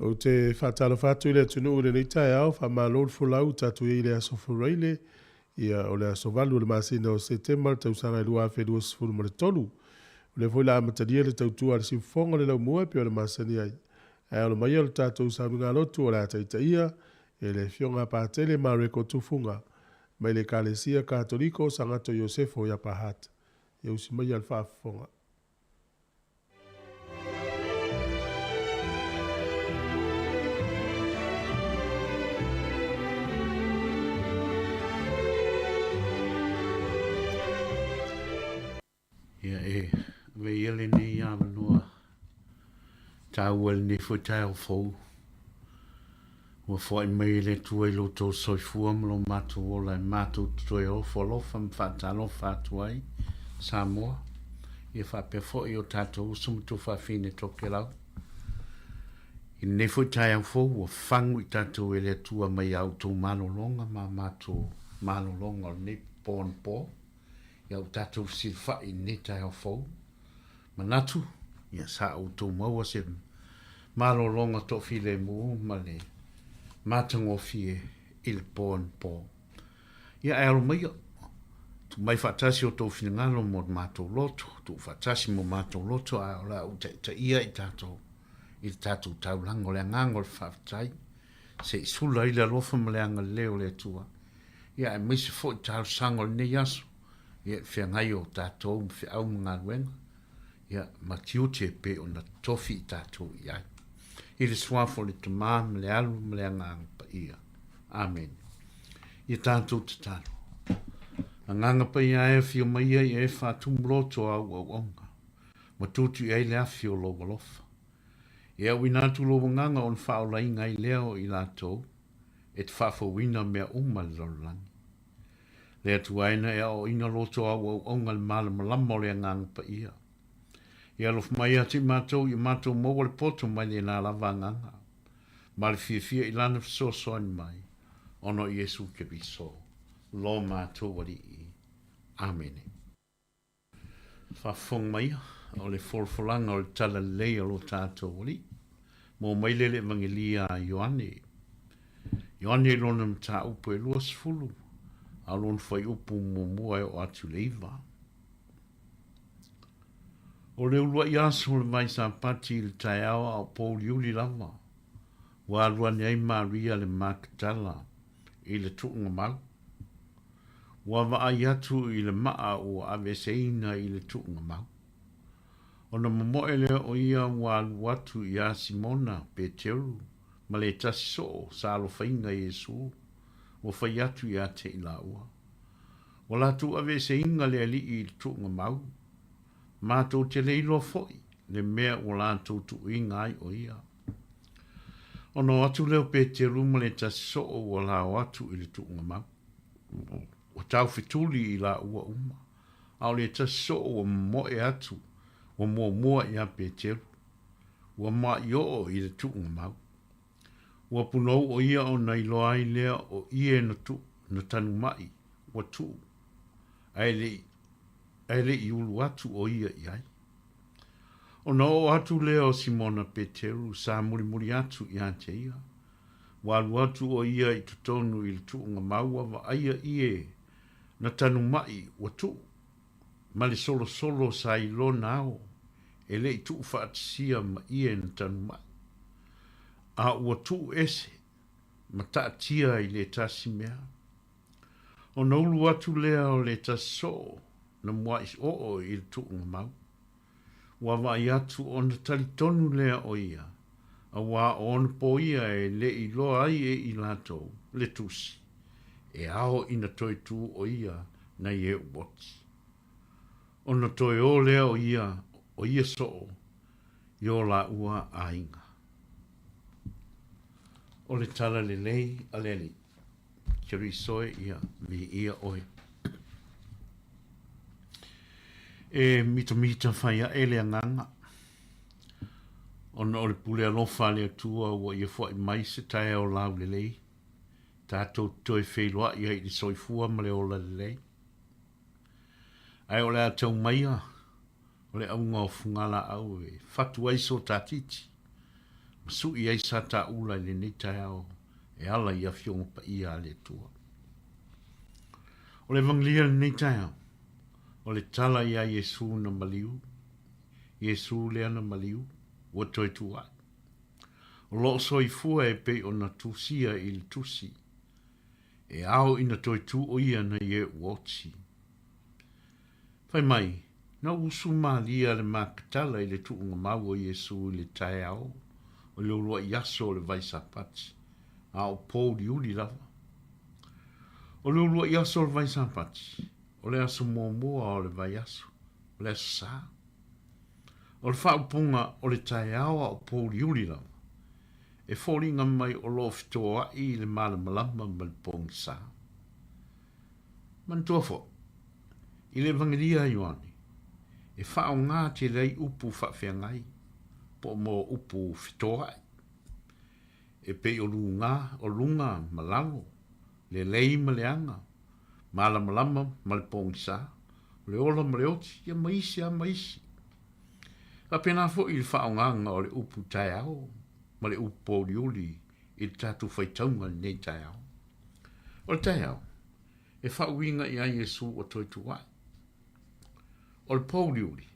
O te whatalo whatu le tunu ure nei tai au, wha malol fulau tatu i le aso fureile, ia o le aso valu le masina o September, tau sanga i lua whedua sifuru ma le tolu. le foi la matadia le tautua le sifonga le lau mua pe o le masani ai. E o le mai o le tātou sa minga lotu o le ataitaia e le fionga pātele ma reko tufunga mai le kalesia katoliko sangato Iosefo ya pahata. E usi mai al whaafonga. Ia ve ele ni ia noa tauel ni fo tau fo wa fo mai le tuai lo to soifua mlo matu ola matu tuai o fo fam fatalo fatuai Samoa ia fa pe fo io tato sum tu fa fine to kelau in ne fo tau fo wa fangu tato ele tua mai auto malo longa ma matu malo longa ni pon po ia tato silfa in ne tau fo manatu ia sa auto mo se malo longa to file mu male matango fie il pon po ia el mai tu mai fatasi o to finalo mo mato loto tu fatasi mo mato loto a la te ia i tato il tato tau lango le ngangol fatai se sula ile lo fam le ang leo le tua ia e misi fo tau sangol ne yaso ia fe ngai o tato fe au ngalen ia makiute pe ona tofi tato ia il swafo le tamam le alu le ngang pa ia amen ia tato tato nganga pa ia e fio mai e fa tumloto au onga matutu e le afio lo golofa ia wina tu lo nganga on fa ola inga i leo i lato et fa fo wina me lolan le tu aina e o ina loto au onga mal malamo le ngang pa ia ia lof mai ati matou i matou mo le poto mai le na lavanga mal fia i lana so son mai ono Yesu ke biso lo matou wali amen fa fong mai o le forfolanga o le tala lea lo tatou wali mo mai le evangelia Ioane lona mta upo e luas fulu alon fai upu mo o atu leiva o le ulua iaso le mai sa pati le taiawa o Paul Yuli lava. Wa alua nei Maria le Magdala i le tuunga mau. Wa waa iatu i le maa o aveseina i le tuunga mau. O na momoe le o ia wa aluatu i a Simona Peteru ma le tasi so sa alo fainga Yesu o fai atu i a te ila ua. Wa latu aveseina le ali i le tuunga mau. Mātou te leilo foi, le mea o lātou tu ingai o ia. Ono atu leo pe te ruma le ta so o la o atu i le tuunga mau. O tau fituli i la ua uma. Au le ta so o moe atu, o mua ia pe te ru. O ma yo i le tuunga mau. O punou o ia o nei loai lea o ie na tu, na tanu mai, o tu. Ele i ulu atu o ia iai. O no atu leo Simona Peteru sa muri atu i ante ia. Walu atu o ia i tutonu i tuunga maua wa aia ie na tanu mai o tu. Mali solo sa i lo nao. Ele i tu faatisia ma ie na tanu mai. A ua tu ese ma taatia i le tasi mea. O no ulu atu leo le taso na mua is o i tuunga mau. Wa vai atu o na talitonu lea o ia. A wa o na po ia e le i loa ai e i lato le tusi. E ao ina toi tu o ia na ie uoti. O na toi o lea o ia so i o la ua a inga. O le tala le lei a leli. Kiri soe ia mi ia oi. E mita whaia ele anganga. Ono o le pule alofa le atua ua ia fua i mai se tae o lau le lei. Tātou toi wheilua ia i soifua ma le ola le lei. Ai o le atau maia, o le aunga o fungala au e fatu aiso tātiti. Masu i aisa tā ula le ni tae au e ala ia fionga pa ia le tua. O le vanglia le ni tae au. O le tala ia Yesu na maliu, Yesu le ana maliu, ua toi tu ai. O lo soifua e pe o na tusia i le tusi. E ao ina toi tu o ia na ye uotsi. Fai mai, na usu malia le makatala i le tu unga mau o Yesu i le tae ao, o le urua yaso o le vaisapati, a o pou di uli lava. O le urua yaso o le vaisapati, o le aso mua o le vaiaso, o le aso saa. O le whaupunga o le tae ao a o pou di uli lava. E fōringa mai o lo fitoa i le malamalama ma le pōngi saa. Man tua fo, i le vangilia Ioane, e whao ngā te rei upu whawhiangai, po mo upu fitoa. E pe o lunga malalo, le lei ma le anga, malamalama ma le pōngi saa, le ola ma le oti, ia maisi a maisi. Ka pena fo i le whao nganga o le upu tae ao, ma le upo liuli i le tatu whaitaunga nei tae ao. O le tae ao, e whauinga i a Yesu o toi tuai. O le pou liuli,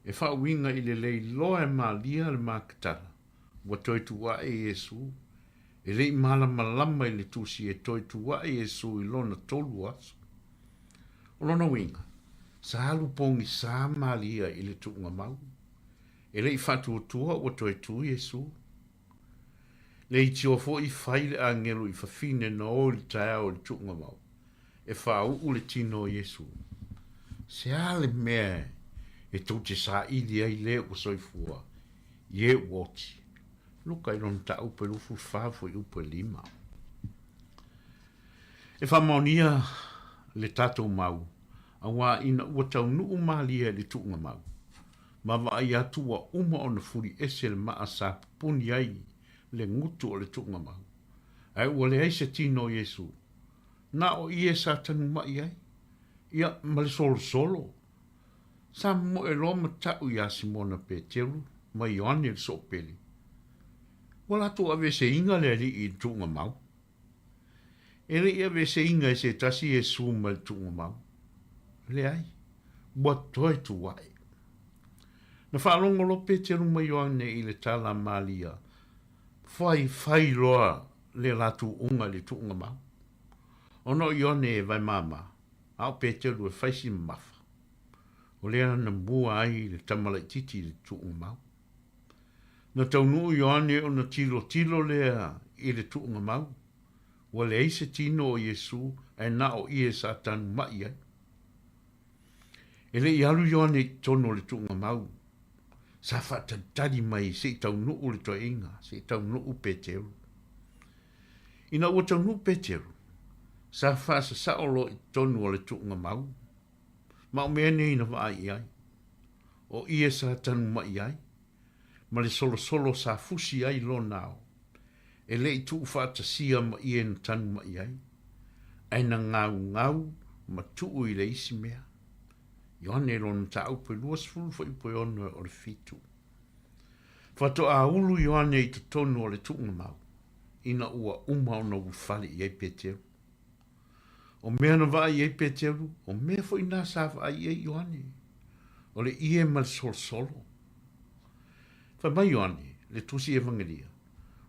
e whauinga i le lei loa e malia le makatara, o toi tuai e Yesu, e lei malama i le tusi e toi tuai e Yesu i lona tolu aso. O lona winga, sa alu pongi sa malia i le tuunga mau, e lei whatu o tua o toi tu Yesu, le i tio fo i whaile a ngelu i whawhine no o li tae o li tuunga mau. E whau u le tino Yesu. Se ale mea e tau te sa ili ai le o soifua. Ye woti. Luka i lon ta upe lufu whafo i upe lima. E whamaunia le tatou mau. A wā ina ua tau nuu malia le tuunga mau. Ma wa ai atua uma o na furi ese le maa sa puni ai le ngutu o le tuunga mau. Ai ua le aise tino Yesu. Na o ie sa tanu mai ai. Ia ma le solo. Sa mo e loma tau ia Simona Peteru, ma Ioane le sopeli. Wala tu ave se inga le li i tuunga mau. E le ave se inga se tasi Yesu ma le tuunga mau. Le ai. Ua toi tu wai. Na whaalongo lo Peteru ma Ioane i le tala malia. Fai loa le latu unga le tuunga mau. Ono Ioane e vai mama, au Peteru e faisi mafa. O lea na mua ai le tamala titi le tuunga mau. Na taunu Ioane o na tilo lea i le tuunga mau. Wa le eise tino o Yesu e na o ie sa tanu mai ai. E le ialu Ioane tono le tuunga mau. Sa fata tadi mai se taunu o le toinga, se taunu o Peteru. Ina ua taunu Peteru. Sa fasa sa olo i tonu o le tuunga mau. Ma o mea nei na vai ai. O ia sa tanu mai ai. Ma le solo sa fusi ai lo nao. E le i tuu fata sia ma ia na tanu mai ai. Ai na ngau ma tuu i le isi mea. Ioane lo na ta upe luas fulu fa ipo ono o le fitu. Fato a ulu Ioane i te tonu o le tuunga mau. Ina ua uma ona ufali i ai Peteru. O mea na vai e Peteru, o mea fo ina sa vai e Ioane. O le ie mal solo. Fa mai Ioane, le tusi evangelia.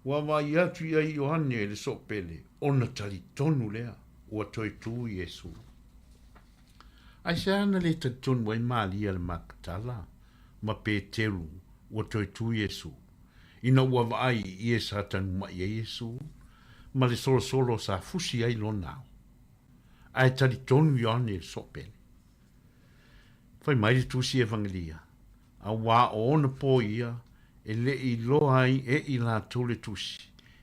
Wa vai atu ia Ioane le sopele, o na tali tonu lea, ua toi tu Yesu. Ai se ana le tatonu wai malia le makatala, ma Peteru, ua toi tu Yesu. Ina ua vai ie sa tanu mai e Yesu, ma le solo sa fusi ai lo nao. Ai tali tonu Ioane le sopele. Fai mai le tusi evangelia. A wā o ona po ia, e le i loa ai e i la tole tusi.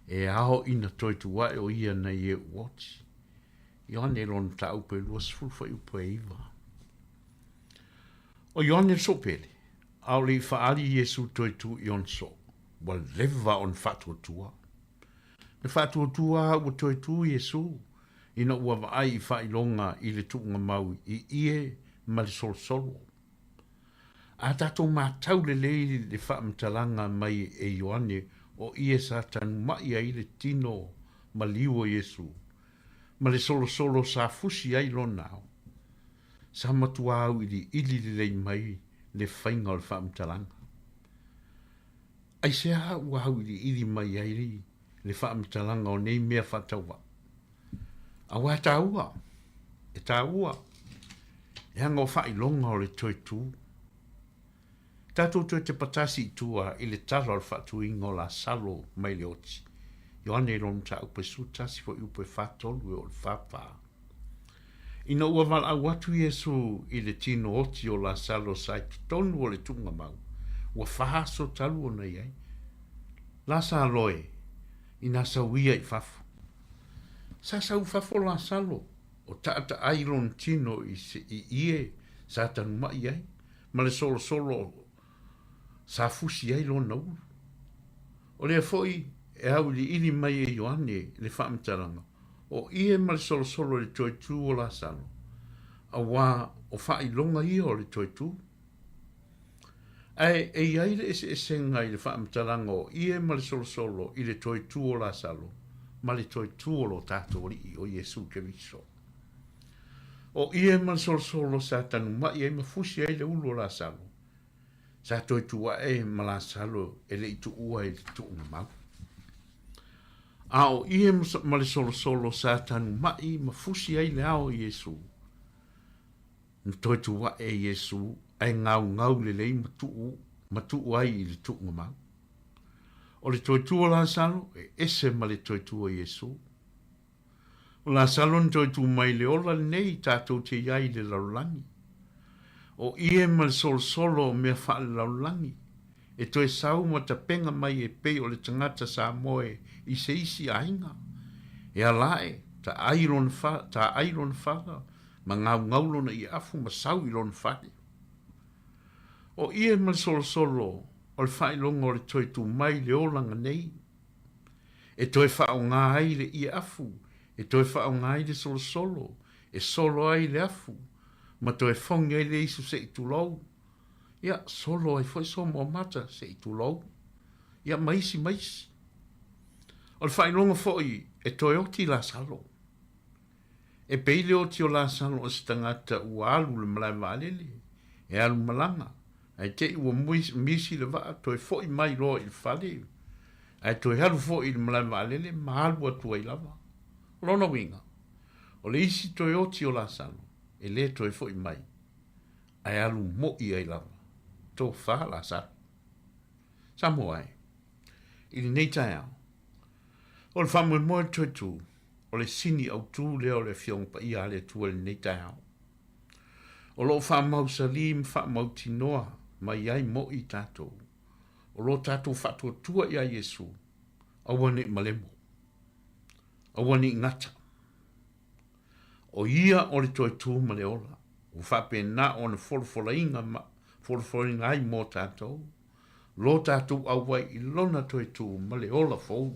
E ao ina toi tuai o ia na ie uoti. Ioane lona ta upe luas fulfa upe iwa. O Ioane le sopele. Au le faali Yesu toi tu ion so. Wa leva on fatu tua. Na fatu tua o toi tu Yesu. Ina ua vaai i whailonga i le tuunga mau i ie ma le solo. A tato mātau le leili le whaamtalanga mai e Ioane o ie sa tanu mai ai le tino ma liwo Yesu. Ma le solo sa fusi ai lo nao. Sa matua au ili lei mai le whainga o le whaamtalanga. Ai se ha ua hau ili mai airi le whaamtalanga o nei mea whataua. A wā tāua, e tāua, e hanga o whai longa o le toi tū. Tātou toi te patasi tua i le tala o le whatu ingo la salo mai le oti. Ioane lon ta upe sutasi fo upe whatolu e o le whapā. Ina ua wala au atu Yesu i le tino oti o la salo sai tonu o le tunga mau. Ua whahaso talu o nei ai. La sa loe, ina sa wia i whafu. Sa sau whafo la salo, o taata ailon tino i ie sa tanu mai ai. Ma le solo solo sa fusi ai lo nau. O le foi e au li ili mai e Ioane le whaamtaranga. O ie ma le solo solo le toi tū o la salo. A wā o whai longa ia o le toi tū. Ai e iaile e senga i le whaamtaranga o ie ma le solo solo i le toi tū o la salo. Ma le toi tū o lo tātou ri o Yesu Keriso. O ie ma le solo solo sa tanu mai e mafusi ai le ulo la salo. Sa toi tua e ma la salo e le itu ua e le tu mau. A o ie ma le solo solo sa tanu mai mafusi ai le ao Yesu. Toi tua e Yesu ai ngau le lei matu ai i le tu mau. O le toi tua la salo e ese ma le toi tua Yesu. O la salo ni toi tu mai le ola nei tātou te iai le laulangi. O ie ma le solo solo mea wha le laulangi. E toi sau ma ta penga mai e pei o le tangata Samoa i se isi ainga. E alae, ta airon whara, ma ngau na i afu ma sau i lon whare. O ie ma le solo solo, o le whai longa o le toi tu mai le olanga nei. E toi wha o ngā ai le i afu, e toi wha o ngā ai le solo solo, e solo ai le afu, ma toi whongi ai le isu se i tu lau. Ia, solo ai foi so mo mata se i tu lau. Ia, maisi. O le whai longa foi, e toi oti la salo. E peile oti o la salo o se tangata ua alu le malai waalele, e alu malanga. Ai te ua misi le waa, toi foi mai loa i le whale. Ai toi halu foi i le malai waalele, ma alu atua i lava. Lona winga. O le isi toi oti o la salo, e le toi foi mai. Ai alu mo i ai lava. Tō wha la salo. Samoa ai. I le nei tai au. O le whamui moe toi tū. O le sini au tū leo le fiong pa ia le tua le nei tai au. O lo whamau salim, whamau tinoa, mai ai mo i tātou. O lo tātou whatua tua ia Yesu. Awane malemo. Awane ngata. O ia o le toi tū ma le ola. O whape na o ne wholwhola ai mō tātou. Lo tātou au wai i lona toi tū ma le ola fōu.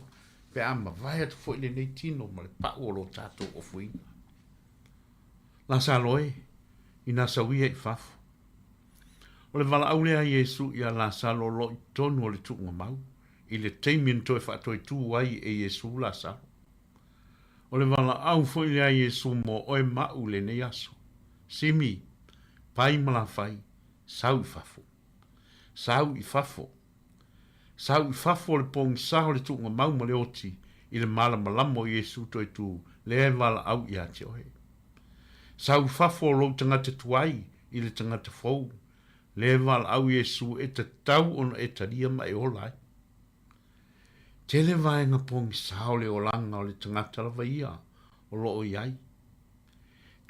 Pe ama vai atu fo i le nei tino ma le pao o lo tātou o fuinga. La sa loe, i nā sawia i fafu. O le wala aule a Yesu i a la sa lo i tonu o le tuunga mau. I le teimin toi whaatoi tū ai e Yesu la sa. O le wala au fo i le a Yesu mo oe mau le nei aso. Simi, pai mala fai, sau i fafo. Sau i fafo. Sau i fafo le pong sao le tuunga mau ma le oti i le mala malamo Yesu toi tū le e wala au i a te ohe. Sau i fafo lo tangata tuai i le tangata fou. Le e wala au Yesu e te tau ono e taria ma e olai. Te le vaenga pong sao le olanga o le tangata lava ia o lo o iai.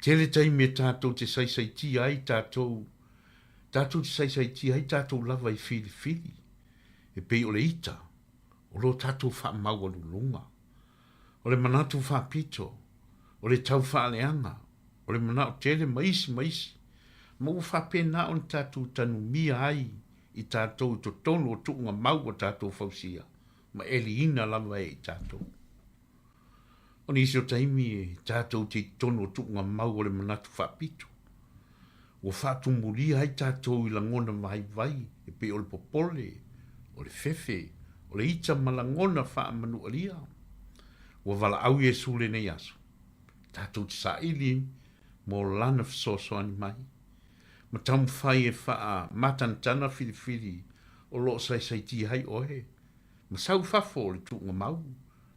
Te le taimi e tātou te saisai ti ai tātou te saisai ti ai tātou lava i fili. E pei o le ita, o lo tātou wha mau alulunga. O le manatu wha pito, o le tau wha aleanga, o le manatu tele maisi. Ma u wha pena on tātou tanu mia ai i tātou to tono o tuunga mau o tātou fausia. Ma eli ina lava e i tātou. O nisi o taimi e tātou te tono o tuunga mau o le manatu wha pito. O wha tumuria ai tātou i langona vai, e pei o le popole, o le fefe, o le ita malangona wha manu alia. Ua wala au Yesu le nei aso. Tātou te sa ili mo lana fisoso ani mai. Ma tamu whai e wha matantana whiriwhiri o lo sai ti hai ohe. Ma sau whafo le tuunga mau.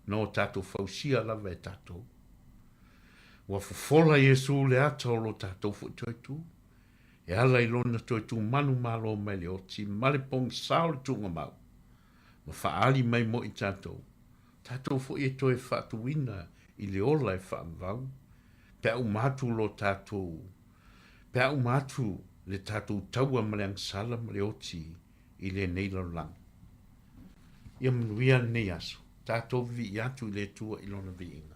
No tato fausia lava e tato. Wa fofola Yesu le ata o lo tato fu toitu. E ala i lona toitu manu malo mai le oti. Male pong sao le tuunga mau. Ma whaali mai mo i tato. Tato fu e toi whatuina i le ola e whaamvau. Pea umatu lo tato. Pea umatu le tato taua maleang sala male oti i le neila lang. Ia mnuia ne aso. Tato vi atu i le tua i lona vi inga.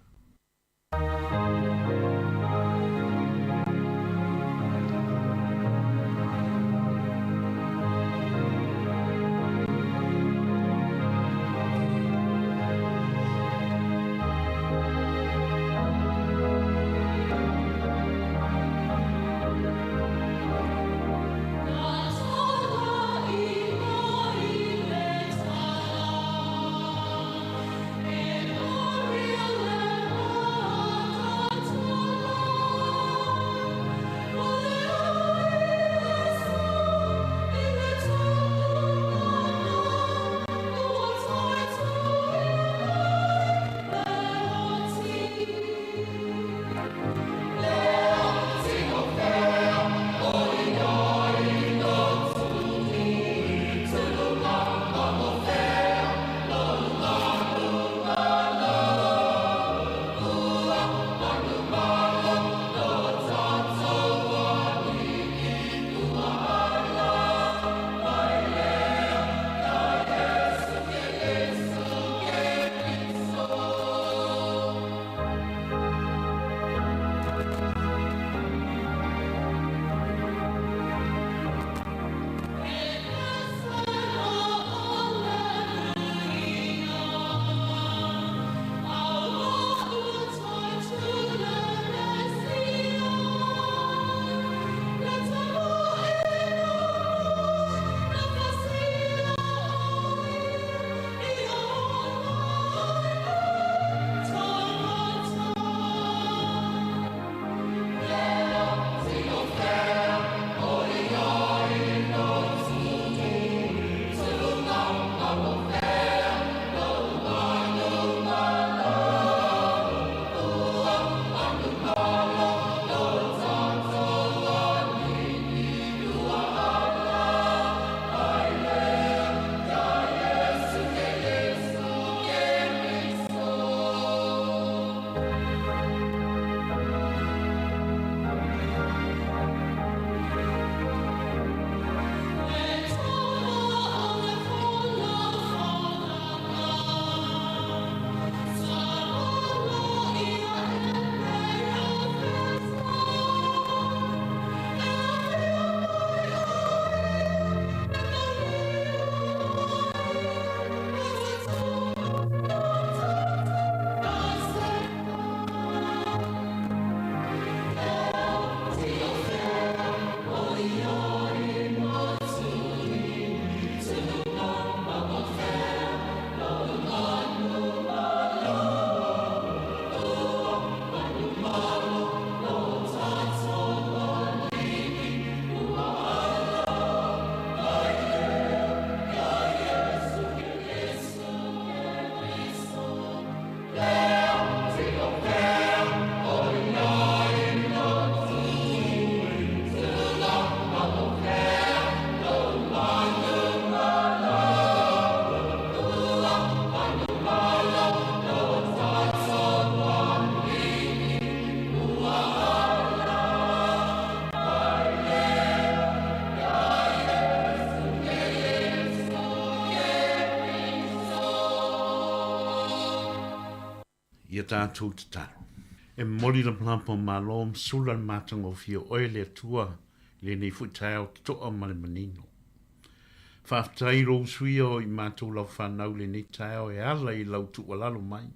Ia tātou te taro. E mori la plampo malom sula matango fio oe le tua le nei futao ki toa male manino. Whaftai rou suia o I mātou lau whanau le nei tao e ala I lau tu walalo mai.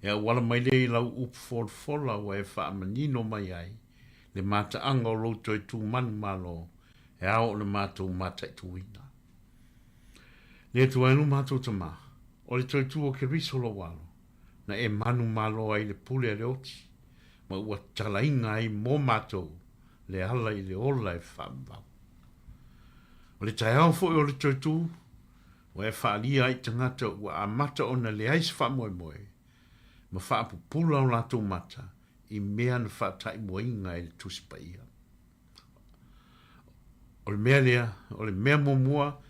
E a wala mai le I lau upu fola o e wha manino mai ai. Le mata anga o roto e tu manu malo e ao le mātou mata I tuina. Le tu anu mātou tama. O le toi tu o ke risolo walo. Na e manu malo ai le pule a le oti. Ma ua talainga ai mō mātou le ala i le ola e whaambau. O le tai au fo o le toitu, o e whaalia ai tangata ua a mata o na le ais whaamoe moe, ma whaapupula o lato mata, i mea na whaatai moinga e le tuspa ia. O le mea lea, o le mea momua,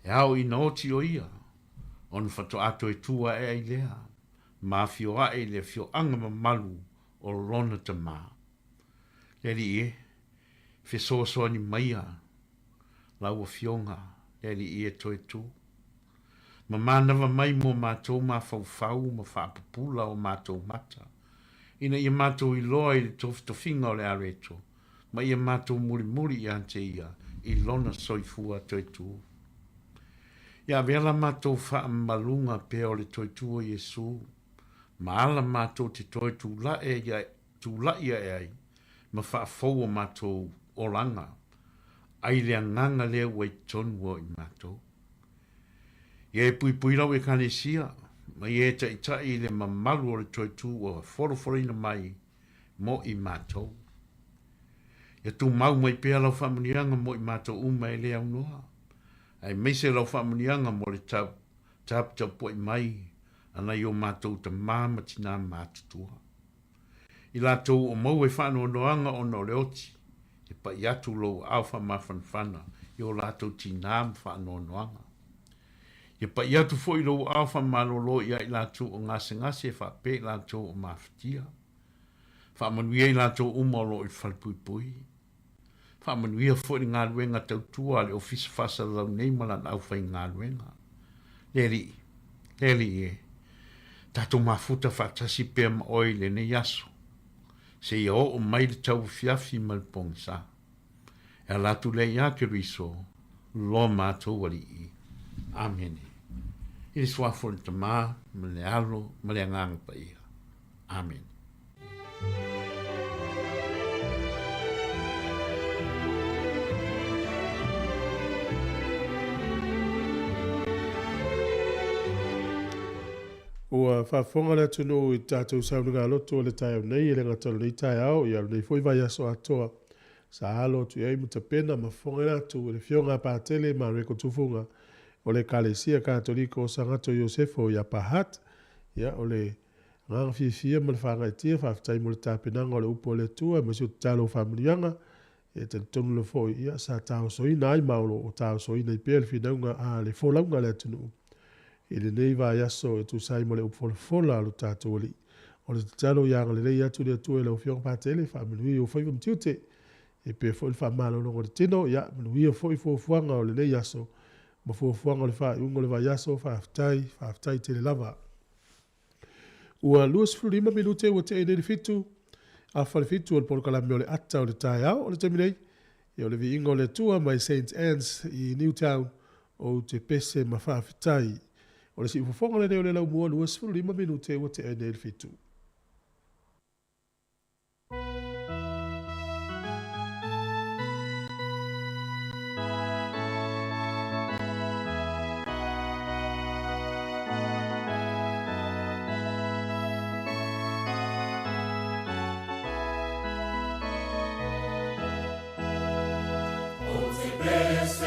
e au ina oti o ia, o na whato ato e tua e ai lea, ma fio a e le fio anga ma malu o lona ta maa. Leli e, fe soa ni maia, lau o fionga, leli e toi tu. Ma manawa mai mo mātou ma fau ma whaapupula o mātou mata. Ina ia mātou i loa i le tofinga o le areto, ma ia mātou muri i ante ia, i lona soifua toi tu. Ia vela mātou wha malunga pe o le toi tu o Yesu, ma ala mātou te toi tu la ia e ai, ma wha fau o mātou o langa, ai lea nganga lea wai tonua i mātou. Ia e pui lau e kane sia, ma ia e tai le mamalu o le toi tu o foro mai mo i mātou. Ia tu mau mai pēa lau whamunianga mo i mātou uma e lea unua. Ai meise lau whamunianga mo le tau po i mai, ana i o mātou ta māma tina mātutua. I lātou o mau e whanua noanga o no le oti, e pa i atu lo alfa mawhanwhana, i o lātou tina whanua noanga. Ia pa ia tu foi lo alfa malolo ia i lātou o ngase e whape lātou o mawhitia. Whamanuia i lātou umalo i whalpui. Whamanuia foi ngā ruenga tautua le ofisa whasa lau nei malan au whai ngā ruenga. Leri e. Tātou mafuta whatasi pēr ma oi le ne yaso. Se ia o mai le tau fiafi malpong sa. E lātou le ia ke riso, lo mātou wali i. Amen. Ili swafo te mā, mele alo, mele ngang pa ia. Amen. Ua whafonga le tunu i tātou saunga loto le tai au nei, le ngatalo nei tai au, i au nei foi vai aso atoa. Sa halo tu iei muta pena ma fonga natu, le fionga pātele ma reko tufunga. O le kalesia katoliko o sangato Iosefo ia pahat, ia o le ngang fifia ma le whangaitia, whaftai mo le tāpenanga o le upo le tua, ma siu talo whamurianga, e te tonu le fo ia sa tau soina ai maulo o tau soina i pēle whinaunga a le folaunga le tunu. I le nei vai aso e tu sai mo le upo fola alu tātou li. O le talo ianga le rei atu le atu e lau fionga pātele, whaminui o whaivam tiute, e pe fo il whamalo longo le tino, ia, minui o fo i fuanga o le nei aso, ma fuanga le wha ungo le vai aso, whaaftai te le lava. Ua luas fulurima minute ua te ene le fitu, a whale fitu o le polokalami o le ata o le tai au, o le teminei, e o le vi ingo le tua mai St. Anne's i Newtown, o te pese ma whaaftai. O le si ufufonga le neo le lau mua luas fulurima minute ua te ene le fitu. Yes,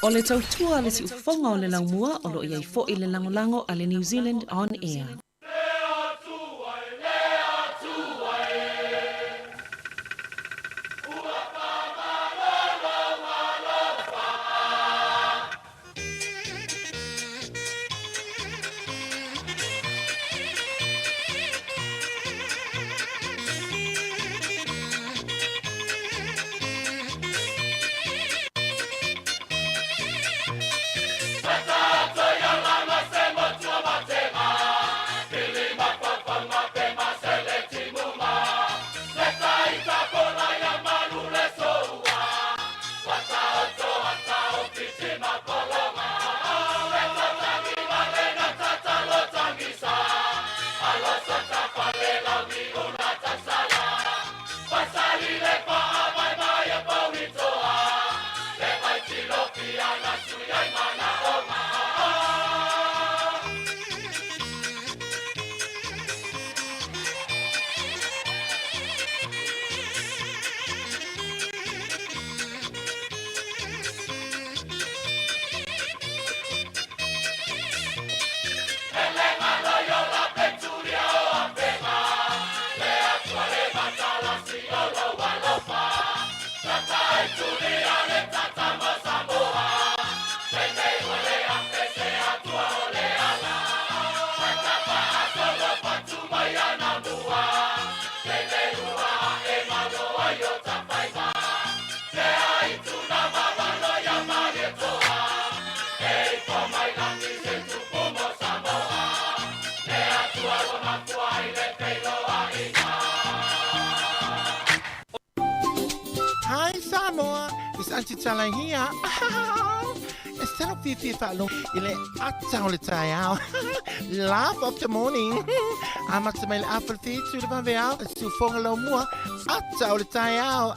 O le tautua le si ufonga o le laumua o lo iai fo i le langolango a le New Zealand On Air. Hi Samoa, it's Auntie Chala here. Instead of Fifi Falo, ile atau le tayao. Laugh of the morning. Amat semel apple feet to the vanveal, su fongalo mua, atau le tayao.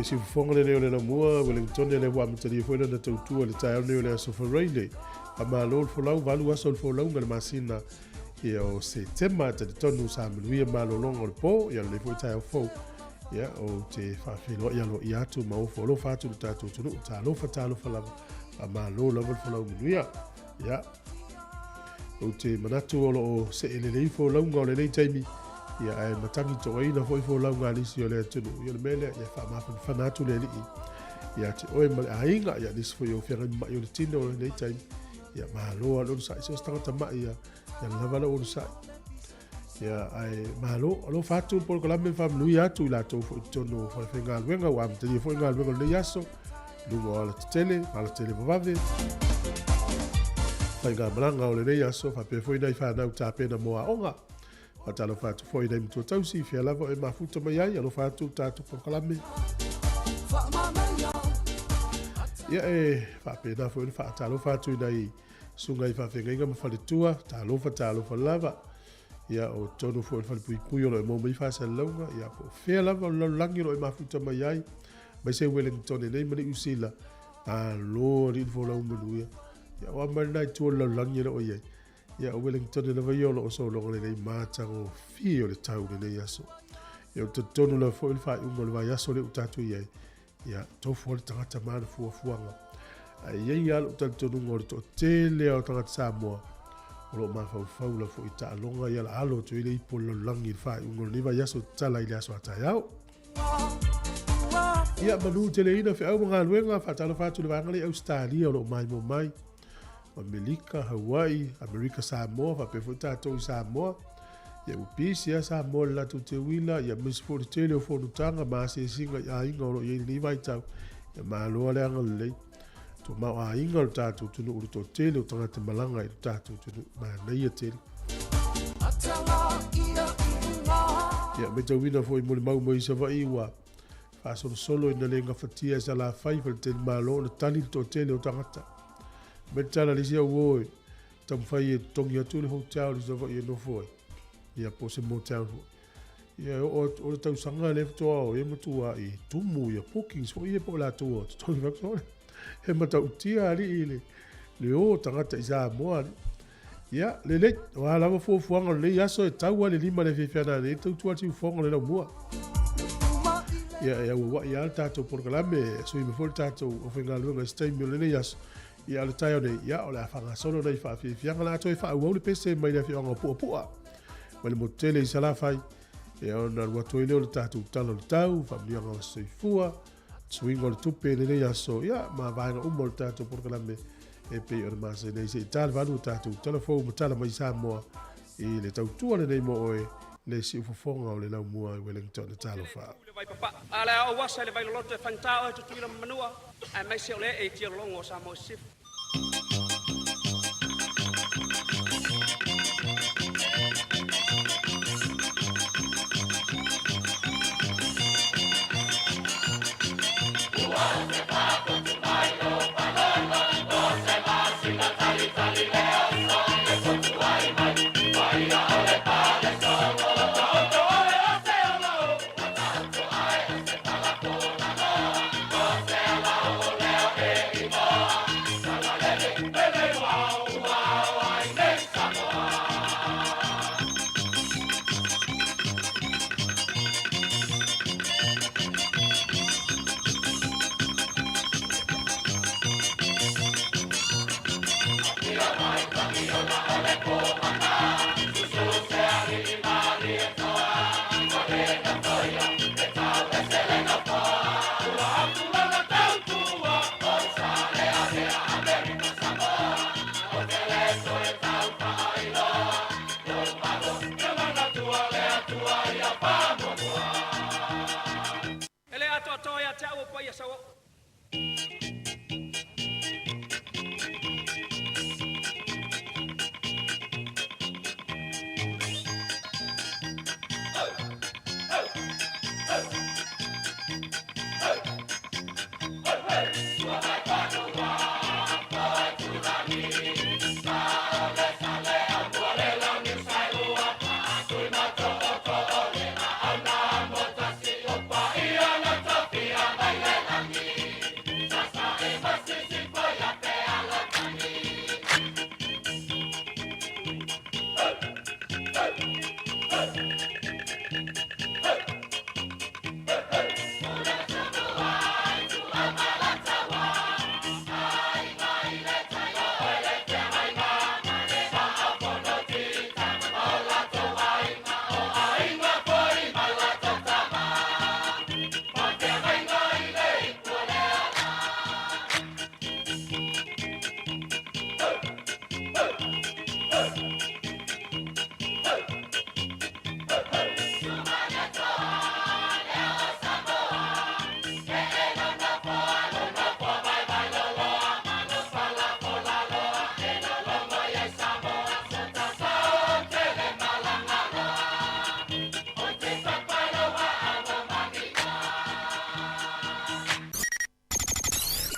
Si fonga le le mua Wellington le wa mtali foi na tautua le tai le so for rainy ama lol for lau valu asol for lau ngal masina ia o se tema te tonu sa manuia malolonga o le po ia le foi tai o fo ia o te whawhelo ia lo i atu ma o folo fatu le tatu tunu talo fa lava a malo lava fa lau manuia ia o te manatu o lo se elelei fo launga o le nei taimi ia ai matangi to ina foi fo launga alisi o le tunu ia le mele ia whanatu le lii ia te oe male ainga ia nisi foi o whianga mai o le tino o le nei taimi ia malo alo sa se stanga tama ia lava la o sa ia ai malo alo fatu por ko la me fam lui atu la to fo tono fo fenga wenga wa te fo nga wenga le yaso lu ala tele vave fenga blanga o le yaso fa pe fo ina fa na ta pena mo onga ata lo fatu fo ina mto tausi fi lava e mafuta mai ai alo fatu tatu por ko la me ia fa pena fo fa ta lo fatu ina i sunga i whawhenga inga mawhale tua, tā lofa lava. Ia o tonu fo i whale pui o lo e mō mai whasa launga. Ia po whea lava o langi o lo e mafuta mai ai. Mai se Wellington e nei mani usila. Tā loa rin fo lau manuia. Ia o amari nai tua lau langi o iai. Ia o Wellington e lava i o lo o so longa le nei mātango fi o le tau le nei aso. Ia o tonu la fo i whai unga le vai aso le utatu iai. Ia tofu o le tangata mana fuanga. Ai ia lo tonu ngor to tele o tanga Samoa o lo ma fa la fo ita longa ia la alo to ile ipo lo langi fa ngor ni va yaso tala ile aso ata yao ia manu tele ina fe au nga luenga fa tala fa tu le vangale Australia o lo mai mo mai Amerika Hawaii Amerika Samoa fa pe fo ta to Samoa ia upisi ya Samoa la tu te wila ia mis fo tele o fo tanga ma se singa ia inga o lo ye ni vai tau ia ma lo le ngale to ma a inga o tātou tunu uru tō tele o tangata malanga i tātou tunu ma nei a tele. Ia, me tau wina fo i mole mau mo i sa vai ua. Whasoro solo i na lenga whatia sa la whai whale tele malo na tali tō tele o tangata. Me tala lisi au oi, tam whai e tongi atu le hotel i sa vai e no foi. Ia, po se motel foi. Ia, o le tau sanga le ftoa o e matua i tumu ia bookings fo i e po la tua. Tongi whaksore. He matau tia ali ile le o tangata i Samoa ia le o ala wa fo fuanga le yaso e tau ale lima le fefana le tau tua ti fonga le mua ia wa ia tato por kalame so i me fo tato o fenga luenga stay le yaso ia le tayo ne ia o la fanga solo nei fa fianga la to e fa o le pese mai le fianga po ma le motele i sala fai e ona wa to ile o tato talo tau familia nga se fua swingo le tupe le yaso ia ma vainga umol tato por kalame e pe o ma se nei se tal valu tato telefone tala mai Samoa i le tau tua le nei mo oe le si ufofonga o le lau mua i Wellington le talo fa ala o wasa le vai loto fantao e tuila manua ai mai se ole e tio longo Samoa sif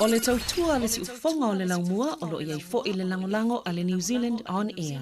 O le tautua le si ufonga o le laumua o lo iai fo i le langolango a le New Zealand On Air.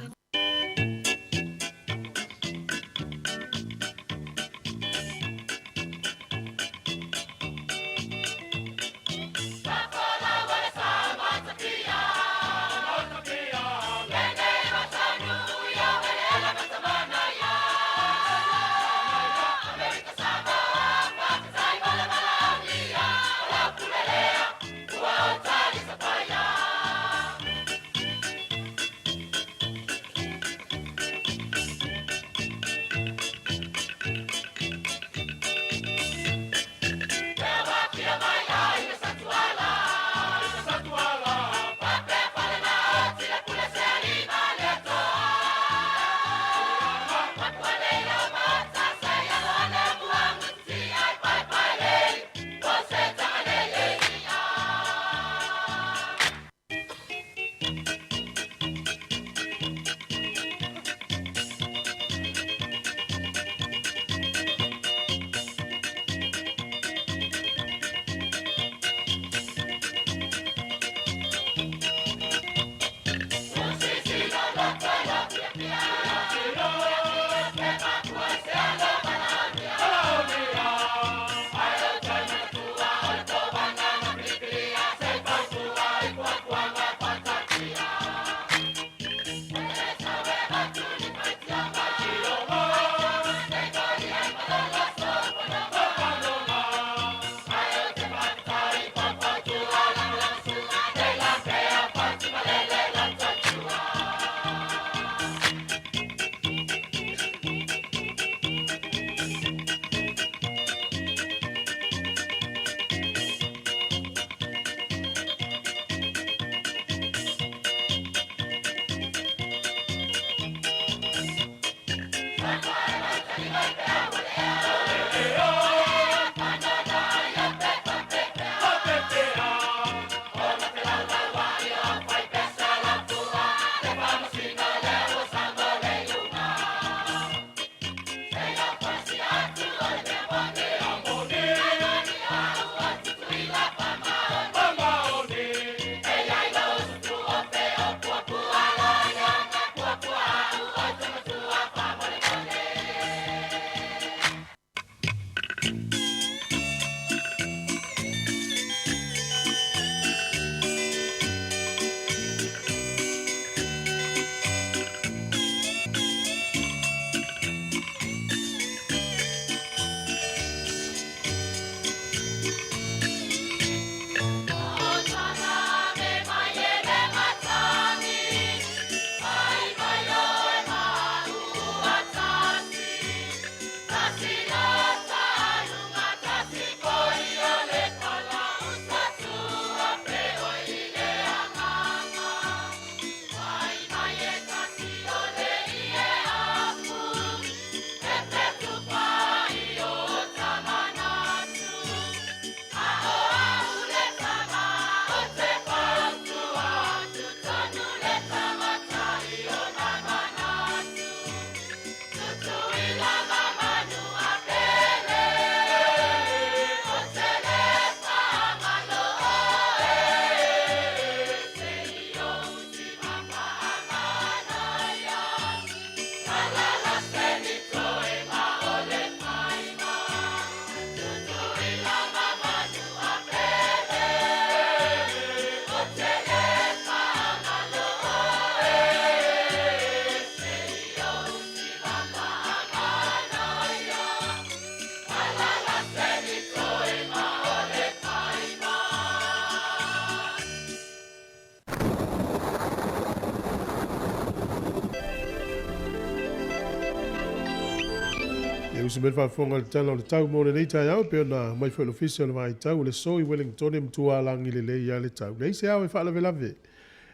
usi me whaafonga le tala o le tau mōre nei tai au, peo na mai whaelo fisi o le vai tau, le soi Wellington e mtua langi le lei a le tau. Nei se au e wha lave.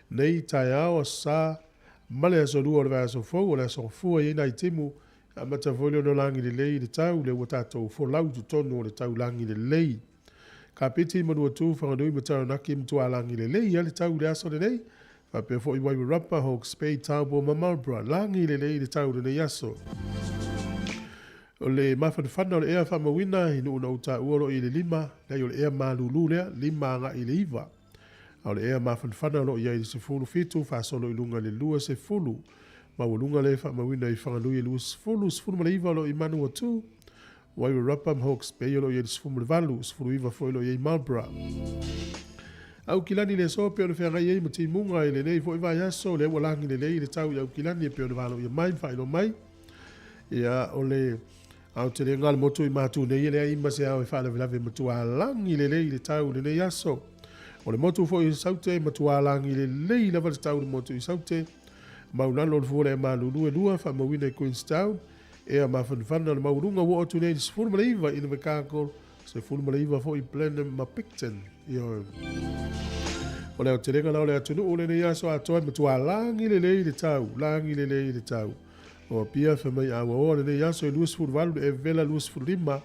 Nei tai au a sa, male aso lua o le vai aso fau, o le aso fua i nai timu, a mata volio no langi le lei le tau, le watato fo lau tu tonu o le tau langi le lei. Ka piti manua tu whanganui matau naki mtua langi le lei a le tau le aso le nei, fa peo fo i waiwa rapa Hawke's Bay tau bo Marlborough, langi le lei le tau le nei aso. O le mawhanawhana o le ea whamawina inu una uta uoro i le lima, nei o le ea malulu lea, lima anga i le iwa. O le ea mawhanawhana o ia i se fulu fitu, whasolo i lunga le lua se fulu. Ma o lunga le whamawina i whanganui e lua se fulu ma le iwa lo i manu atu. Wai o rapa Hawke's Bay o ia i se fulu le valu, se fulu iwa fo ilo i Marlborough. Au kilani le so pe o le whenga i mati munga i le nei fo i vai aso, le walangi le lei le tau i au kilani e pe o le valo i mai, whaino mai. Ia o le... Au te rengal motu i mātu nei le ima se au e whaala vilave matua langi le lei le tau le nei aso. O le motu fo i saute matua langi le lei lava le tau le motu i saute. Maunalo le fuole e malulu e lua wha mawina i Queenstown. E a mawhanwhana le maurunga wo otu nei se fulu maleiva i na wekako. Se fulu maleiva fo i Blenheim ma Picton. O le au te renga lau le atunu o le nei aso atoa matua langi le lei le tau. Langi le lei le tau. O pia fe mai awa o le nei aso e luas furu walu e vela luas furu lima.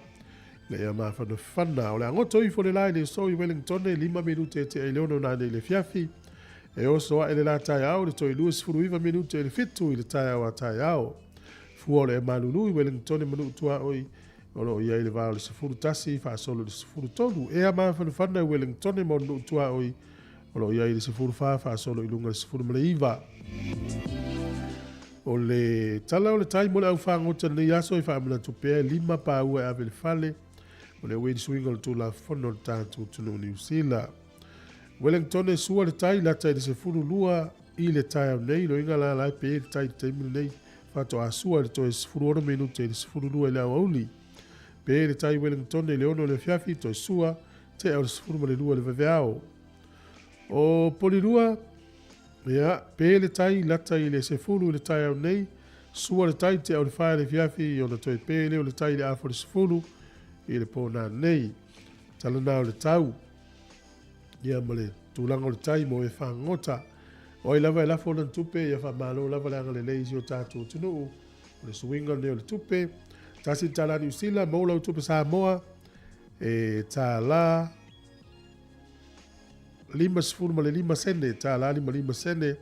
Le ea mawhanawhana. O le angoto i fo le lai le so i Wellington e 5 minute te e leono na le fiafi. E oso a ele la tai au le toi luas furu 1 minute e le fitu i le tai au a tai au. Fua le e malulu i Wellington e manu tua oi. O lo ia i le vao le sefuru tasi fa solo le sefuru tolu. E a mawhanawhana i Wellington e manu tua oi. O lo ia i le sefuru fa solo i lunga le sefuru maleiva. O le tala o le tai mo le au whangota nei aso i whaamana tupea 5 pa ua e ave le fale. O le wei swing o le tula whono le tātou tunu New Zealand. Wellington e sua le tai lata i le sefuru lua i le tai au nei lo inga la lai pe le tai teimile nei whato a sua le toi sefuru oro minute i le sefuru lua i le au auli. Pe le tai Wellington e le ono le fiafi toi sua te au le sefuru ma le lua le veveao. O polilua ia, pe le tai lata i le sefulu le tai au nei, sua le tai te au le whae le fiafi o le toi pe le o le tai le afo le sefulu i le pōna nei. Talana o le tau, ia ma le tūlanga o le tai mo e whangota. O i lava e lafo na tupe, ia whamalo lava le anga le leisi o tātou tunu, o le suinga ne o le tupe. Tasi tala New Zealand, maula o tupe Samoa, e tā la... 5 sefulu ma le 5 sene, tā la 5 sene,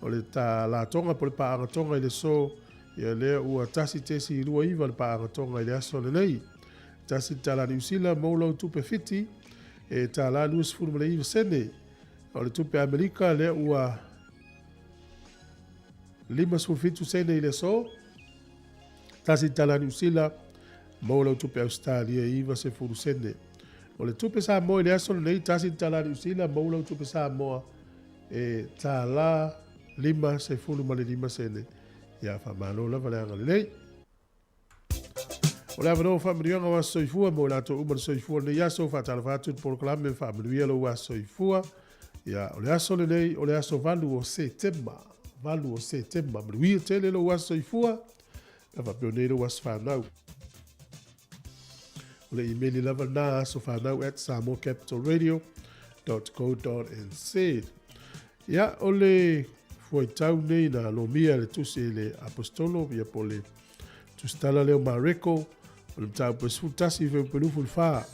o le tā la tonga po le paanga tonga i le so, ia lea ua tasi tesi i lua iwa le paanga tonga i le aso le nei. Tasi tā la New Zealand maulau tupe fiti, e tā la 2 sefulu ma le 1 sene, o le tupe Amerika lea ua 5 sefulu fitu sene i le so, tasi tā la New Zealand maulau tupe Australia i 1 sefulu sene. O le tupe Samoa i le aso nei tasi tala New Zealand maulau tupe Samoa e tala 5 sefulu ma le 5 sene. Ia whamalo lava le anga le nei. O le avano whamirianga wa soifua mo la to umar soifua nei aso whatala whatu te poroklame whamiruia lo wa soifua. Ia o le aso le nei o le aso valu o Septemba. Valu o Septemba. Maruia tele lo wa soifua. Lava pionero wa sfanau. O le emaili lava na aso whanau at samocapitalradio.co.nz. Ia o le fuaitau nei na lomia le tusi le apostolo ia po le tustala leo mareko o le mtau pesfutasi veu pelufu le wha.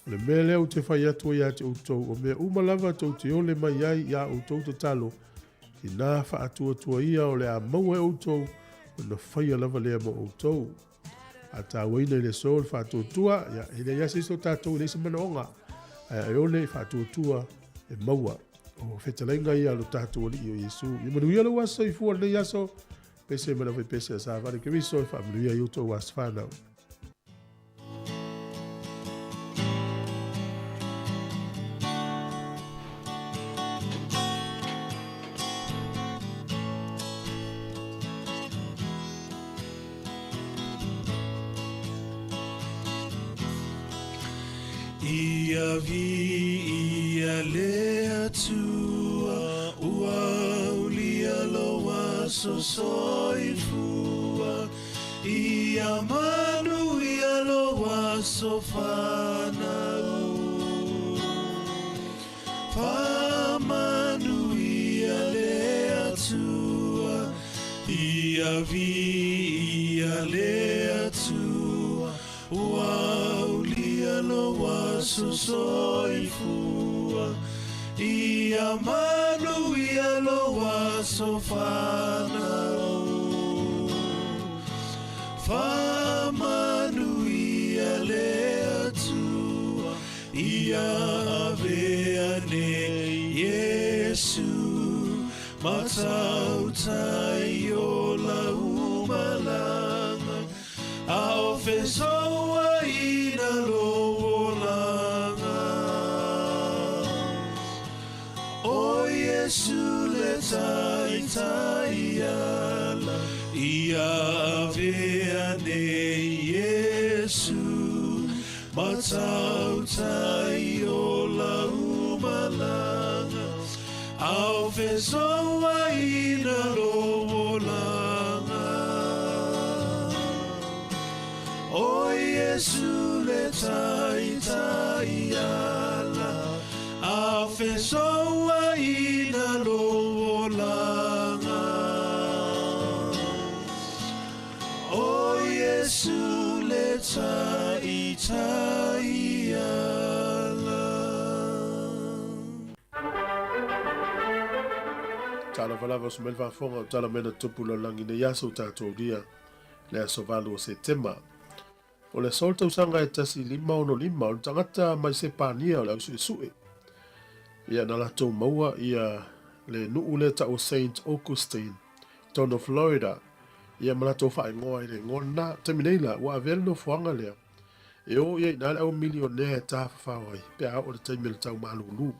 O le mea leo te whai atu ia te outou o mea umalava tau te ole mai ai ia outou te talo i nā wha atua ia o le a maua outou o na whaia lava lea mo outou. A ta waina i le sol whātuatua, ia ele iasi so tātou i leisa mana onga, ai ole whātuatua e maua, o whetalainga ia lo tātou li o Yesu. I manuia lo waso i fuar nei aso, pese mana whi pese a sāwari kemiso, i whamanuia i uto was whanau. Ia vi ia lea tua ua ulia loa so soifua ia manu sofanau Whamanuia le atua Ia vi ia le atua Waulia lo waso soifua Ia manu ia lo waso whanau Whamanu ia le atua Ia aveane Yesu Matau tai o la umalanga Ao fesoa ina lo langa O Yesu le tai tai ala Ia aveane Yesu Matau tai o la umalanga Ao fesoa ina lo langa O Yesu le tai tai ala Ao fesoa ina lo langa O Yesu le tai tai ala Tala valava o smel vafonga o tala mena tupu la langi ne yaso tātou ria le aso valu o Septemba. O le solta usanga e tasi 5 o le tangata mai se pānia o le ausu sue. Ia na latou maua ia le nuu le ta o St. Augustine, tono Florida. Ia malatou whae ngoa i le ngona tamineila wa avele no fuanga lea. E o ia ina le au milionea e tā whawai, pe a o le taimele tau maalulu.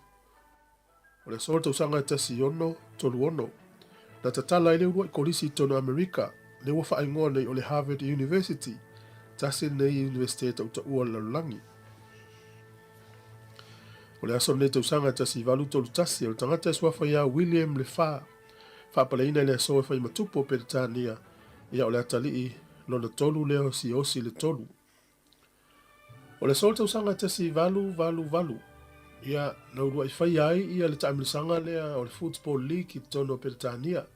O le solta usanga e tasi ono, tolu ono. Na tatala ile urua i kolisi tono Amerika, le wa whae ngoa nei o le Harvard University, tasi nei University tau ta ua lalangi. O le aso nei tau sanga tasi valu tolu tasi, o tangata suafa ia William le Fa palaina le aso e whai matupo pe tania, ia o le atalii lona tolu leo si osi le tolu. O le solta usanga tasi valu. Ia na urua i whai ai ia le taimilisanga lea o le Football League i tono pe tania.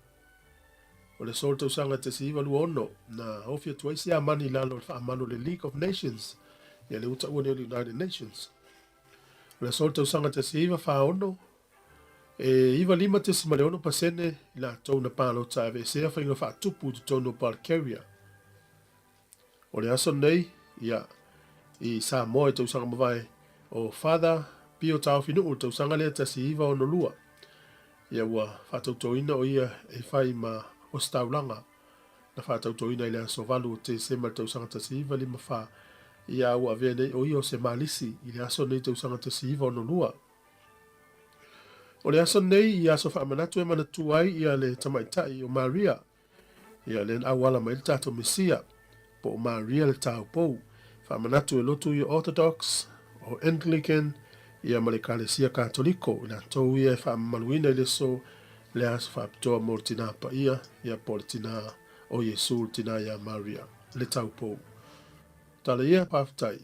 O le solta usanga tasi valu ono, na ofia tuaisi a mani lalo le whaamano le League of Nations, ia le uta ua le United Nations. O le solta usanga tasi iwa wha ono, e iwa 5 maleono pasene ila tau na palo tae sea whainga wha tupu tu tono Bulgaria. O le aso nei, ia, i Samoa e tau sanga mawai, o Father Pio tau finu o tau sanga lea tasi iwa ono lua. Ia ua whatautoina o ia e whai ma o staulanga, na whatautoina i lea sovalu o te sema tau sanga tasi iwa 5 wha. Ia ua avea nei o ia o se malisi, i le aso nei tau sanga tasi iwa ono lua. O le aso nei i aso whaamanatu e manatu ai ia le tamaitai o Maria. Ia le awala mai le tato Mesia, po o Maria le tau pou. Whaamanatu e lotu i Orthodox, o Anglican, ia ma le Kalesia Katoliko. Ina tau ia e whaamaluina i le so le aso whaapitoa mo tina pa ia po le tina o Yesu tina ia Maria, le tau pou. Tala ia paftai.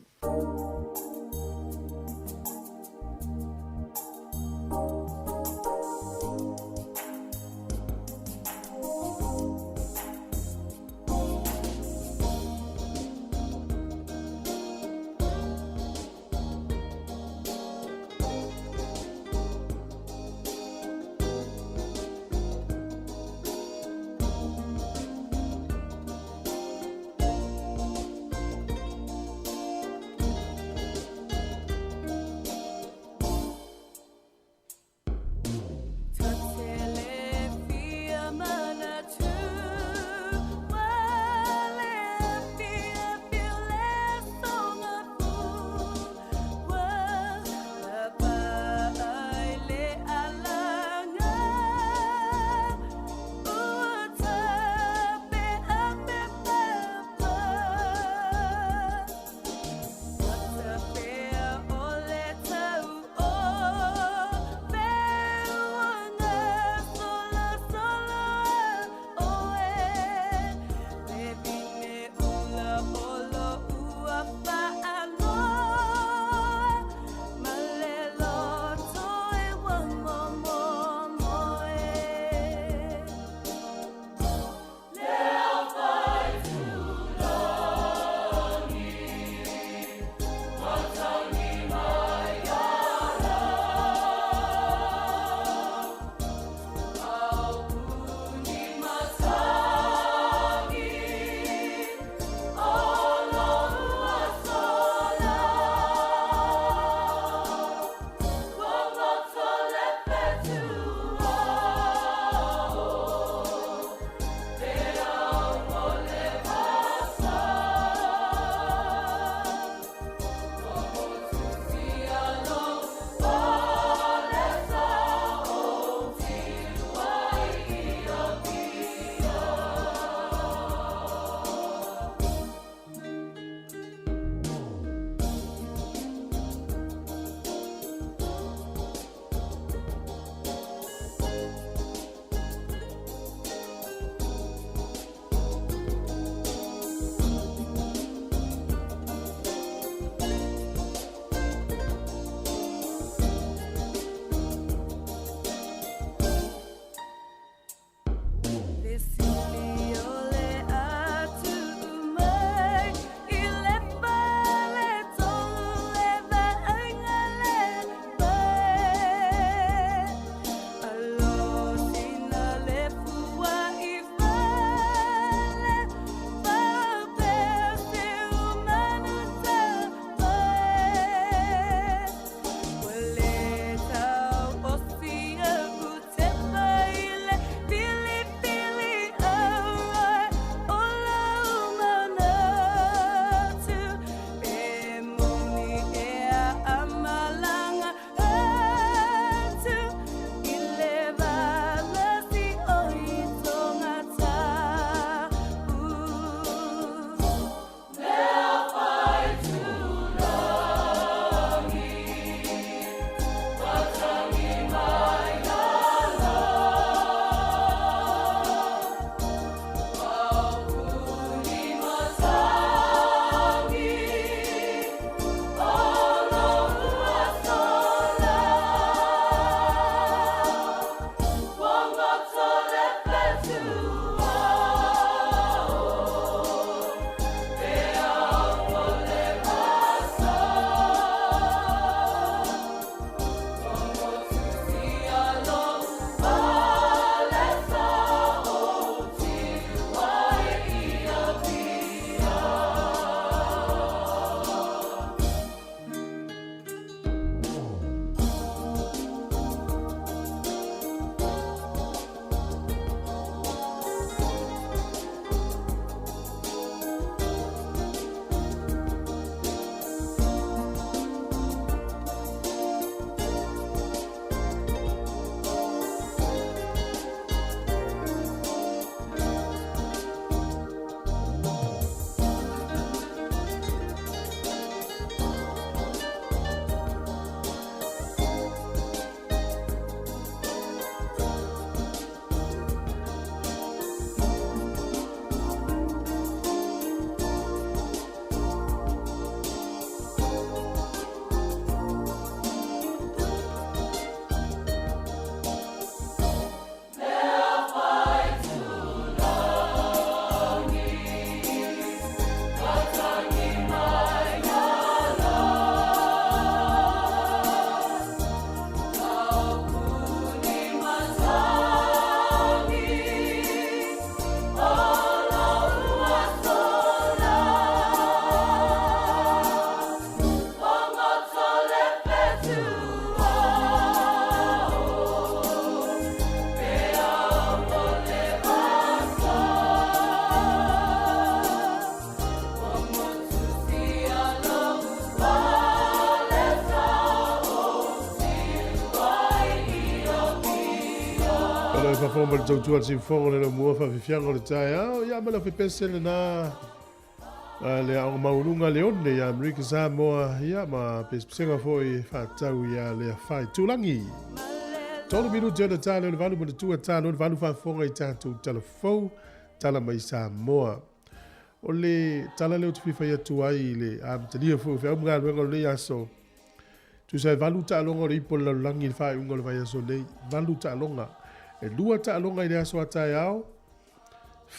fōma le tautua si fonga le mua whawhiwhianga le tae au, ia mana whipesele na le au maurunga le one ia Amerika Samoa, ia ma pesenga foi whatau ia le whai tūlangi. Tolu miru tēna tāle le valu mana tua tāle le valu whafonga i tātou telefou, tala mai Samoa. O le tala leo tu whiwhai atu ai le amtania fo whiau mga luenga le aso. Tu sai valu ta longa le ipo la langi le whai unga le vai aso nei, valu ta longa. E lua ta longa i le aso atai au,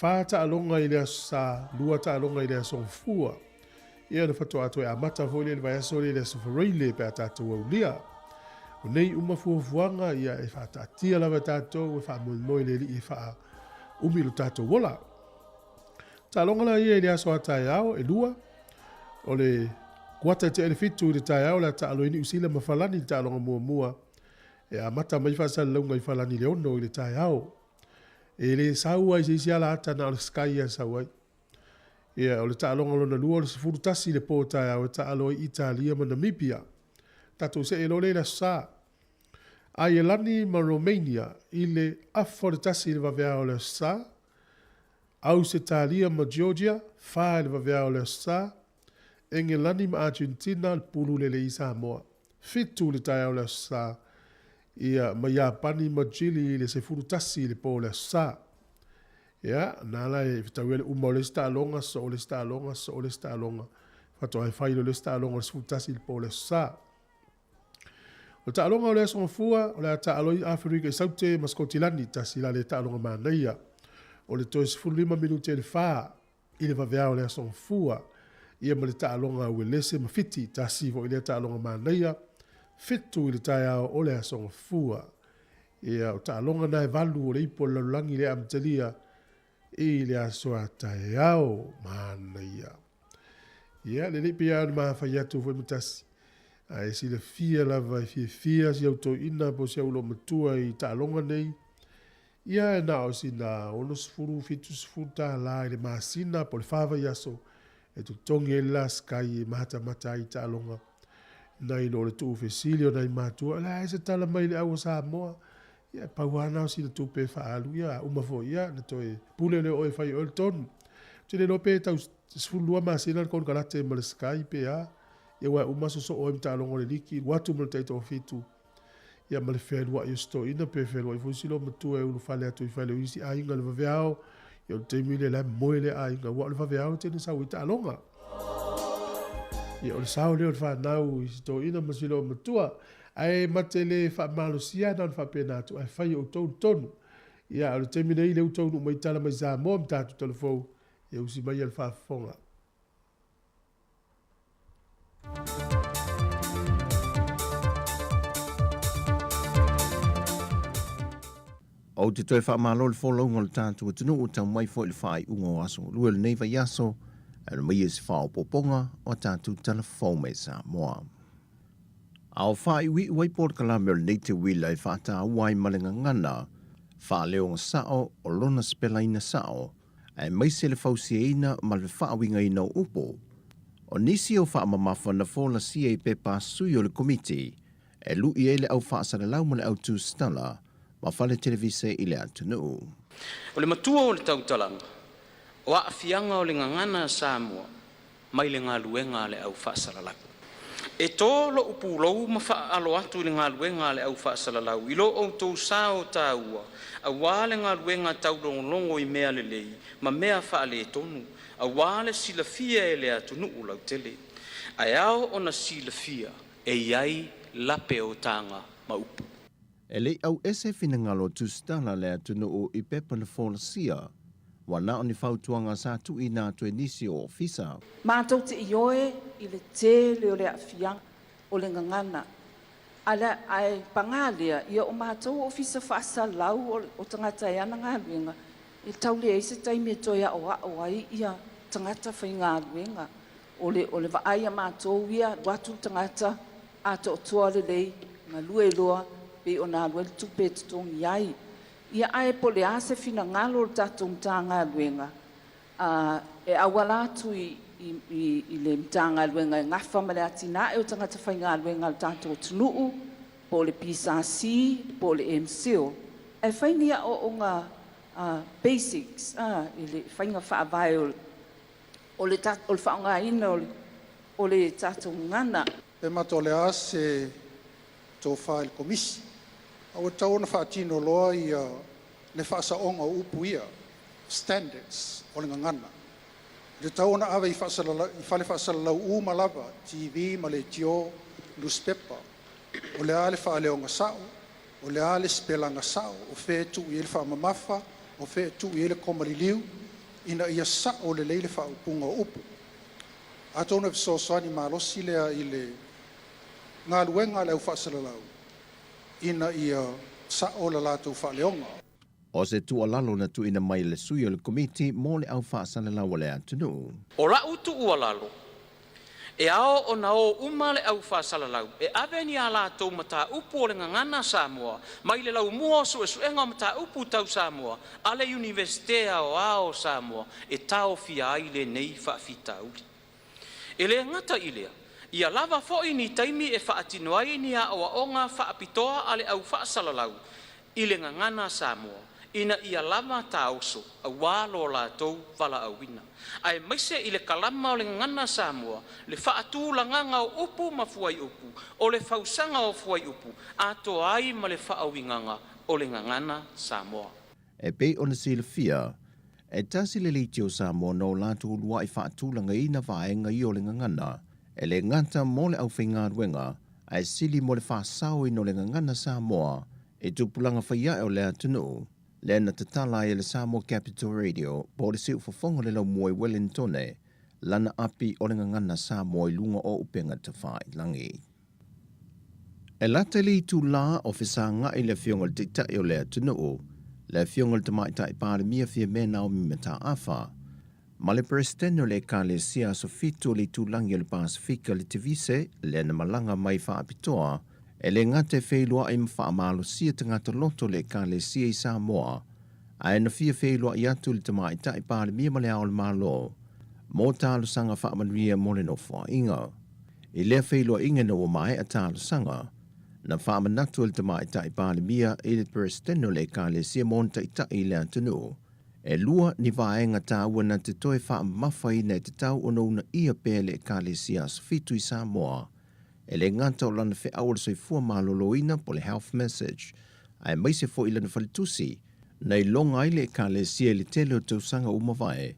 wha ta longa i le aso sa, lua ta longa i le aso fua. Ia le whatu ato e amata fo le vai aso le aso whareile pe a tātou au lia. O nei uma fuafuanga ia e wha tia lava tātou e wha moi le li e wha umilu tātou wola. Ta longa la ia i le aso atai au, e lua, o le kuata te ele fitu i le tai au la ta aloini usila mawhalani ta longa mua. E a mata mai whasa launga i whalani le ono i le tai au. E le saua i seisi ala ata na o le sky a sauai. E o le ta longa lona lua o le sifuru tasi le po tai au e ta alo i Italia ma Namibia. Tato se e lo le la sa. A i lani ma Romania i le afo le tasi le vavea o le sa. Au se Italia ma Georgia, wha le vavea o le sa. Enge lani ma Argentina le pulu le i Samoa. Fitu le tai au le sa. Ia ma Japani ma Chile le se furu tasi le po le sa. Ia, nala e fitau ele uma o le sta longa so o le sta longa so o le sta longa. Fato ai whailo le sta longa le se furu tasi le po le sa. O ta longa o le asonga fua, o le ta aloi Afrika i saute maskotilani tasi la le ta longa maanaia. O le toi se furu 5 minute le fa, i le vavea o le asonga fua. Ia ma le ta longa ue lese ma fiti tasi vo i le ta longa maanaia. Fitu i le tai au o le asonga fua. Ia o ta longa nai valu o le ipo lalulangi le amtalia i le asoa tai au mana ia. Ia le lipi au ni maa whai atu fwe mutasi. Ai si le fia lava i fia si au to ina po si au lo matua i ta longa nei. Ia e na o si na ono sifuru fitu sifuru ta la i le maa sina po le fava i aso. E tu tongi e la skai i mata mata i ta longa. Nai lo le tu fesilio nai matua la se tala mai le au Samoa ia pauana o si le tu pe faalu ia uma fo ia na toe pule le oi fai o ton te le lope tau sfulua ma sina kon kalate ma le sky pe ia wa uma so o mta longo le liki watu mo te to fitu ia ma le felua i sto ina pe felua i fo silo matua e u fale atu i fale isi a inga le vaveao ia te mile la moile a inga wa le vaveao te sa wita longa. Ia o le sao leo le whanau i sito ina masilo matua. Ai mate le whamalosia na whapena atu. Ai whai o tonu tonu. Ia o le temine i leo tonu mai tala mai Samoa mtatu telefou. Ia usi mai al whafonga. O te toi whamalo le wholaunga le tātu o tunu o tau mai fo le whai unga o aso. Lua le neiva i aso. Ano mai esi whao poponga o tātou telefou mai Samoa. Ao whai ui waipor kalameo nei te wila i whata uai malenga ngana, wha leo ngā sao o lona spela ina sao, e mai se le fausia ina ma le whaawinga ina upo. O nisi o wha mamafa na fola sia i pepa sui o le komiti, e lui e le au whaasara lau ma le au tu stala, ma whale televise i le atunu. O le matua o le tautalanga, o aafianga o le ngangana Samoa, mai le ngā luenga le au whaasalalau. E tō lo upulou ma whaalo atu le ngā luenga le au whaasalalau, i lo o tō sao tāua, a wāle ngā luenga taulongolongo i mea le lei, ma mea whaale tonu, a wāle silafia e le atu nuu lau tele. Ai ao o na silafia, e iai lape o tanga ma upu. E lei au ese fina ngalo tustala le atu nuu i pepa na folasia, wana o ni whautuanga sa tu i nā tue nisi o ofisa. Mātou te ioe i le te leo le awhiang o le ngangana. Ala ai pangalia ia o mātou ofisa whaasa lau o tangata e ana ngā luenga. I tau le eise taimi e toia o ai ia tangata whai ngā luenga. O le vaai a mātou ia watu tangata a to tua le lei ngā lue loa pe o nā lue tupe tutongi ai. Ia ai po le ase fina ngalo le tatou mtanga luenga. E awala atu i le mtanga luenga e ngafa ma le atina e o tangata whai ngā luenga le tatou tunuu, po le PSC, po le MCO. e whainia o ngā basics, i le whainga whaavai o le whaonga ina o le tātou ngana. E mato le ase tō whael komisi. Au e tauna whaatino loa i le whaasaonga o upu ia, standards o le ngangana. Le tauna awe i whale whaasalalau umalava, TV, ma le tio, newspaper, o le ale whaaleonga sao, o le ale spelanga sao, o whetu i ele whaamamafa, o whetu i ele komariliu, ina ia sao le leile whaupunga o upu. A tōna visosoani malosi lea i le ngā luenga le au whaasalalau, ina ia sao la lātou whaaleonga. O se tu alalo na tu ina mai le sui o le komiti mo le au whaasalalau le atunu. O la utu ua lalo. E ao o na o uma le au whaasalalau. E aveni a lātou mata upu o le ngangana Samoa. Mai le lau mua su e suenga mata upu tau Samoa. Ale universitea o ao Samoa. E tau fia ai le nei whaafita uli. E le ngata ilea. Ia lava fo'i ni taimi e whaatino ai ni a oa whaapitoa ale au whaasalalau. I le ngangana Samoa. Ina ia lama tauso a walo lātou wala awina. Ai maise i le kalama o le ngana Samoa, le whaatūlanganga o upu ma fuai upu, o le fausanga o fuai upu, ato ai ma le whaawinganga o le ngana Samoa. E pei ona sila fia, e tasi le litio Samoa no lātou lua i whaatūlanga ina vaenga i o le ngana, e le ngata mo le au whainga ruenga, ai sili mo le whaasau i no le ngana Samoa, e tupulanga whaia o le atunu. Le na tatala e le Samoa Capital Radio, po le siu fafonga le lau mua i Wellingtone, lana api o le ngangana Samoa i lunga o upenga te whai langi. E lata li tu la o whisanga i le fionga le tita i o le atunu, le fionga le tamaita i pāre mia fia mena o mimeta awha, ma le presidente o le ka le sia so fitu le tu langi o le Pasifika le tivise, le na malanga mai whaapitoa, e le ngate wheilua i mwhaamalo sia te ngata loto le ka le sia i Samoa, a e na fia wheilua i atu le tamaita i pāre mia male ao le malo, mō tālu sanga whaamanuia mo le no wha inga. I lea wheilua inga na mai a tālu sanga, na whaamanatu le tamaita i pāre mia i le presidente le ka le sia monta i ta i le atunu, e lua ni vaenga tāua na te toe whaamawhai nei te tau ono una ia pēle ka le sia fitu i Samoa, e le ngata o lana wheaua le soifua maloloina po le health message, ai maise fo i lana whalitusi, nei longa ile ka le sia le tele o tausanga umawai,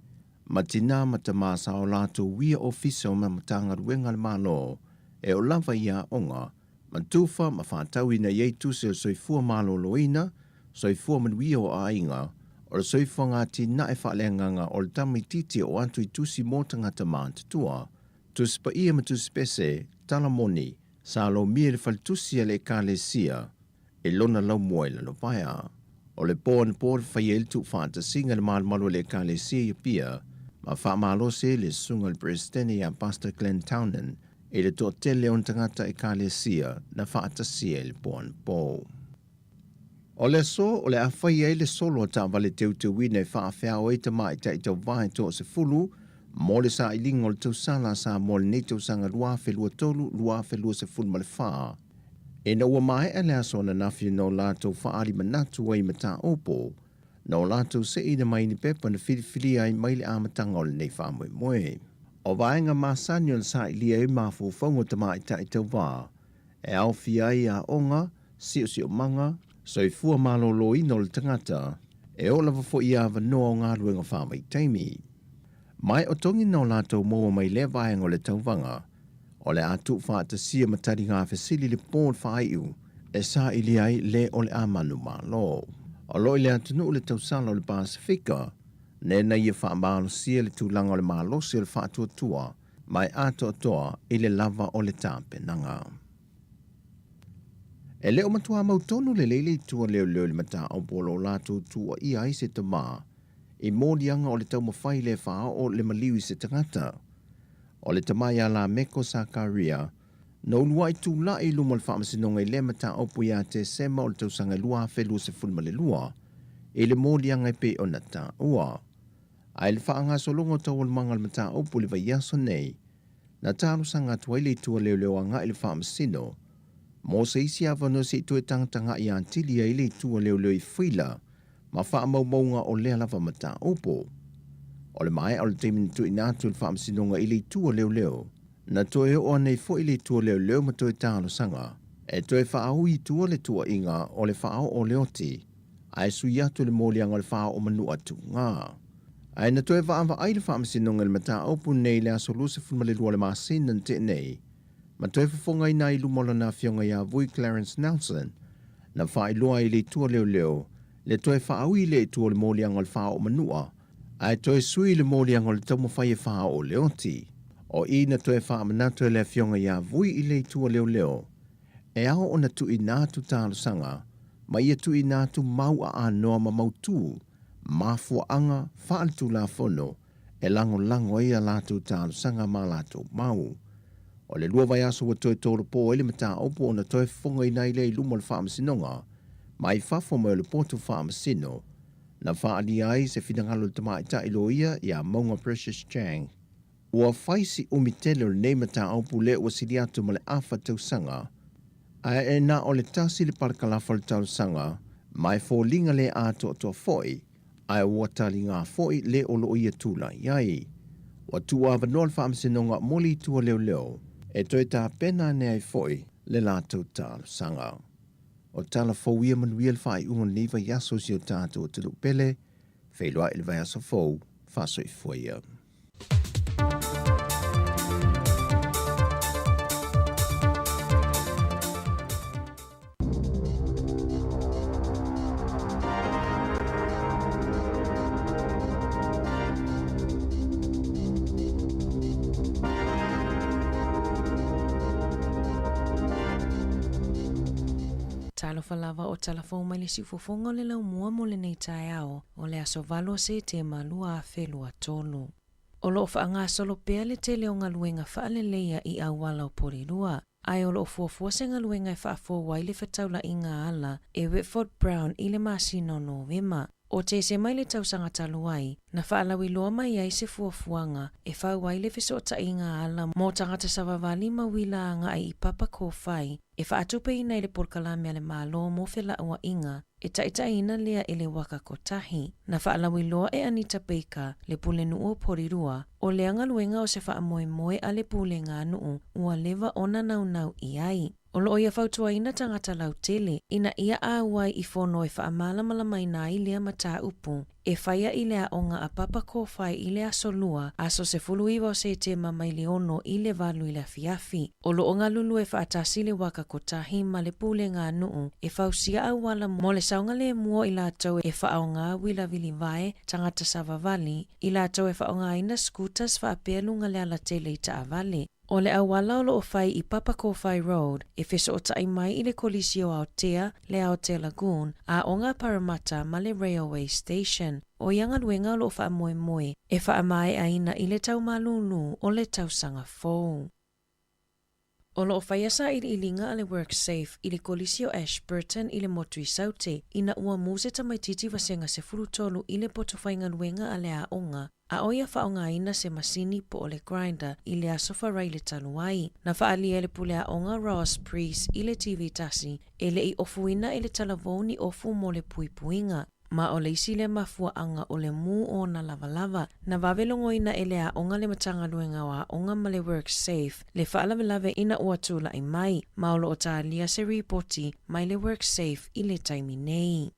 ma tina ma ta masa o lato wia ofisa o mamatanga ruenga le malo, e o lava ia onga, ma tufa ma whātaui na iei tusi o soifua maloloina, soifua manuia o ainga, o le soifua ngā tina e whaalenganga o le tamititi o atu i tusi mōtanga ta mātatua, tuspa ia ma tuspese, talamoni, sa lo mie le faltusia le ka le sia, e lona lau moe la lo paia. O le pōn pōr whaiel tu whaata singa le malmalo le ka le sia i pia, ma whaamalo se le sunga le presidente a Pastor Glenn Townend, e le tō tele on tangata e ka le sia na whaata sia le pōn pō. O le so, o le awhai e le solo ta vale teu te wine whaafea o e te mai ta i tau vai tō se fulu, mo le sa ilinga o le tausala sa mo le nei tausanga lua whelua tolu, lua whelua se fulu ma le whaa. E na ua mai e le aso na nafi no lātou whaari manatu ai mata opo, no lātou se ina mai ni pepa na whiriwhiri ai mai le amatanga o le nei whamoe moe. O vaenga māsani o le sa ilia e mafu whaungo ta mai ta i tau wā, e au ai a onga, sio manga, so i fua malolo ino le tangata, e o lava fo i awa noa o ngā ruenga whamai taimi. Mai o tongi no lātou moa mai le vaenga o le tauwanga, o le atu whaata sia matari ngā whesili le pōn whaiu, e sa ili ai le o le amanu malo. O loi le atunu le tausala o le Pasifika, ne na ia whaamalo sia le tūlanga o le malo sia le whaatua tua, mai ato toa i le lava o le tāpenanga. E leo matua mautonu le leile tua leo le mata o polo lātou tua i aise te maa, i mōlianga o le tau mawhai le whaa o le maliwi se tangata. O le tamaya la meko Sakaria, no lua i tūla i luma le whaamasinonga i le mata o puia te sema o le tausanga lua whelua se fulma le lua, i le mōlianga i pe o nata ua. Ai le whaanga solongo tau o le manga le mata o puli vai yaso nei, na tālu sanga tuaile i tua leo anga i le whaamasino, Mo se isi avano se tue tanga I antili ai le tua leo I whila, ma wha maunga o lea lava mata opo. O le mai o le teimini tu inatu le wha sinonga I le tua leo, na toe o nei fo I le tua leo ma toe tālo sanga, e toe wha au I tua le tua inga o le wha o leoti, ai sui atu le molianga le wha o manu atu ngā. Ai na toe wha ava ai le wha sinonga le mata opo nei le aso lusa fulma le lua le masin te nei, ma toe whafonga I nai lumola na fionga ia vui Clarence Nelson, na wha I loa I le tua leo, le toe wha au I le tua le molianga le wha o manua, ai toe sui le molianga le tau mawhai e wha o leoti, o I na toe wha manatu le fionga ia vui I le tua leo, e ao o na tu I nātu tālo sanga, ma ia tu I nātu mau a anoa ma mautu, ma fuanga wha tu la fono, e lango ia lātu tālo sanga ma lātu mau. O le lua vai aso wa toe tōru pō ele mata opo o na toe whonga I nei le lumo le whaamasinoga, mai whafo mo le pōtu whaamasino, na whaali ai se whingalo le tamaita ilo ia maunga Precious Chang. Ua whaisi umitele le nei mata opo le ua siriatu ma le awha tausanga, a e na o le tasi le parakalafa le tausanga, mai fōlinga le ato foi, a ua tali ngā foi le o lo ia tūla iai. Wa tua vanol whaamasinoga moli tua leo, e toi tā pena ne ai foi le lātou tālo sanga. O tala fōuia manuia le whai ungon niva yaso si o tātou te lupele, whailua ili vai aso fōu, whasoi fōia. Talofa lava o talafo mai le sifofonga le lau mua mo le nei tae ao o le aso valo se te malua a whelua tolu. O lo fa ngā solo pea le te leo ngaluenga wha le leia I au wala o porirua. Ai o lo fuafua se ngaluenga I whaafo wai le whataula I ngā ala e Whitford Brown I le masino Novema. O te se mai le tausanga taluai, na whaalawi loa mai ai se fuafuanga e whau ai le whisota I ngā ala mō tangata savavali mawila anga ai I papa ko whai, e whaatupe I nei le porkalame ale mālo mō whela ua inga, e taita ina lea I le waka kotahi. Na whaalawi loa e Anita Baker, le pule nuu o porirua, o le angaluenga o se whaamoe moe a le pule ngā nuu, ua lewa ona nau I ai. O loo ia whautua ina tangata lau tele, ina ia awai I whono e whaamalamala mai nā I lea mata upu, e whaia I lea onga a papa ko whai I lea solua, aso se fulu iwa o se te mamai le ono I le valu I le fiafi. O loo ngā lulu e whaatasi le waka kotahi ma le pule ngā nuu, e whausia awala mo le saunga le mua I lātou e whaao ngā wila vili vae, tangata savavali, I lātou e whaao ngā ina scooters whaapelunga lea la tele I ta avale. O le awala o loo whai I Papa Kowhai Road, e wheso o tai mai I le kolisi o Aotea, le Aotea Lagoon, a o ngā Parramatta ma le Railway Station. O ianga luenga o loo wha moe moe, e wha mai aina I le tau malulu o le tausanga fōu. O loo whaiasa I ilinga a le WorkSafe I le kolisi o Ashburton I le motu I saute, ina ua muse tamaititi wasenga se furutolu I le poto whainga luenga a le aonga, a oia whaonga ina se masini po o le grinder I le asofa rai le taluai. Na whaalia le pule aonga Ross Priest I le TV tasi, e le I ofuina I le talavoni ofu mo le puipuinga. Ma o le isi le mafua anga o le mu o na lava, na wavelongoina e le aonga le matanga luenga wa aonga ma le WorkSafe, le whaalavelave ina uatula I mai, ma o lo o tālia se ripoti mai le WorkSafe I le taimi nei.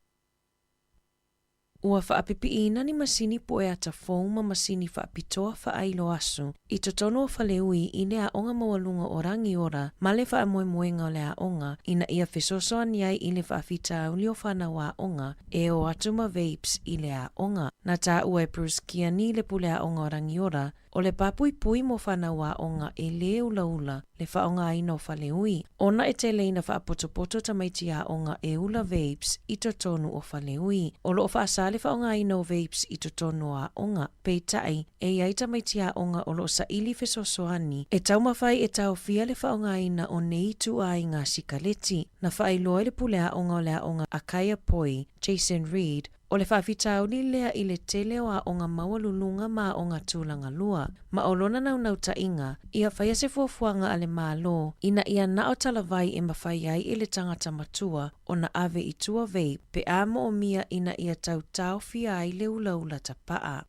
Ua whaapipi ina ni masini po e ata fōu ma masini whaapitoa whaailo asu, I totono o whaleui I le aonga mawalunga o rangi ora, ma le whaamoemoenga o le aonga, ina ia whesosoa ni ai I le whaafita uli o whana wa aonga, e o atuma vapes I le aonga. Na tā ua e Bruce Kiani le pule aonga o rangi ora, o le papui pui mo whana wa aonga e le ula le whaonga aina o whaleui. Ona e te leina whaapotopoto tamaiti aonga e ula vapes I totonu o whaleui. O lo o whaasale whaonga aina o vapes I totonu aonga. Peitai, e iai tamaiti aonga o lo sa ili whesosoani, e taumawhai e tau fia le whaonga aina o nei tu ai ngā sikaleti. Na whailoa le pule aonga o le aonga a Kaya Poi, Jason Reed, O le whaafitauli lea i le tele o a o ngā maua lulunga ma o ngā tūlanga lua. Ma o lona nau ta inga, ia whaia se fuafuanga a le mālo, ina ia na o talavai e mawhai ai i le tangata matua o na ave i tua vei, pe amo o mia ina ia tau fia ai le ula tapaa.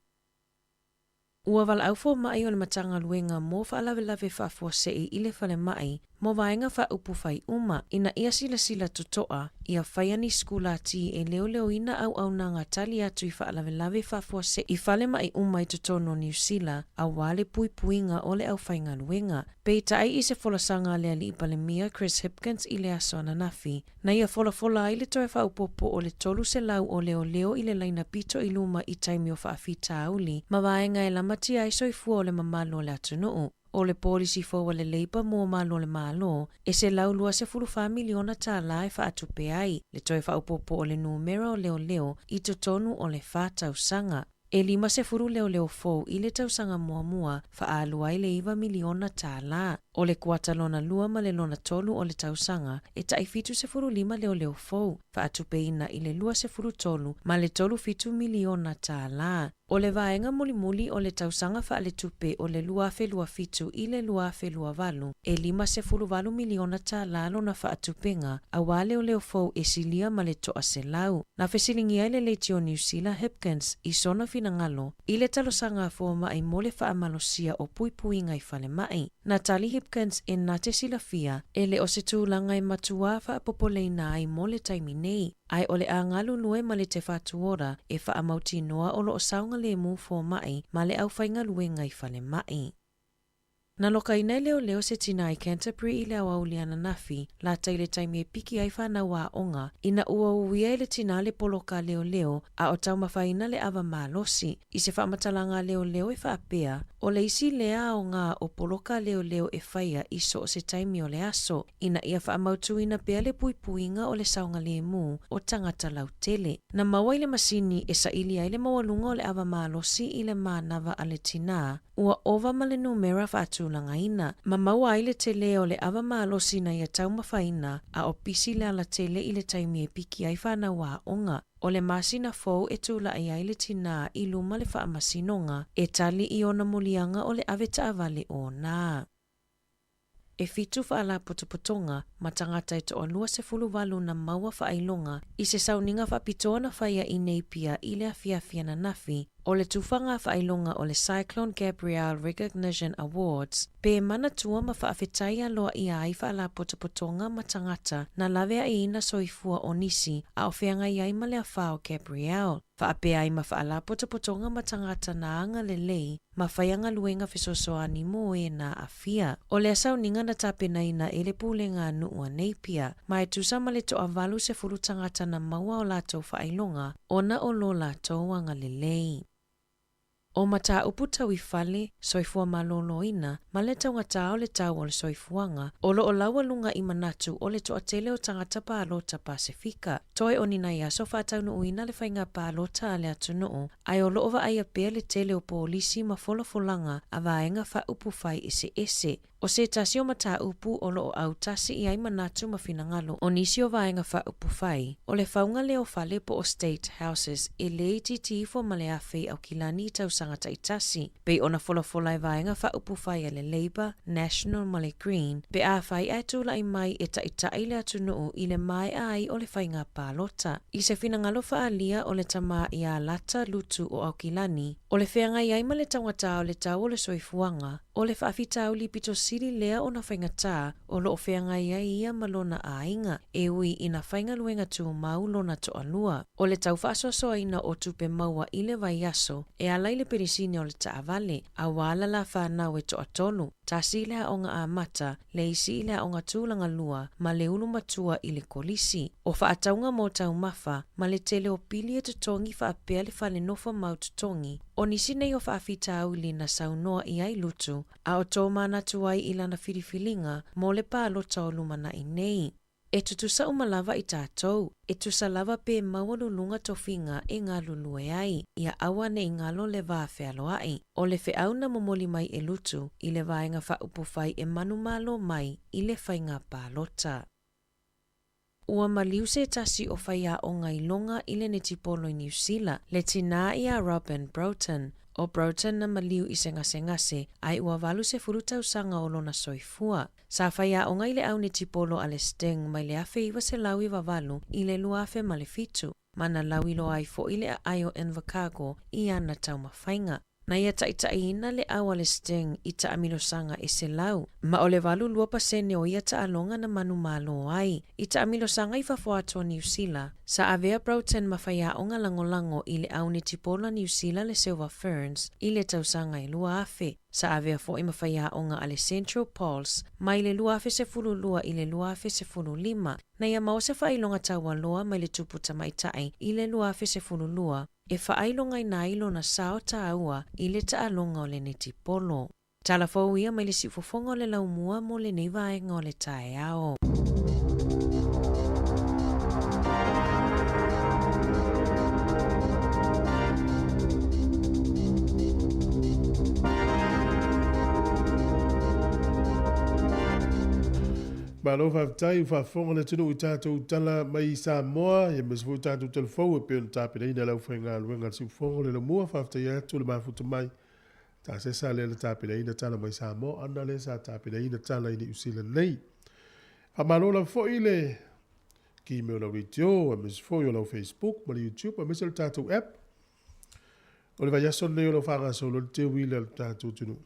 Ua wala au fo mai o le matanga luenga mo whaalawe whaafua sei i le whale mai, mo vaenga wha upu whai uma, ina ia sila tutoa, ia whaiani skula ti e leo ina au na ngā tali atu i whaalawe whaafua sei i whale mai uma i tutono New Zealand, a wale puinga o le au whainga luenga. Pei tai i se folasanga lea li ipale mia Chris Hipkins i le aso nafi, na ia fola i le toe whaupopo o le tolu se lau o leo i le laina pito i luma i taimi o whaafita auli, ma vaenga e lamati ai soifua o le mamalo le atunuu. O le polisi fo le leipa mo malo le malo, e se lau lua se 4 miliona tāla e whaatupe ai, le toe whaupopo o le numera o leo i totonu o le whātausanga. E 5 leo fo i le tausanga mua whaalua i le 1 miliona tāla. O le kuatalona lua ma le lona tolu o le tausanga, e taifitu se 5 leo fo, whaatupe ina i le lua se tolu ma le tolu 5 miliona tāla. O le vaenga muli o le tausanga whaale tupe o le lua fitu i le lua valu, e 5 miliona tāla lona whaatupenga, a wale o leo fo e silia ma le toa se lau. Na whesilingi ai le leiti o New Zealand Hipkins i sona finangalo, i le talosanga fo mai mo le whaamalosia o puinga i whale mai. Na tali Hipkins e nate silafia, e le o se tūlanga i matua whaapopoleina ai mo le taimi nei. Ai ole a ngalu lue ma le te whatuora e whaamauti noa o loo saunga le mu fo mai ma le au whainga luenga i whale mai. Na loka ina leo se tina i Canterbury i le awauliana nafi, la taile taimi e piki ai whanau a onga, ina ua uia i le tina le poloka leo, a o tau mawhaina le awa malosi, i se whamatalanga leo e whaapea, o le isi lea o ngā o poloka leo e whaia i so se taimi o le aso, ina ia whaamautu ina pea le puinga o le saunga le mu o tangata lau tele. Na maua i le masini e sa ili ai le mawalunga o le awa malosi i le mānawa a le tina, ua ova ma le numera whaatulanga ina. Ma maua ai le tele o le awa malosi na ia tau mawhaina a o pisi le ala tele i le taimi e piki ai whanau a onga. O le masina fou e tula ai le tina i luma le whaamasinonga e tali i ona mulianga o le aveta avale o nā. E fitu whaala potopotonga ma tangata e toa lua se 10 na maua whaailonga i se sauninga whapitoa na whaia i neipia i le awhiawhia na nafi o le tufanga whaailonga o le Cyclone Gabrielle Recognition Awards, pe mana tua ma whaafetai aloa i ai whaala potopotonga ma tangata na lavea i ina soifua o nisi a o whianga i ai ma le awhao Gabrielle. Whaapea ai ma whaala potopotonga ma tangata na anga le lei ma whaianga luenga fisosoani mo e na awhia. O le asauninga na tapena ina e le pūlenga nua neipia, ma e tusa ma le toa valu se 10 tangata na maua o latou whaailonga ona o lo latou anga le lei. O mata upu tau I whale, soifua malolo ina, ma le taungata o le tau o le soifuanga, o lo o laua lunga I manatu o le toa tele o tangata pālota Pasifika. Toi o nina ia so whātaunu uina le whainga pālota a le atunuu, ai o loo wa aia pēr le tele o polisi ma folanga a vaenga wha upu whai ese. O se tasi o mata upu o loo au tasi I ai manatu ma finangalo o nisi o vaenga wha upu whai. O le whaunga leo whale po o State Houses e le titi fo male awhi au kilani tau sangata I tasi. Pei ona fola e vaenga wha upu whai a le Labour, National ma le Green, pe a whai ai tūla I mai e taʻitaʻi le atunuu I le mai ai o le whainga pālota. I se finangalo wha alia o le tama I a lata lutu o au kilani, o le whenga I ai ma le tangata o le tau o le soifuanga, o le whaafitau li pito siri lea o na whaingata o lo o whenga I ai ia malona a inga, e ui ina whainga luenga tu mau lona to alua. O le tau whaasosoa ina o tupe maua I le vaiaso, e alai le perisini o le taavale, a wala la whanau e to atolu, tasi lea o ngā amata, le isi lea o ngā tūlanga lua, ma le ulu matua I le kolisi. O whaataunga mo tau mafa, ma le tele o pili e tutongi whaapea le whale nofa mau tutongi, o nisi nei o whaafita au li na saunoa I ai lutu, a o tō mana tuai I lana whiriwhilinga mo le pālota o lumana I nei. E tutusa umalava I tātou, e tusa lava pe maua lulunga tofinga e ngā lulue ai, ia awa ne I ngalo le vā whialo ai. O le whiau na momoli mai e lutu, I le vaenga wha upu whai e manu malo mai I le whainga pālota. Ua maliu se tasi o whaia o ngai longa i le netipolo i New Zealand, le tina ia Robin Broughton. O Broughton na maliu i se ngase ai ua walu se furutau sanga o lona soifua. Sa whaia o ngai le au netipolo a le Sting mai le afe iwa se lau i wawalu i le luafe ma le fitu. Mana lau ilo ai fo i le ai o Invercargill i ana tau mawhainga. Na ia taʻitaʻina le au a le Sting i taʻamilosanga e se lau. Ma o le walu 2% o ia taʻalonga na manu malo ai. I taʻamilosanga i fafoatua New Zealand, sa avea Broughton mawhaia o ngā langolango i le au netipola New Zealand le Silver Ferns i le tausanga i lua afe. Sa avea fo i mawhaia o ngā ale Central Pulse mai le lua afe se fulu lua i le lua afe se fulu lima. Na ia mau se whailonga taua loa mai le tuputa maitai i le lua afe se fulu lua. E whaailonga ina ilo na sao tāua i le taalonga o le netipolo. Talafou ia mai le sifofonga o le laumua mo le neivaenga o le tae ao. Malo whaftai whafonga na tunu i tātou tala mai i Samoa, ia mas fu tātou telefou e pēn tāpina ina lau whainga luenga si whafonga le mua whaftai atu le mafuta mai. Tā se sa le tāpina ina tala mai Samoa, ana le sa tāpina ina tala ina usila nei. Whamalo la fo ile ki meo la video, a mas fo yo la Facebook, ma le YouTube, a mas le tātou app. O le vai aso nei o la whanga so lo te wila le tātou tunu.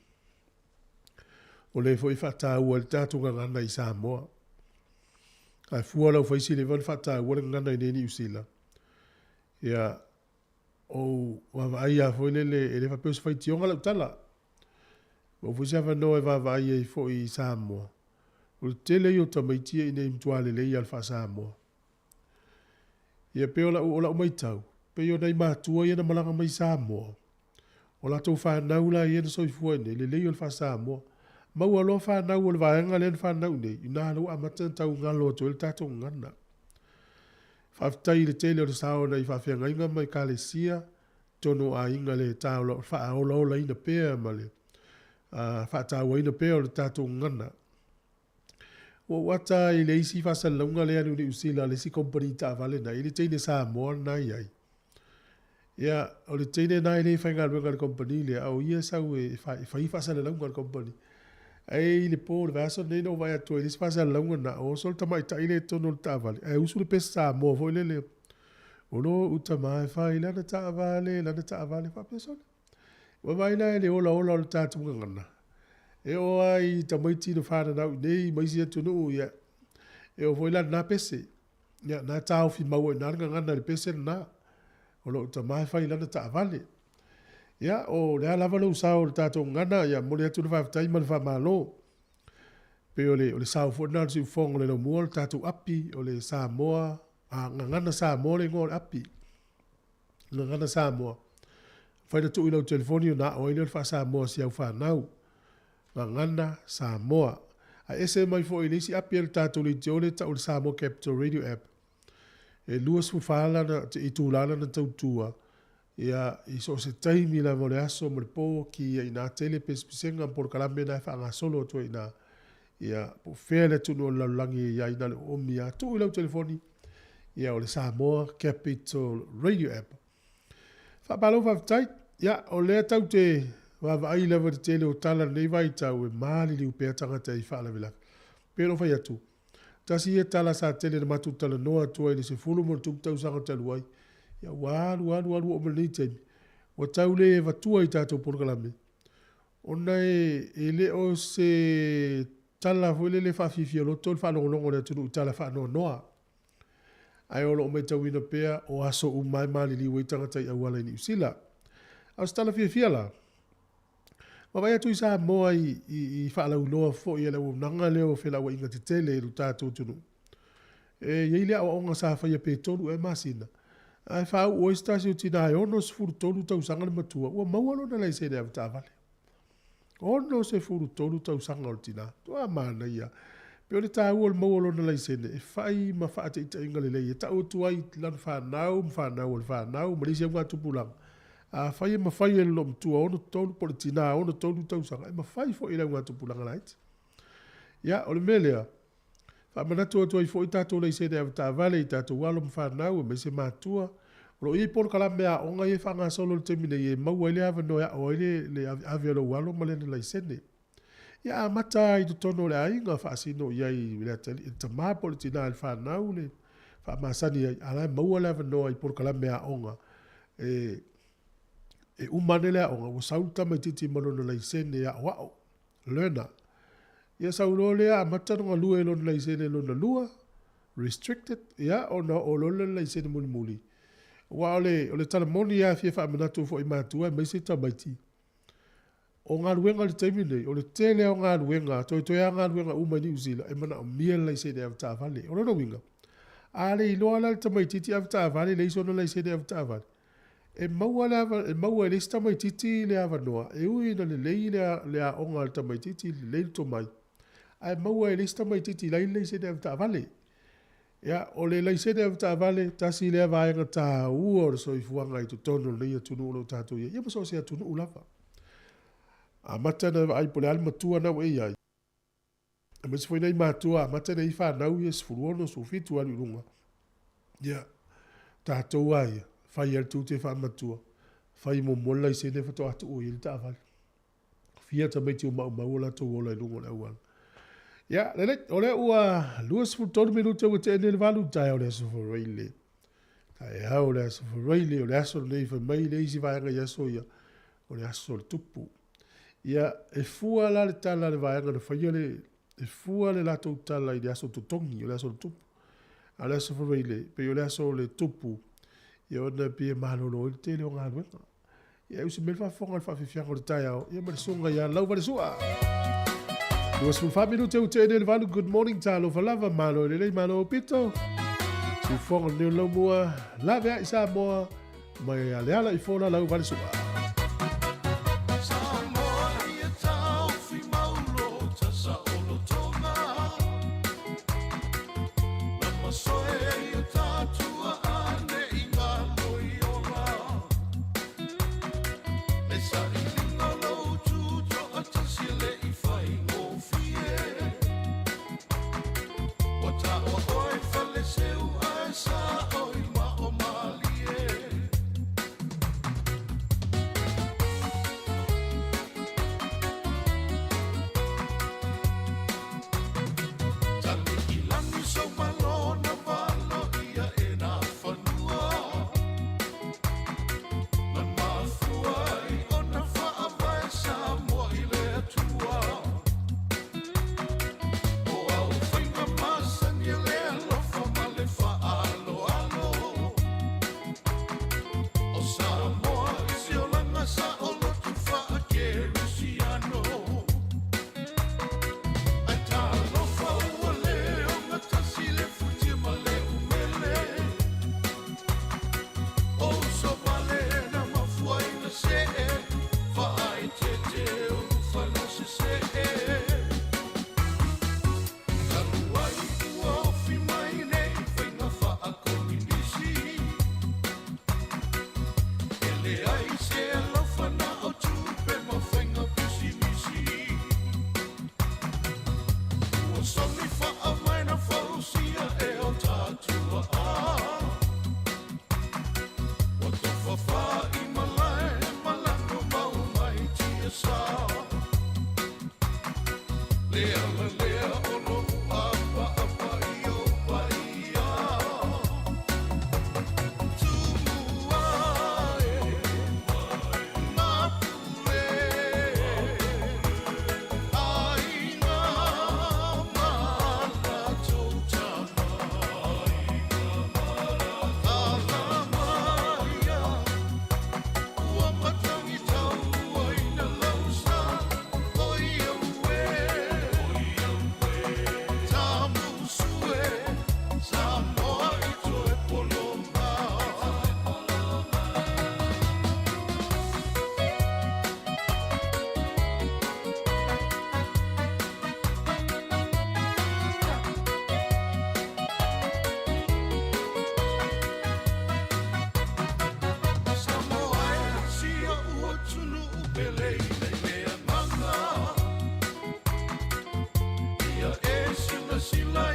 O le foi fata ua le tātou ngana i Samoa. Ai fua lau faisi le van fata ua le ngana i neni usila. Ia, o wawai a foi le le whapeu fai tionga lau tala. O fuisi a whanau e wawai e foi i Samoa. O le tele i o tamaitia i nei mtuale le i alfa Samoa. Ia peo la o maitau. Peo nei mātua i ana malanga mai Samoa. O la tau whanau la i ana soifua i nei le i alfa Samoa. Mau alo whanau o le vaenga len whanau nei, ina alo amata tau ngalo to el tato ngana. Whaftai le tele o le sao na i whawhianga inga mai kalesia, tono a inga le tau lo whaola ola ina pēa ma le whatau ina pēa o le tato ngana. O wata i le isi whasalaunga le anu ni usila le si kompani ta vale na, i le teine Samoa nai ai. Ia, o le teine nai le whainga luenga le kompani le, au ia sau e whai whasalaunga le kompani. Ai le po le vaso nei no vai atu eles faz a longa na o sol tamai ta ile tono tavale ai usu le pesa mo vo le o lo utamai fa ile na tavale fa peso o vai na le ola le tatu ngana e o ai tamai ti no fa na nei mai si atu no ya e o voi la na pese ya na tau fi mau na ngana le pese na o lo utamai fa ile na tavale. Ya, o le alava lo usao le tātou ngana, ya mole atu le whaftai ma le whamalo. Pe o le sao fōna si ufonga le mua le tātou api, o le Samoa, ngana Samoa le ngō le api. Ngana Samoa. Whaida tu ilau telefoni o na o ile le wha Samoa si au whanau. Ngana Samoa. A ese mai fo ile si api le tātou le te ole ta o le Samoa Capital Radio app. E luas fufala na te itulala na tautua. Ia iso se taimi la vole aso mo le po ki ina tele pespisenga por kalambe na fa solo to ina ia po fele tu no la langi ia ina le omi a tu ilo telefoni ia o le Samoa Capital Radio app fa balo fa tai ia o le tau te wa vai le vole tele o tala nei vai tau e mali li upe tanga te i fa la vela pero fa ia tu tasi e tala sa tele de matu tala noa tu e se fulu mo tu tau sa tala wai ia walu o mele temi. O taule e vatua i tātou porkalame. Ona e le o se tala fwele le whawhiwhia loto, le whanongonongo le tunu tala whanonoa. Ai olo o mai tau ina pēa o aso umai mali li wei tangatai au ala ni usila. Au se tala whiawhia la. Ma vai atu i sa moa i whaalau loa fo i ala o nanga leo whela wa inga te tele i tātou tunu. E yeile au onga sa whaia pē tonu e masina. Ai whau o istasi o tina ai ono se furu tonu tau sanga le matua. Ua maualo na lai se ne avita vale. Ono se furu tonu tau sanga o tina. Tua mana ia. Peo le tā ua le maualo na lai se ne. E whai ma whaate ita inga le lei. E ta o tuai lan whanau, o le whanau. Marisi au ngā tupulang. A whai e ma whai e lo mtua. Ono tonu po le tina. Ono tonu tau sanga. E ma whai fo ila ngā tupulang ala iti. Ia, o le melea. Whamanatu atu ai fo i tātou lei sene au tā vale i tātou walo mwhanau me se mātua. Ro i por kala mea onga i whanga solo le temine i maua ile ava no ya o ile le avi alo walo ma lene lei sene. Ia mata i tu tono le ainga whaasino i ai le atali. I tamapo le tina al whanau le whaamasani ai ala maua le ava no i por kala mea onga. E umane le onga o sauta mai titi malono lei sene ya wao. Learner. Ia saulo le a mata no lua lo lei sene lo na lua. Restricted. Ia o na o lo lei sene muli muli. Wa ole tala moni ya fia fa manatu fo i matua mai se tamaiti. O ngā ruenga le taimine, o le tele o ngā ruenga, toi a ngā ruenga umani uzila, e mana o mia lai se de avta vale, o rono winga. Ale i loa la le tamaititi avta vale, le iso no lai se de avta vale. E maua le tamaititi le avanoa, e ui na le lei le a onga le tamaititi le lei to mai. Ai maua le tamaititi lai se de avta vale. Ya, o le lai se de avta vale, tasi le avaenga ta ua o so i fuanga i tu tono le ia tunu ulo tatu ia. Ia maso se a tunu ulava. A mata na ai pole alma tua na wei ai. A mese foi nei matua, a mata na i whanau ia sifuruono so fitu alu runga. Ia, tātou ai, whai al tū te whamatua. Whai mo mola i sene whato atu o ili tā whali. Fia ta meiti o mau la tō ola i runga le auana. Ia, ole ua luas futonu minute o te ene le walu tai o le aso whareile. Tai hao le aso whareile o le aso nei whamai le isi vaenga i aso ia. O le aso le tupu. Ia, e fua la le tala le vaenga na whaia le, e fua le lato tala i le aso tutongi o le aso le tupu. A le aso whareile, pe o le aso le tupu. Ia ona pia malolo i te leo ngā ruenga. Ia, usi melfa fonga le whawhiwhianga o le tai ao. Ia, marisunga ia lau marisua. Luas fulfa minute o te ene le valu, good morning talo falava, malo le lei malo pito. Si fonga neo lau mua, lave a isa moa, mai ale ala i fona lau marisua. Sila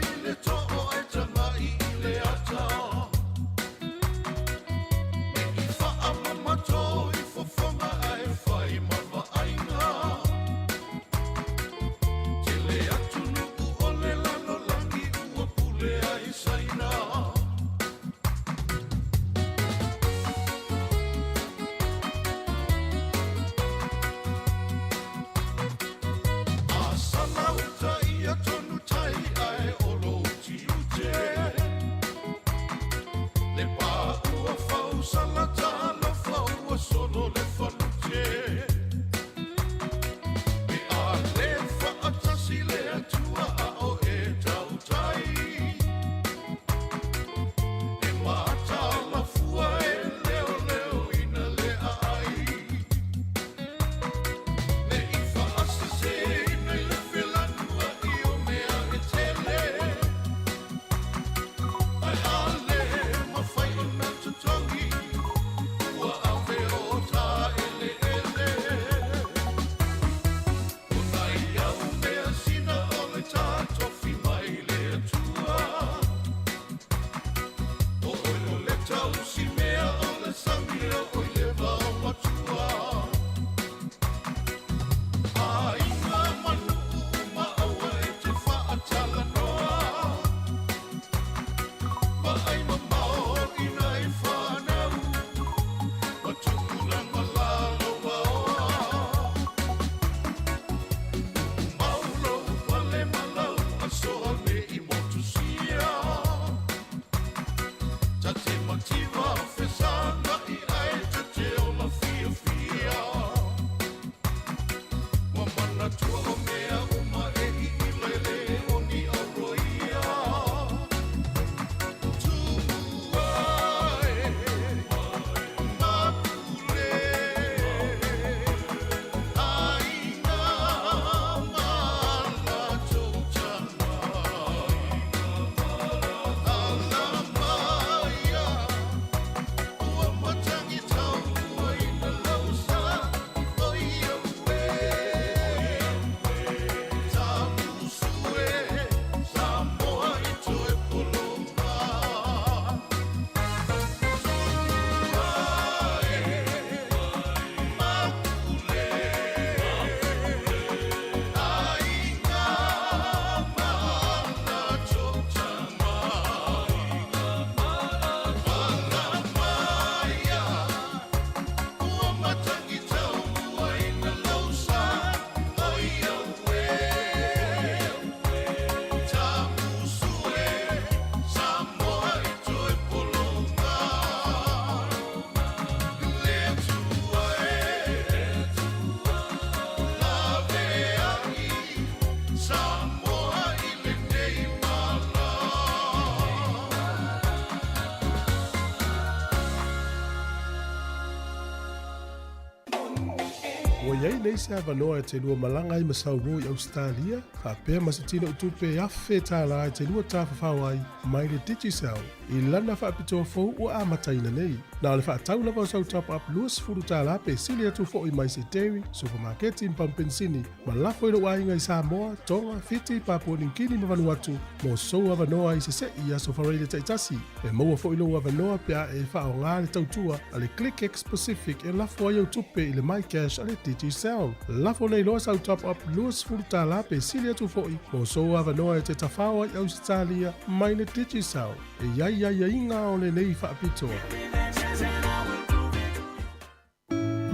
Iai nei se avanoa e te lua malanga i masau mo i Australia, whapea masatina utupe awhe tā la e te lua tāwhawhau ai, mai le Digicel, i lana whaapitoa fau ua amataina nei. Nā le whaatau lava o sau top up luas furu tā la pe sili atu fo i mai se Dairy, supermarket in Pampensini, ma lafo i lo wainga i Samoa, Tonga, Fiti, Papua Ninkini ma Vanuatu, mo sou avanoa i se se i aso whareile taitasi, e maua fo i lo avanoa pia e whao ngā le tautua, a le Click X Pacific e lafo ai utupe i le My Cash a le Digicel. Lafo nei loa sau top up luas furu tā la pe sili atu fo i, mo sou avanoa e te tawhawa i Australia, mai le Digicel, e iai inga o le nei whaapitoa.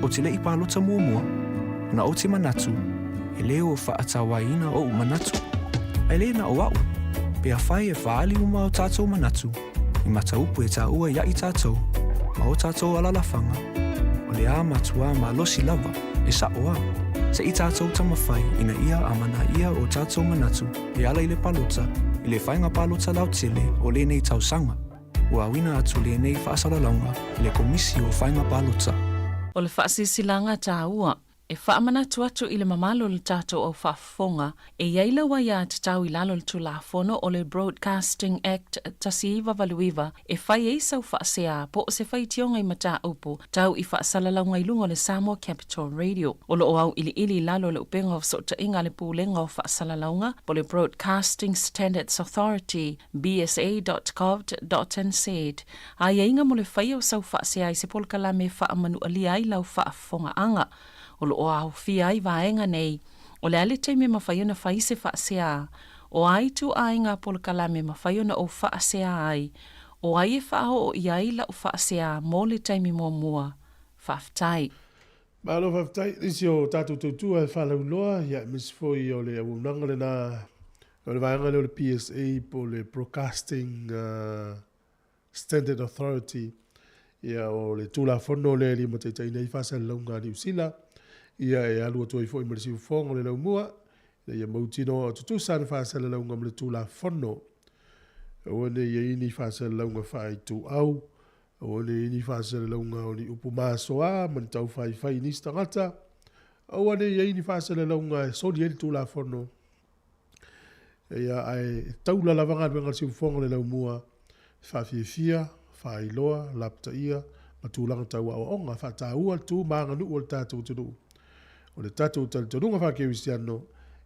O te lei pālota mua, na o te manatu, e leo o whaatawaina o manatu. Ai le na o au, pe a whai e whaali uma o tātou manatu, i mata upu e tā ua ia i tātou, ma o tātou alalawhanga, o le a matua ma losi lava, e sa oa, se i tātou tamawhai ina ia amana ia o tātou manatu, e ala i le pālota, i le whainga pālota lau tele o le nei tausanga, ua wina atu le nei whaasalaunga, i le komisi o whainga pālota. O le whaasisilanga tā ua, E whaamanatu atu i le mamalo le tātou au whaafonga, e iaila wa ia te tau i lalo le tulafono o le Broadcasting Act tasiiwa valuiwa, e whai e sau whaasea po o se whai tionga i mata upo, tau i whaasalalaunga i lunga le Samoa Capital Radio. O lo o au ili lalo le upenga o sota inga le pūlenga o whaasalalaunga, po le Broadcasting Standards Authority, bsa.gov.nz. A inga mo le whai o sau whaasea i se polkala me whaamanu alia i lau whaafonga anga. O lo o au fia i vaenga nei, o le ale teime mawhaiona whai se whaasea, o ai tu ainga polkala me mawhaiona o whaasea ai, o ai e whao o iai la o whaasea mō le teime mua whaftai. Malo whaftai, isi o tātou tautua e whalau loa, ia misfoi o le awunanga le nā, o le vaenga le PSA po le Broadcasting Standard Authority, ia o le tula whono le li mateitai nei whasal launga ni usila, ia e alu atu i fo i marisi ufongo le laumua, ia mautino o tutusan whasal launga mle tula whono, o ne ia ini whasal launga whai tu au, o ne ini whasal launga o ni upu maasoa, mani tau whai nista ngata, o ne ia ini whasal launga e sodi eri tula whono, ia ai taula lavanga le marisi ufongo le laumua, whawhiawhia, whailoa, lapta ia, matulanga tau a onga, whataua tu maanganu o le tātou tunu. O le tātou talunga whakewisiano,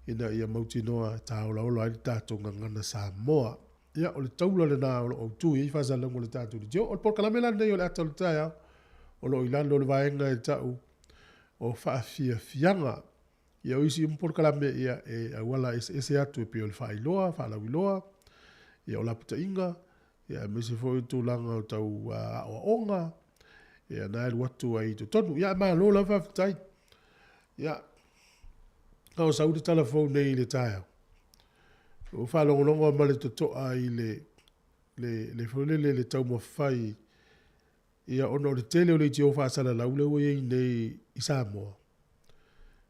ina ia mautinoa tāola ai le tātou ngangana Samoa. Ia o le taula le nā o le autu, i whasalango le tātou di jo, o le polkalamela nei o le atau le taia, o lo ilano le vaenga e tau, o whaafianga, ia o isi polkalame ia e awala ese atu e pio le whailoa, whalauiloa, ia o laputa inga, ia mese foi tūlanga o tau o onga, ia nai watu ai to tonu, ia maa lola whaftai, ia kau sau te telefone nei le taia. O whalongolongo ma le totoa i le wholele le tau mawhai, ia ono le tele o le tio whaasala laule o iei nei i Samoa.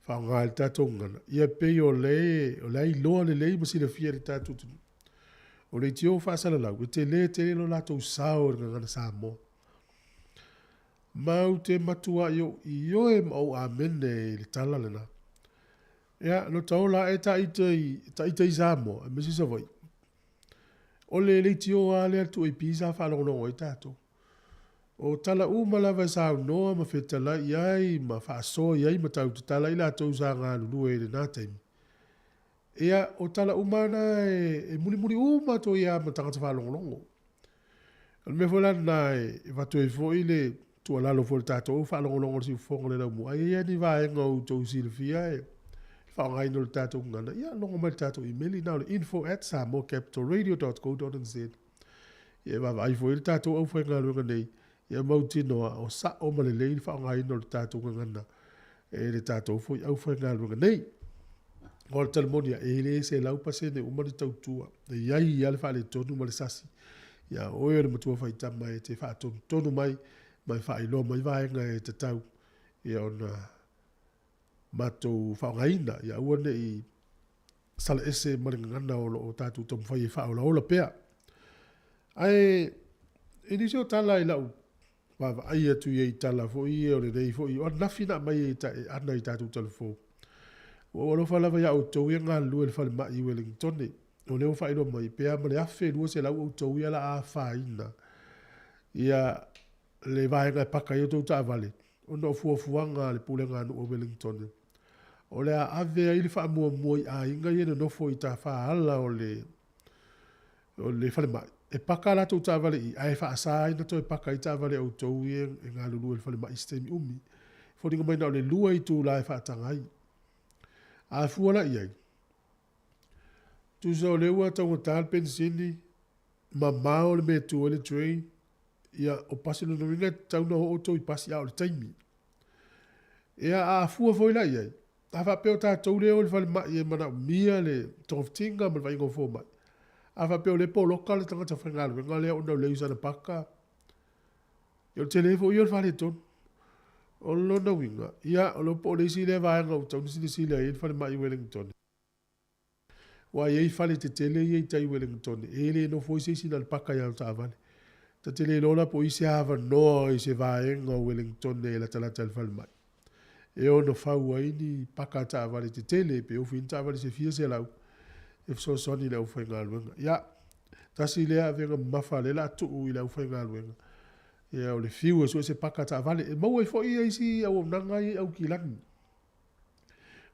Whaonga le tātou ngana. Ia pei o le loa le lei masina fia le tātou tunu. O le tio whaasala lau, e te lo lātou sao o ngana Samoa. Mau te matua i oe mau amene le tala lena. Ia, no taola e taita i Samoa, e mesi sa vai. O le tio a le atu i pisa whalongonongo i tātou. O tala umalawa sao noa ma whetala iai, ma whaasoa iai ma tau te tala i lātou sa ngā lulu e le nātaimi. Ia, o tala umana e muri to ia ma tangata whalongonongo. Al me whalana e watu e fo i le tua lalo fo le tātou whalongonongo si ufongo le laumu. Ai ia ni vaenga o tau silfia e whaongai no le tātou ngana. Ia, longo mai le tātou emaili nao le info@samoacapitalradio.co.nz. Ia wawai fo i le tātou au whainga luenga nei. Ia mautinoa o sa o malelei whaongai no le tātou ngana. E le tātou fo i au whainga luenga nei. O le talmonia e le se lau pasene umari tautua. E iai i ale whaale tonu ma le sasi. Ia oe le matua whaitama e te whaatonu tonu mai. Mai whaailoa mai vaenga e te tau. Ia ona matou whaongaina. Ia uane i sala ese maringangana o tātou tomu whai e whaola pea. Ai, e nisi o tala i lau. Wawa ai atu i tala fo i o le nei fo i. O nafina mai e ana i tātou talafo. O lo fa lava ya o tau ia ngā lua le whale mai i Wellington. O leo whaeroa mai pea ma le awhi lua se lau o tau ia la a whaina. Ia le vaenga e paka i o tau ta vale. O no fuafuanga le pulenga anu o Wellington. O le a ave i le wha mua mua i a inga i no fo i ta whaala o le whale mai. E paka la tau ta vale i a e wha asai na to e paka i ta vale o tau ia e ngā lua le whale mai i stemi umi. Fodinga mai na o le lua i tū la e wha atangai. A fuala iai. Tu so lewa tau tal pensini ma mao le me tu le train ia o pasi no ringa tau no o to i pasi a o le taimi. Ia a fua foi la iai. A fa peo ta tau le o le fale mai e mana mia le toftinga ma vai go fo mai. A fa peo le po local le tanga tafanga le ngale o no le usa na paka. Yo telefo yo fale ton. O lo na winga. Ia o lo po le si le vai ngau tau ni si le e fale mai Wellington. Wa ye fale te tele ye tai Wellington. Ele no foi se si na paka ya ta vale. Ta tele lola po i se ava no i se vai ngau Wellington e la tala tal fale mai. E ono whau aini paka ta avale te tele, pe ufi ta avale se fia se lau. E so soni le ufai ngā luenga. Ia, tasi lea venga mawha le la tuu i le ufai ngā luenga. Ia o le fiu e so se paka ta avale. E mau e fo i eisi au nangai au kilangi.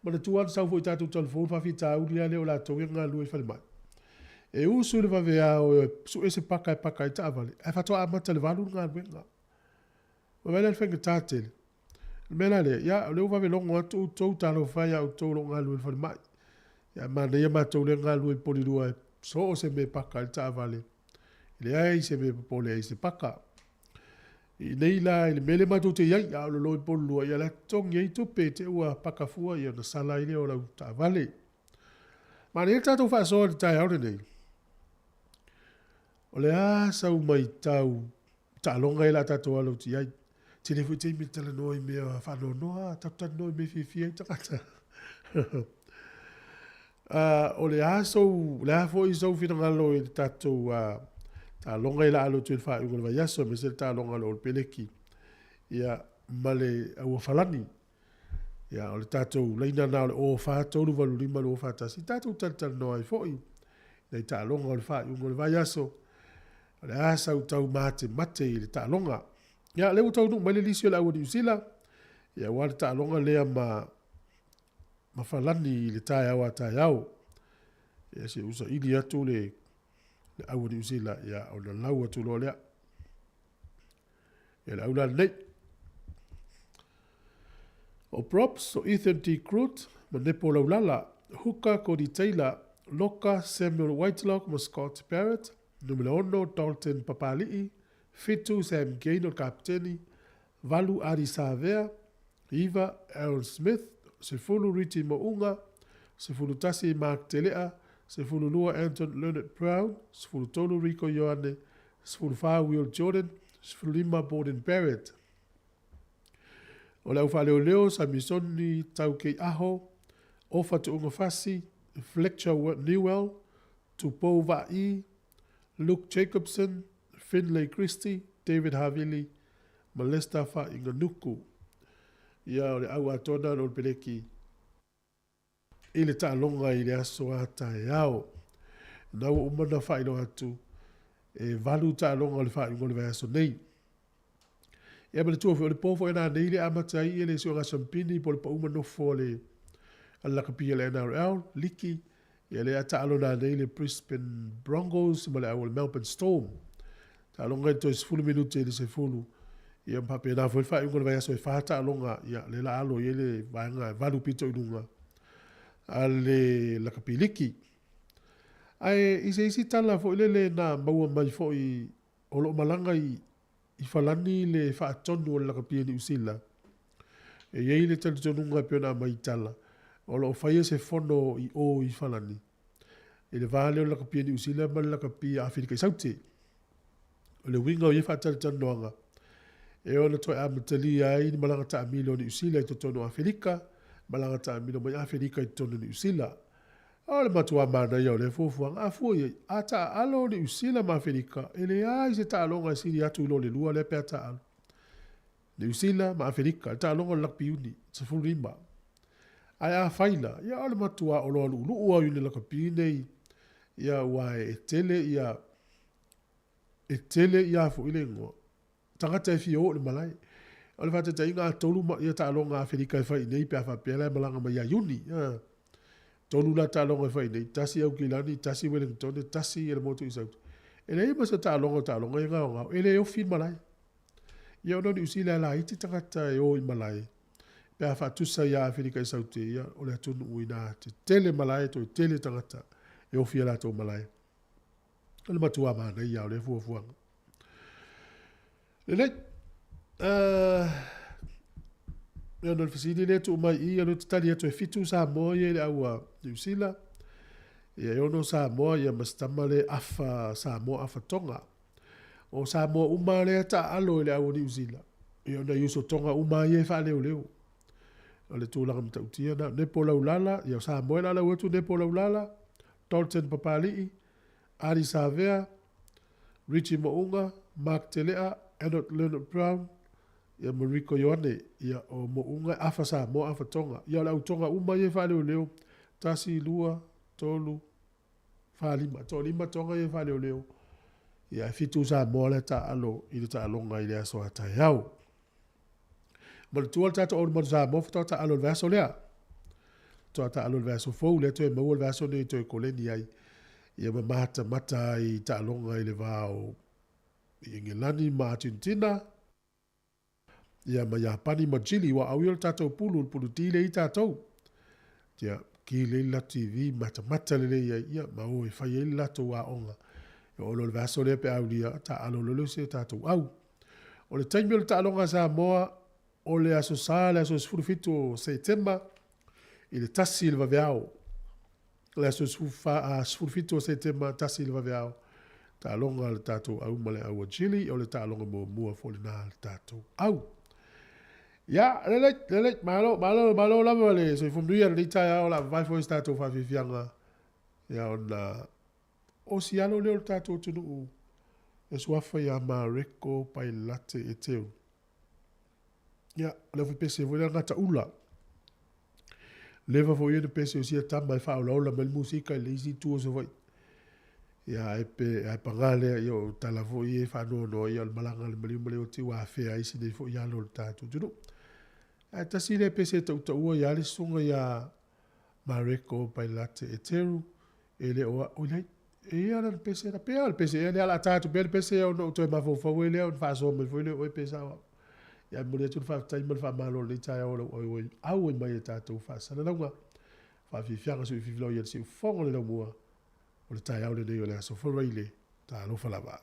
Mana tuan sau fo i tātou telefon whawhi tā ulia leo la tau ngā lua i whale mai. E usu le wawea o so e se paka i ta avale. E whatoa amata le walu ngā luenga. Ma wele le whenga tātele. Mena le, ia, leo wawe longo atu tau talo whai au tau lo ngā lua i whale mai. Ia mana ia mātou le ngā lua i polirua e so o se me paka i ta avale. Le ai se me pole ai se paka. I nei la, i le mele mātou te iai, au lo loi polirua, ia le tongi ei tupe te ua paka fua, ia na sala i leo lau ta avale. Ma le tātou wha soa le tai aure nei. O le a sau mai tau, ta longa i la tātou alau ti iai. Te le fuitei me tala noi mea whanau noa, tata noi me fifia i takata. O le a sau, le a fo i sau fina ngalo i tātou ta longa i la alo tu il wha i ngolo vai aso, me se ta longa lo le peleki. Ia male au falani. Ia o le tātou leina na o le o whātou lu valu lima lo o whātasi. Tātou tata noa i foi. Nei ta longa o le wha i ngolo vai aso. O le a sau tau mate i le ta longa. Ia leo tau nuk mai le lisi o le awa ni usila. Ia wale ta longa lea ma falani i le tai awa tai au. Ia se usa ili atu le awa ni usila. Ia o le lau atu lo lea. Ia le aula nei. O props o Ethan T. Crute, ma nepo laulala. Huka Cody Taylor, Loka Samuel Whitelock, ma Scott Barrett. Numero 1 Dalton Papali'i. Fitu Sam Gaynor kapteni, Valu Ari Savea, Iva Aaron Smith, Sefulu Riti Mounga, Sefulu Tasi Mark Telea, Sefulu Lua Anton Leonard Brown, Sefulu Tolu Rico Ioane, Sefulu Faa Will Jordan, Sefulu Lima Borden Barrett. O le ufa leo Samisoni Taukei Aho, Ofa Tuunga Fasi, Fletcher Newell, Tupo Va'i, Luke Jacobson, Finlay Christie, David Havili, Malesta Fa Inganuku. Ia o le au atona no le peleki. I le ta longa i le aso a tae au. Nau umana fa ilo atu. E valu ta longa o le fa ingole vai aso nei. Ia ma le tuafi o le pofo e na nei le amatai i le sio ngasampini po le pa umano fo le alakapia le NRL, Liki. Ia le ata alo na nei le Brisbane Broncos ma le au le Melbourne Storm. Ta longa to is fulu minute le se fulu. Ia pape na foi fa ngol vai so fa ta longa ia le la alo ye le vanga valu pito ilunga. Ale la kapiliki. Ai isi tala fo le na maua mai fo I olo malanga I falani le fa tonu la kapili usila. E ye le tele tonunga pe na mai tala. Olo fa se fono I o I falani. E le vale la kapili usila ma la kapili Afrika Sauti. Le winga o ye fa tele tonunga. E ona toi amatali ai ni malanga ta milo ni usila I totono Afrika. Malanga ta milo mai Afrika I totono ni usila. O le matua mana ia o le fuafuanga a fua ia ata alo ni usila ma Afrika. E le ai se ta alonga siri atu ilo le lua le pea ta alo. Ni usila ma Afrika. Ta alonga lakpi uni. Sa fulrimba. Ai a faila. Ia o le matua o loa lulu ua uni lakapi nei. Ia wae e tele ia. E tele ia fu ile ngoa. Tangata e fio le malai. O le fata ta inga tolu ma ia ta alonga Afrika e fai nei pea fa pela e malanga ma ia uni. Tolu la ta longa fai nei tasi au kilani tasi Wellington tasi ele moto isautu. Ele ima sa ta longa inga nga ele o fin malai. Ia ono ni usila la iti tangata e o I malai. Pea fa tusa ia Afrika isautu ia o le atunu uina te tele malai to tele tangata e o fia la to malai. Ele matua mana ia o le fuafuanga. Lele Ia no fasini le tu mai ia no tali atu e fitu Samoa ia le aua New Zealand. Ia ono Samoa ia mastama le afa Samoa afa tonga. O Samoa uma le ta alo le aua New Zealand. Ia ona yuso tonga uma ia fa leo leo. O le tūlanga mtautia na nepo laulala. Ia Samoa la wetu nepo laulala. Dalton Papali'i. Ari Savea. Richie Mounga. Mark Telea. Edward Leonard Brown. ia Mariko Ioane, ia o mo unga afa Samoa, afa tonga. Ia lau tonga uma ia whale leo, tasi lua, tolu, whalima, to lima tonga ia whale leo. Ia fitu Samoa le ta alo, i le ta alonga i le aso atai au. Ma le tual tata o le manu Samoa, fata ta alo le vaso lea. To ta alo le vaso fou, le to e maua le vaso nei to e koleni ai. Ia ma mata i ta alonga i le vao, i ngilani ma Argentina, ia ma Japani ma Chile wa au il tatou pulu tile i tatou. Ia ki le la TV mata le ia ma o e fai e la to wa onga. Ia o lo le vaso le pe au lia ta alo lo se tatou au. O le taimi o le ta alonga Samoa o le aso sa le aso sfurufito September i le tasi le vaveao. Le aso sfurufito September tasi le vaveao. Ta alonga le tatou au ma le au Chile o le ta alonga mua fo le na le tatou au. Ya, lele, malo lama le, so funduia le taia o la vai foi stato fa fianga. Ya ona o sialo le tato tunu. E swafa ya Mariko pai latte e teu. Ya, le fu pese vo ngata ula. Leva foi de pese o sia tama fa o la mal musica le isi tu so vai. Ya e pangale yo tala foi e fa no yo malanga le mali o ti wa fe ai si de fo ya lo tato tunu. Ta si le pese ta ua ya le sunga ya Mariko pai latte e teru e le o le e ala le pese na pe al pese e le ala tatu pe le pese o no to ma fo fo le o fa so me fo le o pesa ya mo le tu fa tai mo fa malo le tai o au e mai tatu fa sa na nga fa fi fianga so fi lo ye si fongo le mo o le tai o le o le so fo le ta lo fa la ba.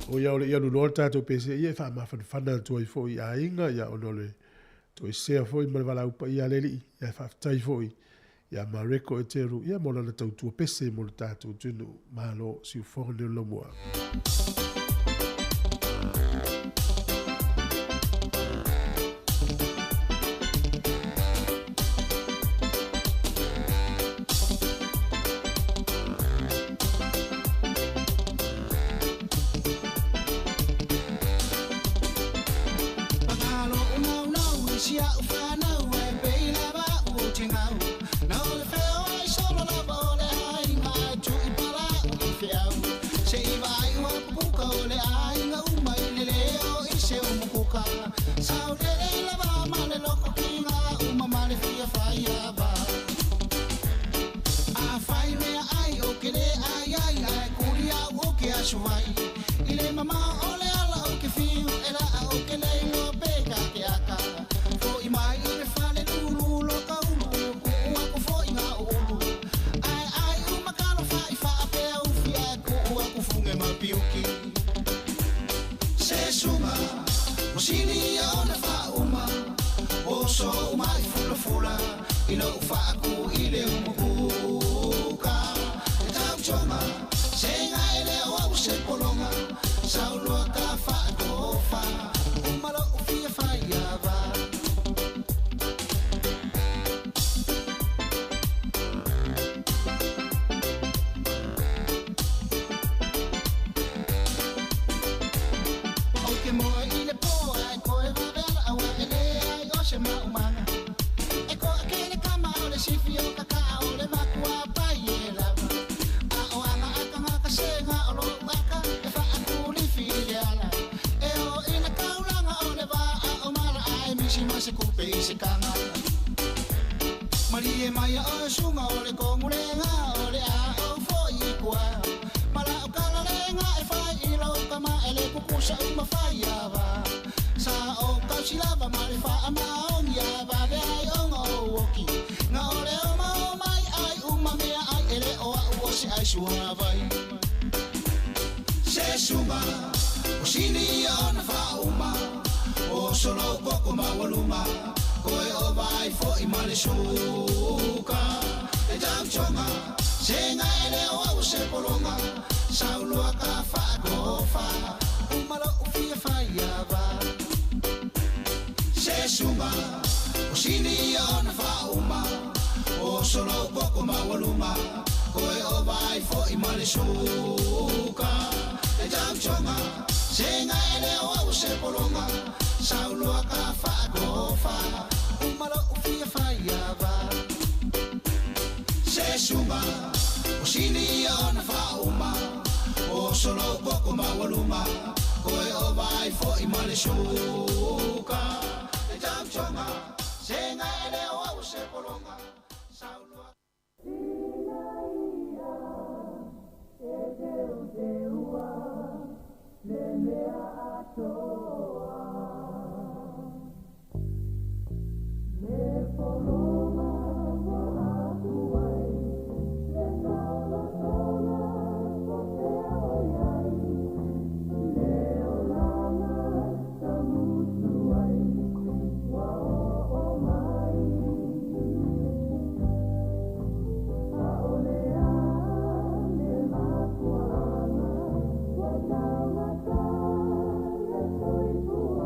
O ia ole ia no tato pese ia fa ma fana to i fo ia inga ia onole to se fo i malvala upa ia leli ia fa tai fo ia Mariko e teru ia mo na tau tu pese mo tato tunu malo si fo le lo mo. solo poco mawaluma koe o vai fo I male suka e jam chonga senga ele o se polonga saulua ka fa kofa umalo ufia faiava se suma o sini ona fa uma o solo poco mawaluma koe o vai fo I male suka e jam chonga senga ele o se polonga saulua Thank you.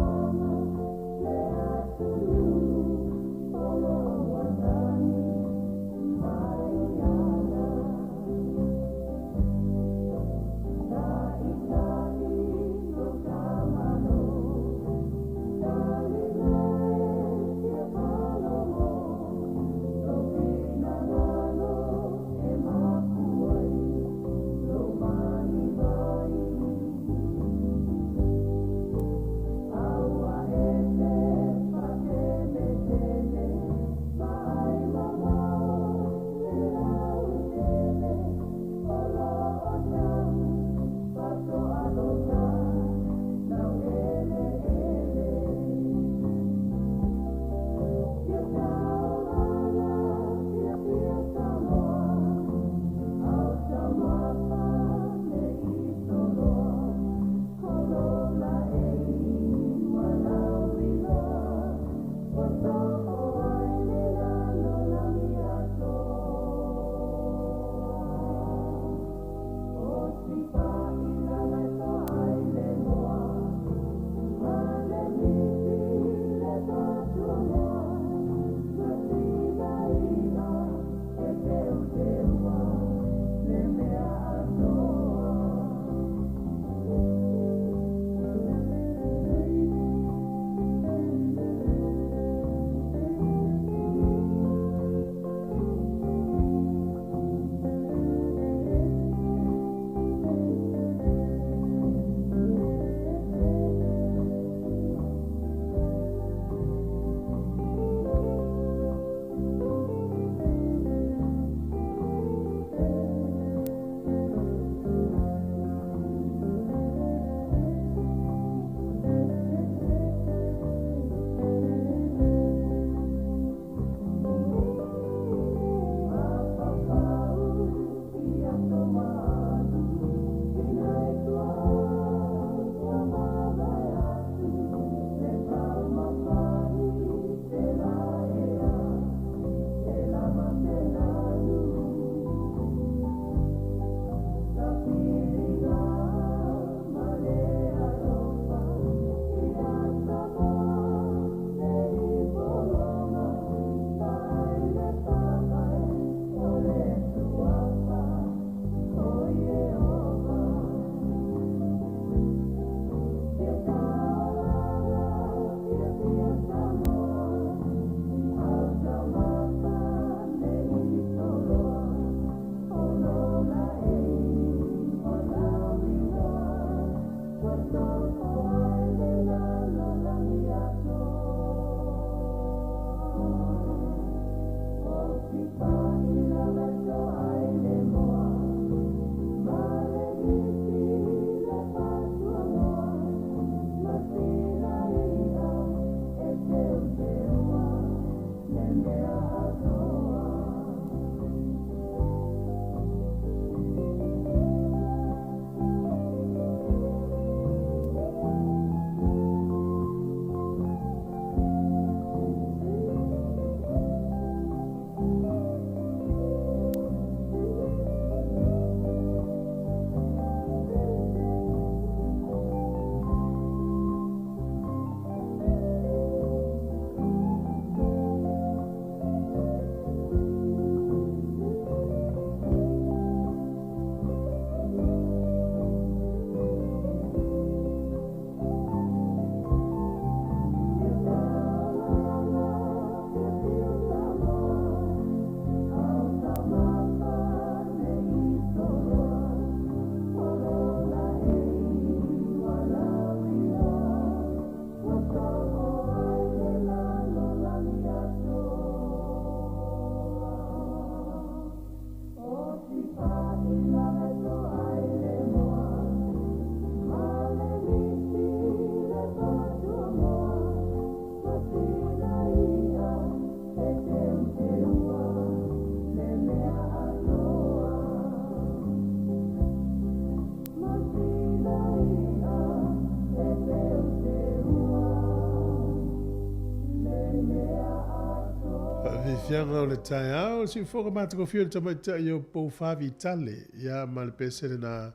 fianga o le tai au, si whoka mata ko whio le tamaita i o pou whavi tale, ia ma le pesere na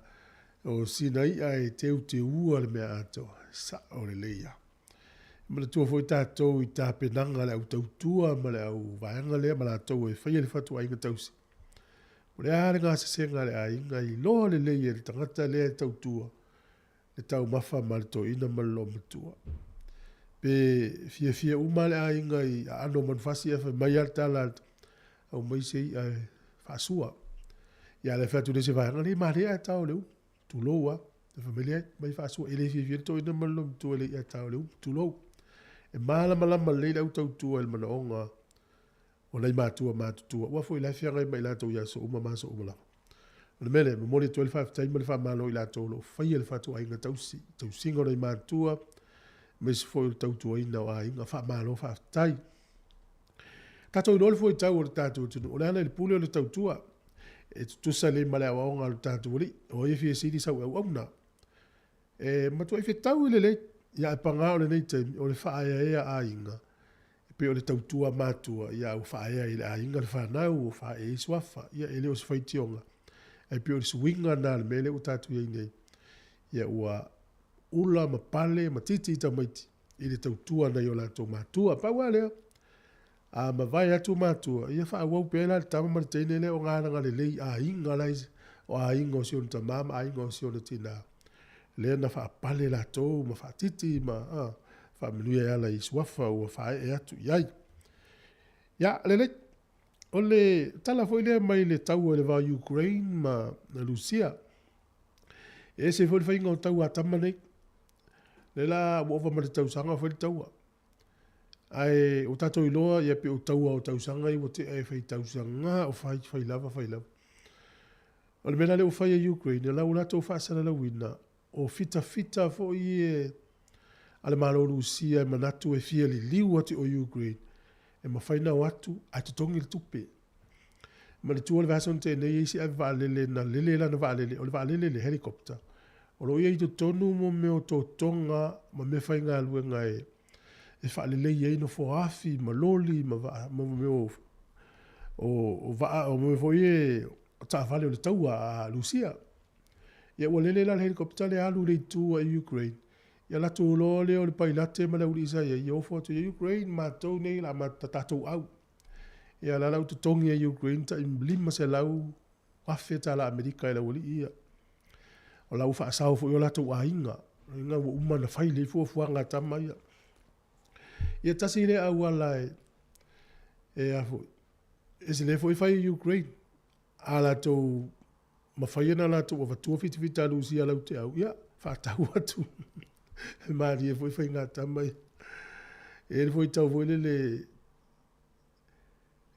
o sinai ai te ua le mea ato, sa o le leia. Ma le tua fwoi tātou i tā penanga le au tautua, ma le au vaenga lea, ma le atou e whaia le whatu ainga tausi. O le aare ngā sasenga le ainga i loa le leia le tangata lea tautua, le tau mafa ma le toina ma le lo matua. Pe fia uma le ainga i ano manfasi e mai al tala au mai se i whaasua. Ia le whatu le se vaenga le maarea e tau leu, tu loa, le familia mai whaasua, ele fia toina ma le lo matua le i tau leu, tu loa. E malama leila au tautua il mana onga o nei mātua mātutua. Ua fo i lai whianga i mai lātou ia so uma māso uma lava. O le mele, me mori 12 taima le whamalo i lātou lo whaia le whatu ainga tausi. Tausinga nei mātua, me se fo i tautua ina o ainga whamalo whaftai. Tātou i lole fo i tau o le tātou tunu. O le ana i le pule o le tautua. E tusa le male au aonga le tātou li. O e fia siri sau au auna. E matua i fia tau i le leit. Ia e panga o le nei taimi, o le whaaya ea ainga. Pe o le tautua mātua, ia o whaaya i le ainga le whanau, o whaaya i swafa, ia ele o se whaitionga. E pe o le swinga nā le mele o tātu iei nei. Ia ua ula ma pale, ma titi i tamaiti, i le tautua nei o lātou mātua. Paua lea, a ma vai atu mātua, ia wha wau pēla le tama mariteine le o ngānanga le lei ainga laise, o ainga o siona tamama, ainga o siona tina. Le na fa pale la to ma fa titi ma fa menuia ya la iswafa o fa e atu yai ya le ole tala foi le mai le tau le va Ukraine ma na Rusia e se foi fa ingo tau atama nei le la wo va ma tau sanga foi tau ai o tato i loa ia pe o tau sanga i o te e fai tau sanga o fai lava ole mena le o fai Ukraine la ula to fa sala la wina o fita fo i ale malo Rusia e manatu e fia li liu ati o Ukraine e mawhaina o atu a te tongi le tupe. Ma le tua le vason te nei isi a vaalele na lele la na vaalele o le vaalele le helikopta. O lo ia i to tonu mo me o to tonga ma me whainga aluenga e whaalele i eino fo afi ma loli ma me o me fo i o ta vale o le taua a Rusia. Ia ua lele la le helikopta le alu le tua i Ukraine. Ia la tu lo le o le pailate ma le uri isa ia i ofo atu i Ukraine ma tau nei la ma tatatou au. Ia la lau tu tongi i Ukraine ta lima se lau wafe ta la Amerika i la wali ia. O lau wha asau fo i o la tu ainga. Inga wa uma na whai le fuanga tama ia. Ia tasi le au ala e afo. E se le fo i whai i Ukraine. A la tu ma whaiena la tu o vatua fiti alu si alau te au. Ia, whaatau atu. Maari e foi whai ngā tamai. E foi tau foi le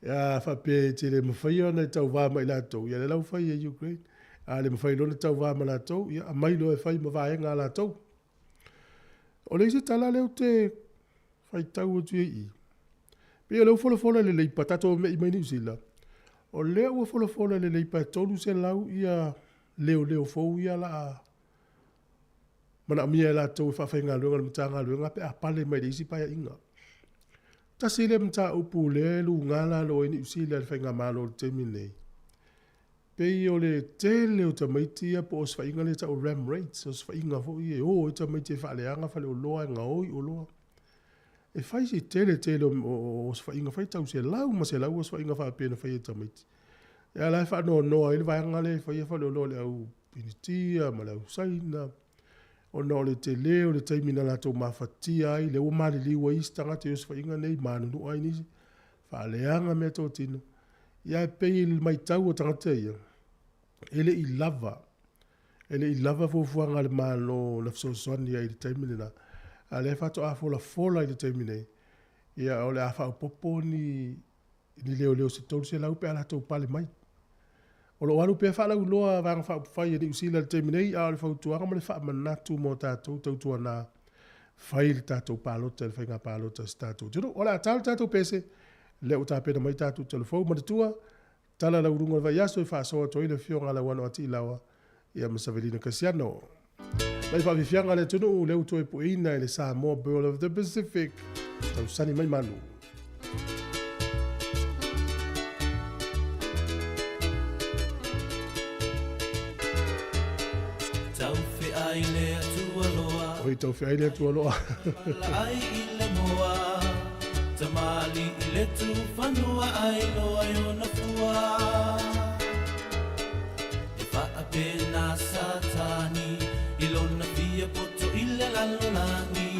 ia whape te le mawhaia tau wāma i lātou. Ia le lau whai e Ukraine. A le mawhai lona tau wāma lātou. Ia a mai lo e whai mawhae ngā lātou. O le isi tala leo te whai tau atu e i. Pia leo fola le leipa tato me i mai ni usila. O leo ua fola le leipa tolu se lau ia leo fou ia la mana mia la tau whawhai ngā luenga le mta ngā luenga pe a pale mai le isi pai a inga. Tasi le mta upu le lu ngā la lo ini usila le whai ngā malo le temi nei. Pei o le tele o tamaiti ia po o swa inga le ta o ram rates o swa inga fo i e o tamaiti e whaaleanga whale o loa ngā oi o loa. E whai si tele o swa inga whai tau se lau ma se lau o swa inga wha pēna whai e tamaiti. Ia lai wha noa ili vaianga le whai e whale o loa le au pinitia ma le au saina. O no le te leo le taimina la tau mawhatia ai le o mali liwa istanga te oswa inga nei manunu ai nisi. Whaaleanga mea tō tino. Ia e pei mai tau o tangata ia. Ele i lava fuafuanga le malo na fsoswani ai le taimina na. A le whato a fola i le taimina. Ia o le a whao popo ni leo se tolu se lau pe ala tau pale mai. O lo waru pe whalau loa vanga whai e ni usila le teminei a le whautuanga ma le wha manatu mo tātou tautua na whai le tātou pālota le whai ngā pālota se tātou. Tino, o la tālu tātou pese le o tāpena mai tātou telefou ma le tua tala la urunga vai aso i whaasoa toi le fionga la wano ati lawa ia Masavelina Kasiano. Mai whawhianga le tunu u leu toi puina i le Samoa Bird of the Pacific. Tau sani mai manu. Oi tau fi aile tu aloa. Ai i le moa, tamali i le tu whanua ai loa i ona fua. E wha pena satani, i lona fia poto i le lalonangi.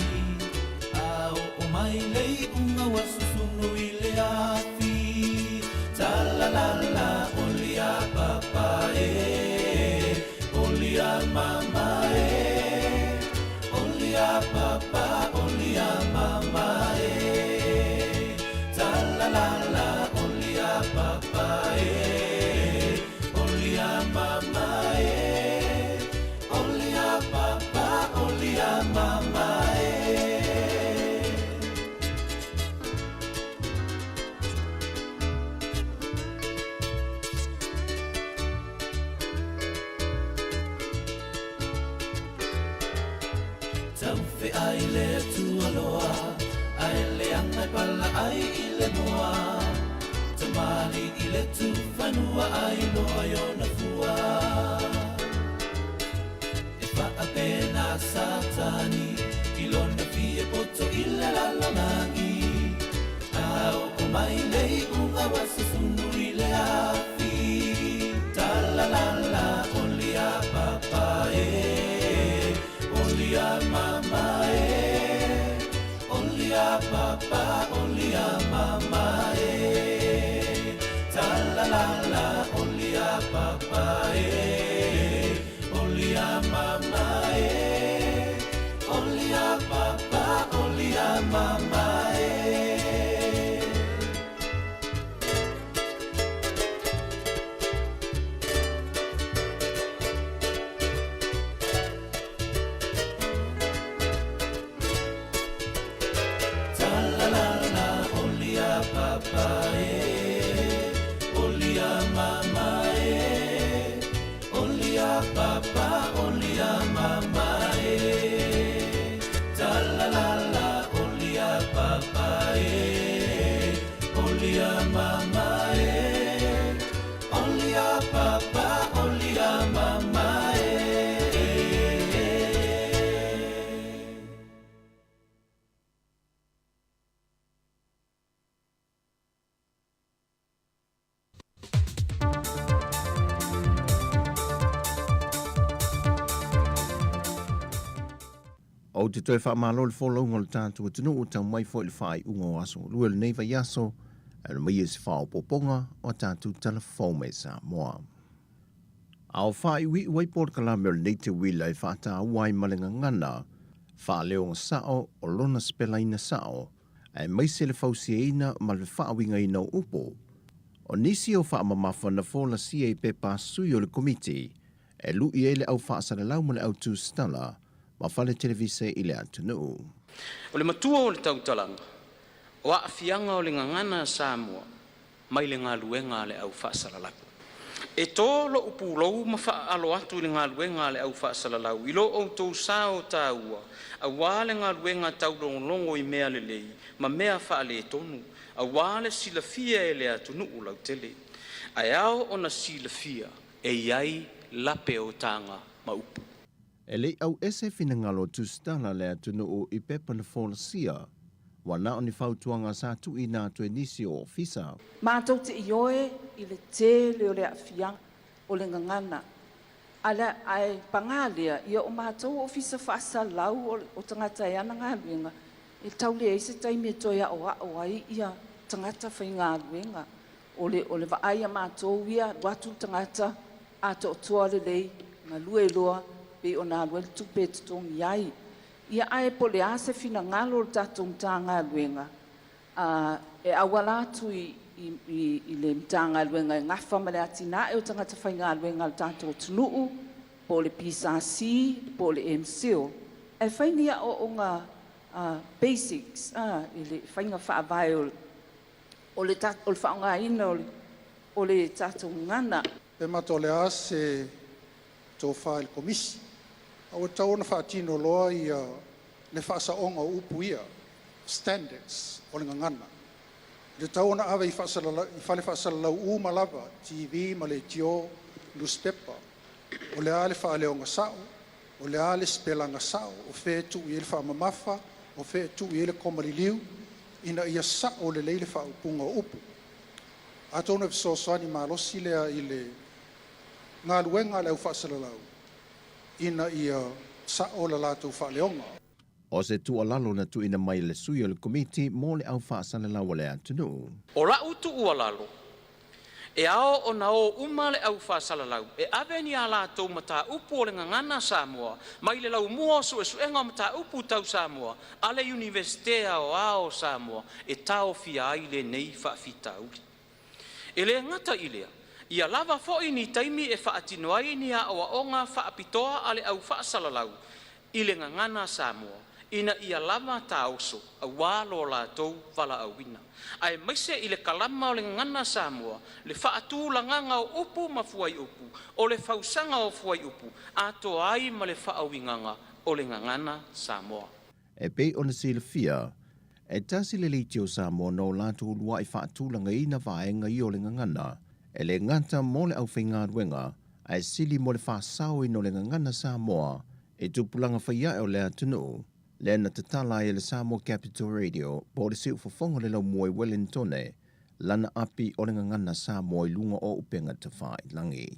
A o mai lei unga wasusunu i le afi. Talalala, olia papa e, olia mama e. Olia papa, olia mama e. Talalala, olia papa e. Olia mama e. Olia papa, olia mama e. Tauwhi ai le tualoa, ai le anga pala ai i le moa. Tamali i le tu whanua ai loa i ona fua. E wha pena satani, i lona fia poto i le lalonangi. Au o mai lei unga wasasunu i le afi. Talalala, olia papa e. Olia mama e, olia papa, olia mama e. Talalala, olia papa e, olia mama e. Olia papa, olia mama e. Papa e, olia mama e, olia papa, olia mama e. Talalala, olia papa e, olia mama e, olia papa, olia mama e. O te toi whaamalo le wholaunga le tātua tunu o tau mai fo le whai ungo aso. Lua le neiva yaso, e le mai esi whao poponga o tātua telefone Samoa. Ao whai ui uai pōr kalame o le neite wila e whata uai malenga ngana, wha leo ngā sao o lona spela ina sao, e mai se le fausia ma le whaawinga ina upo. O nisi o wha mamafa na whola sia i pepa sui o le komiti, e lui e le au whaasara lau ma le au tū stala, ma fale televise i le atunu. O le matua o le tautalanga, o aafianga o le ngangana Samoa, mai le ngā luenga le au whaasalalau. E tō lo upulou ma wha alo atu le ngā luenga le au whaasalalau, i lo o tō sao tāua, a wāle ngā luenga taulongo i mea le lei, ma mea wha le tonu, a wāle silafia e le atunu u lau tele. Ai ao o na silafia, e iai lape o tanga ma upu. E lei au ese fina ngalo tustala le atunu o i pepa na wholasia, wana o ni whautuanga sa tu i nā tue nisi o ofisa. Mātou te ioe i le tele o le awhiang o le ngangana. Ala ai pangalia ia o mātou ofisa whaasa lau o tangata e ana ngā luenga. E tau le eise taimi e toia o ai ia tangata whai ngā luenga. O le waaia mātou ia watu tangata a to tua le lei ngā lue loa pe o nā lue tupe tutongi ai. Ia ai po le ase fina ngalo le tatou mtanga luenga. E awala atu i le mtanga luenga e ngafa ma le atina e o tangata whai ngā luenga le tatou tunuu, po le PSRC, po le MCO. E whainia o ngā basics, i le whainga whaavai o le whaonga ina o le tatou ngana. E mato le ase tō whae le komisi. Au e tau na whaatino loa i le whaasaonga upu ia, standards o le ngangana. Le tau na awe i whale whaasalalau malava, TV, ma le tio, newspaper, o le ale whaaleonga sao, o le ale spelanga sao o fe tu i le whaamamafa o fe tu i le komariliu ina ia sa o le leile whaupunga upu. A tōna fisosoani malosi lea i le ngā luenga le au whaasalalau ina ia sa o la lātou whaaleonga. O se tu alalo na tu ina mai le sui o le komiti mo le au whaasalalau le atunu. O la utu ua lalo. E ao o na o uma le au whaasalalau. E ave ni a lātou mata upu o le ngangana Samoa. Mai le lau mua su e suenga mata upu tau Samoa. Ale universitea o ao Samoa. E tau fia ai le nei whaafita uli. E le ngata ilea. Ia lava fo'i ni taimi e whaatino ai ni a oa whaapitoa ale au whaasalalau. I le ngangana Samoa. Ina ia lava taoso a walo lātou wala awina. Ai maise i le kalama o le ngana Samoa, le whaatu langanga o upu ma fuai upu, o le fausanga o fuai upu, ato ai ma le whaawinganga o le ngana Samoa. E pei ona sila fia, e tasi le leitio Samoa no lātou lua i whaatu langa ina vaenga i o le ngana, e le ngata mo le au whainga ruenga, ai sili mo le whaasau i no le ngana Samoa, e tupulanga whaia o le atunu. Le na tatala e le Samoa Capital Radio, po le siu fofongo le lau mua i Wellingtone, lana api o le ngangana Samoa i lunga o upenga te whai langi.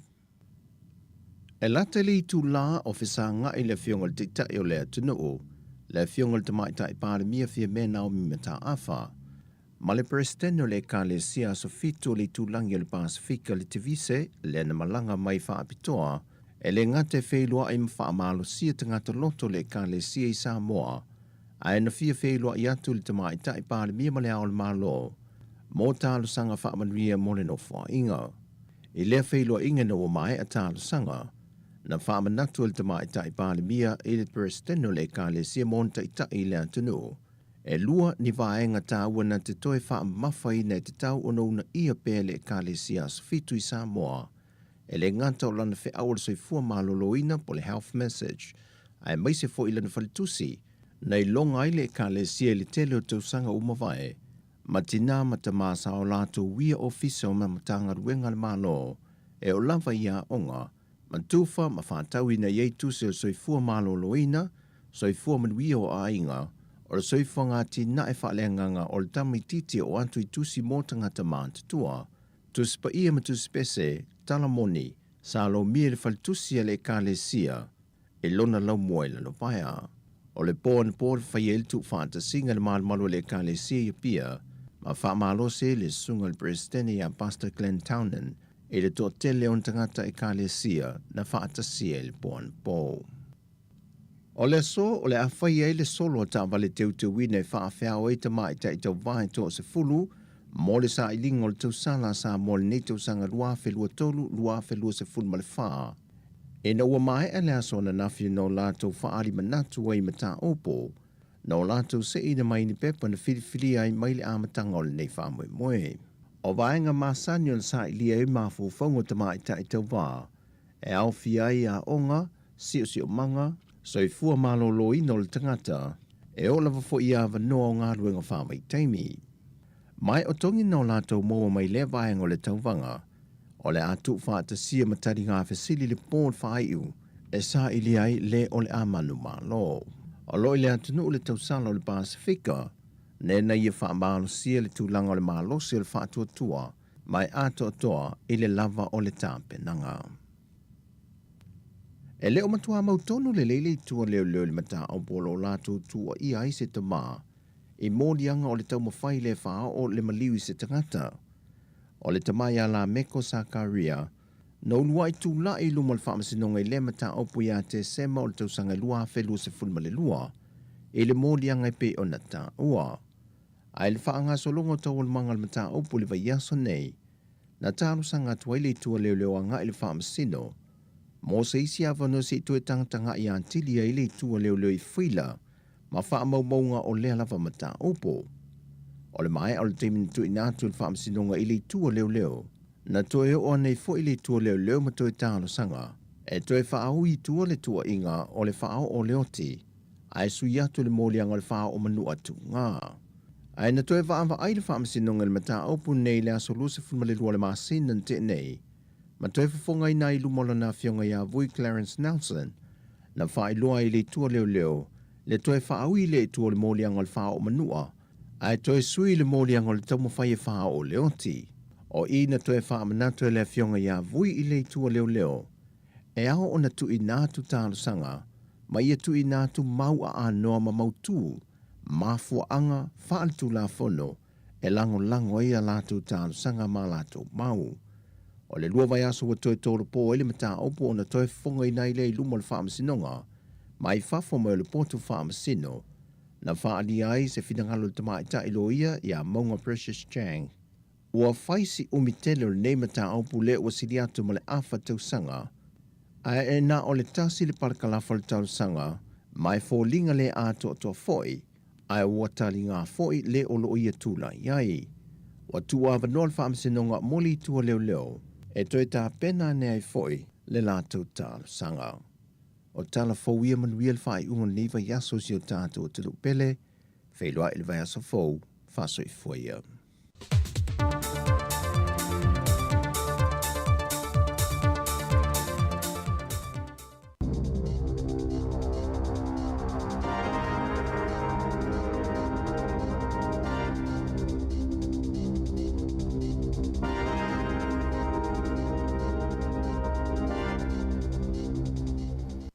E lata li tu la o fisa nga i le fionga le tita i o le atunu, le fionga le tamaita i pāle mia fia mena o mimeta awha, ma le presidente o le ka le sia sofito le tu langi o le Pasifika le tivise, le na malanga mai wha apitoa, e le ngate wheilua i mwhaamalo sia te ngata loto le ka le sia i Samoa, a e na fia wheilua i atu le tamaita i pāle mia male ao le malo, mō tālo sanga whaamanuia mo le nofua inga. I lea wheilua inga na mai a tālo sanga, na whaamanatu le tamaita i pāle mia i le presidente le ka le sia monta i ta i le atunu, e lua ni vaenga tāua na te toe whaamawhai nei te tau ono una ia pēle ka le sia sofito i Samoa, e le ngata o lana whi awal soi fua maloloina po le health message, ai mai se fo ilana whalitusi, nei longa ile ka le sia le tele o tausanga umawai, ma tina mata masa o lato wia ofisa o mamatanga ruenga le malo, e o lava ia onga, ma tufa ma whātaui na iei tusi o soi fua maloloina, soi fua manuia o ainga, o le soi fua ngā tina e whaalenganga o le tamititi o atu i tusi mōtanga ta mātatua, tuspa ia ma tuspese, talamoni, sa lo mie le faltusia le ka le sia, e lona lau moe la lo paia. O le pōn pōr whaiel tu whaata singa le malu le ka le sia i pia, ma wha malo se le sunga le presidente a Pastor Glenn Townen, e le tō tele on tangata e ka le sia na whaata sia le pōn pō. O le so, o le a whaiel le solo ta vale teu te wine wha a whiao e ta mai ta i tau vai tō se fulu, mo le sa ilinga o le tausala sa mo le nei tausanga lua whelua tolu, lua whelua se fulu ma le wha. E na ua mai e le aso na nafi no lātou whaari manatu ai mata opo, no lātou se ina mai ni pepa na whiriwhiri ai mai le amatanga o le nei wha moe moe. O vaenga māsani o le sa ilia e mafu whaungo tamai ta i tau wā, e au ai a onga, sio manga, so i fua malo lo ino le tangata, e o lava fo ia vanoa o ngā ruenga wha mai taimi. Mai o tongi no lātou moa mai le vaenga o le tauwanga, o le atu whaata sia matari ngā whesili le pōn whaiu, e sa ili ai le o le amanu malo. O loi le atunu o le tausala o le Pasifika, ne na ia whaamalo sia le tūlanga o le malo sia le whaatua tua, mai ato toa i le lava o le tāpenanga. E leo matua mautonu le leile tua leo le mata o polo lātou tua i aise te maa, i mōdianga o le tau mawhai le wha o le maliu i se tangata. O le tamai a la meko sa karia, no lua i tū la i luma le whaamasinonga i le mata o pui a te sema o le tausanga lua whelua se fulma le lua, i le mōdianga i pe o nata ua. Ai le whaanga solongo tau o le manga le mata o puli vai yaso nei, na tālu sanga tuaile i tua leo leo anga i le whaamasino, mo se isi avano se i tue tangtanga i antilia i le tua leo leo i whila, ma wha maunga o lea lava mata opo. O le mai o le teimin tu inatu le whaamsinonga i le tua leo leo, na toe o nei fo i le tua leo leo ma toe tālo sanga, e toe wha au i tua le tua inga o le wha o leoti, ai sui atu le mōlianga le wha o manu atu ngā. Ai na toe wha anwa ai le whaamsinonga le mata opo nei le aso luse fulma le lua le māsinan te nei, ma toe whafonga i nai lumola na fionga ia vui Clarence Nelson, na whae loa I le tua leo leo, le toe whaau I le tua le mōlianga le whao manua, ai toe sui le mōlianga le taumo whae whao le oti, o I na toe wha manatu le fionga ia vui I le tua leo leo, e ao o na tui nātu tālo sanga, ma ia tui nātu mau a noa ma mautu, mafua anga, whaalitu la fono, e lango ia lātu tālo sanga ma lātu mau. O le lua vai aso wa toe tōro pō ele mata opo o na toe fonga I nai le I luma le whaamasinonga, ma I whafo mo le pōtu whaamasino, na whaali ai se whingalo le tamaita ilo ia ia maunga Precious Chang. Ua whaisi umitele le nei mata opo le ua siri atu ma le awha tausanga, a e na o le tasi le parakalafa le tausanga, mai fōlinga le ato toa foi, a ua tali ngā foi le o lo ia tula iai. Wa tua vanoa le whaamasinonga moli tua leo leo, e toi tā pena ne ai foi le lātou tālo sanga. O tala fau ia manuia le whai unga niva yaso si o tātou te lupele, whailoa ili vai aso fau, whaso I fuia.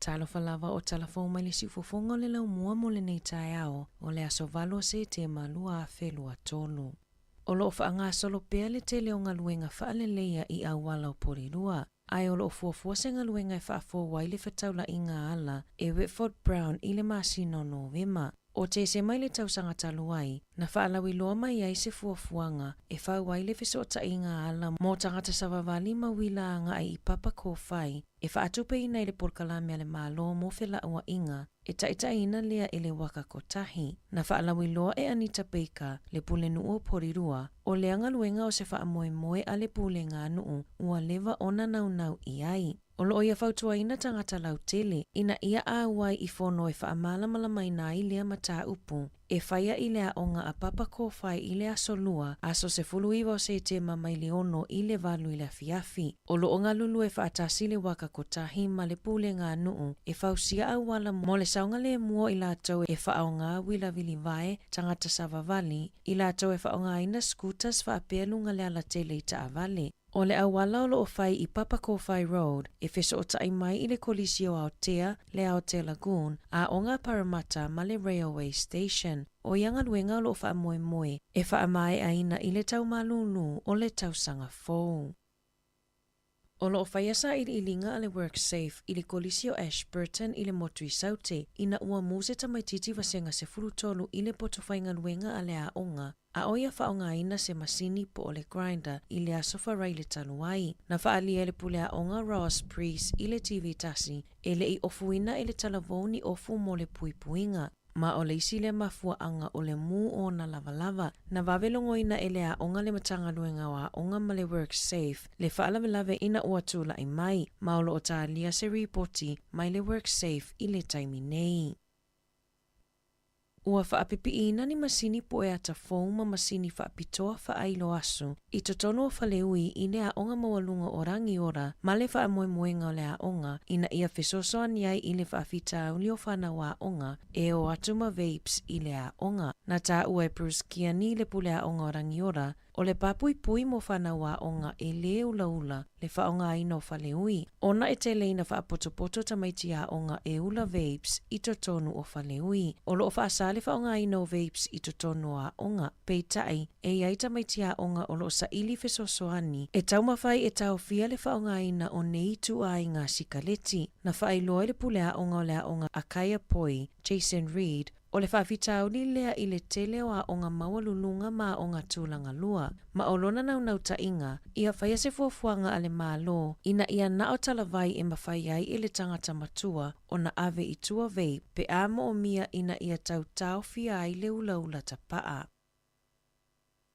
Talofa lava o talafou mai le siufofonga o le laumua mo le nei tae ao o le aso valo se te malua a whelua tolu. O loo whaanga solo pea le te leo ngaluenga whaaleleia I awala o porirua. Ai o loo fuafua se ngaluenga I whaafo waile whataula I ngā ala e Whitford Brown I le masino Novema. O te se mai le tausanga taluai, na whaalawi loa mai ai se fuafuanga e whau waile whisota I ngā ala mō tangata savavali mawila anga ai I papa ko whai e whaatupe ina I le porkalame ale mālo mō whela ua inga e taita ina lea ele waka ko tahi. Na whaalawi loa e Anita Baker le pule nuu o porirua o le angaluenga o se whaamoe moe a le pule ngā nuu ua lewa ona nau I ai. O loo ia whautua ina tangata lau tele, ina ia awai I whono e whaamalamala mai nā I lea mata upu, e whaia I lea onga a papa ko whai I lea solua, aso se fulu iwa o se te mamai le ono I le valu I le fiafi. O loo ngā lulu e whaatasi le waka ko tahi ma le pule ngā nuu, e whausia awala mo le saunga le mua I la tau e whaao ngā wila vili vae, tangata savavali, I la tau e whaao ngā ina scooters whaapelunga le ala tele I ta avale. O le awala o loo whai I Papa Kowhai Road, e wheso o tai mai I le kolisi o Aotea, le Aotea Lagoon, a o ngā Parramatta ma le Railway Station. O ianga luenga o loo wha moe moe, e wha mai aina I le tau malulu o le tausanga fōu. O loo whaiasa I ilinga a le WorkSafe I le kolisi o Ashburton I le motu I saute, ina ua muse tamaititi wasenga se furutolu I le poto whainga luenga a le aonga, a oia whaonga ina se masini po o le grinder I le asofa rai le taluai. Na whaalia le pule aonga Ross Priest I le TV tasi, e le I ofuina I le talavoni ofu mo le puipuinga. Ma o le isi le mafua anga o le mū o na lava na wavelongo ina ele a onga le matanga luenga wa onga ma le WorkSafe le whaalawelawe ina ua tūla I mai ma o lo o tālia se ripoti mai le WorkSafe I le taimi nei. Ua whaapipi ina ni masini po e ata fōu ma masini whaapitoa whaailo asu I totono o whaleui I le a onga mawalunga o rangi ora ma le whaamoemoenga o le a onga ina ia whesosoa ni ai I le whaafita uli o whana wa onga e o atuma vapes I le a onga. Na tā ua e Bruce Kiani le pule a onga o rangi ora o le papui pui mo whana wa onga e le ula le whaonga aina o whaleui. Ona e te leina whaapotopoto tamaiti a onga e ula vapes I totonu o whaleui. O lo o whaasale whaonga aina o vapes I totonu a onga. Peitai e iai tamaiti a onga o lo sa ili whesosoani. E taumawhai e tau fia le whaonga aina o nei tu a ngā sikaleti. Na whaailoa le pule a onga o le a onga a Kaya Poi, Jason Reed, o le whaafitauli lea I le tele o a onga mawalulunga ma onga tūlanga lua. Ma o lona nau ta inga, ia whaia se fuafuanga ale mālo, ina ia na o talavai e mawhai ai I le tangata matua o na ave I tua vei, pe amo o mia ina ia tau fia ai le ula tapaa.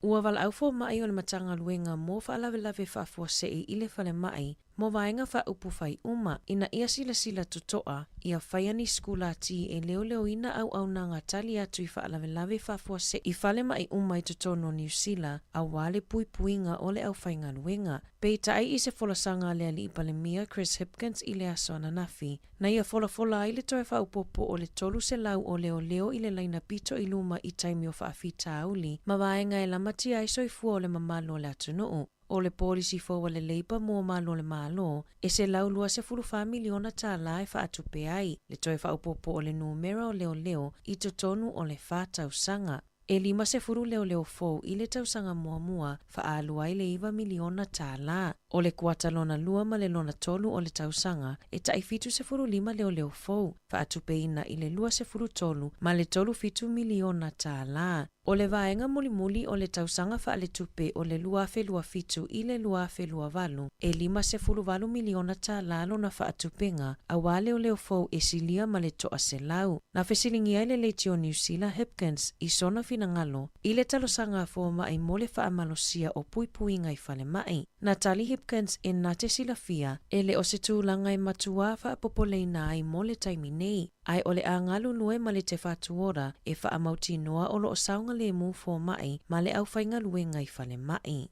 Ua wala aufo mai o le matanga luenga mo whaalawe whaafua se I le whale mai, mo vaenga fa upufai uma ina ia sila tutoa ia faiani skula ti e leo ina au nanga tali atu i faalave fa fuase i fale mai uma i tutono New Zealand a wale puinga ole au fainga luenga. Peita ai ise folasanga le ali ipalemia Chris Hipkins i le aso ananafi. Na ia fola i le toe fa upopo o le tolu se lau o leo i le laina pito i luma i taimi o faafita auli. Ma vaenga e lamati ai soifua o le mamalo le atunuu. O le polisi fo le leipa mo malo le malo, e se lau lua se fulufa miliona tala e fa atupe ai, le toe fa upopo o le numera o leo i totonu o le fa tausanga. E 5 se furu leo fo i le tausanga mua fa alua i le 1 miliona tala. O le kuata lona lua ma le lona tolu o le tausanga, e taifitu se furu 5 leo fo, fa atupe ina i le lua se furu tolu, ma le tolu fitu miliona tala. O le vaenga muli o le tausanga fa le tupe o le luafe lua fitu i le luafe lua valu, e 5 se furu valu miliona tala lona fa atupenga, a wale o leo fo e silia ma le toa se lau. Na fesilingi ai le leitio New Zealand Hipkins i sona finangalo, i le talosanga fo ma i mole fa amalosia o puinga i fale mai. Natalie Hipkins e nate silafia, e le o se tūlanga i matua fa popoleina ai mole taimi nei. Ai ole a ngalu lue ma le te whatuora e wha amauti noa o lo o saunga le mu fo mai ma le au whainga luenga i fale mai.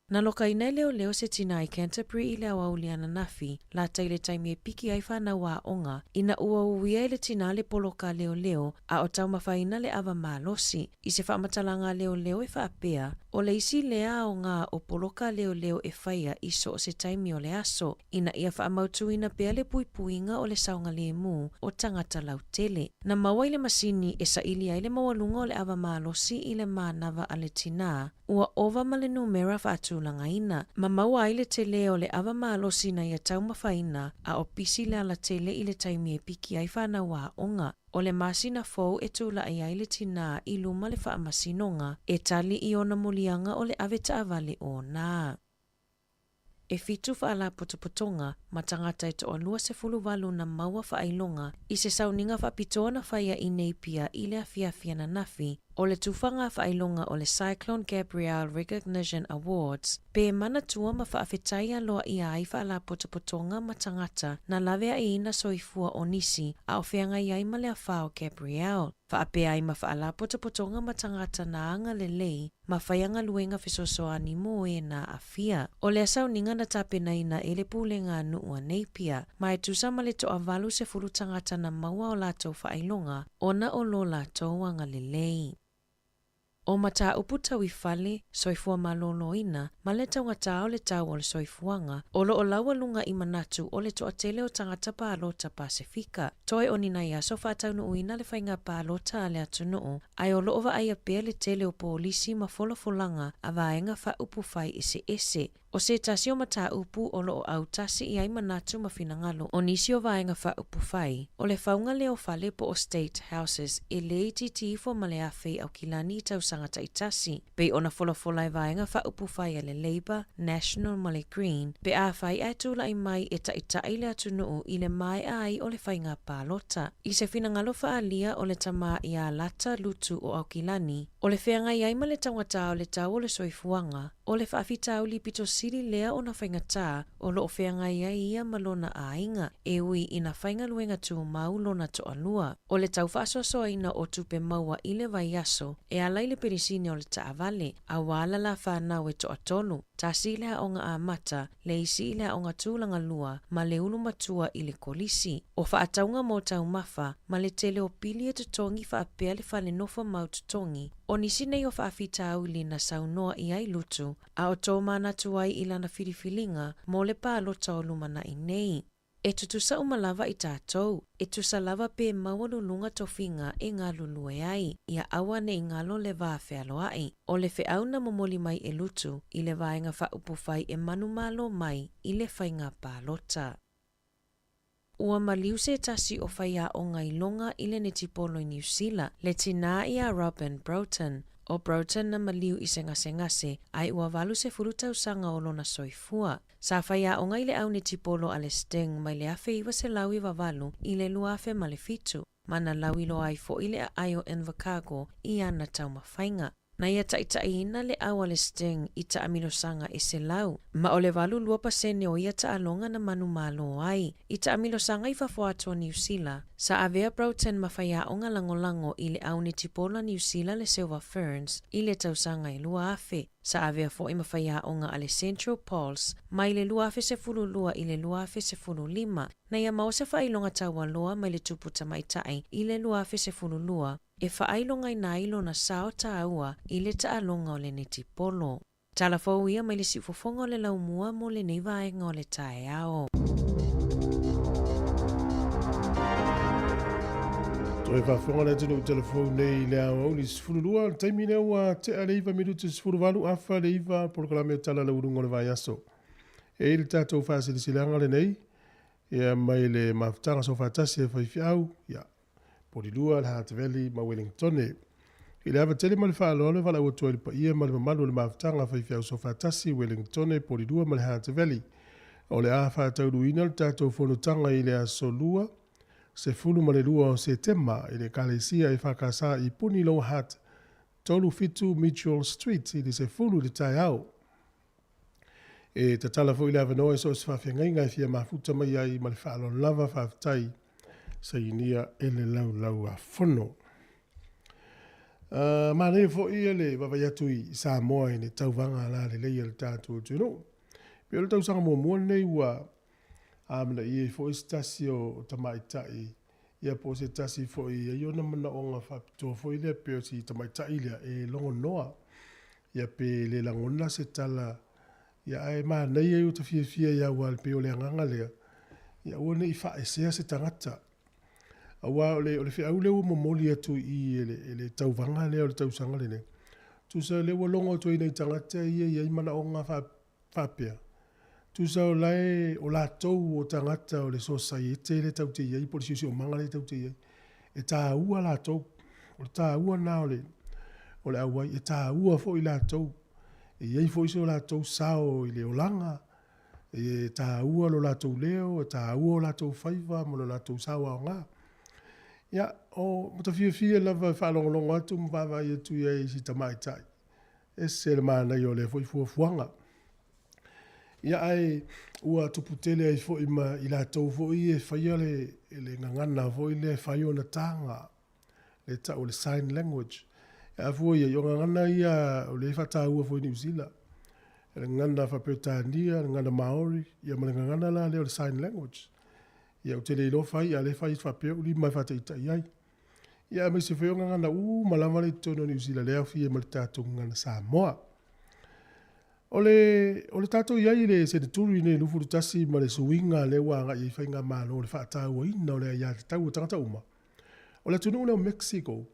Na loka ina leo se tina i Canterbury i le awauli ananafi, la taile taimi e piki ai whanau a onga, ina ua uia i le tina le poloka leo a o tau mawhaina le awa malosi, i se whamatalanga leo e whaapea, o le isi lea o ngā o poloka leo e whaia iso o se taimi o le aso, ina ia whaamautu ina pea le puinga o le saunga le mu o tangata lautele. Na maua i le masini e sa ili ai le mawalunga o le awa malosi i le mānawa a le tina, ua ova ma le numera whaatu langaina, ma maua ai le tele o le awa malosi na ia tau mawhaina a o pisi le ala tele i le taimi e piki ai whanau a onga. O le masina fou e tula ai ai le tina i luma le whaamasinonga e tali i ona mulianga o le aveta avale o nā. E fitu whaala potopotonga, matangata e toa 2 na maua whaailonga, i se sauninga whapitoana whaia i neipia i le awhiawhia na nafi, o le tufanga whaailonga o le Cyclone Gabrielle Recognition Awards, pe mana tua ma whaafetaia loa i ai whaala potopotonga matangata na lavea i ina soifua o nisi a o whianga i ai ma le awhao Gabrielle. Whaapea ai ma whaala potopotonga matangata na anga le lei, ma whaianga luenga fisosoani mo e na awhia. O le asauninga na tapena ina ele pūlenga nua neipia, ma e tusa ma le toa valu se furutangata na maua o latou whaailonga, ona o lo latou anga le lei. O mata uputa wifale, soifua malolo ina, ma le taungata o le tau o le soifuanga, o lo o laua lunga i manatu o le toa tele o tangata pālota Pasifika. Toi o nina ia so whātaunu uina le whainga pālota a le atunuu, ai o lo ova aia pēr le tele o polisi ma folanga a vaenga wha upu whai ese. O se tasi o mata upu o lo o au tasi i ai manatu ma finangalo o nisi o vaenga wha upu whai. O le whaunga leo whale po o State Houses e le titi fo ma le awhi au kilani tau sangata i tasi. Pe ona fola e vaenga wha upu whai a le Labour, National ma le Green, pe a whai ai tula i mai e tai le atunuu i le mai ai o le whainga pālota. I se finangalo wha alia o le tama i a lata lutu o au kilani, o le whenga i ai ma le tangata o le tau o le soifuanga, o le whaafita au li pito siri lea o na whaingata o lo o whenga i ai ia malona a inga, e ui ina whainga luenga tu mau lona to alua. O le tau whaasoa ina o tupe maua i le vaiaso, e alai le perisini o le taavale, a wala la whanau e to atolu. Tasi lea o ngā amata, le isi lea o ngā tūlanga lua, ma le ulu matua i le kolisi. O whaataunga mō tau mawha, ma le tele o pili e tutongi whaapea le whale nofa mau tutongi. O nisi nei o whaafita au li na saunoa i ai lutu, a o tō mana tuai i lana whiriwhilinga, mō le pālota o lumana i nei. E tutusa umalava i tātou, e tusa lava pe mawalulunga tofinga e ngā lulue ai, ia awane i ngalo le vāwhea loai. O le wheau na momoli mai e lutu, i le vaenga whaupufai e manumalo mai i le whainga pālota. Ua maliu se tasi o whaia o ngai longa i le netipolo i New Zealand, le tina i a Robin Broughton. O Broughton na maliu i se ngase, ai ua valu se furutau sanga o lona soifua. Sa whaia o ngai le au netipolo a le Sting mai le awhi iwa se lau i wavalu i le luafe ma le fitu. Mana lau ilo ai fo i le a aio Invercargill i ana tau mawhainga. Na ia taʻitaʻina le aua le sting I taʻamilosanga e se lau. Ma o le 2% o ia taʻalonga na manu malo ai. I taʻamilosanga I fafoatua New Zealand, sa avea Broughton mawhaiaonga langolango I le au ni tipola New Zealand le Silver Ferns I le tausanga I lua afe. Sa avea fo I mawhaiaonga a le Central Pulse, mai le lua afe se fulu lua I le lua afe se fulu lima. Na ia mau se whailonga taualoa mai le tupu tamaitai I le lua afe se fulu lua. E whaailonga ina ilo na sao taua I le taalonga o le neti polo. Tala fau ia mai le sifofonga o le laumua mo le neiva aenga o le tae ao. Toi whafonga le tunu telefone nei le au ni sifurulua taimi ne ua te aleiva minutu sifuruvalu afa le iwa polokalame tala le urungo le vai aso. E ili tātou whaasilisilanga le nei, ia mai le mafutanga so whaatasi e whaifiau, ia Porilua le Hart Valley ma Wellington. I le awa tele ma le whaalole wala ua tua pa ia ma le mamalu le mafutanga whaifiau so whaatasi Wellington Porilua ma le Hart Valley. O le a whaatauruina le tātou whanutanga I le asolua, se fulu ma le lua o Setema I le kalesia I whakasa I puni lo hat tolu fitu Mitchell Street I le se fulu le tai au. E ta tala fo I le avanoa so se whawhiangainga I fia mafuta mai ai ma le whaalon lava whawtai sa inia ele lau a fono. Ma ne fo I ele wawaiatu I Samoa I ne tauvanga la le leia le tātou tuno. Pio le tausanga mua nei ua amna I fo istasi o tamaitai. Ia po se tasi fo I iona mana onga whapito fo I le pio si tamaitai lea e longo noa. Ia pe le langona se tala. Ia ai maa nei e uta fia ia wal pio le anganga lea. Ia ua nei wha esea se tangata. Awa o le whia au leo momoli atu I ele tauvanga lea o le tausanga le ne. Tusa leo longo tu I nei tangata ia mana onga whapea. Tusa o lai o la tau o tangata o le society le tau te iei, polisi o manga le tau te iei. E tā ua la tau, o le tā ua nā o le awai, e tā ua fo I la tau. E iei fo iso la tau sao I le olanga, e tā ua lo la tau leo, e tā ua o la tau whaiva, mo lo la tau sao ao ngā. Ia, o mata fia lava whaalongolongo atu, mwhawa I atu iei si tamaitai. E se le mana I o le fo I fuafuanga. Ia ai ua tuputele ai fo I la tau fo I e whaia le ngangana fo I le whaio na tanga. Le ta o le sign language. Ia fo I o ngangana ia o le whata ua fo I New Zealand. Le ngangana whapetania, le ngangana Maori. Ia ma le ngangana la le o le sign language. Ia o te le ilo whai, a le whai whapeo li mai whata ita iai. Ia me se whaio ngangana malama le tono New Zealand. Lea fia ma le tātou ngangana Samoa. O le tātou iai le se te turi ne lufuru tasi ma le suinga le wanga I whainga malo le whaatau o ina o le ia te tau o tangata uma. O le tunu o Mexico,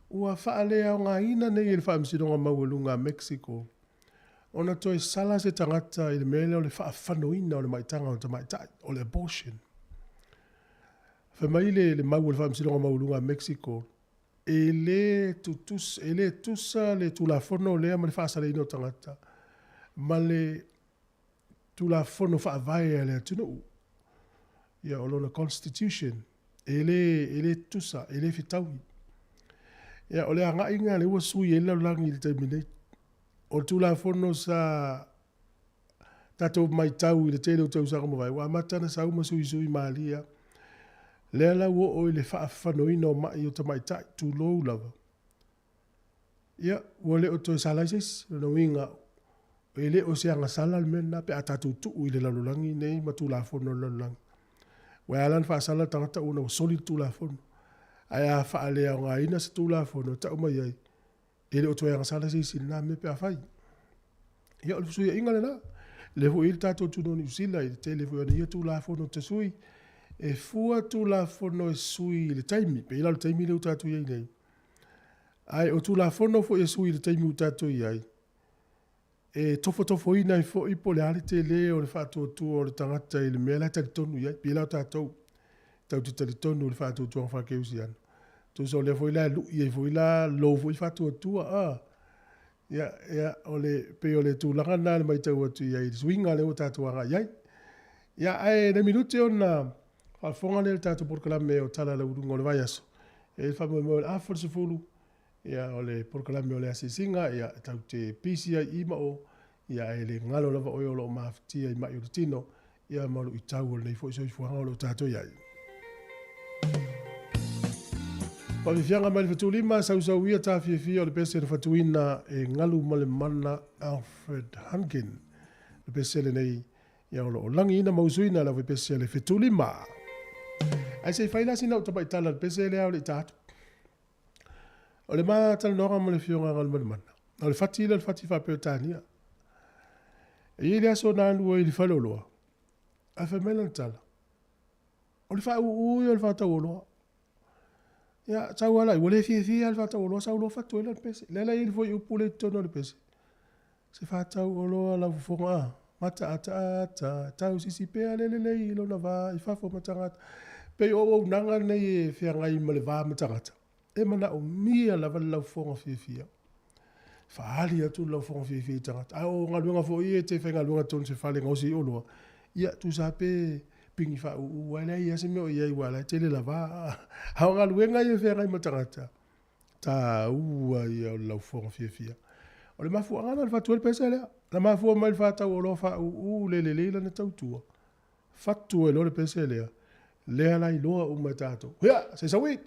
ua whaalea o ngā ina nei le whaamsidonga maualunga Mexico. O na toi sala se tangata I le mele o le whaafano ina o le maitanga o tamaitai, o le abortion. Whamai le mau le whaamsidonga maualunga Mexico, e le tusa le tulafono lea ma le whaasale ina o tangata. Ma le tula fono whaavai le atunu. Ia o lona constitution. E le tusa, e le fitaui. Ia o le anga inga le ua sui e lau langi le taimine. O tula fono sa tatou mai tau I le tele o tau saka mawai. Wa matana sa uma sui maalia. Lea lau o le whaafanoina o mai o tamaitai tu lou lava. Ia, ua le o toi salaises, na winga ele o se anga sala le mena pe atatu tu I le lalulangi nei matu la fono lalulangi. Wa alan fa sala tangata una solid tu la fono. Aya fa ale o nga ina se tu la fono ta uma yai. Ele o toya anga sala se sina me pe afai. Ia o sui inga le na. Le fu il tato tu no New Zealand I te le fu ia tu la fono te sui. E fua tu la fono e sui le taimi. Pe ila le taimi le utatu yai nei. Ai o tu la fono fu e sui le taimi utatu yai. E tofo ina I fo I po le ale te le o le whātua tua o le tangata I le mea lai tali tonu iai, pila o tātou. Tau te tali tonu o le whātua tua ngā whakeusi anu. Tu so le fo I la lu I fo I la lo fo I whātua tua, Ia o le pe o le tūlanga nā le mai tau atu iai, swinga le o tātua ngā iai. Ia ai ne minuti o nā whafonga le tātua porkalame o tala la urunga o le vai aso. E le whamoe moe le afar se fulu, ia o le porokalame o le asisinga ia tau te pisi ai ima o ia e le ngalo lava o lo maftia i mai o tino ia malu i tau o nei fo iso i fuanga o lo tato iai. Pa mi fianga mai le fatulima sau ia ta fia o le pese le fatuina e ngalu male mana Alfred Hankin. Le pese le nei ia o langi ina mausuina la pese le fatulima. Ai se faila sina o tapai tala le pese le au le tato. O le maa tala nora mo le fionga ngal male mana. O le fati le fati fa pe tania. E ile aso na lua i le faloloa. A fe mena tala. O le fa ui o le fa tauoloa. Ya, tau ala, wale fi al fata olo sa ulo fatu ele pese. Lela il foi upule tono le pese. Se fata olo la fonga mata ata tau sisi pe ale le ilo na va i fa fo matangata. Pe o nanga nei fe ngai male va matangata. E mana o mia la vala fonga fi. Fa ali atu la fonga fi tangata. A o ngalunga fo i te fe ngalunga ton se fale ngosi olo. Ya tu sa pe pingi fa wala ia se me ia wala tele la va ha nga luenga ia fe ngai matangata ta ia la fo fia o le mafu anga fa tu pesa la mafu mai fa ta o lo fa le na tautua fatu e lo le pesa le ala i lo o matato ya se sawi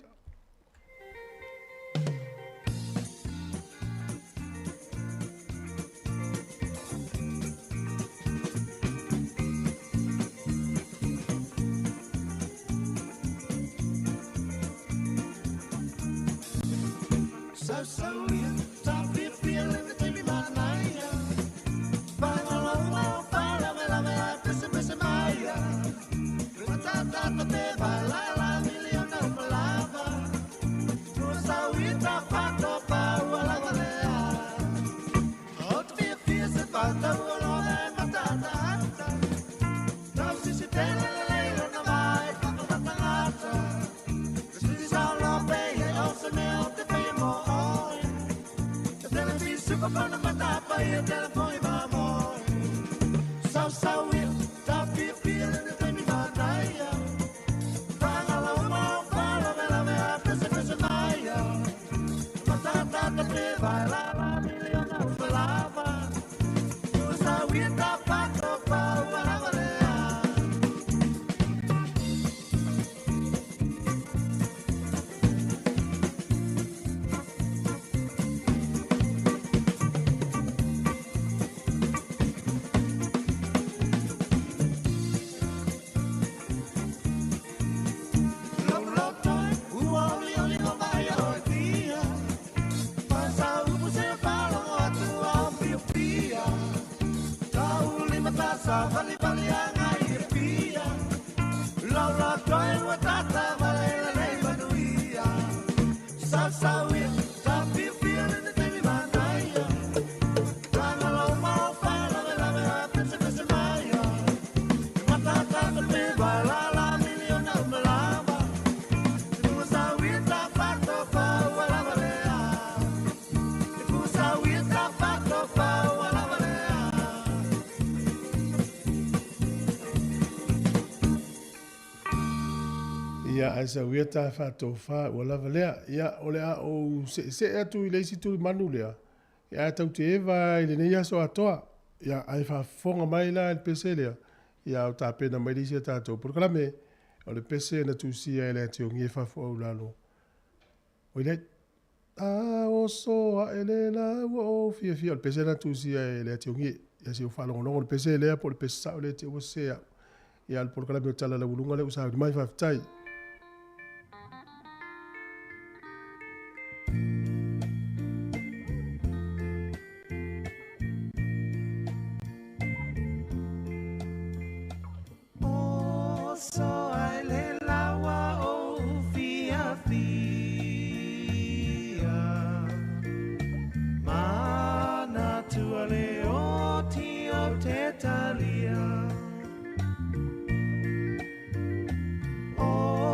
ia asa wieta fa to fa wala valea ia ole a o se atu ile si tu manu lea ia tau te eva ile ne ia so atoa ia ai fa fonga mai la el pc lea ia o ta pena mai disi ta to por clame o le pc na tu si ele te o ngi fa fo la lo o ile a o so a ele la o fi o pc na tu si ele te o ngi ia se o fa lo no o pc lea por pesa o le te o se ia al por clame o tala la bulunga le usa mai fa tai Oh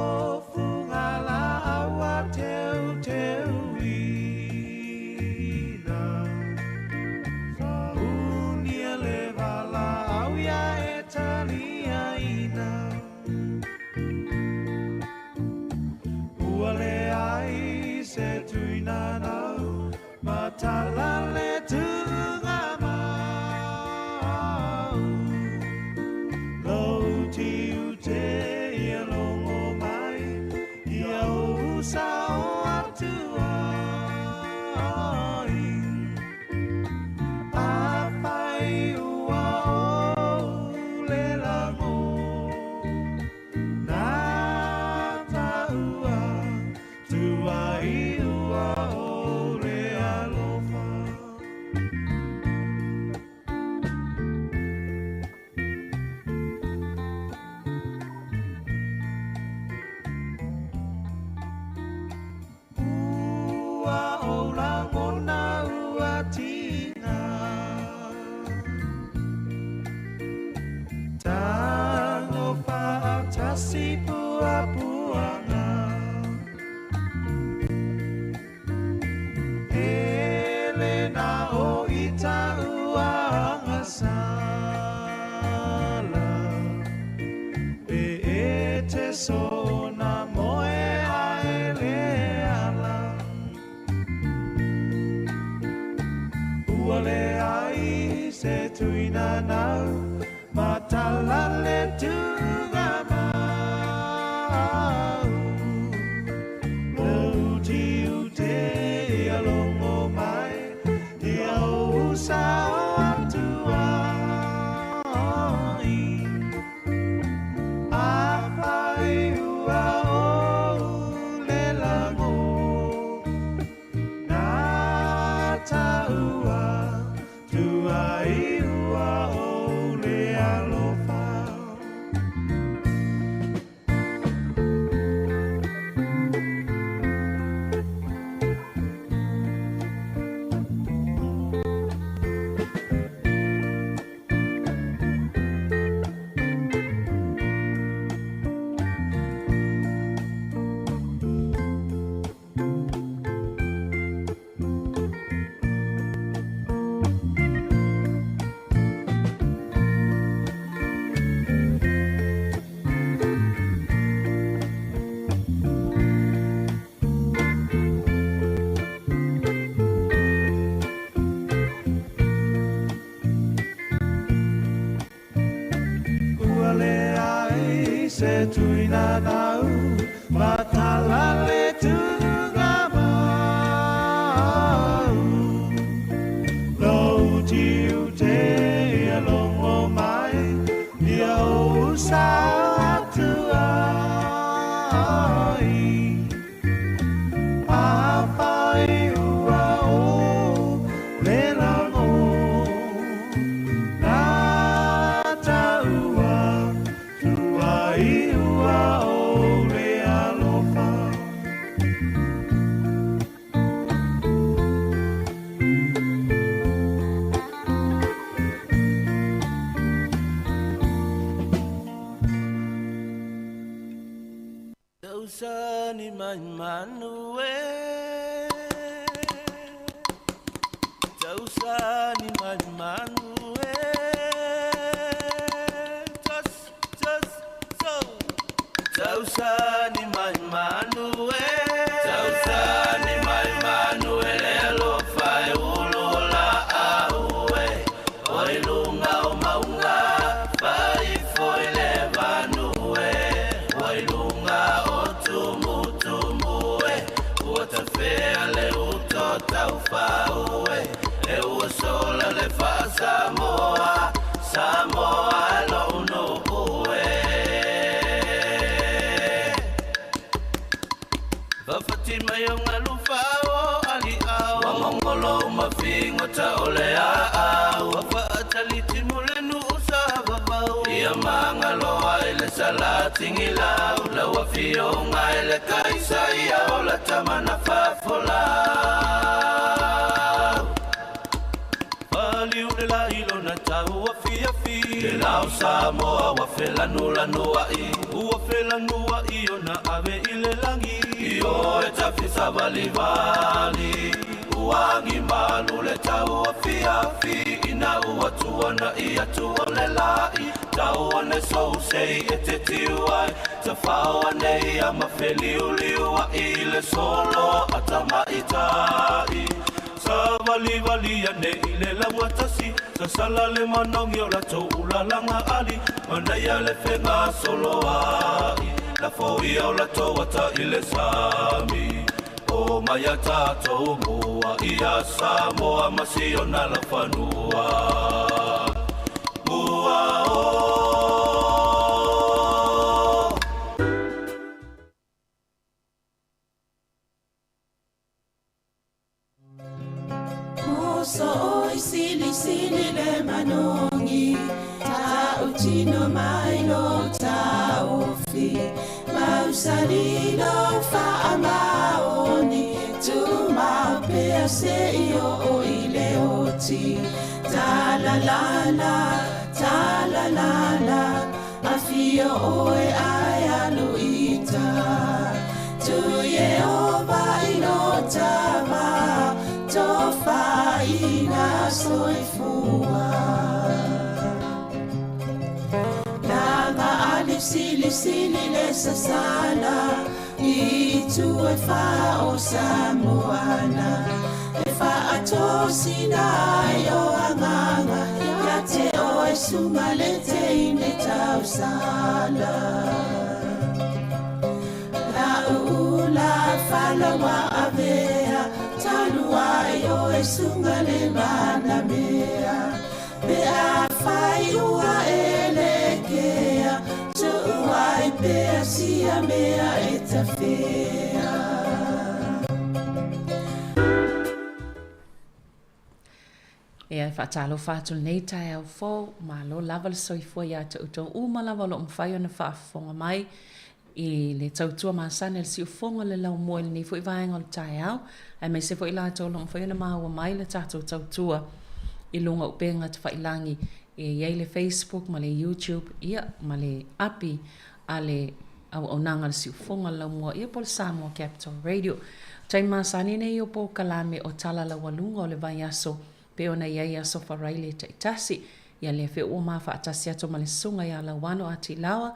na o ita uanga sala e te so na moe aele ala uale ai se tuina nau matala le tunga mau lo ti ute alongo mai ti au sa tu ai apai ua o le lango na taua tu ai ua o le alofa se tuina nau matala le tunga mau lau tiu te alongo mai ia usa atu ai apai ua o le lango na taua iua o le alofa Tausani man manue Tausani man manue Tausani mai manue Tausani mai manue le lo fai ulo la aue oi lunga o maunga fai foi le vanue oi lunga o tumu tumue o ta fea le uto tau faue e o sola le fa Samoa Samoa lo no ue Fatima yung alufao ali au Wamongolo mafingo ta ole au Wafataliti mulenu usava vau Ia mangalo aile salating ilaw Lawa fiyong aile kaisa iaw Latamana fafolau Aliu le la ilo na tau wafiafi Le lau Samoa wafelanu ai Wafelanu ai o na ave ile langi Io e tafisa valivali Uangi malu le tau wafiafi Ina uatuana ia tuole lai Tau ane sousei e te tiuai Tafau ane ia mafeliuliua ile solo atamaitai Vali ane ile la watasi Sa sala le manong yo la tau ulalanga ali Manaya le fenga solo ai La foi o la tau ata ile sami O maya tato mua ia Samoa masio na la fanua Mua o So sili le manongi ta utino mai lo ta ofi mausali lo fa amaoni tu ma pe se io o ile oti ta la la afio oe aya luita tu ye o ba ino tama to fai soifua Langa ali sili le sasala I tu e fa o Samoana E fa atosina yo anganga Ya te o e sunga le te ine tau sala La ula fala wa avea Talua yo e sunga le mana mea Pe a fai ua elekea Tu ai pea sia mea e ta fea E ai whaatalo whātul nei tai au fō, mā lo lava le soifua ia te utau uma lava lo mwhai ona whaafonga mai I le tautua māsane le si ufonga le lau moe le ni fo I vaenga le tai au, ai mai se fo I lātou lo mwhai ona maua mai le tātou tautua I lunga upenga te whailangi e iei le Facebook ma le YouTube ia ma le api a le au onanga le si ufonga lau moe ia po le Samoa Capital Radio. Tai māsane nei o po kalame o tala la walunga o le vai aso pe ona iai aso wharaile te itasi ia le fe o ma whaatasi ato ma le sunga ia la wano ati lawa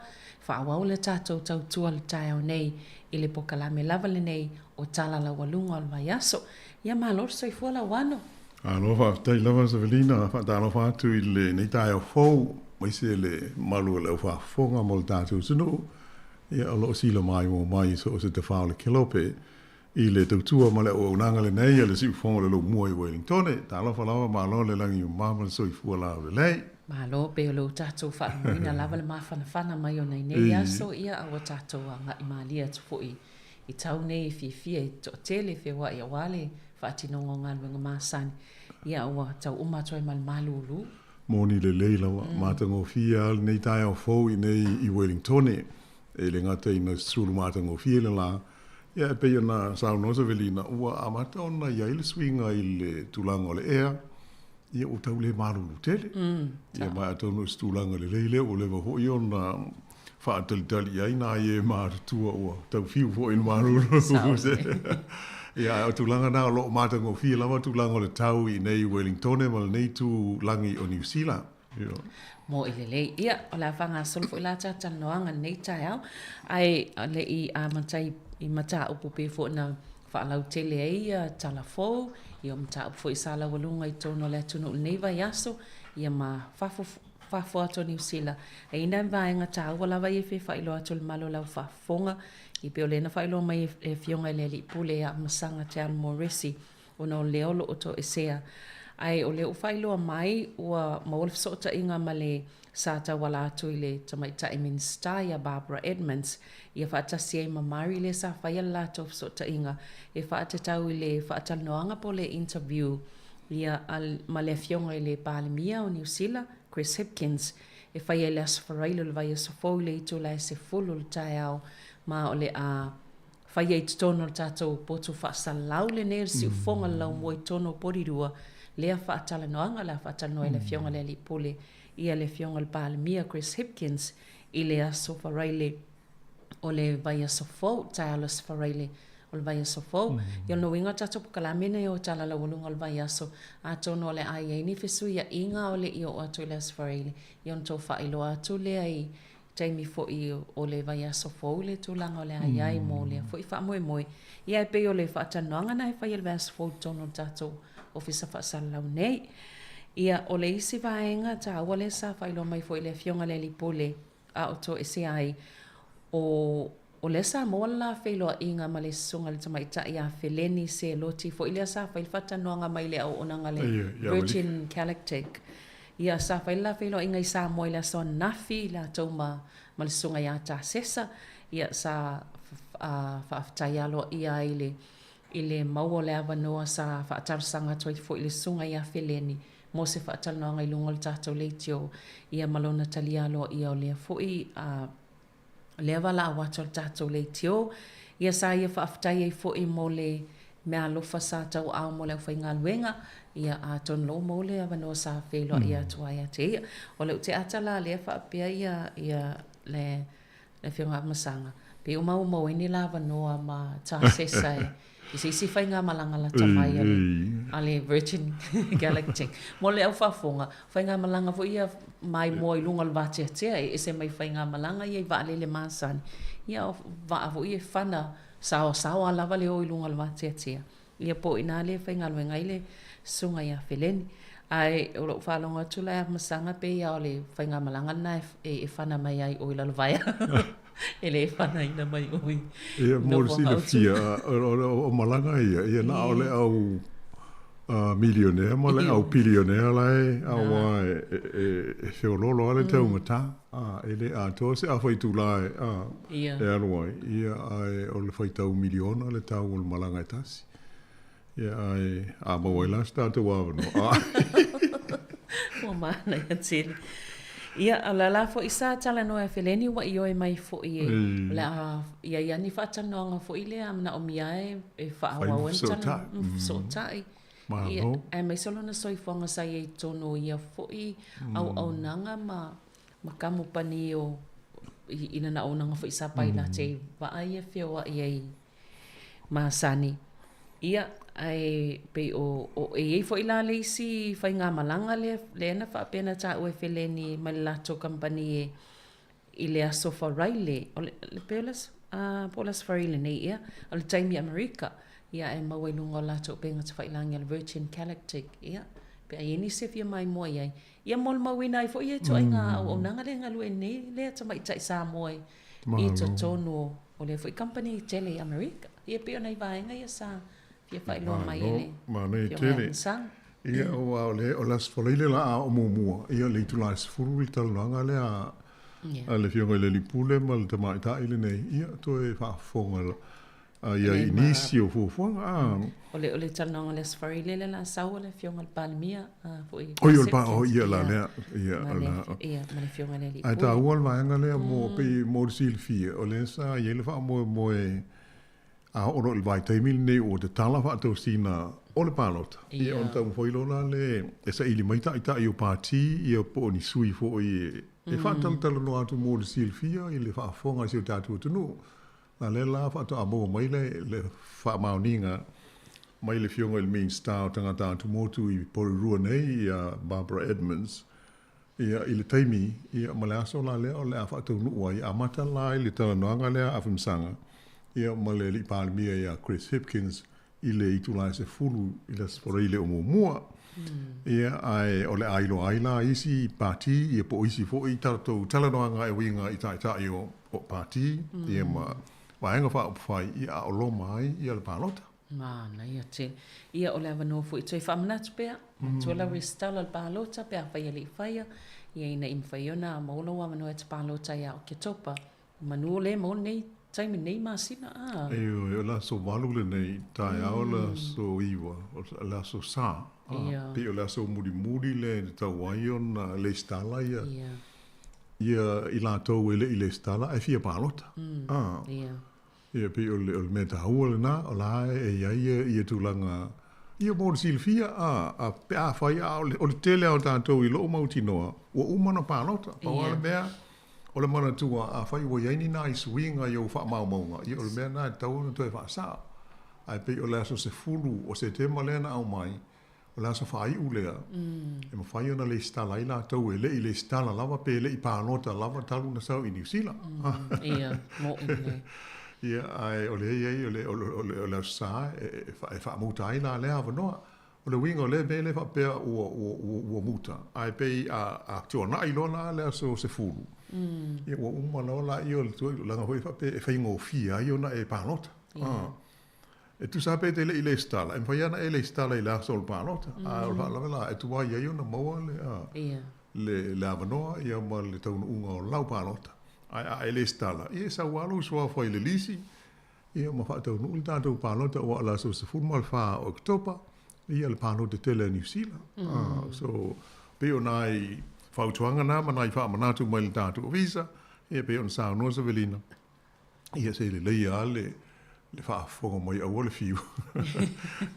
whaawau le tātou tautua le tai au nei I le pokalame lava le nei o tala la walunga o le vai aso ia malor soifua la wano. Aloha, tai lava sa velina, whaatalofa atu I le nei tai au fōu, mai se le malu le whaafonga mo le tātou sunu, ia alo sila mai mo mai so se te whao le kilope, I le tautua ma le o unanga le nei, le si ufonga le lo mua I Wellington, ta alofa lava ma alo le langi o mama le soifua la le lei. Ma alo pe o lo tātou whaamoina lava le mawhanawhana mai o nei nei aso ia awa tātou a ngai maalia tu fo I tau nei fia I to tele fe wa I awale whaatinongo ngā luenga māsani. Ia awa tau umatoi mal malulu. Moni le leila wa matango fia nei tai au fōu I nei I Wellington e le ngata I na sulu matango fia le la. Ia pe na sao no se velina ua amata ona ia ile swinga I le tulanga le ea. Ia o tau le malulu tele. Ia mai ato no tulanga le leile o le ho I ona whaatalitali ai na ie mātua ua tau fiu fo I malulu. Ia o tulanga na lo matango fia lava tulanga le tau I nei Wellington ma le nei tu langi o New Zealand. Mo I le lei ia o la whanga solo fo I la tātana noanga nei tai au ai le I a matai I mata upu pe fo na whaalau tele ai tala fōu I o mata upu fo I sala walunga I tono le tunu nei vai aso ia ma whafo ato New Zealand e ina vaenga tā ua lava I fe whailo ato le malo lau whafonga I pe o lena whailo mai e fionga le li pule a masanga te al moresi o no leolo o to esea ai o leo whailo mai ua mawolf sota inga ma le sata wala atu I le tamaita I Minsta ia Barbara Edmonds ia whaatasi ai mamari le sa whaia lato sota inga e whaatatau I le whaatalnoanga po le interview ia ma le fionga I le palemia o New Zealand Chris Hipkins e whaia le aswharailo le vai asofou le ito la se fulu le tai au ma o le a whaia I tono le tātou potu whaasalau le ner si ufonga lau mo I tono porirua lea whaatalanoanga la whaatalanoa le fionga le li pole ia le fionga le palemia Chris Hipkins I le asofaraile o le vai asofou tai au le aswharaile o le vai asofou ia no inga tātou pukalamene o tala la walunga o le vai aso a tono le ai ei ni fesu ia inga o le I o atu le aswharaile ia on tō whailo atu le ai taimi fo I o le vai asofou le tūlanga o le ai ai mo le fo I wha moe moe ia e pe o le whaatanoanga na e whai le vai asofou tono tātou ofisa whaasalau nei ia o le isi vaenga ta ua le sa whailo mai fo I le fionga le li pole a o to ese ai o le sa moa la whailoa inga ma le sunga le tamaita ia Feleni se loti fo I le sa whail whatanoanga mai le au onanga le Virgin Galactic ia sa whaila inga I sa moa I le so nafi la tau ma le sunga ia ta sesa ia sa whaaftai ia I le maua le awanoa sa whaatarasanga toi fo I le sunga ia Feleni mo se whaatalanoanga I lunga le tātou leitio ia malona talialo ia o lea fo I lea wala awato le tātou leitio ia sa ia whaaftai ai fo I mo le mea lofa sa tau au mo le au whainga luenga ia a ton lo mo le awanoa sa whelo ia tuaia te ia o le te atala lea whaapea ia le whiunga masanga pe o mau mo ini la awanoa ma tā sesa Si fai ngā malanga la tamai ale Virgin Galactic. Mo le au whafonga, fai ngā malanga fo ia mai mo I lunga le vātia e se mai fai ngā malanga ia I vaale le māsani. Ia vaa fo ia whana sao lava le o I lunga le vātia. Ia po ina le fai ngā luenga ile sunga ia wheleni. Ai o lo whalonga tula masanga pe ia o le whai ngā malanga na e whana mai ai o ila lawaya. Ele e whana ina mai oi. Ia morsi le fia o malanga ia na o le au millionaire ma le au billionaire lai au e whiololo ale te umata. Ele a to se a whai tu lai e aluai. Ia o le whai tau miliona le tau o le malanga e tasi. Ia a mawai sta te wawano. O mana ia tele. Ia la fo isa tala no e feleni wa io e mai fo ie la ia ni fa tano nga fo ile amna o mia e fa wa wen tala so tai ia e mai solo na soi fonga sai e tono ia fo I au nanga ma kamu pani o ina na ona nga fo isa pai la te va ai e fio wa ia ma sani ia ai pe o e fo ila le si fai ngā malanga le na fa pena ta o feleni mai lato company I le asofa raile o le pelas polas farile nei ia o le taimi America ia e mawai lunga lato penga ta fai langa le Virgin Galactic ia pe ai ni se fia mai mo ia mol mawina I fo ia to nga o nanga le nga lue nei le ta mai tai Samoa I to tono o le fo company tele America ia pe ona I vaenga ia sa ia fai loa mai ele. Mana tele. Ia o le o las foleile la o mumua. Ia le tu las furu I talanga le a le fionga le lipule ma le tamai ta ile nei. Ia to e fa fonga ia inicio fu fonga. O le talanga le sfarile le la sau le fionga le palmia foi. O ia pa o ia la le ia la. Ia ma le fionga le lipule. Ai ta ual vaenga le mo pe mo silfia. O le sa ia le fa mo e ono il vai taimil nei o te tala wha tau sina o le pālota. Ia on tau whailona le e sa ili maita I ta I o pāti I o po ni sui fo I e whataltala no atu mō le silfia I le whaafonga si o tātua tunu. Na le la wha amo mai le wha maoninga mai le fionga il main star o tangata atu motu I Porirua nei I Barbara Edmonds. Ia I le taimi ia ma le aso la lea o le a wha tau nuua I amata la I le tala noanga lea a whimsanga. Ia ma le li palmia ia Chris Hipkins I le itulai se fulu I le sporeile o mua. Ia ai o le ailo aila isi pati ia po isi fo I tātou talanoanga e winga I tai o pati. Ia ma waenga wha upwhai ia o lo mai ia le pālota. Mana ia te. Ia o le avano fo I toi whamanatu pea. Tua la restala le pālota pea whai ali whaia. Ia ina imwhaiona maolo avano e te pālota ia o ke topa. Manu le mo nei taimi nei masina o la so walu le nei tai au la so iwa o la so sa pe o la so muri le tawaion le stala ia I la to ele I le stala e fia palota ia pe o le meta hua na o la ia tulanga ia mo silfia a pe a fai o le tele o tanto I lo mauti noa o umana palota pa wala bea o le mana tua a whai o iaini na I suinga I o wha maunga. I o le mea na tau na toi wha saa. Ai pe o le aso se fulu o se te malena au mai. O le aso whai u lea. E ma whai ona le stala I la tau e le I le stala lava pe le I pānota lava talu na sau I New Zealand. Ia, mo ine. Ia, ai o le iei o le saa e wha muta ai la lea wanoa. O le winga o le me le wha pea ua muta. Ai pe a tua na I lona le aso se fulu. Ia ua umana la I o le tuai langa hoi whape e whaingo fia I ona e pālota. E tu sape te le I le stala. E mwhaiana e le stala I le aso o le pālota. O le whaalawe la e tu wai ai ona maua le avanoa ia ma le tauna unga o lau pālota. Ai le stala. Ia sa walu sua whai le lisi. Ia ma whaatau nuu le tātou pālota o ala so se fulma le wha o Oktopa. Ia le pālota tele New Zealand. So pe o nai whautuanga nā, mana I wha manatu mai le tātou visa, ia pe on sāu noa sa velina. Ia se le leia le wha whonga mai au le fiu.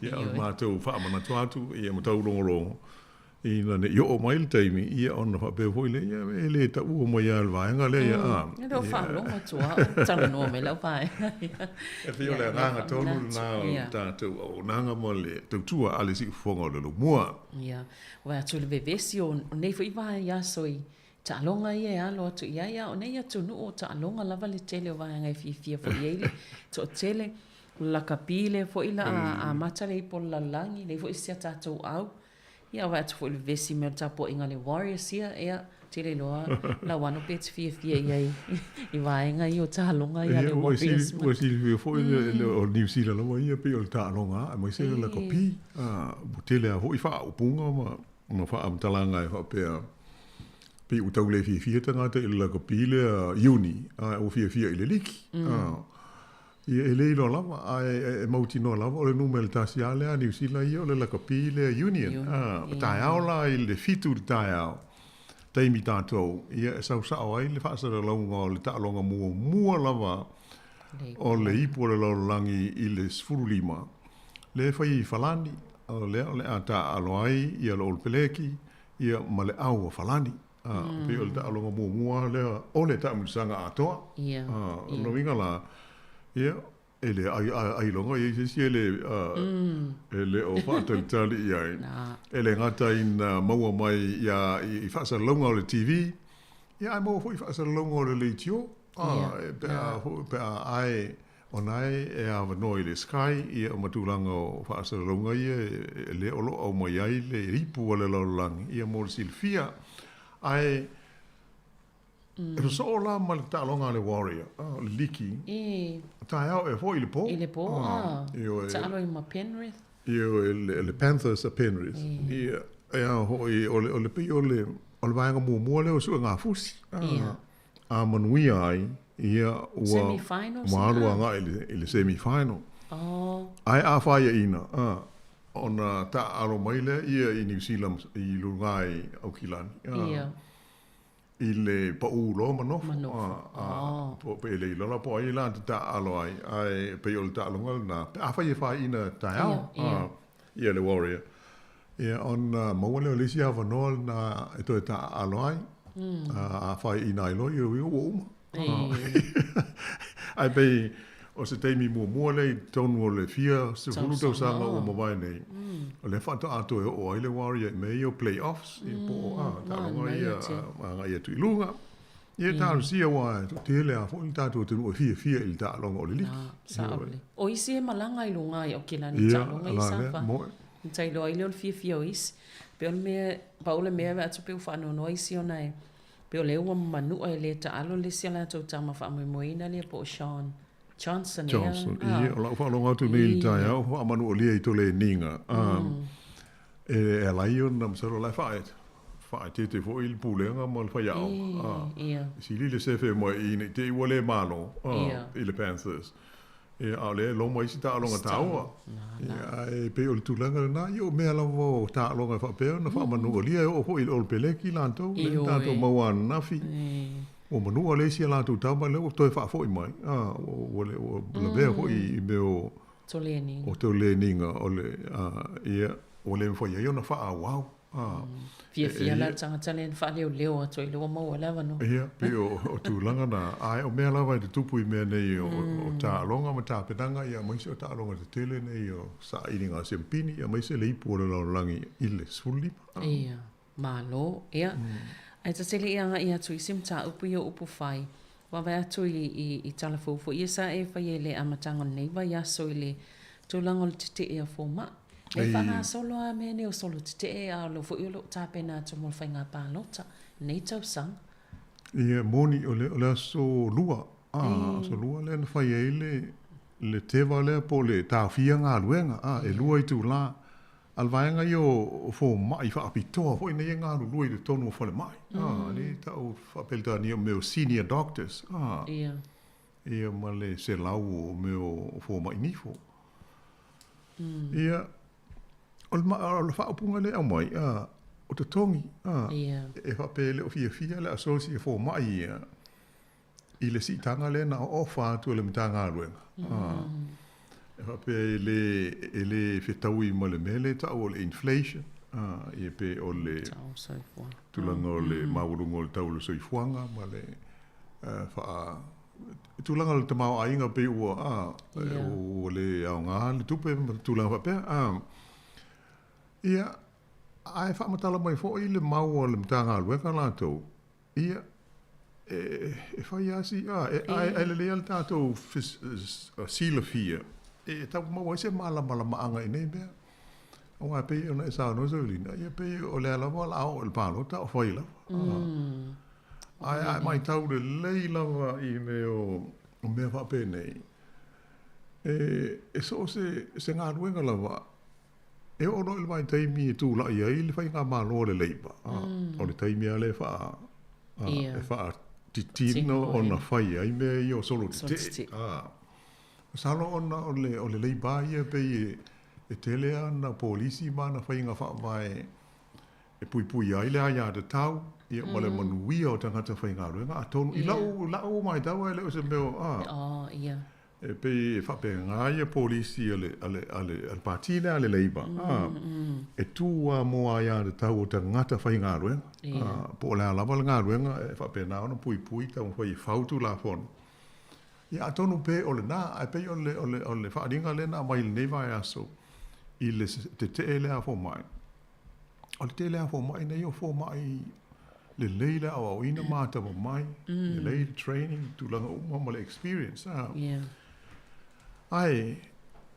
Ia on mātou wha manatu atu, ia matau rongo. ina ne yo mai le taimi ia ona fa pe foi le ia le ta u mo ia le vaenga le ia Ia do whalonga tua, tala noa me lau pai. E whio le ranga tonu na tātou o nanga mo le tautua ale si ufonga o le lo mua. Ia, wai atu le vevesi o nei fo iwa ia soi ta alonga ia e alo atu ia o nei atu nu o ta alonga lava le tele o vai ngai fia fo iele, to tele la kapile fo ila a mata le ipo la langi, le fo isia tātou au. Ia wai atu fo le vesi me tapo inga le warriors ia ea tele loa la wano pets fia iai i vai ngai o ta alonga ia le warriors. Wa si fo le o New Zealand la ia pe o ta alonga, mai se la kapi, tele a ho i fa upunga ma fa am talanga e fa pe pe u tau le fia tanga te la kapi le uni, o fia i le liki. Ia e leilo lava, e mauti no lava, o le numele tasiale a New Zealand ia o le lakapi le Union. Tai au la i le fitu le tai au. Taimi tātou, ia e sau sao ai le whaasara launga o le taalonga mua lava o le ipu o le laurangi i le sfurulima. Le whai i falani, o le a ta aloai, ia le olpeleki, ia ma le au o falani. Pe o le taalonga mua le o le taamusanga atoa. No inga la, ia, ele ai longa i se ele o whaatalitali iai. Ele ngata in maua mai i whaasara launga o le TV. Ia ai maua i whaasara launga o le leitio. Pea ai o nai e a wano i le Sky ia o matulanga o whaasara launga ia le olo au mai ai le ripu o le laulangi. Ia mo le silfia ai e so la ma le talonga le warrior, le liki. Tai au e fo i le po. I le po, ta alo i ma Penrith. Io le Panthers a Penrith. Ia e a hoi o le pi o le vaenga mua le o su ngā fusi. A manui ai ia ua semi-finals. Marua ngā i le semi-final. Ai a whaia ina. Ona ta aro mai le ia i New Zealand i lungai au kilani. Ia. I le pa'u lo manofo. Pe le ilola po ai la ta alo ai. Ai pe o le ta alonga na. A whai e whai ina tai au. Ia le warrior. Ia on maua leo lesi a wanoa na e toi ta alo ai. A whai ina ilo i o uma. Ai pe o se teimi mua le tonu o le fia se hulu tau sanga o mawai nei. O le whata ato e o ai le warrior me i o play-offs. I po ta alonga ia tu ilunga. Ia tāru sia wai, te hele a fōni tātou te nua fia i tā alonga o le liki. Saole. O isi e malanga i lunga i o kilani tā alonga i safa. Tai loa i leo fia o isi. Pe o mea, pa ole mea me atu pe u whanau no isi o nai. Pe o leo wa manua i le tā alo le sia la tau tama wha moina le po o Sean Johnson. Johnson, ia, o lau whanau atu nei i tai au, wha manu o lia i tole ninga. E lai o na msaro lai whaet. Whaet te fo il pulenga mo le whaiau. Si li le sefe mo i ne te iwa le malo i le Panthers. E au le lo mo isi ta alonga taua. E pe o le tulanga na i o mea lawa o ta alonga whapeo na wha manu o lia o fo il ol peleki lantou. Le tātou maua nafi. O manu o le isi lantou tau mai le o toi wha fo i mai. O le vea fo i me o tole ninga o le ia o le mwha ia na wha a wau. Fia la tangata le wha leo ato i lua maua lawa no. Ia, pe o tūlanga na, ai o mea lawa i te tupu i mea nei o tā alonga ma tā penanga, ia maise o tā alonga te tele nei o sa iringa sempini, ia maise le ipu o le laurangi i le sulipa. Ia, malo, ia. Ai ta tele ia nga ia tu i sim tā upu i o upu whai. Wawe atu i talafofo, ia sa e whai e le amatanga nei, vai aso i le tūlanga o te te ea fōma. E whanga solo a me ne o solo te e a lo fo i lo tāpena to mo whainga pālota. Nei tau sang. Ia moni o le aso lua. So lua le na whai e le tewa le po le tāwhia ngā luenga. E lua i tū la. Alvaenga i o fo mai whaapitoa. Fo i nei ngā lua i le tonu o whale mai. Ni tau whapelta ni o meo senior doctors. Ia ma le se lau o meo fo mai nifo. Ia o le whaapunga le au mai, o te tongi, e whapele o fia le asosi e fō mai ia, i le sitanga le na o whātua le mitanga aruenga. E whapele e le whetaui ma le mele, tau o le inflation, Ia pe o le Tau soifua. tulanga o le maurunga o le tau le soifuanga, ma le tulanga le tamau ainga pe ua o le au ngā le tupe tulanga whapea. Ia, ai whaamatala mai fo i le mau o le mtanga alueka lātou. Ia, e whai asi, ai le lea le tātou sila fia. E tau mau se mala maanga i nei mea. O ai pe ona e sao no zolina. Ia pe o le alawa la o le palo ta o whai la. Ai mai tau le lei lava i me o mea whape nei. E so se ngā ruenga lava. E ono il mai taimi e tū la ia i le whai ngā mālo le leipa. O le taimi a le wha e wha titino o na whai ai mea i o solo te. Salo ona o le leipa ia pe e tele ana polisi ma na whai ngā wha mai e pui ai le aia te tau ia ma le manuia o tangata whai ngā ruenga. A tonu i lau mai tau e le o se meo. Ia. E pe e whape ngā ia polisi ale pātina ale leiba. E tūa moa ia te tau o te ngata whai ngā ruenga. Po le alawa le ngā ruenga e whape nā ona pui tau whai whautu la whonu. Ia atonu pe o le nā, e pe o le whaaringa le nā mai le neiva e aso. I le te lea fo mai. O le te lea fo mai nei o fo mai le leila au ina māta mo mai. Le leila training tūlanga umama le experience. Ai,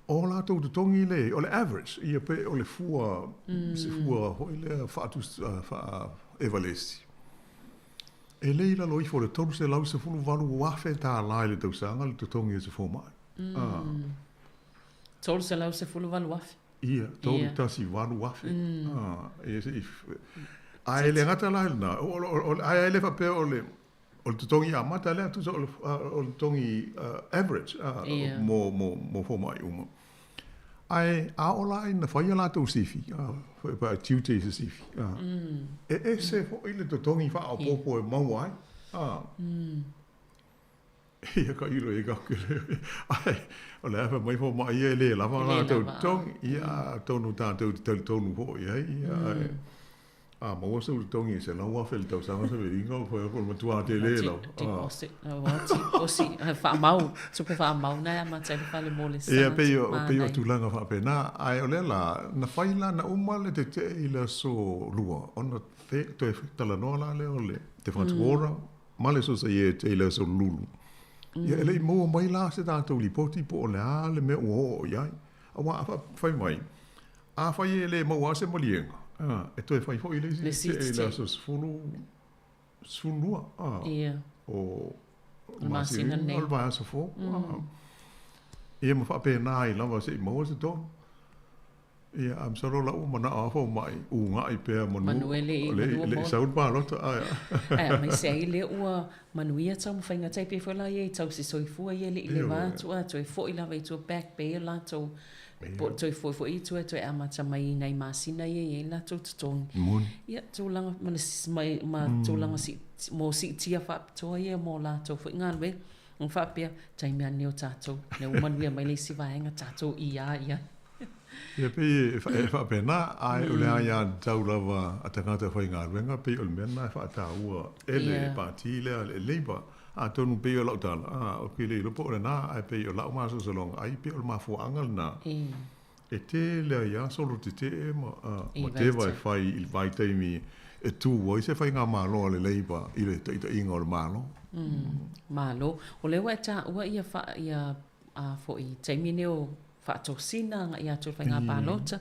o lātou te tongi le, o le average, ia pe o le fua, se fua hoi le wha evalesi. E leila lo ifo le tonu se lau se fulu walu wafe tā lai le tausanga le te tongi e se fo mai. Tolu se lau se fulu walu wafe? Ia, tolu tasi walu wafe. Ai le ngata lai na, ai le whape o le tutongi a mata lea tusa o le tongi average mo fo mai uma. Ai a ola i na whaia lātou sifi, pa tiute se sifi. E se fo i le tutongi wha o popo e mau ai. Ia ka ilo e kakere. Ai, o le awha mai fo mai e le lava lātou tongi. Ia tonu tātou tonu fo i ai. Maua sa ule tongi se lau wafel tau sanga sa veringa o whai akol matua te le lau. Tiposi, wha mau, tupe wha mau na ma tai whale mole sa. Ia peio tūlanga wha pena, ai o le la, na whaila na umale te i la so lua. Ona te e talanoa la le o le, te whatuora, male so sa i te i la so lulu. Ia ele i mua mai la se tātou li poti po o le a le me ua o iai. Awa a whai mai, a whai e le maua se malienga. E toi whai hoi le si e la so sfunua. O masina nei. O vai aso fo. Ia ma whape nā i lava se i maua se tonu. Ia am saro la u mana a fo mai u ngā i pēr le saun pā rota. Mai se ai le ua manuia tau mwhainga tai pe whala i tau se soifua i le wātua. Toi fo i lava i tua back bay la tau. Po toi fo i tua toi amata mai nei masina i la tau tutongi. Ia tūlanga ma tūlanga mo si tia whaptoa i mo la tau fo i ngā lwe. Ng whapea tai mea neo tātou. Ne umanuia mai le si vaenga tātou i a ia. Ia pe e whapena, ai o le aia tau lava a tangata whai ngā ruenga, pe o le mena e whaataua ele pāti lea le leiba, a tonu pe o lau tala, o ki le lupo o le nā, ai pe o lau māsa salonga, ai pe o le mafuanga le nā. E te lea ia solo te te e ma te vai whai il vai teimi e tū o i se whai ngā mālo le leiba i le taita inga o le mālo. Mālo, o lewa e tā ua ia fo i teimi neo whaatosina nga i atu whainga pālota.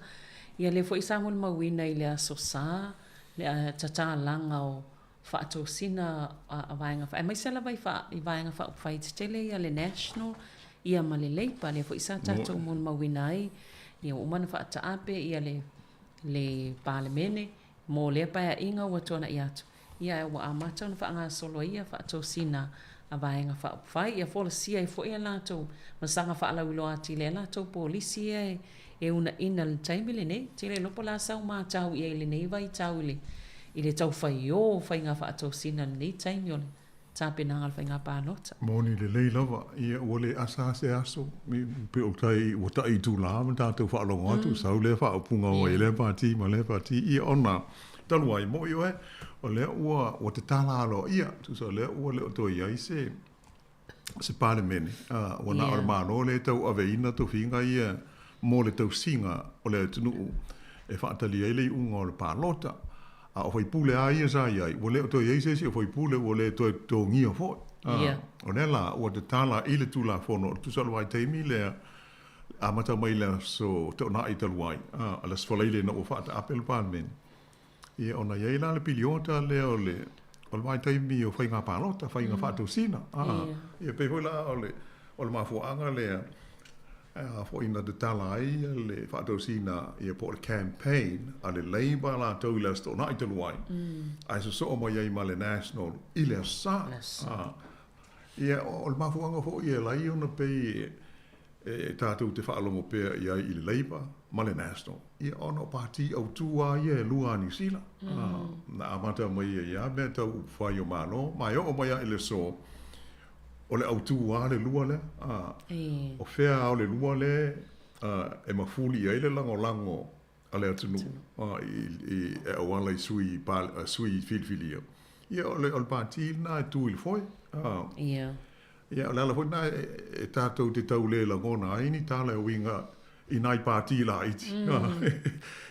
Ia le fo i sāmon mawina i le aso sā, le tata langa o whaatosina a vaenga wha. E mai sela vai i vaenga wha uwhai te tele ia le national, ia ma le leipa, le fo i sā tātou mon mawina ai, ia umana whaata ape ia le pālemene, mō le paia inga ua tōna i atu. Ia e wa amata na whaanga solo ia whaatosina a vaenga wha uwhai, ia fola sia e fo ia lātou, masanga wha alau ilo ati le lātou polisi e una ina le taimile ne, te le lopo la sau mā tau i le nei vai tau i le tau whai o whai ngā wha atau sina le nei taimi ole. tāpena ngalwhainga pālota. Moni le lei lava, ia ua le asa se aso, pe o tai, ua tai tū la, ma tātou whaalonga atu, sau le whaapunga o e le pāti, ma le pāti, ia ona, talu ai mo io o le ua te tala alo ia, tu sa le ua le o toi ai se pāle mene, ua na ora māno le tau aveina to whinga ia, mo le tau singa o le tunu e whaatali ai le unga o le pālota, a o fai pule a ia sa iai, o le o toi eise si o fai pule o le toi tō ngia fōi. O ne la, o te tāla i le tūla whono, tu salu ai teimi le a mata mai le so te ona i talu ai, a le sfaleile na o whaata apel pāmen. Ia ona iei la le piliota le o le mai teimi o fai ngā pālota, fai ngā whātou sina. Ia pe hoi la o le mafuanga le fo ina de tala ai le whaatau sina ia po le campaign a le Labour la tau i le sto na i te luai. Ai so o mai ai ma le National i le sa. Ia o le mafuanga fo ia lai ona pe tātou te whaalongo pēr i ai i le Labour ma le National. Ia ono pāti au tua ia e lua ni sila. Na amata mai ia mea tau whai o mano, mai o mai ai le so o le autua le lua le, o whea o le lua le, e mafuli ai le lango a le atunu, e awala i sui filfilia. Ia o le pāti na e tū il foi. Ia o le ala foi na e tātou te tau le langona aini, tāle o winga i nai pāti la iti.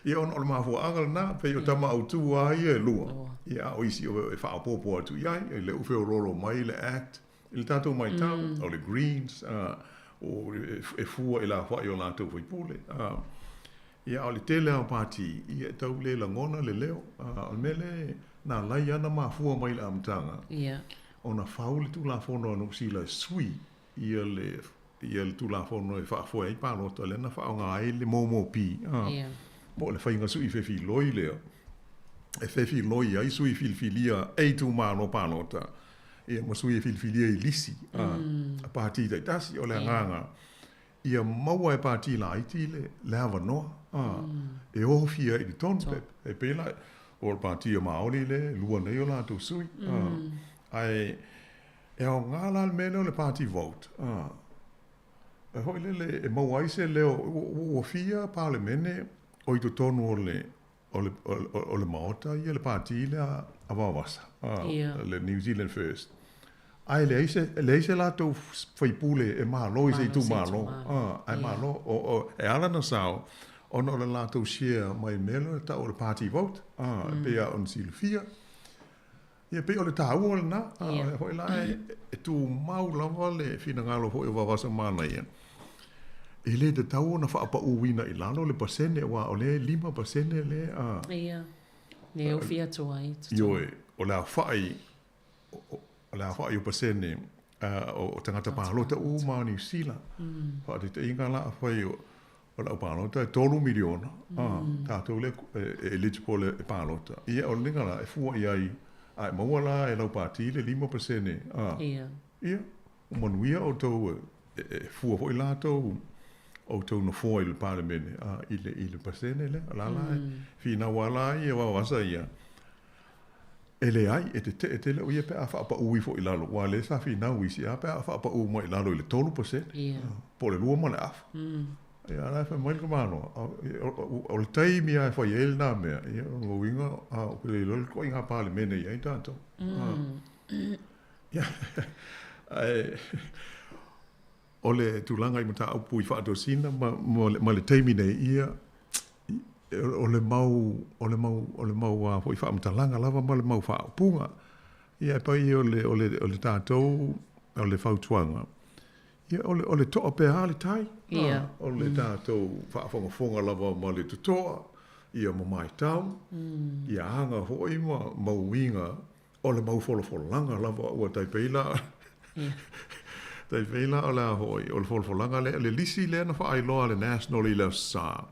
Ia o le mafua angal na, pe o tama autua ai e lua. Ia o isi o e whaapopo atu iai, le ufe o roro mai le act, il tātou mai tau, o le Greens, o e fua i la whai o lātou whai pule. Ia o le tele au pāti, ia tau le langona le leo, o mele nā lai ana mā fua mai le amtanga. O na whau le tū la whono anu si la sui, ia le tū la whono e whaafua ei pālota, le na whao ngā e le momo pi. Po le whainga sui whewhi loi leo. E whewhi loi ai sui filfilia ei tū māno pālota. Ia masui e filfilia i lisi, a pāti tai tasi o le nganga. Ia maua e pāti la iti le hawa noa. E ofia i tonu pep. E pēla o le pāti o maori le lua nei o lātou sui. Ai, e o ngāla le mene o le pāti vote. E hoi le maua ise leo ofia pāle mene o i to tonu o le maota ia le pāti le a wawasa. Le New Zealand First. Ai le ise lātou whaipule e mālo i se i tū mālo. Ai mālo, e ala na sao, ono le lātou share mai melo ta o le party vote. Pea on silfia. Ia pe o le tāu o le na. Hoi la e tū mau lava le whina ngalo hoi o wawasa mana ia. E le te tau na whaapa uwina i lalo le pasene wa o le 5% le. Ia. Le o fia toa i. Ioi, o le a whai o le a whai o pasene o tangata pālota o maa New Zealand. Wha te inga la a whai o le pālota e 3 miliona. Tātou le eligible e pālota. Ia o linga la e fua i ai ai maua la e lau pāti le 5%. Ia. Ia. O manuia o tau fua hoi la tau o tau na fua i le pālemene i le pasene le. Alala e whina wala i e wawasa ia. E le ai, e te le o ia pe a whaapa ui fo i lalo. Wa le sa whina uisi a pe a whaapa ui mo i lalo i le 3%. Po le lua ma le afu. Ia ala e mai ka mano. O le taimi a e whai ele nā mea. Ia o winga o le lolo ko inga pālemene i ai tātou. Ia. O le tūlanga i mata au pui whaato sina ma le taimi nei ia o le mau foi fa mtalanga lava ma le mau fa punga ia pa i o le tātou o le fautuanga ia o le toa pe hali tai o le tātou fa fonga lava ma le tutoa ia ma mai tau ia hanga hoi ma winga o le mau fololanga lava o tai peila tai peila o la hoi o le fololanga le lisi le na fa ai loa le national i le sa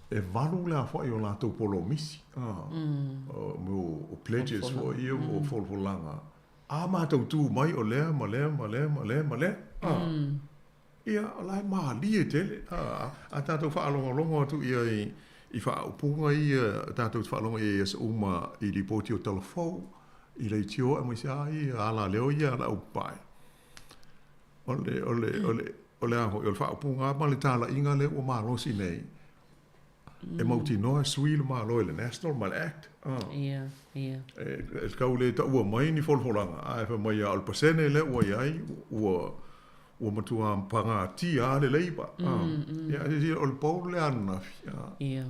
e valu la fo yo la to polo misi o pledges fo yo o folfolanga a ma to tu mai o le ma le ia la ma li tele a ta to fa longo tu ia i fa punga i ta to fa longo e uma i li poti o telefon I le tio, mo se ai, ala leo ia la upai. Ole aho, i wha upunga, ma le tala inga le o malosi nei. E mauti noa sui le malo le National, ma le Act. Ia. E kau le ta ua mai ni folfolanga. Ai fa mai al pasene le ua iai, ua matua panga tia le leiba. Ia, o le pau le ana. Ia.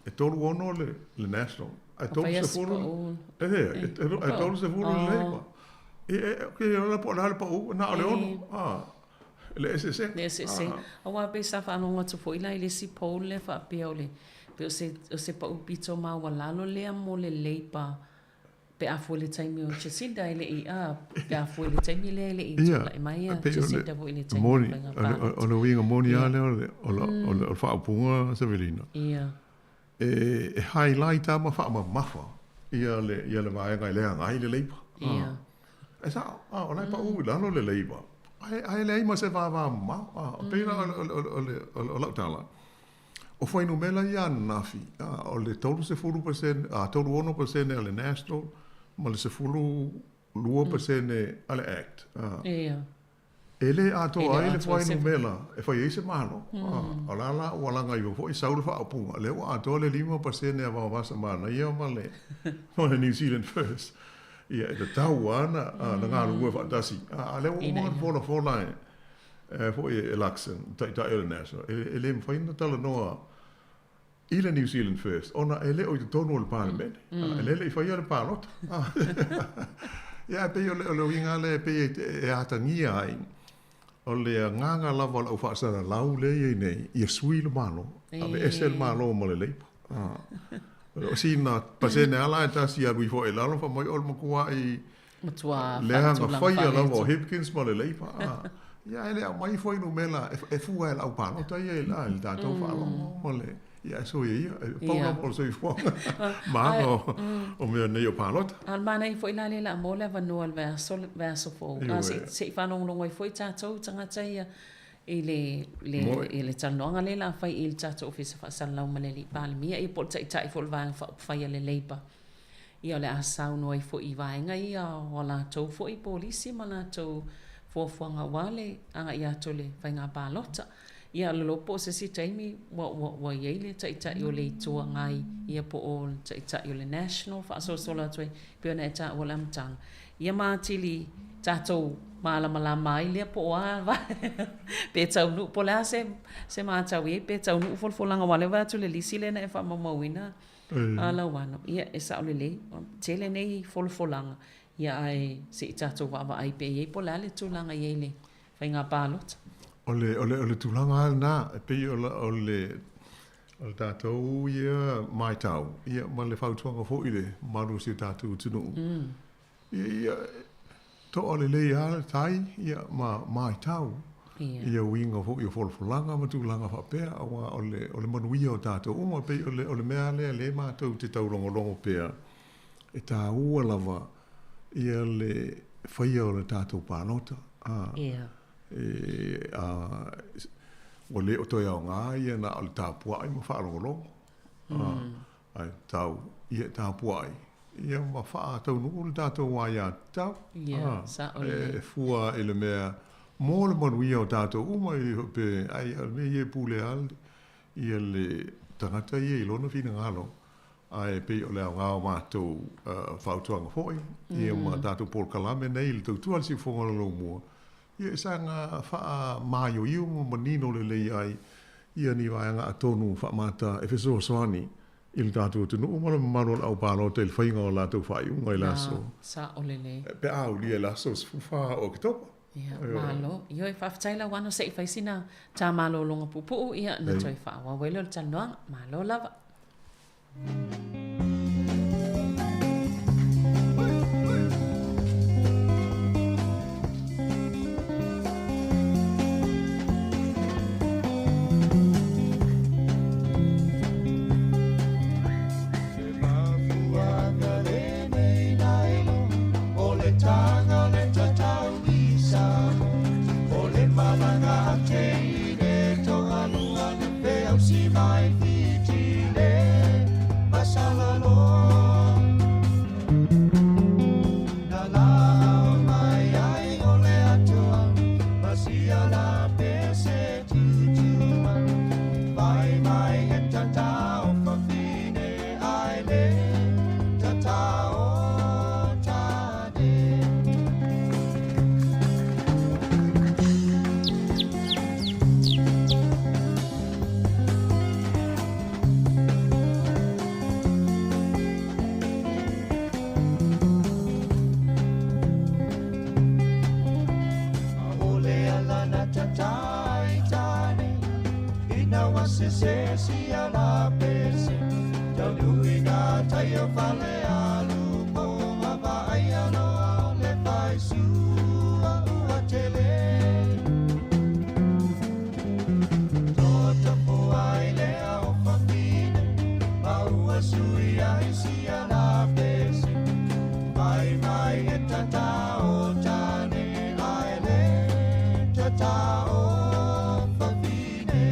E tolu ono le National. E tolu se fulu. E tolu se fulu le leiba. E la po la pa u na le ono. Le SSC. Le SSC. Awa pe sa fa no tu foi la ile si pau le fa pe ole. Pe o se pa u pito ma wala lo le mo le leiba. Pe a foi le taimi o Jacinda ile i a. Pe a foi le taimi le ile i la mai a Jacinda vo ile taimi. Moni. O le winga moni ale o fa punga Severina. Ia. E highlight ma fa ma mafa. Ia le vai ngai le ngai le leiba. Ia. E sa, o lai pa u la lo le leiba. Ai lei ma se va ma. Pena o la tala. O foi no mela ia nafi. O le tolu se fulu percent, tolu 1% ale National, ma le se fulu 2% ale Act. Ia. Ele ato ai le foi no mela, e foi ese malo. O la wala ngai vo foi saulu fa opunga. Le o ato le 5% e va vasa mana ia ma le. O New Zealand first. Ia, e tau ana, na ngā lua whaatasi. Le o fola foi election, ta ele national. Ele mwhaina tala noa i le New Zealand first. Ona ele o i te tonu o le parliament. Ele i whaia le parlota. Ia, pe o le winga le pe e atangia ai. O le nganga lava o whaasana lau le i nei, i a sui le malo. Ave ese le malo mo le leipa. O sina pasene ala e tasi a rui fo e lalo fa mai ol makua i leha nga whaia lava o Hipkins ma le leipa. Ia ele a mai foi no mela e fua e lau pano ta ia e la il tatou whaalo ma le. Ia so ia, paula pol so i fua. Maha o mea nei o panota. Al mana i foi la le la mo le vanu al verso fo. Se whanong longo i foi tatou tangata ia. I le talonga le la fai il tatou ofisa whaasalau ma le li palemia. I pol tai fo le vanga whaia le leipa. Ia le asau no i fo i vaenga ia o la tau fo i polisi ma la tau fuafuanga wale anga ia tole whainga pālota. Ia le lopo se si taimi wa yeile tai o le tua ngai ia po o tai o le national whaasosola tue pio na e ta o lamtang. Ia mātili tātou mālamala mai lea po a pe tau nu po lea se mātau e pe tau nu folfolanga wale watu le lisi le na e whamamawina ala wano. Ia e sa o le lei tele nei folfolanga. Ia ai se tātou wawa ai pe e po lea le tūlanga i le whainga pālota. O le tūlanga al nā pe o le tātou ia mai tau. Ia ma le whautuanga fo i le maru si tātou tunu. Ia to o le lei ala tai ia mai tau. Ia winga fo i folfolanga ma tūlanga whapea o le manuia o tātou uma pe o le mea le mātou te taurongolongo pea. E tā ua lava ia le whaia o le tātou pānota. Ia. O le o toi au ngā ia na o le tāpua ai ma whaarongolongo. Ai tau, ia tāpua ai. Ia ma wha tau nu le tātou wāia tau. Ia, sa o le. E fua e le mea mō le manuia o tātou uma i pe ai al mea ie pūle al ia le tangata ia i lona whina ngalo. Ai pe o le au ngā o mātou whautuanga fōi. Ia ma tātou pōl kalame nei le tau tual si whongalo mua. Ia sanga wha māio iu mo manino le lei ai ia ni waianga atonu wha mata e whesoa soani il tātou tunu umara maro au pālo te il whainga o lātou whai unga i laso. Sa o le le. Pe au lia laso sfufa o ki topa. Ia, malo. Ia e whawhataila wano se i whaisina tā malo longa pupu ia na toi whawa welo le tanoanga. Malo lava. Si mai fitile, passa se si ala pese Tau nui ngā tai o whale alu Mo mama ai aloa o le whai sua ua tele Tota po ai lea o whawhine Maua sui ai si ala pese Mai mai e tata o tane ai le tata o whawhine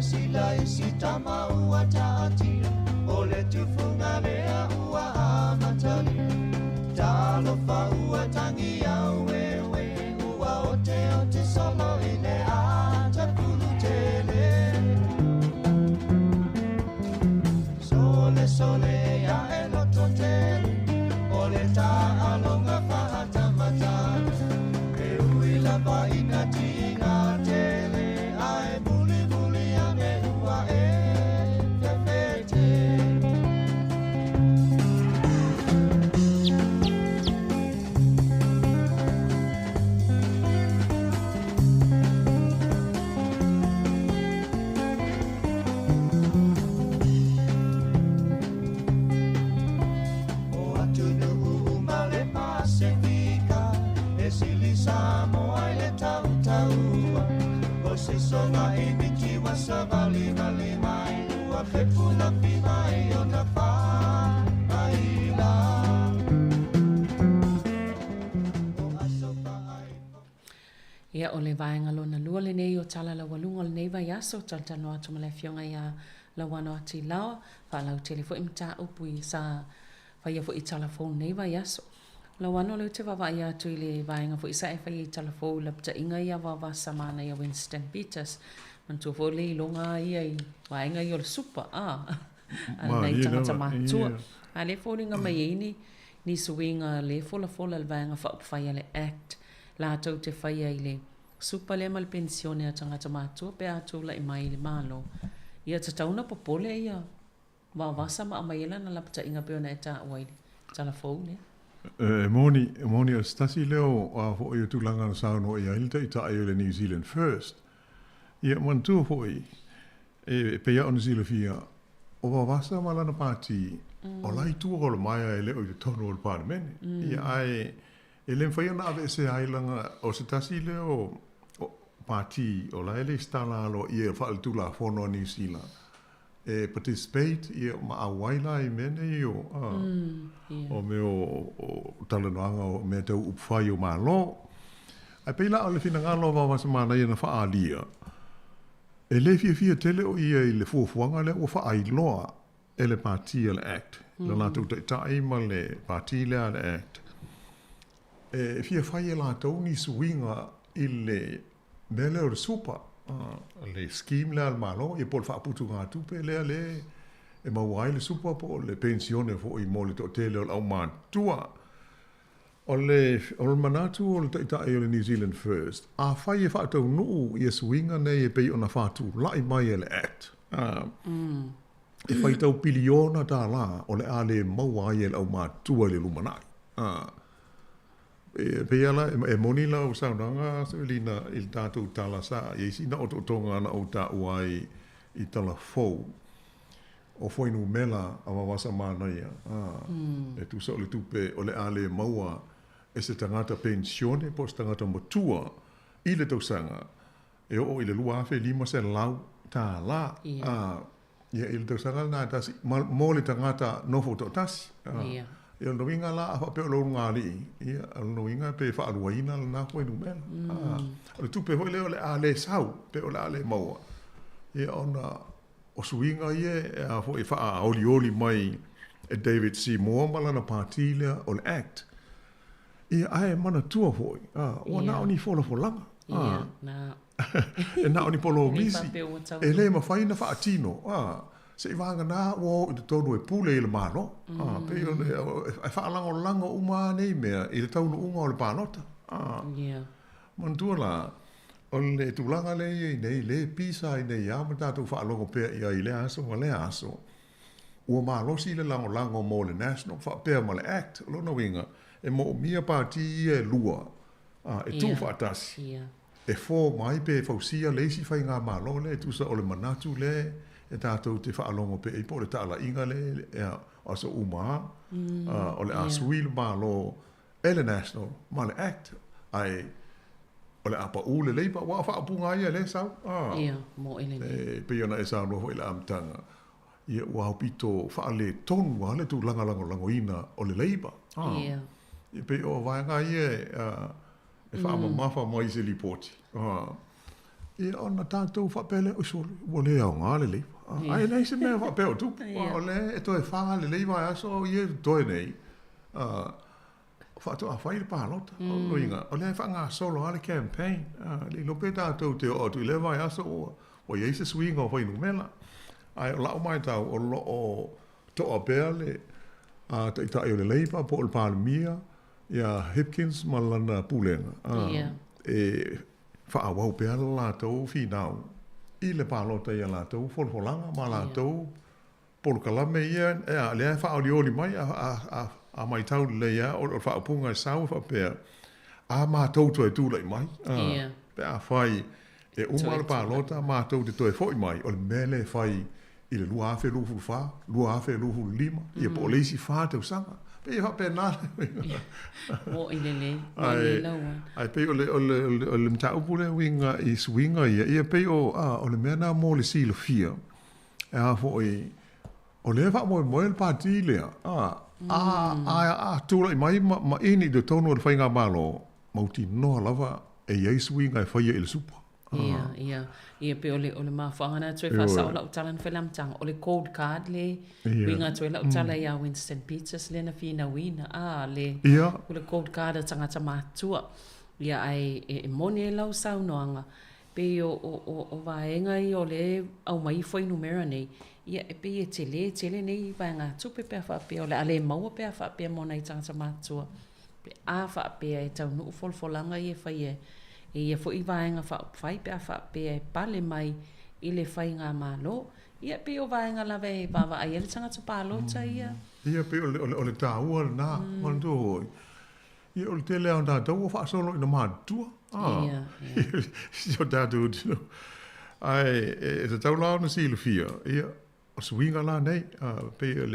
Sila isi tama ua taatia O le tufunga lea ua amatali Talofa ua tangi au ewe Ua o te solo i le ata pulu tele Sole ya e loto tele O le ta alonga whahata matana E ui lava ina tina tele Ai muli muli ane ua e whewhete O atu nuhu uma le Pasifika E sili Samoa i le tau taua O se songa i miki wa sa vali vali mai Ua pepuna pi mai o na wha ai la Ia o le vaenga lona lua le nei o tala la walunga le nei vai aso taltano atu ma le fionga ia la wano ati lao fa lau telefo imta upui sa fa ia fo i telefon nei vai aso la wano le te vava ia tu i le vaenga fo isa e fa i telefon la pta inga ia vava samana ia Winston Peters man tu fo le longa ia i vaenga i o le supa nei tangata matua a le fo ringa mai ini ni suinga le fola le vaenga fa upfaya le act la tau te whaia i le supa le mal pensione a tangata mātua pe atu la i mai le malo. Ia ta tauna popole ia wawasa ma amaila na lapta inga peona e ta waili. Tala fau ne? Moni o stasi leo a fo i tu langa na sauno ia ilta i ta ai le New Zealand first. Ia man tu fo i pe ia o New Zealand fia o wawasa ma lana pāti o lai tu o le maia e leo i te tono o le pārmene. Ia ai e le mwhaia na ave se ailanga o se tasi leo pāti o la ele stala alo i e whaal tula whono New Zealand. E participate i ma a waila i mene i o me o talanoanga o me tau upwhai o malo. Ai peila o le fina ngalo wa wasa mana i na whaalia. E le fia tele o ia i le fuafuanga le o whaailoa e le pāti le act. Le nātou tai ma le pāti le act. E fia whai e la tau ni suinga i le mele o le supa. Le scheme le al malo e pol whaaputu ngā tupe lea le e mauai le supa po le pensione fo i mole to tele o au mātua. O le manatu o le taitai o le New Zealand first. A whai e whaatau nuu i e suinga nei e pei o na whaatu lai mai e le act. E whai tau piliona tā la o le a le mauai e le au mātua le lumanai. Pe ala e moni la o saunanga so lina il tātou tala sa e sina o tonga na o ta uai i tala fou o foi no mela a wawasa mana ia e tu so le tupe o le ale maua e se tangata pensione po se tangata matua i le tausanga e o i le lua afe lima se lau tā la ia i le tausanga na tasi mo le tangata nofo to tasi ia no inga la a pe lo ngali ia no inga pe fa aluina na ko no mel o tu pe le ale sau pe o ale maua ia ona o suinga ia a fo fa oli mai e David C. Moore malana partile o act ia ai mana tua foi o na oni fola folanga na e na oni polo misi e le ma faina fa atino se vanga na o i tonu e pule i le malo pe e fa langa uma nei mea i le taunu unga o le panota man tua la o o le tūlanga le i nei, le pisa i nei, a ma tātou whaalongo pēr i le aso, ma le aso. Ua mālosi le lango mo le National, whapea ma le Act, lona winga, e mo mia pāti i e lua, e tū whaatasi. E fō mai pe fausia leisi whai ngā mālo le, tusa o le manatu le, e tātou te whaalongo pe, i po le tāla inga le, aso umaa, o le asui le mālo, e le National, ma le Act, ai, o le apa u le leipa, wa whaapunga ia le sau. Ia, mo ele le. Pe iona e sau noho i le amtanga. Ia ua pito whaale tonu wa le tu lango ina o le leipa. Ia. Ia pe o vaenga ia e whaama mawha mai se lipoti. Ia ona tātou whapele o soli, ua le au ngā le leipa. Ai nei se mea whapeo tupu. O le e toi whaa le leipa e aso ia toi nei. Whātua a whaile pālota, o inga. O lea wha ngā solo ale campaign. Le lope tātou te o tu le vai aso o yeise swinga o whainu mela. Ai o lau mai tau o lo o toa bea le ta ita o le leipa po o le pālemia ia Hipkins ma lana pūlenga. E wha wau bea le lātou whinau. I le pālota ia lātou folfolanga ma lātou polo kalame ia lea wha o lioli mai a mai tau le ia o whaapunga e sau whapea a mātou toi tūlai mai pe a whai e umar pālota mātou te toi fwoi mai o le mele whai i le lua awhe lufu wha lua awhe lufu lima i a po leisi wha tau sanga pe i whapea nāle o i le ai pe o le mta upule winga i swinga ia pe o le mena mo le silo fia e a fwoi o le wha moe le pāti lea tūlai mai ma ini de tonu o le whainga malo mauti noa lava e iei swinga e whaia i le supa. Ia pe o le mawhangana tui whasa o lau tala na whelamtanga o le cold card le winga tui lau tala ia Winston Peters le na whina wina o le cold card a tangata mātua ia ai e moni e lau sau noanga pe o vaenga i o le au mai whainu mera nei ia e pe e tele nei vaenga tupe pe a whapea o le ale maua pe a whapea mona i tangata mātua pe a whapea e tau nuu folfolanga i e whai e ia fo i vaenga whai pe a whapea e pale mai i le whai ngā mālo ia pe o vaenga lawe e wawa ai ele tangata pālota ia pe o le tāua nā mandu hoi ia o le tele au nā tau o whaasolo i na mātua ia tātou tino ai e te tau lao na silo fia ia o swinga la nei pe o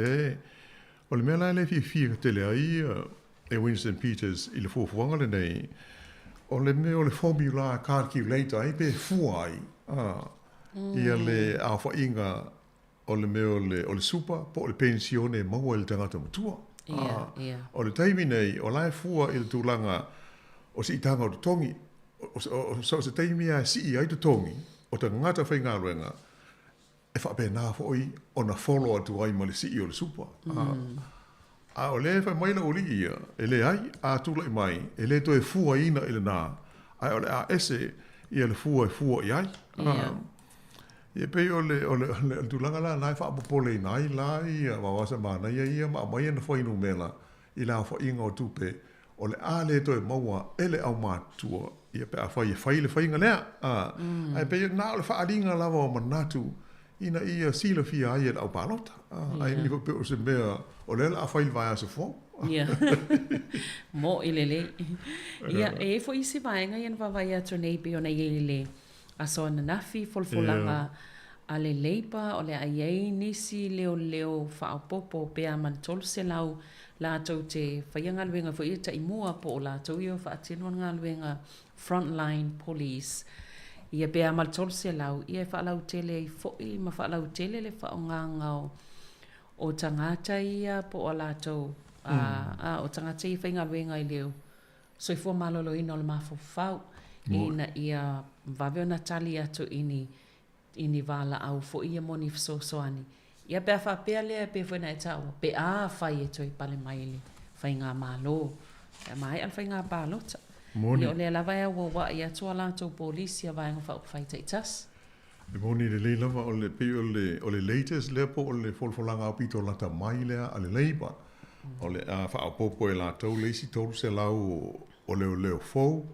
le mea le fia tele ai e Winston Peters i le fuafuanga le nei o le mea o le formula calculator ai pe fua ai ia le a whainga o le mea o le super po le pensione maua i le tangata matua o le taimi nei o lai fua i le tūlanga o si itanga o le tongi o se taimi a si ai te tongi o te ngata whainga ruenga e whape nā whoi o na follow atu ai ma le si o le supa. A o le whai maila o li ia, e le ai, a tūlai mai, e le to e fua ina i le nā. Ai o le a ese, ia le fua i ai. Ia pei o le tūlanga la, nai whaapopole i nai la ia, wawasa mana ia, ma mai ana whainu mela, i la whainga o tupe, o le a le to e maua, ele au mātua, ia pe a whai le whainga lea. Ai pei nā o le whaaringa lava o manatu, ina ia sila fia ai au palota. Ai ni pe o se mea o le a whail vai a se fo. Mo i le. Ia e fo isi vaenga ian wawai atu nei pe o nei i le. A so na nafi folfolanga a le leipa o le aiei nisi leo whaapopo pe a mantol se lau la tau te whaianga luenga fo ia ta imua po o la tau ia whaatilua ngā luenga frontline police. Ia pe a maltol se lau, ia whaalau tele i foi, ma whaalau tele le whaongangau o tangata ia po o lātou, o tangata i whainga luenga i leo. So i fua malolo ina o le mawhawhau, ina ia waweo na tali atu ini wala au fo ia moni fsosoani. Ia pe a whapea lea pe whaina e tau, pe a whai e toi pale maile, whainga malo, ia mai al whainga pālota. Ia o le lava ea wa ia tua lātou polisi a vaenga whau whaita i tas. Le moni le lava o le latest lea po o le folfolanga au pito lata mai lea a le leiba. O le a whaapopo e lātou leisi tolu se lau o leo fou.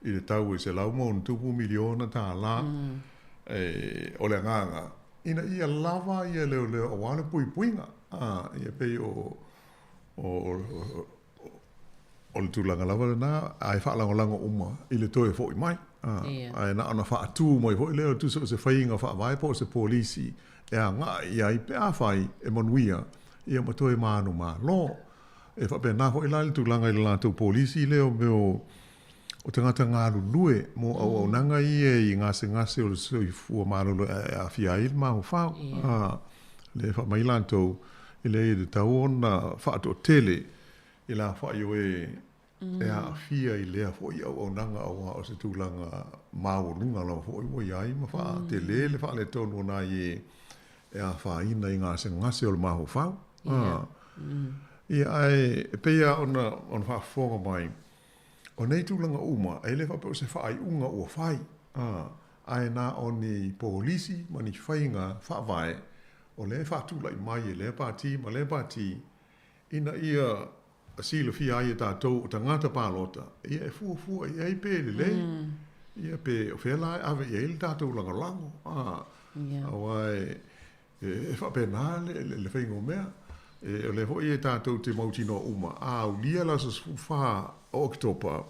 I le tau se lau mo tupu miliona ta la o le nganga. Ina ia lava ia leo o wale puinga. Ia pei o le tūlanga lava na ai whaalango uma I le toe fo I mai. Ai na ana wha atu mai fo I leo tu se whainga wha vai po se polisi e a ngā ia I pe a whai e manuia ia ma toe manu ma lo. E wha pe na fo I lai le tūlanga I le lātou polisi leo meo o tangata ngā lulue mo au nanga I ngase o le soi fua marulu a fia I le mahu whao. Le wha mai lātou I le I le tau ona wha ato tele I la wha I oe e a fia I lea fo I au nanga au o se tūlanga maurunga lau fo I mo iai ma wha te le wha le tonu ona I e a wha ina I ngase o le mahu whao. I ai peia ona wha whonga mai o nei tūlanga uma, e le whapau se whaai unga ua whai. Ai nā o ni polisi, ma ni whainga whawai, o le whatūlai mai e le pāti, ma le pāti, ina ia sila fia ai e tātou o tangata pālota, ia e fua, ia e pēle le, ia pē o whelai ave ia ele tātou langa lango. Awai, e whapena le whainga o mea, o le hoi e tātou te mautino uma, au lia la sa wha o Oktopa.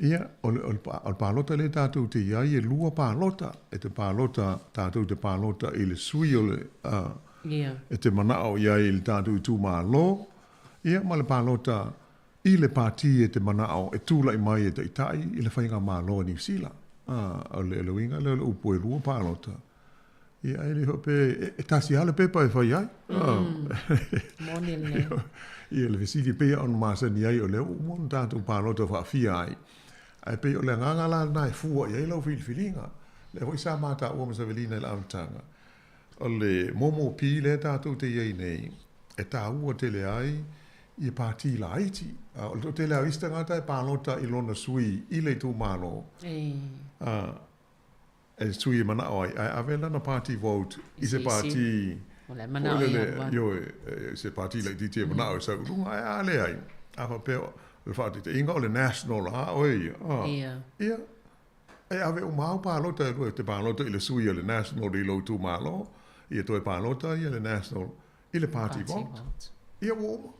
Ia, o le pālota le tātou te iai e lua pālota, e te pālota, tātou te pālota I le sui o le, e te manao iai le tātou I tū mā lo, ia, ma le pālota I le pāti e te manao, e tūla I mai e te itai, I le whainga mā lo ni Sila. O le winga, le upo e lua pālota. Ia, e le hope, e tasi hale pepa e whai ai. Moni le. Ia le visiti pea on masani ai o leo umon tātou pālota whaafia ai. Ai pe o le ngangala nai fua i lau filifilinga. Le hoi sa mata ua masawelina I la amtanga. O le momo pi le tātou te iei nei. E tā ua tele ai I pāti la Haiti. O le tele au istangata e pālota I lona sui I le tū mālo. E sui mana ai. Ai avela na party vote. I se party... Ole mana ai. Yo, se party like di te mana ai. Sa lunga ai ale ai. Apa peo... Le fati te inga o le national ha oi. Ia. E ave o mau pālota e lua te pālota I le sui o le national I lo tu malo. Ia toi pālota I le national I le party vote. Ia woma.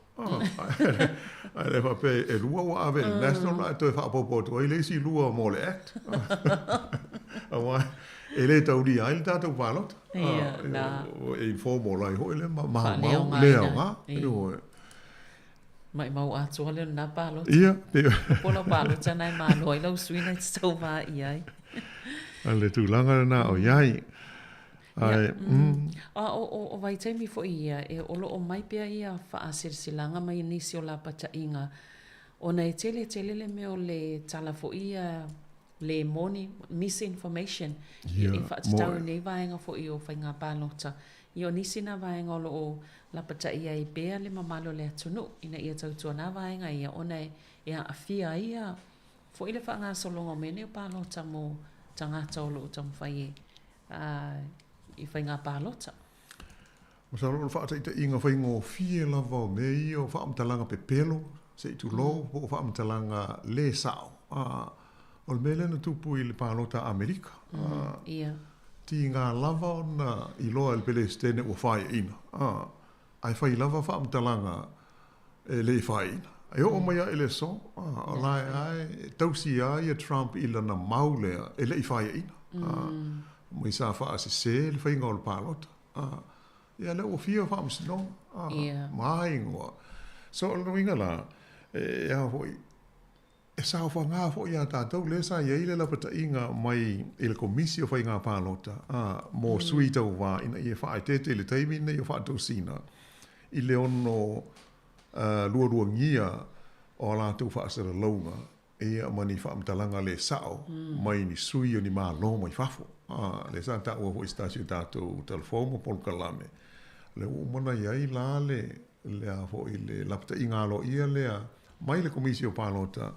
Ai le pape e lua o ave le national ai toi whaapopo tu ai le si lua mo le act. Awai. E le tauri ai le tātou pālota. Ia, nā. E informal ai hoi le mau leo ngā. Mai mau atua le na palo. Ia. Pola palo tana ma noi lau suina tau va iai. Ale tu langa na o iai. Ai. O vai taimi fo ia e o lo o mai pia ia fa asilanga mai nisi o la pata inga. Ona e tele le meo le tala fo ia le moni misinformation. I fa tau nei vaenga fo I o whainga pālota. I o nisi na vaenga o lo o la pata ia I bea le mamalo le atunu. Ina ia tautua na vaenga ia ona e a afia ia. Fo I le whaanga solongo mene o pālota mo tangata o lo o tamwhai I whainga pālota. Masa lo whaata ita inga whaingo fie lava o mei o whaamtalanga pepelo. Se itu lo o whaamtalanga le sao. O le mele na tupu I le pālota Amerika. Ia. Ti ngā lava o na I loa le pele stene o whae ina. Ai whai lava whaamtalanga le whae ina. Ai o mai a ele so. O lai ai tausi ai a Trump I lana maulea le whae ina. Mai sa wha se le whainga o le pālota. Ia le o fia whaamsino. Mai ingoa. So o le la e a hoi e sa o ngā fo ia tātou le sa ia ile la pata inga mai il komisi o whai ngā pālota mō sui tau wā ina i e whaai tete le taimi nei o whaatau sina I le ono lua ngia o lātou whaasara launga e ia mani whaamtalanga le sao mai ni sui o ni mā lo mai whafo le sa tā ua hoi stasio tātou telefoma polkalame le umana iai la le a hoi le lapta inga lo ia lea mai le komisi o pālota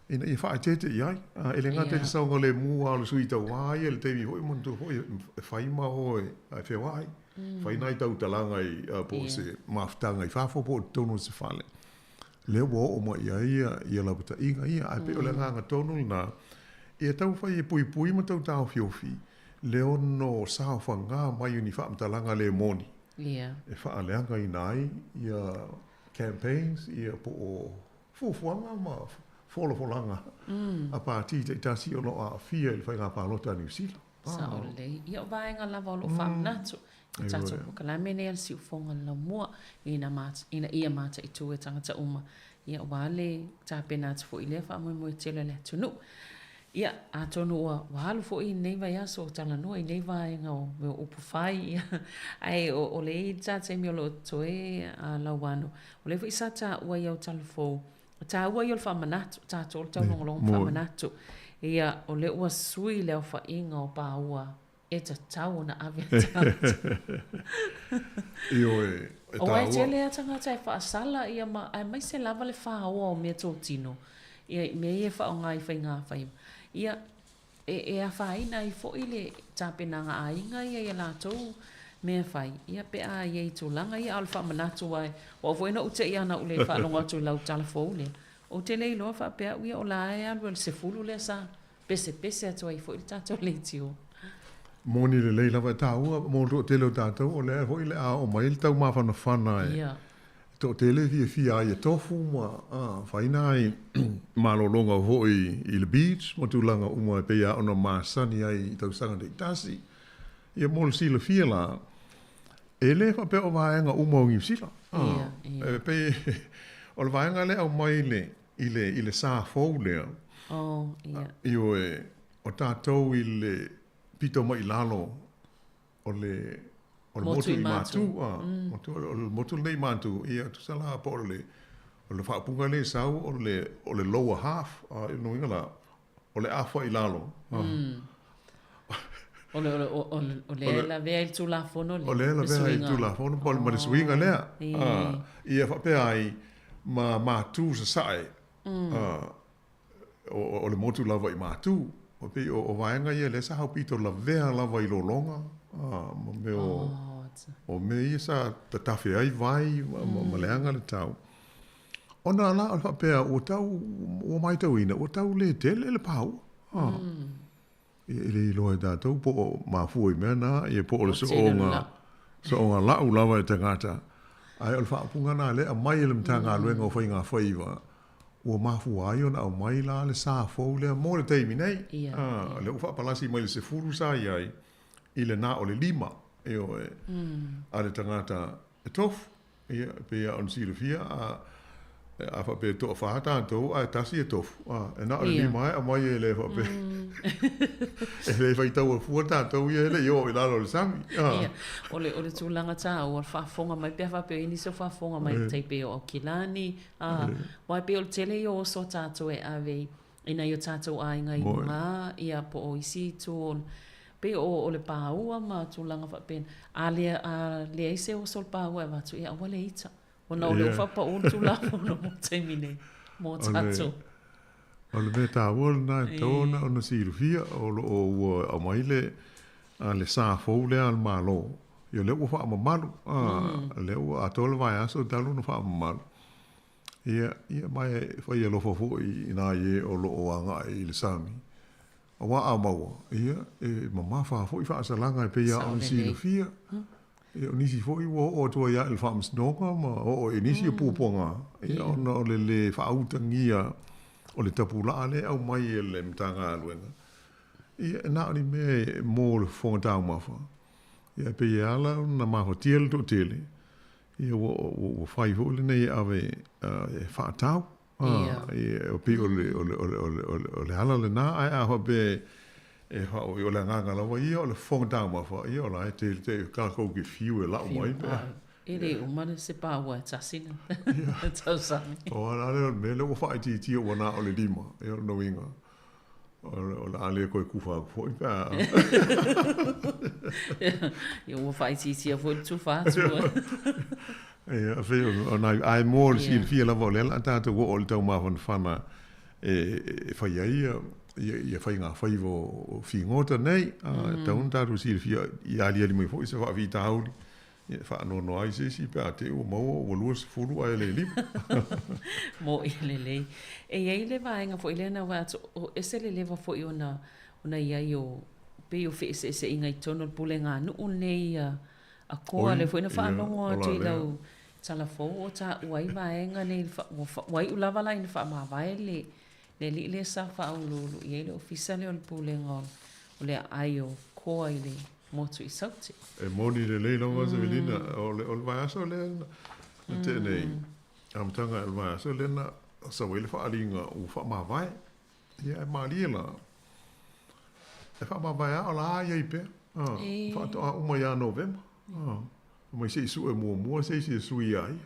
ina I whae tete iai. Ele ngā te saunga le mua alu sui tau wai, ele tewi hoi muntu hoi, whaima hoi, ai whewai. Whainai tau talanga I po se maftanga I whafo po tono se whale. Le wo o mai ia la puta inga ia ai pe o le nganga tonu na ia tau fai e pui ma tau tau fiofi le ono sao whanga mai uni whaamtalanga le moni e whaaleanga i nai ia campaigns ia po o fufuanga ma wholofolanga a pāti te tasi o no a fia i whai ngā pālota New Zealand Saole ia o vaenga lava o lo whaamnatu Tato kalame ne al si ufonga la mua ina ia mata i tu e tangata uma ia wale ta pena fo ile fa mo tele le tunu ia a tonu wa walu fo i nei vai aso tala no i nei vai nga o upu fai ai o le ta te mi lo toe a la wano o le fo isata wa ia o talfo ta wa ia fa manatu ta tol ta long fa manatu ia o le wa sui le fa inga o pa wa e ta tau na ave Io o ai tele a tanga tai fa sala ia ma ai mai se lava le fa o me to tino ia me ia fa ngai fa nga fa ia e a fa ina i fo ile ta pena nga ainga ia la to me fa ia pe a ia tu langa ia alfa manatu ai o vo ina ute ia na ule fa longa tu lau telefone le o tele lo fa pe ia o la ia lo se fulu le sa pese atu ai fo il tato le tio Moni le leila vai taua, mo ro tele tātou, o lea hoi le a o mai le tau mawhana e. Tō tele fia ai e tofu, ma whaina ai malolonga hoi i le beach, mo tūlanga uma e peia ona māsani ai i tau sanga de tasi. Ia mo le sila fia la, e le wha pe o vaenga uma o ngiu sila. Pe, o le vaenga le au mai le, i le sā fau lea. Io e, o tātou i le, pito mai lalo o le motu i matu o le motu nei matu ia tu sala po o le whaapunga le sau o le lower half no ingala o le afa i lalo o le la vea il tulafono o le la vea il tulafono po le swinga lea ia whape ai ma matu sa sae o le motu lava i matu o pe o vaenga ia le sa hau pito la vea lava i lo longa me o me ia sa tatafe ai vai ma leanga le tau ona la alfa pea o tau o mai tau ina o tau le tele le pau ele lo da tau po ma fu i mena e po le so onga la u lava e tangata ai alfa punga na le a mai le mtanga luenga o fainga faiva o mafu ai ona au mai la le sa fo le mo le teimi nei le ufa palasi mai le se furu sa ai i le na o le lima e o ale tangata e tofu e pe on silvia a fa pe to fa tanto a tasi e tofu e na o le lima a mai le fa pe e le fa tau fu tanto ie le yo i la lo sami o le tulanga ta o fa fonga mai pe fa pe ini so fa fonga mai te pe o kilani wa pe o tele yo so tato e ave ina yo tato ai ngai nga ia po o isi tu pe o le pa ua ma tulanga fa pen le ise o sol pa ua va tu ia wale ita o na le fa pa o tulanga no te mine mo tato o le meta wol na tona o na silvia o mai le sa fo le al malo yo le fa ma malu le a tole vai aso dalu no fa ma malu ia mai fa ia lo fo i na ye o lo anga i le sami o wa amawa ia mama fa fo i fa salanga pe ia on silvia e o nisi fo i o to ia el fams noga ma o nisi puponga ia no le fa utangia o le tapula ale au mai le mtanga luenga ia na ni me mo le fonta ma fa ia pe ala na ma hotel to tele ia o fai ho le nei ave fa tau ia o pe o le ala le na ai a ho be e ha o le nganga la ia o le fonta ma fa ia o la te ka ko ki fiu la mai ele o mana se pa wa tasina tau sami o ala me le fa ti o na o le lima e no winga o la ale ko kufa foi pa eu fa ti foi tu fa tu e fe ona ai mor si fia la volel ata to o tau ma von fana e fa ia fa nga fa vo fi ngota nei tau ta ru si fia ia ali mai foi se fa vita auli Ia whaanono ai se si pe a te o mau o lua se furu ai le lima. Mo i le. E iei le vaenga fo i le na watu, o ese le lewa fo i ona iai o pe o fe se inga i tono pule ngā nu nei a koa le fo ina whaanongo atu i lau tala fo o ta uai vaenga nei wai ulawa lai na wha mawai le li le sa wha au lulu iei le ofisa le o le pule ngā o le ai o koa i le motu i sauti. E moni le longa se vilina o le vai aso le na te nei. Amtanga le vai aso le na sa wele whaaringa u whamawai. Ia e maria la. E whamawai a o la iei pe. Whaato a umai a novemba. Umai se isu e mua se isu i ai.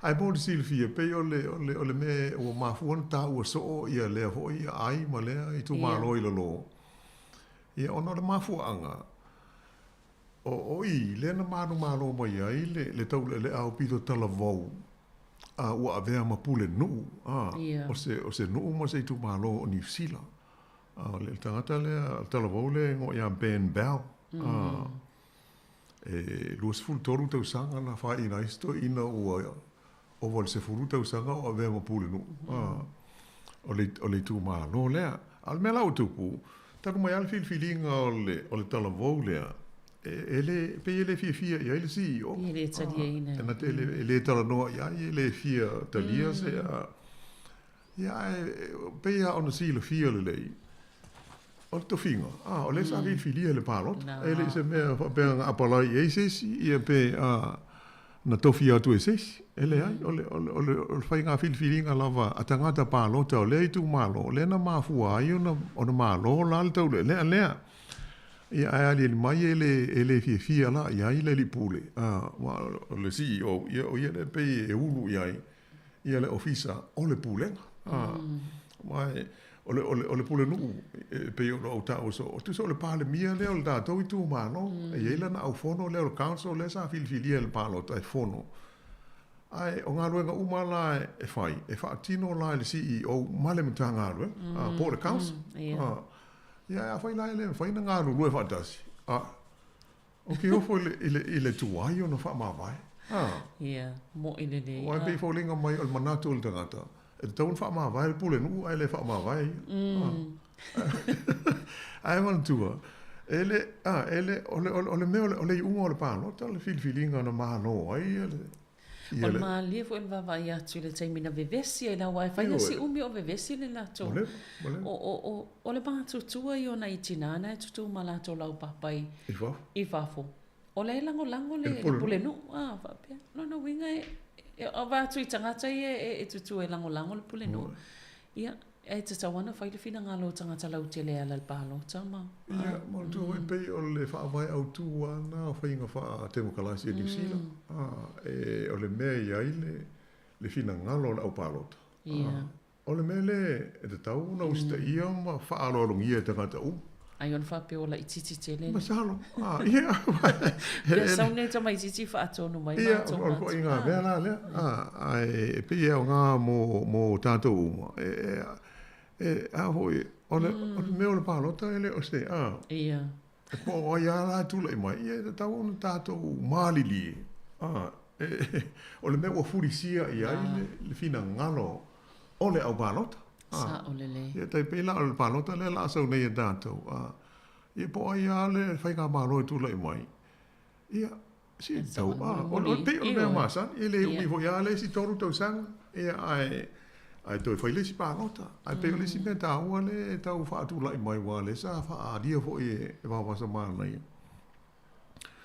Ai mo Silvia pe o le me o mafuan ta o so ia le ho ia ai ma le i tu malo i lo. Ia ona le mafuanga. O i le na malo mai ai le tau le au pito tala vau. Ua avea ma pule nu. O se nu ma se tu malo o New Zealand. Le tangata le tala vau le ngo ia Ben Bell. Luas ful toru tau sanga na wha ina isto ina ua o wale se furu tau sanga o avea ma pule nu. O le tu malo lea. Al me lau tupu. Taku mai al filinga o le tala vau lea. Pe ele fia ia ele CEO. Ele talia ina. Ena te ele tala noa ia ele fia talia se a. Ia pe ia ona sila fia le lei. O to finga. O le sa filia le palot. Ele se mea pe apalai e sesi ia pe na tofia tu e sesi. Ele ai o le whainga filinga lava a tangata palota o le tu malo. Le na mafua ai ona malo la le tau lea. Ia ai ali mai ele fia la ia ile li pule. O le CEO ia le pe e ulu ia le ofisa o le pule. Mai o le pule nu pe o ta o so tu so le pale mia le o da to i tu mano e ia na au fono le o council le sa filia le palo tai fono. Ai o ngā ruenga umala e whai tino la le CEO male mtanga ngā rue po le council. Ia whai lai le whai na ngā rue whatasi. O ki ofo ile tuai o na wha mawai. Ia, mo ile le. O ai pei whaulinga mai o manatu o le tangata. E taun wha mawai le pule nu ai le wha mawai. Ai mantua. Ele ole mea ole unga o le pāno. Ta le filinga na mahano ai ele. O le maalia fo elva vai atu le taimina vevesi e la wai whai si umi o vevesi le lato. O le pātutua i o na itinana e tutu ma lato lau papai. I wafo. O le lango le pule nu. Wapea. No winga o vātu i tangata e tutu e lango le pule nu. Ia, e te tawana whai le whina ngalo tangata lau te lea le pālo tama. Ia, mo tu e pei o le whaamai au tu ana o whainga wha te mokalasi e New Zealand. O le mea iai le whina ngalo le au pālota. O le mea e te tau na usta ia ma whaalolongia e tangata Ai on whape o la ititi te le. Masalo. Ia. Ia saune ta mai ititi whaatonu mai. Ia, o inga mea la lea. Ai, pei e o ngā mo tātou uma. Hoi, o le mea o le pālota ele o se. Ia. E po o ia la tula i mai. Ia, te tau ona tātou mālili. O le mea o furisia i ai le fina ngalo o le au pālota. Sa o le le. Ia tai pela o le palota le la sau nei e tātou. Ia po ai ale whainga mālo e tula i mai. Ia, si tau. O le pe o le mea masan. Ia le umi fo ia le si toru tau sanga. Ia ai toi whaile si palota. Ai pe o le si mea tāua le tau whaatula i mai wā le sa whaadia fo e wawasa māna ia.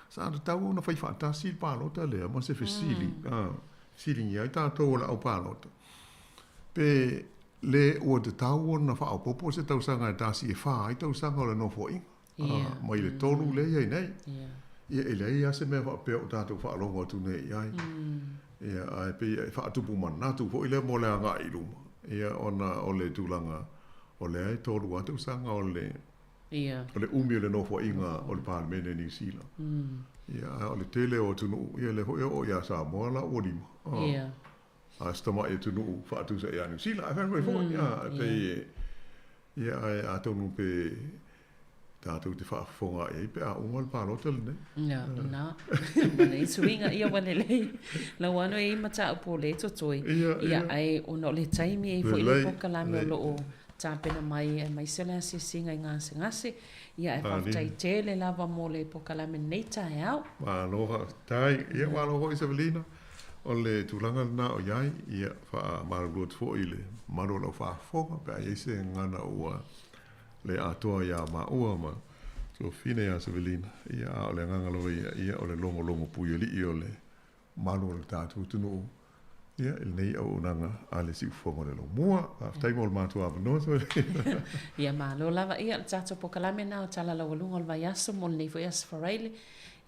Sa ata tau ona whai whaatasi i palota lea ma se whesili. Sili ia i tātou o le au palota. Pe le ua te tau na wha au popo se tau sanga e tasi e wha ai tau sanga o le nofo inga. Mai le tonu le iai nei. Ia e lei ase mea wha peo tātou wha alonga tu nei iai. Ia ai pe wha atupu manatu fo i le mo le anga i luma. Ia ona o le tūlanga o le ai tolu a tau sanga o le umi o le nofo inga o le Parliament New Zealand. Ia o le tele o tunu ia le hoi o ia Samoa la o lima. Ia. Stama e tunu whaatu sa e anu sila. A whanau e fo, ia, pe, ia, a tonu pe, tātou te whaafonga e pe a unga le pālota le ne. Ia, nā. Mana i suinga ia wane lei. Lau ano e mata upo le totoi. Ia ai ono le taimi e fo i le poka lame o loo tāpena mai e mai sele asi singa i ngase. Ia e whaftai te le lava mo le poka lame nei tae au. Wāloha tai, ia wāloha i Savelina. O le tūlanga na o iai, ia wha marulua tfo i le maro lau whaafonga, pe a eise ngana ua le atoa ia maua ma so fine ia Savelina. Ia o le ngangalo ia o le longo pui li i o le maro le tātou tunu. Ia, il nei au unanga a le siufonga le lo mua. Aftai mo le mātua avanoa Savelina. Ia malo lava ia le tātou pokalame na o tala lau alunga o le vaiaso mo le neifo ia sfareile.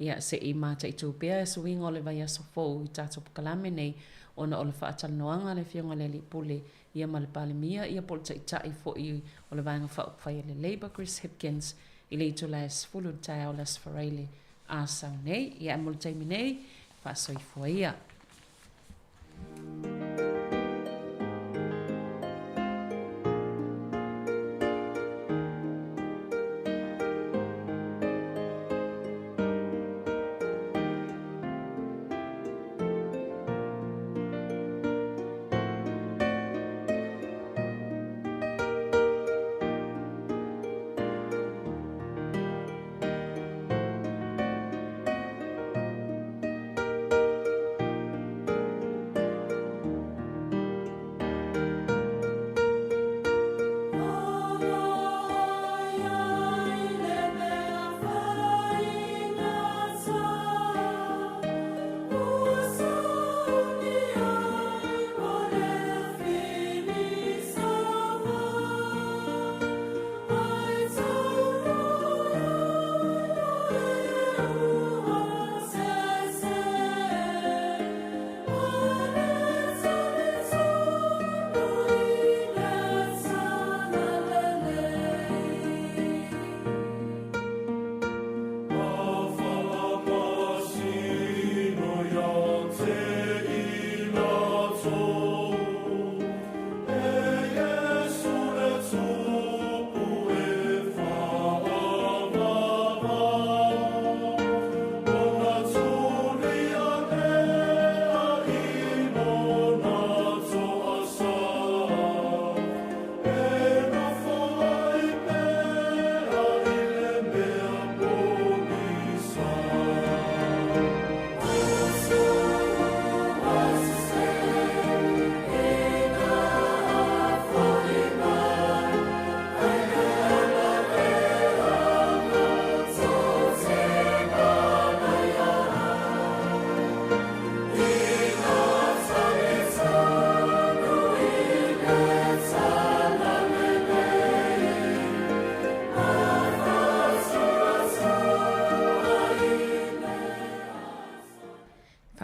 Ia se i mata i tūpea e suinga o le vaiaso fōu i tātou pokalame nei ona o le whaatalanoanga le fionga le lipule ia ma le palemia ia pol tai fo i o le vaenga whaupwhai le Labour Chris Hipkins i le itu las fulu tai au las whareile a sau nei ia mo le taimi nei whaasoifua ia.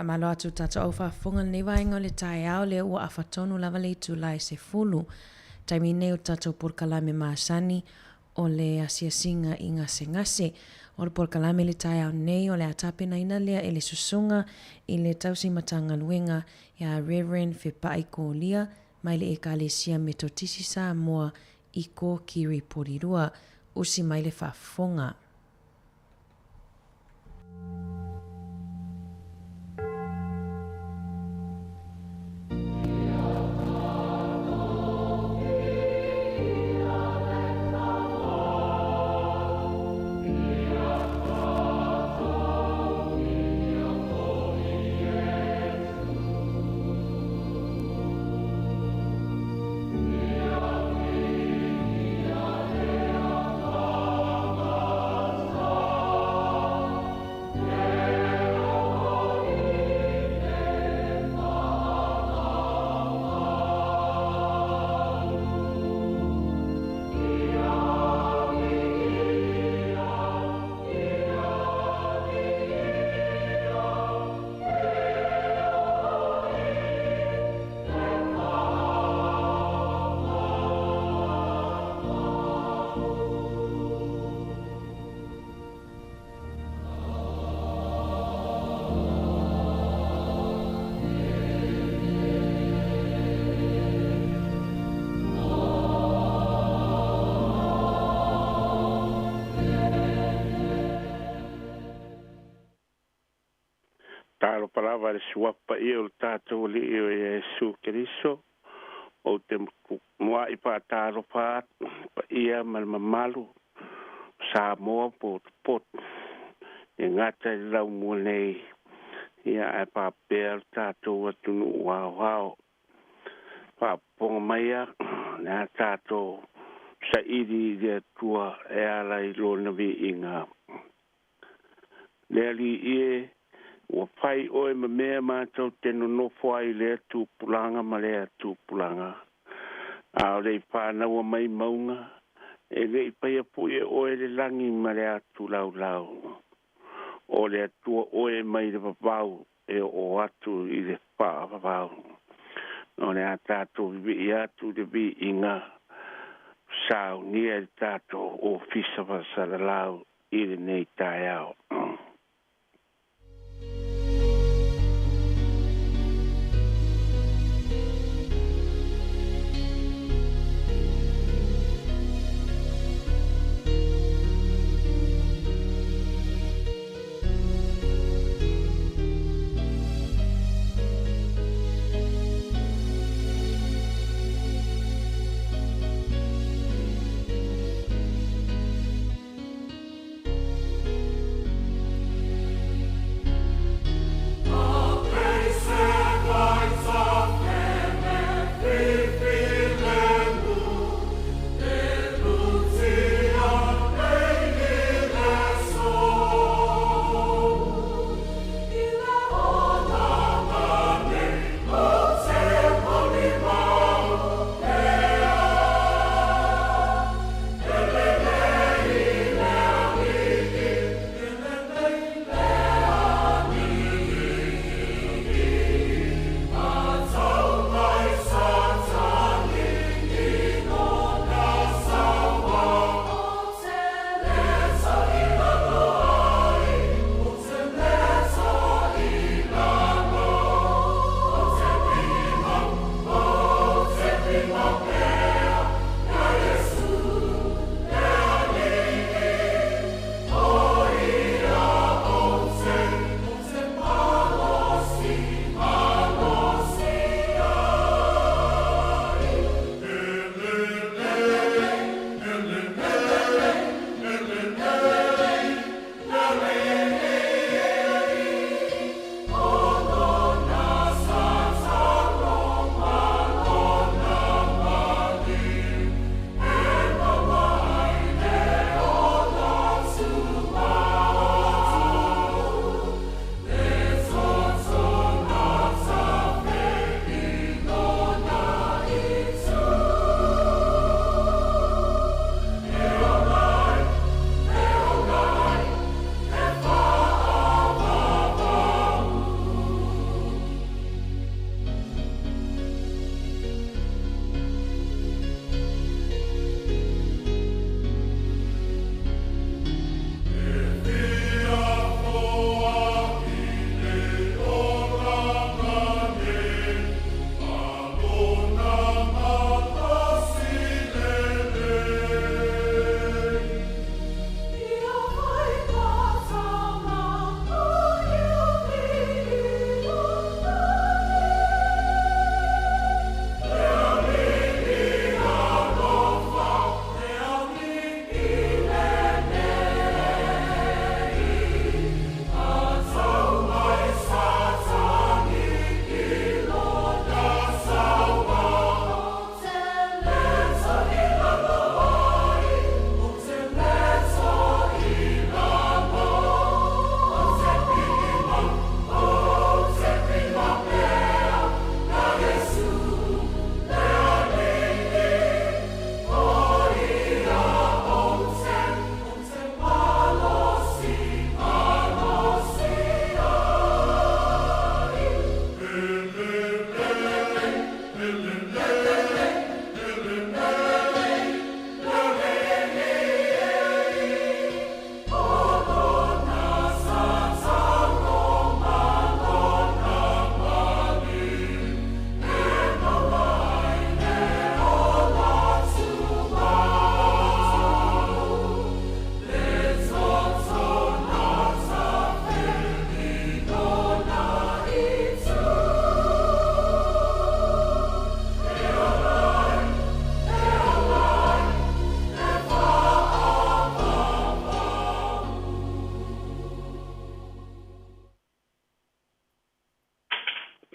Malo atu tata au whaafonga ni wainga le tae au le ua awhatonu lava le itu lai se fulu. Taimi nei o tata porkalame maasani o le asiasinga i ngase. O le porkalame le tae au nei o le atapena ina lea e le susunga i le tausi matanga luenga ia Reverend Fepai Kolia mai le ekalesia metotisi Samoa i ko kiri porirua usi mai le whaafonga. Oh Talo palava le suapa i o tātou li i o Jesu Keriso. O te mua i pa talo pa ia malmamalu. Samoa po pot. E ngata i lau mua nei. Ia e pa pēr tātou atunu wao. Pa ponga maia. Nā tātou sa iri i tua e ala i lona vi inga. Leli ie. Ua whai oe ma mea mātou tenu nofo ai lea tūpulanga ma lea tūpulanga. A rei whānaua mai maunga, e rei pai apu e oe le langi ma lea tūlau lau. O lea tua oe mai le papau e o atu i le wha papau. O lea tātou vi i atu le vi inga. Sao nia le tātou o fisa pasara lau i le nei tai au.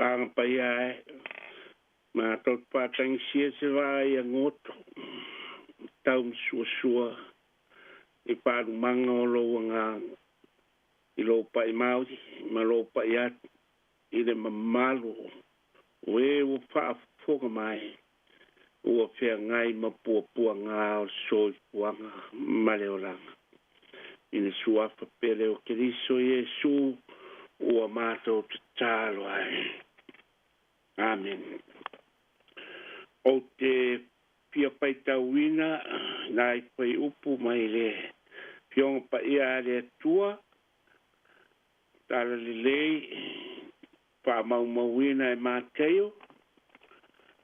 kanga pai ai ma tot patang sia se vai ngoto tau sua I paru manga o lo nga I lo pai mauri ma lo pai at I le mamalu we o fa foga mai o fea ngai ma pua ngā o soi puanga ma leo langa ina suafa pele o Keriso Yesu o mātou te tālo ai. Amen. O te pia pai tauina nai pai upu mai le pionga pa ia le tua tala le lei pa mauina e māteo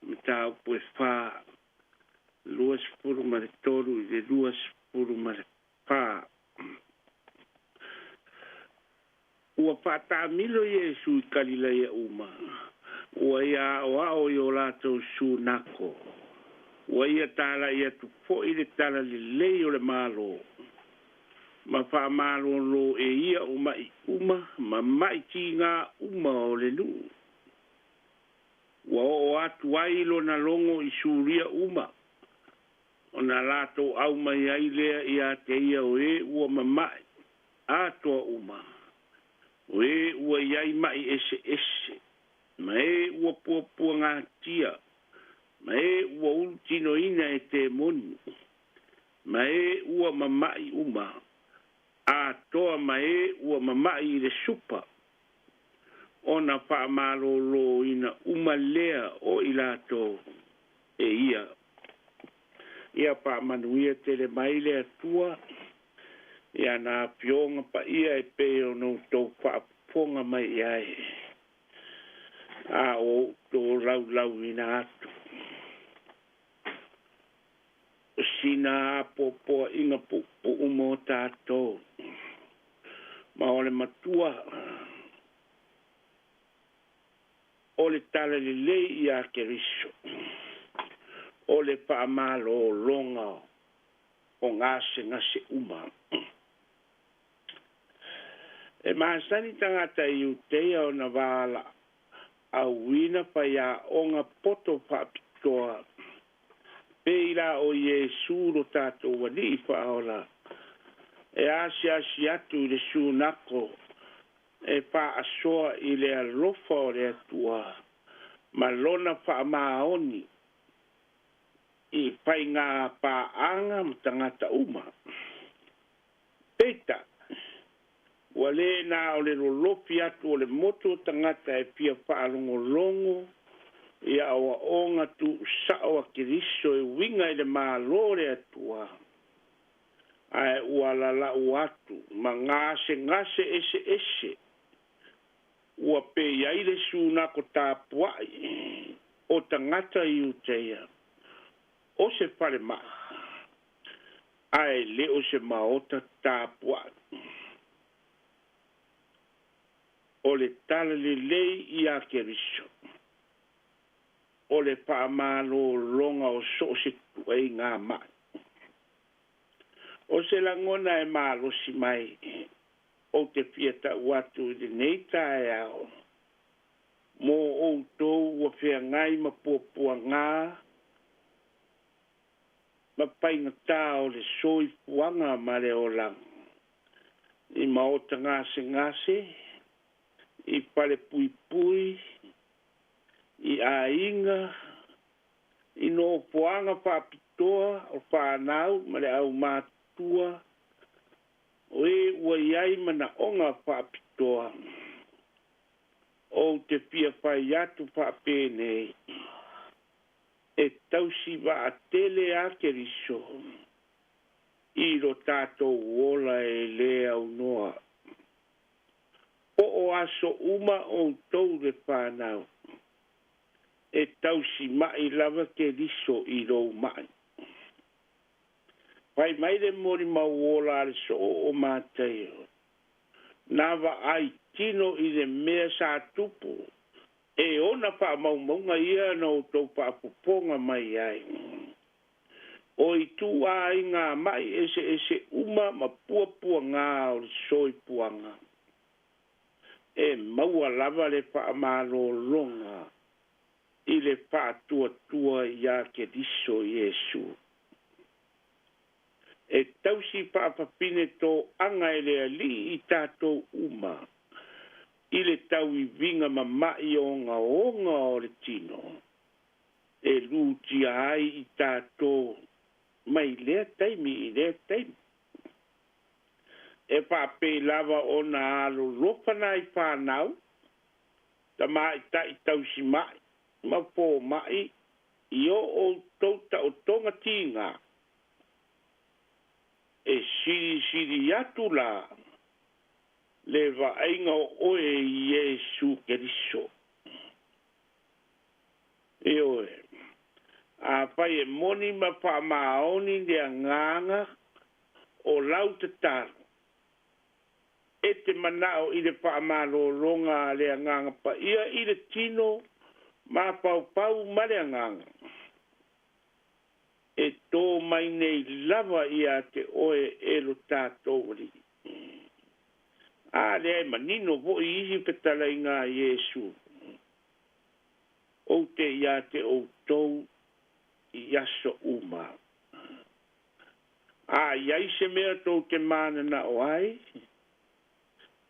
mta upu e wha luas puru ma le toru I le luas puru ma le pā ua whatamilo Yesu I kalila ia uma. Ua ia o I o lātou sūnako. Ua ia tāla ia tu fo I le tāla le lei o le mālo. Ma whamālo lo e ia o mai uma, ma mai ki ngā uma o le nu. Ua o atu ailo na longo I sūria uma. O na lātou au mai ailea ia te ia o e ua ma mai. Atoa uma. We ua iai mai ese. Ma e ua pua ngā tia. Ma e ua ultino ina e te moni. Ma e ua mamai uma. A toa ma e ua mamai I le supa. Ona whaamalo lo ina uma lea o I lato e ia. Ia whaamanuia te le mai lea tua. Ia nā pionga pa ia e peo no tō whaaponga mai ai. A o tō lau ina atu. O sina popoa inga pupu umo tātou. Ma ole matua. Ole tala le lei ia Keriso. Ole whaamalo longa o ngase uma. E maasani tangata I utea o na wala a wina pa ia onga poto whaapitoa. Peira o Yesu ro tātou wani I whaola. E asi atu I le sūnako. E wha asoa I le alofa o le atua. Ma lona wha maoni. I whai ngā pāanga ma tangata uma. Peita. Wale na o le rolofi atu o le moto tangata e pia whaalongolongo ia o onga tu sao a Keriso e winga I le mālore atua. Ai ua lala atu ma ngase ese. Ua pe iaile sūnako tāpuai o tangata I utea. O se whare maa. Ai le o se maota tāpuai. O le tala le lei I a Keriso. O le paamalo longa o so se tuei ngā mai. O se langona e malo si mai. O te fiata watu I le neita e ao. Mo o tou ua whea ngai ma pua ngā. Ma painga tā o le soi puanga ma le o lang. I maota ngase. I pale pui, I ainga, I no poanga whapitoa o whanau, ma le au mātua, o e ua iai mana onga whapitoa, o te pia whai atu whapene, e tausi wa a tele a Keriso, I ro tātou wola e lea au noa. O aso uma o tau le whanau. E tausi mai lava Keriso I rou mai. Pai mai le mori mauola le so o māteo. Nava ai tino I le mea sa tupu. E ona pa maunga ia na o tau pa puponga mai ai. O I tu a inga mai ese uma ma pua ngā o le soi puanga. e maua lava le whaamalolonga i le whaatua ia ke diso Iesu. E tausi whaapapine tō anga e lea li i tātou uma i le tau i vinga mamai o ngā onga o le tino. E luti ai i tātou mai lea taimi i lea taimi. E whaape lava o nā alo lopana i whanau, ta mai ta i tausi mai, ma pō mai, i o tauta o tonga tinga. E siri atu la, le vaenga o oe i Iesu Keriso. E oe, a pai e moni ma wha maoni le nganga o lau te taru. E te manao i le whaamalolonga le nganga pa ia i le tino ma pau ma le nganga. E tō mai nei lava ia te oe e lo tātou ri. A le ai manino vo i isi petala i ngā Iesu. O te ia te o tau i aso uma. A iai se mea tō te mana na o ai.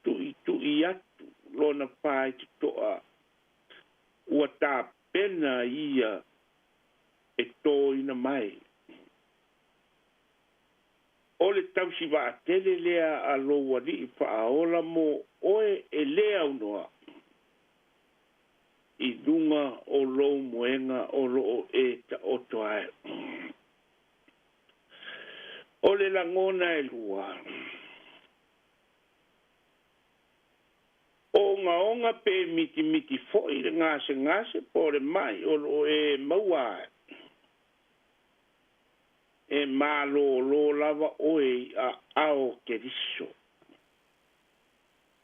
Tu i atu lona pai te toa ua tā pena ia e tō ina mai. O le tausi wa tele lea a loa li i whaaola mo oe e lea unoa. I dunga o lou moenga o loo e ta oto ai. O le langona e lua. O onga pe miti foi le ngase po le mai o e maua. E malo lo lava oe a ao ke riso.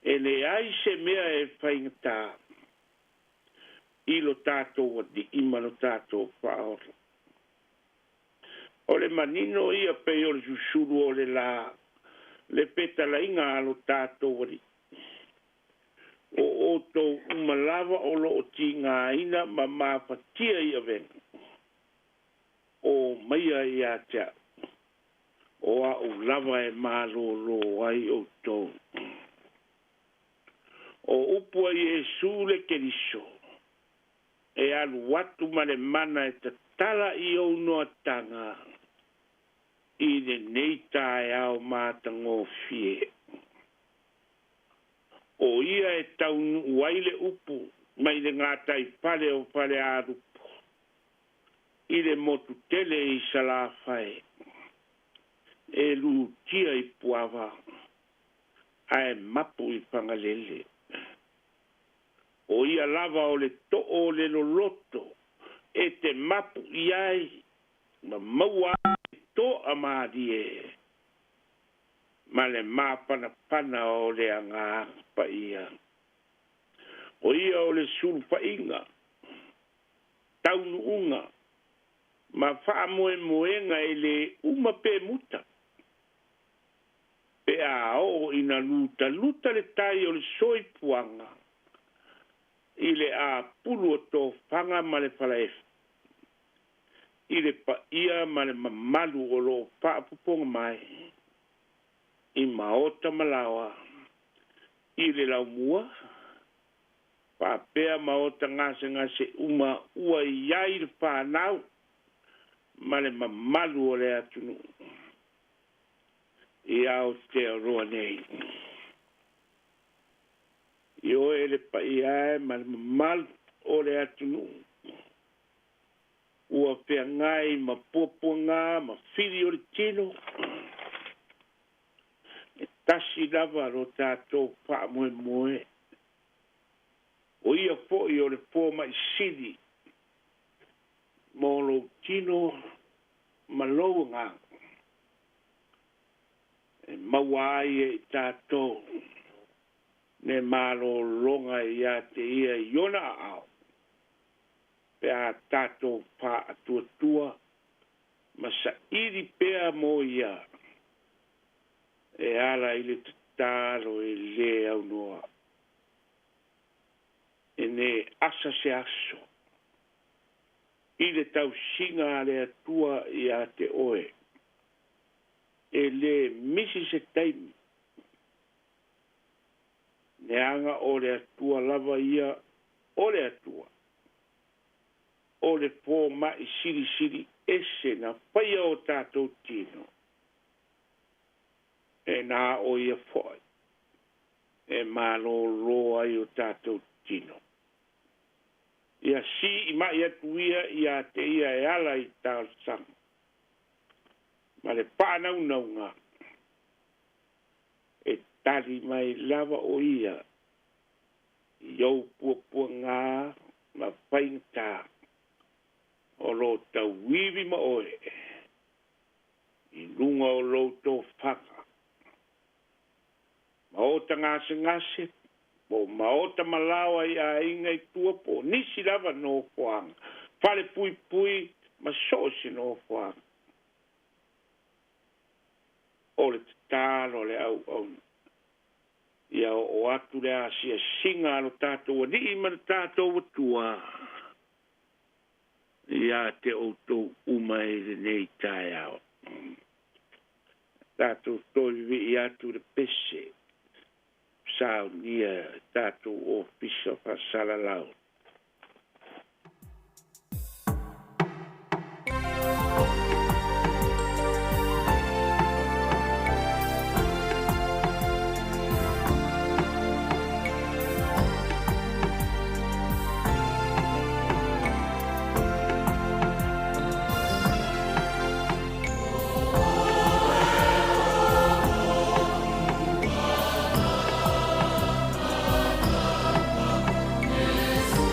E le ai se mea e whaingata. I lo tātou di ima lo tātou whaora. O le manino ia pe o le susuru o le la. Le peta la inga lo tātou di. O tau umalava o lo o ti ngā ina ma mapatia i avenga. O maia i atea. O a o lava e malo ai o tau. O upua i e sule ke riso. E alu watu ma le mana e ta tala i o noa tanga. I le neita e au mātango fie. O ia e tau waile upu mai le ngātai pale o pale arupu. I le motu tele i salawhai. E lu tia i puava. Ae mapu i pangalele. O ia lava o le to'o le loloto. E te mapu i ai. Ma maua e to'a maadie. Ma le mapana o le anga pa ia. O ia o le sulfa inga. Taunu unga. Ma wha moenga e le uma pe muta. Pe a o ina luta le tai o le soi puanga. I le a pulu o tō whanga ma le whalaefa. I le pa ia ma le mamalu o lo paapuponga mai. I maota malawa. I le lau mua. Pāpea maota ngase uma ua iai le whanau. Ma le mamalu o le atunu. I au te aroa nei. I oe le pa iai ma le mamalu o le atunu. Ua pea ngai ma poponga ma fili o le tino. E tasi lava ro tātou pa moe. O ia fo i o le fo mai sidi. Mo lo tino ma lou ngā. E mawai e tātou. Ne malo longa ia te ia iona au. Pea tātou pa atua. Ma sa iri pea mo ia. E ala i le tataro e le au noa. e ne asa se aso. I le tau singa le atua i a te oe. E le misi se taimi. Ne anga o le atua lava ia o le atua. O le pō mai siri siri ese na whaia o tātou tino. E nā o ia whai. E mālo roa i o tātou tino. Ia si i mai atuia i a te ia e ala i tāu sang. Ma le pānau nau ngā. E tari mai lava o ia. I au pua ngā ma whaingtā. O lo tau wiwi ma oe. I lunga o lo tō whaka. Ma o ta ngase. Po maota malawa i a inga i tua po nisi lava no fuang. Fale pui ma sosi no fuang. O le tālo le au. Ia o atu le asia singa alo tātou ni ima le tātou watua. Ia te o tō umai le nei tai au. Tātou toi vi i atu le pese. Sao nia tātou o pisa pa salalau. Yes.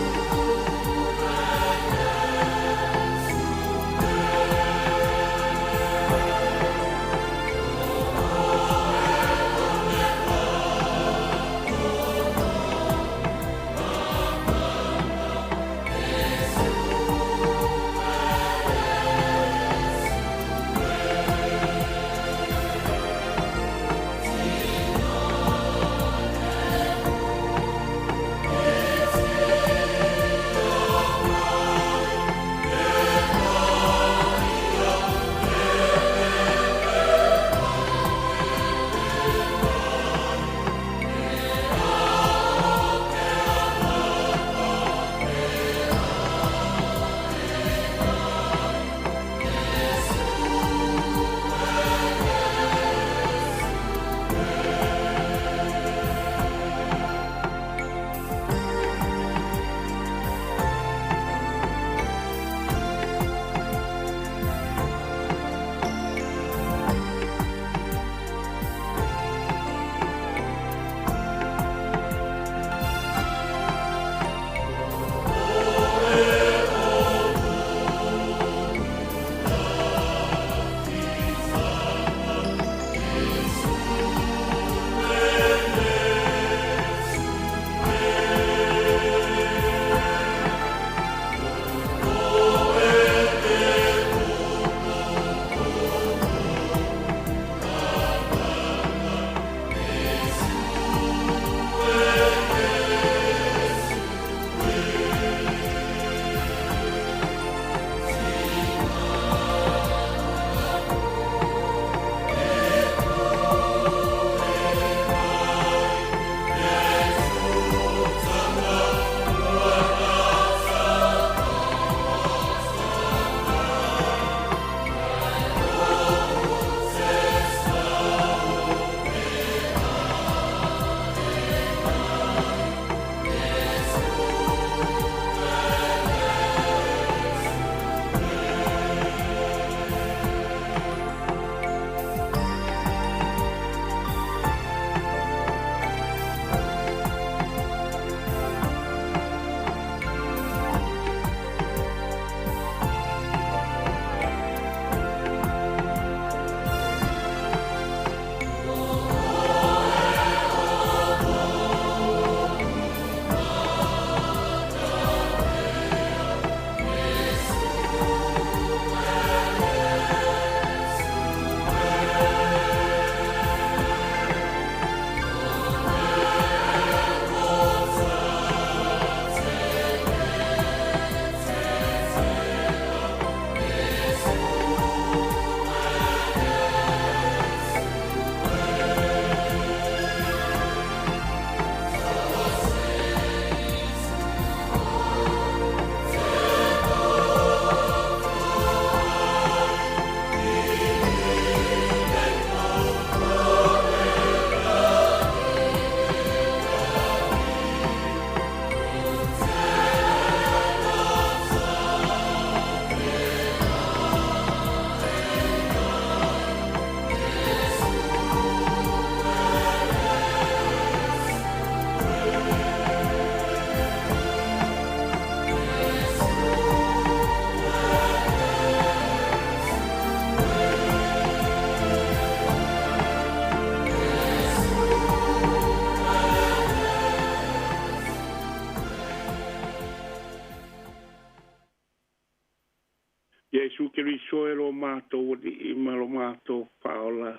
Yesu ke risoe lo mātou di ima lo mātou whaola.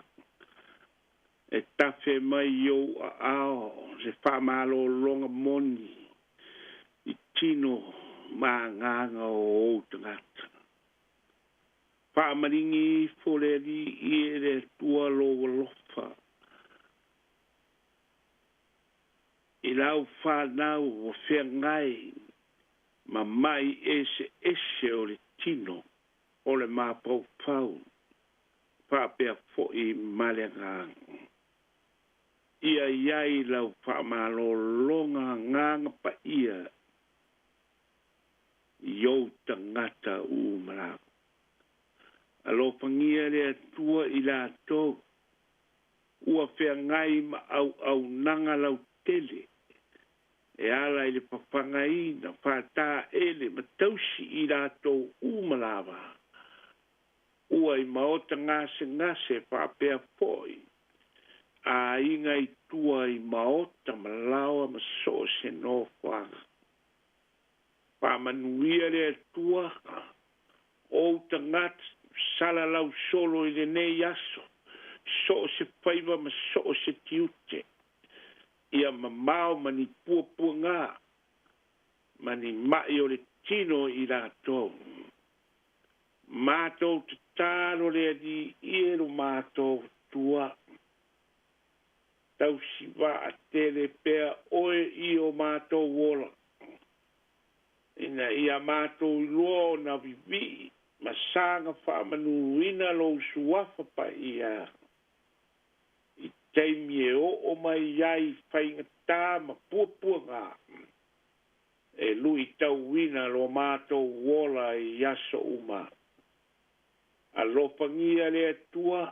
E tafe mai yo a ao, se whamalo longa moni, I tino mā nganga o o tangata. Whamaringi wholeri I ere tua lo lofa. I lau whanau o whea ngai, ma mai ese o le tino, o le māpau pau, whapea fo I male nganga. Ia iai lau whamalo longa nganga pa ia, Iou tangata umara. Alo pangia le tua I la tō, ua whea ngai ma au nanga lau tele, e ala I le papangai na whata ele ma tausi I la tō umarawa. Ua I maota ngase whapea foi, a inga I tua I maota malawa ma so se no whanga. Pamanuia le tua, o tangat sala lau solo I le nei aso, so se whaiva ma so se tiute. Ia mamao mani pua ngā, mani mai o le tino I la tō. Mātou te tāro le di iero mātou tua. Tau siwa a tele pea oe I o mātou wola. Ina ia mātou loa na vivi, ma sanga whaamanuina lo suafa pa ia. I teimi e o mai iai whainga tā ma pua ngā. E lui tau wina lo mātou wola I aso uma. A lopangia le tua,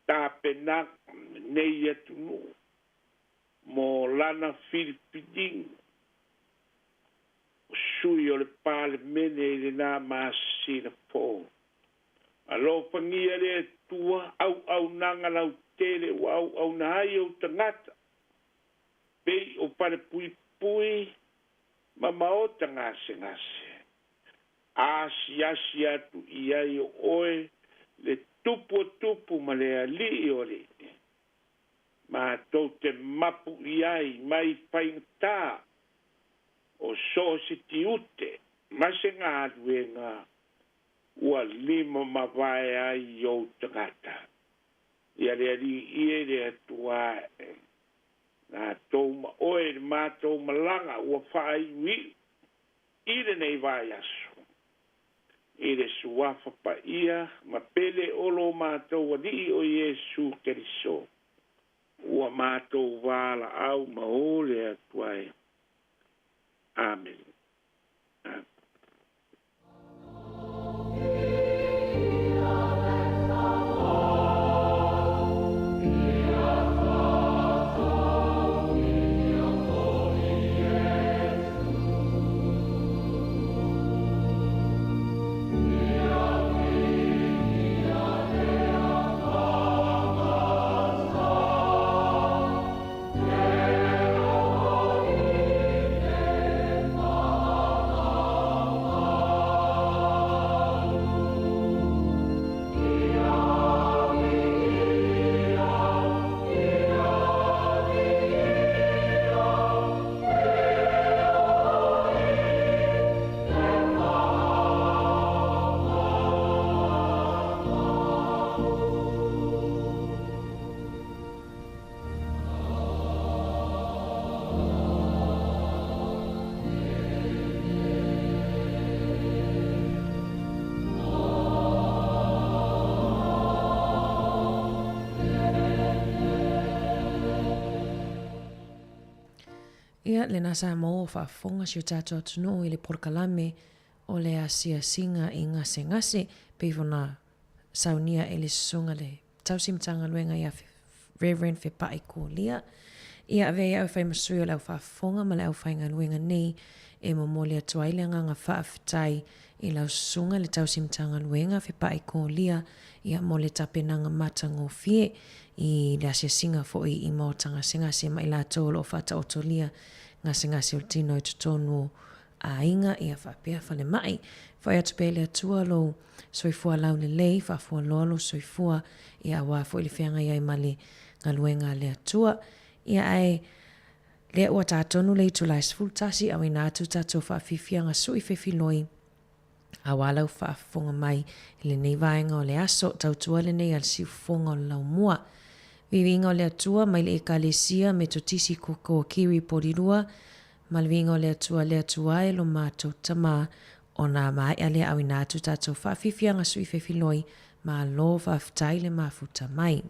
tā penak nei atunu, mo lana Filipiding, sui o le pale mene I le nā māsina pō. Alo pangia le tua, au nanga lau tele, au nahai o tangata. Pei o pare pui, ma maota ngase. Asi atu iai o oe, le tupu ma le ali o le. Ma tau te mapu iai, mai whaingata. O so se tiute, ma se ngā duenga, ua lima mawai ai o tangata. Ia rea li ie rea tuae. Ngā tau ma oe le mātou malanga, ua whai ui, ire nei vai aso. Ire suafa pa ia, ma pele olo mātou wadi o Yesu Keriso. Ua mātou wala au ma ole a tuae. Amen. Ia le na Samoa whaafonga si o tātou atunu I le porkalame o le asia singa I ngase peivona saunia e le sunga le tausimtanga luenga ia Reverend Fepai Kolia. Ia ave au whai masui o le au whaafonga ma le au whainga luenga nei e momoli atu ai le nganga whaafitai I lau sunga le tausimtanga luenga Fepai Kolia ia mo le tapenanga matango fie I le asia singa fo I maotanga singase ma I la tolo o whata otolia ngase o tino I tutonu a inga ia whapea whale mai. Whai atu pele atua lo soifua lau le lei, whafua lolo soifua ia awa fo ili whianga iai male ngā luenga le atua. Ia ai lea ua tātonu le itu lai sfultasi au ina atu tātou whaafifia ngā sui whewhiloi. A walau whaafonga mai le nei vaenga o le aso, tautua le nei al siufonga o lau mua. Vivinga o le atua mai le ekalesia me to tisi koko kiri porirua, ma le vinga o le atua e lo mātou tama o nā mai ale au ina atu tātou whaafifia ngā sui whewhiloi ma lo whaafutai le mafuta mai.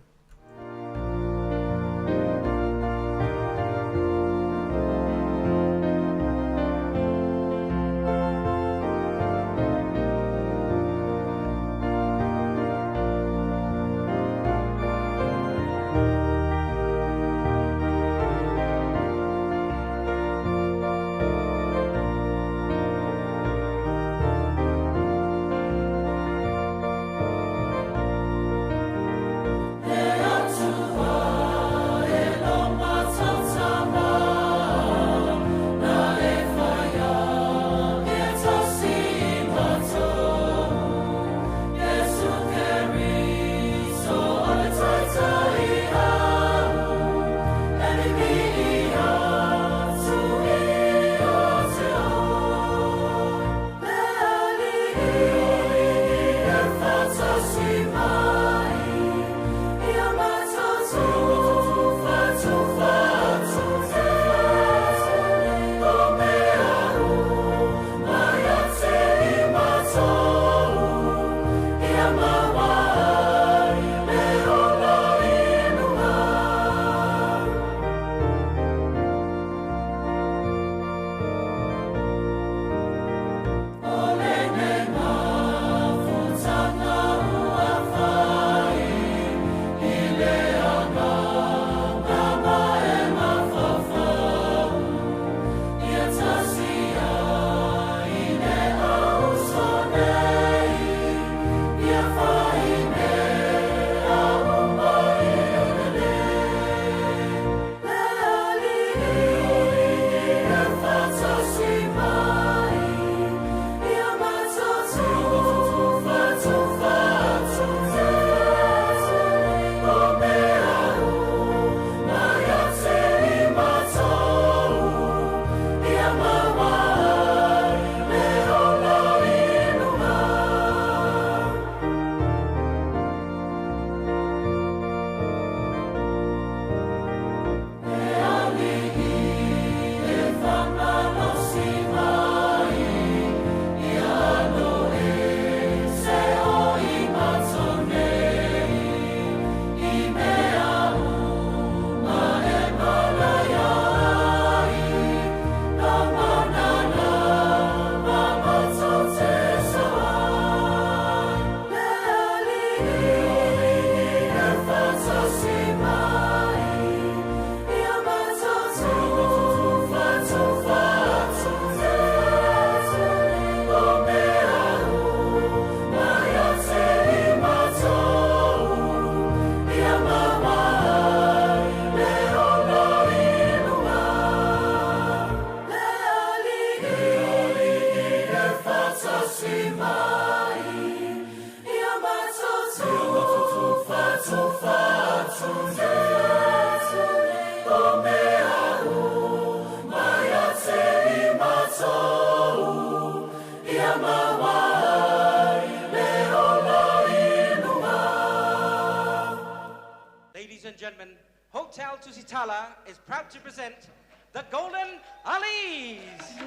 Ladies and gentlemen, Hotel Tusitala is proud to present the Golden Alis.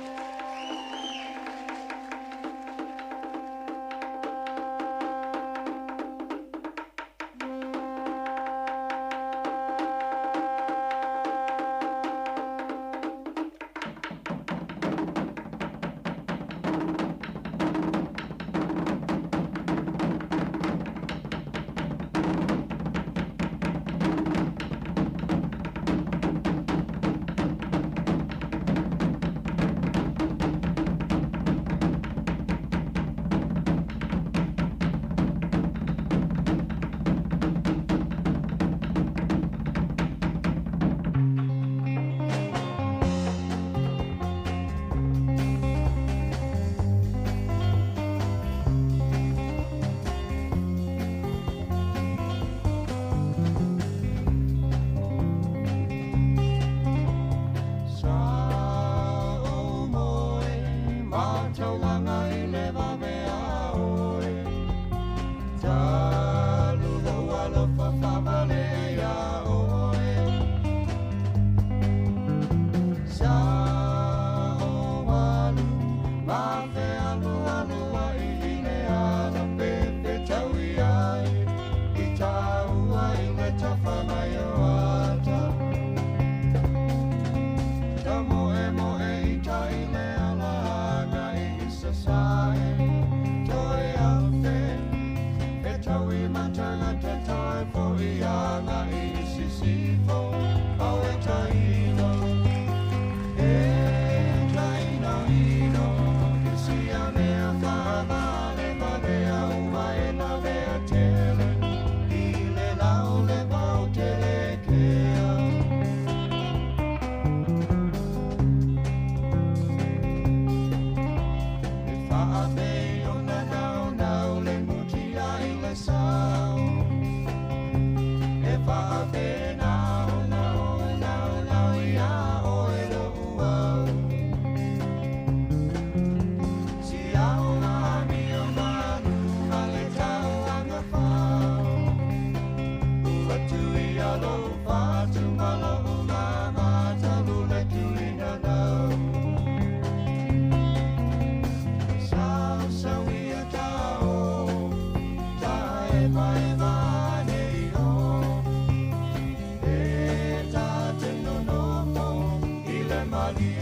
Now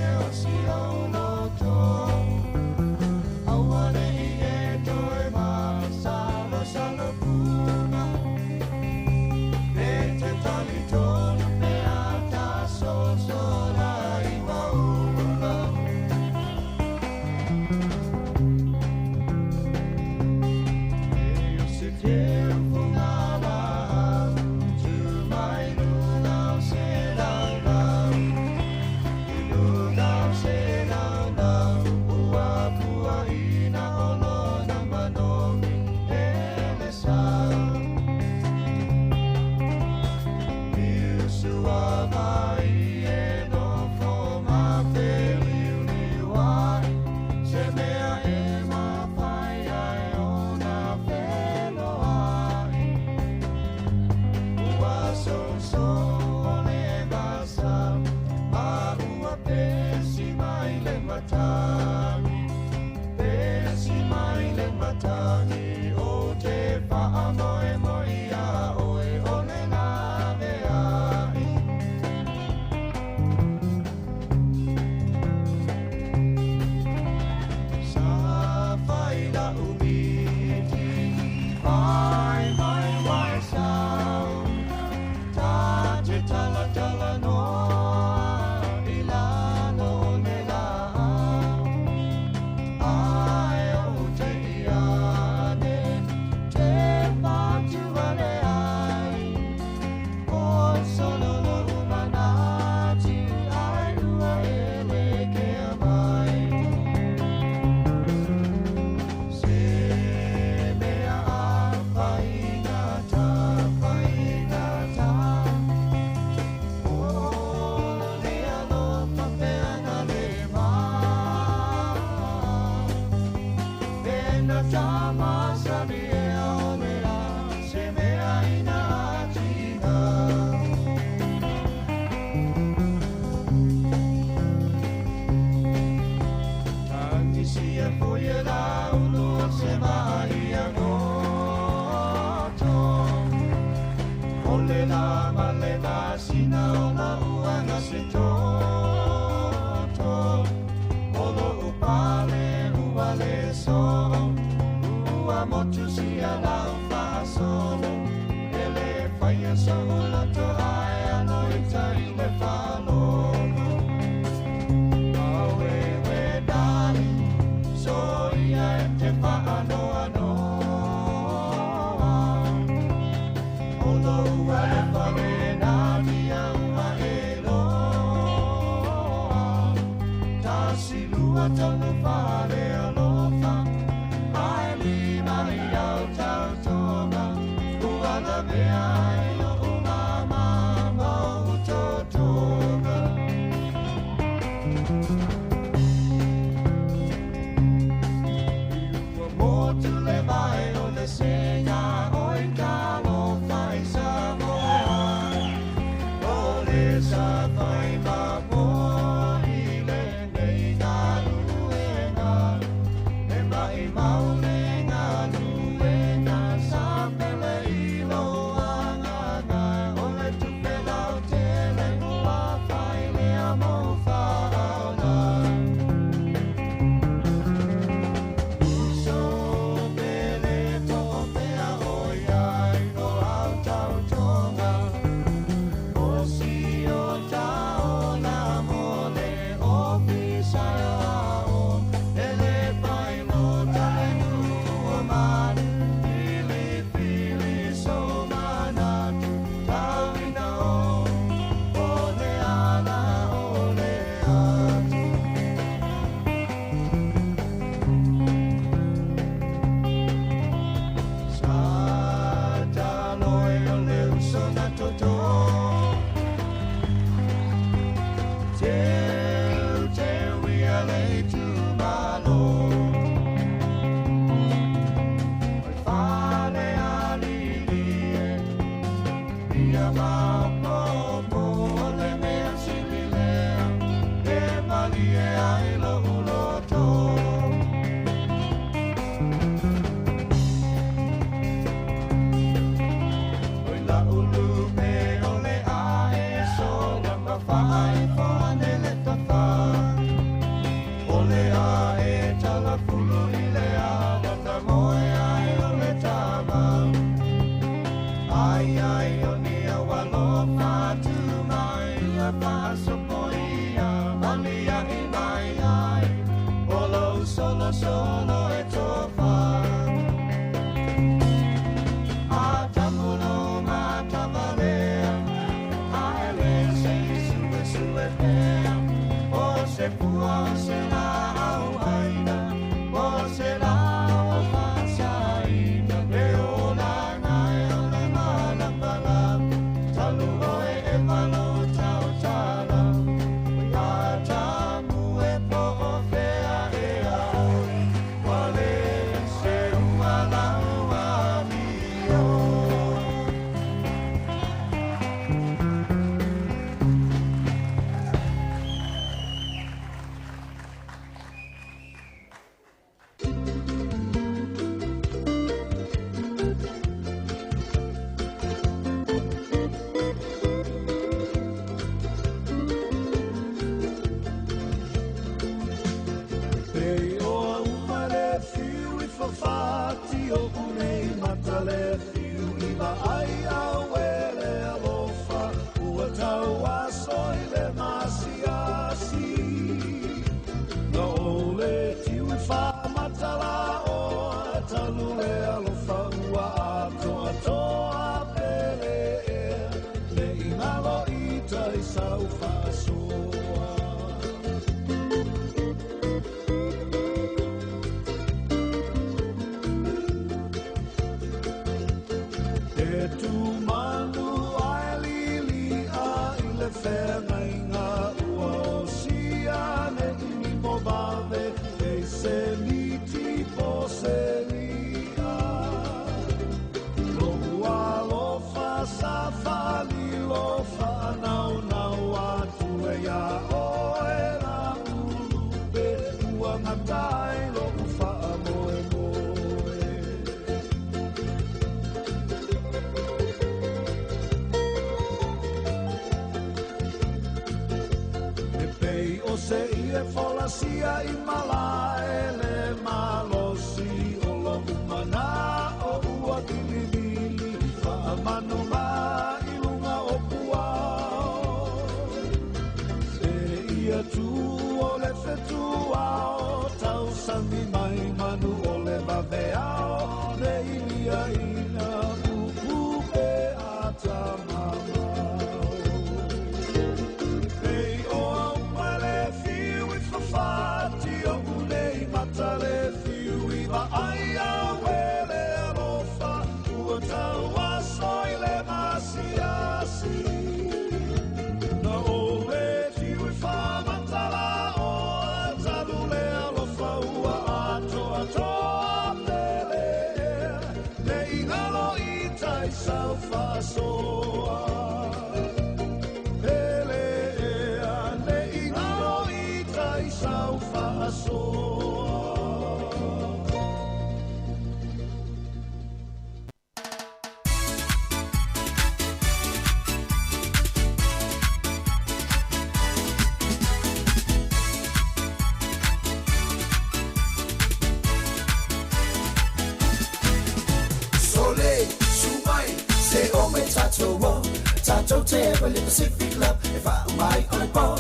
Tato te le Pacific love if I my on a ball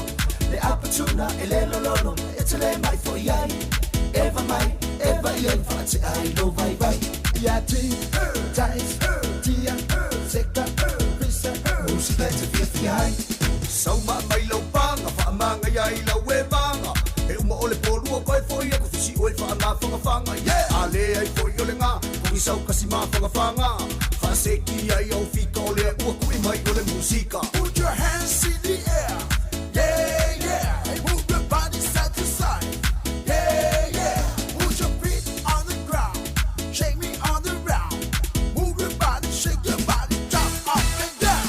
le apatuna ele lolo it's le mai for yai ever yen for I no vai vai ya ti ties tia seka pisa musica te fiai so ma mai lo panga fa manga yai la we manga e uma ole polu ko foi e ko si oi fa ma fanga yeah ale ai foi ole nga ko isau kasi ma fanga fa seki ai au fika ole o ko mai ole musica put your hands in the air yeah yeah hey, move your body side to side yeah yeah put your feet on the ground shake me on the ground move your body shake your body jump up and down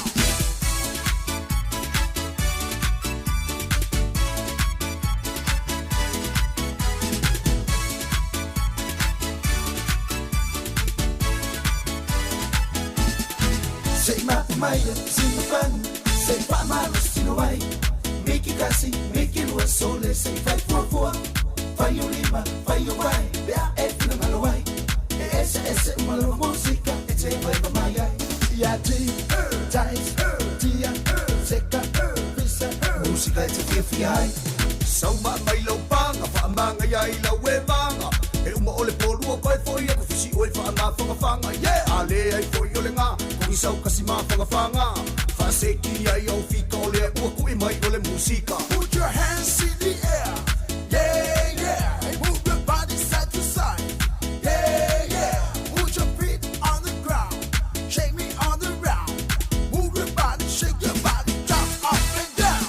say ma maya sing fun say pa ma sino wai make it kasi make it was so let's say 544 fayo lima fayo wai ya na malawai ese malo musica it's a vibe maya ya ti ties tia seka pisa musica it's a fiai so ma mai lau panga fa manga ya I lau e manga e uma ole polua koe foi e kufisi oi fa nga whangawhanga yeah ale ai foi ole ngā kong isau kasi mā whangawhanga fa seki ai au fika ole e ua kui mai ole musika. Put your hands in the air yeah yeah and move your body side to side yeah yeah put your feet on the ground shake me on the ground move your body shake your body jump up and down.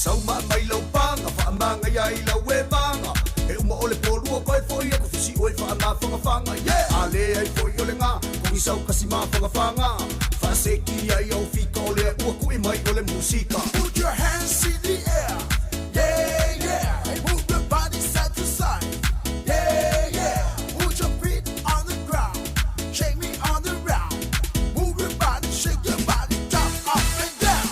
Sauma mai lau panga fa manga ya I lau e manga e uma ole polua koe foi e kufisi oi fa nga whangawhanga yeah ale ai foi ole ngā kong isau kasi mā whangawhanga fa seki ai au fika ole e ua kui mai ole musika. Put your hands in the air yeah yeah and move your body side to side yeah yeah put your feet on the ground shake me on the ground move your body shake your body jump up and down.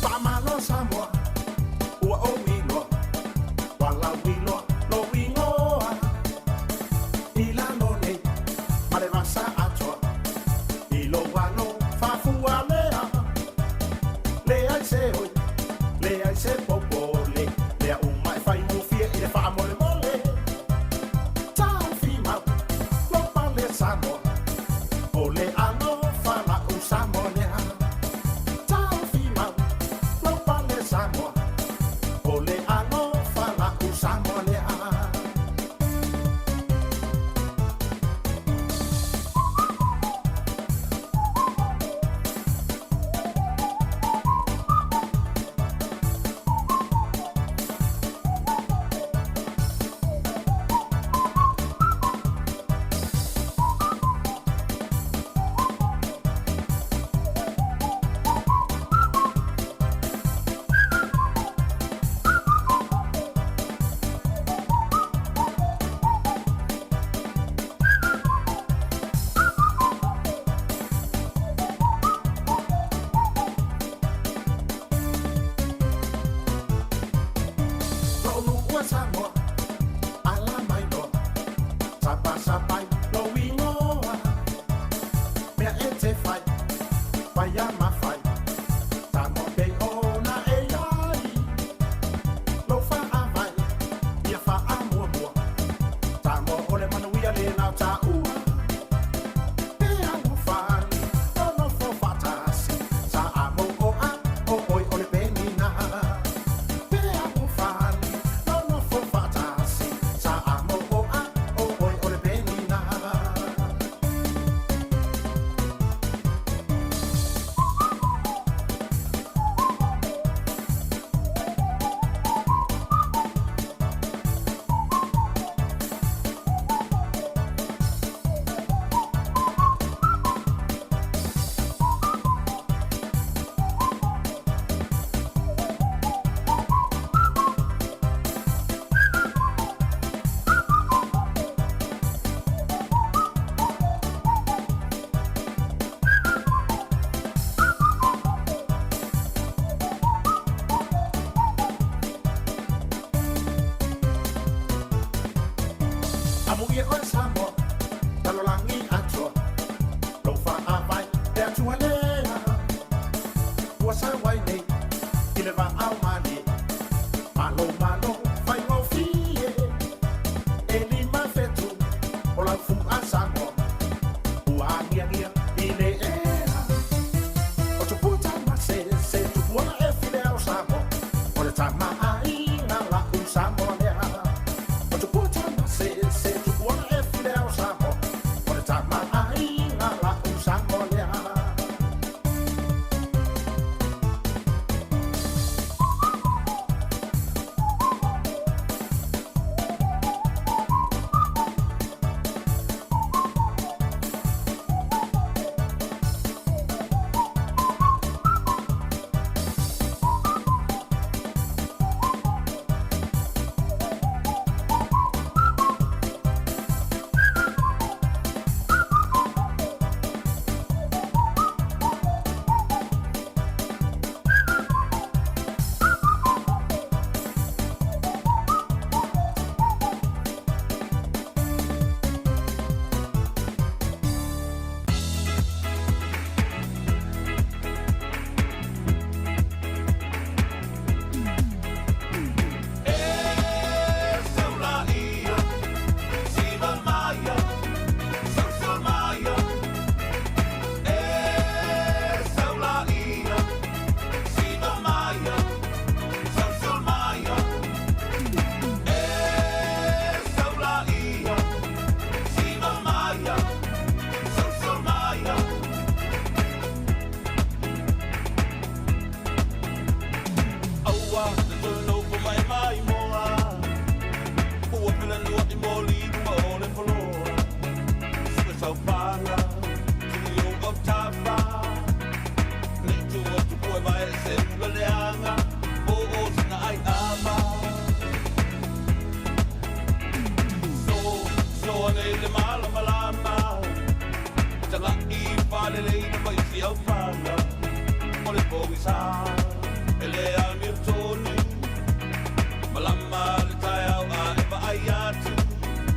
Pamalo Samoa, ua o wilo, wala wilo, lo wingoa. Ilano nei, male vasa atoa, ilo wano, fafua lea. Lea I se hoi, lea I se popole, lea umai fai mufia I le faa mole mole. Tau fima, lo pale Samoa, ole ano fala u Samoa. Tau fima, lo pale Samoa, ole ano fala u Samoa. Samoa, ala mai do, sapa sapai lo wingoa, mea e te fai, fai a ma fai, tamo pe ona e ai, lo fa a vai, ia fa a mua mua, tamo ole manuia le nau ta ua, pe a mu fai, o no fo fatasi, sa a mo o a, o oi ole penina, pe a mu fai. Amuia o Samoa, talolangi atoa, lo fa a vai, e atua lea. Ua sa wai nei, I le va au mani, malo malo, fai ngō fie. E lima fetu, o lau fu a Samoa, ua ngia ngia, I le ea. O tu puta ma se tu puana e file au Samoa, o le tama a ina la u Samoa lea. O tu puta ma se tu puana e file au Samoa, o le tama a ina la u Samoa lea. pale le ina mai fi au fanga o le pogi sa ele a mirtoni malama le tai au a e va ai atu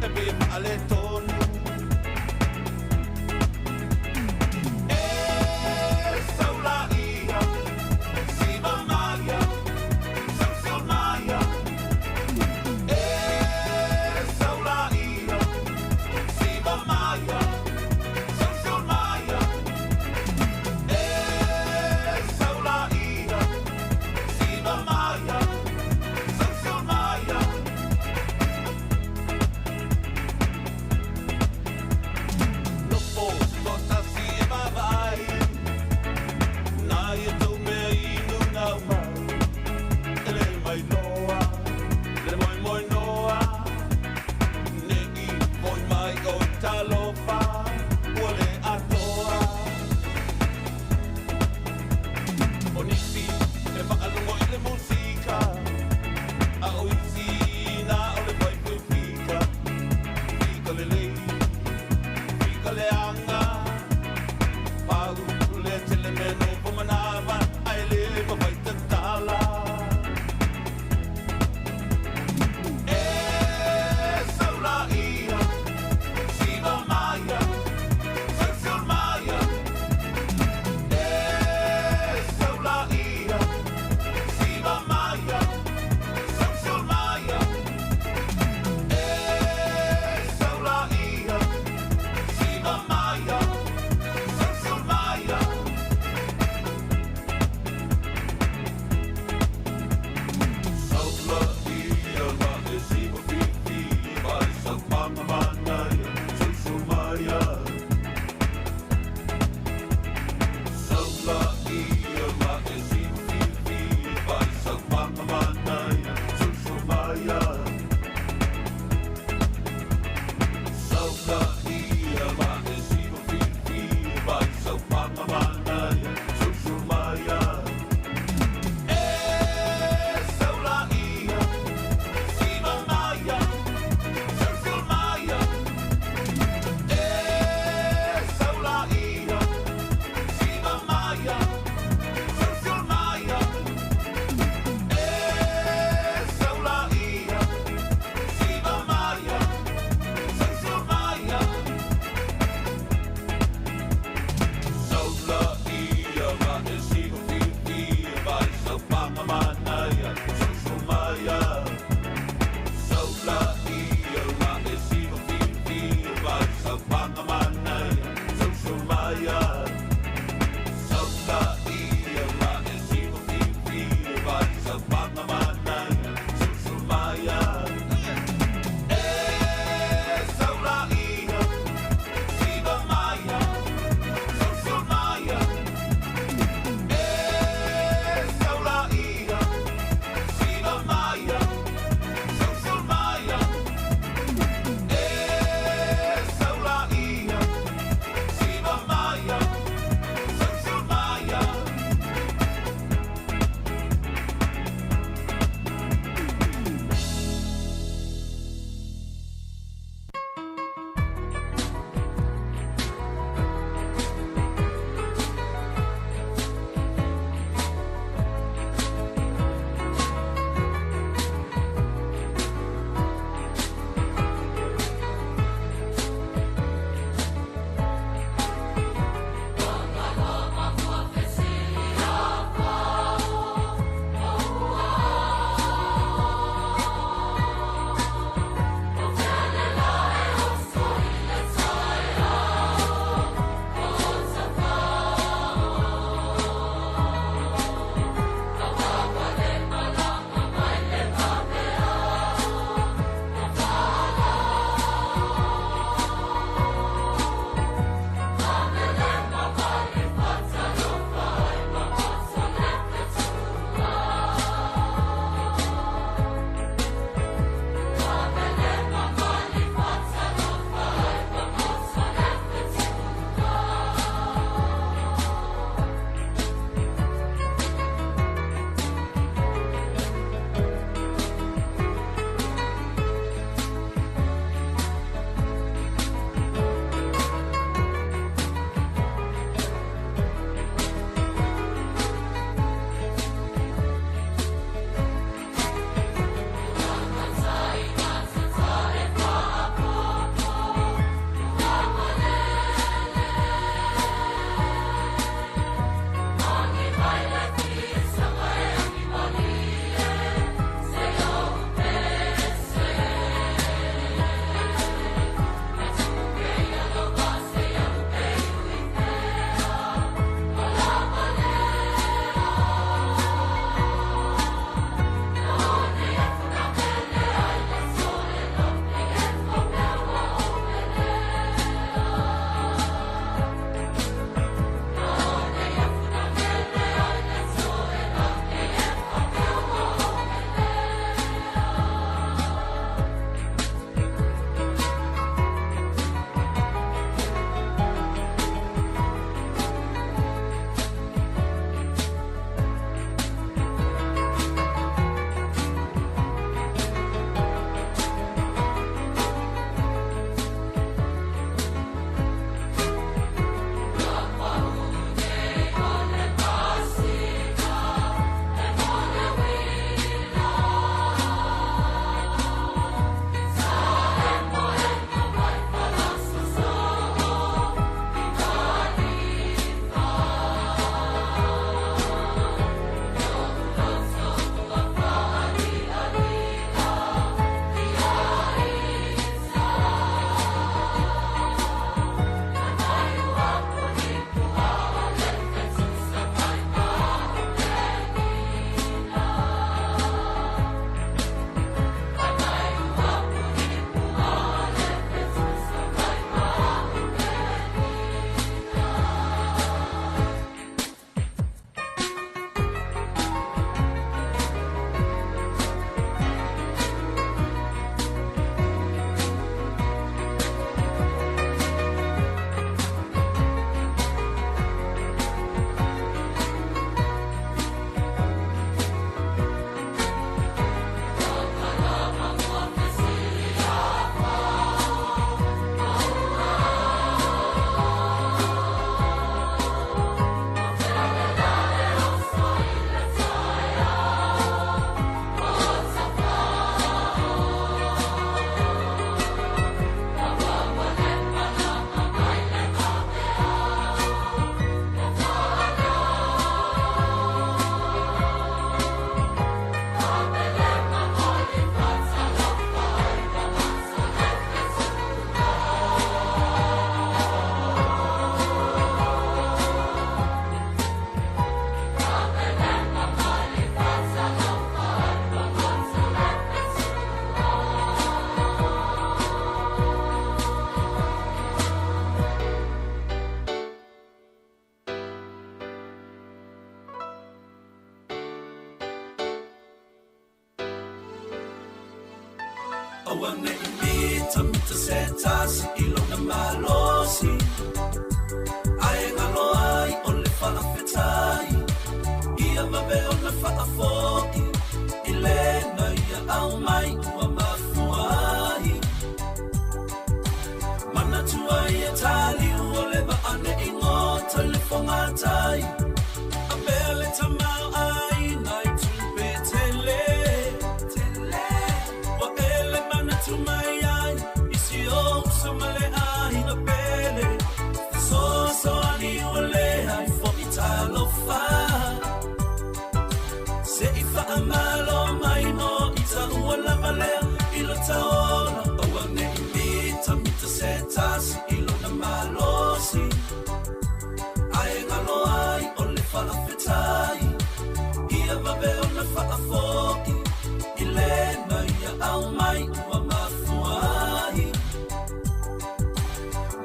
e pe ale toni Maya awane imita mita setasi ilona malosi ai ngalo ai ole fala fetai ia vabe ona fala foki ilena ia au mai ua mafuai mana tua ia tali ole va ane ingo telefonga tai abele tamau ai nai tupe tele wa ele mana tu mai ai isi o samale ai na pele so ani ole ai fo italo fa se ifa amalo mai no ita uola valea ilo taola awane imita mita setasi ilo na malosi ai ngalo ai ole fala fetai ia vabe ona fala foki ilena ia au mai ua mafuai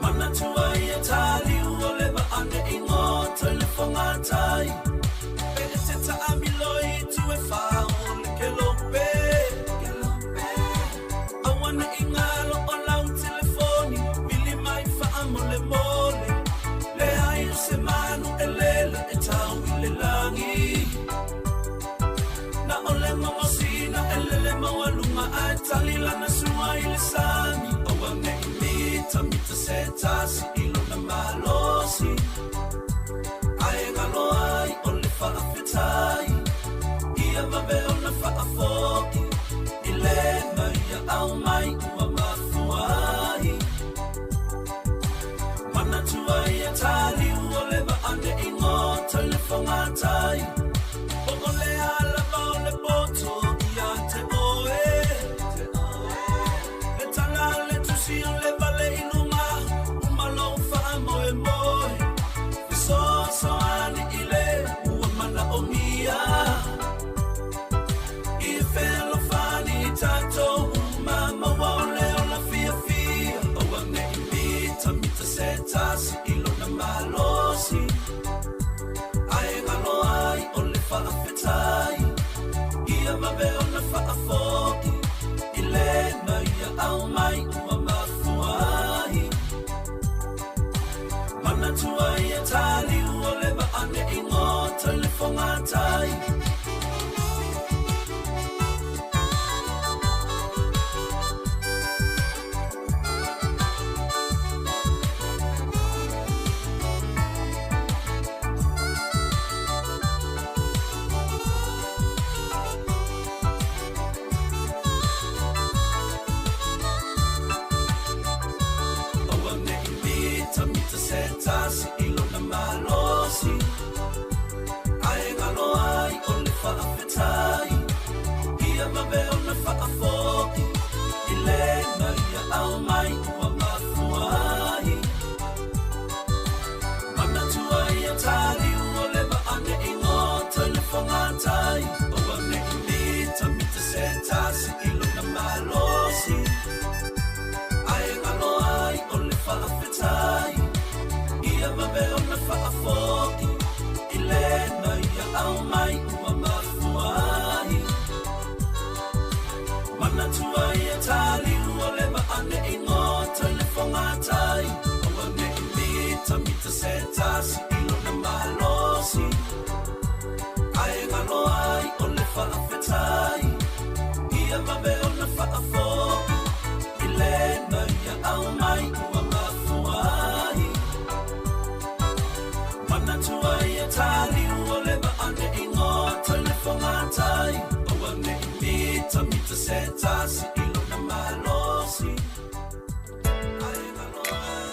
mana tua ia tali uole va ane ingo telefonga tai pe se ta amiloi tu e fao ke lope awana ingalo o lau telefoni mili mai fa amole mole le ai se manu elela e tau ile langi na ole mamosina elele mawaluma atalila na sua ile sami awane imita mita setasi ilo na malosi ai ngalo ai ole fala fetai ia vabe ona fala foki ilena ia au mai ua mafuai mana tua ia tali uole va ane ingo telefonga tai ole ala ole poto ia te oe le tala le tusi ole vale inuma umalo fa moe moe so ani ile ua mana o mia i felo fani tato mama wale ola fia fia awane imita mita setasi ilo na malosi ai ngalo ai ole fala fetai ia vabe ona fala foki ilena ia au mai ua mafuai mana tua ia tali uole va ane ingo telefonga tai awane imita mita setasi ilo na malosi ai ngalo ai ole fala fetai ia vabe ona fala foki ilena ia au mai ua mafuai mana tua ia tali uole va ane ingo telefonga tai awane imita mita setasi ilo na malosi ai ngalo ai ole fala fetai ia vabe ona fala foki ilena ia au mai ua mafuai mana tua ia tali uole va ane ingo telefonga tai awane imita mita setasi ilo na malosi ai ngalo ai ole fala fetai ia vabe ona fala foki ilena ia au mai ua mafuai mana tua ia tali uole va ane ingo telefonga tai awane imita mita setasi ilo na malosi ai ngalo ai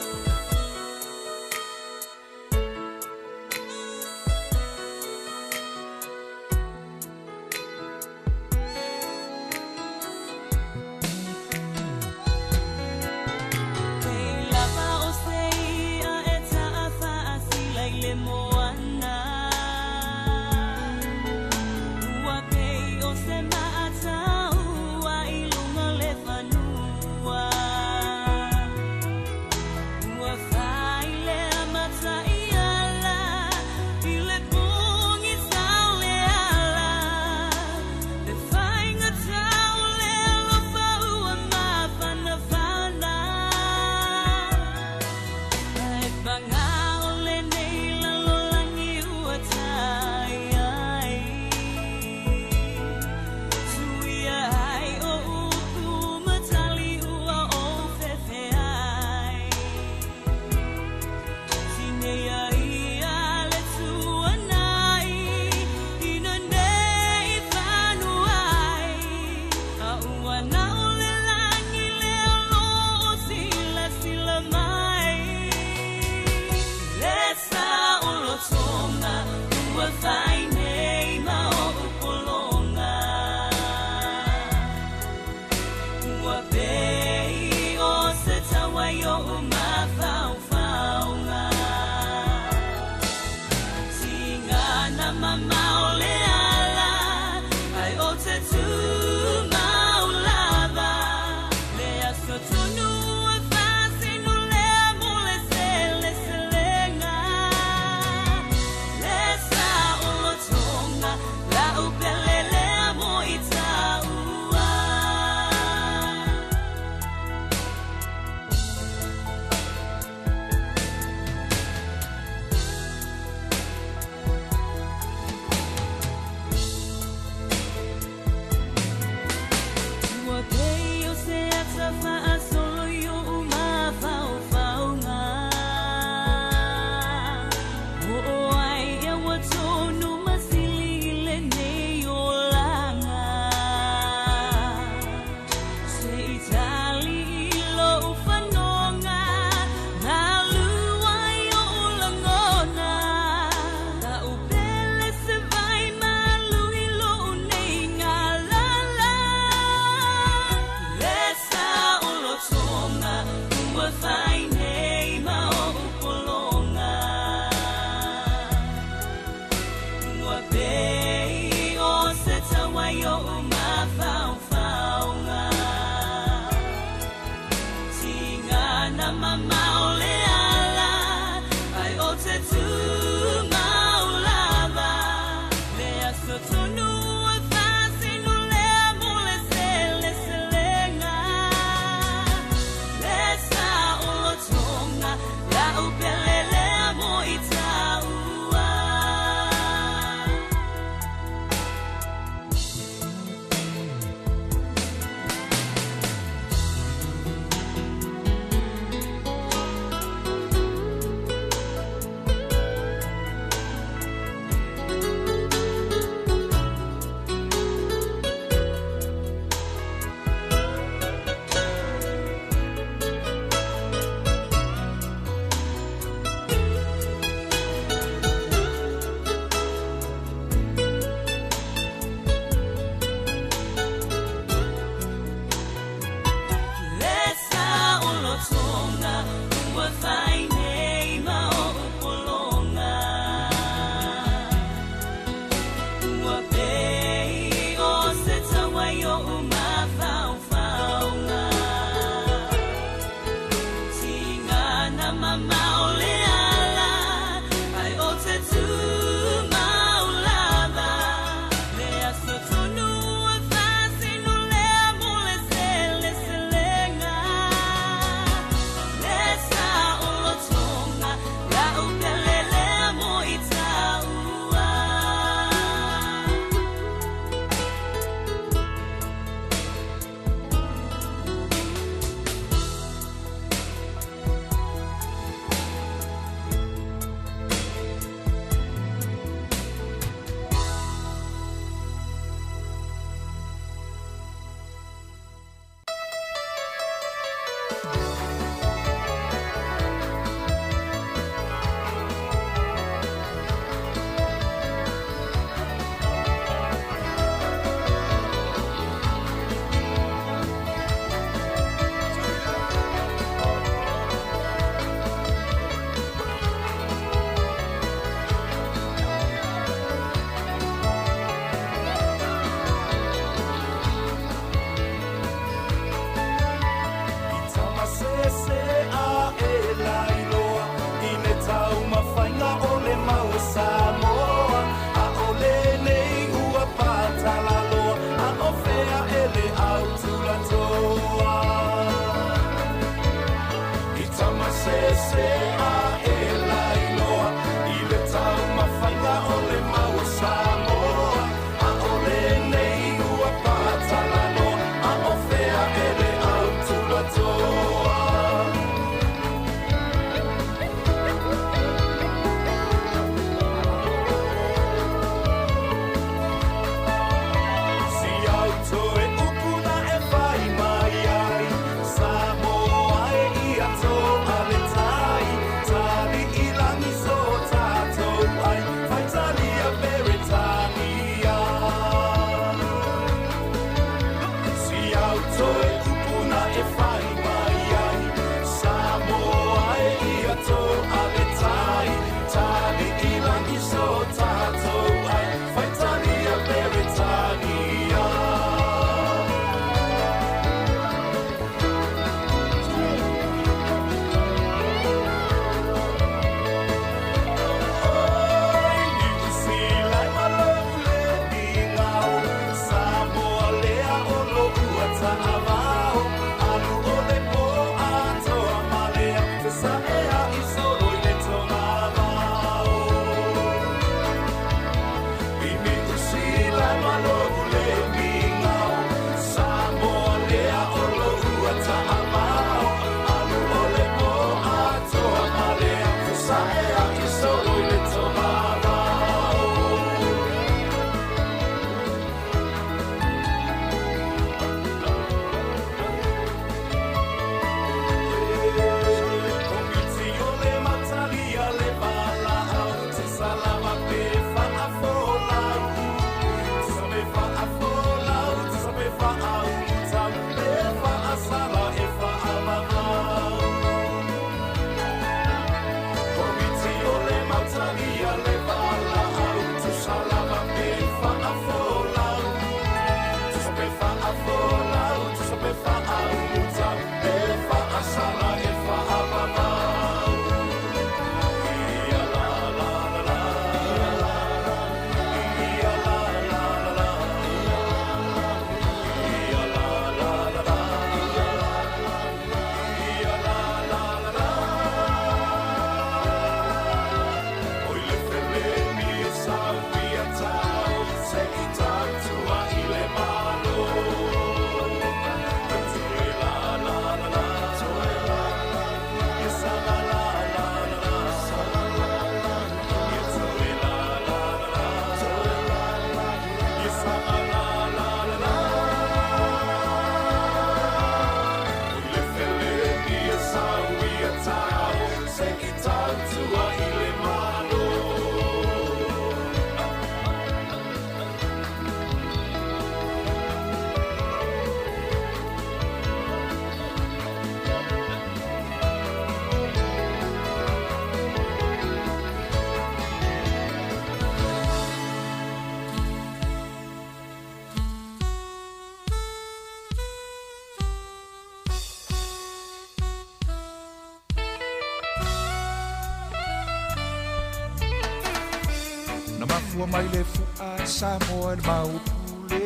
mafua mai le fua Samoa le maupule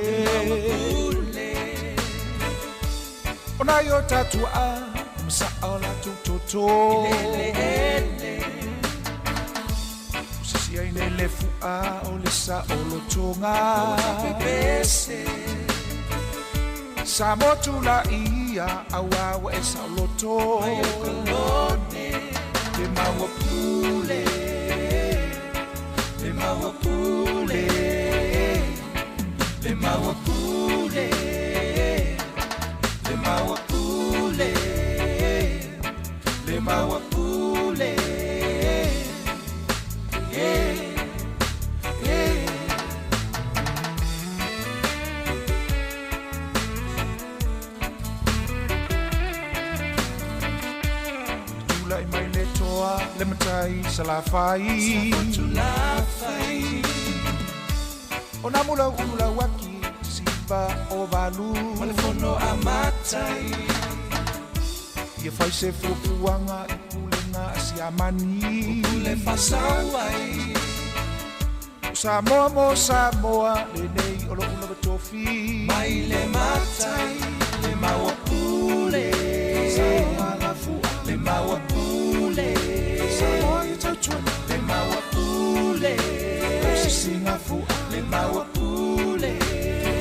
ona yo tatua msa ola tutoto usisi ai le fua o le sa o lo tonga Samoa tula ia awawa e sa loto le maupule le mawapule le mawapule le mawapule le mawapule Tula I mai le toa le matai salafai Ona mula ula waki siva o valu Malefono amatai Ia fai se fupuanga I kulenga si amani Kule fasawai Samoa mo Samoa le nei olo ula batofi Mai le matai le mawapule Samoa la fua le mawapule Samoa i tautuana le mawapule Singa fua le mawapule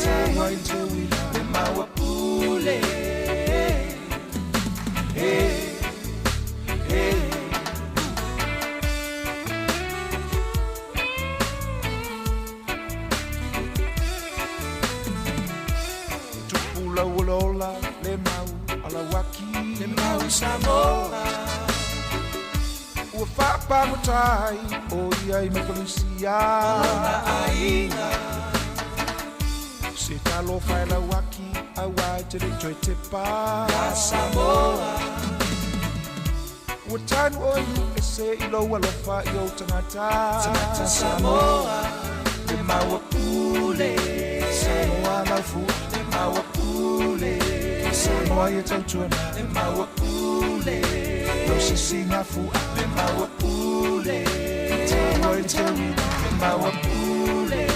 Tawa i te wila le mawapule Tupula ulola le mau ala waki le mau Samoa Ua whapamutai o iai me kolisia Alona aina Se talo whaela waki a wai te rito te pā Ya Samoa Ua tanu o iu e se ilo alofa I o tangata Tangata Samoa Le mawapule Samoa laufu Le mawapule Samoa ia tautuana Le mawapule Lo se singa fua Le mawapule Tawa I te wina Le mawapule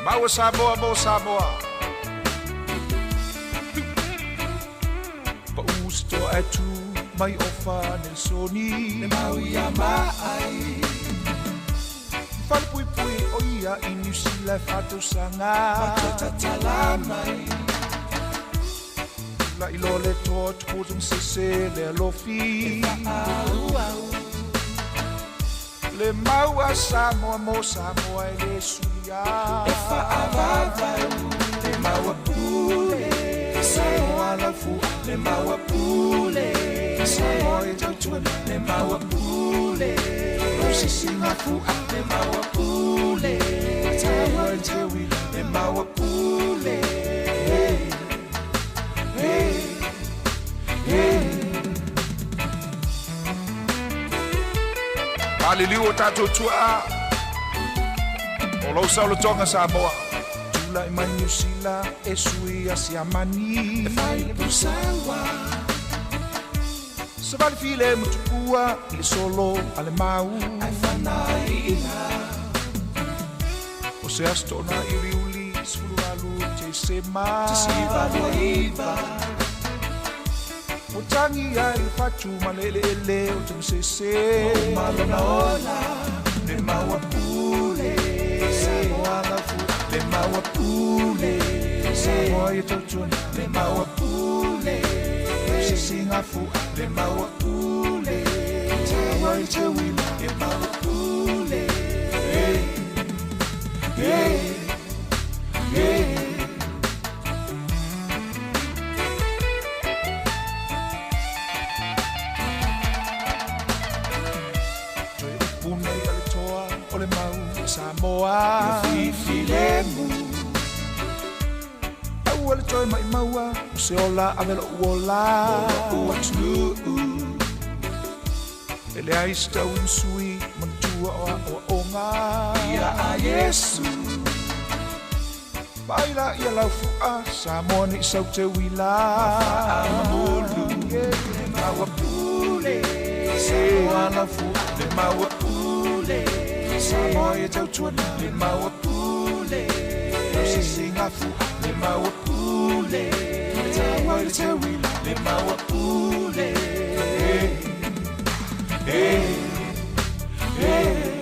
Maua Samoa mo Samoa Pa usto atu mai ofa Nelsoni Le mau ia mai Falpui pui o ia I New Zealand fatu sanga Matota talamai La ilo le tot kuzum sese le alofi Le mau a Samoa mo Samoa e le suia E whaavavau Le mau a pule Samoa la fu Le mau a pule Samoa e tautuana Le mau a pule Rosi singa fu Le mau a pule Tawa e te wila Le mau a pule Maliliu o tātou tua O lau saulo tonga Samoa Tula I mai New Zealand E sui a si amani E whai le pusawa Se vale file mutukua I le solo a le mau Ai whanaina O se astona I riuli Sulu alu te sema Te siva loiva O tangi ai fatu malele ele o te msese O malona ola Le mawapule Samoa la fu Le mawapule Samoa i tautuna Le mawapule Se singa fu Le mawapule Tawa I te wila Le mawapule Samoa Fifilemu Awale toi mai maua Se ola amelo uola Ua tulu Ele aista unsui Mantua o onga Ia a Yesu Baila ia lau fua Samoa ni sau te wila Amamulu ala fu le maua pule Samoa e tau tuana le maua pule Au sisinga fu le maua pule Tawa le tawila le maua pule Hey, hey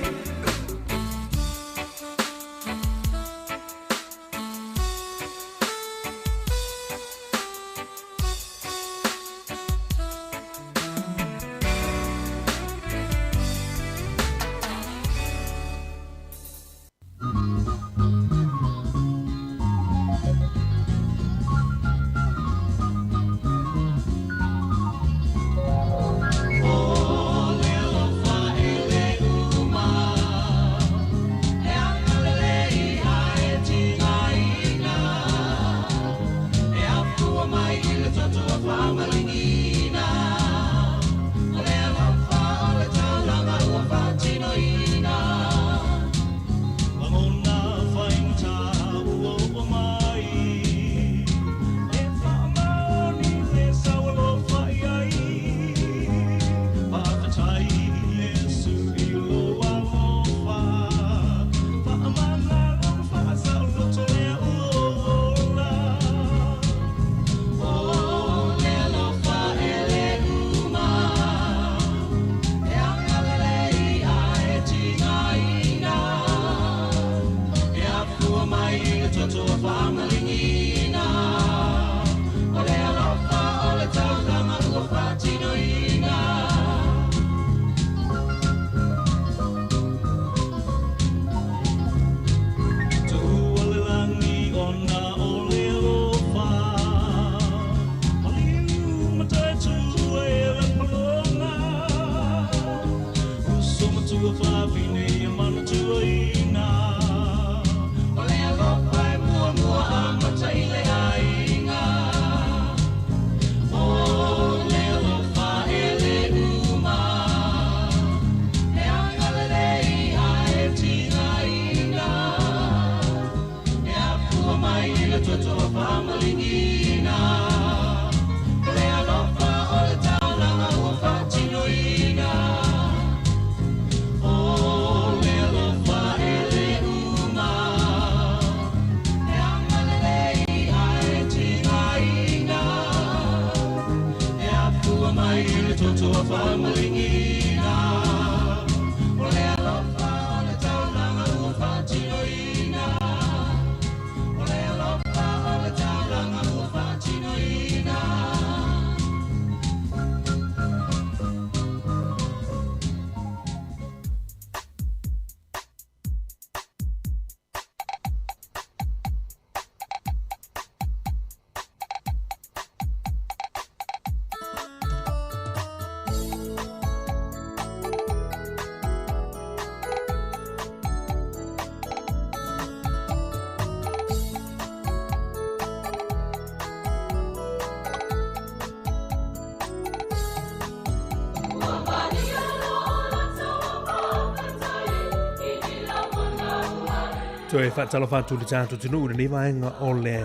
Toe whaatalo whātu le tātu tunu ura ni vaenga o le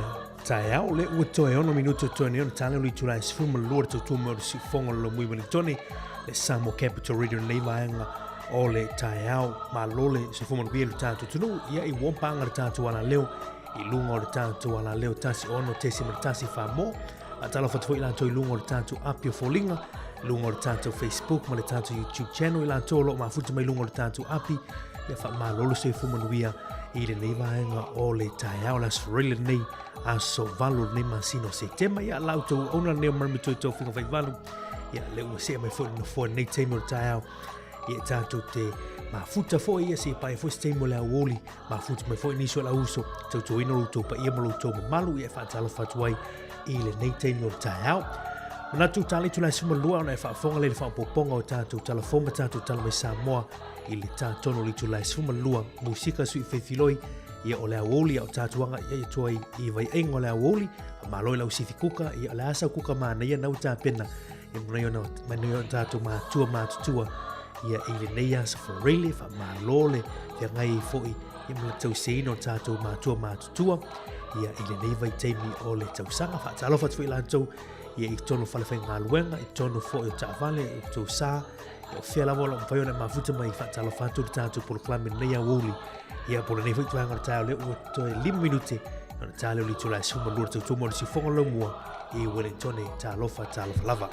tae au le ua toe ono minuto toe ni ona tale uli tula e sifuma lua tau tu mo si fonga lo mui Wellingtoni le Samoa Capital Radio ni vaenga o le tae au ma lole sifuma lua le tātu tunu ia I wampanga le tātu ala leo I lunga o le tātu ala leo tasi ono tesi ma tasi whamo a tala whatafo I lanto I lunga o le tātu apio folinga lunga o le tātu Facebook ma le tātu YouTube channel I lanto lo ma futa mai lunga o le tātu api ia wha ma lolo sifuma lua I le nei vaenga o le tae au las really nei a so valu nei masino se tema ia lauto ona neo marmito to finga vai valu ia le ua se mai fo no fo nei tema o tae au ia tanto te ma futa fo ia se pai fo tema le awoli ma futa mai fo iniso la uso to ino to pa ia mo to malu ia fa tala fatwai I le nei tema o tae au na tu tali tu la suma lua ona fa fonga le fa poponga o tanto telefona tanto tala mai Samoa I le tātono li tu lai suma lua musika sui whewhiloi ia o le awoli au tātuanga ia tuai I vai engo le awoli a maloi lau sifi kuka ia le asa kuka maana ia nau tāpena I mnei ona maneo tātu mātua mātutua ia I le nei asa whareile wha malole ia ngai foi ia mla tau seino tātu mātua mātutua ia I le nei vai teimi o le tausanga wha talofa tu ilantou ia I tono whalewhai ngā luenga I tono foi o tāwhale o tau sā o fia lava lo mawhai ona mafuta mai whaatalo whantu le tātou poloklami nei a wuli. Ia pole nei whaituanga le tāo le ua toe 5 minute ona tāleo li tula suma lura tautu mo le si whonga lau mua I Wellington tālofa lava.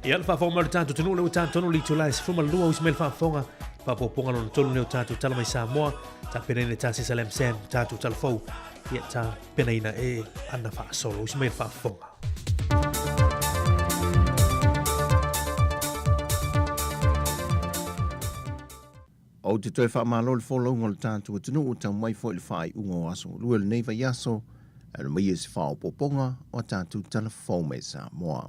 Ia le whaafonga le tātou tunu leo tātou li tulai se fuma lua usi me le whaafonga whaapoponga no tonu leo tātou tala mai Samoa tā pereine tā si Salem Sam tātou tala fau ia tā pereina ana whaasolo usi me le whaafonga. O te toi whaamalo le wholaunga le tātou tunu o tā mai fo le whai ungo aso. Lua le neiva yaso, anu mai esi whaopoponga o tātou tala fau mai Samoa.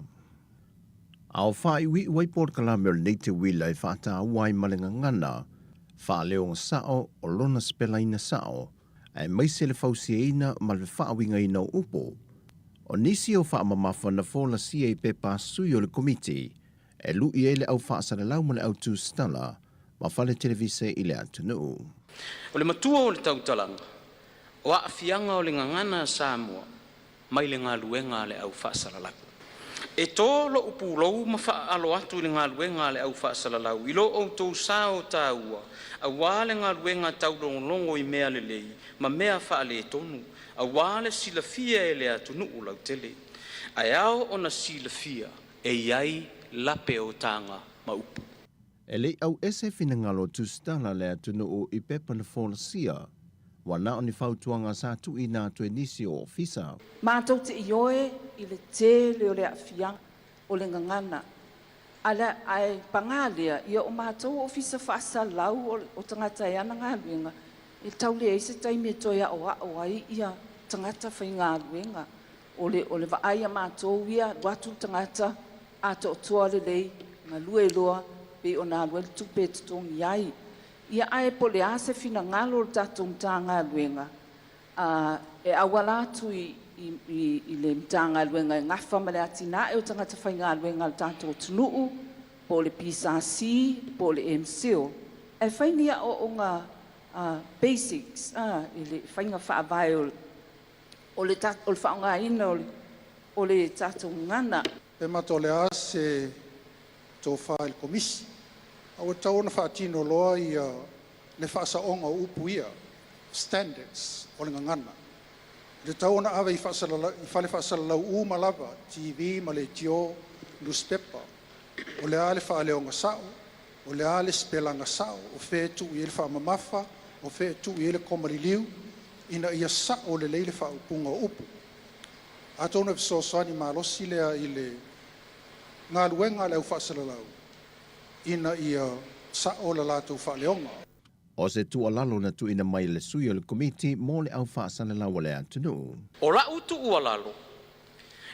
Ao whai ui waipor kalame o le nei te wila e whaata uai malenga ngana, wha leo sao o lona spelaina sao, e mai se le fausiaina ma le whaawinga ina upo. O nisi o whaamamafa na fola sia i pepa sui o le komiti, e lui e le au whaasara lau ma le au tū stala, ma fale televise i le atunu. O le matua o le tautalanga, o a fianga o le ngangana Samoa, mai le ngā luenga le au whaasara lau. E tō lo upulou ma wha alo atu le ngā luenga le au whaasara lau, i lo o tō sao tāua, a wāle ngā luenga taulongo i mea le lei, ma mea wha le tonu, a wāle silafia e le atunu o lau tele. Ai ao o na silafia e iai lape o tanga ma upu. E lei au ese finangalo tustala le atunu o i pepa na folasia, wana o ni whautuanga sa tu i nā tue nisi o ofisa. Mātou te ioe i le te leo le awhiang o le ngangana. Ala ai pangalia ia o mātou ofisa whaasa lau o tangata e ana ngā luenga. E tau le eise taimi e toia o ai ia tangata whai ngā luenga. O le waaia mātou ia watu tangata ato o tua le lei ngā lue loa pe o nā lue tupe tutongi ai. Ia ai po le ase fina ngalo le tatou mtanga luenga. E awala atu i le mtanga luenga e ngafa ma le atina e o tangata whai ngā luenga le tatou tunuu, po le PSRC, po le MCO. E whainia o ngā basics, i le whainga whaavai o le whaonga ina o le tatou ngana. E mato le ase tō whael komisi. Awa taona whaatino loa i le whaasaonga upu ia, standards o le ngangana. Le taona awe i whale whaasalalau umalawa, TV, ma le tio, newspaper, o le ale whaaleonga sao, o le ale spelanga sao, o whetu i ele whaamamafa, o whetu i ele komariliu, ina ia sao le leile whaupunga upu. A taona visosani malosi lea i le ngā luenga le au whaasalalau. Ina ia sao la lātou whaaleonga. O se tu alalo na tu ina mai le sui o le komiti mo le au whaasana lawa le atunu. O rau tu ualalo,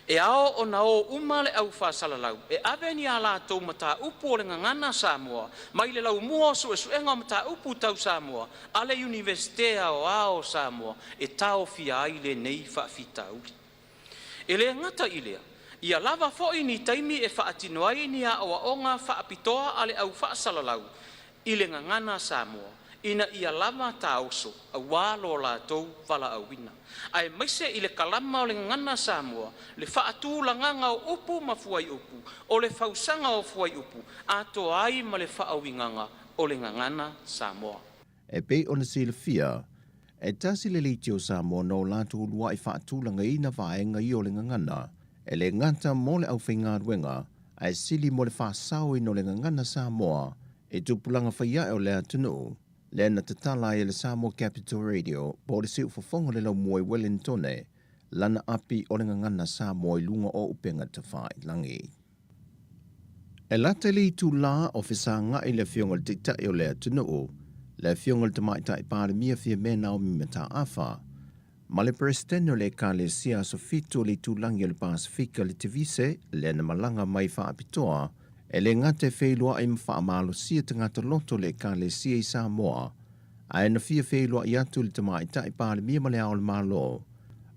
e ao o na o uma le au whaasalalau, e awe ni a lātou mata upu o le ngangana Samoa, mai le lau mua su e suenga mata upu tau Samoa, ale universitea o ao Samoa, e tau fia ai le nei whaafita uli. E le ngata ilea, ia lava fo'i ni taimi e whaatinoai ni a oa onga whaapitoa ale au whaasalalau, i le ngangana Samoa, ina ia lava taoso, a wālo lātou wala awina. Ai maise i le kalama o le ngangana Samoa, le whaatu langanga o upu ma fuai upu, o le fausanga o fuai upu, ato ai ma le whaawinganga o le ngangana Samoa. E pei o na silafia, e tasi le leiti o Samoa no lātou lua i whaatu langa ina vaenga i o le ngangana, e le ngata mo le au whainga ruenga, ai sili mo le whaasau i no le ngangana Samoa, e tupulanga whaia o le atunu, le na tatala e le Samoa Capital Radio, po le siu whafonga le lau mua i Wellingtone, lana api o le ngangana Samoa i lunga o upenga te whai langi. E lata li tu la o whisanga i le fionga le titai o le atunu, le fionga le tamaita i pāre mia fia mena o mimeta awha, ma le presidente le ka le sia so fitu le tulangi le Pasifika le tivise le na malanga mai whaapitoa e le ngate wheilua i mwhaamalo sia tangata loto le ka le sia i Samoa a e na fia wheilua i atu le tamaita i pāre mia male ao le malo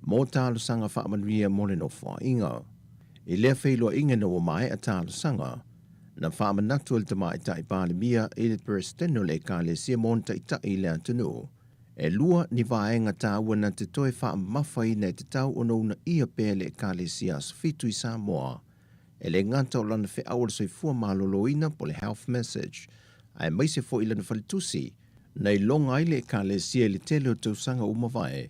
mō tālo sanga whaamanuia mole no wha inga. I lea wheilua inga na o mai a tālo sanga na whaamanatu le tamaita i pāre mia i le presidente le ka le sia monta i ta i le atunu. E lua ni vaenga tāua na te toe wha mawhai nei te tau ono una ia pēle e kāle sias fitu i Samoa. E le nganta o lana whi awara soi fua maloloina po le health message. Ai maise fo ilana whalitusi, nei longa ile e kāle sia le tele o tausanga umawai.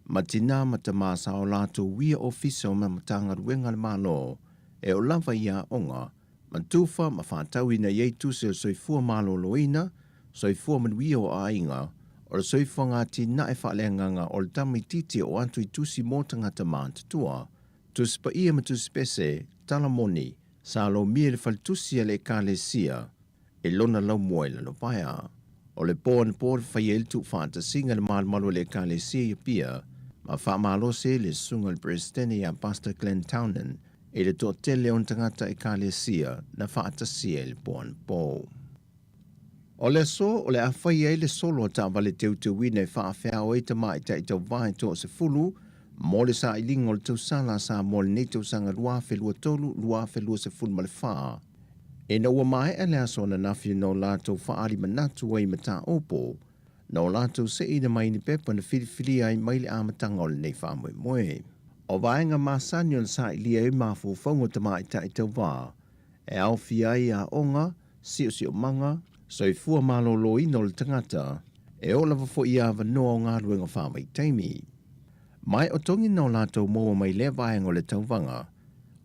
Ma tina ma ta māsa o lātou wia ofisa o mamatanga ruenga le malo, e o lava ia onga, Mantufa ma whātau ina iei tuse o soifua maloloina, soifua manuia o ainga, o le soifua ngā tina e whaaleanganga o le tamaititi o atu I tusi mō tangata mātutua, tuspa ia ma tuspese, talamoni, sa lo mie le faltusia le kālesia, e lona lau moe le lopaia. O le pō na whai el tu whātasinga le malmalo le kālesia I pia, ma whaamalose le sunga le presidente a Pastor Glenn Townend, e le tō tele on tangata e kālesia na whaatasia le pō na pō. O le so, o le awhai e le solo ta wale teu te wine whaafea o e ta mai ta I tau vai tō se fulu, mo le sa ilinga o le tau sala sa mo le nei tau sanga lua whelua tolu, lua whelua se fulu ma le whaa. E na ua mai e le aso na nawhi no lātou whaari manatu ai mata opo, no lātou se ina mai ni pepa na whiriwhiri ai mai le amatanga o le nei whamoe moe. O vaenga māsani o le sa ilia e mafu whaungo ta mai ta I tau wā, e au ai a onga, sio manga, soifua malolo ino le tangata, e o lava fo ia wanoa o ngā ruenga whamai taimi. Mai o tongi no lātou moa mai le vaenga o le tauwanga,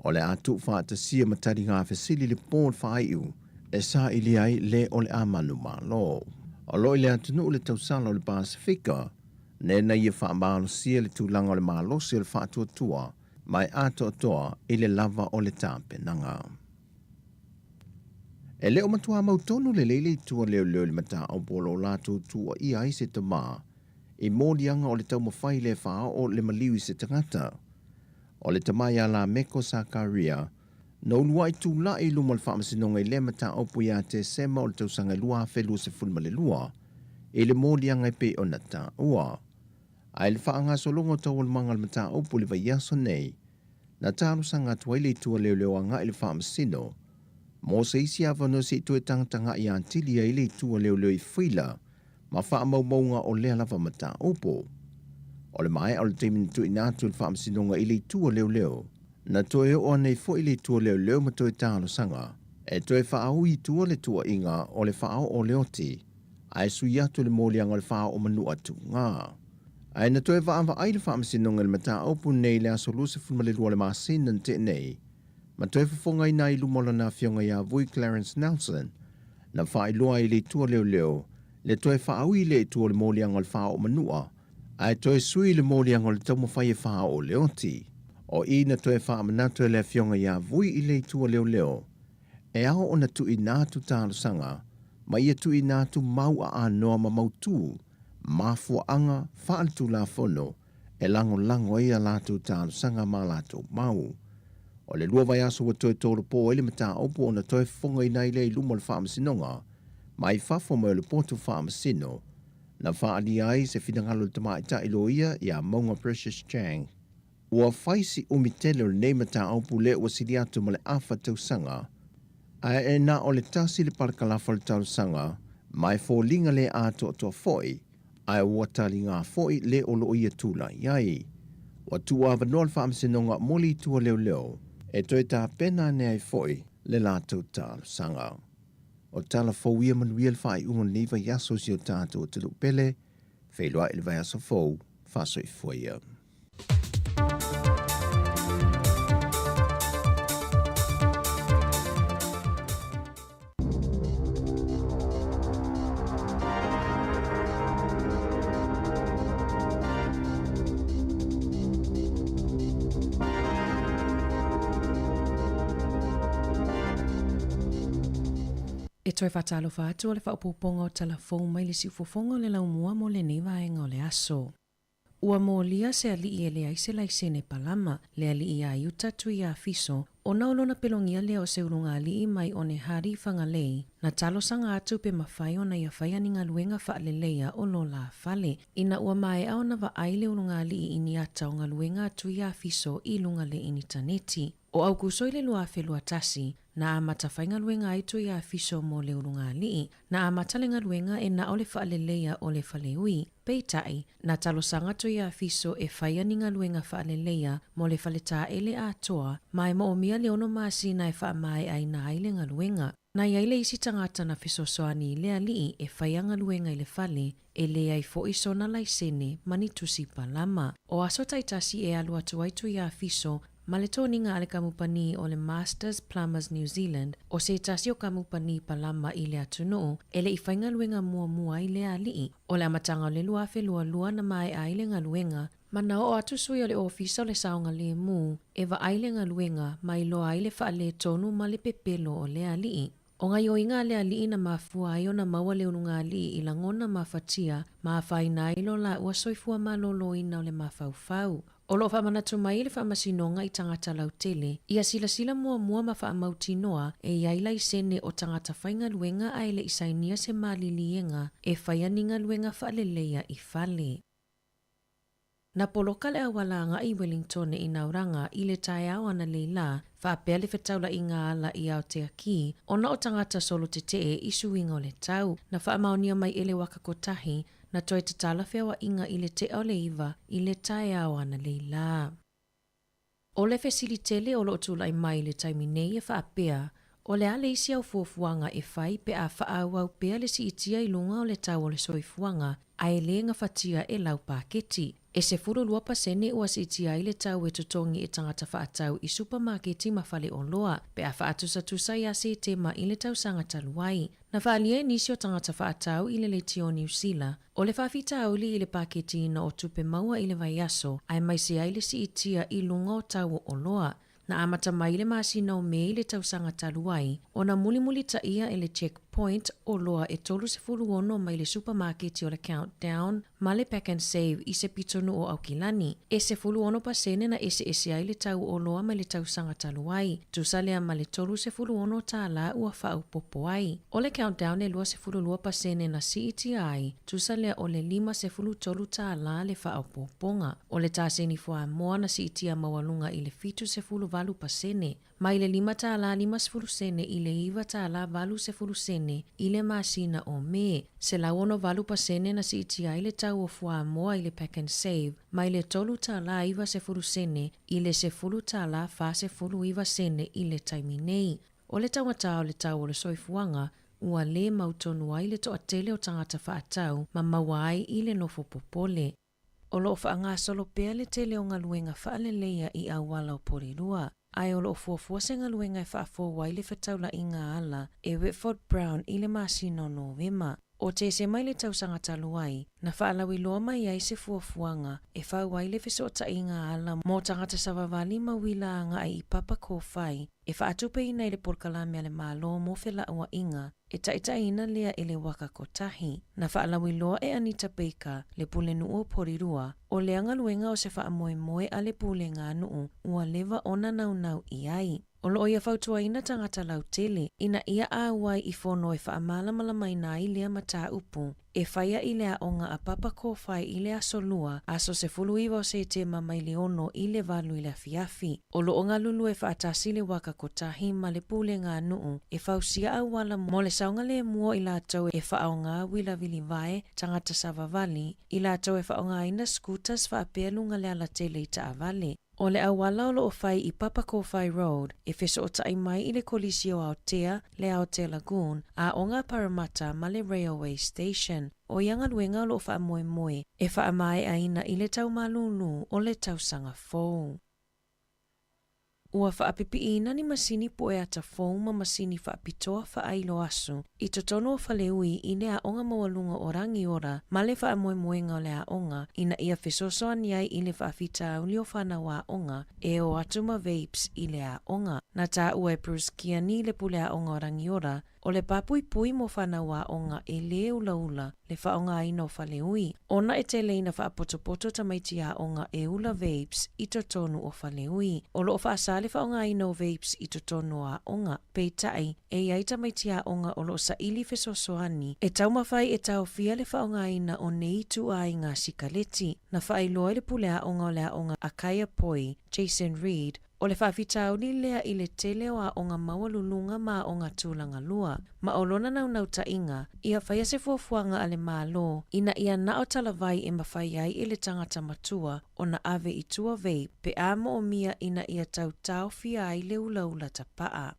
o le atu whaatasia matari ngā whesili le pōn whaiu, e sa ili ai le o le amanu malo. O loi le atunu le tausala o le Pasifika, ne na ia whaamalo sia le tūlanga o le malo sia le whaatuatua, mai ato atoa I le lava o le tāpenanga. E leo matua mautonu le leile tua leo le mata au polo lātou tua I ai se ta mā, I mōdianga o le tau mawhai le whao o le maliwi se tangata. O le tamai a la meko sa karia, no lua I tū la I luma le whaamasinonga I le mata au puia te sema o le tausanga lua whelua se fulma le lua, e le mōdianga I pe o nata ua. Ai le whaanga solongo tau o le manga le mata au pu le vai aso nei, na tālu sanga tuaile tua leo anga I le whaamasino, mo se isi awano se tue tangtanga I antili a ile tua leo I whila, ma wha maunga o lea lava mata opo. O le mai o le teimini tu inatu le whaamsinonga ile tua leo, na toe o anei fo ile tua leo ma toe tālo sanga, e toe whaau I tua le tua inga o le whaau o leoti, ai sui atu le mōlianga le whaau o manu atu ngā. Ai na toe whaamwa ai le whaamsinonga le mata opo nei le aso lusa fulma le lua le māsina te nei, ma toe whafonga I nai lumola na fionga ia vui Clarence Nelson, na whaai loa I le tua leo, le toe whaau I le tua le mōlianga le whaau o manua, ai toe sui le mōlianga le taumawhai e whaau o leoti, o I na toe whaamanatu le fionga ia vui I le tua leo, e ao o na tui nātu tālo sanga, ma ia tui nātu mau a anoa ma mautu, mafua anga, whaalitu la fono, e lango ia lātu tālo sanga ma lātu mau. O le lua vai aso wa toe tōru pō ele mata opo o na toe whonga I nai le I luma le whaamasinonga, mai whafo mai le pōtu whaamasino, na whaali ai se whingalo le tamaita ilo ia ia maunga Precious Chang. Ua whaisi umitele o le nei mata opo le ua siri atu ma le awha tausanga, a e na o le tasi le parakalafa le tausanga, mai fōlinga le ato toa foi, a ua tali ngā foi le o lo ia tūla iai. Wa tua wanoa le whaamasinonga moli tua leo, e toi tā pena ne ai foi le lātou tālu sanga. O tala fau ia manuia le whai unga niva yaso si o tātou te lupele, whailua ele vai aso fau, whaso I fuia. E toi whatalo whātua le whaupoponga o telefon mai le siufofonga le laumua mo le nei vaenga o le aso. Ua mō lia se alii e le aise laisene palama le alii a iuta tui a fiso o naulona pelongia lea o se urunga alii mai o ne hari whangalei na talo sanga atu pe mawhai o na ia whai ninga luenga whaaleleia o lo la fale ina ua mai au na wa aile urunga alii ini ata o nga luenga tui a fiso I lunga le initaneti. O au kusoi le lua whelua tasi, na amata whainga luenga aitu ia fiso mo le urunga alii, na amata lenga luenga e na ole whaaleleia o le whaleui, peitai, na talo sanga tu ia fiso e whaia ninga luenga whaaleleia mo le whaleta ele atoa, mai mo o mia le ono maasi na e wha mai ai na aile nga luenga. Na iaile isi tangata na fiso soani le alii e whaia nga luenga I le whale, e le ai fo isona laisene manitusi palama. O aso taitasi e alu atu aitu ia fiso, ma le toninga ale kamupani o le Masters Plumbers New Zealand o se tasio kamupani palama i le atunuu e le ifainga luenga mua i le alii o le amatanga o le luafe lua na mai ai le ngaluenga mana o atu sui o le ofisa o le saonga le mu e va ai le ngaluenga mai lo ai le wha le tonu ma le pepelo o le alii. O ngai o inga le alii na mafua ai o na maua le ununga alii i langona mafatia ma whaina ilo la ua soifua ma lolo ina o le mafaufau. O lo wha manatu mai le wha masinonga i tangata lautele, ia sila mua ma wha mautinoa e iaila i sene o tangata whainga luenga ai le isainia se malilienga e whaianinga luenga wha leleia i whale. Na poloka le awalanga i Wellington i nauranga i le tae au ana leila, wha pea le whetaula i ngā ala i Aotearoa, ona o tangata solo te tee i suinga o le tau, na wha maonia mai ele waka kotahi, na toi te tala whiawa inga i le te o le iwa i le tae au ana leila. O le fesilitele o lo tula i mai le taimi nei e wha pea, o le ale isi au fuafuanga e whai pe a wha au pea le si itia i lunga o le tau o le soifuanga, a e le fatia e lau paketi. E se furu lua pasene ua si itia i le tau e tutongi e tangata whaatau i supermarketi ma whale o loa, pe a whaatusa i a se tema i le tau sanga taluai. Na whaalia nisi o tangata whaatau i le leti o New Zealand, o le whawhita auli i le paketi ina o tupe maua i le vaiaso, ai mai se ai le si itia i lunga o tau o loa. Na amata mai le masina o me i le tau sanga taluai, o na muli ta ia e le checkpoint o loa e tolu se fulu ono mai le supermarketi o le countdown, ma le pack and save i se pitonu o Aukilani. E se fulu ono pasene na ese ai le tau o loa mai le tau sanga taluai, tusalea ma le tolu se fulu ono ta la ua whau popo ai. O le countdown e lua se fulu lua pasene na CETI, tusalea o le 5 se fulu tolu ta la le whau poponga. O le taseni fua moa na CETI mawalunga i le fitu se fulu valu pasene. Mai le 5 ta la 5 se fulu sene i le iwa ta la valu se fulu sene i le masina o me. Se la ono valu pasene na CETI le tau o fua moa i le pack and save, mai le tolu ta la iwa se fulu sene i le se fulu ta la fa se fulu iwa sene i le taimi nei. O le tangata o le tau o le soifuanga, ua le mautonu ai le toa tele o tangata whaatau ma mawai i le nofo popole. O lo whaanga solo pea le tele o ngaluenga whaaleleia i awala o porirua. Ai o lo fuafua se ngaluenga e whaafo wai le whetaula i ngā ala e Whitford Brown i le masino Novema. O te se mai le tausanga taluai, na whaalawi loa mai ai se fuafuanga e whau wai le whesota i ngā ala mō tangata savavali mawila anga ai i papa ko whai e whaatupe ina i le porkalame ale mālo mō whela ua inga e taita ina lea i le waka kotahi. Na whaalawi loa e Anita Baker le pule nuu o porirua o le anga luenga o se whaamoe a le pule ngā nuu ua lewa ona nau i ai. O lo ia fautua ina tangata lautele, ina ia awai i whono e whaamala mai nā i lea mata upu, e whaia i lea onga a papa ko whai i lea solua, aso se fulu iwa o se tema mai le ono i le valu i lea fiafi. O lo onga lulu e whaatasi le waka kotahi ma le pule ngā nuu, e whausia awala mo le saunga le mua i la tau e whaonga wila vili vai, tangata savavali, i la tau e whaonga ina scooters whaapelunga lea la tele i ta avale. O le awala o lo o whai i Papa Kowhai Road, e wheso o tai mai i le kolisi o Aotea, le Aotea Lagoon, a o ngā Parramatta ma le Railway Station. O ianga luenga o lo o wha moe, e wha mai aina i le tau malunu o le tausanga fōu. Ua whaapipi ina ni masini po e ata fōu ma masini whaapitoa whaailo asu. I totono o whaleui i le aonga mawalunga o rangi ora, ma le whaamoemoenga o le aonga, ina ia whesosoa ni ai i le whaafita auli o whanau aonga, e o atuma vapes i le aonga. Na tā ua e Bruce Kiani le pule aonga o rangi ora, o le papui pui mo whanau aonga e le ula le whaonga aina o whaleui. Ona e te leina whaapotopoto tamaiti aonga e ula vapes i totonu o whaleui. O lo o whaasa le whaonga aina o vapes i totonu aonga. Peitai, e iai tamaiti aonga o lo sa ili whesosoani. E tau mawhai e tau fia le whaonga aina o neitu ai ngā sikaleti. Na whaailoa le pule aonga o le aonga Akaya Poi, Jason Reed, o le whaafitau ni lea i le tele o aonga mawalulunga ma o ngā tūlanga lua. Ma o lona nau ta inga, ia whaia se fuafuanga ale mālo, ina ia na o talawai e mawhai ai i le tangata matua o na ave i tua vei, pe amo o mia ina ia tau fia ai le ula ta paa.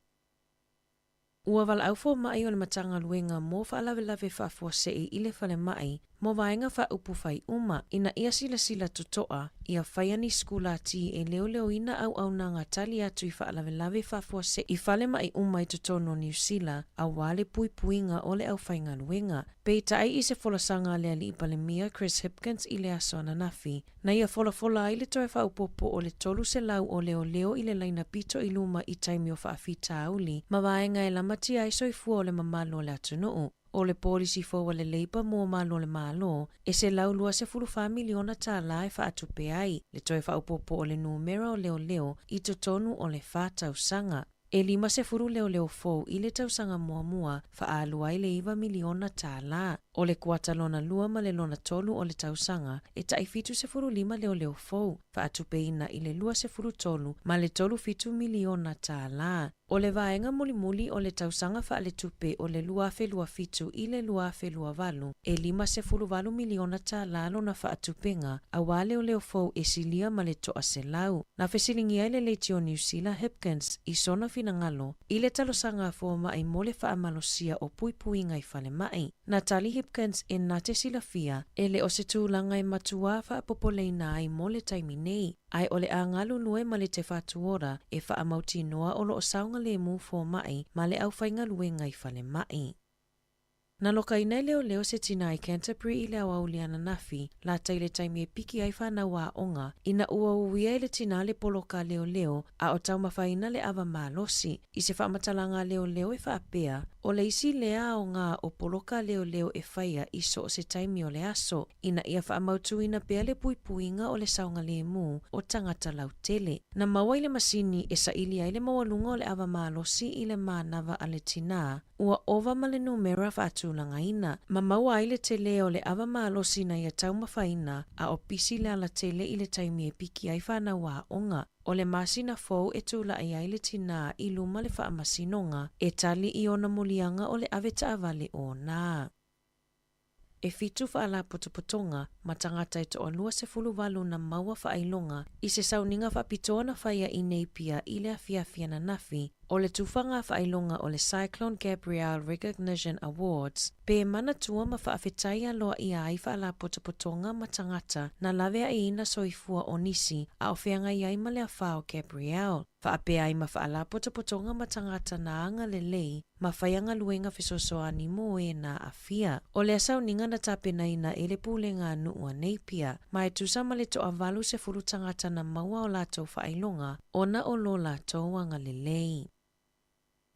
Ua wala au fo mai o le matanga luenga mō whaalawe whaafua se i le whale mai, mo vaenga wha upu whai uma, ina ia sila tutoa, ia whaiani skula ti e leo ina au nanga tali atu i whaalawelawe whafua se i whale mai uma i tutono New Zealand, a wale puinga ole au whainga luenga. Pei tai i se folasanga lea li ipalemia Chris Hipkins i le aso ananafi, na ia fola i le toe whaupopo o le tolu se lau o leo i le laina pito i luma i taimi o whaafita auli, ma vaenga e lamati ai soifua o le mamalo le atunuu. O le polisi fōua le leipa mua malo le malo, e se lau lua se fulufa miliona tā la e whaatupe ai, le toe whaupopo o le numera o leo i totonu o le whātausanga. E lima se furu leo fōu i le tausanga mua whaalu ai le 1 miliona tā la. O le kuata lona lua ma le lona tolu o le tausanga, e tai fitu se furu 5 leo fōu, whaatupe ina i le lua se furu tolu ma le tolu fitu miliona tā la. O le vaenga muli o le tausanga wha le tupe o le lua fitu i le lua valu, e 5 miliona tā lalo na wha atupenga, a wale o leo fōu e silia ma le toa se lau. Na whesilingi ai le leiti o New Zealand Hipkins i sona finangalo, i le talosanga fō mai mo le wha amalosia o puipuinga i whale mai. Na tali Hipkins e nate silafia, e le o se tūlanga i matua wha popoleina ai mo le taimi nei. Ai ole a ngalu lue ma le te whatuora e wha amauti noa o lo o saunga le mu fō mai ma le au whainga luenga i whale mai. Na loka i nei leo se tina i Canterbury i le au liana nafi, la taile taimi e piki ai whana wā onga, ina ua uia le tina le poloka leo, a o tau mawhaina le awa malosi, i se whamatalanga leo e whaapea, o le isi lea o ngā o poloka leo e whaia i so se taimi o le aso, ina ia whaamautu ina pea le puipuinga o le saunga le mu o tangata lautele. Na maua i le masini e sa ili ai le mawalunga o le awa malosi i le mānawa a le tina, ua ova ma le numera whaatulanga ina. Ma maua ai le tele o le awa malosi na ia tau mawhaina a o pisi le ala tele i le taimi e piki ai whana wā onga. O le masina fōu e tūla ai le tina i luma le whaamasinonga e tali i ona mulianga o le aweta avale o nā. E fitu whaala potopotonga ma tangata e toa 28 na maua whaailonga i se sauninga whapitoa na whaia i neipia i le awhiawhia na nafi o le tufanga whaailonga o le Cyclone Gabrielle Recognition Awards, pe mana tua ma whaafetai aloa i ai whaala potopotonga ma tangata na lavea i ina soifua o nisi a o whianga i ai ma le awhao Gabrielle. Whaapea ai ma whaala potopotonga ma tangata na anga le lei ma whaianga luenga whesosoani mo e na awhia. O le asauninga na tapena ina e le pūlenga nua neipia, ma e tusa ma le toa valu se furu tangata na maua o latou whaailonga ona o lo latou anga le lei.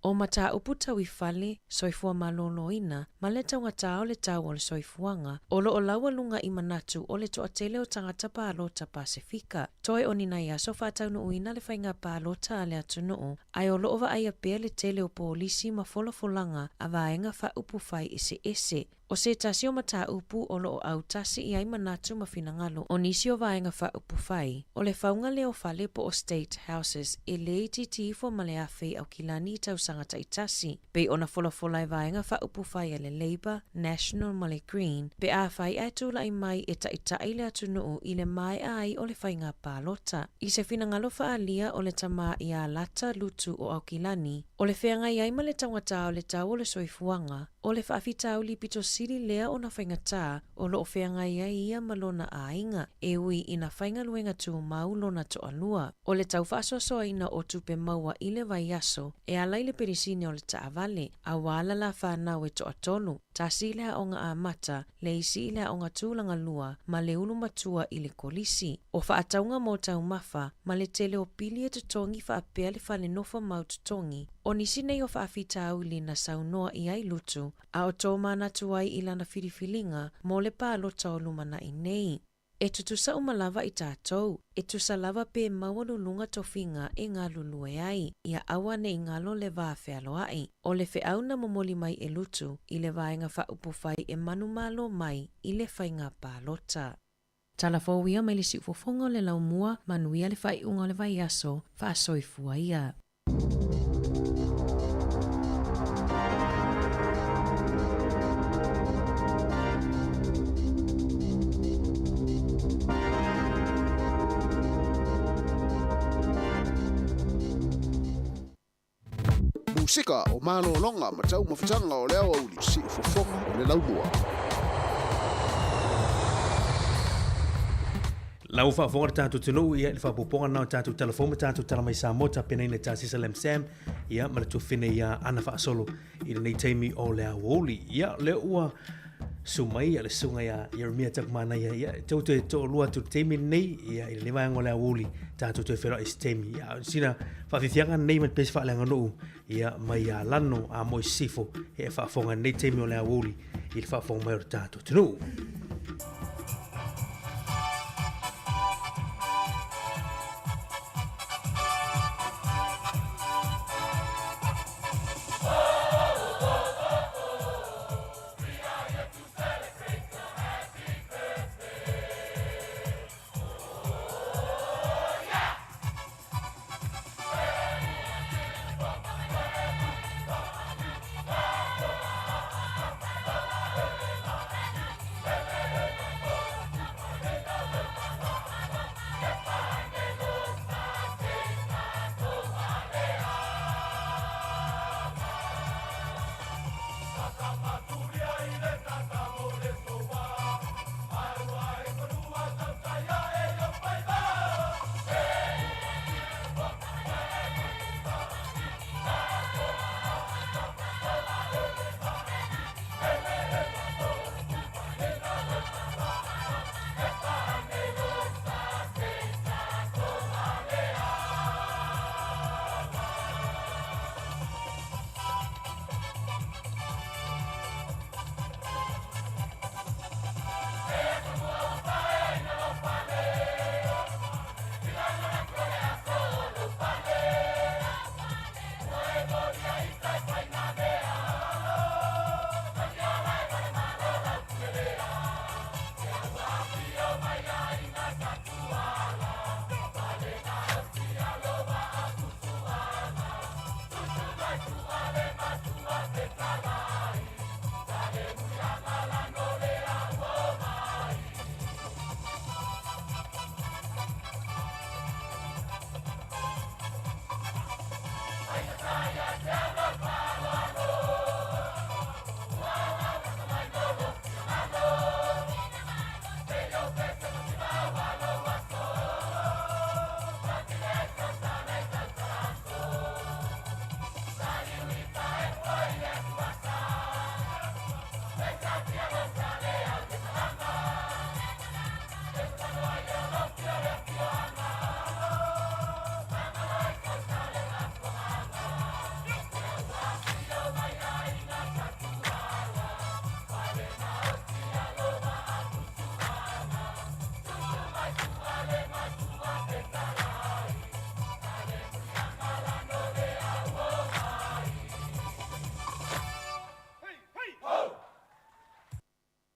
O mata upu tau I whale, soifua malolo ina, ma le taunga tau le tau o le soifuanga, o lo o laua lunga I manatu o le toa tele o tangata pālota Pasifika. Toi o nina ia so whātau no uina le whainga pālota a le atunuu, ai o lo ova ai a pēr le tele o polisi ma folafolanga a vaenga wha upu whai ese. O se tasi o mata upu o lo o au tasi I ai manatu ma finangalo o nisi o vaenga wha upu whai. O le whaunga leo whale po o State Houses e le titi fo male awhi au kilani tau sangata I tasi. Pe ona folafola I vaenga wha upu whai a le Labour, National ma le Green, pe a whai ai tūla I mai e tai le atunuu I le mai ai o le whainga pālota. I se finangalo wha alia o le tama I a lata lutu o au kilani, o le whenga I ai ma le tangata o le tau o le soifuanga, o le whaafitau li pito siri lea o na whainga tā o lo o whenga ia ia malona a inga e ui ina whainga luenga tū mau lona to alua. O le tau whaasosoa ina o tupe maua I le vaiaso e alai le perisini o le taavale a wala la whanau e to atonu. Tasi lea o ngā amata, le isi lea o ngā tūlanga lua ma le ulu matua I le kolisi. O whaataunga mo tau mafa ma le tele o pili e tutongi whaapea le whale nofa mau tutongi. O nisi nei o whaafita au li na saunoa I ai lutu, a o tō mana tuai I lana whiriwhilinga mo le pālota o lumana I nei. E tutusa umalava I tātou, e tusa lava pe mawalulunga tofinga e ngā lulue ai, ia awa ne I ngalo le vāwhealo ai. O le wheau na momoli mai e lutu, I le vaenga whaupufai e manumalo mai I le whainga pālota. Tala fōwia mai le siufofonga le laumua, manuia le whaiunga le vaiaso, whaasoifua ia. Musika o malo longa ma tau mawhitanga o leo au li siufofonga o le laumua. lau whaafonga tātou tunu ia, le whaapoponga nao tātou telefoma, tātou talamai Samoa, tapena ina tāsisa lem Sam, ia, malatu whine ia ana whaasolo, i nei teimi o le awoli, ia, le ua sumai, le sunga ia, Jeremia takumana ia, tau te lua tu teimi nei, ia, i le newaanga le awoli, tātou te whera is teimi, ia, sina, whawhiwhianga nei man pesi whaalenga nuu, ia, mai a lano a moi sifo, e whaafonga nei teimi o le awoli, i le whaafonga mai o tātou tunu.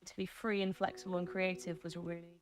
To be free and flexible and creative was really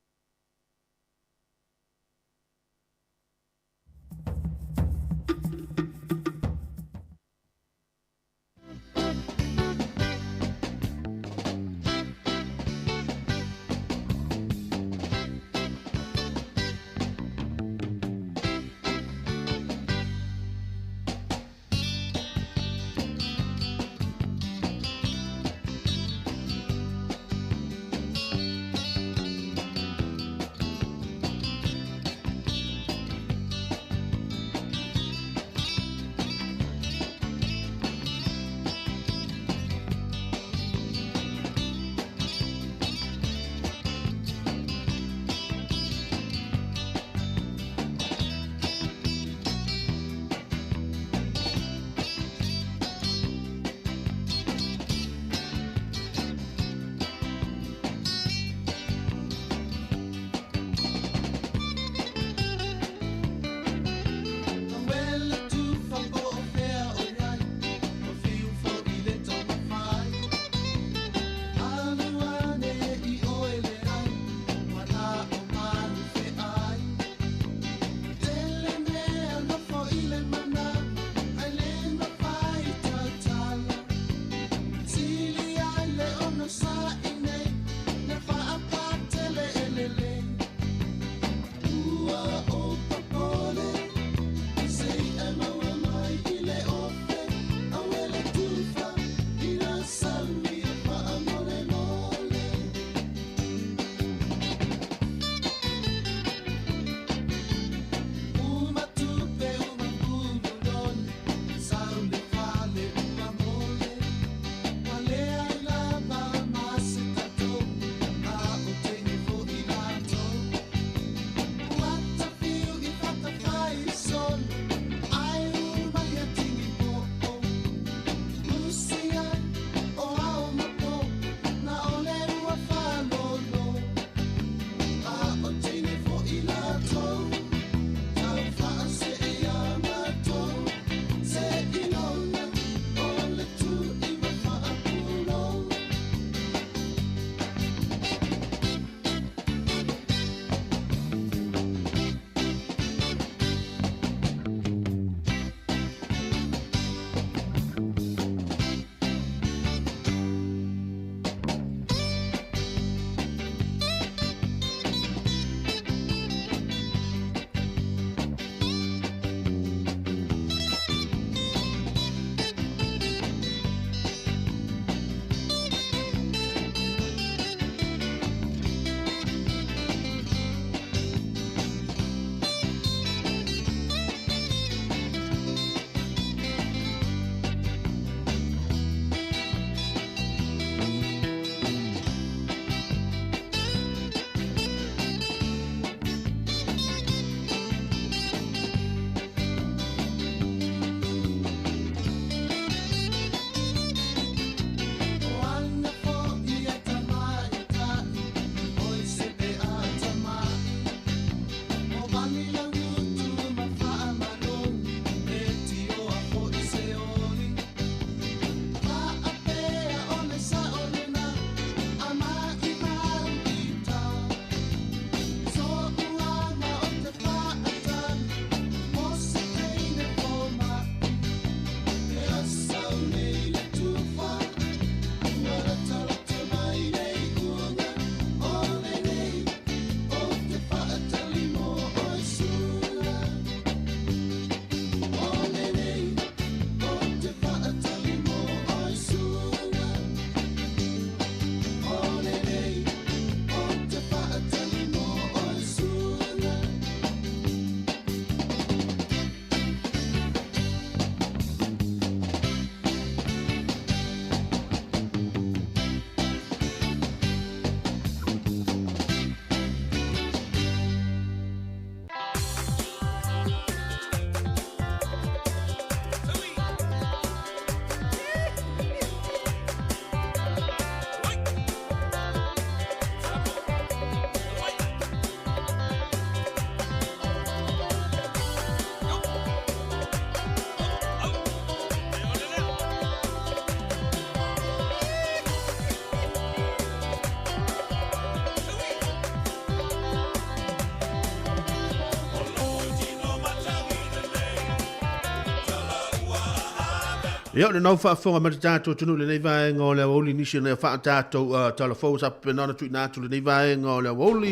Ia le nau whaafonga mata tātou tunu le nei vaenga o le awoli nisi le wha tātou talafou sa penana tui nātu le nei vaenga o le awoli.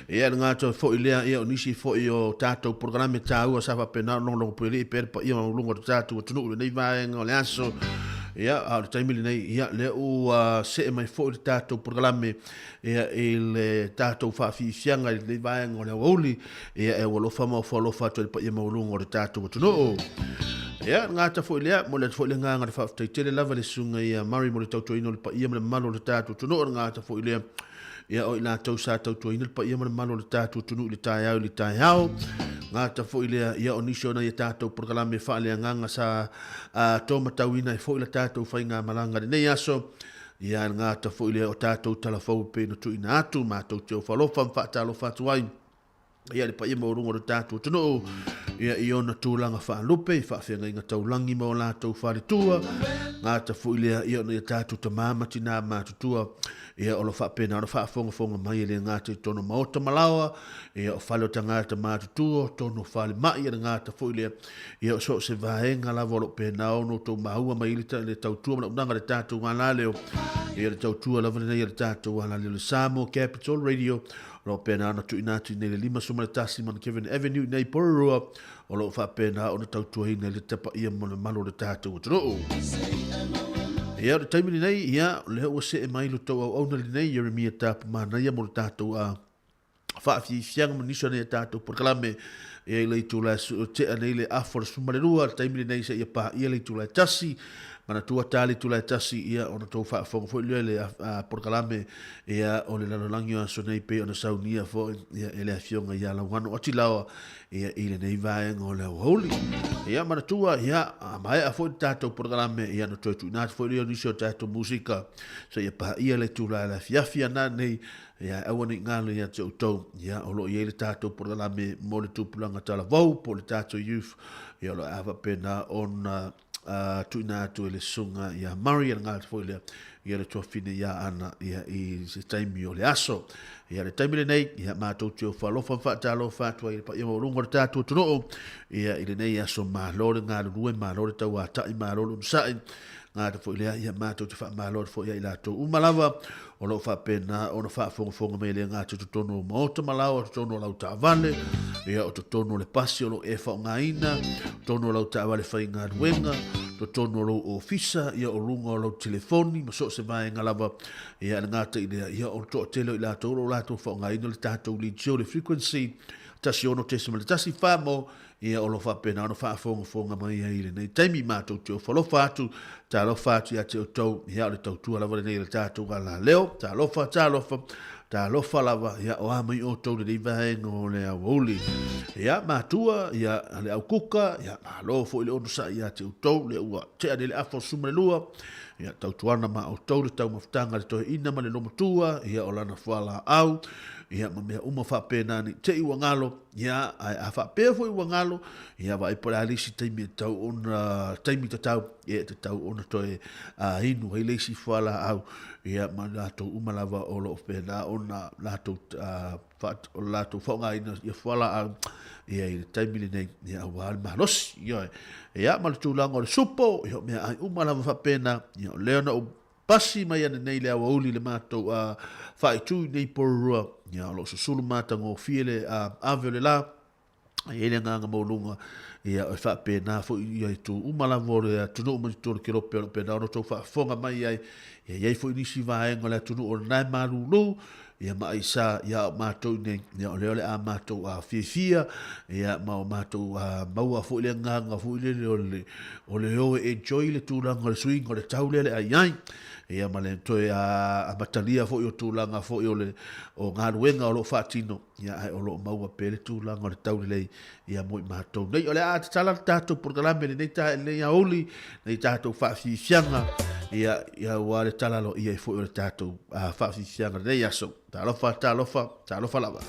Ia le ngātou fo i lea ia o nisi fo i o tātou programe tāua sa wha penana longo pui li per pa ia maulunga tātou tunu le nei vaenga o le aso. Ia a le taimili nei ia le u se mai fo i tātou programe ia i le tātou whaafifianga i le nei vaenga o le awoli. Ia e walofa mau whalofa tu pa ia maulunga o tātou tunu. Ia ngata fo ilea mo le fo le nganga le fa tele lava le sunga ia mari mo le tauto ino le pa ia mo le malo le tatu tunu ngata fo ilea ia o ina tau sa tauto ino le pa ia mo le malo le tatu tunu le tai au ngata fo ilea ia o nisho na ia tatu programe fa le nganga sa toma tauina fo ile tatu fa inga malanga le nei aso ia ngata fo ilea o tatu talafou pe no tu ina atu ma tauto fa lo fa talo fa tuai ia le pa ia mo rungo le tatu tunu ia i ona tūlanga whaalupe i whaafenga inga taulangi mo la tau wharetua ngā ta fuilea i ona i tātu ta māmati nā mātutua ia o lo whaapena o whaafonga mai le ngā te tono maota malawa ia o whalo ta ngā ta mātutua tono whale mai ia ngā ta fuilea ia o so se vaenga lava o lo pena o no tau mahua mai le tautua mana unanga le tātu ngā leo ia le tautua lava le tātu ngā leo le Samoa Capital Radio lo pena ana tu inatu nei le 5 suma le tasi man Kevin Avenue nei Pororua o lo fa pena ona tautua ina le tapa ia mo le malo le tatu tro ia le taimini nei ia le o se mai lo tau au na le nei Jeremia tap mana ia mo le tatu a fa fi fiang mo niso nei tatu por kalame ia le tu la te nei le afor suma le rua taimini nei se ia pa ia le tu la tasi mana tua tali tu la tasi ia ona tau fa fo le por kalame ia o le lalangi a so nei pe ona saunia fo ia ele afionga ia la wano atilawa ia ile nei vaenga o le holy ia mana tua ia mai a fo tato por kalame ia no tu na fo le ni so tato musika so ia pa ia le tu la fiafia na nei ia awani ngalo ia tau ia o lo ia le tato por kalame mo le tu pulanga tala vau po le tato youth ia lo ava pena on tuina tu le sunga ia Maria ngā foile ia le tofine ia ana ia i se taimi o le aso ia le taimi le nei ia mātou teo whalofa whaatalo whaatua i pa ia maurunga le tātua tuno ia i le nei aso mālore ngā rue mālore tau a tai mālore unsai ngā te foile ia mātou te wha mālore fo ia i lātou umalava o lo fa pena o na fa fonga me le ngā te tono maota malawa tono lau ta vale ia o tono le pasi o lo e fa ngaina tono lau ta vale fa ngā ruenga tono lo ofisa ia o lunga lo telefoni ma so se vai ngalava ia ngā te ia o to tele i lātou lo lātou fa ngaina le tātou li le frequency tasi ono tesima le tasi famo ia o lo fa pena no fa fonga mai ia nei taimi mātou te o whalofa atu ta lofa atu ia te o tau ia o le tautua lava nei le tātou gala leo ta lofa lava ia o amai o tau le vaenga o le awoli ia mātua ia le au kuka ia malo fo ile ono sa ia te o tau le ua te ane le afo suma le lua ia tautuana ma o tau le tau maftanga le toi ina ma le lomatua ia o lana whala au ia ma mea uma whapena ni te iwa ngalo ia a whapea fo iwa ngalo ia wa ipore alisi taimi tau ona taimi tatau ia te tau ona toi inu hei leisi whala au ia ma lato umalava o lo pena ona lato lato whaunga ina ia whala au ia i taimi nei ia wa mahalosi ia ma le tūlanga o le supo ia mea ai umalava whapena ia leona o pasi mai ane nei le awa uli le mātou whaitui nei porurua ia lo susulu mātango fiele ave le la ia le nganga maulunga ia o whapena fo ia i tū umalava o le tunu umani tūru ki rope o pena ono tau whafonga mai ai ia iai fo inisi vaenga le tunu o nai marulu ia mai sa ia mātou nei ia o leo le a mātou fia ia mau mātou maua fo ile nganga fo ile o le o enjoy le tūlanga le swing o le taule le ai ia male toi a matalia fo o tūlanga fo o le o ngā ruenga o lo whaatino ia ai o lo maua pele tūlanga o le taule lei ia moi mātou nei o le a te tala tātou porkalame nei ta nei a oli nei tātou whaafifianga ia wale talalo ia fo o le tātou whaafifianga nei aso talofa lava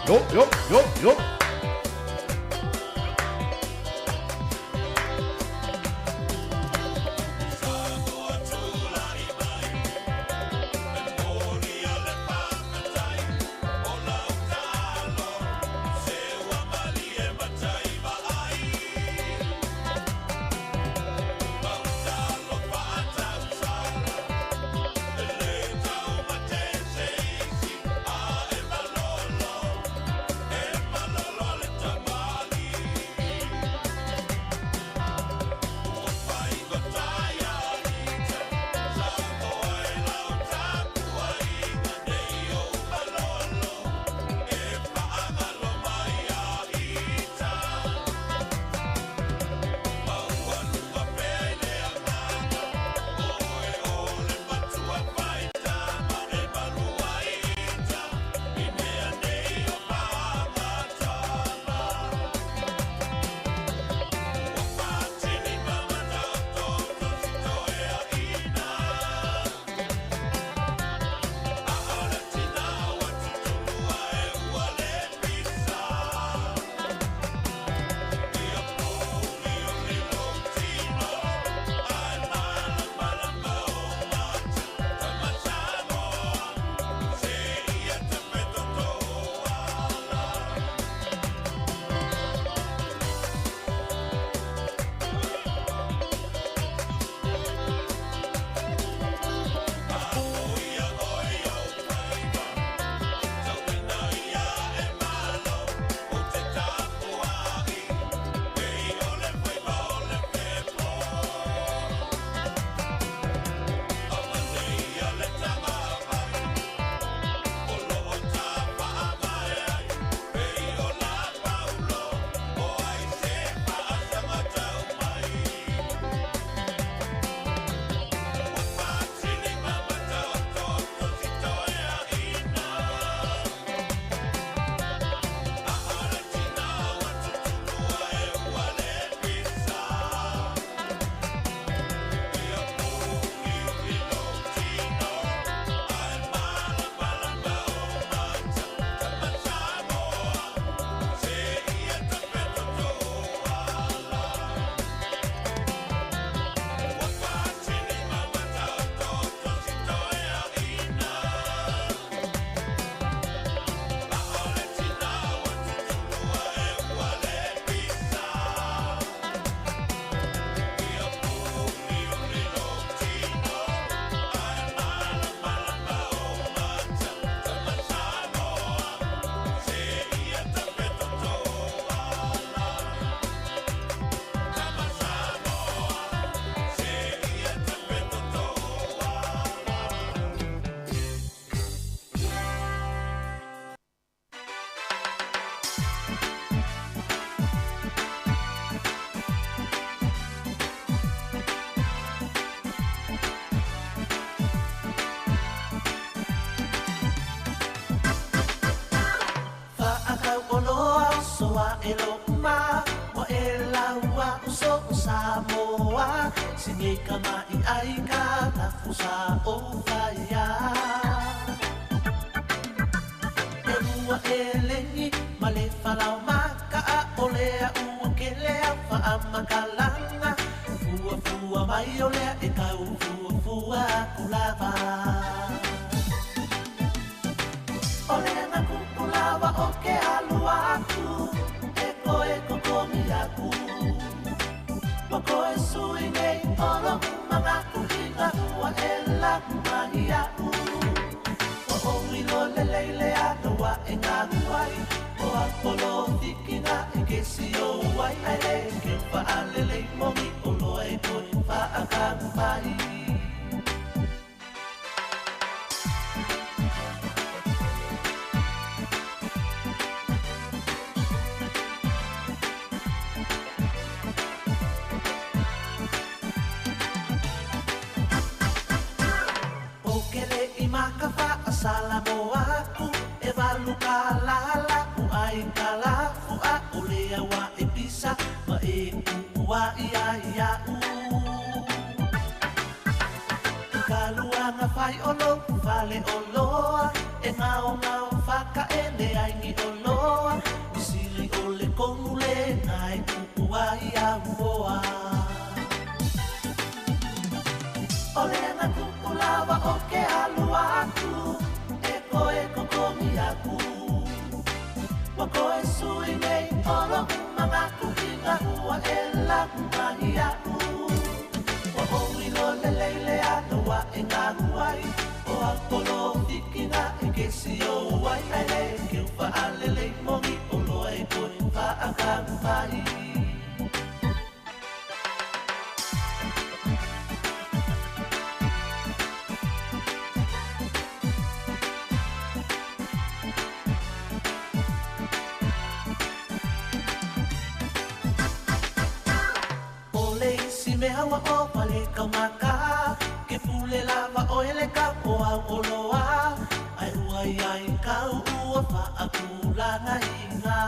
Yo. elo ma mo ela wa uso Samoa singe kama I ai ka na fusa o faya elua elengi male falau maka olea u kelea fa amakalanga fua fua mai olea e kau fua fua kulava olea na kulava o ke alua aku eko komi aku Mako e sui nei olo mga kuhinga ua e la kumani aku O owilo le leile ato wa e ngā huai O apolo tikina e kesi o wai ai le ke wha alele mongi o loa e koi wha a kāngai Salamo aku e valu kalala u ai kalafu a olea wa e pisa ma e wa ia u kalua na fai olo vale oloa e ngao faka e le ai ni olo siri o le konule ngai kupuai a moa. O le ana kupulawa o ke alua aku, e koe kokongi aku. Wa koe sui nei olo mga kuhinga ua e lakumani aku. Wa owi lo le leile ata wa e ngā huai, o apolo hikina e kesi o wai ele, ke ufa alele mongi o loa e koe wha akamu mai. Me hawa o pale kaumaka, ke pule lava o ele ka o au oloa, ai uai ai kau ua wha akulana inga.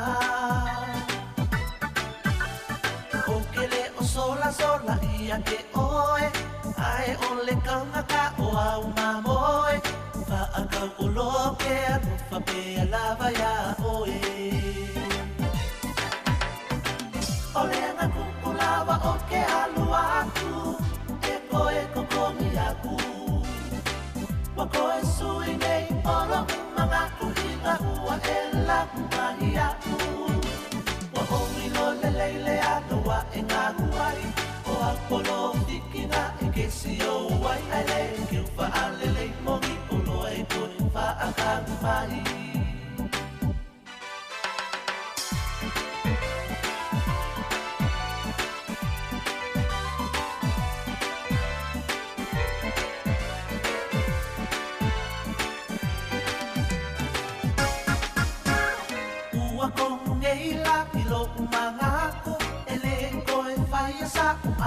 O kele o sola sola ia ke oe, ai ole kaumaka o au mamoe, wha akau oloa ke anu wha pea lava ia oe. Ole ana kupulawa o ke alua aku, e koe kokongi aku. Wa koe sui nei olo mga kuhinga ua e lakumani aku. Wa omi lo le leile ata wa e ngā huai, o apolo hikina e kesi o wai ele, ke ufa alele mongi o loa e koe wha akamu mai.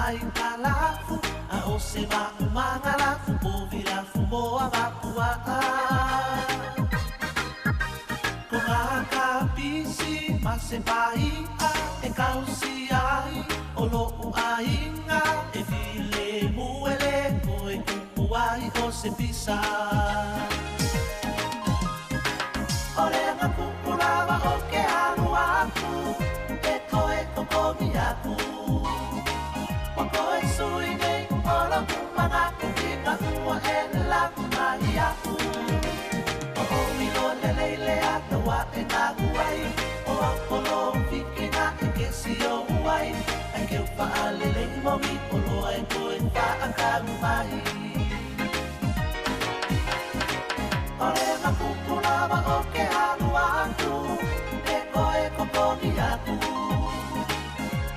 Ai kalafu, a o se va umangalafu, o vira fumoa vapua. Ko ngā kapisi, ma se pai a, e kausi ai, o lo'u ainga, e vile muele, ko e kupu ai o se pisa. O rea kupu lava o ke alu aku, e koe kokomi aku. Wa koe sui nei olo mga kuhinga ua e lakumani aku. O omi lo le leile ata wa e ngā huai, o apolo hikina e kesi o uai, e ke upa alele mongi o loa e koe wha akamu mai. O rea kupulawa o ke alua aku, e koe kokongi aku.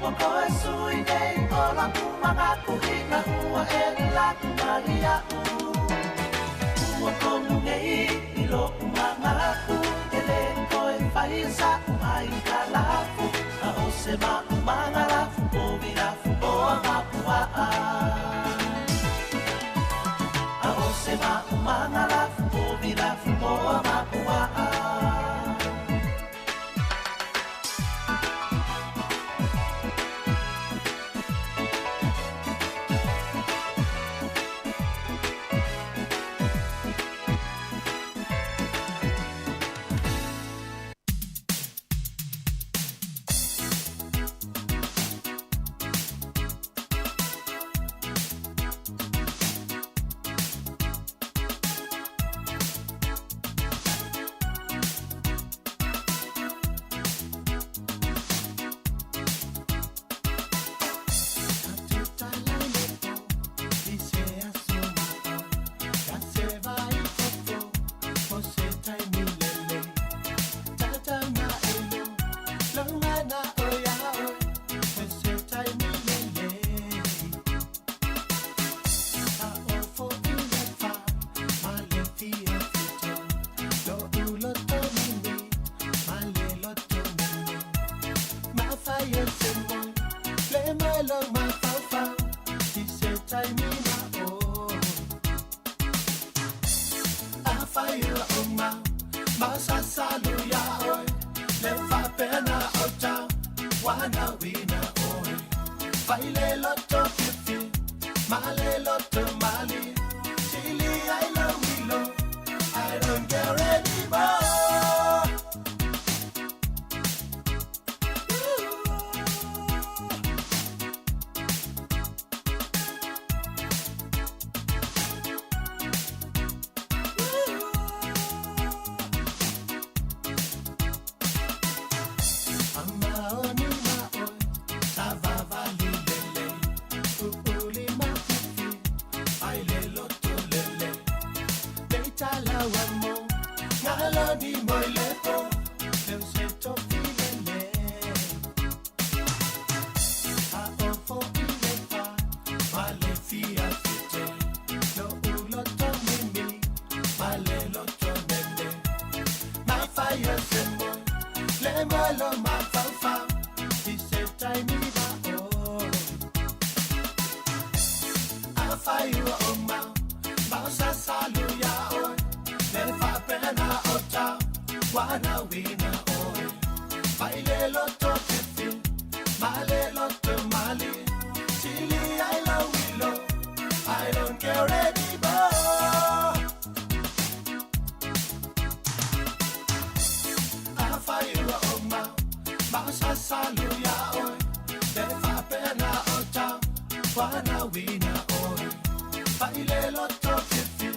Wa koe sui nei olo mga kuhinga ua e lakumani aku. Ua komu nei i lo mga aku, e le koe whaisa ai ka lafu, a o se ma mga lafu o virafu o mapua. A o se ma mga lafu o virafu o mapua. amo, ngalani moilepo, leo se tofilele. A ofo ilefa, vale fia fite, lo uloto mimi, vale loto nene. Ma fire sembo, le malo ma fa, ise taimi ba o. A fire oma, bausa salu ya oi, le fa pena ota, wana wina oi. Baile loto kefi, male loto mali, chili I love willow, I don't care anymore. Afayura oma, bausa salu ya oi, le fa pena ota, wana wina oi. Baile loto kefi,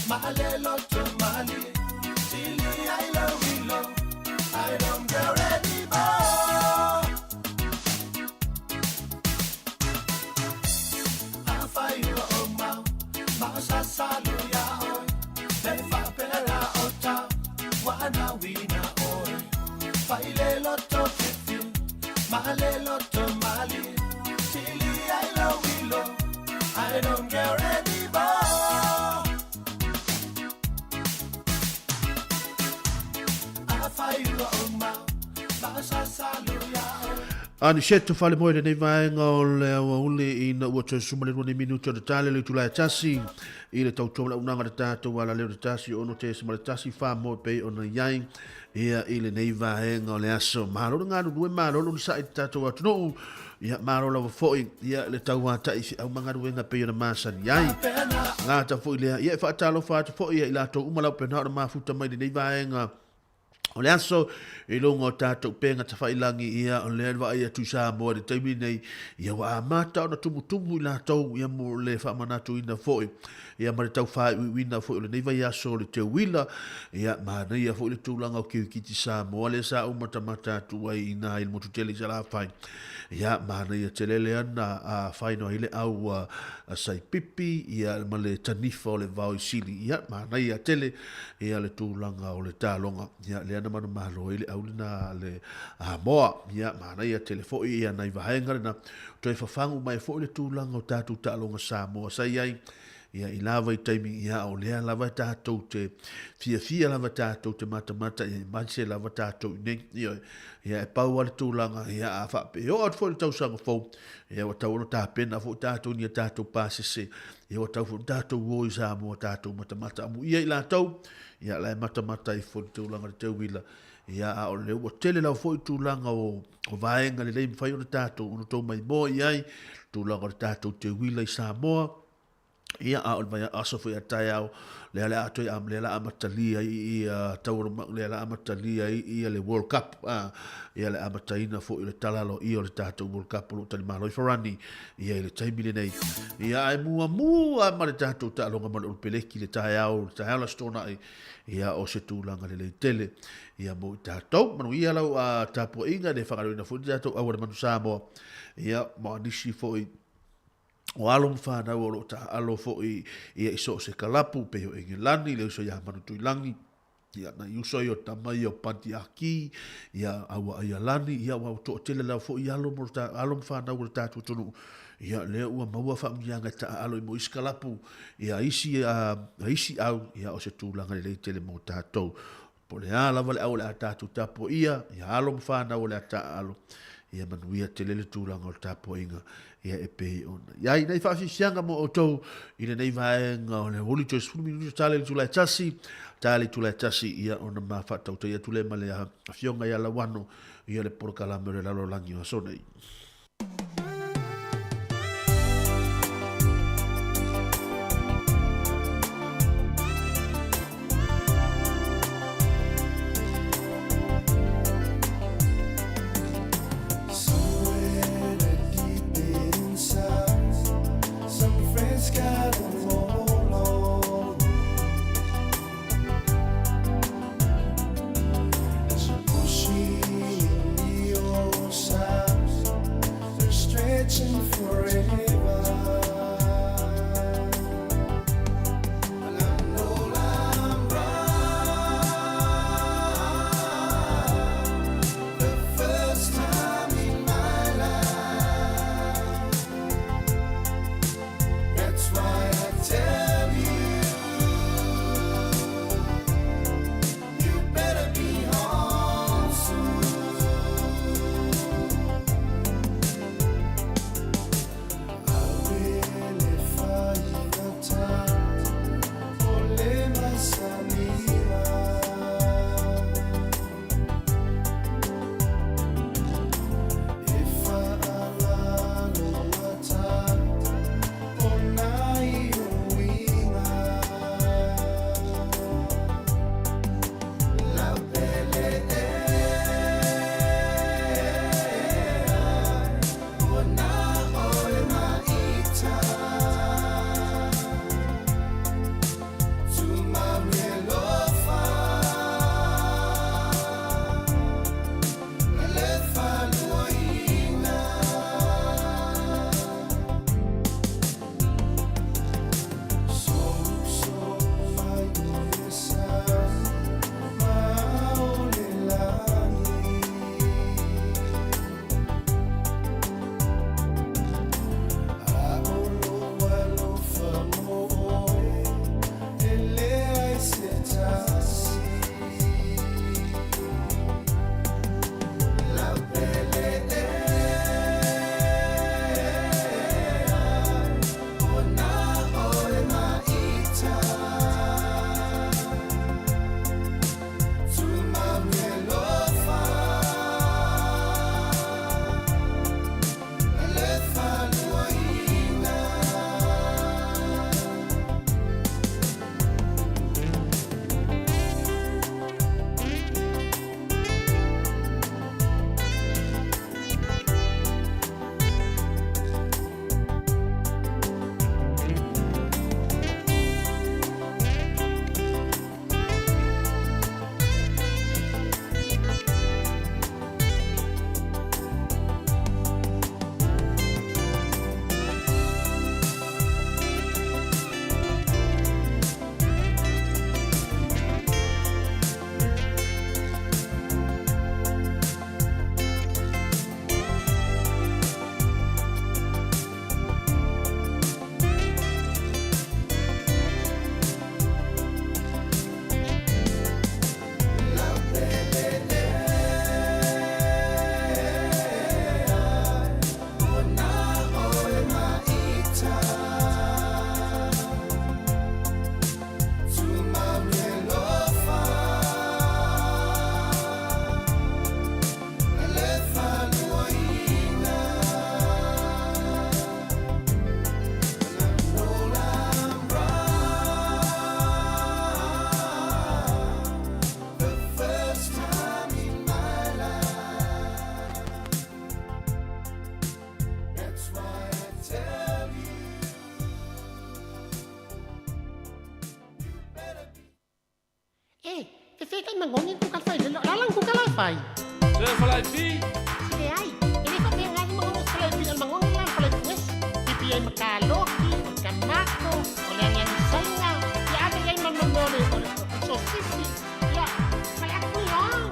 male loto mali, chili I love willow, I don't care anymore. Afayura oma, bausa salu ya oi, le fa pena ota, wana wina oi. Baile loto kefi, male loto mali, chili I love willow, I don't care anymore. Afayura oma, bausa salu ya oi. Ani setu fale moe nei vaenga o le awa ule i na ua tue sumale rune minuto de tale le tulai tasi i le tau tōla unanga de tātou wala leo de tasi o no te simale tasi wha moe pei o na iai ia i le nei vaenga o le aso maroro ngā rue maroro ni sa i tātou atunou ia maroro lawa foi ia le tau wata i si au mga ruenga pei o na masani iai ngā ta foi lea ia i whaatalo whaata foi ia i la tau umalau pena o na mafuta mai le nei vaenga o le aso e longo tātou penga ta whailangi ia o le anwa ia tu Samoa de taimi nei ia wa amata o na tumutumu i la tau ia mo le whamanatu ina foi ia mare tau whai uina foi o le neiva ia so le te wila ia mana ia foi le tūlanga o kiu kiti Samoa le sa umata matatu ai ina il motu tele sa la whai ia mana ia te lele ana a whaino ile au a sai pipi ia ma le tanifa o le vau i sili ia mana ia tele ia le tūlanga o le tālonga ia le ana manu mahalo ile au lina le moa ia mana ia telefo ia nai vahenga na toi fafangu mai fo le tūlanga o tātou tālonga Samoa sai ai ia i lava i taimi ia o lea lava tātou te fia lava tātou te mata ia i manse lava tātou nei ia e pau ale tūlanga ia a whape o at fo le tausanga fau ia o tau ono tāpena fo tātou ni a tātou pāsese ia o tau fo tātou woi Samoa tātou mata amu ia i la tau ia lai mata i fo le tūlanga le tauwila ia a o leo o tele lau fo i tūlanga o vaenga le leimi whai o le tātou ono tau mai moa iai tūlanga le tātou te wila i Samoa ia a o vai aso foi atai au le ala atoi am le ala amatalia i tauro le ala amatalia i le World Cup ia le amataina fo i le talalo i o le tātou World Cup o tali malo i farani ia i le taimi le nei ia ai mua ma le tātou tālonga ma le peleki le tai au la stona ia o se tūlanga le tele ia mo i tātou manu ia lau a tāpua inga le whakaroina fo i tātou au le manu Samoa ia ma nisi fo i o alo mwhanau o lo ta alo fo i iso se kalapu pe o Engilani le uso ia manutu ilangi ia na uso i o tamai o panti aki ia awa ia lani ia wa to tele la fo i alo mwhanau o le tatu tonu ia le ua maua whaamianga ta alo i mo iskalapu ia isi au ia o se tūlanga le tele mo tātou po le alawa le au le a tatu tapo ia alo mwhanau o le a ta alo ia manuia tele le tūlanga o tapo inga ia e pei ona. Ia i nei whaafisianga mo o tau i nei vaenga o le holi tue sunu minutu tale le tulai tasi ia ona ma whatau te ia tule ma le a fionga ia la wano ia le porokalame o le lalo langi o sonei. There's Ai mangoni ku kalfai le lalang ku kalfai. Se falai pi. Sige ai. Ini pa pe ngai mangoni falai pi al mangoni lang falai pues. Pipi ai makaloki, kamako, ole yang sainga. Ya ada yang mamamole ole so sisi. Ya, falai aku long.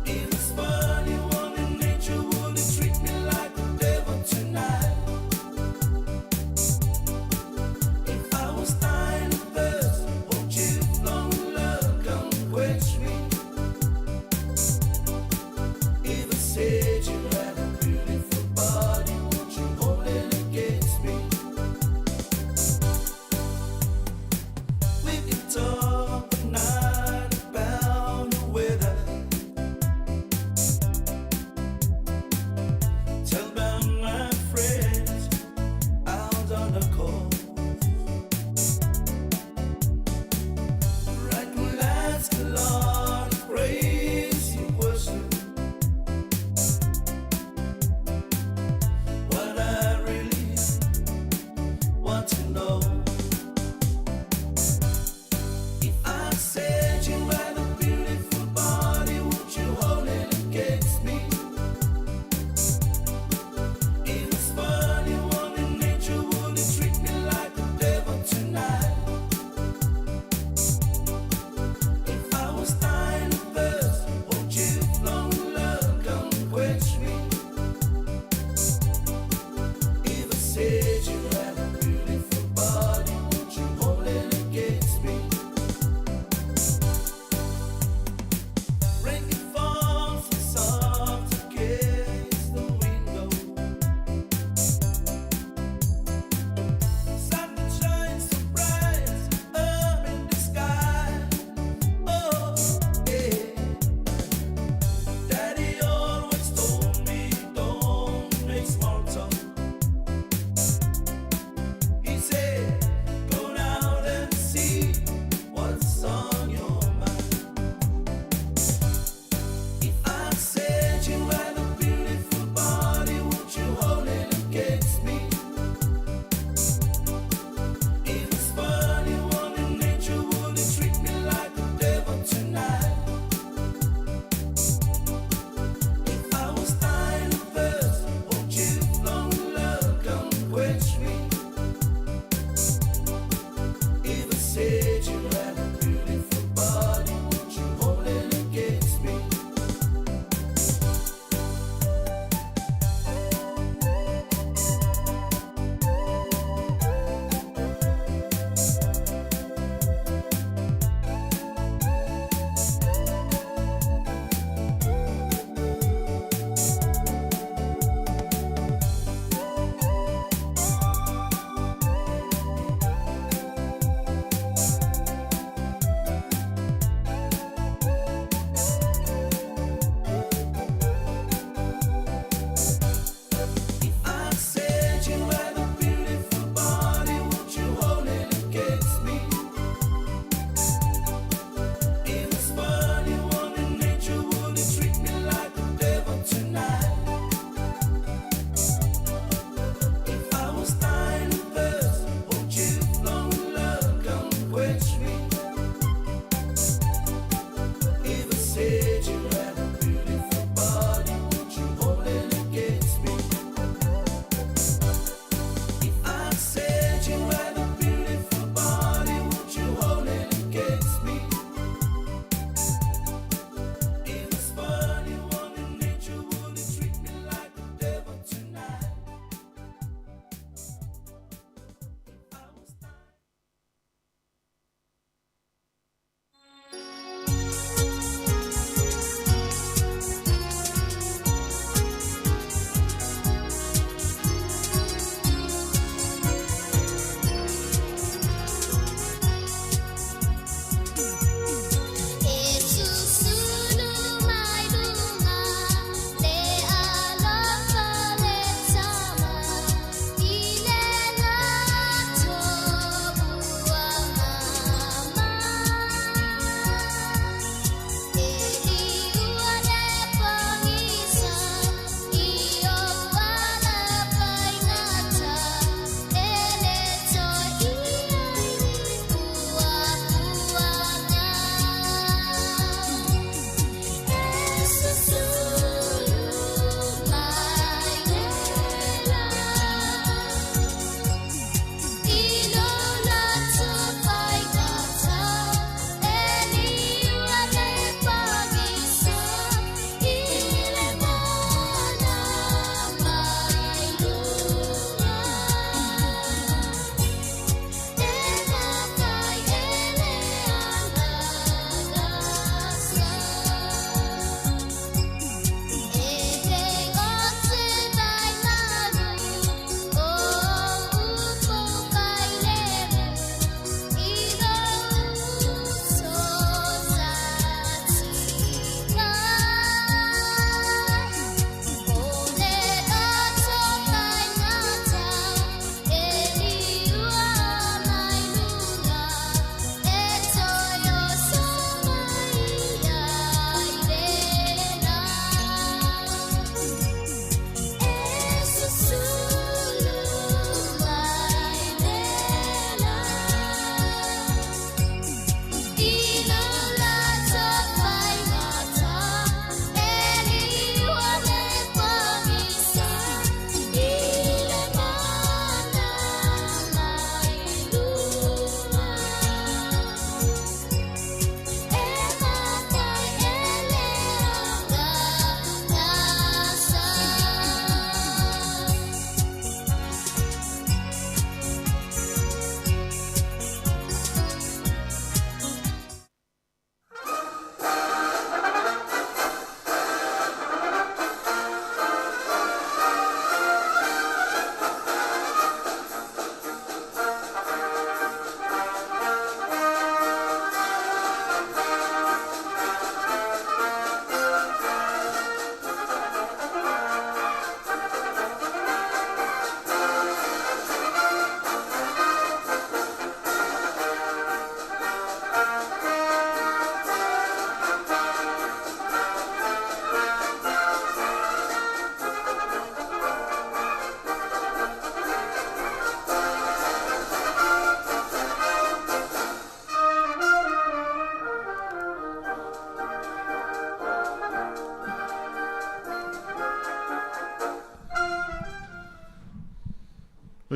It's funny, woman, nature would treat me like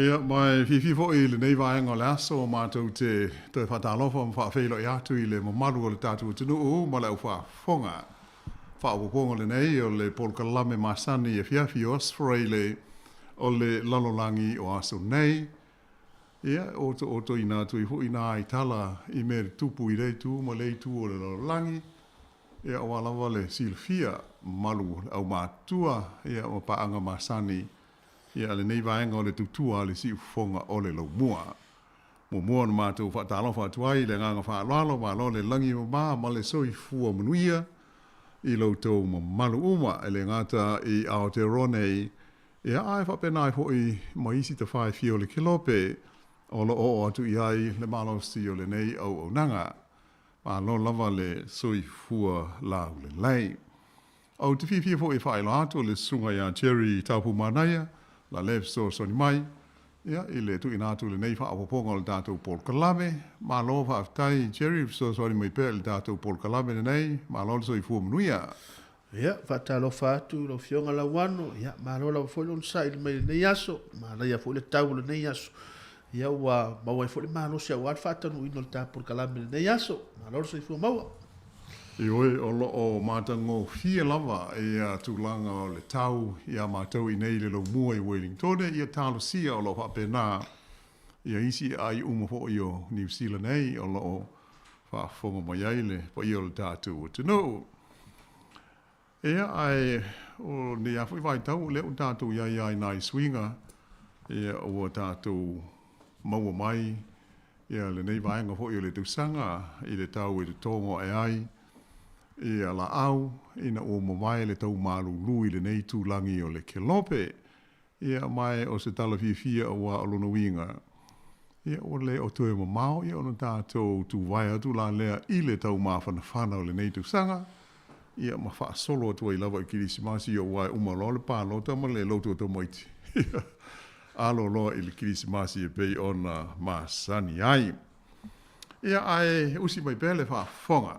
Ia, mai fifi fo i le nei vaenga le aso o mātou te whatalofa ma whaafeilo i atu i le mamaru o le tātou tunu o ma le au whaafonga. Whaapoponga le nei o le polkalame masani e fiafi osfrei le o le lalolangi o aso nei. Ia, oto i nā tui fu i nā i tala i meri tupu i reitu ma leitu o le lalolangi. Ia, o alawa le silfia malu au mātua ia o paanga masani. Ia le nei vaenga o le tutua le si ufonga o le laumua. Mua na mātou whaatalofa atuai le nganga whaalalo ma lo le langi ma le soi fua manuia i lautou ma malu uma e le ngata i Aotearoa ia ai whapenai ho i maisi te whai fio le kilope o lo o atu i ai le malo si o le nei au nanga ma lo lava le soi fua lau le lei. Au te fifia fo i whaelo atu le sunga ia Jerry Taupu Manaia la lef so ni mai ia i le tu inatu le nei whaapoponga le tātou Paul Kalame ma lo whaaftai Jerry so ni mai pe le tātou Paul Kalame le nei ma lo so i fua manuia ia whaatalo whaatu lo fionga la wano ia ma lo la fo lon sai le mai nei aso ma la ia fo le tau le nei aso ia wa ma wai fo le ma no sia wa whaatanu ino le tātou Paul Kalame le nei aso ma lo so i fua maua I oe o lo o mātango fia lava e a tūlanga o le tau i a mātau i nei le lo mua i Wellington i a tālo sia o lo whapena i a isi ai umafo i o New Zealand nei o lo o whaafonga mai aile pa i o le tātou o tino. Ea ai o ne a whai tau le o tātou iai ai nai swinga e o tātou maua mai i a le nei vaenga fo i o le tausanga i le tau e te tongo e ai i a la au, ina o mawai le tau maru lui le nei tūlangi o le kelope, ia mai o se tala fia o wa alona winga. Ia o le o tue mamau, ia o na tātou tu vai atu la lea i le tau mawhana whana o le nei tu sanga, ia ma wha solo atu ai lava i kirisimasi o wai umalo le pālota ma le loto to moiti. Alo loa i le kirisimasi e pei o na masani ai. Ia ai usi mai pele wha whonga.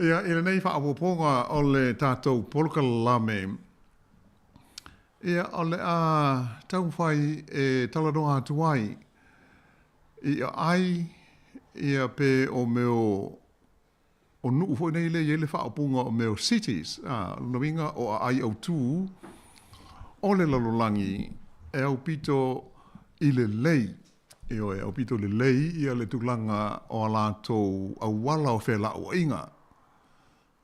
Ia, i nei whaapoponga o le tātou polkalame. Ia, o le a tau whai e talanoa atuai. Ia ai, ia pe o meo, o nuu fo nei le iele whaapoponga o meo cities. Nawinga o ai au tū, o le lalolangi, e au pito i le lei. E o e au pito le lei, ia le tūlanga o alatou au wala o whela o inga.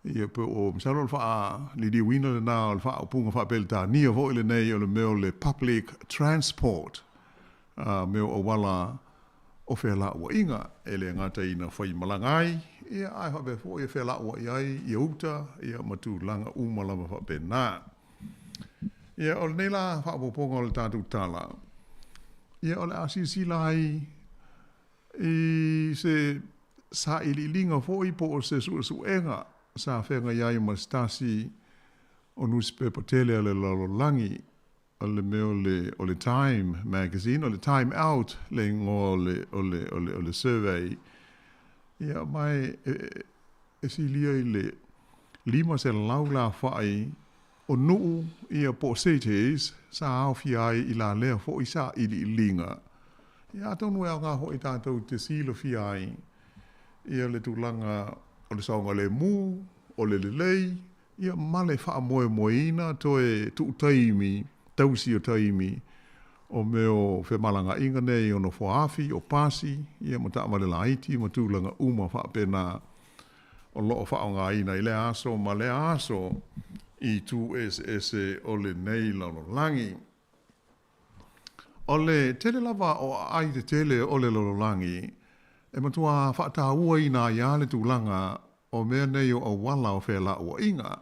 Ia pe o msalo fa li wina na fa punga fa belta ni vo ile nei o le meo le public transport meo o wala o fela o inga ele ngata ina fai malangai ia ai fa be fo ia fela o ai iuta ia matu langa umala fa pena ia o nei la fa bo ponga le tatu tala ia o le asisi lai i se sa ili linga fo i po o se su enga sa whenga iai ma stasi o newspaper tele ale lalolangi o le me o le Time magazine, o le Time Out le ngo o le survey. Ia mai e si lia i le lima se lau la whai o nuu ia po cities sa au fiai i la lea fo i sa ili linga. Ia tonu e ngā ho i tātou te silo fiai ia le tūlanga o le saunga le mū, o le lei, ia male wha moe moeina toe tu taimi, tausi o taimi, o meo whe malanga inga nei o no whaafi, o pasi, ia ma ta male laiti, ma tūlanga uma wha pena o loo wha o ngā ina i le aso, ma le aso i tu ese o le nei lano langi. O le tele lava o ai te tele o le lano langi, e matua whaataua i nā ia le tūlanga o mea nei o wala o whela o inga.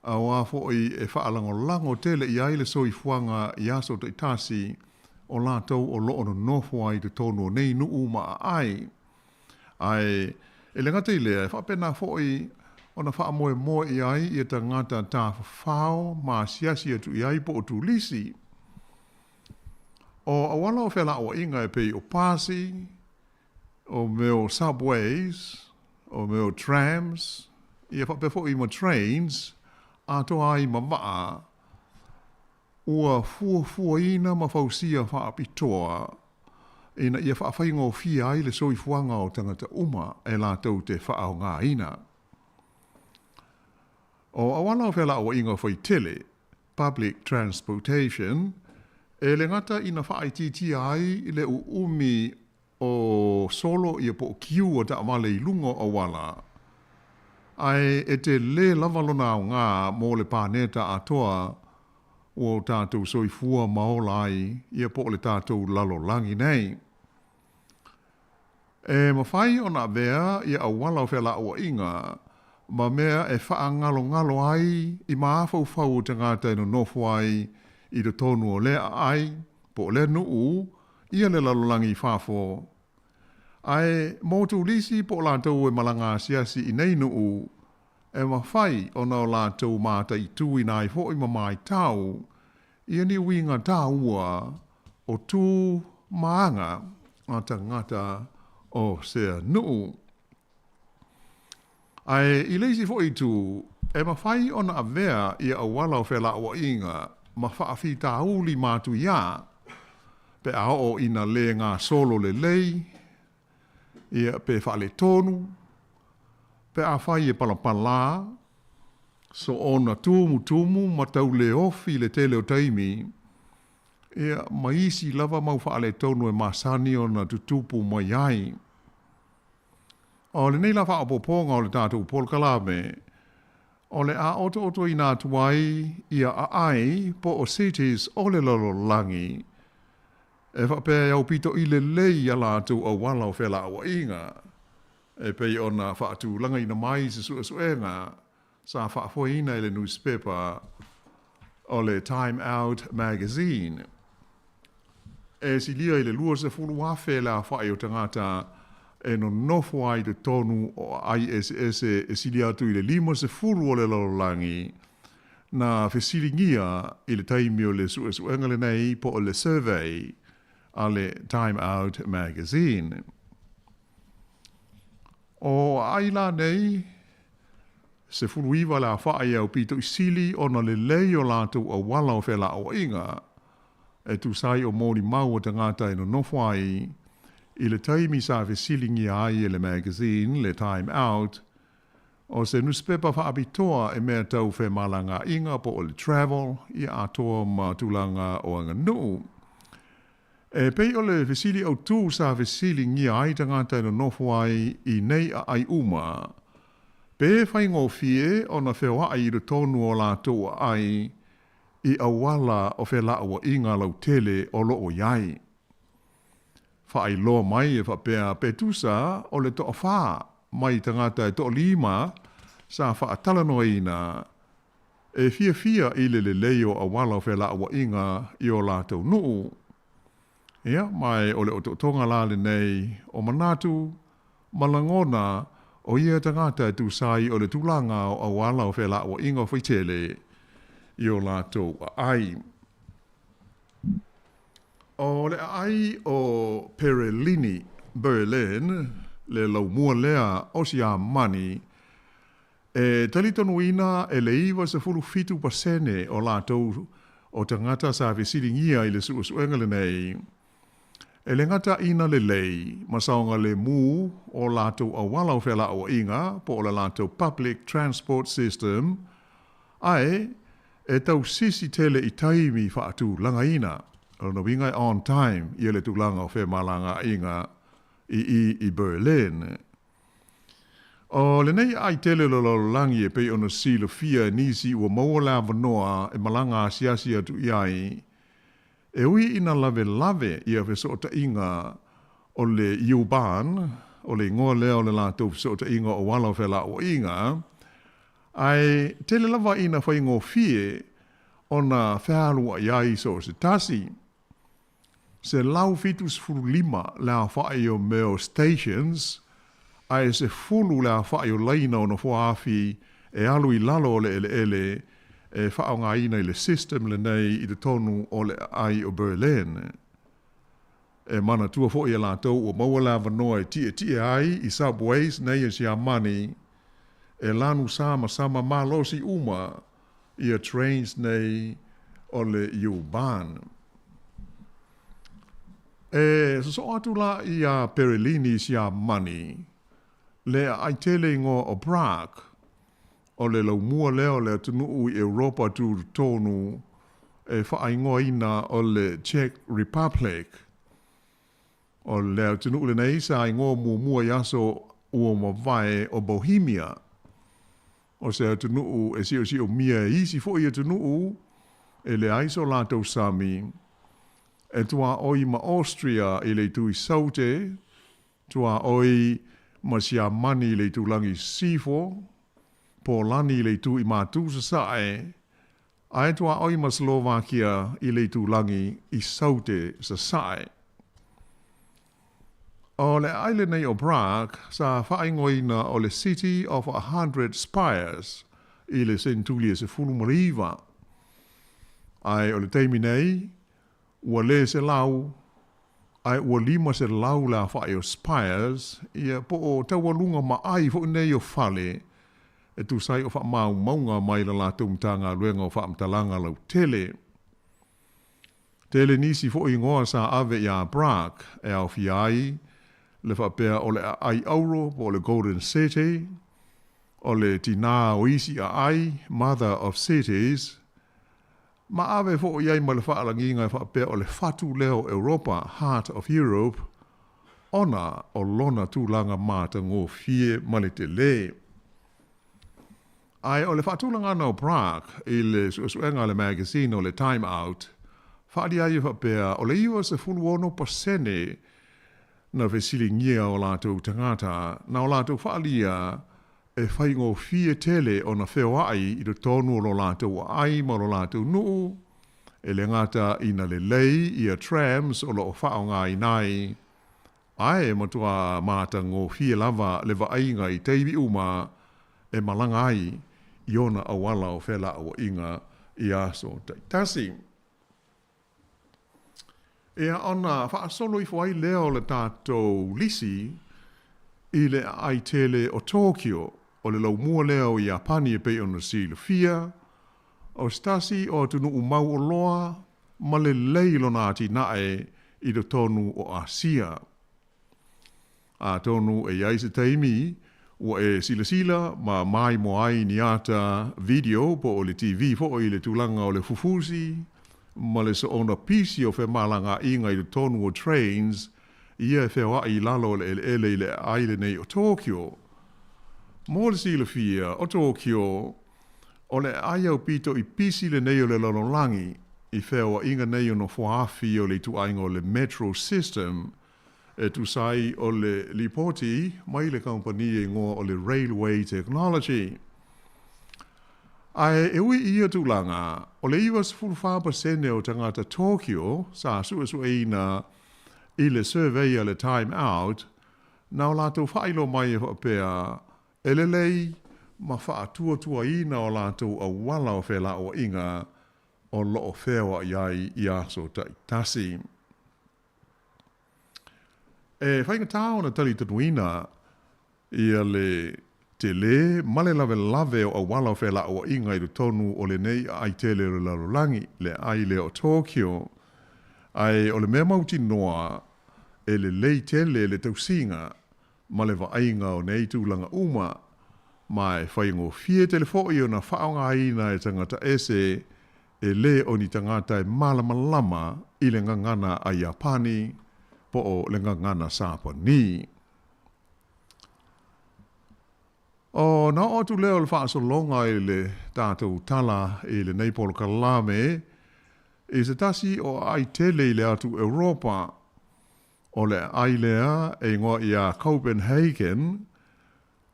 A wafo i e whaalango lango tele i aile so i fuanga i aso te itasi o lātou o loo no nofo ai te tono nei nuu ma ai. Ai, e le ngata i lea, e whapena fo i o na wha moe moe i ai i ta ngata tā whao ma siasi atu i ai po o tūlisi. O awala o whela o inga e pei o pasi, o meo subways, o meo trams, ia whapefo i mo trains, a toa ai mamaa, ua fua ina ma fausia whaapitoa, ina ia whaawhaingo fia ai le soi fuanga o tangata uma e la tau te whaao ngā ina. O awana o whela o inga whai tele, public transportation, e le ngata ina whaaititi ai i le umi o solo ia po kiu o ta amale i lungo o wala. Ai e te le lavalona o ngā mō le pāneta atoa o tātou soifua maola ai ia po le tātou lalo langi nei. E mawhai o nā vea ia awala o whela o inga, ma mea e wha ngalo ai i maafau fau o te ngātai no nofo ai i te tonu o lea ai, po le nuu, ia le lalo langi whafo. Ai motu lisi po lātou e malanga siasi i nei nuu, e mawhai o nā lātou māta i tui nai fo i mamai tau, ia ni winga tāua o tū maanga a tangata o sea nuu. Ai i leisi fo i tū, e mawhai o nā avea ia awala o whela o inga, ma whaafi tāuli mātu ia, pe ao ina le ngā solo le lei, ia pe whaale tonu, pe a whai e palapala, so ona tumu ma tau le ofi le tele o taimi, ia maisi lava mau whaale tonu e masani o na tutupu mai ai. O le nei la wha apoponga o le tātou polkalame, o le a oto i nā tuai ia a ai po o cities o le lolo langi, e whapea au pito i le lei a lātou au wala o whela awa inga. E pei o na whaatu langa ina mai se suenga sa whaafoina i le newspaper o le Time Out magazine. E si lia i le lua se fulu wafe la whae o tangata e no nofo ai te tonu o ISS e si lia atu i le lima se fulu o le lalolangi na whesiringia i le taimi o le suenga le nei po o le survey a le Time Out magazine. O aila nei, se furuiva la whae au pito i sili o na le lei o lātou a wala o whela o inga, e tu sai o mōri mau o te ngāta e no nofwai, i le taimi sa whesilingi ai e le magazine, le Time Out, o se newspaper whaapitoa e mea tau whe malanga inga po o le travel, i atoa ma tulanga o anga nuu. E pei o le whesili au tū sa whesili ngia ai ta ngātai no nofwai i nei a ai uma. Pe whai ngō fie o na whewha ai i tonu o lātou ai i awala o whela awa inga lau tele o lo o iai. Whai loa mai e whapea petusa o le toa wha mai ta ngātai toa lima sa wha talanoa ina e fia i le leo awala o whela awa inga i o lātou nuu. Ia, mai o le o tonga lale nei o manatu, malangona o ia tangata tu sai o le tulanga o awala o whela o ingo whaitele i o lātou ai. O le ai o Perelini, Berlin, le lau mua lea o si a mani, e talitonu ina e le iwa se fulu fitu pasene o lātou o tangata sa visiringia i le suenga nei, e le ngata ina le lei, masaonga le mu o lātou awala o whela o inga, po o le lātou public transport system, ai, e tau sisi tele i taimi whaatu langa ina, o no winga on time, i le tūlanga o whemalanga inga i Berlin. O le nei ai tele lo langi e pei ona sila fia nisi ua maua la vanoa e malanga asiasi atu iai, e ui ina lave ia fesota inga o le iuban, o le ngoa lea o le lātou fesota inga o wala o whela o inga, ai tele lava ina whaingo fie ona wheharua iai so se tasi, se lau fitus furu lima la whae o meo stations, ai se fulu la whae o leina o na whaafi e alu i lalo o le ele e whaonga ina i le system le nei i te tonu o le ai o Berlin. E mana tua fo i lātou o maua la vanoa e tie ai i subways nei e si amani e lanu sama malosi uma i a trains nei o le U-Bahn. E so atu la i a Perelini si amani le ai tele ngo o Prague o le lau mua leo le atunu i Europa tu tonu e whaingoa ina o le Czech Republic. O le atunu le nei sa ingoa mua yaso ua mawai o Bohemia. O se atunu e si o mia isi fo i atunu e le aiso lātou sami. E tua oi ma Austria i le tui saute, tua oi ma sia mani le tu langi sifo, po lani le tu i mātu sa sae, ai tua oi ma Slovakia i le tu langi i saute sa sae. O le aile nei o Prague, sa whaingoina o le City of 100 Spires i le sentulia se fulumariva. Ai o le teimi nei, ua le se lau, ai ua lima se lau la whae o Spires, ia po o tawalunga ma ai fo nei o fale, e tu sai o wha maunga mai la tumtanga luenga o wha mtalanga lau tele. Tele nisi fo i ngoa sa ave ia Prague, e au fiai, le whapea o le ai auro po le Golden City, o le tina o isi a ai, Mother of Cities, ma ave fo iai ma le whaalanginga whapea o le whatu leo Europa, Heart of Europe, ona o lona tūlanga māta ngō fie male te le. Ai o le whatūlanga no Prague, i le suenga le magazine o le Time Out, whaadi ai whapea o le iwa se fuluono pasene na vesilingia o lātou tangata, na o lātou whaalia e whaingo fie tele o na whewai i do tonu o lo lātou ai ma lo lātou nuu, e le ngata ina le lei i a trams o lo whaonga i nai, ai matua māta ngō fie lava le vainga i teibi uma e malanga ai i ona awala o whela o inga i aso taitasi. Ea ona whaasolo i whai leo le tātou lisi i le ai tele o Tokyo o le lau mua leo i Apani e pei ona sila fia o stasi o tunu umau o loa ma le leilo nāti nae i do tonu o Asia. A tonu e iai se teimi ua e sila ma mai mo ai ni ata video po o le TV fo o i le tūlanga o le fufusi ma le so ona pisi o fe malanga inga i le tonu o trains ia e whewa i lalo le ele i le aile nei o Tokyo. Mo le sila fia o Tokyo o le aia o pito i pisi le nei o le lalolangi i whewa inga nei o no whaafi o le tuainga o le metro system e tu sai o le lipoti mai le kompanie ngoa o le railway technology. Ai e ui ia tūlanga, o le iwa sefulufapa sene o tangata Tokyo, sa sua eina i le survey le Time Out, na o lātou whailo mai e whapea elelei ma wha tua ina o lātou a wala o whela o inga o loo whewa iai i aso tasi. E whainga tāo na tali tatuina ia le te le male lave o a wala o whela o inga i du tonu o le nei ai tele o larolangi le ai le o Tokyo ai o le mea mauti noa e le lei tele le tausinga ma le vainga o nei tūlanga uma mai whaingo fie telefoi o na whaonga ina e tangata ese e le o ni tangata e malama i le ngangana a Japani po o le ngangana Sapani. O na o tu leo le whaaso longa i le tātou tala i le Neipolo Kalame i se tasi o ai tele i le atu Europa o le ailea e ngoa i a Copenhagen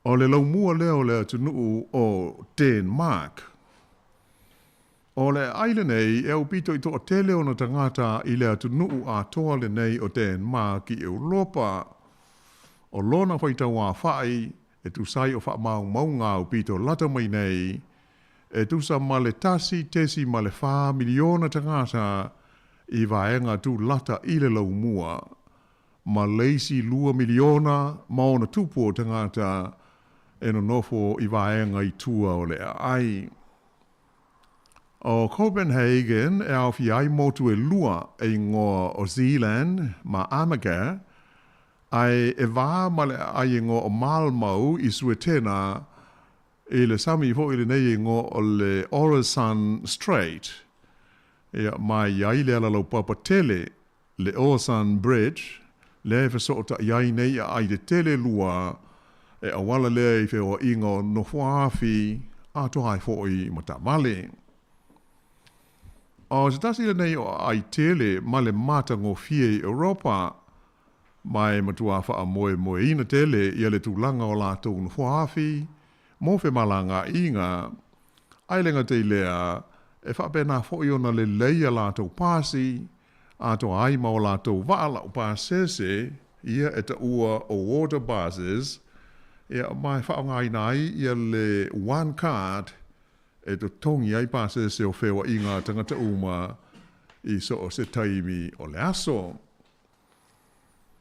o le laumua leo le atu nuu o Denmark. O le aile nei e upito i toa tele o na tangata i le atu nuu a toa le nei o Denmark i Europa. O lona whaitau a whai e tu sai o wha maunga upito lata mai nei e tu sa male tesi male wha miliona tangata i vaenga tu lata i le laumua. Ma leisi 2 miliona maona tupu o tangata e no nofo i vaenga i tua o le ai. O Copenhagen e au fi ai motu e lua e ngoa o Zealand ma Amager ai e vā ma le ai ngoa o Malmau i Suetena e le sami fo i le nei ngoa o le Oresun Strait e mai ai le ala lau papatele le Oresun Bridge le e fesota iai nei ai de tele lua e awala le i feo ingo no whaafi a tohai fo i matamale. O se tasi le nei o ai tele ma le mata ngō fie i Europa mai matua wha moe ina tele i le tūlanga o lātou no whaafi mō whe malanga inga ailenga te lea e whapena fo i ona le leia lātou pāsi a to ai ma o lātou wala o pāsese ia e ta ua o water buses ia mai whaongai nai ia le one card e to tongi ai pāsese o whewa inga tangata uma i so o se taimi o le aso.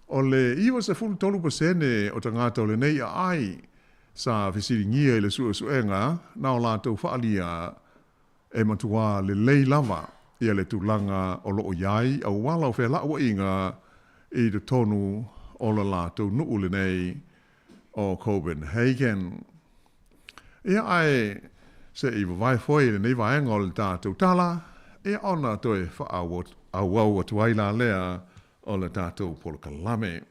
O le iwa se fulu tolu pasene o tangata o le nei ai sa fisiri ngia i le suenga na o lātou whaalia e matua le lei lava ia le tūlanga o loo iai au wala o whela ua inga i te tonu o la lātou nuu le nei o Copenhagen. Ia ai se i wawai foi le nei vaenga o le tātou tala ia ona toe wha atu ai la lea o le tātou polokalame.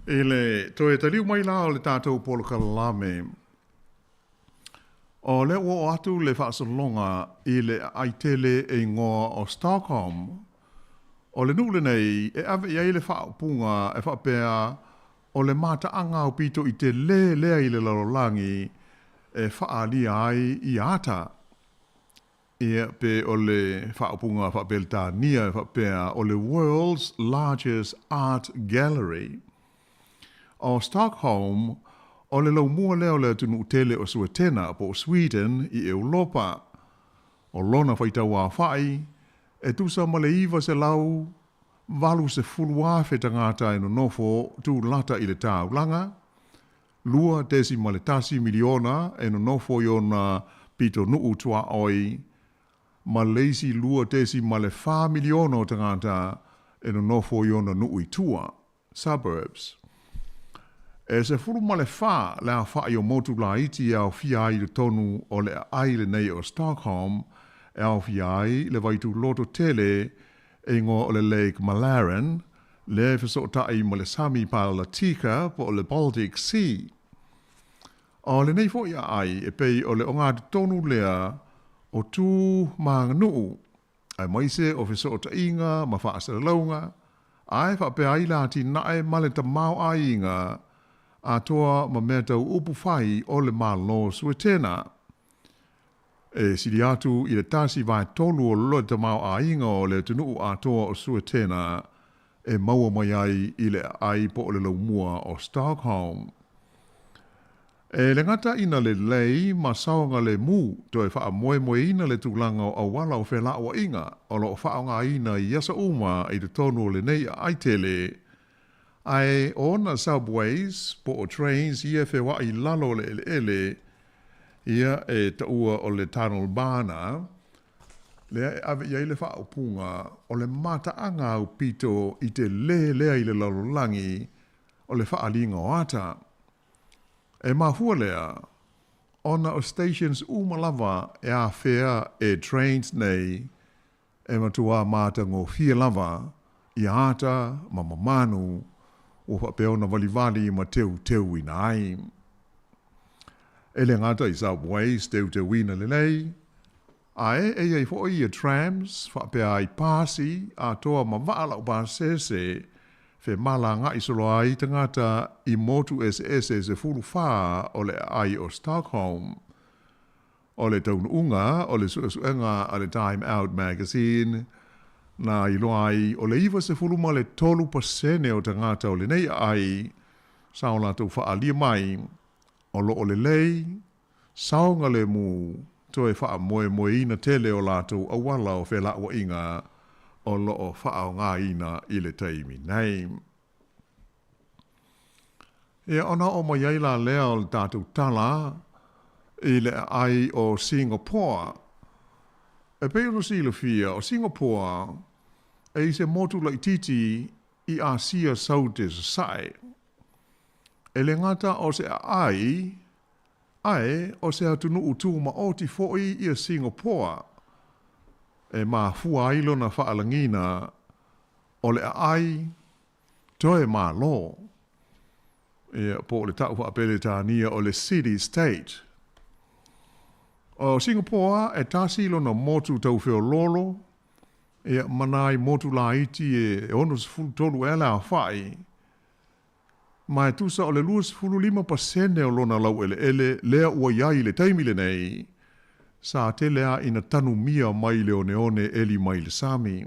Ele toe taliu mai la o le tātou polokalame. O le o atu le whaasalonga i le aitele e ngoa o Stockholm. O le nule nei e ave ia i le whaapunga e whaapea o le mataanga o pito i te lea i le larolangi e whaalia ai i ata. Ia pe o le whaapunga whaapelta nia e whaapea o le World's Largest Art Gallery. O Stockholm, o le laumua leo le tunu tele o Suetena po Sweden i Europa. O lona whaitaua whai, e tusa ma le iwa se lau, walu se fuluafe tangata e no nofo tu lata i le taulanga, lua desi ma le tasi miliona e no nofo i ona pito nuu tua oi, ma leisi lua tesi ma le 4 miliona o tangata e no nofo iona nui tua, suburbs. E se furu ma le wha le a wha i o motu la iti e au fia ai le tonu o le ai le nei o Stockholm e au fia ai le vaitu loto tele e ngo o le Lake Malaren le fesotai ma le Sami Palatika po o le Baltic Sea. O le nei fo ia ai e pei o le o ngā tonu lea o tū maanga nuu ai maise o fesotai inga ma wha asara launga ai wha pe ai la ti nae ma le tamau ai inga a toa ma mea tau upu whai o le malo suetena. E siri atu i le tasi vai tolu o loa tamau a inga o le tunu a toa o suetena e maua mai ai i le ai po o le laumua o Stockholm. E le ngata ina le lei ma saonga le mu to e wha moe moe ina le tūlanga o awala o whela o inga o lo wha ngā ina i asa uma i te tonu o le nei ai tele ai ona subways po o trains ia whewa i lalo le ele ia e taua o le tunnel bana lea e ave ia i le wha o punga o le mata anga au pito i te lea i le lalolangi o le wha alinga o ata. E mahua lea, ona o stations umalava e a whea e trains nei e matua mata ngō fia lava i ata ma mamanu o whapeona walivali ma teu ina ai. E le ngata i subways teu ina le nei, ae e iei fōi i trams whapea i pāsi a toa ma waala o pāsese fe mala ngā i solo ai tangata i motu SS se fulu wha o le ai o Stockholm. O le taununga, o le suenga a le Time Out magazine, na i loa ai o le iwa se fulu ma le 3% o tangata o le nei ai, sao la tau wha alia mai, o lo o le lei, saonga le mu, to e wha moe moe ina tele o lato awala o whela wa inga, o lo o wha ngā ina i le taimi nei. E ona o mai eila lea o le tātou tala i le ai o Singapore. E peiro sila fia o Singapore e se motu la ititi i a sia saute sa sae. E le ngata o se ai o se atunu utu ma oti foi i a Singapore. E ma fua ilo na whaalangina o le ai toe ma lo. E po le tau whaapele tānia o le city state. O Singapore e tasi ilo na motu tau whio lolo e manai motu la iti e onus fulu tolu e la whai. Ma e tusa o le 25% o lona lau ele lea ua iai le taimile nei. Sa te lea ina tanu mia mai le one eli mai le sami.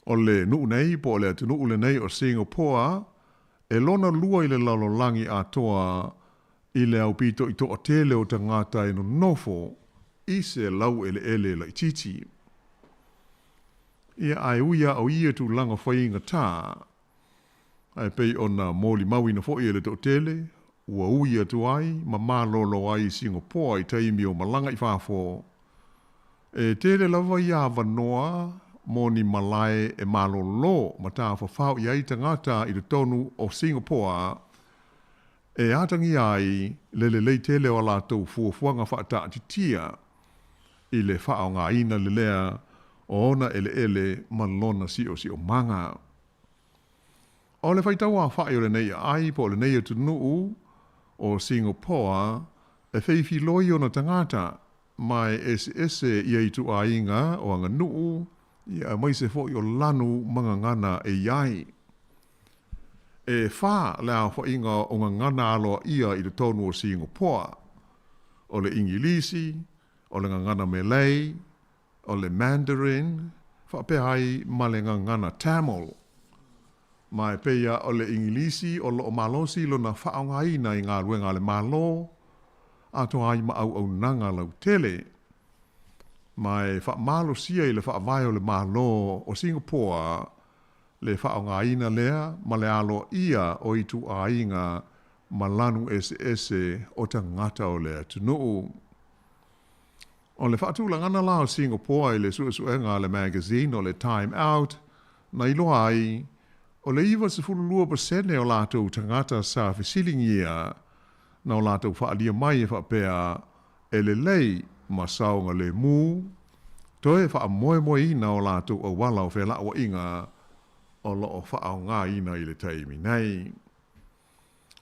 O le nuu nei po le atu nuu le nei o Singapore e lona lua i le lalolangi a toa i le au pito i toa tele o tangata ino nofo i se lau ele la ititi. Ia ai uia au ia tu langa whainga tā. Ai pei ona mōli maui na fo i le toa tele ua uia tu ai, ma mālolo ai Singapore i taimi o malanga i whāfo. E tere lava i a wanoa, moni malae e mālolo, ma tā whawhau i ai tangata i le tonu o Singapore, e atangi ai lei tele o lātou fuafuanga whaata atitia, i le whao ngā ina le lea, o ona ele malona si o manga. O le whaitaua whai o le nei ai, po le nei atu nuu, o Singapore, e wheifi loi o na tangata, mai ese ia i tu a inga o anga nuu, ia mai se fo i o lanu manga ngana e iai. E wha lea fo inga o ngana aloa ia i le tonu o Singapore, o le Ingilisi, o le ngana Malay, o le Mandarin, whapehai ma le ngana Tamil, mai peia o le Ingilisi o lo malosi lo na whaongai na i ngā ruenga le malo, ato ai ma au nanga lau tele. Mai whaamalosia i le whaavai o le malo o Singapore, le whaongai na lea, ma le alo ia o itu a inga ma lanu ese o tangata o lea tunuu. O le whaatulangana lao Singapore i le suesuenga le magazine o le Time Out, na iloa ai, o le iwa se fululua pasene o lātou tangata sa whisilingia, na o lātou whaalia mai e whapea e le lei ma saonga le mū, toe wha moe moe ina o lātou o wala o whela o inga o loo wha o ngā ina i le taimi nei.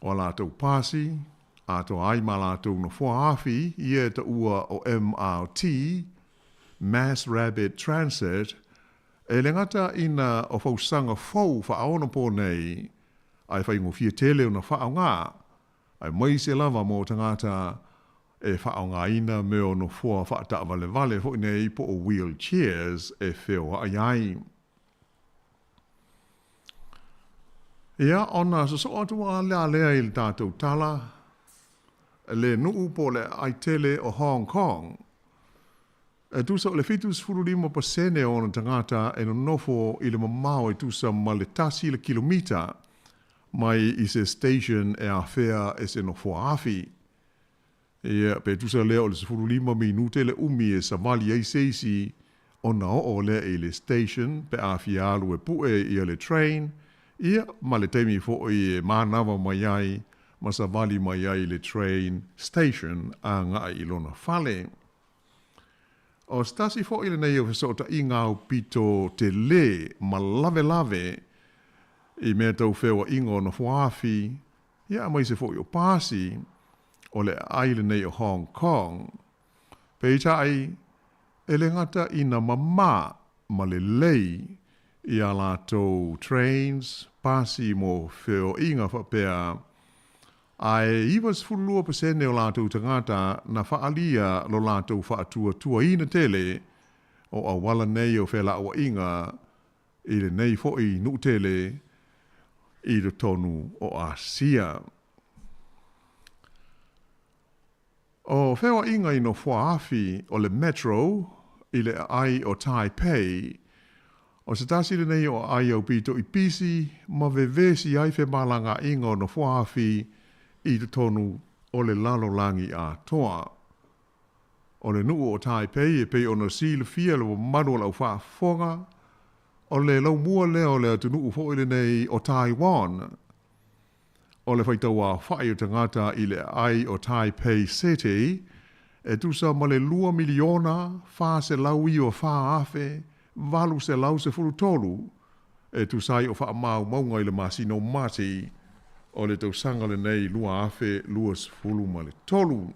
O lātou pāsi, ato ai ma lātou no whaafi i e ta ua o MRT, Mass Rapid Transit, e le ngata ina o whausanga whau wha aona pō nei, ai whaingo fia tele o na wha o ngā, ai mai se lava mō tangata e wha o ngā ina me o no whua wha ta vale vale fo nei po o wheelchairs e wheo ai ai. Ia, ona so atua lea lea i le tātou tala, le nuu po le aitele o Hong Kong, e tusa o le fitus furulima pasene o na tangata e no nofo i le mamao e tusa ma le tasi le kilomita mai i se station e a whea e se no whaafi. Ia, pe tusa lea o le furulima minute le umi e sa mali ei seisi o na o le e le station pe a fialu e pue i le train, ia ma le teimi fo i e mānawa mai ai ma sa vali mai ai le train station a ngā i lona whale. O stasi fo i le nei o fesota i ngā pito te le ma lave lave i mea tau whewa ingo na whaafi, ia mai se fo i o pāsi o le aile nei o Hong Kong. Peitai e le ngata i na mama ma le lei i a lātou trains, pāsi mo wheo inga whapea, ai iwas fulua pasene o lātou tangata na whaalia lo lātou whaatua tua ina tele o a wala nei o whela o inga i le nei fo i nu tele i le tonu o Asia. O whewa inga i no whaafi o le metro i le ai o Taipei, o se tasi le nei o ai au pito i pisi, ma vevesi ai whe malanga inga o no whaafi i te tonu o le lalo langi a toa. O le nuu o Taipei e pei o no sile fia le manu lau whaafonga, o le lau mua leo le atu nuu fo ile nei o Taiwan. O le whaitaua whai o tangata i le ai o Taipei City, e tusa ma le 2 miliona wha se lau i o wha afe, valu se lau se furu tolu, e tusai o wha mau maunga i le masino mati, o le tau sanga le nei lua afe, lua se fulu ma le tolu.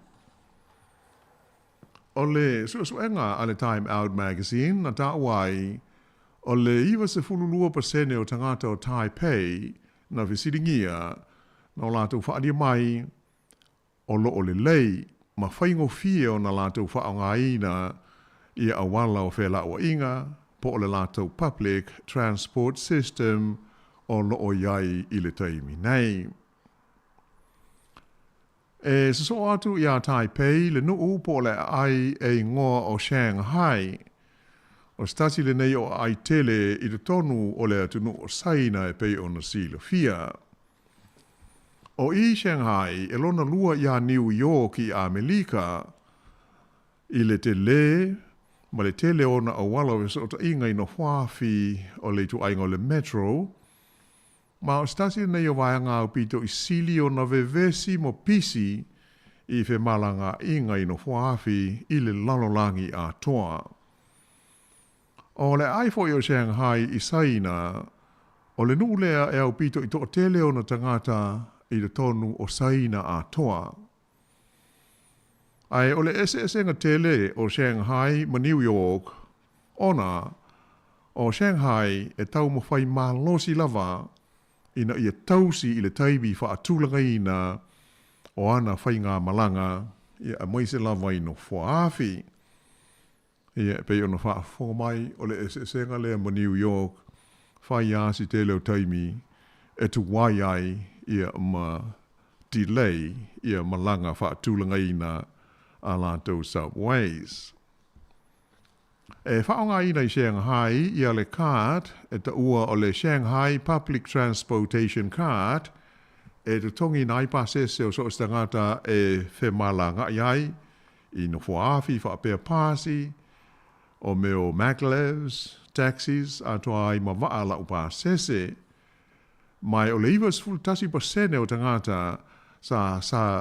O le suenga a le Time Out magazine, na tāwai, o le iwa se fulu lua pasene o tangata o Taipei, na visiringia, na o lātou whaadia mai, o lo o le lei, ma whaingo fie o na lātou whaongaina, ia awala o whela o inga, po o le lātou public transport system, o lo o iai i le taimi nei. E se so atu i a Taipei, le nuu po le ai e ngoa o Shanghai, o stasi le nei o ai tele i le tonu o le atu o saina e pei o na sila fia. O i Shanghai, e lona lua i a New York i Amerika, i le te le, ma le tele ona o wala o so ta inga i no whaafi o le tu ainga o le metro, ma o stasi nei o vaianga o pito i sili o na vevesi mo pisi i fe malanga inga i no whaafi i le lalolangi a toa. O le aifo i o Shanghai i saina, o le nulea e au pito i to tele o na tangata i le tonu o saina a toa. Ai o le nga tele o Shanghai ma New York, ona, o Shanghai e tau mo whai malosi lava, ina ia tausi i le taibi wha atulanga ina o ana whai ngā malanga, ia a moise lava i no whaafi. Ia pei ono wha mai o le nga lea ma New York, whai asi tele o taimi, e tu wai ai ia ma delay, ia malanga wha atulanga ina a lātou subways. E whaonga ina i Shanghai i ale card, e ta ua o le Shanghai Public Transportation Card, e tu tongi nai pasese o so stangata e whe malanga iai, I no fuafi fa pe pasi o me o maglevs taxis a to ai ma va ala upa sese mai o leivas full tasi persene o tangata sa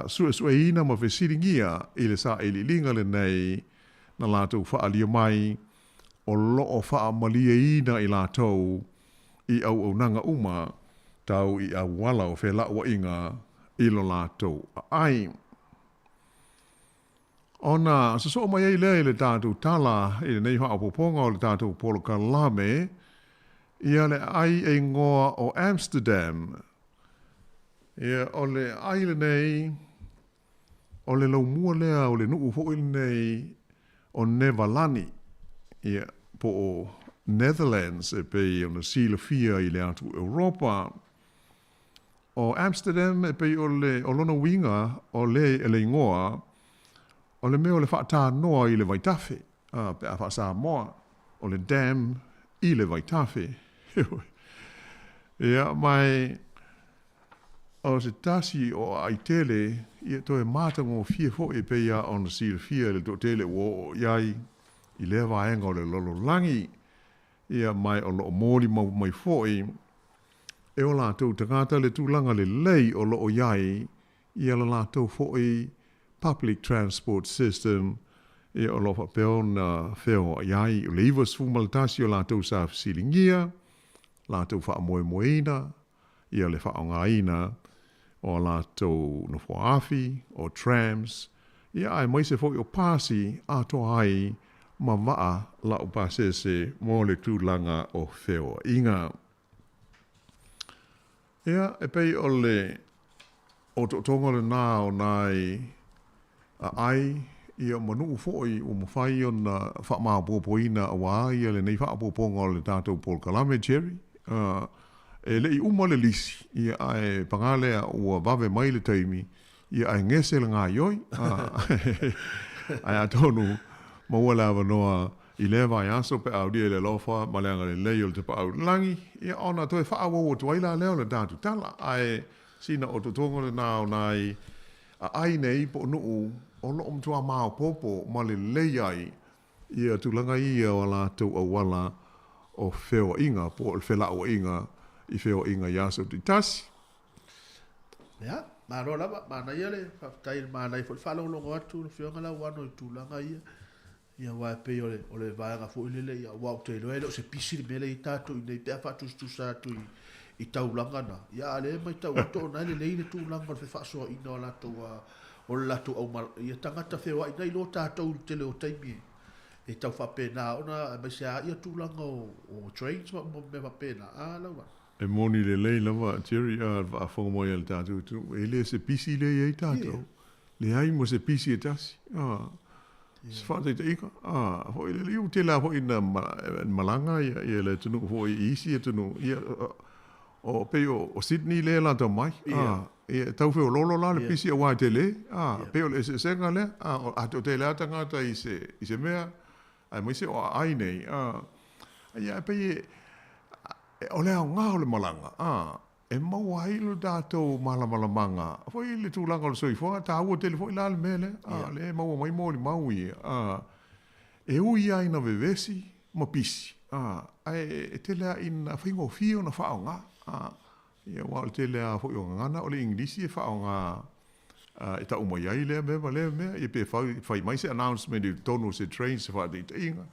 sueina ma vesiringia ile sa ili linga le nei na lato fa alia mai o loo fa malia ina i lato i au nanga uma tau i au wala o fe la wa inga ilo lato ai ona so mai le tatu tala i nei ha poponga o le tatu polo kalame ia le ai e ngoa o Amsterdam ia o le ai le nei o le lau mua lea o le nuu fo il nei o Nevalani ia po o Netherlands e pe o na sila fia i le atu Europa o Amsterdam e pe o le o lona winga o le ngoa o le meo le whaata noa i le vaitafe pe a wha Samoa o le dam i le vaitafe ia mai o se tasi o aitele ia toe mātango fia fo e pe ia on sila fia le to tele o iai i le vaenga o le lolo langi ia mai o lo mōli mai fo e o lātou tangata le tūlanga le lei o lo iai ia la lātou fo public transport system ia o lo whapeo na wheo iai o le iwas fumaltasi o lātou sa fisilingia lātou wha moemoeina ia le wha ongaina o lātou no whaafi o trams ia ai mai se fo o pasi a to ai ma waa la o pasese mo le tūlanga o wheo inga. Ia, e pei o le o tonga le nā o nai a ai ia manu foi o mawhai o na wha poina a wā ia le nei wha poponga o le tātou Paul Kalame Jerry. E le i uma le lisi ia ai pangalea ua wawe mai le taimi ia ai ngese le ngā ioi. Ai atonu maua lawa noa i le vai aso pe au dia le lofa maleanga le leo te pa au langi ia ona toi wha awo o tuaila leo le tātu tala ai sina o tutongo le nao nai a ai nei po nuu o lo mtua mao popo ma le leiai ia tulanga ia wala tu a wala o feo inga po o fela o inga i feo inga yaso ti tasi. Ya, ma ro lava ma na ia le tai ma na fo falo lo atu feo ngala wano i tulanga ia wa pe o le va ga fo ile ia wa te lo se pisi me le tato i nei pe fa tu sa tu i taulanga na ia le mai tau to na le tulanga fe fa so i no la to o la to o mal ia tangata fe wa i nei lo tato te le o taimi e tau fa pena ona me se ia tulanga o trains mo me fa pena la wa e moni le lei lava Jerry va fongo mo il tato ele se pisi le ia tato le ai mo se pisi e tasi se fa te ika ho ile liu te la ho ina malanga ia le tunu ho isi e tunu ia o pe o Sydney le la to mai ia tau fe o lolo la le pisi o wa te le pe o le se senga le a to te la tanga ta i se mea ai mo se o ai nei ia pe o le nga o le malanga e mau ai lo dato manga foi le tūlanga o le soifo ta ua tele foi la le mele le mau mai moli mau e ui ai na vevesi ma pisi ai e tele ina whingo fio na whaonga ia wale tele a foi o ngana o le inglisi e whaonga e ta umai ai le mea e pe fai mai se announcement i tonu se train se wha te inga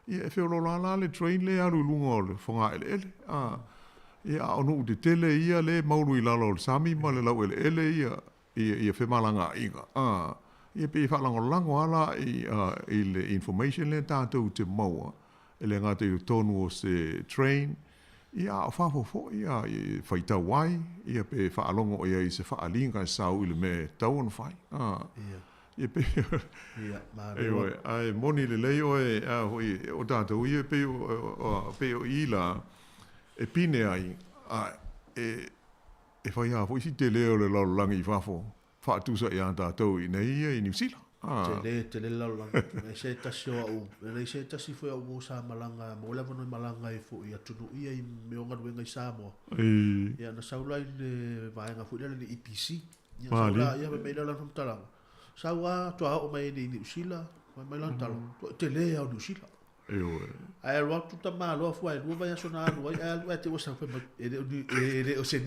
ia e feo lo la le train le aru lunga o le whonga ele ia onu te tele ia le mauru i lalo o sami ma le lau ele ia whemalanga inga ia pe whalango ala i le information le tātou te maua e le ngate i tonu o se train ia o whafofo ia i whaita wai ia pe whaalongo ia i se whaalinga sau i le me tau on whai ia pe ai moni le leo o tātou ia pe o ila e pine ai e fai a foi si te leo le lau langi fafo fa tu sa ia tātou i nei i New Zealand te le lau langi e se tasi o au e se tasi foi au mo sa malanga mo le vono malanga e fo ia tunu ia i me onga wenga i Samoa ia na saula i le vaenga fo le IPC ia saula ia me la fam talanga saua toa o mai ni usila mai lan talo te le au usila ai lo tu ta ma lo fu ai lo vai sona no ai lo te o sa fe ele o se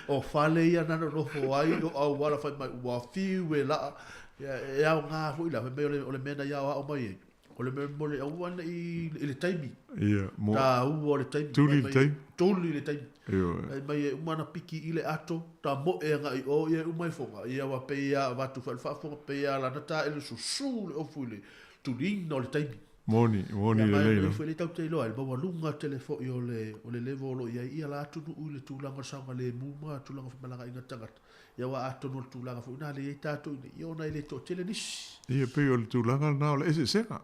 o fale ia na no fo ai o au wala fa mai wa fi we la ya nga fu la fe o le mena ya o mai o le mo le au ana i le taimi mo ta u o le taimi tuli le taimi ai mai umana piki i le ato ta mo e nga i o ia umai fonga ia wa pe ia va tu fa fonga pe ia la ta ele su le o fu le tuli no le taimi moni le le fu le tau te lo al ba lunga telefo i o le level lo ia la tu u le tu langa sanga le muma tu langa fa malanga inga tanga ia wa ato no tu langa fu na le tato i ona ile to tele nis ia pe o le tu langa na le ese sega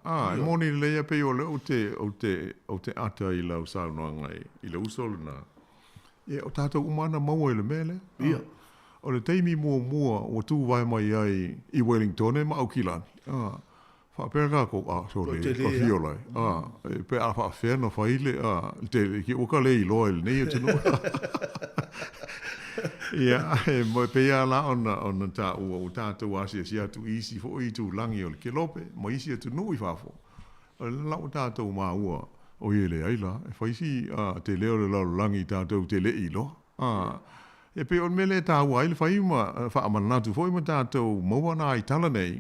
moni le ia pe o le o te ata i la usal no ngai i le usol na ia o tato umana mau le mele ia o le taimi mua o tu vai mai ai i Wellington e ma au kilan fa perga ko so le ko fiola pe a fa ferno fa ile te ki o ka le lo el nei te no ia mo pe ia la on ta o ta tu asia sia tu isi fo i tu langi o ke lope mo isi tu no i fa fo la o ta tu ma o ile ai la fa isi te le o la langi ta tu te le i lo e pe on mele ta wa il fa ima fa amana tu foi mata to mo wana i tala nei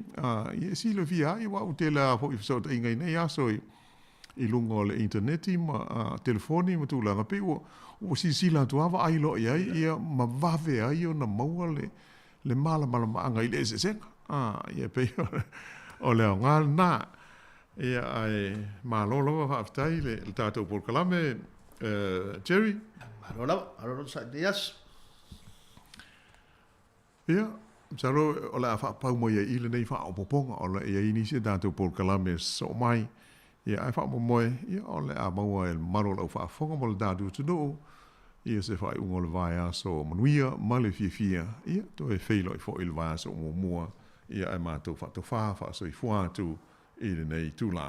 e si le via i wa utela fo i so inga nei aso i lungo le internet ma telefoni ma tu la pe o si la tu ava ai lo ia ma va ve ai na mo le mala anga i le se ia pe o le ngal na ia ai ma lo fa ftai le tato por kalame Jerry alo sa dias ia salo o la fa pa mo ia ile nei fa o poponga o la ia ini se dato por kalame so mai ia ai fa mo ia o le a mo el maro la fa fonga mo dato tu no ia se fa un ol vai so manuia male fia ia to e feilo fo il va so mo ia ai ma to fa so i fo tu ile nei tu la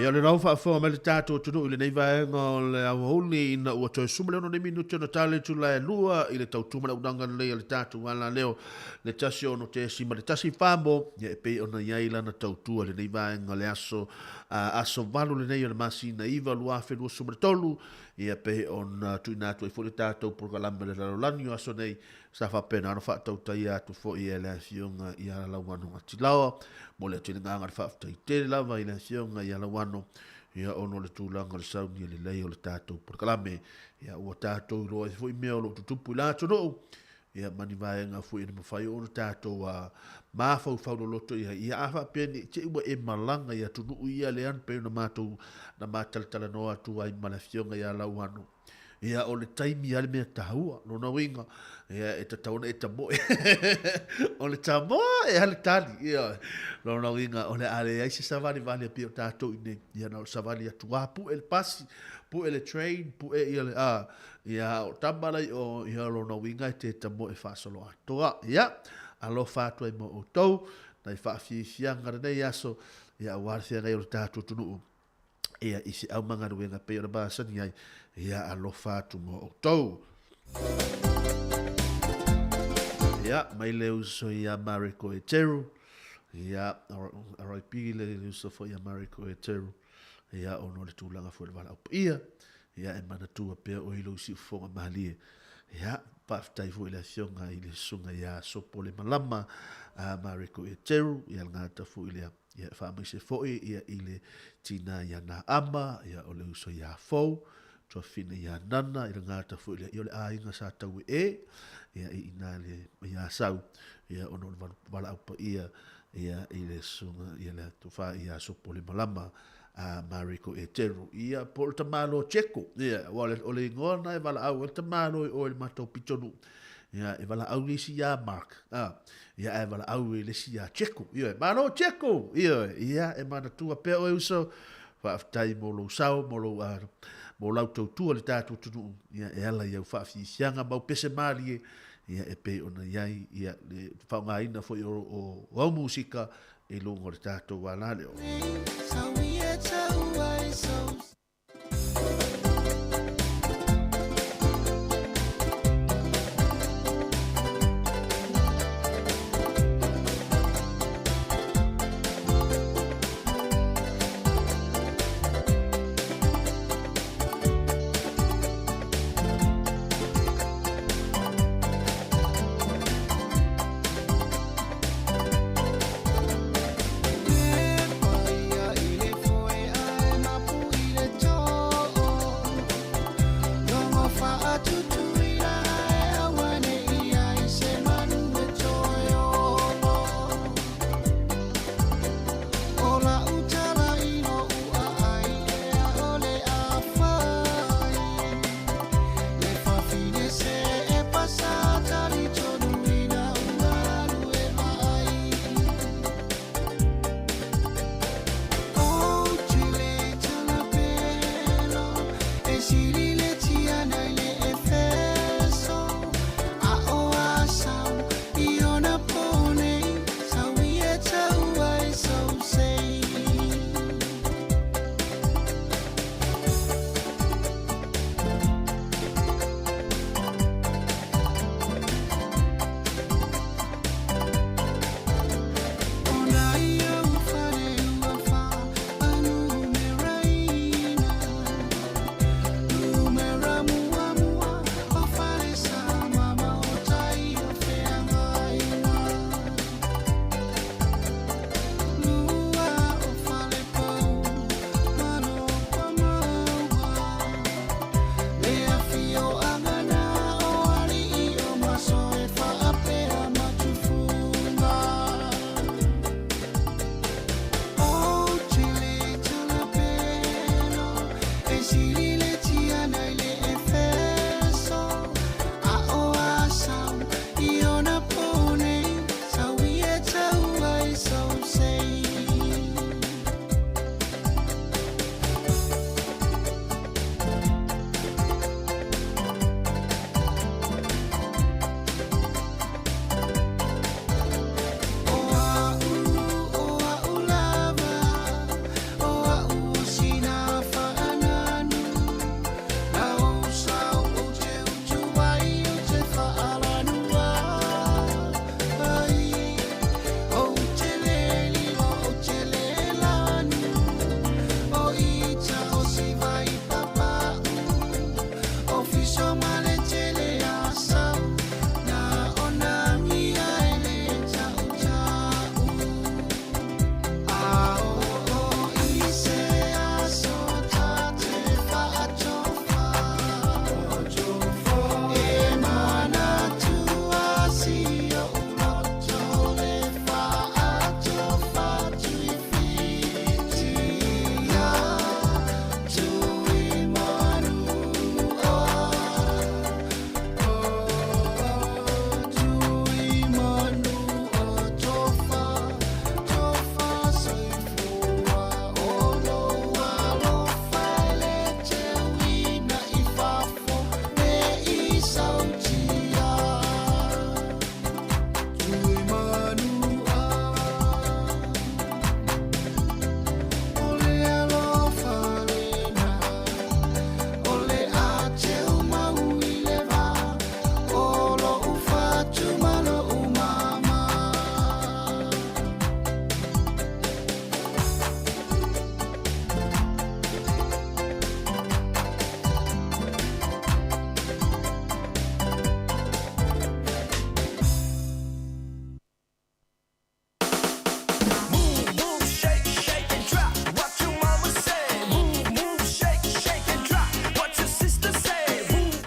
Ia le rau wha me le tātou tunu i le nei vaenga o le au honi ina ua toi sumale ono ne minuti ona tale tu la lua i le tautuma le unanga nei le tātou wala leo le tasi ono te sima le tasi whambo ia e pei ona iai lana tautua le nei vaenga le aso valu le nei o le masina iwa lua whenua sumale tolu ia pei ona tuinatu i fo le tātou porkalame le lalolani o aso nei sa whapena ana whaatau tai atu fo i e le fionga i ala lauano atilawa mo le tini nganga le whaatai tere lava i le fionga i ala wano ia ono le tūlanga le sauni le lei o le tātou porkalame ia ua tātou i roa i fo i mea o lo tutupu i lato no ia mani vaenga fo i le mawhai o le tātou a mawhau whauno loto ia awha pēni te ua e malanga ia tunu ia le an pēna mātou na mātalatala noa tu ai ma le fionga i ala wano ia o le taimi ale mea tahua no na winga ia e ta tauna e ta moe o le ta moe e hale tali ia no na winga o le ale ai se savani vale pio tato ine ia na savani atu pu el pasi pu el train pu e ia ia o tambala o ia lo na winga te ta moe fa solo atoa ia alo fatu ai mo o tou na fa fi fianga nei aso ia warfia ngai o tato tunu ia isi au manga ruenga pe ora ba sani ai ia alofa tu mo o tou ia mai le uso ia Mariko e teru ia RIP le uso fo ia Mariko e teru ia ono le tūlanga fo le wala au ia ia e mana tua pea o ilo si fonga mahalie ia paftai fo ile fionga ile sunga ia sopo le malama mariko e teru ia ngata fo ile ia fa mai se fo ia ile tina ia na ama ia o le uso ia fo to fine ia nana ia ngata fo ile le ainga sa tau ia ina le ia sau ia ono wala au ia ile sunga ia le tufa ia sopo le malama Mariko e teru ia por tamalo checo ia wale ole ngona e vala au tamalo o le mato pitonu ia e vala au lisi ia mark ia e vala au lisi ia checo ia malo checo ia e mana tua pe o uso fa tai molo sao molo auto tu le tatu tu ia e ala ia fa fi sianga mau pese mali ia e pe ona ia le fa ngaina fo o musika e longo le tatu wala le Ile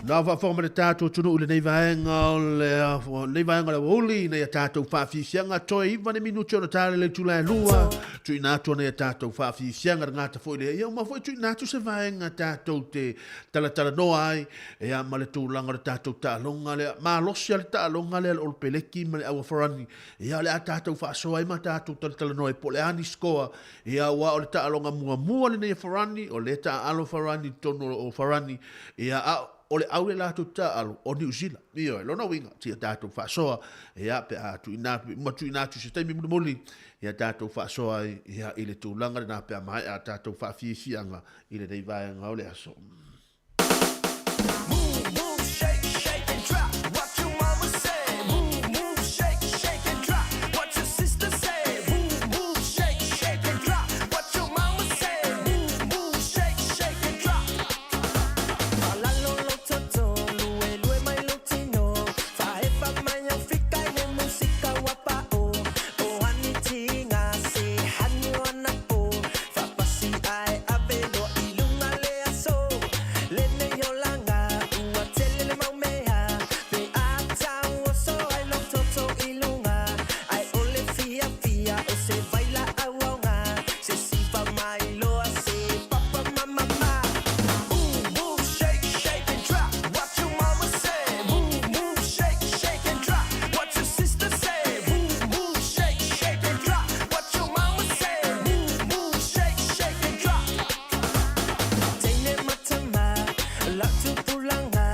Na fa forma de tato tunu ule nei vaenga le woli nei tato fa fianga toi vane minuto na tale le tula lua tu nato nei tato fa fianga ngata foi le ia ma foi tu nato se vaenga tato te tala no ai e a male tu langa de tato ta longa le ma losia ta longa le ol peleki male au forani ia le tato fa so ai ma tato tala no e pole ani scoa ia wa ol ta longa mua le nei forani o le ta alo forani tono o forani ia ole aule la tu ta alu o New Zealand io lo no winga ti tato fa so ia pe a tu ina tu se temi moli ia tato fa so ia ile tu langa na pe mai a tato fa fianga ile dei vai nga ole aso Move, shake, shake and drop. What your mama say? Move, shake, shake and drop. What your sister say? Move, shake, shake and drop. What your mama say? Move, shake, shake and drop. Alalo lo toto, lue mai lo tino. Faefa mai fika ne musika wapa o. O hani tinga se hani wana o. Fa pasi ai avelo ilunga le aso. Lene yolanga uatelele maumea. Pe ata oso ai lo toto ilunga. Ai ole fia fia o se baila awanga. Se sifa mai lo ase papa mama ma. Move, shake, shake and drop. What your mama say? Move, shake, shake and drop. What your sister say? Move, shake, shake and drop. What your mama say? Move, shake, shake and drop. Tene matama, la tu pulanga.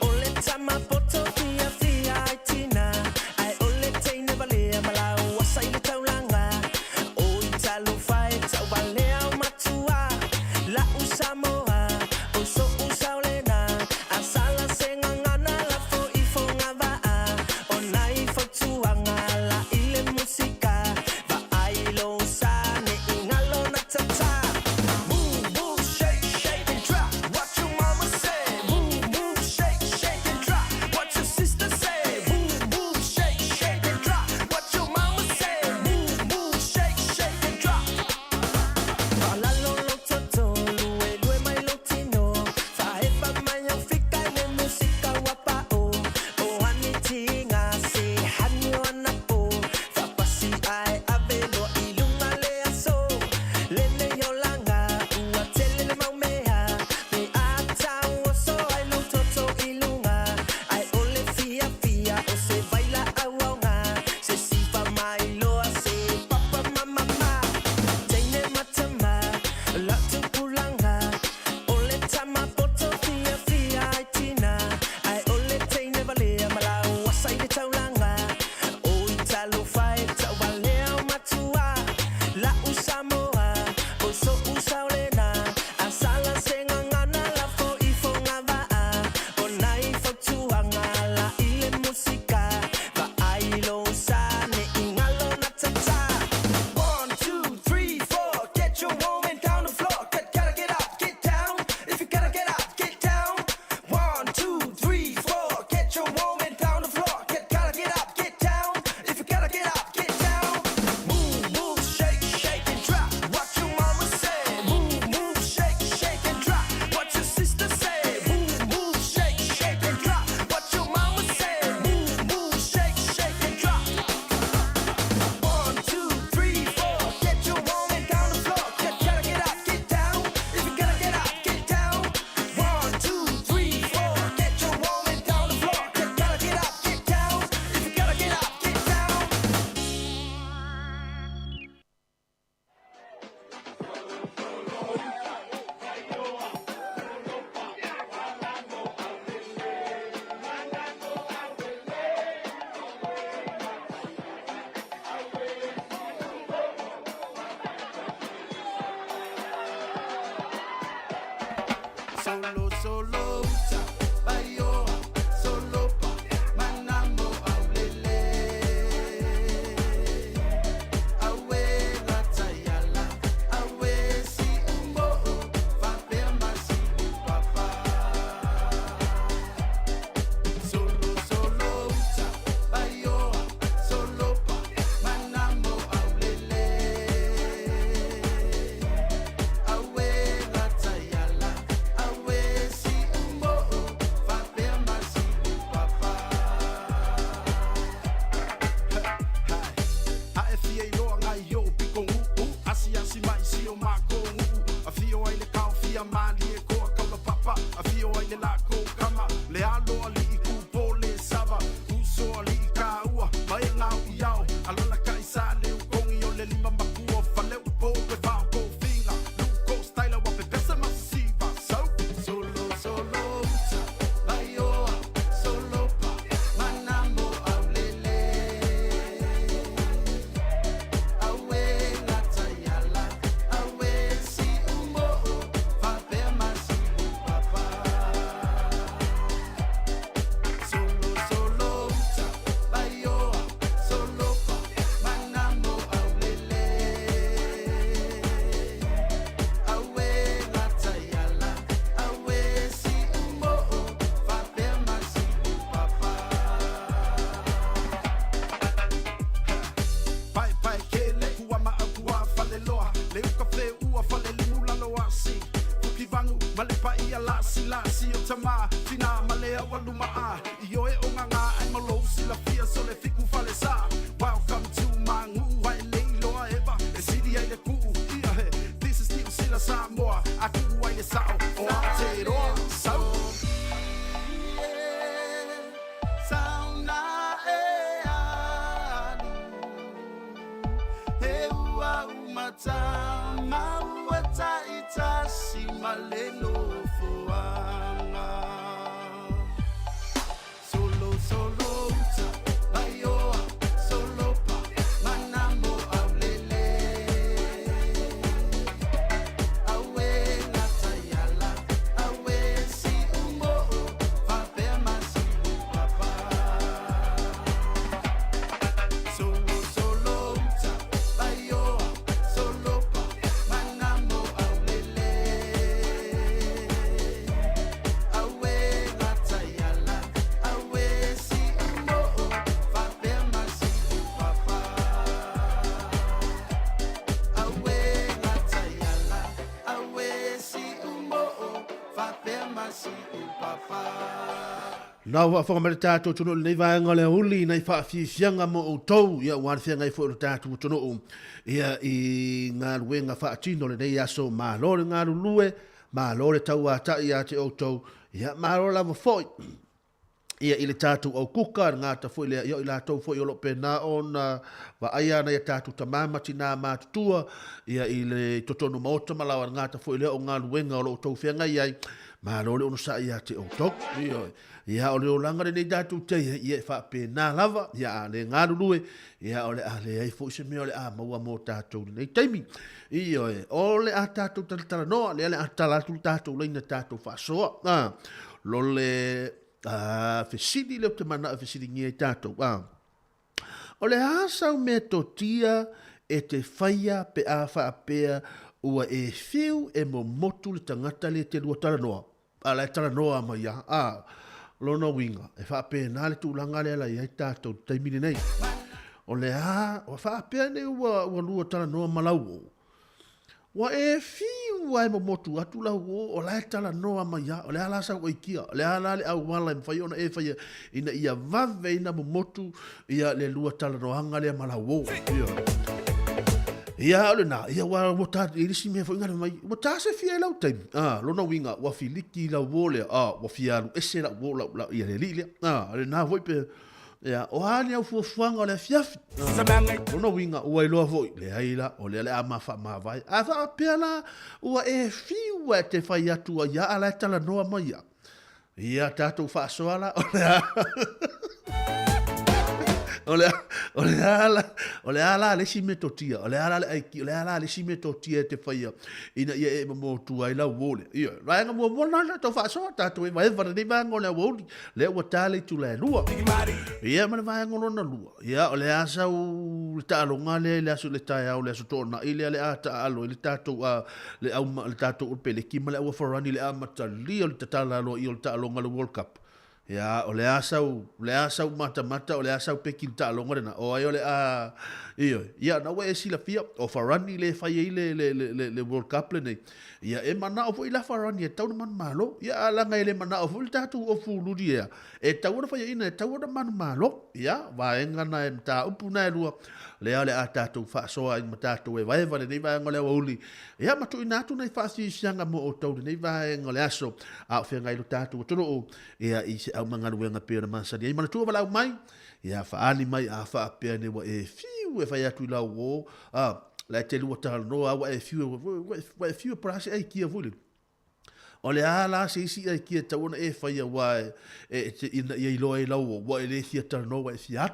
Ole tama poto fia fia itina. Ai ole tene valea mala wasa ile taulanga. O italo fai tau valea matua. La Samoa, o so usaulena. Asala sengangana la fo ifonga va. O nai fo tuanga la ile musika. Va ailo sane ingalo na tata. Move, shake, shake and drop. What your mama say? Move, shake, shake and drop. What your sister say? Move, shake, shake and drop. What your mama say? Move, shake, shake and drop. Alalo lo toto, lue mai lo tino. Faefa mai fika ne musika wapa o. O hani tinga se hani wana o. Fa pasi ai avelo ilunga le aso. Lene yolanga uatelele maumea. Pe ata oso ai lo toto ilunga. Ai ole fia fia o se baila awanga. Se sifa mai lo ase papa mama ma. Tene matama, la tu pulanga. Ole tama poto fia fia itina. Ai ole tene valea mala wasa ile taulanga. O italo fai tau valea matua. La Samoa, o so usaulena. Asala sengangana la fo ifonga va. O nai fo tuanga la ile musika. Va ailo sane ingalo na tata. 1, 2, 3, 4. Get your woman down the floor. Gotta get up, get down. If you gotta get up, get down. 1, 2, 3, 4. Get your woman down the floor. Gotta get up, get down. If you gotta get up, get down. Move, shake, shake and drop. What your mama say? Move, shake, shake and drop. What your sister say? Move, shake, shake and drop. What your mama say? Move, shake, shake and drop. 1, 2, 3, 4. Get your woman down the floor. Gotta get up, get down. If you gotta get up, get down. 1, 2, 3, 4. Get your woman down the floor. Gotta get up, get down. If you gotta get up, get down. Solo, bayo, solo pa, manamo aulele. Awe latayala, awe si umbo, fapema si papa. Solo, bayo, solo pa, manamo aulele. Awe latayala, awe si umbo. waluma I oe o nganga ai malo sila fia so le fiku fale sa. Welcome to Mangu, ai leilo a eva, e sidi ai le ku'u ia he. This is still sila Samoa, a ku'u ai le sao, o Aotearoa, sau. Sauna e anu, he ua umata, maua taita si maleno fuanga. Solo, solo, uta, baioa, solo pa, manamo aulele. Awe natayala, awe si umo, papema si upapa. Solo, solo, uta, baioa, solo pa, manamo aulele. Awe natayala, awe si umo, papema si upapa. Awe natayala, awe si umo, papema si upapa. Na wa fa ma tato tuno nei va ngale huli nei fa fi fianga mo o tou ia wa fianga i fo tato tuno ia I nga wenga fa tino le nei aso ma lo nga lue ma lo le tau ata ia te o tou ia ma lo la fo ia ile tato o kuka nga ta fo ile ia ila tou fo yo lo pena on va aya na ia tato tamama tina ma tua ia ile totono mota malawa nga ta fo ile o nga wenga o lo tou fianga ia ma lo le ono sa ia te o tou ia o le olanga le nei datu te ia fa pe na lava ia le ngaru lue ia o le ale ai fo se me o le a maua mo tatu nei taimi ia o le a tatu tala no le a tala tatu le na tatu fa so lo le fesidi le te mana fesidi ngi tatu o le asa me totia e te faia pe a fa pe ua e fiu e mo motu le tangata le te lua tala noa ala tala noa ma ia Lona winga, e wha pe nā le tūlanga le ala i ai tātou taimini nei. O le o wha pe ne ua lua tala noa malau o. Wa e fiu ai mo motu atu lau o la tala noa mai o le ala sa o ikia, o le ala le au wala i mwhai ona e whai ina ia vave ina mo motu ia le lua tala noa hanga le malau o. Ia ole na, ia wa wata irisi me fo ngana mai. Wata se fia lau time. Lona winga wa filiki la wole, wa fialu ese la wola la ia le lile. Ale na voi pe ia o ani au fuanga le fiafi. Lona winga wa ilo voi le aila o le ama fa ma vai. A fa pela wa e fiu te fai atu ia ala tala noa mai. Ia tatu fa soala o le ala le si metotia o le ala le aiki o le ala le si metotia te faia ina ia e mo tu ai la wole ia la nga mo na to fa so ta to vai va de va ngole wole le wa tale tu le lua ia ma va ngolo na lua ia o le asa u ta lo ngale le asu le ta ya o le asu to na ile le ata alo le ta to le au le ta to pe le ki ma le wa forani le amata li o le ta la lo i o ta lo ngale world cup ya o le asau mata o le asau peki ta longa na o ai o le a ia na we sila fia o farani le fai le world cup le nei ia e mana o foi la farani e tau man malo ia ala ngai le mana o foi tatu o fulu dia e tau na fai ina e tau na man malo ia va enga na e ta upuna e lua le ale a tatu fa so ai matatu e vai vale nei va ngole uli ia matu ina tu nei fa si sianga mo o tau nei va ngole aso a fe ngai lu tatu to o ia i au manga luenga pe na masa dia mana tu vala mai ia fa ani mai a fa pe ne wa e fiu e fa ya tu la wo la te lu ta no wa e fiu prase ai ki vule o le ala se si ai ki ta ona e fa ya wa e ina i lo e la wo wa e le si ta no wa fiat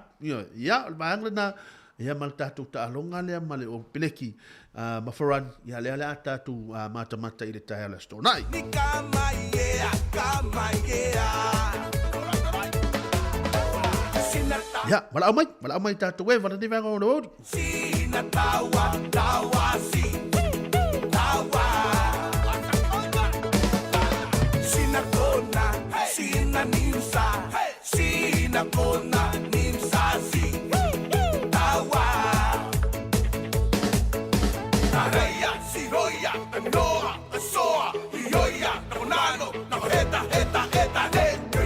ia ba angla ia mal tatu ta longa le male o peleki ma foran ia le ala tatu mata ile ta ala sto nai ya mala mai tatu we vana diva ngolo sina tawa si tawa sina kona sina nimsa sina kona nimsa si Noa, soa, ioia, namonano, na heta, ne,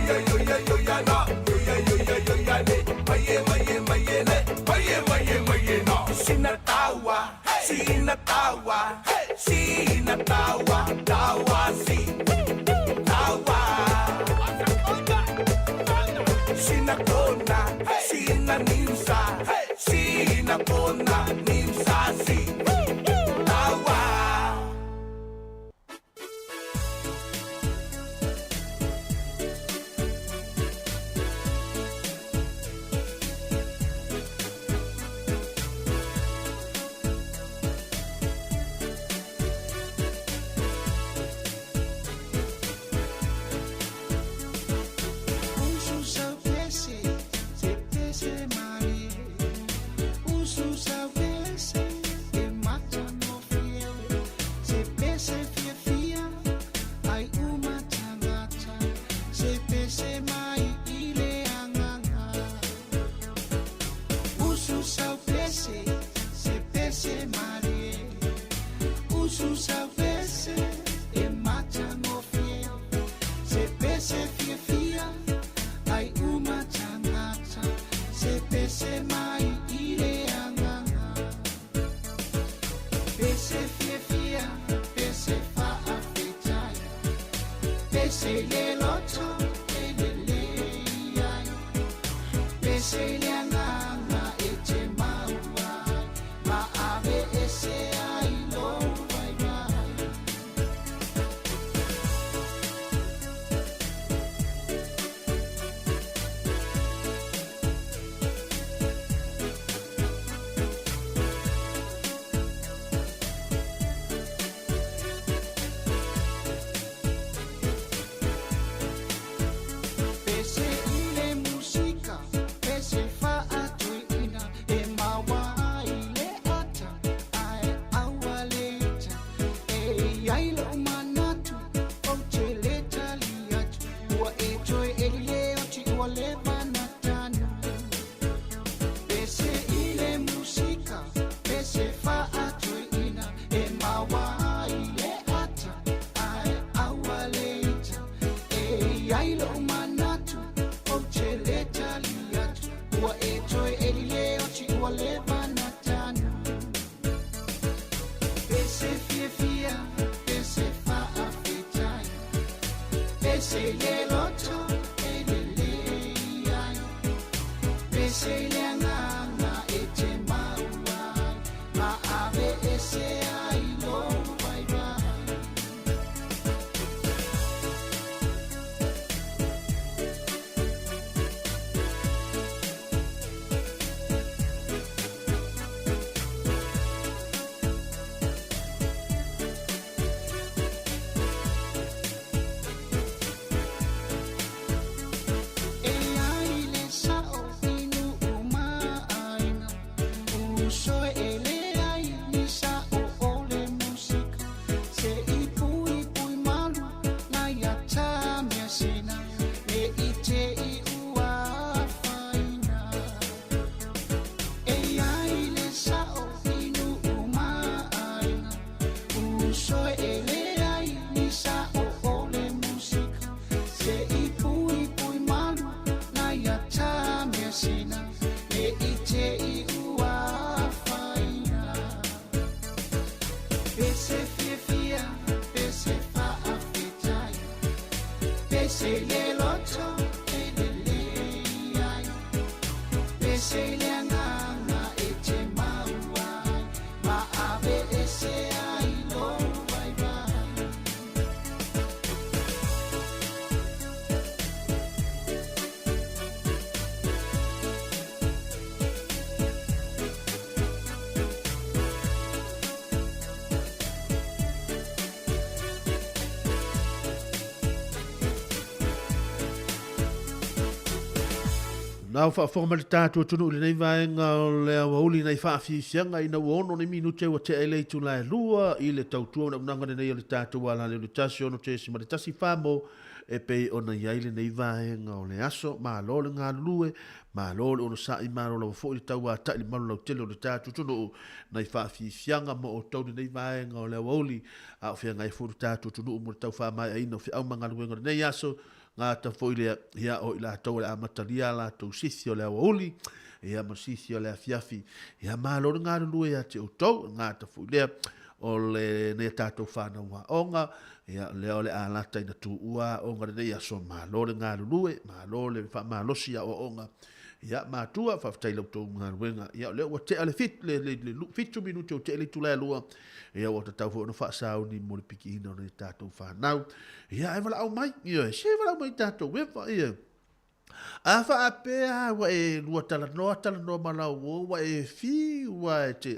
yo, pona, sina nimsa, sina pona, nimsa si. Tawa. Nau fa forma le tātua tunu le nei vaenga o le awauli nei whaafisianga ina uono ni minute wa te ele tu lai lua i le tautua na unanga nei o le tātua ala le tasi ono te si maritasi whamo e pei ona iaile nei vaenga o le aso ma lo le ngā lue ma lo le ono sa i maro la fo i taua ta i maro lau tele o le tātua tunu nei whaafisianga mo o tau nei vaenga o le awauli a o whia ngai furu tātua tunu mo le tau wha mai aina o whia au manga luenga nei aso ngā ta foile ia o ila tau le amatalia la tau sisi o le awauli ia masisi o le afiafi ia malo ngā lue ia te utau ngā ta foile o le ne tātou whāna ua onga ia le o le alata ina tu ua onga le nei aso malo le ngā lue malo le wha malosi o onga ia matua faafetai lautou galuega ia o lea ua tea le fit le fitu minuti o te le tulae lua ia ua tatau foʻi ona faasauni mo le pikiina ona le tatou fanau ia e valaau mai ia se valaau mai tatou efa ia a faapea ua e lua talanoa malau o ua e fi ua e te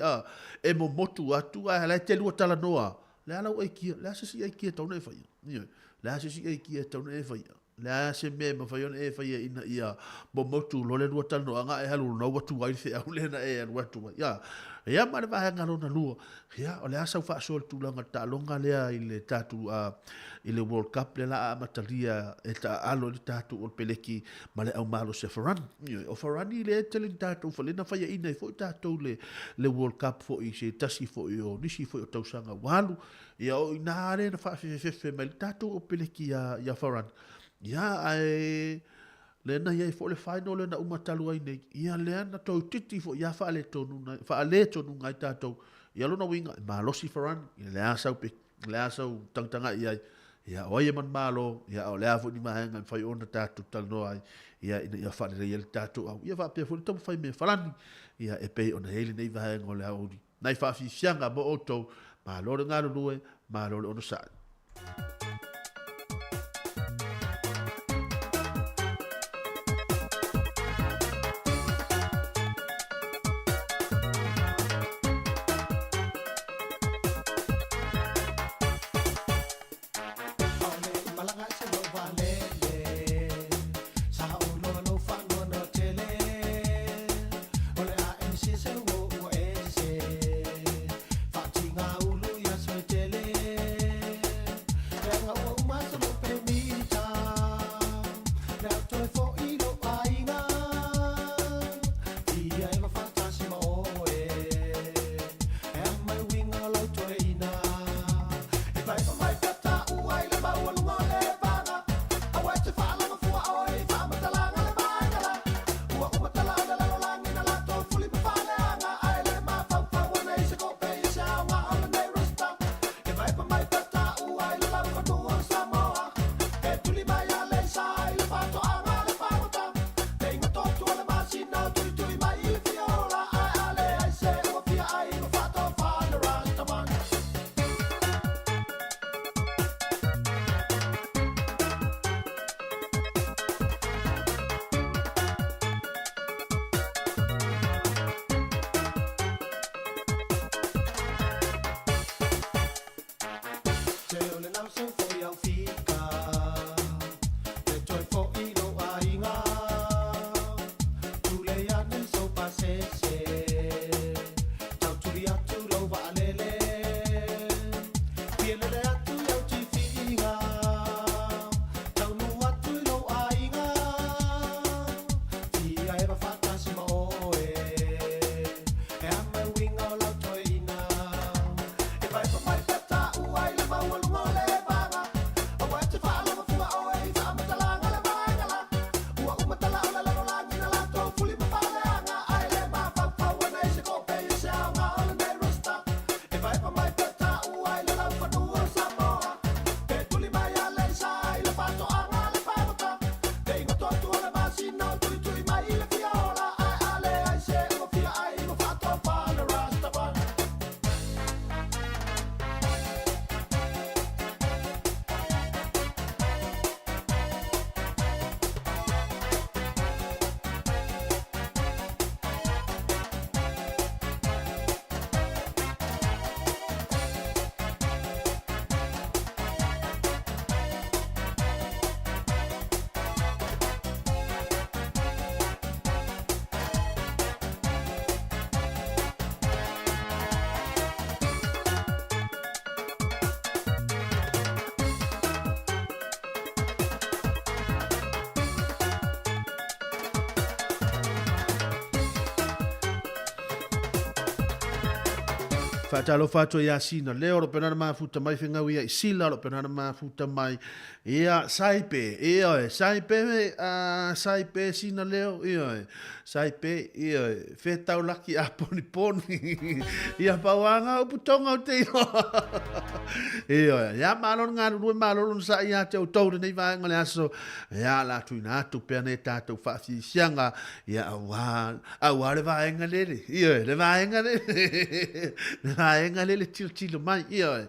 e momotu atu a lae te lua talanoa le alau aikia le asesi aikia tauna e faia ia le asesi aikia tauna e faia la se me ma fa yon e fa ina ia bo motu lo le lua tano anga e halu no watu ai fe au le na e an watu ya ma le va hanga lo na lua ya o le asa fa sol tu langa ta longa le ile tatu i le World Cup le la matalia e ta alo le tatu o peleki ma le au malo se faran o farani le telling tatu fa le na fa ina fo tatu le World Cup fo i se tasi fo o nisi fo o tausanga walu ya o ina re na fa fe ma le tatu o peleki ya faran ia ai le na ia fo le final le na umatalu ai nei ia le ana tau titi fo ia fa le tonu ngai tatou ia lona winga ma losi faran ia le asau pe le asau tangtanga ia o ia man malo ia o le afo ni mahanga fai ona tatou talno ai ia ia fa le ia tatou au ia fa pe fo tamu fai me falani ia e pe ona hele nei va ngo le audi nai fa fi fianga bo oto ma lo ngalo lue ma lo ono sa Whaatalo whātua ia sina leo ro penana mafuta mai whengau ia i sila ro penana mafuta mai ia saipe saipe sina leo ia saipe ia whetau laki a poni ia pauanga uputonga o te ia malon ngā rue malon sa ia te o taure nei vaenga le aso ia la tuina atu pia ne tātou whaafi sianga ia awa le vaenga lere ia le vaenga lere Vaenga lele tilo mai ia.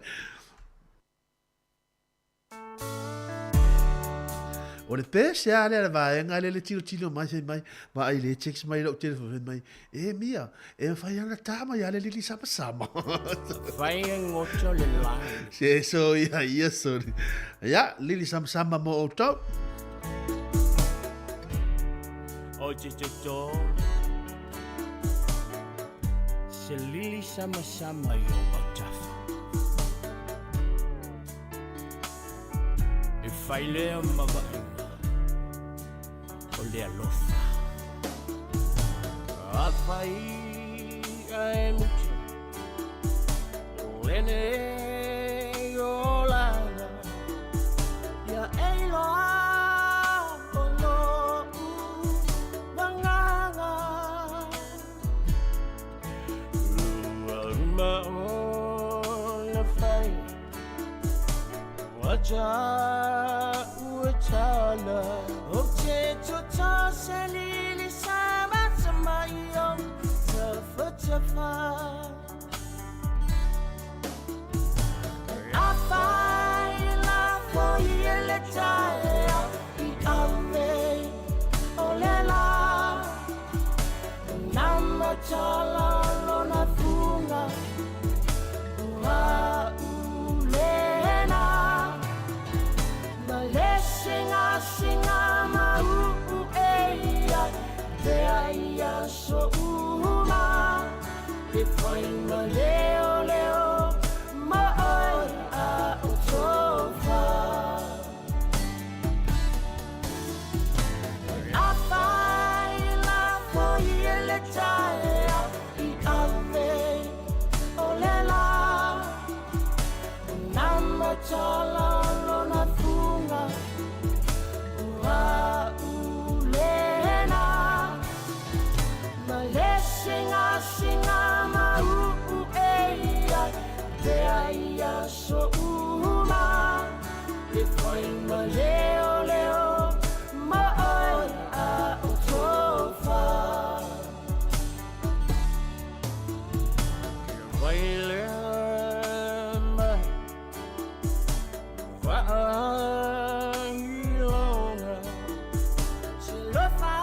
O le pese ale le vaenga lele tilo mai sai mai ma ai le checks mai lo telefone mai mia fai ana tama ia le lili sama. Fai ngoto le lai. Se so ia so. Ya lili sama mo o to. O chicho. Se lili sama yo matafa. E fai lea mawainga o lea lofa. A fai a e mutu o ene o lana. Ia e loa o no wanganga. Wachala Oche chota selili sama samayom Tafa Afai la foye le taya I ame olela Nama chala lona funga Singa mau eia te aia so uma e foi ma leo ma oi a utofa a fai la foi le taia I ave olela nama chala lona funga Singa mau eia te aia so uma e foi ma leo ma oi a utofa vai leo ma vai longa se lo fa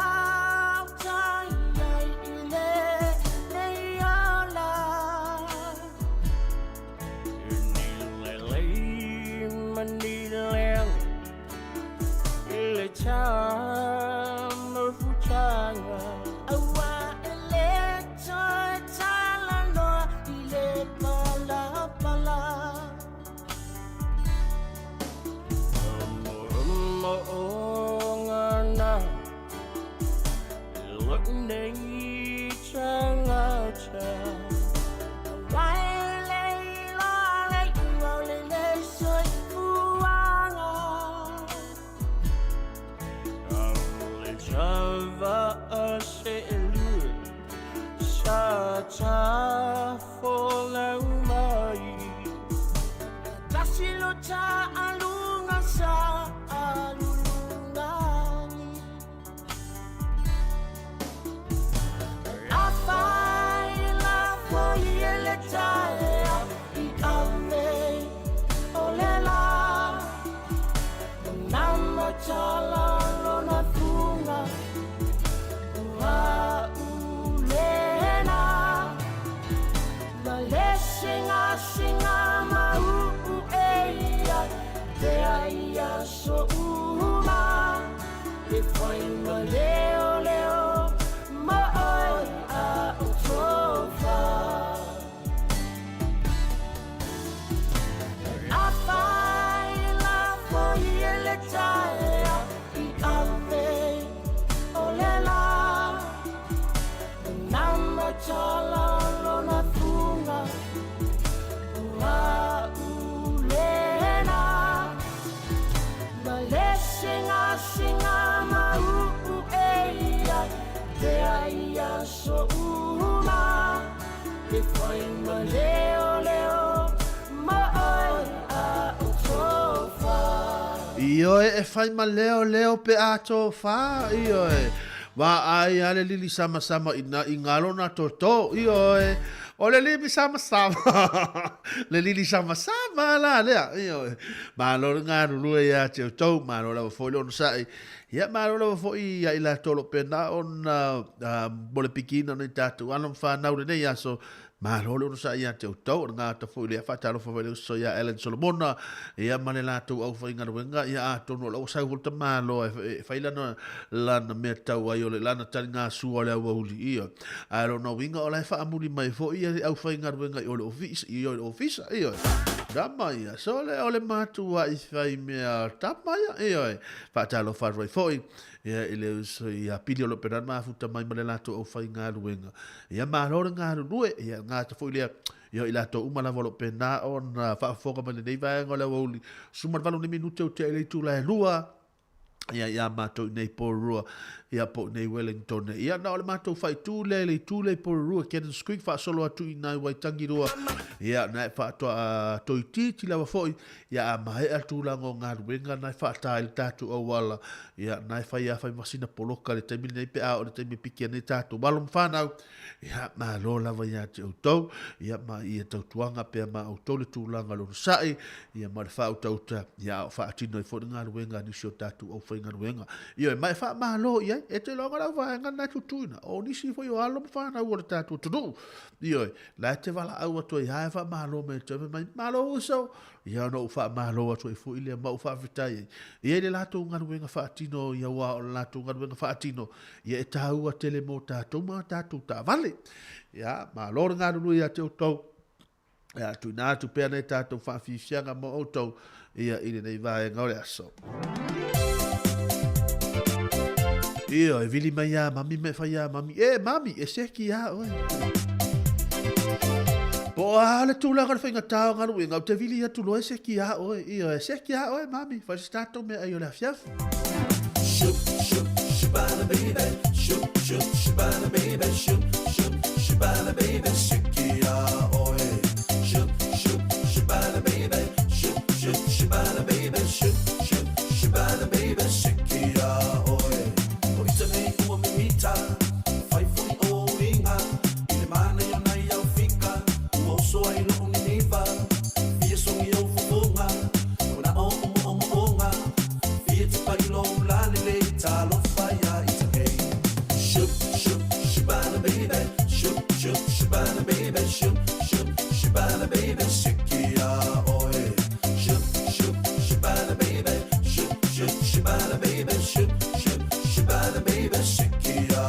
mai a so uma ke foi ma leo leo ma ai a utofa. Io e fai ma leo pe ato fa io e wa ai ale lili sama ingalo na toto io e o le lili sama le lili sama la io ma lo ngaru lu ya te to ma lo la fo lo sai ya ma lo fo ia ila tolo pena on bole pikina ni tatu anon fa na le ya so ma lo sai ya te to nga ta fo le fa talo fo le so ya Ellen Solomona ya male la tu au fa ngaru nga ya to no lo sai volta ma lo fa ila no la na me tau ai le la na tanga su ole au io I don't know winga ole fa amuri mai fo ia au fa ngaru nga ole office io dama ia so le ole matu wa ifai me tapa ia fa talo fa roi foi ia ile so ia pili lo peran ma futa mai male la tu au fa ngaru nga ia ma lo ngaru due ia nga ta foi le ia ila to uma la volo pena on fa foka male nei va ngole oli sumar valo ni minuto te ile tu la lua ia mato nei porua ia po nei Wellington ia na ole mato fai tu le porua ken squeak fa solo atu ina wai tangirua ia na fa to titi la foi ia mai atu la nga wenga na fa ta il tatu o wala ia na fa ia fa masina poloka le temi nei pe a o le temi pikene tatu balum fana ia ma lo la vai atu to ia ma ia to tuanga pe ma o to le tu la ngalo sai ia ma fa o ia fa tino fo nga wenga ni sho tatu o wenga io mai fa ma lo ia e te longa la va nga na tutuina o ni si fo yo alo fa na o tatu tu io la te vala au to ia fa ma lo me te mai ma lo so ia no fa ma lo to fo ile ma fa vitai ia le la to nga wenga fa tino ia wa la to nga wenga fa tino ia e ta u tele mo tatu ma tatu ta vale ia ma lo nga lu ia te to ia tu na tu pe na tatu fa fi fianga mo to ia ile nei vai nga le aso. Io e vili mai ya mami me fa ya mami mami e se ki ya oi po ale tu la gar finga ta ngar winga te vili ya tu lo e se ki ya oi io e se ki ya oi mami fa stato me ayo la fiaf shup shup shibana baby shup shup shibana baby shup shup shibana baby shiki ya oi shup shup shibana baby shup shup shibana baby shup shup shibana baby shiki ya oi fai fui o ringa ile mana yo na yo fika o so ai lo ni niva fie so yo fuga ona o nga fie te pai lo la le ta lo fai ya it's okay shoot shoot shibana baby shoot shoot shibana baby shoot shoot shibana baby shikia oi shoot shoot shibana baby shoot shoot shibana baby shoot shoot shibana baby shikia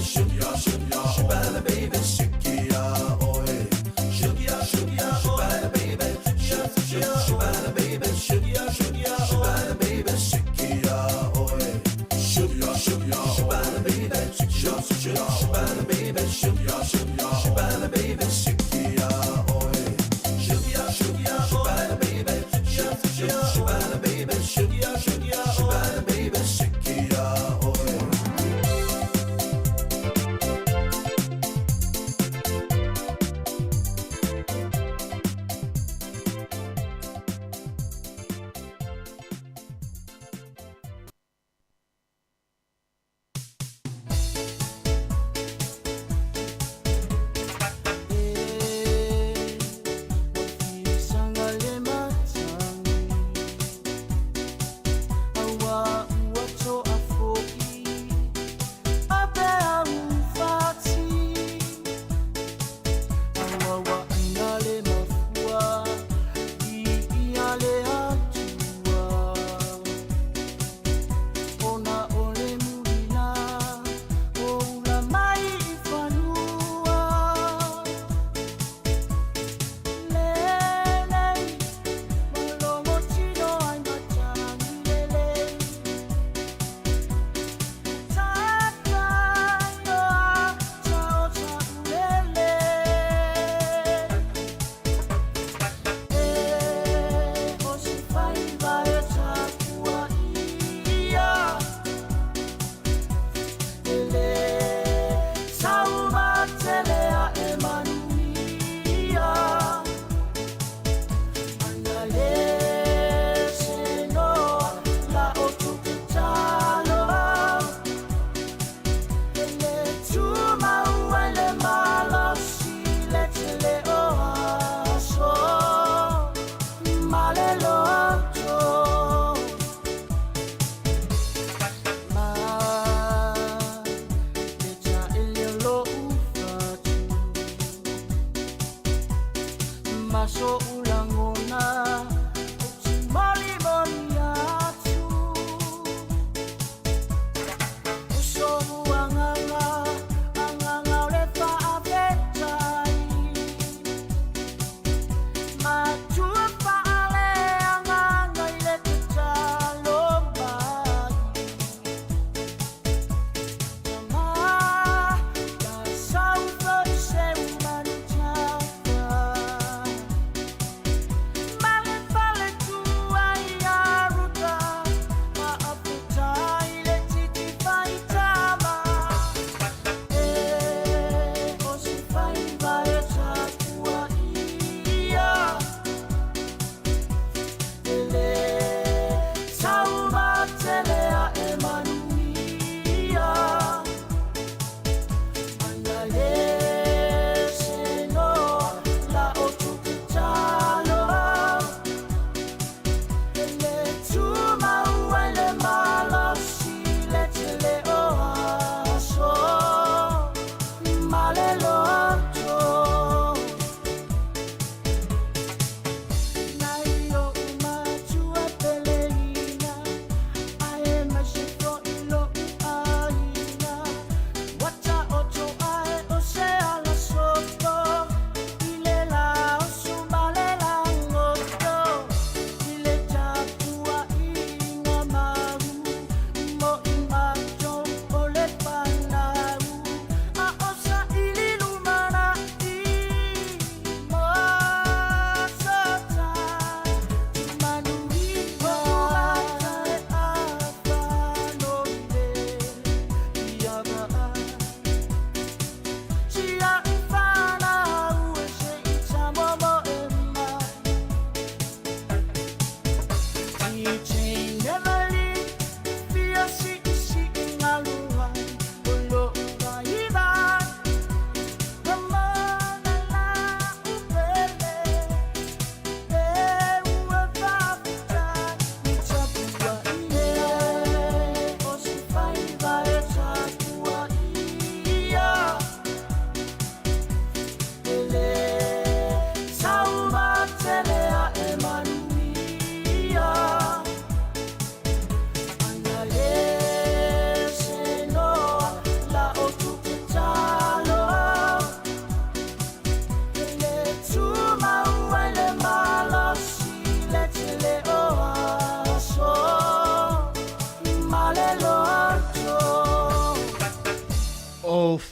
shake ya, shake ya, shibana baby, shake ya, oh hey. Shake ya, shibana baby, shake ya, shibana baby, shake ya, shibana baby, shake ya, oh hey. Shake ya, shibana baby, shake ya, shibana baby, shake ya, shibana baby, shake ya, oh hey. Shake ya, shibana baby, shake ya, shibana baby, shake ya, shibana baby, shake ya, oh hey.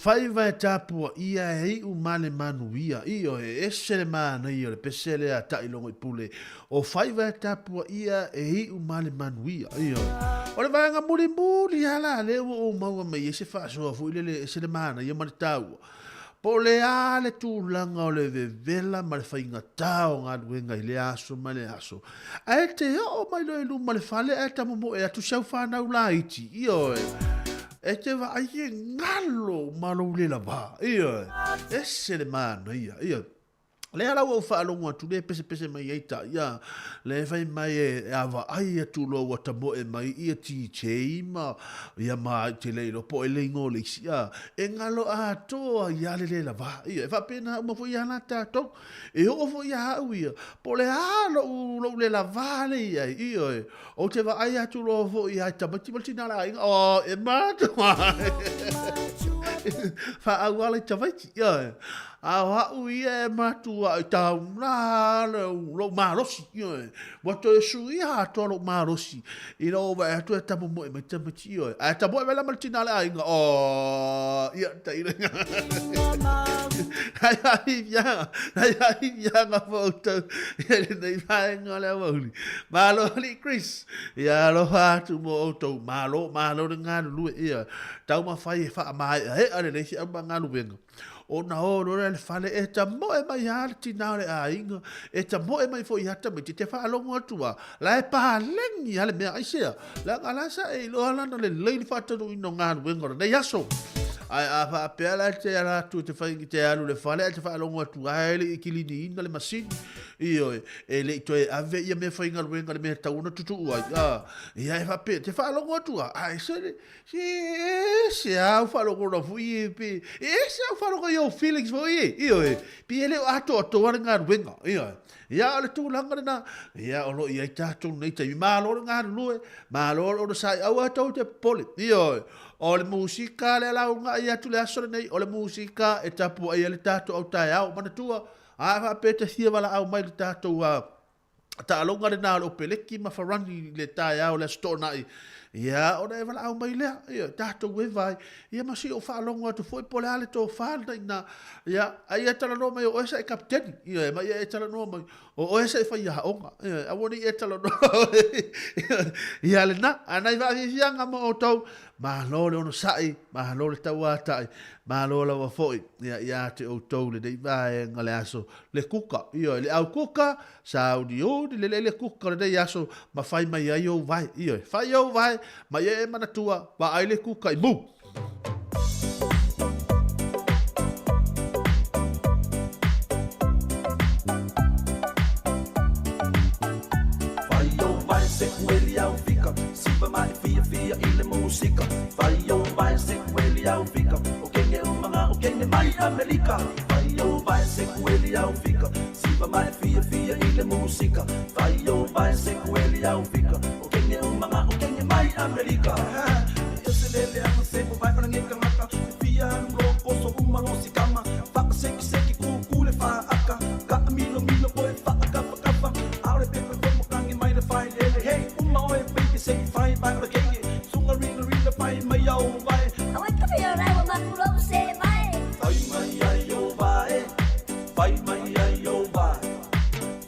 fai vai tapua ia hei u male manuia io e sele mana io le pesele a tai longo i pule o fai vai tapua ia hei u male manuia io o le vanga muri ala le o maua mai se fa so fu le sele mana ia male tau po le ale tu langa o le vela ma le fainga tau ngā duenga i le aso ma le aso a e te o mai lo e lu ma le fale e ta momo e atu sau whanau la iti io e te wa ai e ngalo malo le la va io e se le mana ia le ala o fa longa tu le pese mai eita ia le vai mai e ava ai tu lo wa tamo e mai ia ti cheima ia ma te le lo po le ngole sia e ngalo a to ia le la va ia fa pena mo fo ia na ta to e o fo ia ia po le a lo le la va le ia o te va ai tu lo fo ia ta ma ti na la o e ma fa awale ta vai ia a ia e matua i tau nā lo marosi wato e sui ha to lo marosi i lo wa atu e tamu mo e mai tamati a tamu e vela maltina le ainga o ia ta ira ai ia nga foto ia nei vai ngole woli malo li Chris ia lo ha tu mo to malo nga lu ia tau ma fai fa mai e ale le si amba nga lu venga o na o le fale e ta mo e mai arti na le ainga e ta mo e mai fo iata me te fa longo tua la e pa lengi ale me aisia la ala sa e lo ala le le fa to no nga wengo de yaso a fa pela te ala tu te fa te alu le fale te fa longo tua ele ikilini ina le masini io e le to e ave ia me fa inga wengo le me ta uno tutu ai ia e fa pe te fa longo tua ai se a fa longo no fui pe e se a fa longo yo feelings for io pi ele ato nga wenga ia le tu langa na ia o lo ia tato nei te malo nga lue malo o sai au ato te pole io o le musika le la nga ia tu le aso nei o le musika e tapu ai le tato au tai au mana tua a fa pete sia wala au mai le tato ta longa le na lo peleki ma farani le tai au le sto nai ia o nei wala au mai le ia tato we vai ia ma si o fa longa tu foi pole ale to fa na ia ai tala no mai o esa kapten ia ma ia tala no mai o esa fa ia onga a woni e tala no ia le na anai va vianga mo to ma lo le ono sai ma lo le tawata ma lo la wa foi ia te o to le dei vai ngale aso le kuka ia le au kuka saudi o le kuka le dei aso ma fai mai ai o vai ia fai o vai ma ia e mana tua va ai le kuka i mu mai fia ile música vai eu vai ser com ele ao fica o quem é uma o quem é mai América vai eu vai ser com ele ao fica se vai fia ile música vai eu vai ser com ele ao fica o quem é uma o quem é mai América eu se lele a você vai para ninguém mata fia no poço uma música ma fa se que cu le fa aka ka milo boy fa aka aure pepe como kangi mai le fai ele hey uma oi baby say fai vai para quem sunga ringa fai mai au vai ai ka pia ra ma pulo se vai fai mai au vai fai mai au vai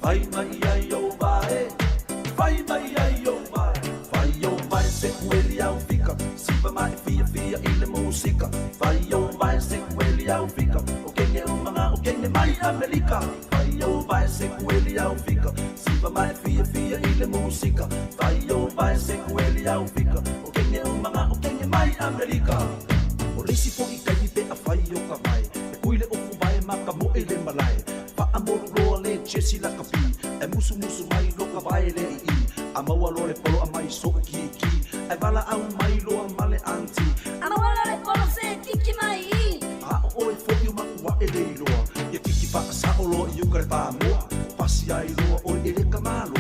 fai mai au vai fai mai au vai fai au vai se ele au fica se vai fia ele música fai au vai se ele au fica o quem é uma o quem é mai América vai au vai se ele au fica se vai fia ele música vai au vai se ele au fica o quem é uma o quem é mai América o risi po i kai pe a fai o ka mai e kuile o fu vai ma ka mo ele malai fa amor lo le chesi la kapi e musu mai lo ka vai le i a maua lo le polo a mai so ki e bala au mai lo a male anti a maua lo le polo se kiki mai a o e fo i ma wa ele lo e kiki fa sa o lo i ukare pa mo pasi ai lo o ele ka malo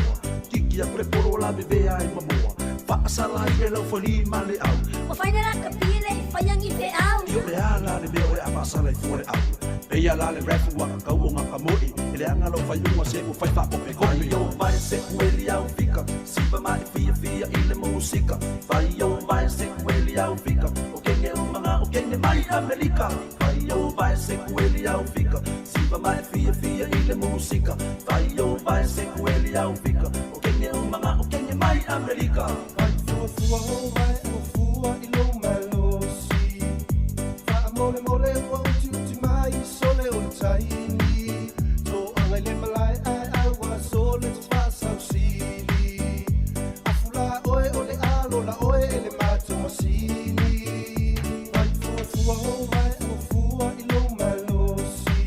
kiki a pre polo la bebe ai mamoa fa sa la i lo fo li male au o fai na ka pile fai angi pe au yo le ala le me o e a pasa la fo le au e ia la le refu wa ka o nga ka mo i ele anga lo fai uma se o fai fa o pe ko yo vai se ele au fica se mai fia ile música vai eu vai se ele au fica o quem é uma o kenge mai Amerika. Vai o vai se kueli au fika. Siva mai fia fia i le musika. Vai o vai se kueli au fika. O kenge umanga o kenge mai Amerika. Vai fua o vai o fua i lo malosi. Fa mole mole o uti mai sole o taini. So angai le malai ai ai wa sole to pasa sili. Afula oe o le alo la oe le mato masini. Vai fua o vai o fua i lo malosi.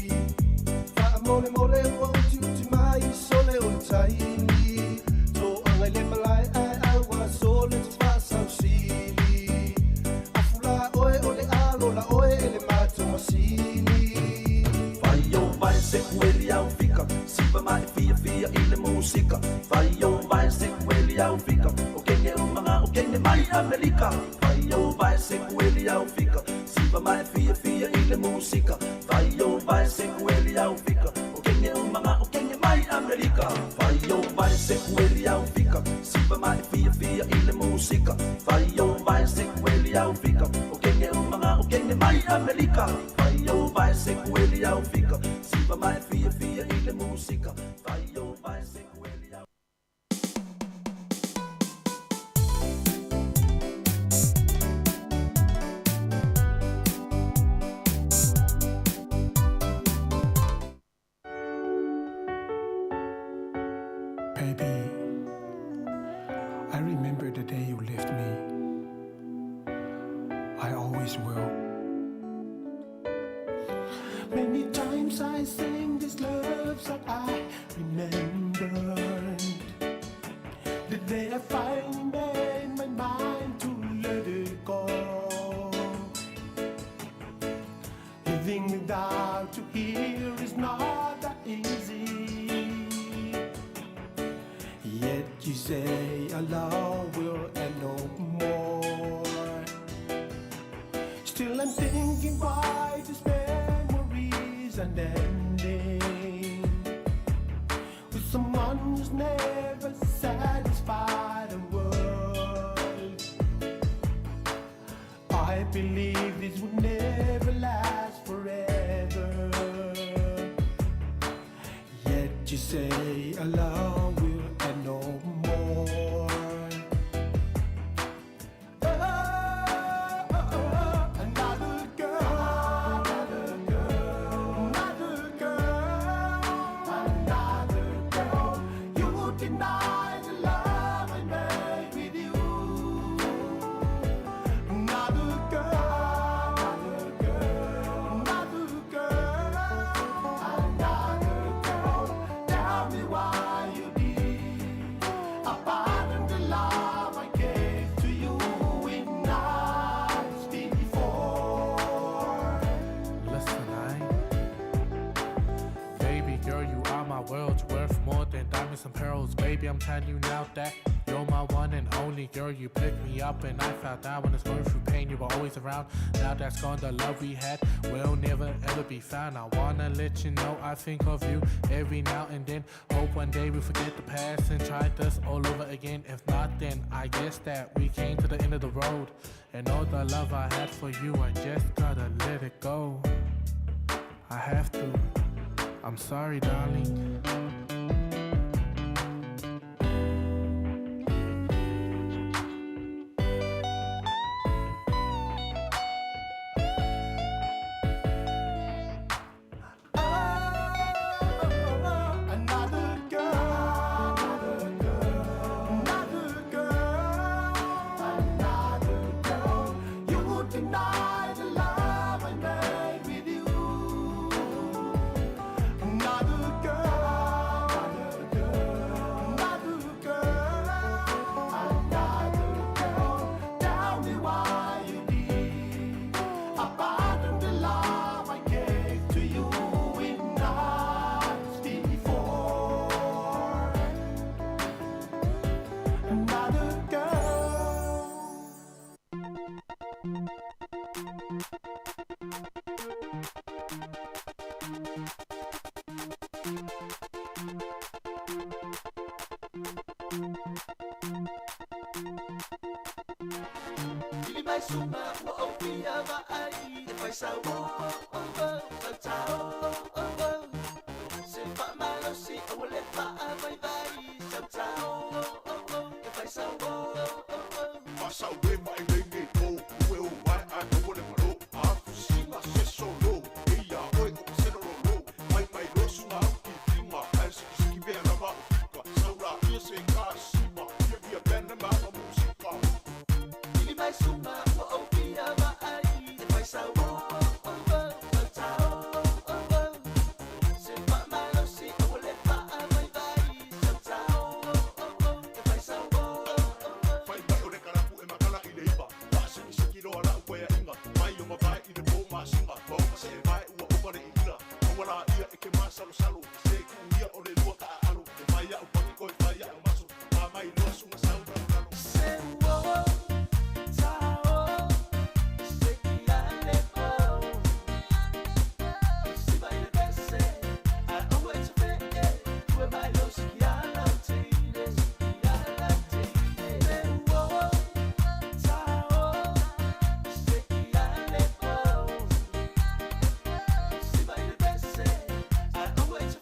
Fa mole mole o uti mai sole o taini. So angai le malai ai ai wa sole to pasa sili. Afula oe o le alo la oe le mato masini. Vai o vai se kueli au fika. Siva mai fia fia i le musika. Vai o vai se kueli au fika. O kenge umanga o kenge mai Amerika. Vai o vai se kueli au fika. Siva mai fia fia i le musika. Vai o vai se kueli au fika. O kenge umanga o kenge mai Amerika. Vai o vai se kueli au fika. Siva mai fia fia i le musika. Vai o vai se kueli au fika. O kenge umanga o kenge mai Amerika. Vai o vai se kueli au fika. Siva mai fia fia i le musika. Vai o vai se kueli au Baby, I remember the day you left me. I always will. Many times I sing this love song I remembered. The day I finally made my mind to let it go. Living without you here is not that easy. Yet you say our love will end no more. Still I'm thinking why this memories unending with someone who's never satisfied the world. I believe this would never last forever. Yet you say our love will end no more. Another girl, another girl, another girl, another girl. You deny the love I made with you. Another girl, another girl, another girl, another girl. Tell me why you did abandon the love I gave to you in nights before. Listen, baby girl, you are my world. You're worth more than diamonds and pearls. Baby, I'm telling you now that you're my one and only girl. You picked me up and I fell down when I was going through pain. You were always around. Now that's gone, the love we had will never ever be found. I wanna let you know I think of you every now and then. Hope one day we forget the past and try this all over again. If not, then I guess that we came to the end of the road. And all the love I had for you, I just gotta let it go. I have to. I'm sorry, darling. Another girl, another girl, another girl, another girl. You deny the love I made with you. Another girl, another girl, another girl, another girl. Tell me why you did abandon the love I gave to you in nights before. Another girl. Ili mai suma wa opia va ai fai sa wo sa tao se fa malo si o le fa vai vai sa tao e fai sa wo Pasa we mai lengi o we o mai a no le malo a fusima se solo e ya oi o se no lo mai mai lo su ma ki prima as ki be na ba ka saura ia se ka sima ia ben na ma musica ili mai suma o pia va ai e fai sa wo sa tao se fa malo si o le fa vai vai sa tao e fai sa wo fai mai o le karapu e makala i le ipa pasi ni se kilo ala u koea inga mai o mabai i le po ma singa po se mai ua upare i ila o wala ia e ke masalo salo se ku ia o le lua ka alo e mai a upangi koi mai a maso ma mai lua sunga sauna lalo se wo tao se ki ale po si vai le bese a always fe we mai lo si ala tine si ala tine se wo tao se ki ale po si vai le bese a always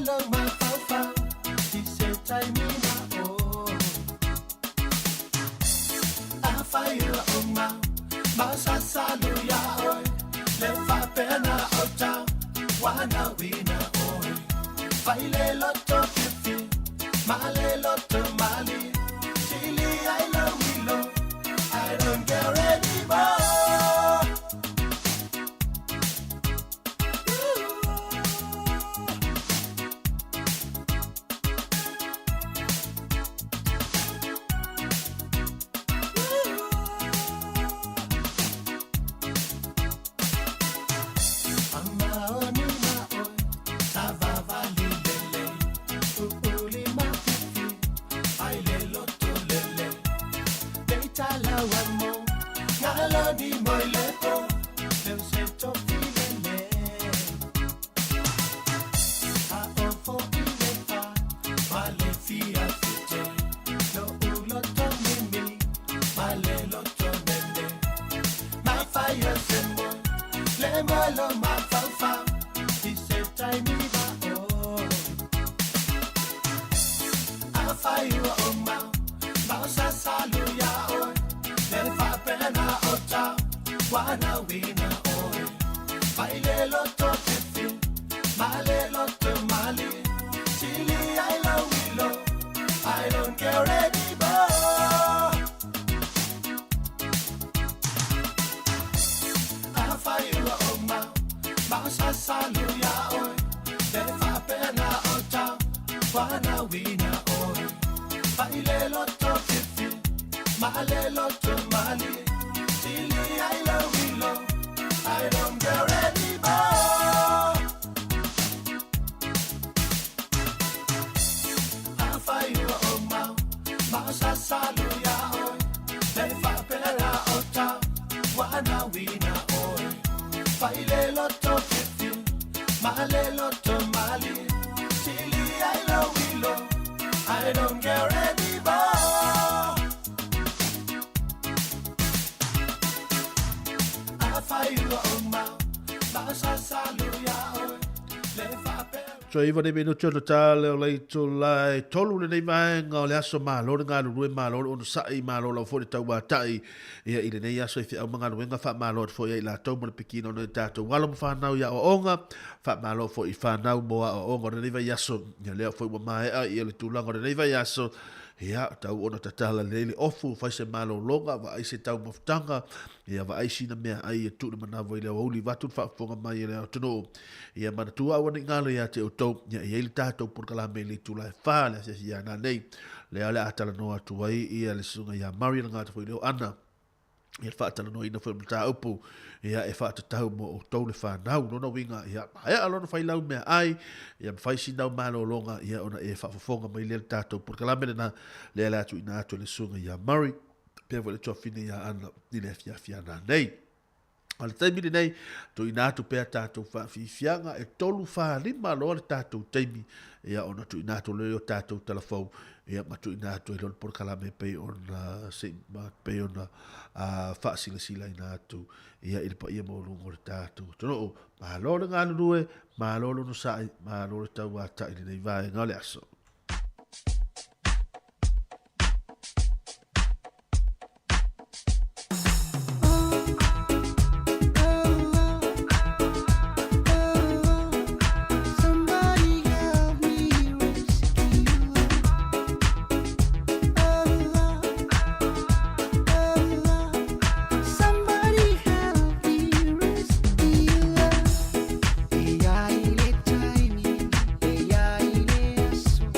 lo ma fa fa ti se tai mi na o a fa yo o ma sa sa lu ya oi le fa pena o ta wana wina oi fai le lotto fifi ma le lotto mali chili I love you lo I don't care anymore. So iwa ne meno tio tale o lei to lai tolu le nei vaenga o le aso malo le ngalo rue malo o sai malo la fo le tau matai ia ile nei aso i au manga wenga fa malo fo ia la tau mo pikino no tato wala mo fa nau ya o onga fa malo fo i fa nau mo o onga le nei vai aso ia le fo mo mai a ia le tulanga le nei vai aso ia tau ona tatala lele ofu fa se malo longa va ai se tau moftanga ia va ai sina mea ai tu le mana voi le oli va tu fa fonga mai le tono ia mana tu a woni ngalo ia te auto ia ile tato por kala me le tu la fa le se ia na nei le ala atala no atu ai ia le sunga ia Maria ngata foi le ana ia fa atala no ina foi mta upu ia e fa tau mo o tau le fa nau no winga ia ia alo no fai lau me ai ia fai sina malo longa ia ona e fa fonga mai le tato por kala me na le ala tu ina atu le sunga ia Maria pe vole to fine ia ana ni le fia na nei al taimi nei to ina tu pe tato fa fianga e tolu fa lima lo le tato taimi ia ona tu ina tu le tato telefon ia matu ina tu lo por kala me pe ona se ma pe ona fa sila ina tu ia il pa ia mo lo ngor tato to ma lo nga lue ma lo no sai ma lo tau wa ta ile nei vai ngale aso Yeah.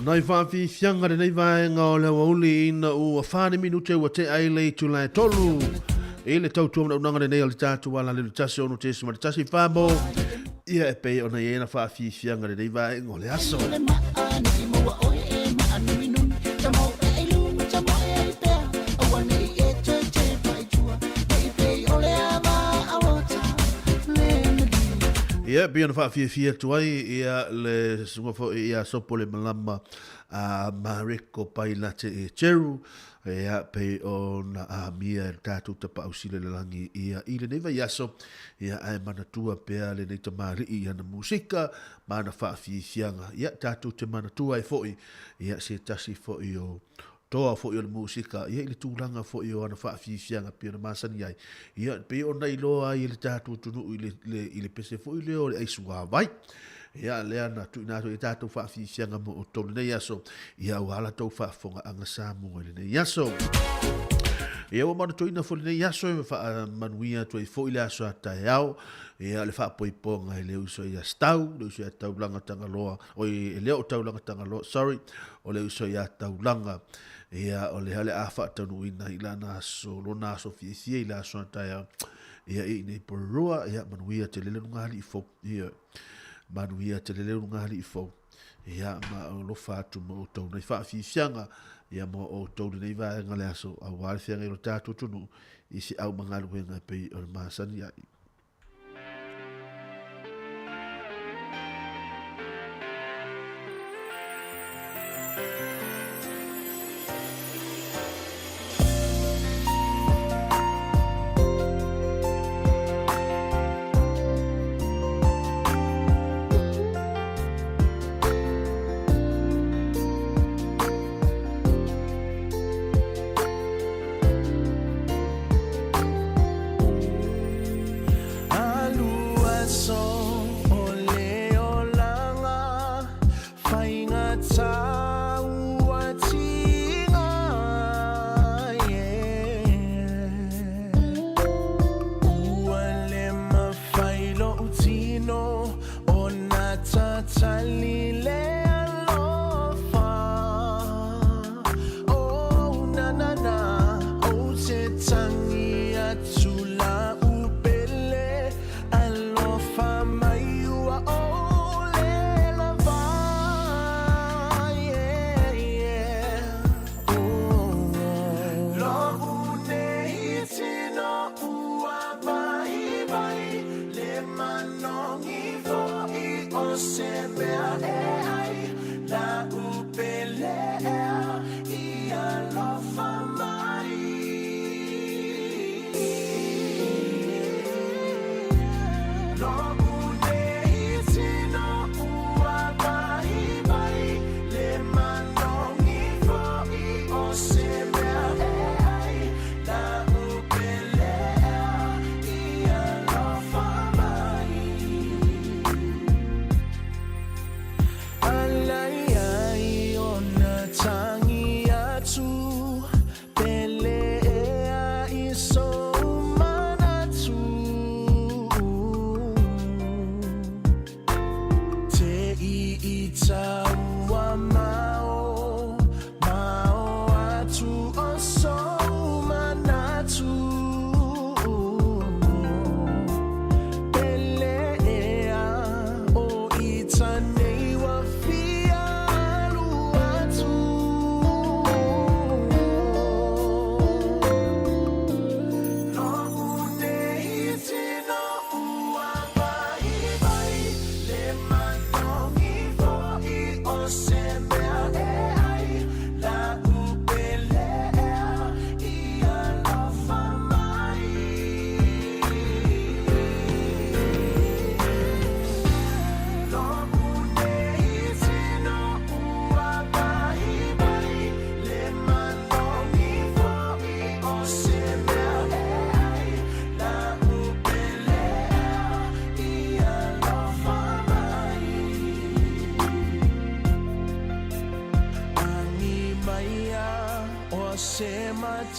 Nai whaafi fianga de nei vaenga o le wauli ina ua whane minute ua te aile tu lai tolu. E le tau tuam na unanga de nei o le tātu wala le tasi ono te sima le tasi whamo. Ia e pei o na iena whaafi fianga de nei vaenga o le aso. Ia bia na whaafia tuai ia le sungafo ia sopo le malama a Mariko Pailate e Cheru ia pe o na a mia tātou tapa ausile le langi ia i le neva iaso ia ai manatua pea le nei tamari i ana musika mana whaafianga ia tātou te manatua e foi ia se tasi foi o toa fo yo musika ia ile tūlanga fo yo ana whaafianga pia na masani ai ia pe o nei loa i le tātou tunu i le pese fo i le o le aisua vai ia le ana tu ina i tātou whaafianga mo o tonu nei aso ia wala tau whaafonga anga Samoa i le nei aso ia o mana toina fo le nei aso e wha manuia tu i fo i le aso a tae au ia le whaapoiponga i le uso i a stau le uso i a taulanga tangaloa o i leo taulanga tangaloa sorry o le uso i a taulanga ia o le hale a whaatanu ina i la naso lo naso fie i la aso a tae au ia i nei porua ia manuia te lele nunga hali i fo ia manuia te lele nunga hali i fo ia ma o lo fatu mo o tau nei whaafianga ia mo o tau nei vaenga le aso a wale fianga i lo tātou tunu i si au mangalu wenga pei o le masani ai.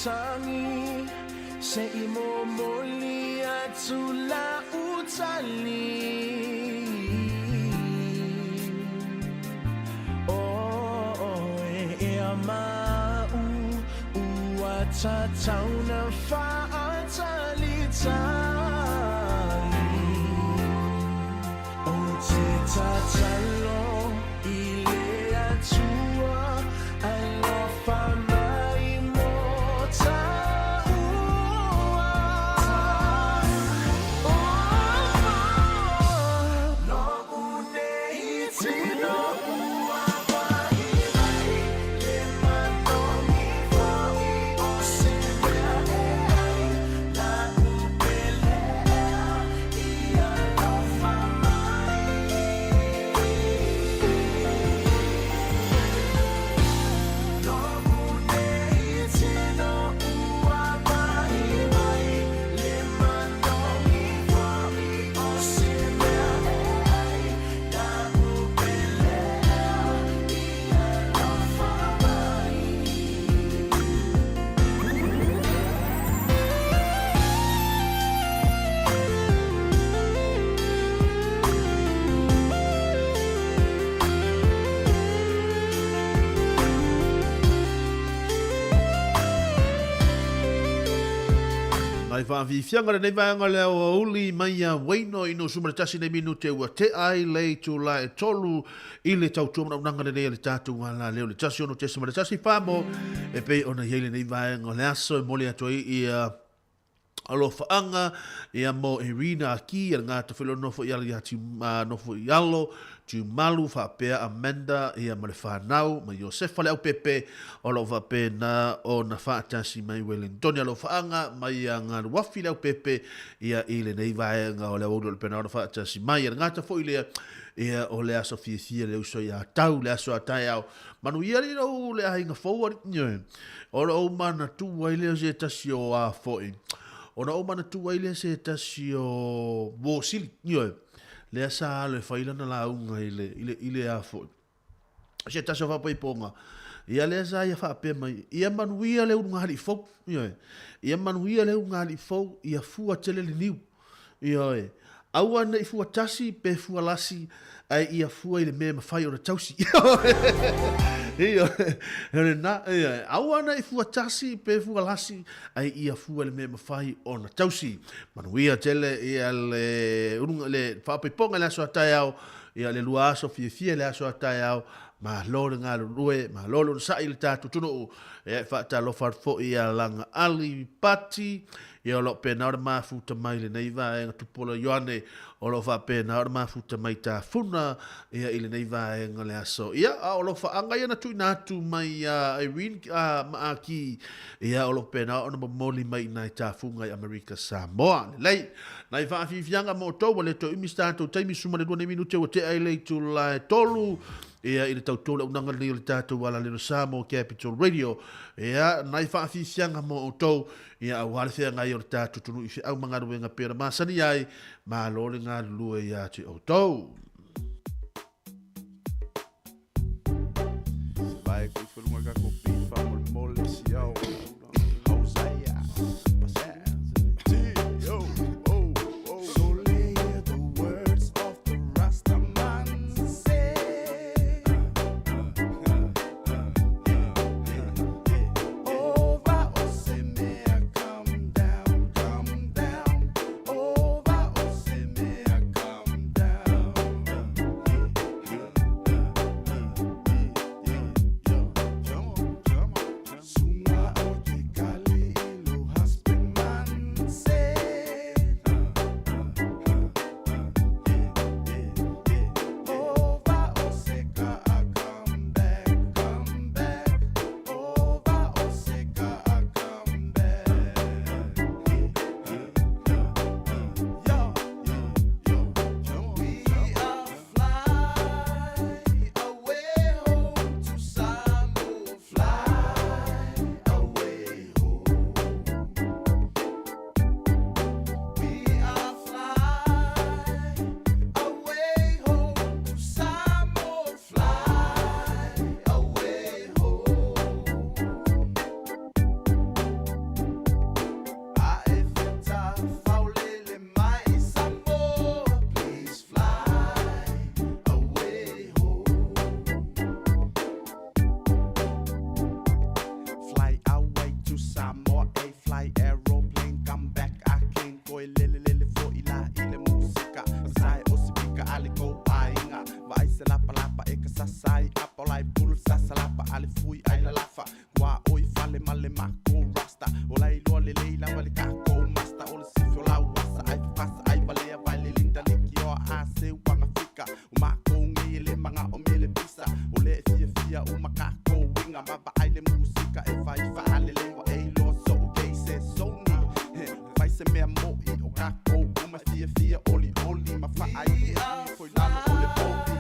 Tangi se imo moli atula utali oh ta tauna fa tali tali o te ta talo I le atua ai lo fa mai mo ta ua no une I tino ua mai mai le manongi foi o se mea ai la upelea ia lo fa Ai fa vi fianga nei vanga le o uli mai a waino ino sumara tasi nei minute ua te ai lei tu la e tolu I le tau tuamana unanga nei le tatu ngala leo le tasi ono te sumara tasi famo e pei ona yeile nei vanga le aso e mole atoi I alo faanga ia mo Irina aki ia ngata filo nofo ia ia ti nofo ialo tu malu fa pea Amanda ia male fanau ma Josefa le au pepe o lo va pena o na fa tasi mai Wellington alo faanga mai nga wafi le au pepe ia ile nei vai nga o le o le pena o fa tasi mai ia ngata fo ile ia o le aso fia le uso ia tau le aso atai au manu ia le o le ai nga fo o lo mana tu wai le se tasi o a foi ona o mana tu ile se tasi o bo sil nyo le sa le faila na la unga ile a fo se tasi va pai ponga ia le sa ia fa pe mai ia manuia le unga hali fo nyo ia manuia le unga hali fo ia fu tele le niu io aua na fu tasi pe fu lasi ai ia fu ile me fai o tausi Iyo, na aua na fu tasi pe fu lasi ai ia fu le me fai ona tausi manuia tele ia le unga le fa pe ponga la so taiao ia le lua so fie le so taiao ma lo nga lue ma lo sa il tatu tuno e fa ta lo far fo ia langa ali pati ia lo pena or ma fu ta mai le nei va e tu polo yoane o lo fa pena or ma fu ta mai ta funa ia ile nei va e ngale aso ia o lo fa anga ia na tu mai Irene ma aki ia o lo pena o mo moli mai nai ta funga America Samoa lei nai fa fi fianga mo to le to imi stato taimi suma le 2 minute o te ai le tu la tolu ia ile tau tola unanga le tatu wala le Samoa Capital Radio ia nai fa fi fianga mo to ia wala fia ngai o tatu tunu I au manga ruenga pera masani ai ma lo le nga lue ia te o to Vai ku fulunga ka ko pi fa mo le si au Hosea le fui ai la lafa wa oi fale male mako rasta o lai lo le leila wale kako masta o le sifio la wasa ai fasa ai balea vale linda liki o a se wanga fika o mako ngi le manga o mele pisa o le fia o makako winga maba ai le musika e fai fa le lengua e lo so ke se soni fai se me mo I o kako o ma fia oli oli ma fa ai foi la o le poti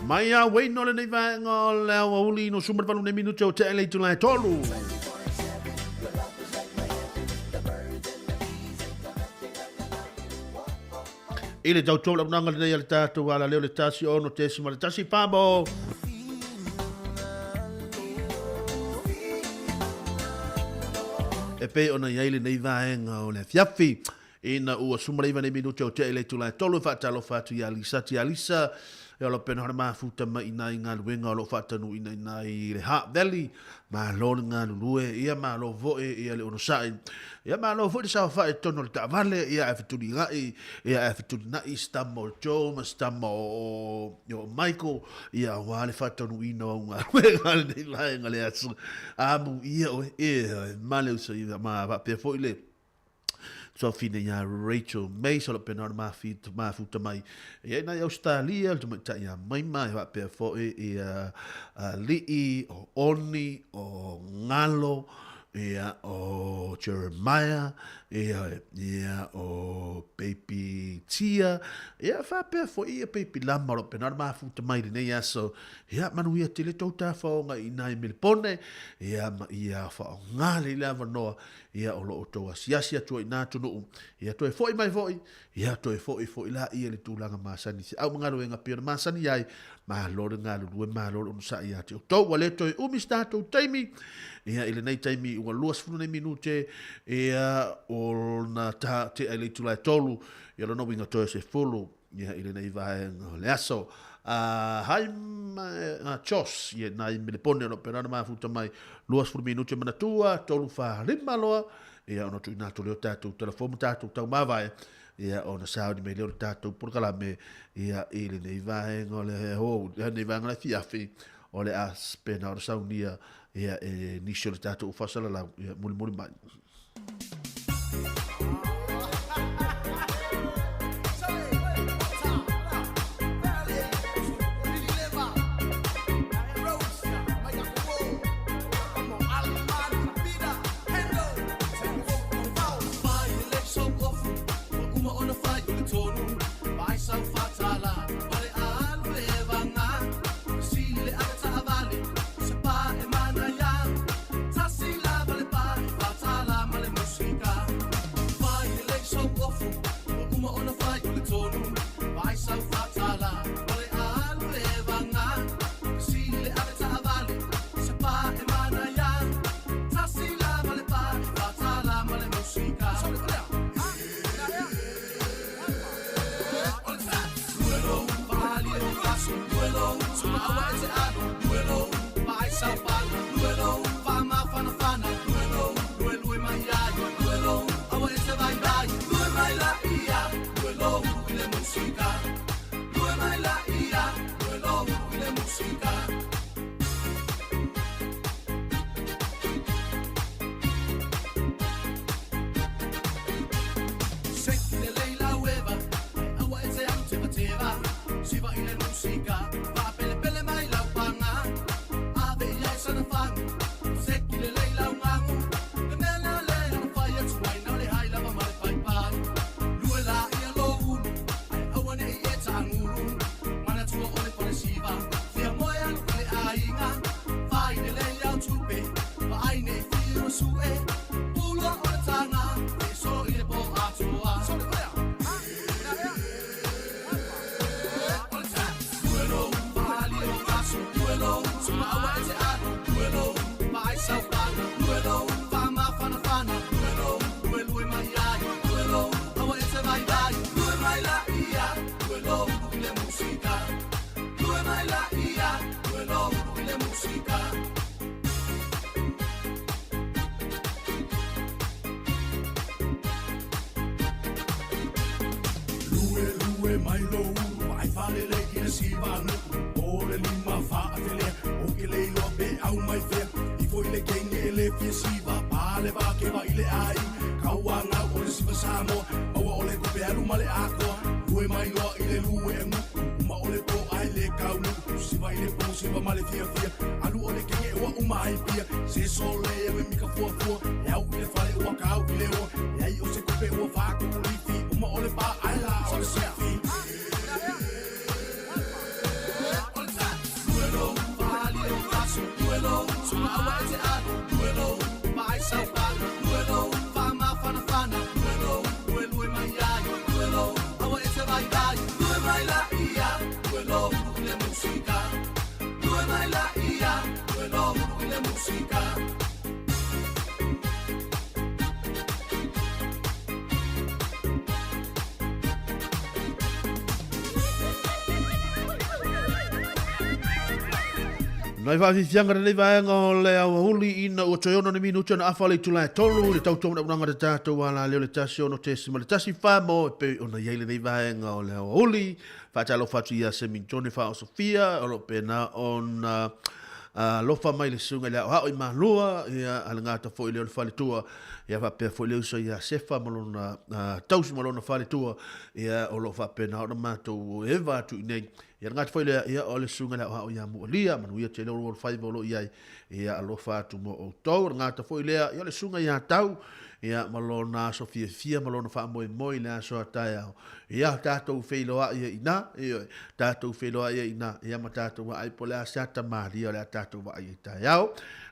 Mai a wei no le nei vai ngol le o uli no sumber palu ne minuto o te ele tu lai tolu. Ile tau tau lau nanga le nei ale tātou ala leo le tasi o no te sima le tasi pāmo. E pe ona iaile nei vaenga o le fiafi. Ina ua sumareiva nei minuto o te ele tu lai tolu whaatalo whaatu i alisa ti alisa. E alo pena hara mafuta ma ina i ngā luenga o lo whaatanu ina i le Heart Valley. Ma lo ngā lulue, ia ma lo voe, ia le ono sae. Ia ma lo voe sa whae tono le ta'avale, ia e whituni ngai, ia e whituni nai stamo o Joe, ma stamo o Michael, ia wale whaatanu ina o ngā luenga le nei laenga le atu. Amu ia o male usa i ma wapea fo i le. So fine ya Rachel May so pe nor ma futa mai e na Australia tu ta ya mai va pe fo e li o oni o ngalo ia o Jeremiah, ia o Baby Tia, ia whapea fo ia Baby Lama ro penara mafuta mai nei aso, ia manu ia tele tau tāwhaonga i nai milipone, ia ma ia whaongale le avanoa, ia o loo toa siasia tua i nā tunu, ia toe foi mai foi, ia toe foi la ia le tūlanga māsani, si au mga roenga pia na māsani ai, ma lore ngā lulue, ma lore unusa ia te o tau, wale toe umistato taimi, ia ile nei taimi ua luas funu nei minute, ia o na ta te ai le tulai tolu, ia lono winga toe se fulu, ia ile nei vae le aso, hai chos, ia nai milepone no perana mafuta mai, luas funu minute manatua, tolu fa rima loa, ia ono tu inato leo tatu, telefomu tatu, tau mavae, ia ona saudi me leo tatu, purkalame, ia ile nei vae ngole ho, nei vae ngole fiafi, ole as pena ora saunia, ia nisho le tatu ufasala lau, ia muli mai. Samoa, awa ole ko pe alu male ako, lue mai loa ile lue ngu, uma ole po ai le kaunu, siva ile po siva male fia fia, alu ole kenge wa uma ai pia, se sole e me mika fua fua, e au ile fale ua kau ile o, e ai o se ko pe ua faku ulifi, uma ole pa ai la ole se fi. Duelo, vali o paso, duelo, suma awa e te ado, duelo, pa ai sa pa, duelo, fama fana fana. Música. Noi va fianga nei vaenga o le huli ina o toyono ni minuto na afale tula tolu le tautou na unanga ta to ala le tasio no tesi le tasi fa mo pe ona yele nei vaenga o le huli fa talo fa tia semintone fa Sofia o pena on lofa mai le sunga le ha o malua ia alanga fo ile fale tua ia va pe fo le so ia sefa malona tausi malona fale tua ia o lo fa pena o mato eva tu nei ia ngat foi le ia ole sunga le ha o ia mo lia manu ia te lo 5 lo ia ia alofa tu mo o to ngat foi le ia le sunga ia tau ia malona so fia malona fa moi le so taia ia tatou feiloa ia ina ia tatou feiloa ia ina ia matatou ai pola sata maria le tatou va ia taia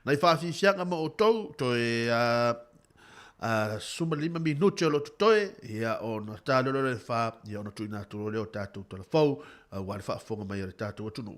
nai fa fianga mo o to e suma 5 minuti o lo tutoe ia o na talo le fa ia ona tuina to le o tatou telefou wa fa fonga mai le tatou tunu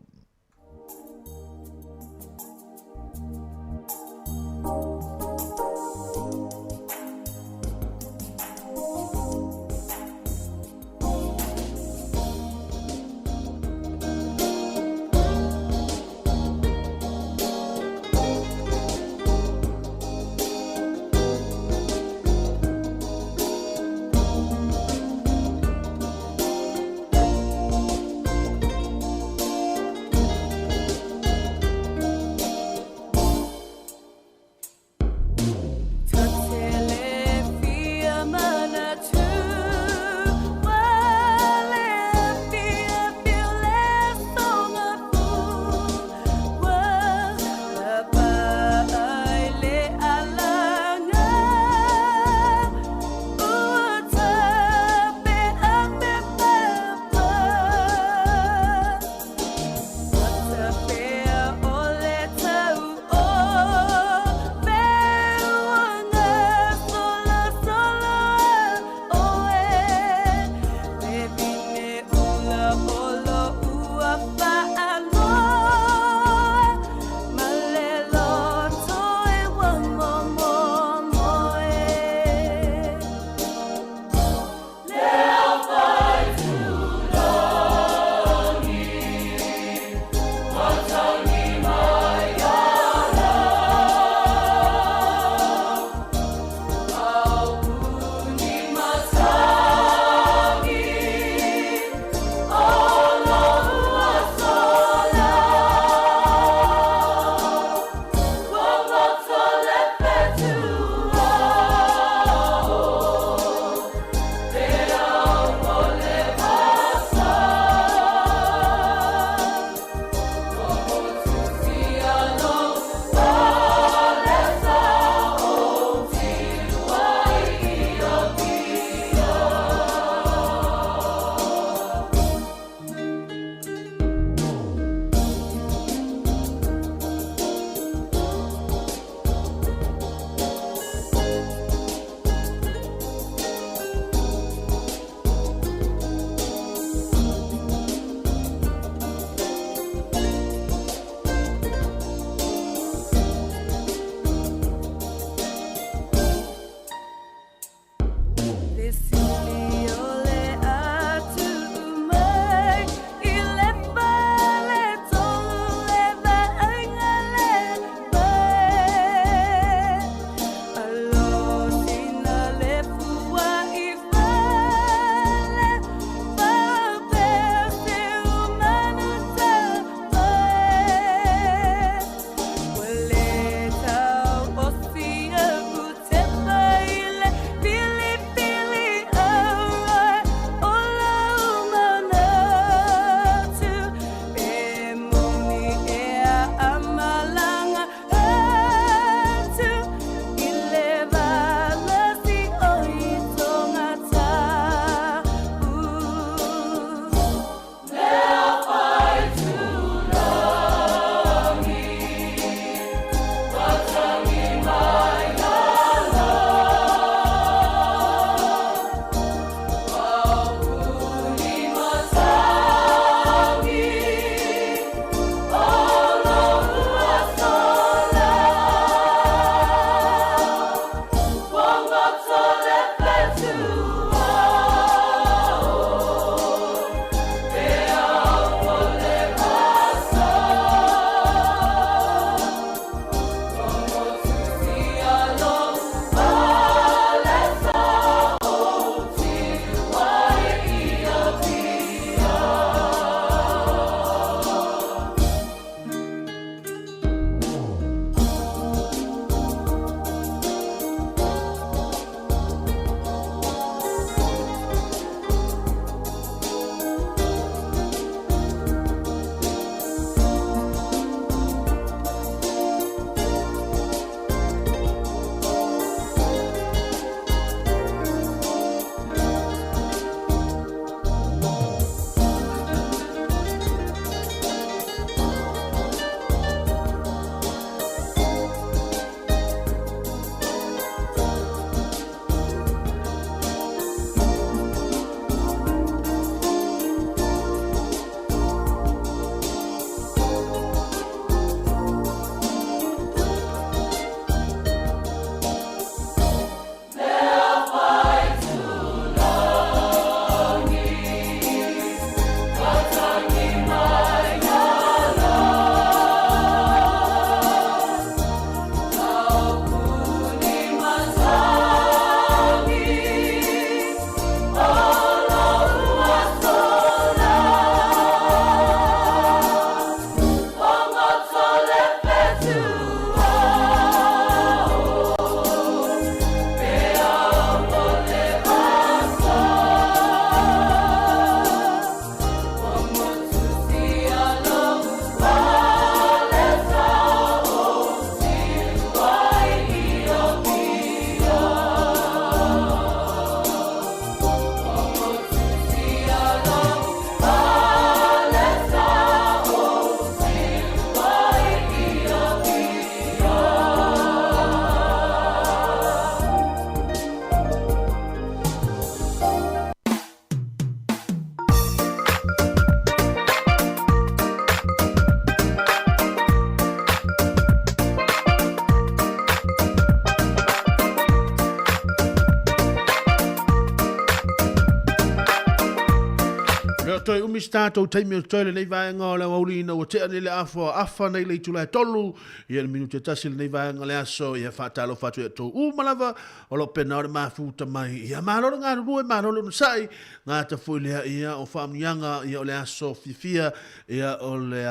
toi umi stato taimi o toi le nei vaenga o le waulina o te ane le afa nei le tula e tolu. Ia le minute tasi le nei vaenga le aso ia whaatalo whatu e tō umalawa o lo pena o le mafuta mai. Ia malolo ngā rurue malolo nusai ngā ta fui lea ia o whaamianga ia o le aso fifia ia o le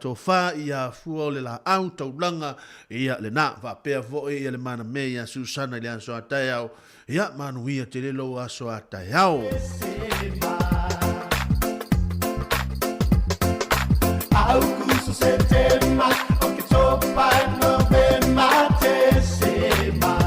tō wha ia fua o le la au tau langa ia le nā whapea voe ia le mana me ia Susana le aso atai au ia manuia te lelo aso atai au. Augusto, setembro, october, november, December.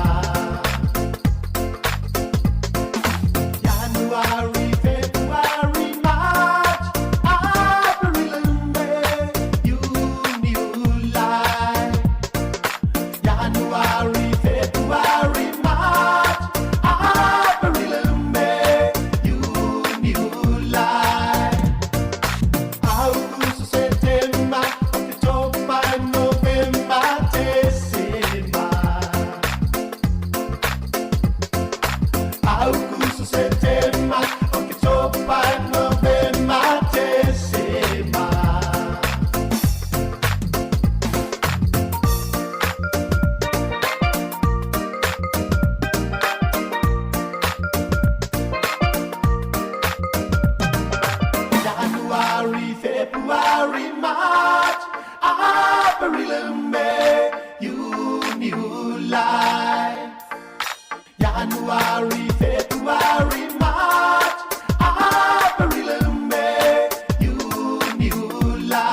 January, February, March, April, May, June, July. January, February, March, April, May, June, July. August, September, October, November, December. August, September, October, November, December. January, February, March, April, May, June, July. January, February, March, April, May, June, July.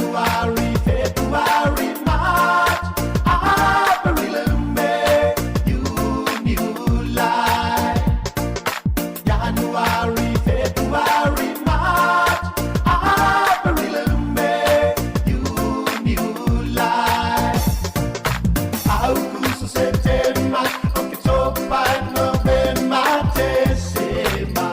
January, February, March, April, May, June, July. January, February, March, April, May, June, July. August, September, October, November, December.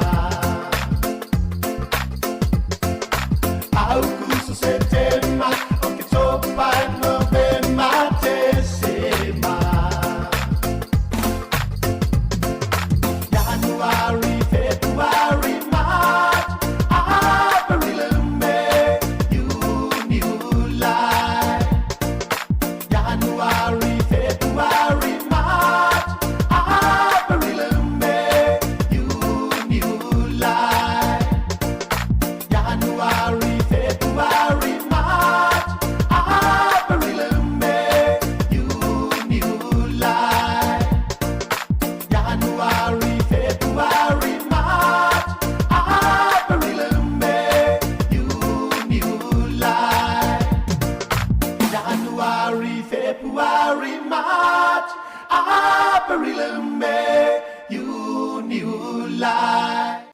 August, September, October, November, December. January, February, March, April, May, June, July. January, February, March, April, May, June, July. January, February, March, April, May, June, July. January, February, March, April, May, June, July. January, February, March, April, May, June, July.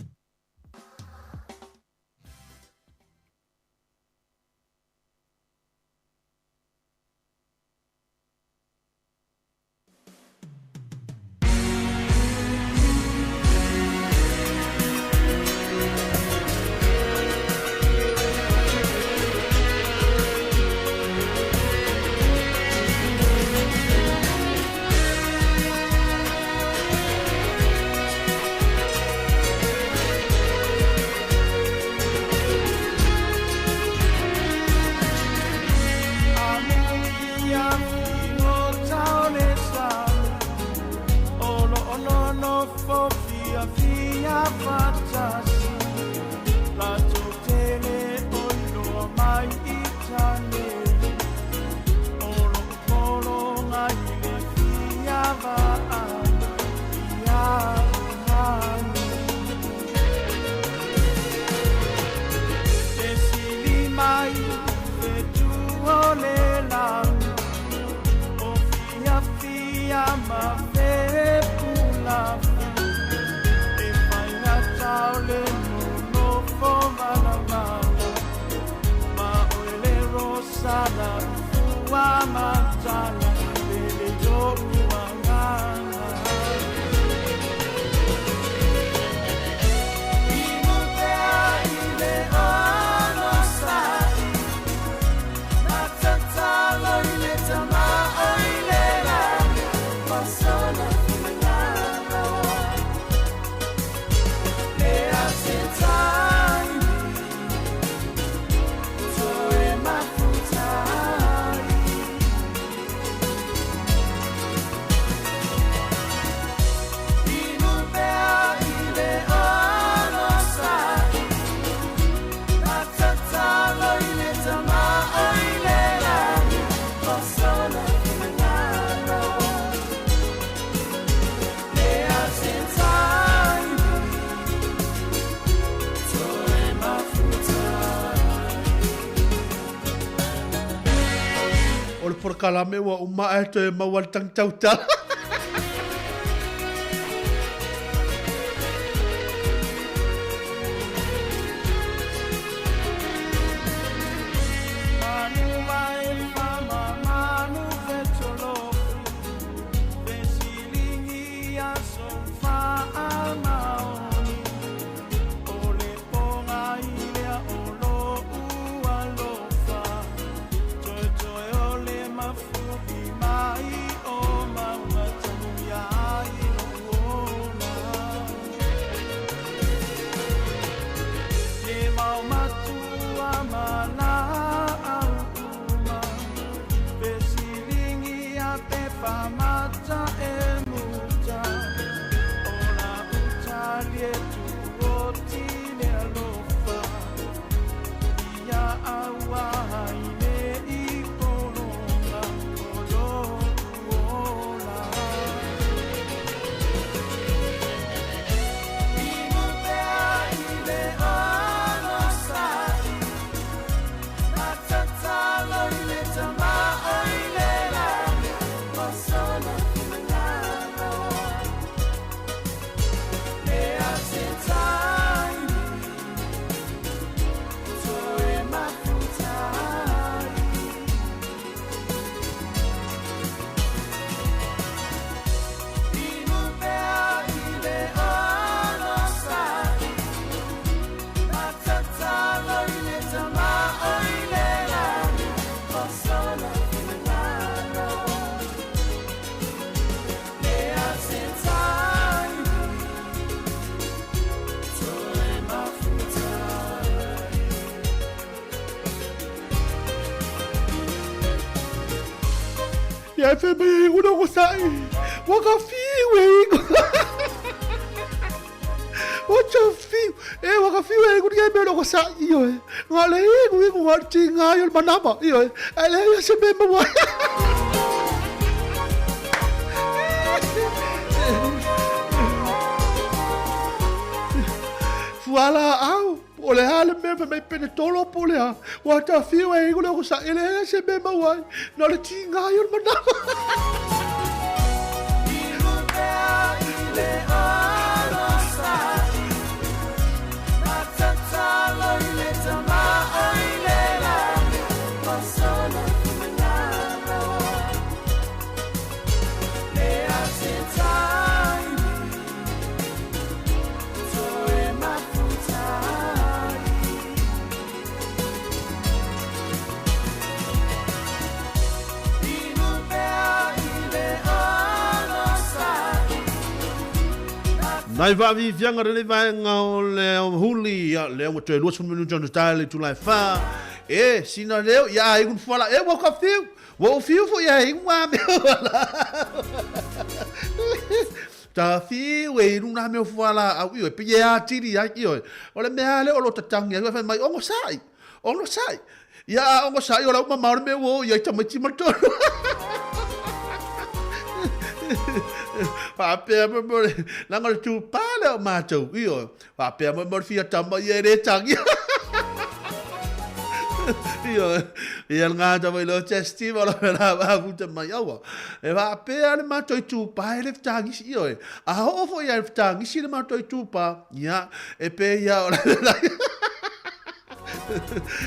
Matala, lele jo uangana. por kalame wa uma e te mawal tang tauta. Ya fe me uno ko sai. Waka fiwe. Waka fiwe. Waka fiwe ko dia me ko sai yo. Ngale ko ko tinga yo manaba yo. Ale ya se me mo. Fuala au. Ole hale me me pene tolo pole ha. Wata fiwe ko sa ele se me mo wai. No le tinga yo manaba. Nai va vi fianga le vai ngao le huli ya le mo te luas minu John Style tu lai fa sina leo ya igun fala wa ka fiu wa fiu fo ya ingwa me ta fiu e nuna me fala au io pe ya tiri ya io ole me ale o lo tatang ya fa mai ongo sai ya ongo sai o la ma me wo ya ta mai mato Pape mo langal tu pala mato io pape mo fia tamba yere tangi io nga ta vai lo festival la va puta mai awa e pape ale mato tu pa ele tangi io a ho fo ya tangi si mato tu pa ya e pe ya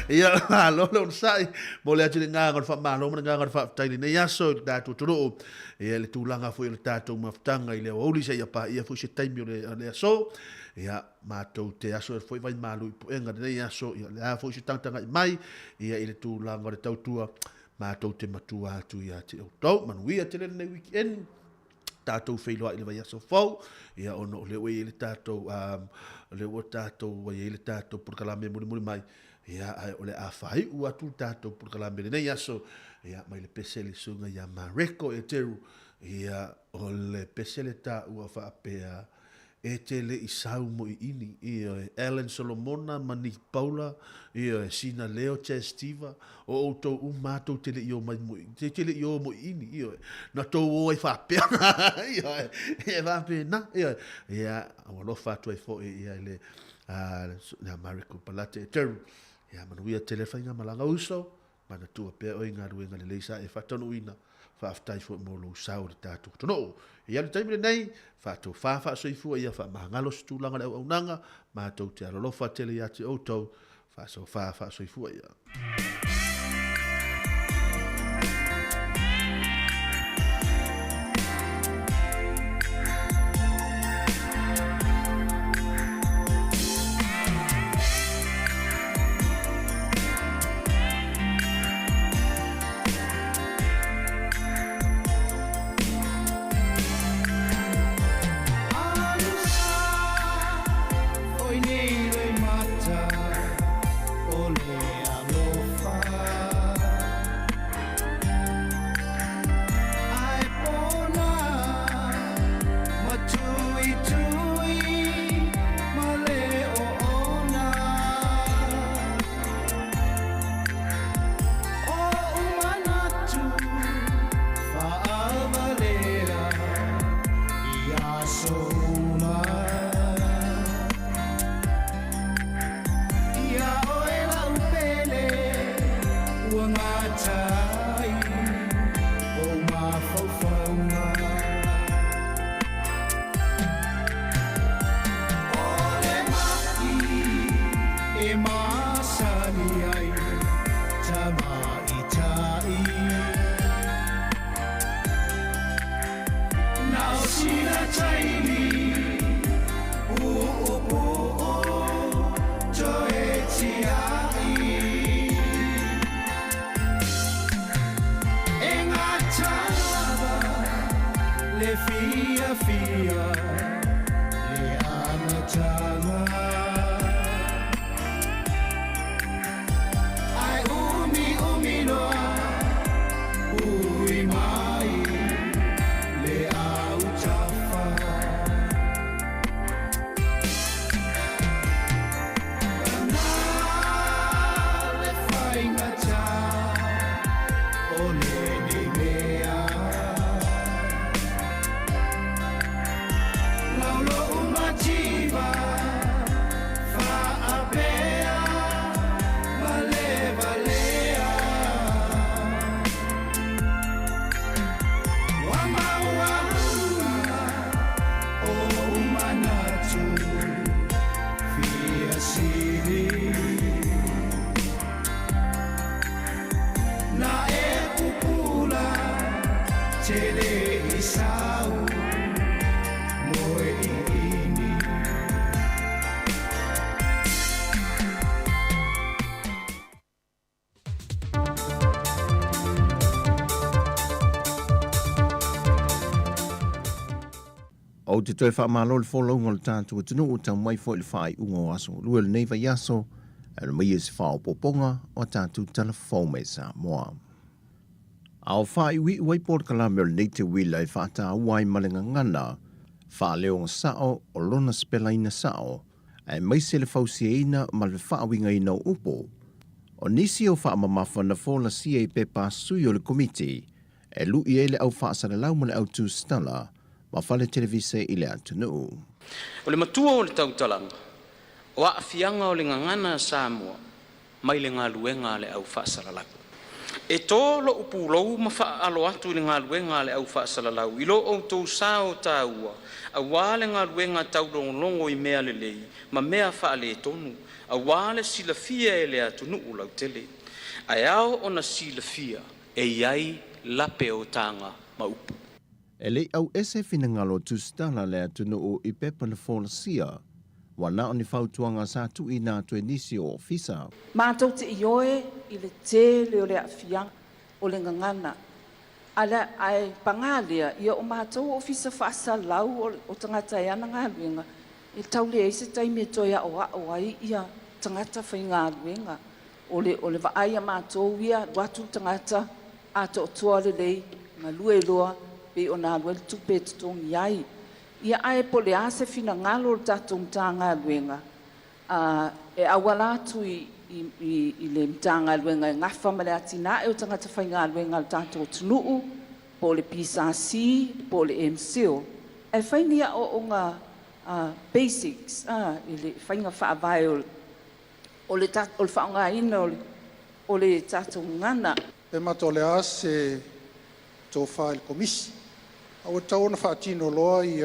ia malo lo sai mo le ati nga ngal fa malo nga ngal fa tai ne ya so da tu tu e le tulanga foi le tato maftanga ile o li sai pa ia foi se taimi le so ia mato te aso foi vai malo po enga ne ya so ia le foi se tanga mai ia ile tulanga le tautua mātou te matua atu ia te o tau, manuia te lena nei weekend, tātou whailoa i le vai aso fau, ia ono le ue i le tātou, le ua tātou, i le tātou purkalame muri mai, ia ai o le a whai ua tu tātou purkalame le nei aso, ia mai le pesele sunga ia mareko e teru, ia o le pesele tā ua whaapea, e te le i sau mo i ini, ia e Ellen Solomona, Mani Paula, ia e Sina Leo Chestiva, o outou mātou te le i o mai mo i, te le i o mo i ini, ia na tau o e whapea, ia e whapea na, ia o lo whātua i fo ia le, na Mariko Palate e teru, ia manuia telewhainga malanga uso, mana tua pea o inga ruenga le leisa e whatonu ina, whaaftai fo mo lo sau le tātou tono. Ia le taimile nei, whātou whawha soifua ia wha mahangalo stulanga le au nanga, mātou te alolofa tele ia te outou, whawha soifua ia. O te toi wha malo le wholaunga le tātua tunu o tau mai fo le whai ungo aso. Lua le neiva yaso, e le mai esi whao poponga o tātua telefon me Samoa. Ao whai ui uai por kalame o le nei te wila e whaata uai malenga ngana, wha leo ngā sao o lona spela ina sao, e mai se le fausia ina ma le whaawinga ina upo. O nisi o wha mamafa na whola sia i pepa sui o le komiti, e lui e le au whaasara lau ma le au tū stala, ma fale televise i le atunu. O le matua o le tautalanga, o a fianga o le ngangana Samoa, mai le ngaluenga le au whaasalalau. E tō lo upulou ma wha alo atu le ngaluenga le au whaasalalau, i lo o tō sao tāua, a wale ngaluenga taulongongo i mea le lei, ma mea wha le tonu, a wale silafia e le atunu u lau tele. Ai ao o na silafia, e iai lape o tanga ma upu. E lei au ese fina ngalo tustala le atunu o i pepa na wholasia, wana o ni whautuanga sa tu i nā tue nisi o ofisa. Mātou te ioe i le te leo le awhianga, o le ngangana. Ala ai pangalia ia o mātou ofisa whaasalau o tangata e ana ngā luenga. E taule e se taimi e toia o ai ia tangata whai ngā luenga. O le vaai a mātou ia watu tangata a to toa le lei ngā lue loa pe o nā lue le tupe tutongi ai. Ia ai po le ase fina ngalo le tatou mta ngā luenga. E awala atu i le mta ngā luenga e ngafa ma le atina e o tangata whai ngā luenga le tatou tunuu po le PSRC, po le MCO. E whainia o ngā basics, i le whainga whaavai o le whaonga ina o le tatou ngana. E mato le ase tō wha il komisi. Au tau na whaatino loa i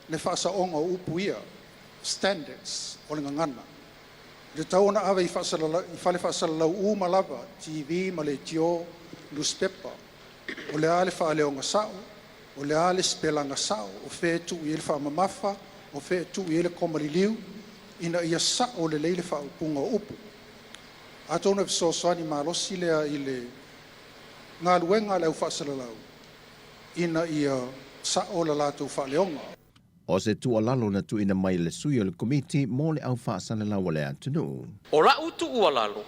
le whaasaonga upu ia, standards o le ngangana. Le tau na awe i whale whaasalau malava, TV, ma le tio, newspaper. O le ale whaaleonga sao, o le ale spelanga sao, o whetu i ele whaamamafa, o whetu i ele komariliu, ina ia sao le leile whaupunga upu. A tōna visosoani malosi lea i le ngā luenga leu whaasalalau, ina ia sao la lātou whaaleonga. O se tua lalo na tu ina mai le sui o le komiti mo le au whaasalalau le atunu. O la utu ua lalo.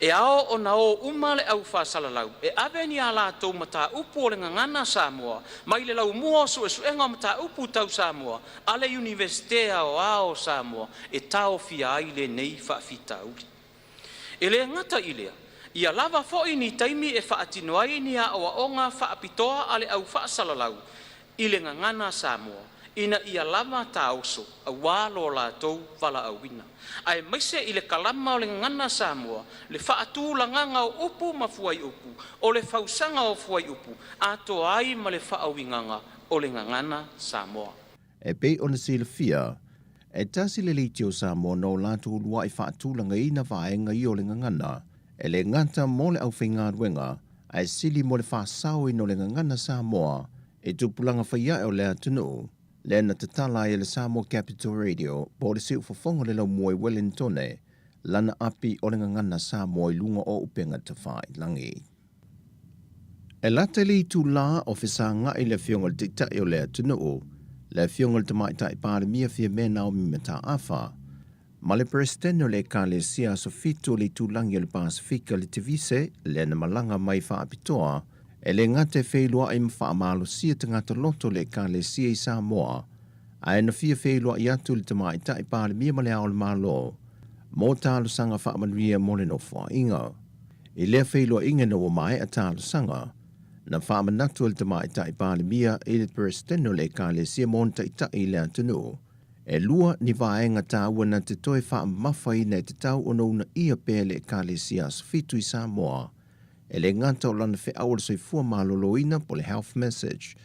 E ao o na o umale au whaasalalau. E awe ni a lātou mata upu o le ngangana Samoa. Mai le lau mua su e suenga mata upu tau Samoa. Ale universitea o ao Samoa. E tau fia ai le nei whaafita uli. E le ngata ilea. Ia lava fo'i ni taimi e whaatino ai ni a oa onga whaapitoa ale au whaasalalau. I le ngangana Samoa. Ina ia lava tauso a walo lātou wala awina. Ai maise i le kalama o le ngana Samoa, le whaatu langanga o upu ma fuai upu, o le fausanga o fuai upu, ato ai ma le whaawinganga o le ngana Samoa. E pei ona silafia, e tasi le leiti o Samoa no lātou lua i whaatu langa ina vaenga i o le ngana, e le ngata mo le au whainga ruenga, ai sili mo le whaasau i no le ngana Samoa, e tupulanga whaia o le atunu. Lena te tala e le Samoa Capital Radio, po le siu whafonga le lau moe Wellingtone, lana api o le ngangana Samoa i lunga o upenga te whai langi. E lata li tu la o whisa nga i le fionga le tiktai o le atunuu, le fionga le tamaitai pāre mia fia mena o mimeta awha, ma le presidente o le ka le sia sofito le tu langi o le Pasifika le tivise, le na malanga mai wha apitoa, e le ngate wheilua i mwha amalo sia tangata loto le ka le sia i Samoa, a e na fia wheilua i atu le tamaita i pāre mia male ao le malo, mō tālu sanga wha amanuia mo le no wha inga. I lea wheilua inga na mai a tālu sanga, na wha amanatu le tamaita i pāre mia i le presidente le ka le sia monta i ta i le atunu, e lua ni vaenga tāua na te toi wha amawha i nei te tau ono una ia pēr le ka le sia sofitu i Samoa, e le ngata o lana whi awal soi fua maloloina po le health message,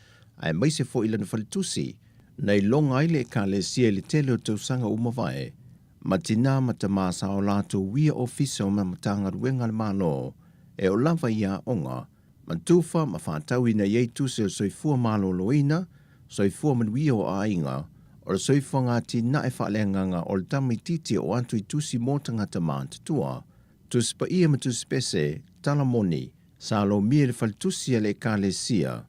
ai mai se fo i lana whalitusi, nei longa i le ka le sia le tele o tausanga umawai, ma tina mata masa o lato wia ofisa o mamatanga ruenga le malo, e o lava ia onga, ma tufa ma whātau ina iei tusi o soi fua maloloina, soi fua manuia o ainga, o le soi fua ngā tina e whaalenganga o le tamititi o atu i tusi mōtanga ta mātutua, tuspa ia ma tuspese, talamoni, sa lo mie le faltusia le ka le sia,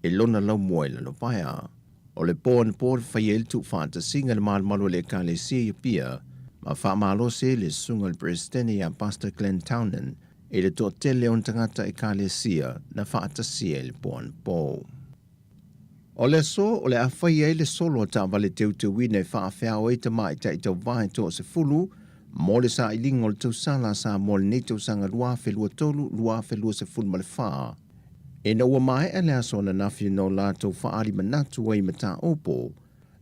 e lona lau moe la no paia. O le poa na poa whai el tu whaata singa le malu le ka le sia i pia, ma wha malo se le sunga le presidente a Pastor Glenn Townend, e le to tele on tangata e ka le sia na whaata sia le poa na poa. O le so, o le a whai e le solo ta vale teu te wine wha a o e te mai ta i tau vai to se fulu, mo le sa ilinga o le tausala sa mo le nei tausanga lua whelua tolu, lua whelua se fulu ma le whaa. E na ua mai e le aso na nafi no lātou whaari manatu wai mata opo,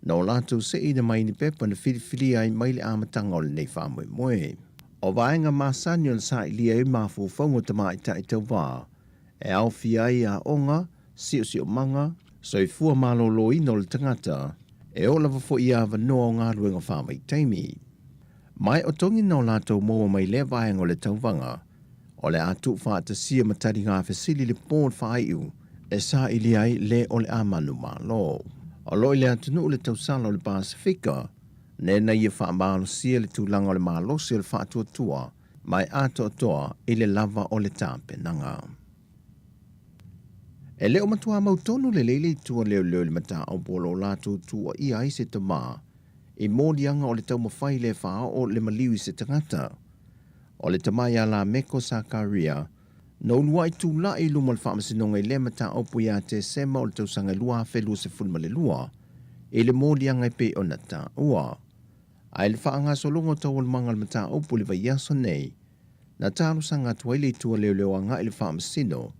no lātou se ina mai ni pepa na whiriwhiri ai mai le amatanga o le nei wha moe moe. O vaenga masani o le sa ilia e mafu whaungo tama i ta i tau wā, e au ai a onga, sio manga, so i fua malolo ino le tangata, e o lava fo i awa noa o ngā ruenga wha mai taimi. Mai o tongi no lātou moa mai le vaenga o le tauwanga, o le atu whaata sia matari ngā whesili le pōn whaaiu, e sa ili ai le o le amanu malo. O loi le atunu le tausala o le Pasifika, ne na ia whaamalo sia le tūlanga o le malo sia le whaatua tua, mai ato toa i le lava o le tāpenanga. E leo matua mautonu le leile tua leo le mata au polo latu tua i aise te maa, i mōdianga o le tau mawhai le wha o le maliwi se tangata. O le tamai a la meko Sakaria, no lua i tū la i luma le whaamasinonga i le mata au puia te sema o le tausanga lua whelua se fulma le lua, i le mōdianga i pe o nata ua. Ai le whaanga solongo tau o le manga le mata au puli vai yaso nei, na tālu sanga tuaile i tua leo anga i le whaamasino,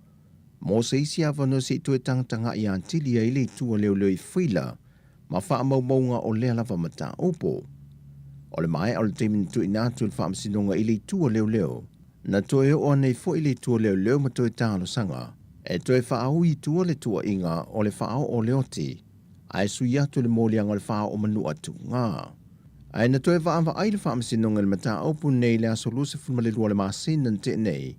mo se isi avano se tue tangtanga i antili ai le tua leo i whila, ma wha maunga o lea lava mata opo. O le mai o le teimin tu i nātu le whaamasinonga i le tua leo, na toe o anei fo i le tua leo ma toe tālo sanga, e toe whaau i tua le tua inga o le whaau o leoti, ai sui atu le mōlianga le whaau o manu atu ngā. Ai na toe whaamwa ai le whaamasinonga le mata opo nei le aso luse fulma le lua le maasina te nei,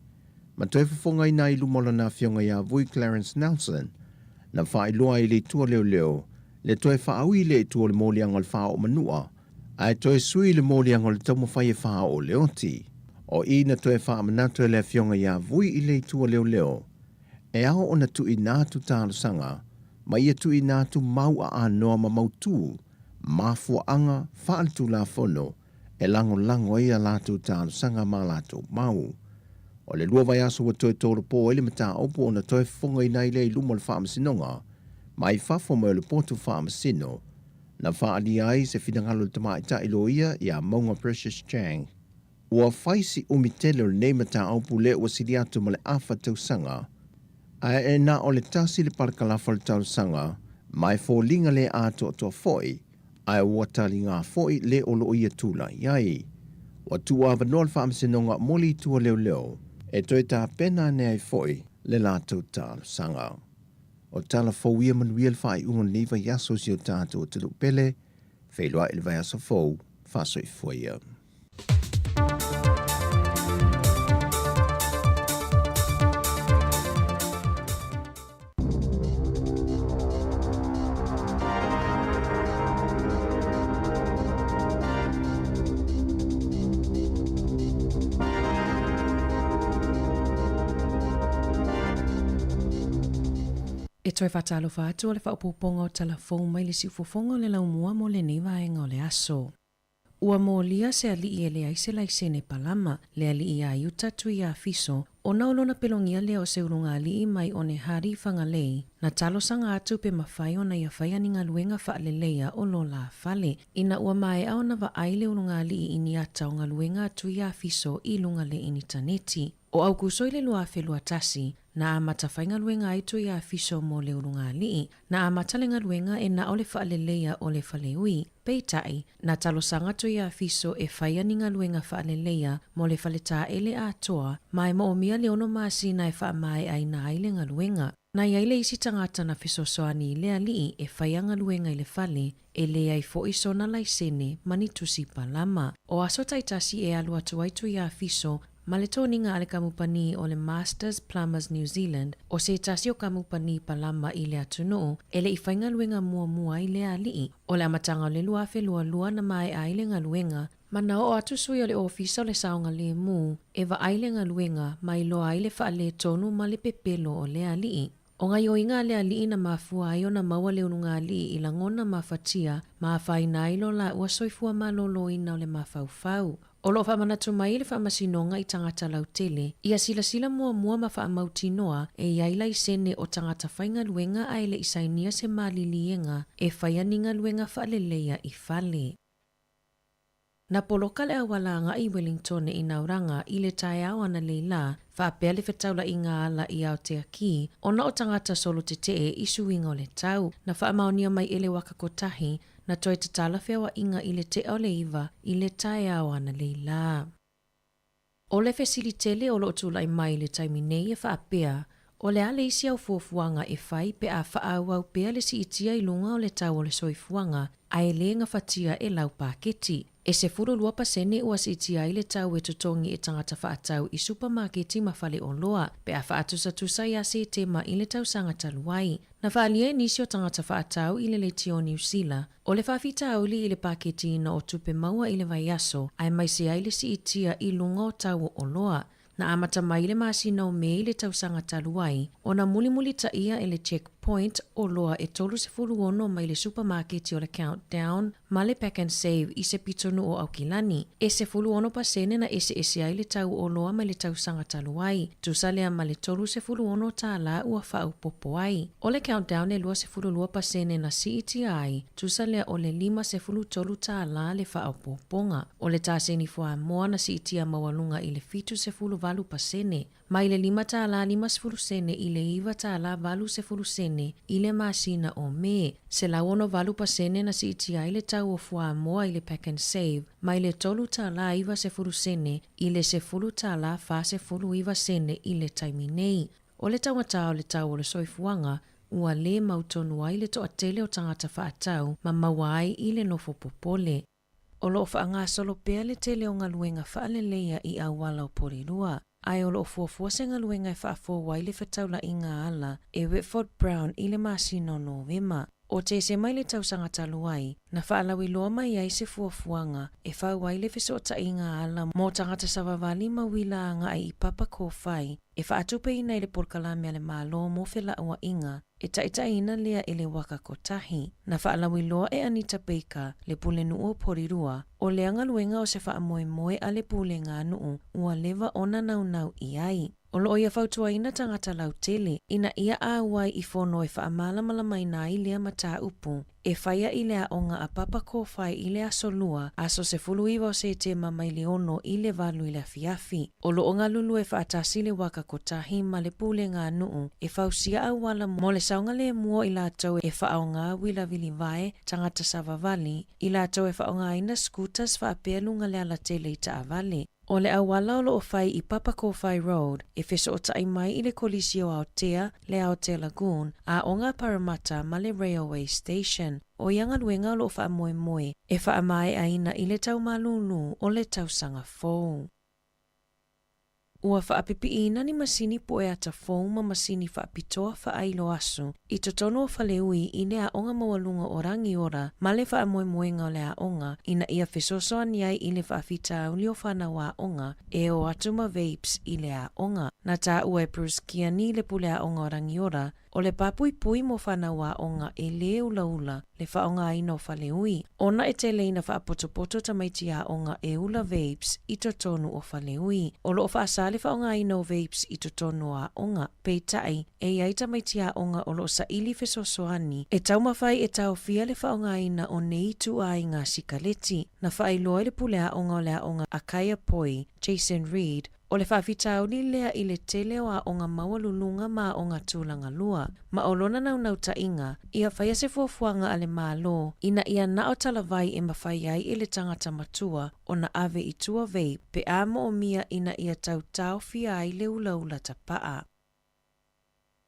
ma toe whafonga i nai lumola na fionga ia vui Clarence Nelson, na wha i loa i le tua leo, le toe whaau i le tua le mōlianga le whaau o manua, ai toe sui le mōlianga le taumo whai e whaau o leoti, o i na toe whaamanatu e le fionga ia vui i le tua leo, e ao o na tu i nātu tālo sanga, ma ia tu i nātu mau a anoa ma mautu, ma fuanga whaalitu la fono, e lango ia lātu tālo sanga ma lātu mau. O le lua vai aso wa toe tōru pō ele mata opo o na toe whafonga i nai le i luma le whaamasinonga, ma i whafo mo le pōtu whaamasino, na whaali ai se whidangalo le tamaita i loia i a maunga Precious Chang. Ua whaisi umitele o le nei mata opo le ua siri atu ma le awha tau sanga, a e na o le tasi le parakalafa le tau sanga, mai fōlinga le ato toa foi, a ua tali ngā foi le o lo ia tūla iai. Wa tua vanoa le whaamasinonga moli tua leo, e toi tā pena ne ai foi le lātou tālo sanga. O tala fau ia manuia le whai unga niva yaso si o tātou te lupele, whailua ili vai aso fau, whaso i fuia. E toi whatalo whātua le whaupoponga o telefon mai le siufofonga le laumua mo le niwa e ngā le aso. Ua mō lia se ali e le aise laisene palama le ali i a iuta tui a fiso o naulona pelongia lea o se urunga ali i mai o ne hari whangalei na talo sanga atu pe mawhai o na ia whai ni ngā luenga whaaleleia o lo la fale ina ua mai au na wa aile urunga ali i ini ata o ngā luenga tui a fiso i lunga le ini taneti. O au kusoi le lua whelua tasi, na amata whainga luenga aitu i a fiso mo le urunga alii, na amata lenga luenga e na ole whaaleleia o le whaleui, peitai, na talo sanga tu i a fiso e whaia ninga luenga whaaleleia mo le whaleta ele a toa, mai mo o mia le ono maasi na e wha mai ai na aile nga luenga. Na iaile isi tangata na fiso soani le alii e whaia nga luenga i le whale, e le ai fo iso na laisene mani tusi palama. O aso taitasi e alu atu aitu i a fiso, ma le tōninga ale kamupani o le Masters Plumbers New Zealand o se tasi o kamupani palama i le atunoo e le iwhainga luenga mua i le alii o le amatanga o le luafe lua na mai aile nga luenga ma na o atu sui o le ofisa o le saonga le mu e wa aile nga luenga mai lo aile wha le tonu ma le pepelo o le alii. O ngai o inga le alii na mafua ai o na maua le ununga alii i langona mafatia ma whaina ilo la ua soifua ma lolo ina o le mafaufau. O lo whamanatu mai le whaamasinonga i tangata lautele, ia sila mua ma whaamautinoa e iaila i sene o tangata whainga luenga aile i sainia se malilienga e whaianinga luenga whaaleleia i whale. Na poloka le awalanga i Wellington i nauranga i le tae awa na leila, whaapea le whetaula i ngā ala i Aotearoa, ona o tangata solo te tee i suinga o le tau, na whaamaonia mai ele waka kotahi, na toi te tala whiawa inga i le te o le iwa i le tae awa na leila. O le fesilitele o lo tula i mai le taiminei e whaapea, o le ale isi au fuafuanga e whai pe a whaau pea le si itia i lunga o le tau o le soifuanga, a e le nga whatia e lau paketi. E se furu lua pasene ua si tia ile tau e tutongi e tangata whaatau i supermarketi ma whale o loa, pe a whaatusa ia se te ma ile tau sanga taluai. Na whaalia nisi o tangata whaatau ile le tio New Zealand, o le whawhita auli ile paketi na o tupe maua ile vai aso, ai mai se aile si itia i lunga o tau o loa. Na amata maile masina o me ile tau sanga taluai, o na muli ta ia ele checkpoint o loa e tolu se fulu ono mai le supermarket o le countdown, ma le pack and save i se pitonu o Aukilani. E se fulu ono pasene na ese ai le tau o loa mai le tau sanga taluai, tusalea ma le tolu se fulu ono ta la ua whau popo ai. O le countdown e lua se fulu lua pasene na CETI, tusalea o le 5 se fulu tolu ta la le whau poponga. O le taseni fua moa na CETI mawalunga i le fitu se fulu valu pasene. Mai le 5 tala 5 sefulu sene i le 1 tala valu sefulu sene i le masina o me. Se la ono valu pasene na si iti ai le tau o fua moa i le pack and save. Mai le tolu tala 1 sefulu sene i le sefulu tala fa sefulu 1 sene i le taiminei. O le tangata o le tau o le soifuanga, ua le mautonu ai le toa tele o tangata whaatau ma mawai i le nofo popole. O lo whaanga solo pea le tele o ngaluenga whaaleleia i awala o porirua. Ai o lo fuafua se ngaluenga e whaafo wai le whataula i ngā ala e Whitford Brown i le masino Novema. O te se mai le tausanga taluai, na whaalawi loa mai ai se fuafuanga e whau wai le whisota i ngā ala mō tangata savavali mawila nga ai i papa ko whai e whaatupe ina i le porkalame ale mālo mō whila ua inga e taita ina lea i le waka kotahi. Na whaalawi loa e Anita Baker le pule nuu o porirua o le angaluenga o se whaamoe moe a le pule ngā nuu ua lewa ona nau i ai. O lo ia fautua ina tangata lau tele, ina ia awai i whono e whaamala mai nā i lea mata upu, e whaia i lea onga a papa ko whai i lea solua, aso se fulu iwa o se te mamai le ono i le valu i le fiafi. O lo onga lulu e whaatasi le waka kotahi ma le pule ngā nuu, e whausia awala mo le saunga le mua i la tau e whaonga wila vili vai, tangata savavali, i la tau e whaonga ina scooters whaapelunga le ala tele i ta avale. O le awala o lo o whai i Papa Kowhai Road, e wheso o tai mai i le kolisi o Aotea, le Aotea Lagoon, a o ngā Parramatta ma le Railway Station. O ianga luenga o lo o wha moe, e wha mai aina i le tau malunu o le tau sanga fōu. Ua whaapipi ina ni masini poe ata fōu ma masini whaapitoa whaailo asu. I totono o whaleui i lea onga mawalunga o rangi ora, ma le whaamoemoenga o lea onga, ina ia whesosoa ni ai i le whaafita uli o whanau onga, e o atuma vapes i lea onga. Na tā ua e Bruce Kiani le pulea onga o rangi ora, o le papui pui mo whanau onga e le ula le whaonga ina o whaleui. Ona e te leina whaapotopoto tamaiti a onga e ula vapes i totonu o whaleui. O lo o whaasa le whaonga ina o vapes i totonu a onga. Peitai, e iai tamaiti a onga o lo sa ili whesosoani. E taumawhai e tau fia le whaonga ina o neitu a ngā sikaleti. Na whaailoa le pulea onga o lea onga a Kaya Poi, Jason Reed, o le whawhitau ni lea i le tele o a onga mawalulunga ma onga tūlanga lua. Ma o lona nau ta inga, ia whaia se fuafuanga ale mālo, ina ia na o talavai e mawhai ai i le tangata matua o na ave i tua vei, pe amo o mia ina ia tau fia ai le ula tapaa.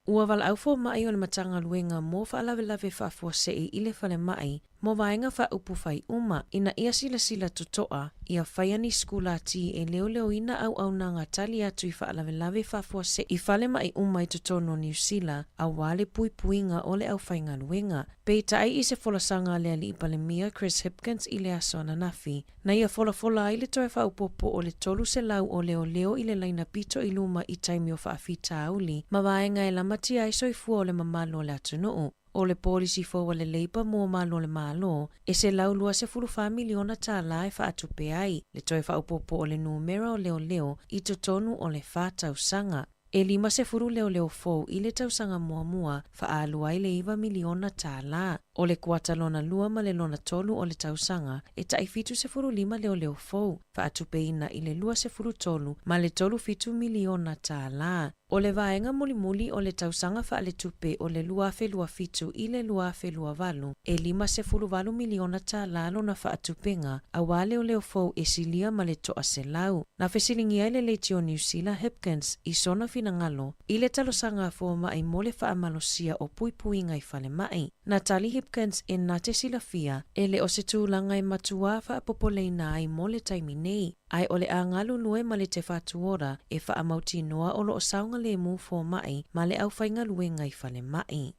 Ua wala au fo mai o le matanga luenga mo whaalawe whafua sei i le whale mai, mo vaenga wha upu whai uma, ina ia sila tutoa, ia whaia ni skula ti e leo ina au nanga tali atu i whaalawe whafua sei i whale mai uma i tutono New Zealand, a wale puinga o le au whainga luenga. Peitai i se folasanga lea li ipalemia Chris Hipkins i le aso ananafi, na ia fola i le toe whaupopo o le tolu se lau o leo i le laina pito i luma i taimi o whaafita auli, ma vaenga e lamati ai soifua o le mamalo le atunuu. O le polisi fōua le leipa mua malo le malo, e se lau lua se 4 miliona tāla e whaatupe ai, le toe whaupopo o le numera o leo i totonu o le whātausanga. E 5 se 4 leo fōu i le tausanga mua whaalu ai le 1 miliona tāla. O le kuata lona lua ma le lona tolu o le tausanga, e tai fitu se 5 leo fōu, whaatupe ina i le lua se 4 tolu ma le tolu 5 miliona tāla. O le vaenga muli o le tausanga wha le tupe o le lua whelua fitu i le lua whelua valu, e 5 se 4 miliona tāla lona whaatupenga, a wale o leo fōu e silia ma le toa se lau. Na whesilingi ai le leiti o New Zealand Hipkins i sona finangalo, i le talosanga fōma ai mole whaamalosia o puinga i whale mai. Na tali Hopkins e nā te silafia e le o se tūlanga e matua whaapopoleina ai mo le taimi nei. Ai ole a ngalu lue ma le te whatuora e whaamauti noa o lo o saunga le mu fō mai ma le au whainga luenga I whale mai.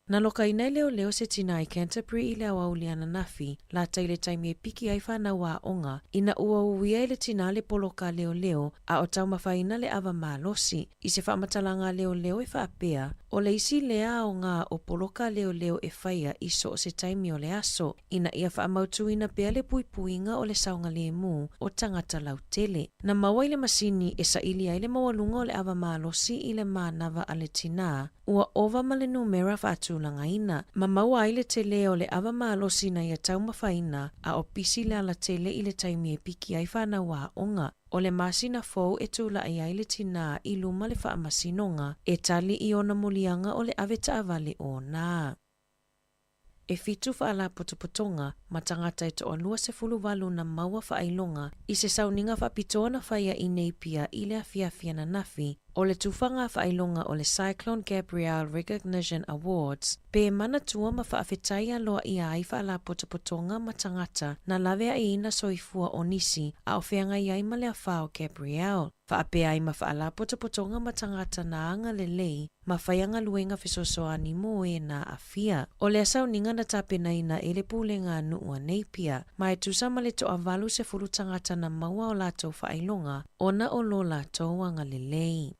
Na loka I nei leo se tina I Canterbury I le au liana nafi, la taile taimi e piki ai whanau a onga, ina ua uia I le tina le poloka leo a o tau mawhaina le awa malosi, I se whaamatalanga leo e whaapea, o le isi lea o ngā o poloka leo e whaia I so o se taimi o le aso, ina ia whaamautuina pea le puipuinga o le saunga le mu o tangata lautele. Na maua I le masini e sa ili ai le mawalunga o le awa malosi I le mānawa a le tina, ua ova ma le numera whaatulanga ina. Ma maua ai le tele o le awa malosi na ia tau mawhaina a o pisi le ala tele I le taimi e piki ai whanau a onga. O le masina fau e tula ai le tina I luma le whaamasinonga e tali I ona mulianga o le aweta avale o nā. E fitu whaala potopotonga, ma tangata e toa lua se fuluwalu na maua whaailonga, I se sauninga whapitoa na whaia I neipia I le awhiawhia na nafi, o le tufanga whaailonga o le Cyclone Gabrielle Recognition Awards, pe mana tua ma whaafetai aloa I ai whaala potopotonga ma tangata na lawe ai ina soifua o nisi a o whianga I ai ma le whao Gabrielle. Whaapea ai ma whaala potopotonga ma tangata na anga le lei, ma whaianga luenga whisosoani mo e na awhia. O le asau ninga na tapena ina e le pūlenga nua neipia, ma e tusa ma le toa valu se furu tangata na maua o latou whaailonga, ona o lo latou anga le lei.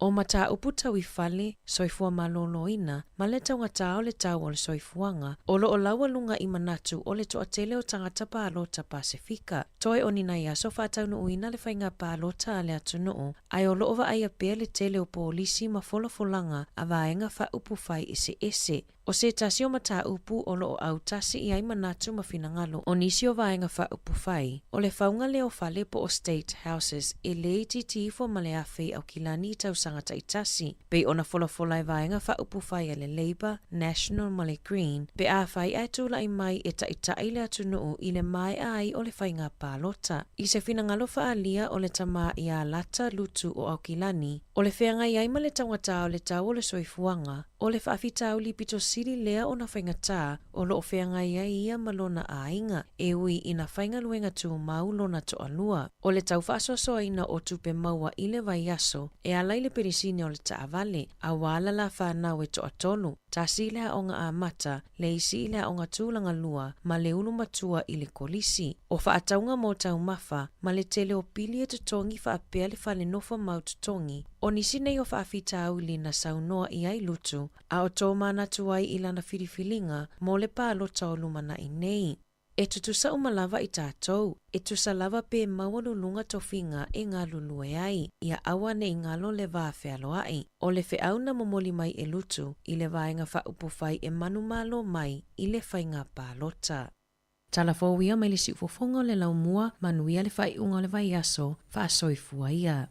O mata upu tau I whale, soifua malolo ina, ma le taungata o le tau o le soifuanga, o lo o laua lunga I manatu o le toa tele o tangata pālota Pasifika. Toi o nina ia so whātau no uina le whainga pālota a le atunuu, ai o lo ova ai a pēr le tele o pōlisi ma wholofolanga a vaenga wha upu whai ese. O se tasi o mata upu o lo o au tasi I ai manatu ma finangalo o nisi o vaenga wha upu whai. O le whaunga leo whale po o State Houses e le titi fo male awhi au kilani tau sangata I tasi. Pe ona wholofola e vaenga wha upu whai a le Labour, National ma le Green, pe a whai ai tūla I mai e ta I le atunuu I le mai ai o le whainga pālota. I se finangalo wha alia o le tama I a lata lutu o au kilani, o le whenga I ai ma le tangata o le tau o le soifuanga, o le whaafitau li pito siri lea o na whaingatā o lo o whenga ia malona a inga e ui I na whainga luenga tū mau lona to alua. O le tau whaasosoa ina o tupe maua I le vaiaso e alai le perisine o le taavale a wala la whanau e to atolu. Tasi lea o ngā a mata, le isi lea o ngā tūlanga lua ma le ulu matua I le kolisi. O whaataunga mō tau mawha ma le tele o pili e tutongi whaapea le whale nofa mau tutongi. O nisi nei o whaafitau li na saunoa I ai lutu, a o tō mana tuai I lana whiriwhilinga mō le pālota o lumana I nei. E tutusa umalava I tātou, e tusa lava pe mawalulunga tofinga e ngā lulue ai, ia awa ne I ngalo le vāwhealo ai. O le wheau na momoli mai e lutu, I le vaenga whaupufai e manumalo mai I le whainga pālota. Talafowia mai le siufofonga le laumua, manuia le whaiunga le vaiaso, whaasoifua ia.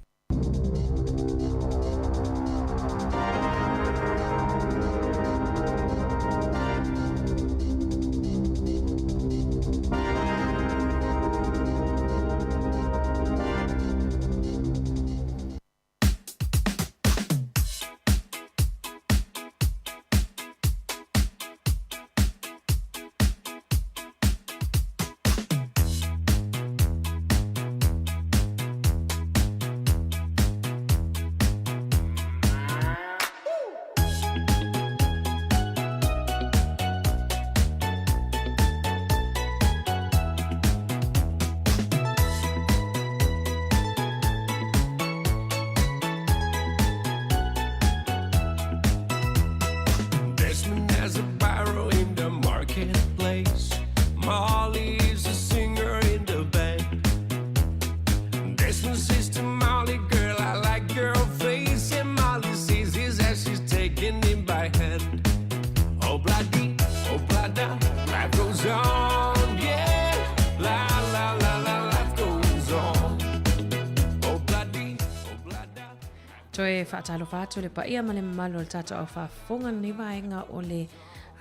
Toe whaatalo whātu le pa ia ma le malu le tātou au whaafonga ni vaenga o le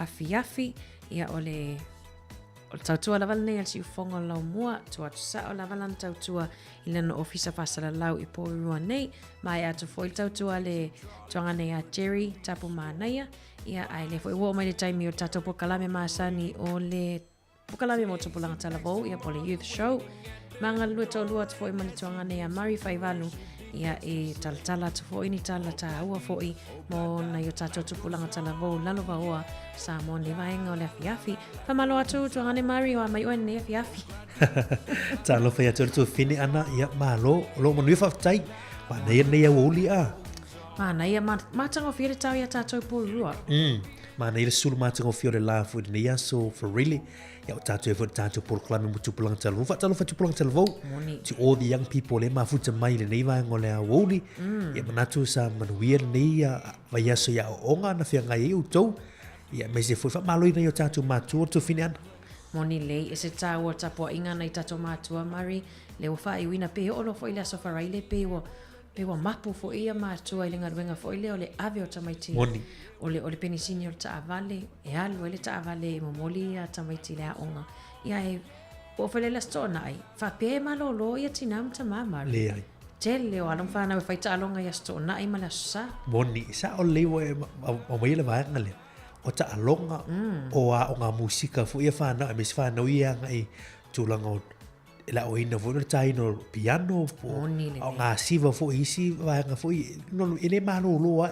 afiafi ia o le o tautua lava nei al si fonga lau mua tua sa o lava lan tautua i lana ofisa fasala lau I po rua nei mai atu foi tautua le tuanga nei a Jerry tapu manaia ia ai le foi wo mai le taimi o tato po kalame masani o le po kalame mo tupulanga talavou ia po le youth show manga lua to lua tu foi mani tuanga nei a Mari Faivalu ia e talatala tu foi ni talata ua foi mo na yo tato tupulanga talavou lalo vaoa sa mo ni vaenga o le afiafi pamalo atu tuanga nei Mari o mai o nei afiafi talo fa ya tu fini ana ia malo lo mo ni fa tai ma nei uli a mana ia matanga fire tau ia tato po rua ma nei le sulu matanga fiore la fu ni ia so for really ya tato e tato por klami mo tupulang talo fa tupulang talo to all the young people le ma fu mai le nei va ngole a woli ia manatu sa manuia nei ia va ia so ya onga na fia ngai u to ia me se fu fa malo ina yo tato matu to finian moni lei e se tau tapo inga nei tato matua Mari le o fa I wina pe o lo fo ile so farai le pe o mapu fo ia matua ile ngaruenga fo ile o le ave o tamaiti o le penisini o taavale e alu ele taavale mo moli a tamaiti le onga ia e o fele la stona ai fa pe malolo ia tinam tamama le ai tele o along fa na fa talonga ia stona ai mala sa moni sa o le o mai le va ngale o ta alonga o a nga musika fo ia fa na me fa no ia ngai tulanga la o ina vo tai no piano o nga siva fo isi va nga fo no ele malo lo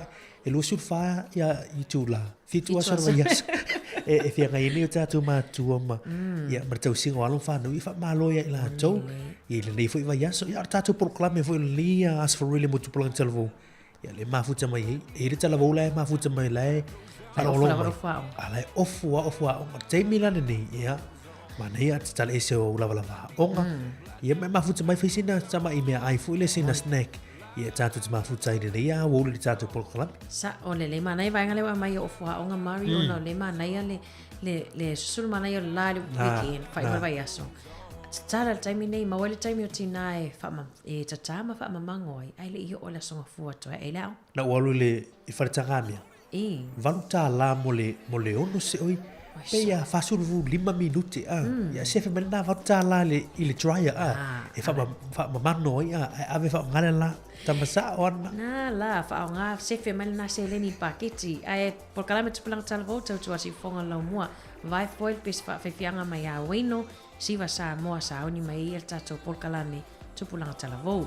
e lo surfa ya itula fitu a sorva yas e fia nga ini ta tu ma tu ma ya martau singo alon fa no fa malo ya la to e le nei fo va yas ya ta tu proclame fo lia as for really mo tu plan telvo ya le ma fu tama e le tala vo la ma fu tama la ala ofu o te milane ni ya mana ia tala ese o lava onga ia me mafuta mai faisina sama I mea ai fu ile sina snack ia tatu te mafuta ina ia wo le tatu polkala sa o le mana ia vainga le mai o fu onga Mario no le mana ia le sul mana ia la le weekend fai vai aso tala taimi nei ma wale taimi o tina e fama e tatama fama mangoi ai le I o la songa fu to e la na walu le I fartangamia valuta la mole ono se oi pe ia fasuru 5 minuti ia se fe mena vata la le ile dryer e fa mamano ia ave fa ngala la tamasa ona na la fa nga se fe mena se le ni paketi ai por kilometer pulang talvo tu asi fonga la mua vai foil pis fa fe fianga mai a wino si va sa mo sa oni mai il tato por kalame tu pulang talvo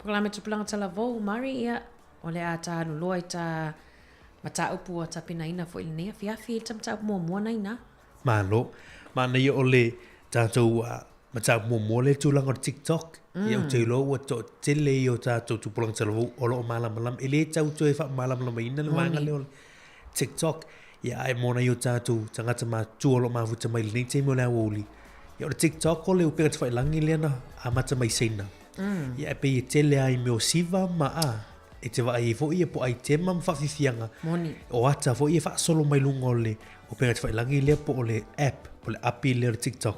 Proklame tupulanga tala vou Mari ia o le a ta loa i ta mata upu o ta pinaina fo ile nea fiafi ta mata upu mua na ina. Malo, mana ia o le tātou mata mua le tūlanga o TikTok. Ia o te lo o to tele i o tātou tupulanga tala vou o lo malamalam. Ele tau tu e wha malamalam ina le wanga le o TikTok. Ia ai mona i o tātou tangata mā tu o lo mafuta mai le nei te mo le awoli. Ia o le TikTok o le upinga te whailangi le ana a mata mai seina. Ia e pe i tele ai me o siva ma a. E te wa ai fo ia po ai te mam whawhiwhianga. Moni. O ata fo ia wha solo mai lunga o le o penga te whailangi lea po o le app, o le api lea o TikTok.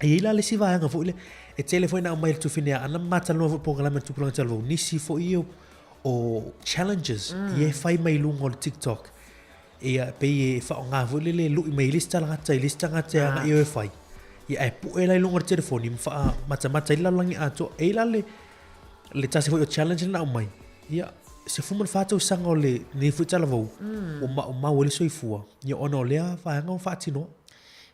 E ila le siva anga fo ile, e tele fo ina o mai le tuwhinea, ana mata lua fo ponga lama tupulanga talvo, nisi fo ia o challenges, i e whai mai lunga o le TikTok. E pe i e wha o ngā fo ile le lui mai lista langata, i lista ngata anga i o e whai. I e pu e lai lunga o telefoni, mwha mata ila langi ato, e ila le tasi fo i o challenge na o mai. Ia, se fuman whātou sanga o le ni futala vau, o mau le soifua. Ia ona o lea whaanga o whaatino.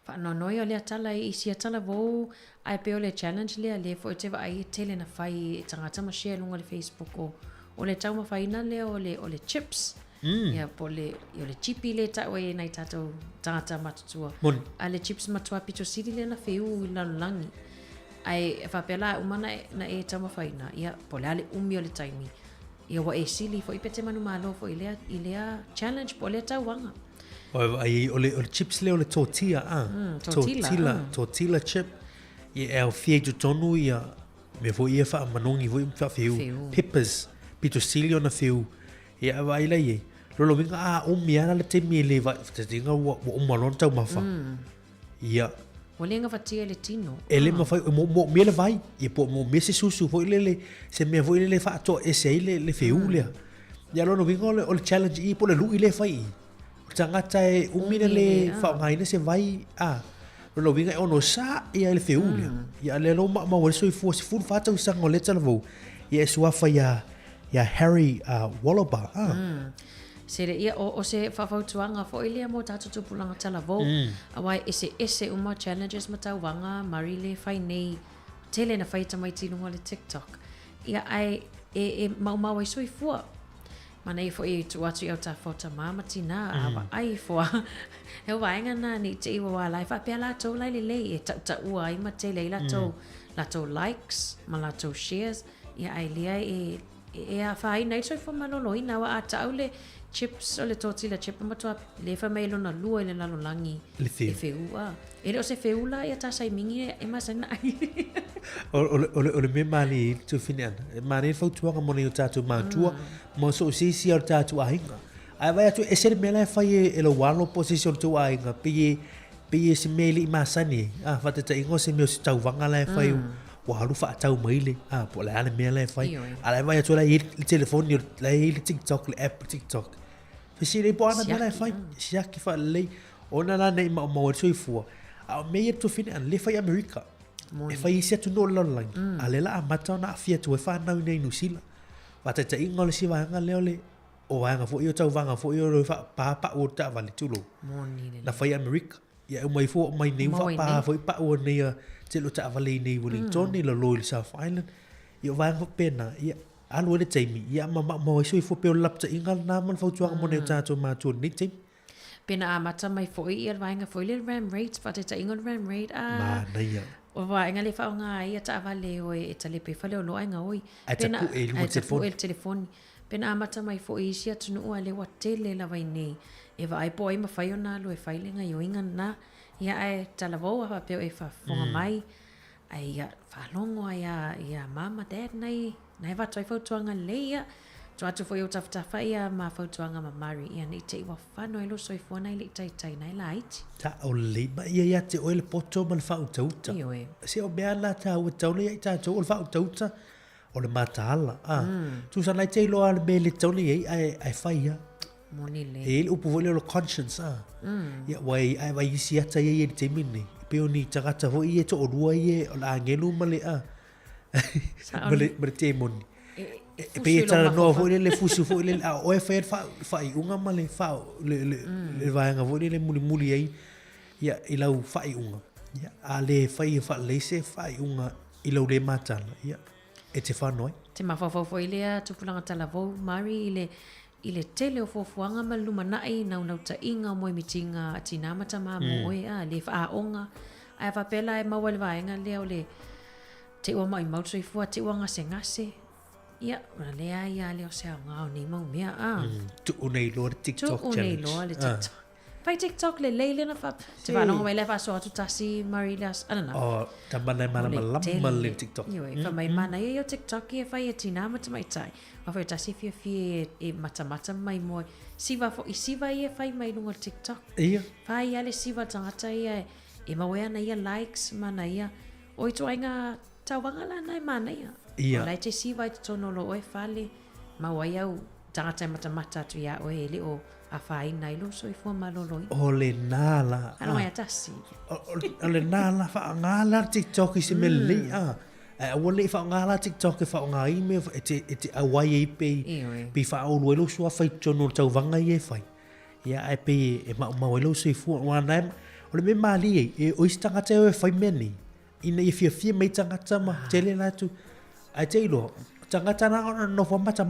Whaanonoi o lea tala i isia tala vau, ai pe o le challenge lea le fo i te wa ai tele na whai tangata ma share lunga le Facebook o le tau ma whaina lea o le chips. Ia po le chipi le ta oe nai tātou tangata matutua. A le chips matua pito siri le na wheu i lalulangi. Ai whapela umana na e tau ma whaina. Ia po le ale umi o le taimi. Ia wa e sili fo i pete manu malo fo i lea challenge po lea tau wanga. O le chips le o le tortilla, tortilla chip. Ia e o fie tu tonu ia, me fo ia wha manongi fo i wha whiu. Peppers, pito sili o na whiu. Ia wa ila ie. Lolo winga umi ana le te mi le wa, te tinga wa umalon tau mawha. Ia. O le nga fatia le tino. Ele ma fai mo me le vai, e po mo me se susu fo ile se me fo ile fa to ese ile le feulia. Ya lo no vingo o le challenge i po le lu ile fai. O tangata e umina le fa ngai se vai lo vinga ono sa ia le feulia. Ya le lo ma o so i fo se fu fa to sang o le tala ia sua fa ya Harry Wallaby. Se le ia o se whawhautuanga fo i lea mo tātou tupulanga tala vau. Awai ese uma challenges ma tau wanga, mari le whai nei tele na whai tamai tinunga le TikTok. Ia ai mau ai sui fua. Mana i fo i tu atu i au ta whauta mama tina, awa ai fua. He wainga na ni te iwa wā lai whapea la tau lai le lei e ta ua ai ma tele i la tau likes, ma la tau shares. Ia ai lea e a whai nei soi fo malolo i nawa a tau le chips o le tortilla chip matua le fa mai lona lua le lalo langi le feua ele o se feula ia ta sai mingi e masana o le me mali tu finan mali fo tuanga moni o tatu matua mo so si o tatu ainga ai vai tu ese me la fa e lo walo position tu ainga pe se meli masani fa te ingo se me o tau vanga la fa wa lu fa tau maile po la ale me la fa ala vai tu la i telefoni la i TikTok le app TikTok si le po ana me la fa sia ki fa le ona la nei ma so i fu a me tu finan le fa America e fa i sia tu no lo lang ale la mata na fia tu fa na nei no sila wa te ingo le si va nga le o va nga fo yo tau vanga fo yo fa pa o ta vale tu lo na fa America ya mai fo mai nei fa pa fo pa o nei te lo ta vale nei Wellington ni lo lo South Island yo va nga pena ya alu le taimi ya ma so i fo pe o lapta ingal na man fo tuanga mo ne ta to ma tu ni tim pena amata mai foi ia vainga foi le ram rate fa te ta ingon ram rate ma na ia o vainga le fa nga ia ta vale o e ta le pe fa le o loinga oi pena el telefoni pena amata mai foi sia tunu o le wa tele la vai nei e vai poi ma fai ona lo e fai le nga yo inga na ia e ta la vo fa pe e fa fonga mai ai ia fa longo ia mama dad nei va toi fo tuanga le ia tu atu foi o taftafa ia ma fautuanga ma mari ia ni te iwa whanau ilo soifua nei li tai nei la iti. Ta o le ma ia te oe le poto ma le whautauta. Se o mea la ta ua taule ia i tātou o le whautauta o le mataala. Tu sa nai te ilo ale me le taule ia ai whai ia. Moni le. E le upu vole o le conscience ia wai ai wai isi ata ia i te mine. Peo ni tangata ho ia to o rua ia o la angelu ma le Ma le te moni. Pe tara no fo le fusu fo le o e fa unga ma le fa le vaanga fo le muli ai ya ilau fa unga ya ale fa le se fa unga ilau le matala ya E te whanoi. Te mawhawhawhau i lea tupulanga talavou, Mari, i le tele o fofuanga ma lumanai nau ta inga moe mitinga a tinamata ma moe le whaaonga. Ai whapela e maua le vaenga lea o le te ua mai mautoi fua, te ua ngase. Ia, ora lea ia leo se au ngao ni mau mea Tu unei loa TikTok challenge. Tu unei loa le TikTok. Pai TikTok le leile na fa. Te whanonga mai le fa so atu tasi Marilas. I don't know. Oh, tamana mana malama le TikTok. Iwe, fa mai mana e o TikTok e fai e tina mata mai tai. Ma fai tasi fia e mata mai moe. Siva fo i siva e fai mai lunga TikTok. Ia. Fai ale siva tangata ia e mawea na ia likes mana ia. O i toainga tauwanga la nai mana ia. Ia. O lai te siva i te tono lo oe fale. Mawai au tangata mata tu ia oe ele o a fai nai lo so i fua maloloi. O le nala. Ano mai atasi. O le nala wha ngala TikTok i se me le o le wha ngala TikTok e wha ngā i me e te awai e pe wha o luelo sua whai tono tau vanga i e whai. Ia e pe e mauelo so i fua wana o le me mali e o istangata e whai meni. Ina i fia mei tangata ma tele la tu. Ai te ilo, tangata na no wha mata.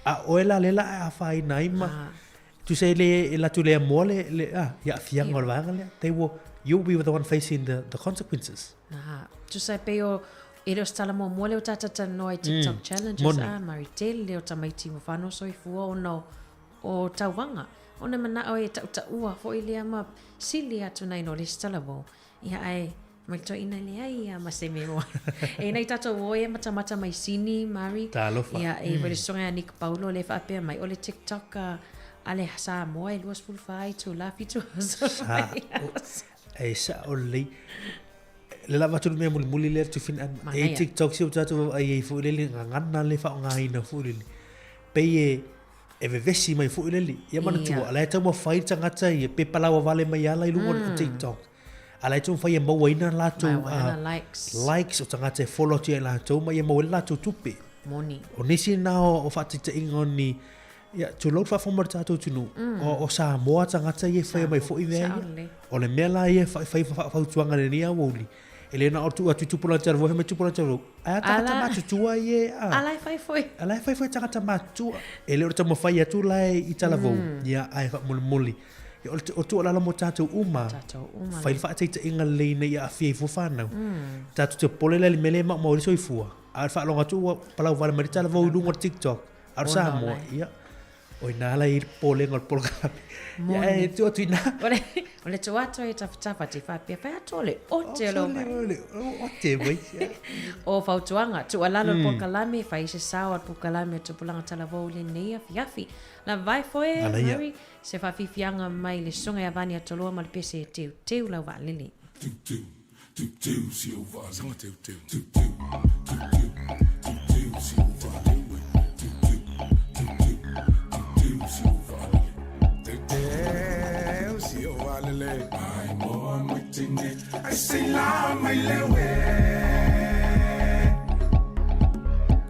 A oela lela a whai nai ma. Tu say la tu le mole ya fiang or vanga le. They will you'll be the one facing the consequences. Tu say pe o ele stala mo mole o tata no TikTok challenges maritel le o tamaiti mo fano so i fua o no o tauwanga. Ona mana o e ta ua fo ile ama sili atu nai no le stala mo. Ia ai mai to ina le ai ma se me mo. E nei tata o e mata mai sini Mari. Ia e vele songa Nick Paulo le fa pe mai o le TikTok ale Samoa e luas fulfai tu lafi tu e sa o le lava tu me muli le tu fin e TikTok si o tatu ai fu le ngana le fa nga ina fu le pe e vesi mai fu le ia mana tu ala ta mo fai tanga tai pe pala wa vale mai ala i lungo TikTok ala tu fai mo waina la tu likes o tanga te follow ti la tu mai mo la tu tupe moni o nisi na o fa te ingoni ya tu lo fa fo morta tu tunu o Samoa tangata ye fa mai fo i ve o le mela ye fa tuanga le nia woli ele na tu pula tar vo me tu pula tar a tangata ma tu ye ala fa foi tangata ma tu ele o tamo fa ya tu lai i tala vo ya ai fa muli o tu ala mo tatu uma fa te inga le ne ya fi fo fa na tatu te pole le mele ma mo so i fua a fa longa tu pala va le tala vo lungo TikTok ar Samoa ya oi nala ir pole ngol polga ya e tu ina ole tu ato e tafata ti fa pe fa tole o te lo o te vai o fa tuanga tu ala lo pokalame fa ise sawa pokalame tu pulanga tala vole nei afi la vai foi Mari se fa fianga mai le songa ya vania tolo mal pese te la va lili tu si o va songa tu si o va ai mo muitine ai sei la mai lewe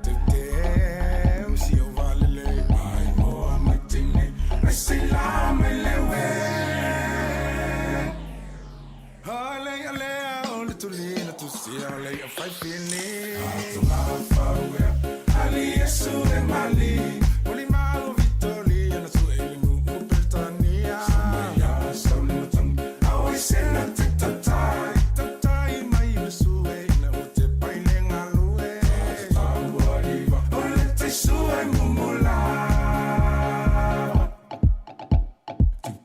te si o vale ai mo muitine ai sei la mai lewe ale ole tu lina tu si ale fai fini tu ma fa we ali su e mali oli malo vittoria na su e mu pertania sena tai mai sue na te paile ngalue ole te sue mumula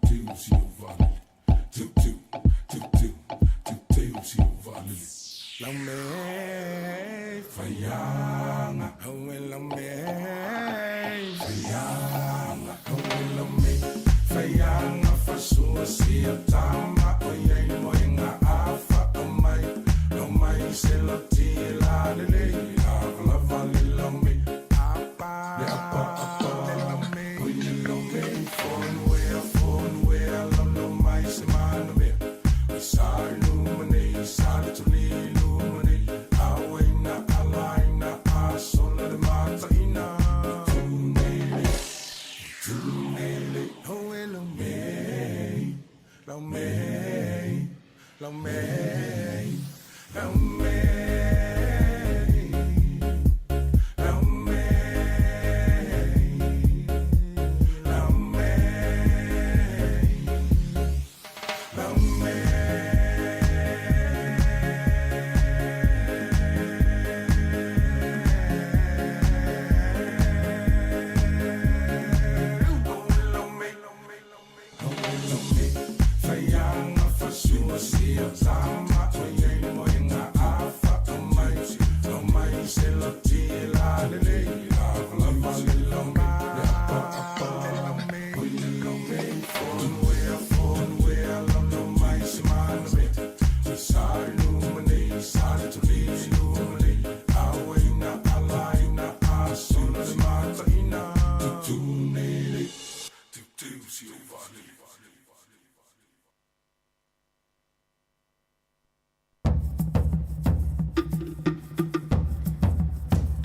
tu si o vale tu si o vale la me fayanga la me fayanga la me fayanga fasu si tama oye mo inga afa mai se la ti la le la vale la me apa la me oye lo me phone where la mai se man me sa no mane sa tu ni no mane awena alaina asola de mata ina tu nele oye lo me la me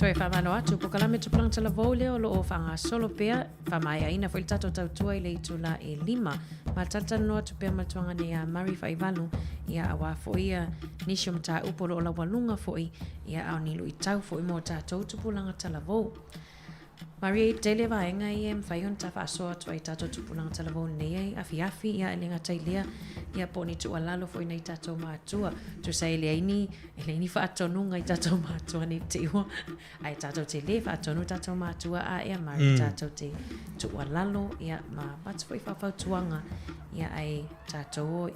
Toi whamano atu, po kalame tupulang tala vau leo lo o whanga solo pea, whamai aina fo il tato tautua i le itula e lima. Ma tatana no atu pea matuanga ni a Mari Whaivalu, ia awa fo ia nisio mta upolo o la walunga fo ia au nilu i tau fo i mo tato tupulanga tala vau. Maria tele vaenga i mwhaion ta whaasoa tua i tato tupulanga tala vau nei afi ia elenga tailea ia poni tu alalo fo i nei tato maatua. Tu sa eleini whaatonunga i tato maatua ni te ua. Ai tato te le whaatonu tato maatua a ea Mari tato te tu alalo ia ma bats fo i whapautuanga ia ai tato o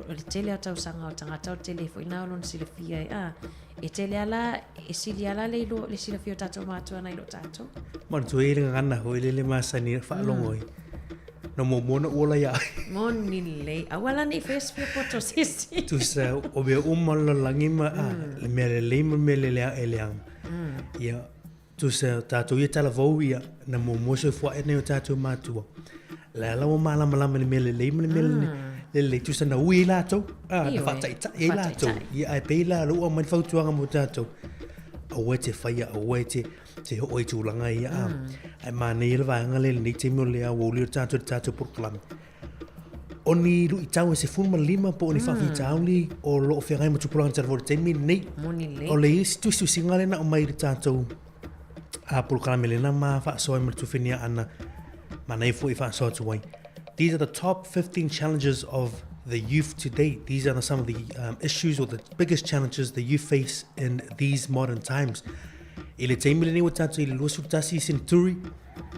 le tele atau sanga o tangata o tele fo i naolon sila fia a e tele ala e sili ala le ilo le sila fia tato maatua na ilo tato. Mana tu e ringa ngana hoi lele masani whaalongoi. No mo mona ola ia. Moni le. Awala ni face fia poto sisi. Tu sa o be umalo langima le mele leima mele lea eleang. Ia tu sa tato ia tala vau ia na mo moso fwa e neo tato matua. La la mo malama lama le mele leima le mele le tu sa na ui lato. Na whataita e lato. Ia ai peila lua mai fautuanga mo tato. Awe te whaia, awe te hoi tūlanga ia ai mana i rwa le ni te mo lea woli o tātou proklame. O ni lu i tau e se funma lima po o ni whawhi tauli o lo o whiangai mo tupulanga tara vore te mi nei. O le isi tu singale na o mai i tātou proklame le na maa whaasoa i mara tuwhinia ana mana i fo i whaasoa tuwai. These are the top 15 challenges of the youth today. These are some of the issues or the biggest challenges the youth face in these modern times. Ile teimi le newa tatu ile lua sutasi senturi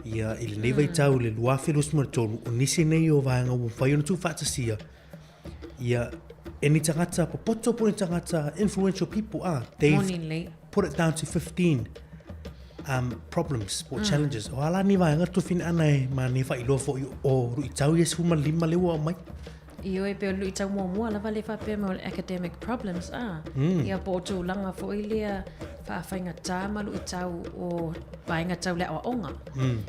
ia ile newa i tau le lua whelus maratonu o nisi nei o vaenga o whai ona tu whatasia ia eni tangata popoto po ni tangata influential people they've put it down to 15 problems or challenges o ala ni vaenga tu fin anai ma ni whai loa fo o ru i tau yes huma lima lewa o mai. Io e pe lu i tau mua lava le whapea mo academic problems ia po tu langa fo ilia whaaffainga tā malu i tau o vaenga tau le awa onga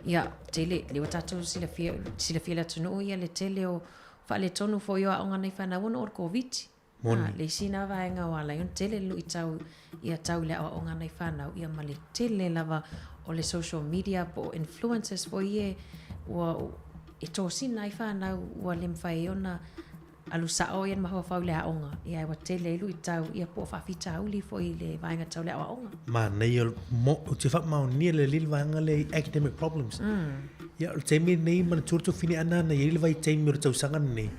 ia tele lewa tātou sila fia la tunu ia le tele o whaale tonu fo i o aonga nei whanau o COVID le sina vaenga o ala yon tele lu i tau ia tau le awa onga nei whanau ia ma le tele lava o le social media po influencers fo ie o e tō sina i whanau ua le mwhai ona alu sao ian maho fau le aonga ia e wa tele ilu i tau ia po whawhita uli fo i le vaenga tau le aonga. Ma nei o te whapmao nia le lili vaenga le academic problems. Ia o teimi nei mana turutu fini ana na ia vai teimi o tau sanga nei.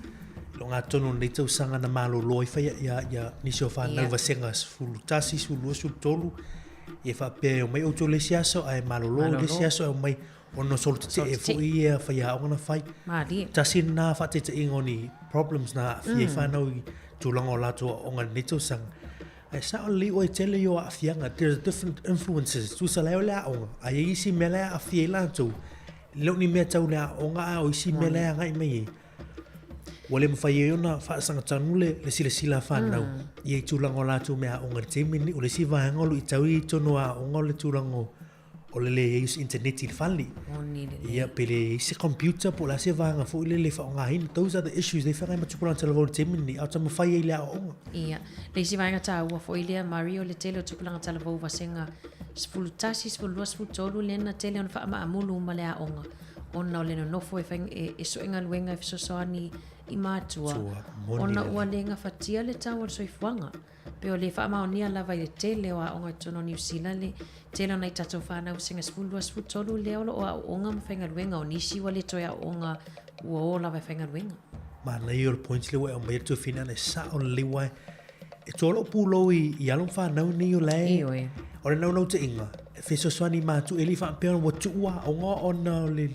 Lo ngā tono nei tau sanga na malo loi whai ia nisi o whanau vasenga sfulu tasi sfulu sfulu tolu ia whapea o mai o tō le siaso ai malo loi le siaso au mai ono solo te e fo ia whai aonga na whai. Tasi nā whate te ingo ni problems na fie whanau i tūlanga o lato o ngā neto sanga. Ai sa o li o e tele yo a fianga, there's different influences. Tu sa leo lea onga. Ai isi me lea a fie lato. Leo ni mea tau lea onga a o isi me lea ngai mai. Wale mwhai e ona whaasanga tanule le sila whanau. I e tūlanga o lato mea onga te mini o le si vahangolu i tau i tono a onga o le tūlanga o le use internet i whali. Ia pele isi computer po la se vanga fo ile le whaonga hina. Those are the issues they whangai matupulanga telefoni te mini au tamu whai e lea o onga. Ia, le isi vanga tā ua fo ilea Mario le tele o tupulanga telefoni wasenga sfulu tasi, sfulu lua, sfulu tolu lena tele on wha amulu ma lea onga. Ona o lena nofo e soenga luenga e fisosoani i mātua. Ona ua lenga whatia le tā wal soifuanga. Peo le whaamaonia lava i le tele o a onga tono New Zealand le tele o nei tatou whanau senga sfulu tolu leo lo o a onga ma whainga luenga o nisi wa le toi a onga ua o lava whainga luenga. Ma nei o le points lewa e o mai tu fina ne sa o lewa e tolo pulo i alon whanau ni o lei. O le nau te inga. E whesoswani mātu e li whaapea o watu ua onga o le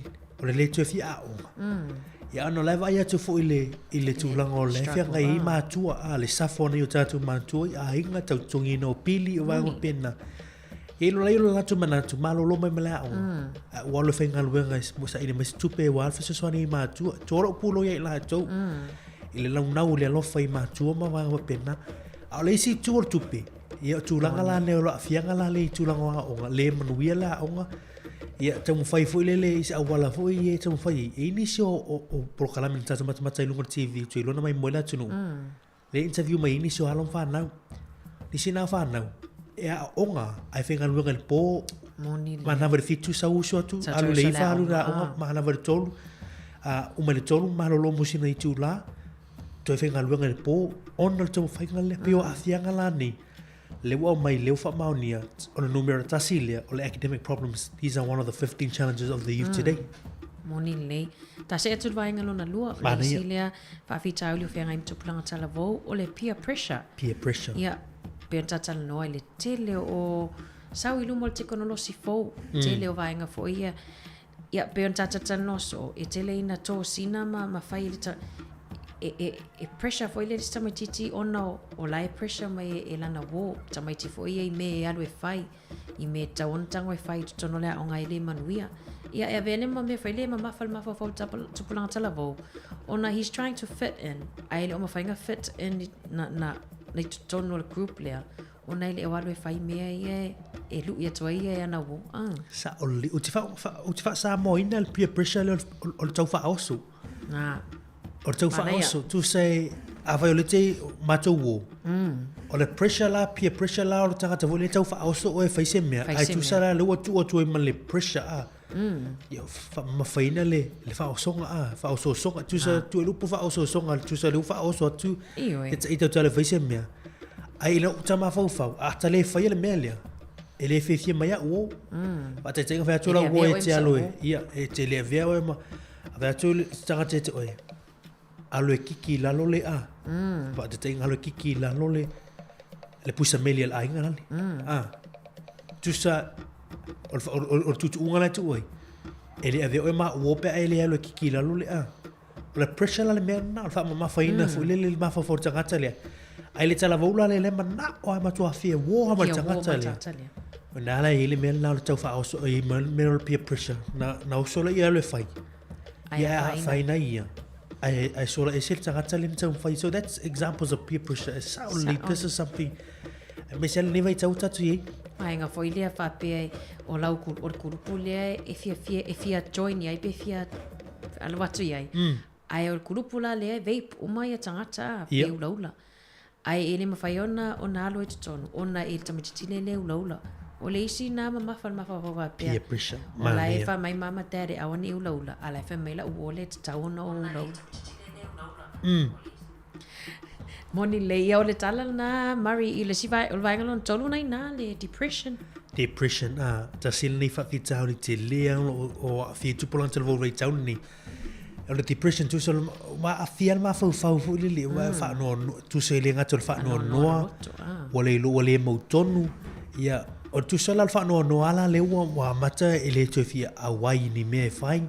le toi fi a onga. ia ana lai vai atu fo ile tūlanga o le fia ngai mātua a le safo nei o tātou mātua a inga tau tongi no pili o wanga pena e lo lai lo latu manatu malolo mai mala o walo fenga luenga mo sa ine mas tupe wal fa so ni mātua toro pulo ia la tau ile launau le alofa i mātua ma wanga pena a le si tuor tupe ia tūlanga la ne o la fianga la le tūlanga o le manuia la o ia tamu fai foi lele isa awala foi ia tamu fai e inisio o prokalame ni tata mata ilunga TV tu ilona mai moela tunu le interview mai inisio halon whanau nisi na whanau ea onga ai whenga luenga le po mana wari fitu sa uso atu alu le ifa alu na onga mana wari tolu uma le tolu malolo musina i tu la tu whenga luenga le po ona le tamu fai ngale pio a thianga la ni le wa mai le fa maunia on a numero tasilia or academic problems. These are one of the 15 challenges of the youth today. Moni le ta se tu vai ngalo na lua le silia fa fita u fe ngai tu planga tala vo o le peer pressure ya pe tata no le tele o sau ilu mo te kono si fo tele o vai nga fo ia ya pe tata no so e tele ina to sina ma fai le e pressure foi le tama titi ona o lai pressure mai e lana wo tama titi foi e me alu e fai i me tawon tango e fai tono le o ngai le manuia ia e vene ma me fai le ma fal ma fo tupulanga tala vo ona he's trying to fit in ai le o ma fai nga fit in na tono le group le ona le alu e fai me e lu ia toi e ana wo sa oli o te fa sa mo ina le peer pressure o tau fa osu or tau fa oso to say a violate mato wo o le pressure la peer pressure la o tanga tavo le tau fa oso o e faise mea ai tu sara le watu o tu e man le pressure yo ma faina le fa oso fa oso songa tu sa tu lu fa oso songa tu sa lu fa oso tu ita tu le faise mea ai le tama fa fa a tale fa le melia ele fe fie mai o ba te tenga fa tu la wo e te alo ia e te le vea o ma ava tu tanga te o alo e kiki lalo le ba te tenga alo e kiki lalo le pusa meli al ainga lali tu sa or tu unga la tu oi ele ave o ma wo pe ele alo e kiki lalo le le pressure la le me na fa ma faina fu le ma fa forza gatale ai le tala vola le ma na o ma tu afia wo ma gatale na la ele me na tu fa o i me peer pressure na o solo ia le fai ia faina ia I saw it. So that's examples of peer pressure. This is something. Michelle never told to you. Ai nga foi le fa pe o lau ku o kurupu le e fia join ia pe fia ala watu ia. Ai o kurupu la le vape o mai tangata pe ulaula. Ai ele mafaiona ona alo e tono ona e tamitile le ulaula. O le isi na ma fa peer pressure ma la e fa mai mama tere a oni ulaula ala fa mai la o le tauna o ulaula moni le ia o le tala na mari i le siva o vai ngalon tolu nai na le depression ta sil ni fa fita o te le o fi tu polan tel vo rei town ni o le depression tu so ma afia ma fa fu le wa fa no tu se le ngato fa no o le mo tonu ia o tu sala fa no ala le wa mata ele to fi a wai ni me fai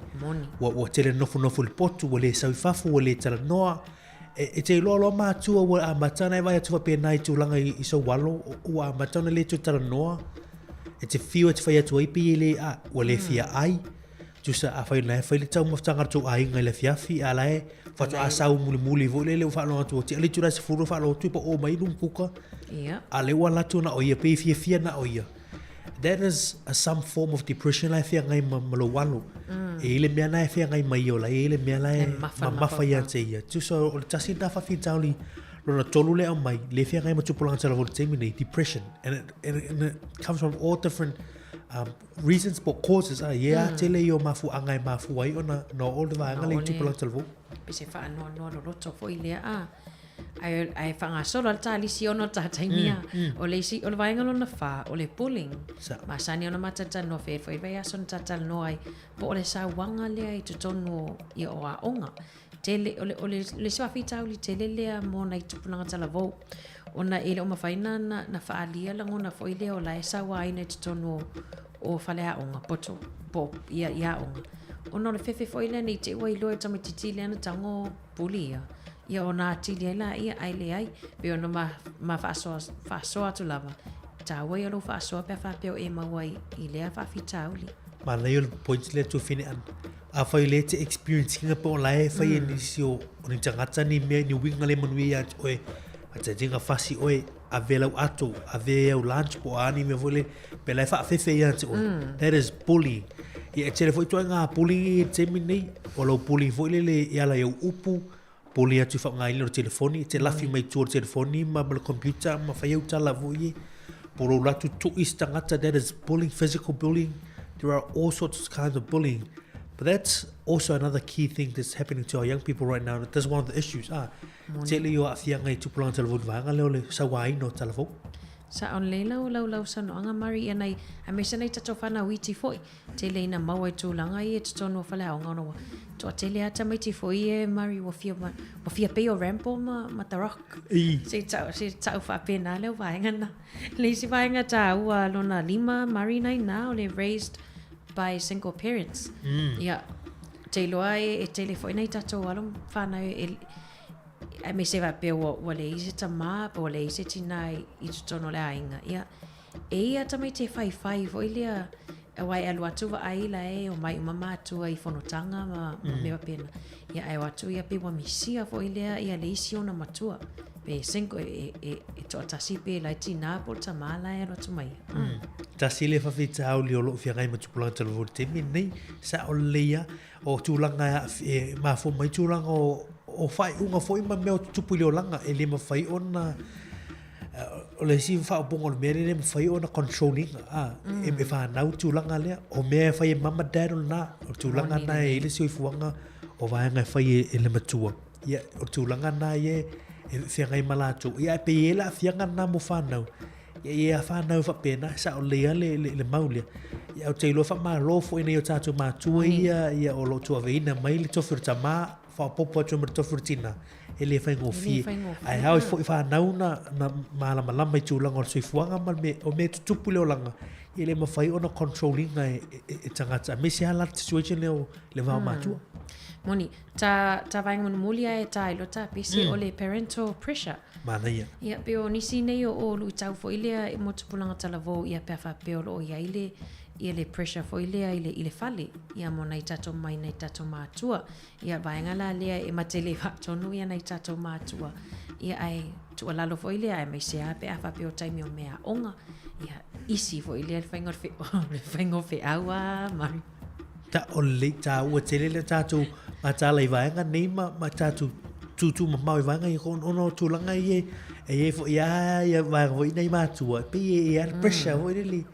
wa tele no fu potu o le sa fa fu o le tala no e te lo ma tu o a mata na vai tu pe nai tu langa i so walo o a mata na le tu tala no e te fi o te fai tu i pe le a o le fi ai tu sa a fai na fai le tau mo tanga tu ai ngai le fi ala e fa tu a sa muli vo le fa no tu te le tu ra se fu fa lo tu po o mai dum puka ale wala tu na o ia pe fia na o ia. That is some form of depression la fia ngai malo walo e le mea na fia ngai mai ola e le mea la ma fa ya te ia tu so o tasi na fa fi tauli lo na tolu le mai le fia ngai ma tu polanga tala vo te mini depression and it comes from all different reasons but causes tele yo mafu angai mafu ai ona no all the va ngai tu polanga tala vo pe se fa no lo to foi le ai fanga solo al tali si ono taimia o le si o le vainga lona fa o le pulling ma sani ona matata no fe foi vai ason tatal no ai po o le sa wanga le ai to tonu i o a onga tele o le sa fita o le tele le mo na i tupuna tala vo ona ele o mafaina na fa alia la ngona foi le o la sa wa ina to tonu o fale a onga poto po ia onga Ono le fefe foi le ni te wai loe tama titi le ana tango puli ia. Ia ona tili ai la ia ai le ai. Pe ono ma whaasoa tu lava. Tā wai alo whaasoa pe whapeo e mawai i lea whaafita uli. Ma nei o le points le tu fine an. A whai le te experience kinga po lai whai e nisi o ni tangata ni mea ni winga le manui a oe. A te jinga whasi oe a velau ato, a ve au lunch po ani me vole pe lai whaafefe ia te oe. That is bullying. Ia e tere foi toa ngā bullying e te minei. O lau bullying foi le iala iau upu. Bullying atu wha ngai le o telefoni. Te lafi mai tua o telefoni ma le computer ma whai au tala vui. Poro latu tuis tangata, that is bullying, physical bullying. There are all sorts of kinds of bullying. But that's also another key thing that's happening to our young people right now. That's one of the issues. Te leo a whianga i tupulanga telefoni vanga leo le sawai no telefoni. Sa on le lau sa no anga mari e nei a me se nei tato whana witi foi. Te le ina mau e tūlanga i e tutono whale au ngana. Toa te le ata mai ti foi e mari wa fia peo rampo ma ta rock. Se tau whapena leo vaenga na. Le si vaenga ta ua lona lima mari nei na o le raised by single parents. Ia, te loa e te le foi nei tato alum whana e me se va pe o le ise tama po le ise tina i tutono le ainga ia e ia tamai te fai foi lea e wai alu atu wa ai la e o mai mama atu ai fonotanga ma me va pena ia ai watu ia pe wa misia foi lea ia le isi ona matua pe cinco e to tasi pe la tina po tama la e lo tumai tasi le fafita au li o lo fia ngai matupulanga telefoni te minei sa o lea o tūlanga ma fo mai tūlanga o fai unga foi ma meo tupu leo langa e le ma fai ona o le si fa bongo le mere le ma fai ona controlling e me fa nau tūlanga lea o mea fai e mama dad na o tūlanga na e le si o fuanga o vaenga fai e le matua ia o tūlanga na e fia ngai malato ia pe e la fianga na mo fa nau ia fa nau fa pena sa o lea le maulia ia o te ilo fa ma lo fo ina i o tatu matua ia o lo tua veina mai le tofir tama fa popo atu mer tofurtina ele fa ngofi ai hau fo fa nauna na mala malama i tulanga o soifuanga mal me o me tupu le olanga ele ma fai ona controlling e tangata me se hala situation le va matua moni ta vai mon mulia e ta ilo ta pisi o le parental pressure mana ia pe o nisi nei o lu tau fo ile e mo tupulanga talavo ia pe fa pe o ia ia le pressure fo ile fale ia mo nei tato mai nei tato matua ia vaenga la lea e matele fa tonu ia nei tato matua ia ai tu alalo fo ile ai mai se ape afa pe o taimi o mea onga ia isi fo ile le faingo fe awa mari ta o le ta o tele le tato ma ta le vaenga nei ma tato tu ma mai vaenga i kon ono tulanga ie e fo ia va vo nei matua pe ia pressure fo ile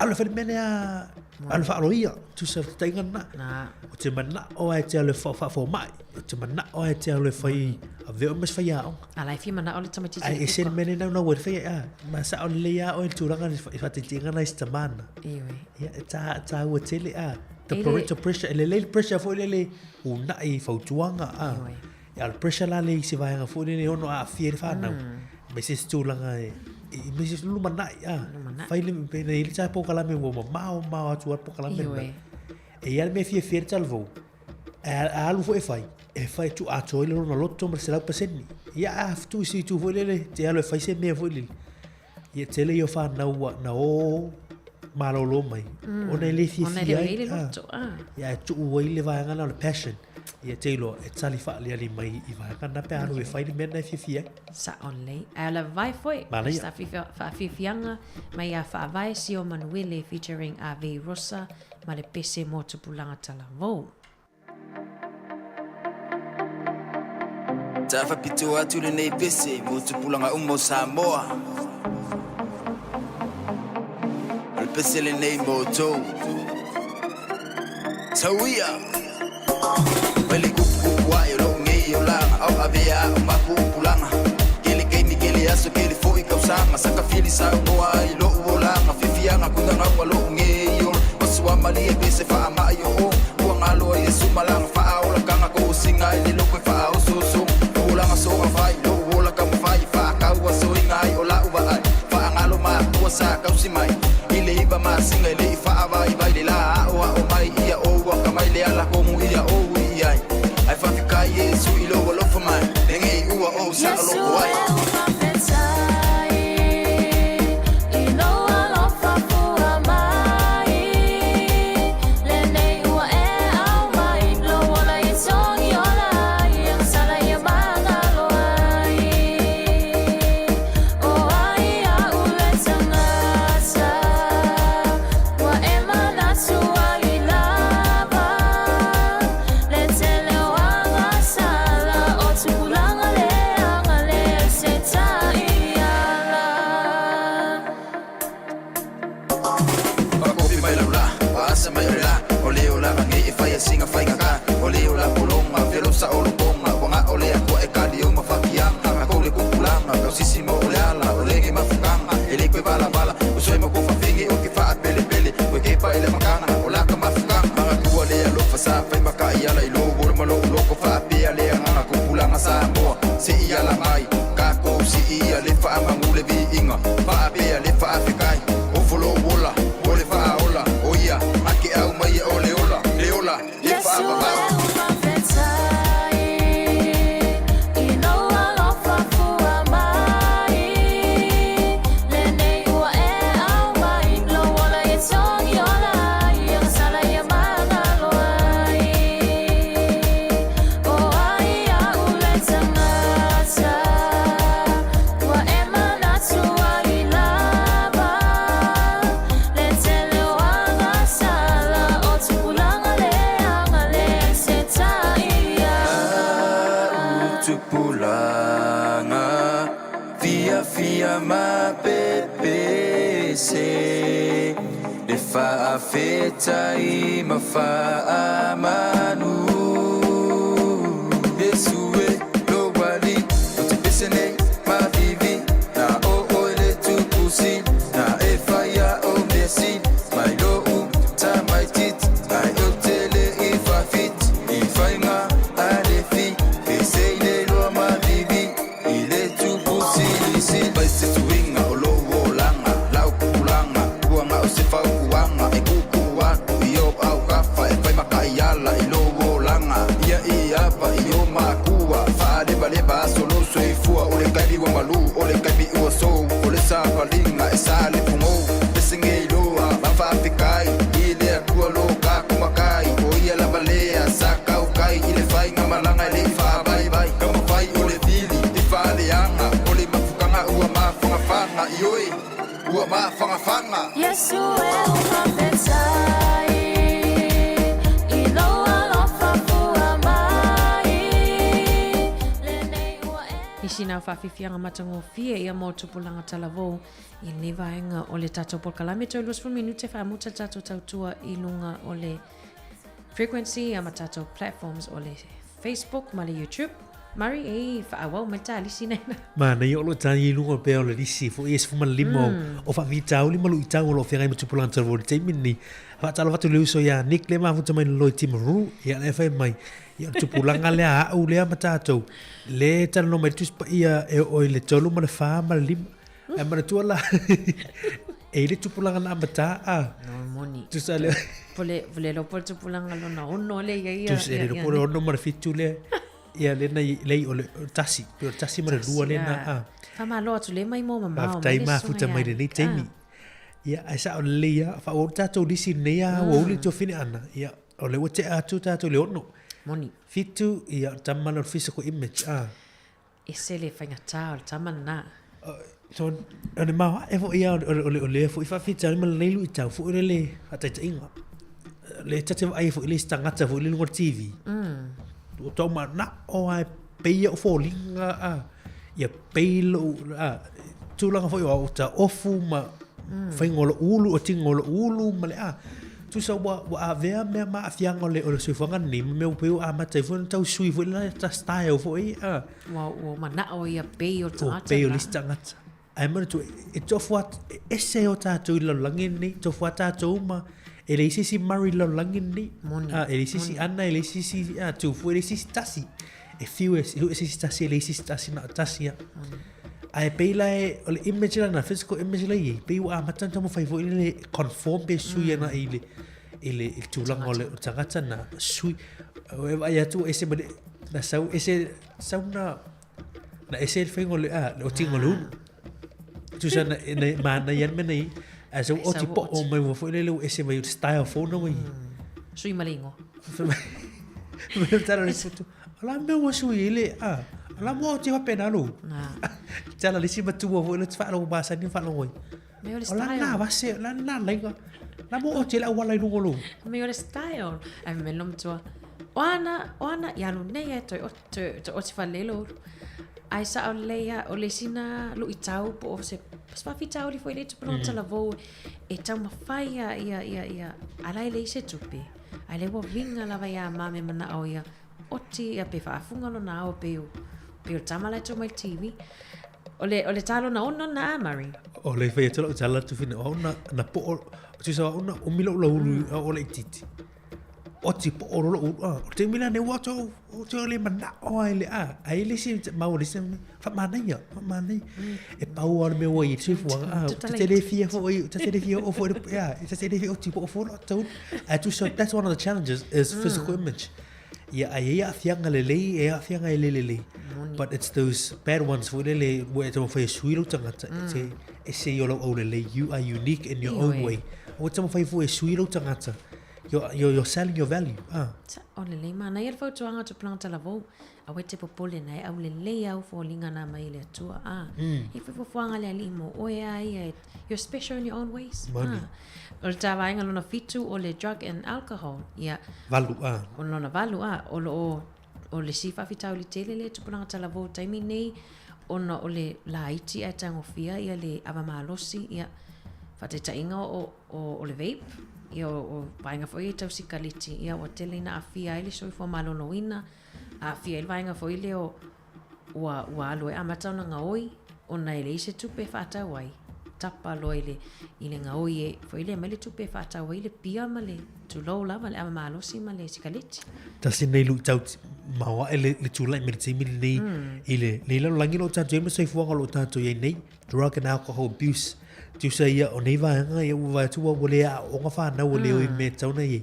Alla fa mene alla fa roia tu sa tenga na o te mana o ai te le fa mai o te mana o ai te le fai a ve o mes fa ya ala fi mana o le tamati ai se mene na wer fa ya ma sa o le ya o tu ranga fa te tinga na esta mana ya ta o te le the parental pressure le pressure fo le una i fa tuanga ya le pressure la le se va nga fo le ono a fier fa na me se tu ranga me se lu manai fai le pe nei le po kala me wo ma tu po kala me e ia me fie fier talvo a lu fo e fai tu a to le no lotto mer se la paseni ia aftu si tu vo le te alo fai se me vo le ia te le yo fa na o malolo mai ona le fie ia tu o ile va nga le passion ia te lo e tali fa le ali mai I va kana pe anu e fai le mena fie sa only ala vai foi sta fi fianga mai a fa vai si o Manuele featuring Ave Rosa ma le pese mo tupulanga talavo Tafa pito atu le nei pese mo tupulanga umo Samoa le pese le nei moto Tawia Wele kuku wa yo ngi yo la au avea ma pulanga kele kemi kele aso kele foi kausanga saka fili sa boa I lo vola ma fifianga kundanga wa lo ngi yo maswa mali e bese fa ma yo wa ngalo e sumalanga fa ola kanga ko singa I lo ko fa o so ola ma so fa lo ola ka fa ka wa so inga ola uba fa ngalo ma ko sa kausimai ile iba ma singa ile fa vai le la o mai ia o wa ka mai le ala Kau sisi mo ole ala o lege mafukanga ele kwe bala bala o soe mo ko fafingi o ki fa pele pele o ke pa ile makanga o la ka mafukanga manga ku ole alo fa sa fa maka ia la ilo bol malo lo ko fa pe ale nga ko pulanga Samoa si ia la mai ka ko si ia le fa mangule bi inga fa pe ale fa afrikai o folo bola ole fa ola o ia ake au mai ole ola le ola le fa ba Feta i mafa manu Yesue lo wali o te pesene ma vivi na o ole tu pusi na e faya o mesi mai lo u ta mai tit ai o tele i fa fit i fainga ale fi e sei le lo ma vivi i le tu pusi si bai se tu winga o lo wolanga la u kulanga kuanga o se fa kuanga e Yala ilo langa ia ia pa io makua fa de vale ba solo soi fua ole kai wa malu ole kai wa so ole sa palinga e sa le fumo pesinge ilo ba fa pikai ile ku lo ka kuma kai o ia la balea sa kau kai ile fai ngamalanga ile fa bye bye kama fai ole dili e fa le anga ole mafukanga ua ma fanga fanga ioi ua ma fanga fanga Yesu e profetai Sina whawhiwhianga matango fia ia mō tupulanga talavou I ne vaenga o le tatou polkalame tau luas fu minute whaamuta tatou tautua I lunga o le frequency a matatou platforms o le Facebook ma le YouTube. Mari e whaawau mai tā lisi nei na. Mana I olo tā I lunga pēo le lisi fu ies fu mana limo o whawhitau lima lu I tau o lo whengai ma tupulanga talavou le teimini. Whaatalo watu leu so ia Nick le mafuta mai loi timaru ia le whai mai. Ia tupulanga le a au lea matatou. Le tala no mai tuspa ia e o le tolu ma le wha ma le lima. E mana tua la. E le tupulanga na amata a. No moni. Tusa le. Pole lo pole tupulanga lo na ono le ia ia. Tusa le pole ono ma le fitu le. Ia le na lei o le tasi. Pero tasi ma le rua le na a. Whama loa tu le mai mo mamao. Maftai ma futa mai le nei teimi. Ia aisa o le ia. Wha o tatou lisi nea o uli to fine ana. Ia o le wate atu tatou le ono. Moni. Fitu ia tamana physical image a. Ese le whainga tā o le tamana na. So ane mau e fo ia o le fo I whawhita ma le lu I tau fo le ataita inga. Le tate ai fo I le stangata fo I le lunga TV. O tau ma na o ai peia o fo linga a. Ia peilo a. Tūlanga fo I o ta ofu ma whaingola ulu o tingola ulu ma le a. Tu sa wa a vea mea ma a fianga o le suifanga ni me o peo a matai fo tau sui fo la ta style fo I a. Wa mana o ia pei o tangata. O pei o lista ngata. Ai mana tu e tofu at ese o tātou I lalangin ni tofu at tātou ma e le isi si mari lalangin ni. Moni. E le isi si ana e le isi si tufu e le isi si tasi. E fiu e isi si tasi e le isi si tasi na tasi a. Ai pei la e o le image la na physical image la I pei wa matan tamu fai fo I le conform pe sui ana I le tūlanga o le tangata na sui. O e vai atu ese mane na sau ese sau na ese el whaingo le o tingo le unu. Tu sa na mana yan mena I a sau o tipo o mai mo fo le ese mai style phone mai. Sui malingo. Me tara le foto. Ala me wa sui le ala mo te wa pena lu. Tala le si batu o le tfa lo basa ni fa lo ngoi. Me o le Ola style. na va se la na lenga. La mo o te la wala lu ngolo. Me o le style. Ai me lom tua. Oana ya lu nei e to o te falelo. Ai sa o leia o le sina lu I tau po o se spafi tau li foi le tu pronta la vo e tau mafai ia ala le se tupi. Ai le wo vinga la vai a mame mana o ia oti ia pe fa funga lo na o pe o tamala to my TV. Ole talo na ono na Mari. Ole fai talo tala tu fina ona na po tu sa ona o milo lo ole titi. O ti po o lo o te mila ne wato o te ole mana o ele ai le si mau le sem fa mana e pau ar me o i tu fo te le fia fo te le fia o fo te le fia o ti po fo lo tu tu so that's one of the challenges is physical image. Yeah, ai fianga le. But it's those bad ones for le where to fa suilo tangata. It's say you are unique in your own way. O tamo fa fo suilo tangata. You're selling your value. Ole mana ia fo tuanga to planta lavo. A we te popole nai au le au fo linga na mai le tua If fo fuanga le limo o ai you're special in your own ways. Ol tava inga lona fitu o le drug and alcohol. Yeah. Valu O lona valu o le sifa fitau le tele le tupulanga talavo taimi nei ona o le laiti a tangofia ia le avamalosi ia fatetainga o le vape ia o vainga foi e tausikaliti ia o tele na afia ele soifo malonoina afia ele vainga foi le o ua aloe amatau nga oi ona ele ise tupe fatawai tapa loile ile nga oi foi le mele tupe fatawai le pia male tu lo lava le avamalosi male sikaliti tasi nei lu tau mawa ele le tula i meriti mili nei ile le lalo langi lo tato ema sai fuanga lo tato ye nei drug and alcohol abuse tu sa ia o nei vaanga ia uwa tua wale a onga whana wale o i me tauna ye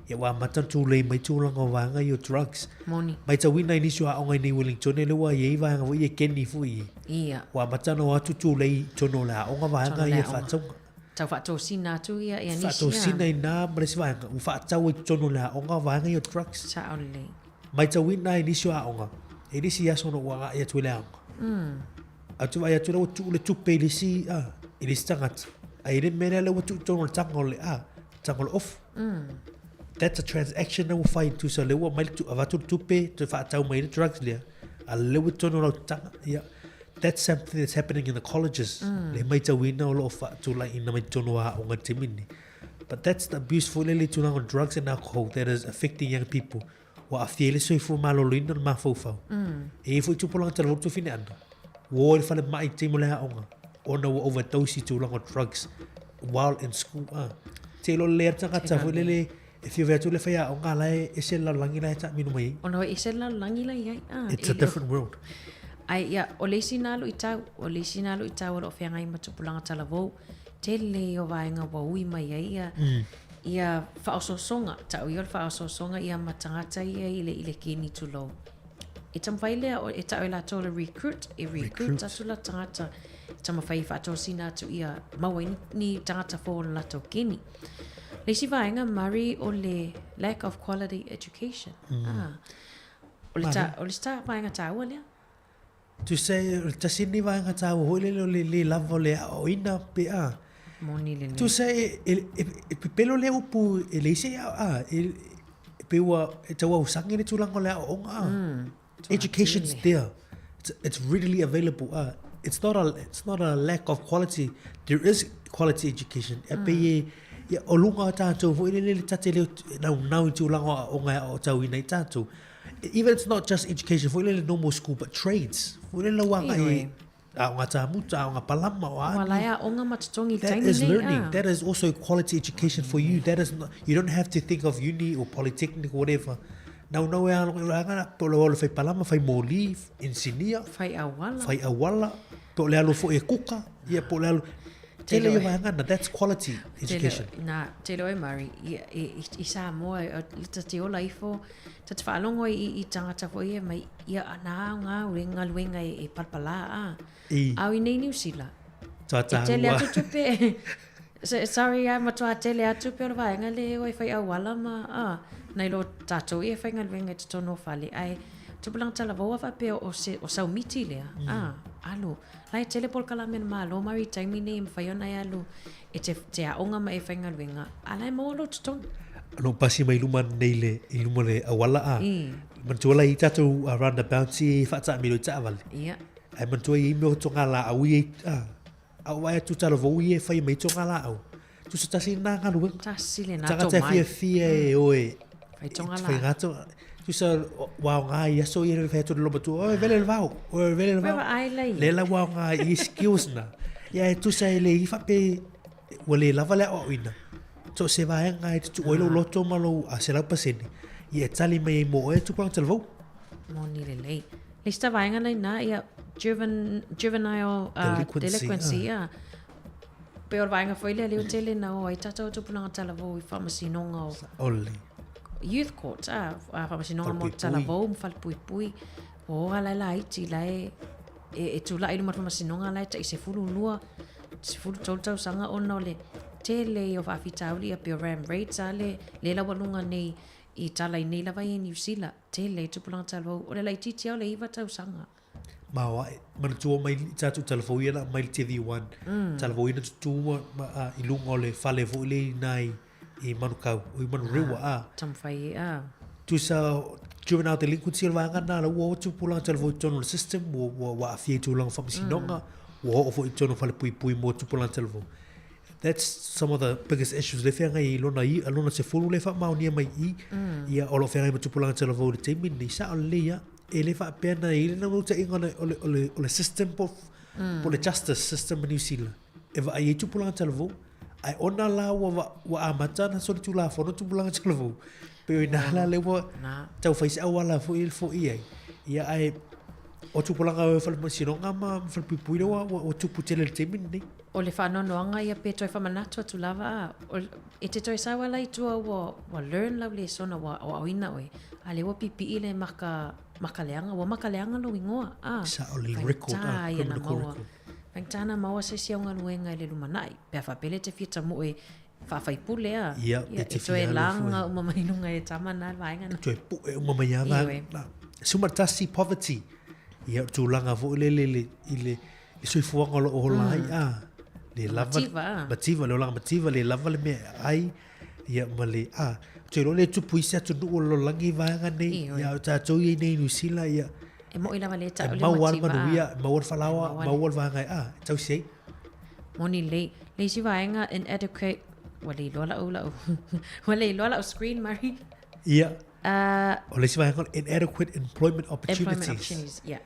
ia wa mata tu le mai tu langa vaanga i o drugs mai ta wina inisio a onga i nei Wellington ele wa ye vaanga wa ye keni fu i wa mata no atu tu le tono la onga vaanga i whatonga tau whato sina tu ia nisia whato sina i nā maresi vaanga u whatau i tono la onga vaanga i o drugs ta ole mai ta wina inisio a onga e nisi aso no wanga ia tu le anga atu vai atu le tu le tupe le si it is tangata ai le mena le watu tono tangole tangole off that's a transaction that will find to so le wa mai tu avatu tupe to whatau mai le drugs le a le tono lo tanga ia that's something that's happening in the colleges le mai ta wina lo fa tu la ina mai tono a onga timini but that's the abuse for le tu on drugs and alcohol that is affecting young people wa afiele so fu malolina ma fofo e fu tu polang talo tu fine ando wo fa le mai te mo le onga ona wo overdose tu long drugs while in school te lo le tanga ta fu le if you vetu le fa onga la e se la langi la ta minu mai ona e se la langi la ia it's a different world ai ia o le sinalo itau o fianga i matupulanga talavo tele o vainga wa ui mai ia whaososonga tau i o whaososonga ia matangata ia ile kini tulo e tamwhaile o e tau e la tola recruit atu la tangata tamawhai whaatosina atu ia maua ni tangata fo la to kini le si vainga mari o le lack of quality education o le ta vainga tau lea tu say tasini vainga tau hole le lavo le o ina pe moni le tu say pelo le upu le se pe wa tawa usangi le tulango le o education's there it's readily available it's not a lack of quality there is quality education pe ya olunga tato vo le tatele now tulango o nga o tau ina tato even it's not just education for the normal school but trades for the wanga nga tamuta nga palama wala onga matutongi that is learning that is also quality education for you that is not, you don't have to think of uni or polytechnic or whatever now no nga polo fai palama fai moli engineer fai awala to le alo fo e kuka ia po le alo tele yo vanga that's quality education na tele o mari i Samoa lita te ola ifo ta te whaalongo i tangata fo ia mai ia ana nga luenga e palpala au i nei New Zealand tele atu tupe sorry matua tele atu pe o vaenga le o fai awala ma nei lo tato ia fai nga luenga te tono fale ai tupulang tala voa fa pe o sau miti lea alo lai tele pol kala men malo mari taimi nei mfaiona ya lo e te aonga ma e fai nga luenga alai mo lo tutong no pasi mai luma nei le luma le awala mantua lai tato around the bouncy fata mi lo taval ai mantua i mo tonga la au i au ai tu talo vo i fai mai tonga la au tu se tasi na nga lu tasi le na to mai fia oe fai tonga la fai gato Tu sa wa nga ia so ia fe to lo batu o vele le vau o vele le vau le la wa nga i skills na ia tu sa le I fa pe wale lava le o ina so se va nga tu o lo to malo a se la paseni ia tali mai mo e tu pa telvo mo ni le le sta va nga na ia juvenile delinquency ia peor va nga foi le tele na o ai tata tu pulanga telvo I pharmacy nonga oli youth court pharmacy nonga mo telvo mo fal pui o ala la iti la e tu la I mo pharmacy nonga la ta se fulu lua se fulu tau sanga ona le tele of afitauli a ram rates ale le la walunga nei I tala nei la vai New Zealand tele tu pulanga telvo o le la iti tau le iwa tau sanga ma man tu mai tatu telefo ia mai TV1 telefo ina tu I lunga le fale vo le nai I manukau o I manu rewa tamfai tu sa juvenile delinquency va nga na wo tu pulanga telefo tono system wo wa fie tu lang famisi nonga wo fo tono fale pui mo tu pulanga telefo. That's some of the biggest issues le fenga I lona se fulu le fa mauni mai ia o lo fenga tu pulanga telefo le temi ni sa le ia ele fa pena ele na uta inga le system po le justice system in New Zealand eva ai tu pulanga telefo ai ona la wa amata na so tu la fo no tu pulanga telefo pe ina la le wa tau fais awala fo ia ia ai o tu pulanga fa le masino ngama fa pipui o tu putele le temi ni o le fa no nga ia pe toi fa manatu tu lava e te toi sa wala I tu wa learn la le sona wa ina oi ale wa pipi ile makaleanga lo ingoa sa o le record criminal record Pengtana maua se siaunga luenga I le lumanai pe fa pele te fita mo e fa fai pule ia te toe langa uma mainunga e tamana vainga na toe pu uma mai ava sumatasi poverty ia tu langa vo le soifuanga lo o lai le lava mativa le langa mativa le lava le me ai ia male te lo le tupu isa tu lo langi vainga nei ia ta to I nei New Zealand ia e mo ila vale ta le mativa mawar falawa mawar vainga tau sei moni le si vainga inadequate wale lola screen mari ia o le si vainga inadequate employment opportunities yeah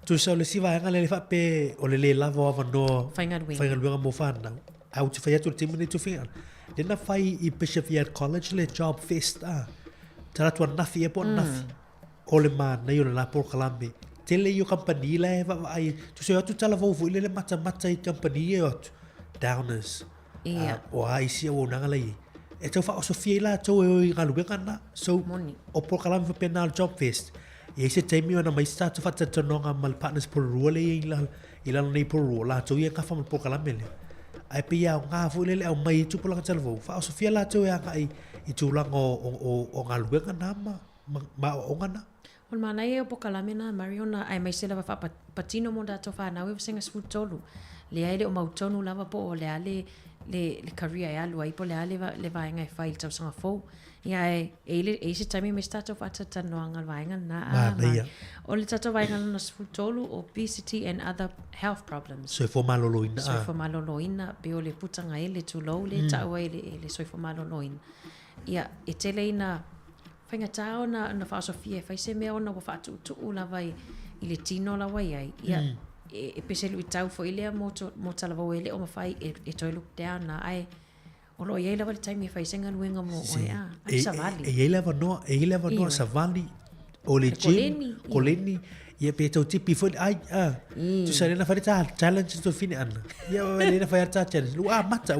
tu sa le si vainga le fa pe o le lava wa no fainga luenga mo fana au te fai atu te mini tu finga le na fai I Bishop College le job fest tara tu nafi e po nafi o le mana I o la por kalame tele I o company la e va ai tu se atu tala vo le mata I company e atu downers o ai si o nanga lai e tau fa o sofia la tau e I galuenga na so o por kalame fa penal job fest e se taimi ona mai sta tu fata tononga mal partners por role ila nei por role la tau e ka fa mal por kalame le ai pe ia nga fu le au mai tu pulanga telefo fa o sofia la tau e anga I tu lang o galuenga na ma o ngana o mana e o pokalame na Mariona ai mai se lava fa patino mo da to fa na we singa sfu tolu le ai le o mautonu lava po o le ale le career ya lu ai po le ale le vainga file tau sanga fo ia e se taimi me stato fa tata no anga vainga na o le tata vainga na sfu tolu obesity and other health problems so fo maloloina pe o le putanga ele tu lo le tau ele so fo maloloina ia e tele ina fainga tau na fa Sofia fai se me ona wa fa tu la vai ile tino la vai ai ia e pese lu tau fo ile mo tala vo ele o ma fai e toi look down na ai o lo ia la time fai senga luenga mo ai savali e ile va no savali o le koleni ia pe tau tipi fo ai tu sa na fa ta challenge to fine ana ia le na fa ta challenge lu mata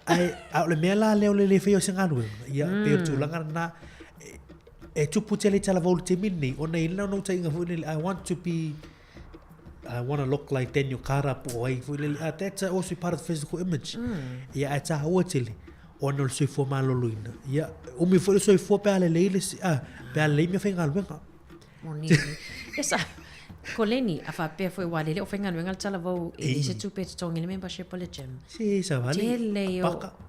ai au le mela le fe o senga luenga ia pe tu langa na e tu putele tala vo te mini ona ila no tainga fo I want to look like Daniel Karap or that's also part of the physical image. Yeah, it's a hoteli. On also for maloluina. Yeah, umi for so for pale leiles pale me fenga luenga. Moni. Esa koleni afa pe foi wale le ofenga luenga tala vo e se tu pet tong ile membership le gym. Si sa vale. Tele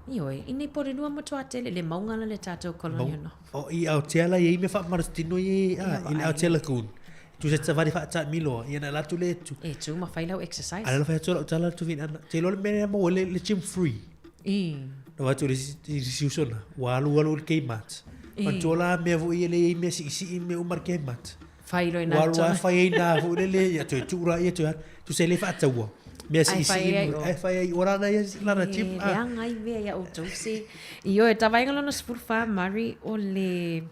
yo ini por lua mo toa tele le maunga le tato koloni no. O I au tela ye me fa marstino ye in au tela kun. Tu se vari fa ta milo ia na la tu le tu e tu ma fai lau exercise ala fa tu tala tu vin ana te lo me mo le gym free no va tu le si usona walu ke mat Mantola me vo ile me si me umar ke mat. Fai lo ina. Walo fai na vo le ya tu ra ya tu se le fa tawa. Me si fai ora na ya la na chip. Ya ngai me ya o tose. Io e tava ingalo na spurfa Mari o le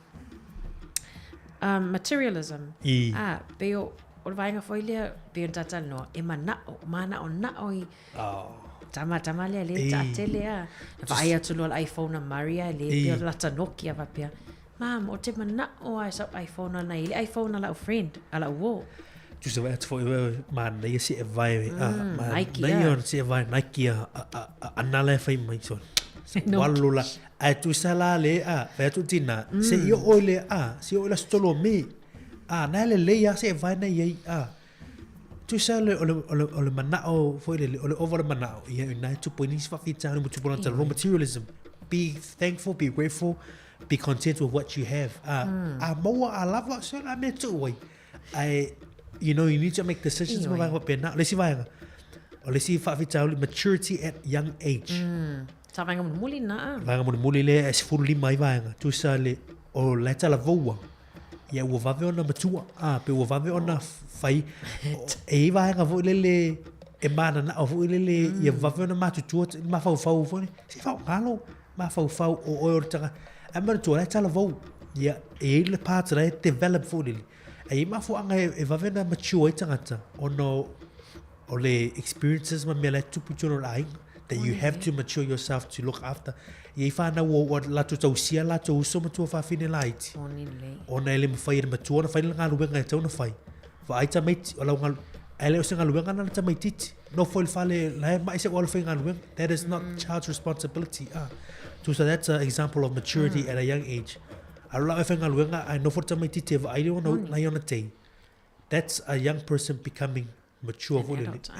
materialism. Peo o vainga foi le peo tata no e mana o na oi. Tama le tele a. Vai atu lo iPhone na Maria le peo la Nokia va pia. Mam, o te mana o ai sa iPhone na ile iPhone ala friend ala wo. Tu se vai atu foi man na se vai na yo se vai Nike anala fai mai son. Walula ai tu sala le vai tu tina se yo ole se ola stolo me na le ya se vai na ye tu sala ole manao foi le ole over manao ia na tu poinis fa fita no tu bona raw materialism. Be thankful, be grateful, be content with what you have. Moa I love so I me tu way. You need to make decisions mo va pena. Let's see fa fita maturity at young age. Sa vanga muli na. Vanga muli le es fully mai vanga. Tu sale o leta la voa. Ia o vave ona matua. Pe o vave ona fai e vanga vo le e mana na vo le ia vave ona matutua ma fau fo ni. Si fau malo ma fau o tanga. A ma tu leta la voa. Ia e le part ra develop fo le. E ma fo anga e vave na mature tanga ono o le experiences ma me la tupuchono la that you have to mature yourself to look after. Ye fana wo la tu tau sia la tu so ma tu fa fine light. Ona ele mo fai ma tu ona fai nga lu nga tau na fai. Va ai ta mate ola nga ele o singa lu nga na ta mate. No foi fale la mai se ola fai nga lu. That is not child's responsibility. So that's an example of maturity at a young age. Ala fai nga lu nga I no for ta mate te va ai ona na yona te. That's a young person becoming mature,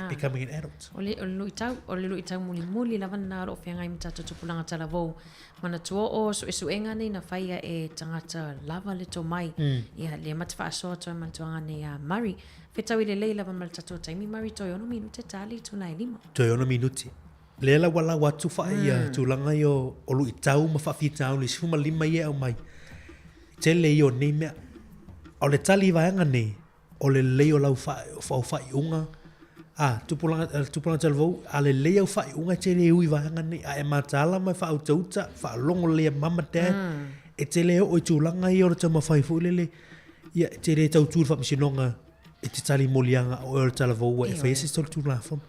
becoming an adult. O le luitau muli lava na ro fia ngai mata tupulanga tala vou. Mana tuo o so esuenga nei na faia e tangata lava le to mai. Ia le matfa so to mantuanga nei a Mari. Fetau ile leila va mal tato taimi Mari to ono minute tali tu na lima. To ono minute. Lela wala watu fa ia tu langa yo o luitau ma fa fitau le suma lima ia o mai. Tele yo nei me o le tali va nga nei. O le leo lau fa unga tupulanga talvo ale leo fa unga te le ui vanga ni e matala mai fa aututa fa longo le mama dad e te leo o tulanga i ora tama fai fulele ia te re tau tur fa misinonga e te tali molianga o ora talvo e fa ese tol tula fam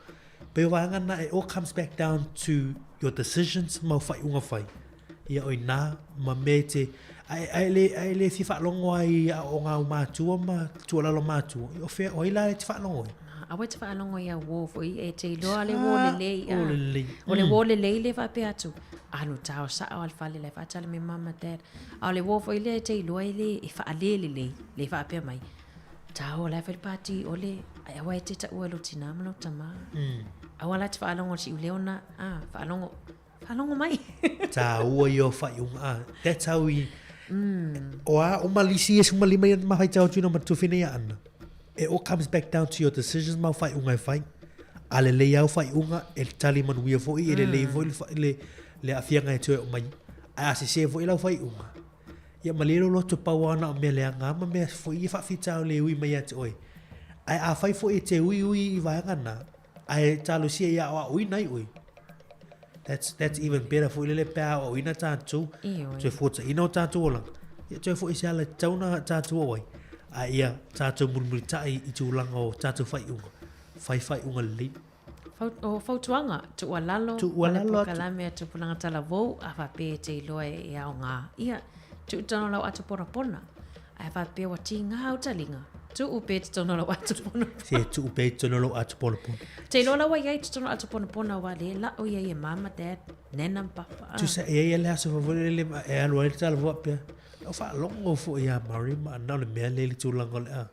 pe vanga na it all comes back down to your decisions ma fa unga fai ia o na ma mete ai le fi fa longo ai o nga matua ma tu la lo matua o fe o ila te fa longo a we te fa longo ia wo fo e te lo ale wo le wo le fa pe atu anu tao sa al fa le fa tale me mama dad ale wo fo ile te lo ile e fa le fa pe mai tao la fa party ole ai wa te ta o lo tina mo tama awala te fa longo si leona fa longo mai ta o yo fa that's how we o malisi es uma lima ma fai tau tino ma tu fine ya ana it all comes back down to your decisions ma fai unga fai ale le ya fai unga el tali man wi fo ile le vo le afia ngai tu mai a se fo ila fai unga ya malelo lo to pawana me le nga ma me fo i fa fitau le wi mai at oi ai a fai fo e te wi va ngana ai talo sia ya o ui nai ui. That's even better for ile pa o ina tatu. So for ina tatu ola. Ya so for isa la tauna tatu oi. Ia tatu mulmulita I tulang o tatu fai unga li. Fau tuanga tu walalo kalame tu pulanga tala vo ava pe te loe ia nga. Ia tu tano lau atu pona. Ava pe wati nga o talinga. Tu upe te tono lau atu pona. Se tu upe te tono lau atu pona. Te lola wa iai te tono atu pona wa le la o iai e mama, dad, nena, papa. Tu sa iai le aso favole le e anu ele tala vo apea. O fa longo fo ia marima ana le mea le tu lango le a.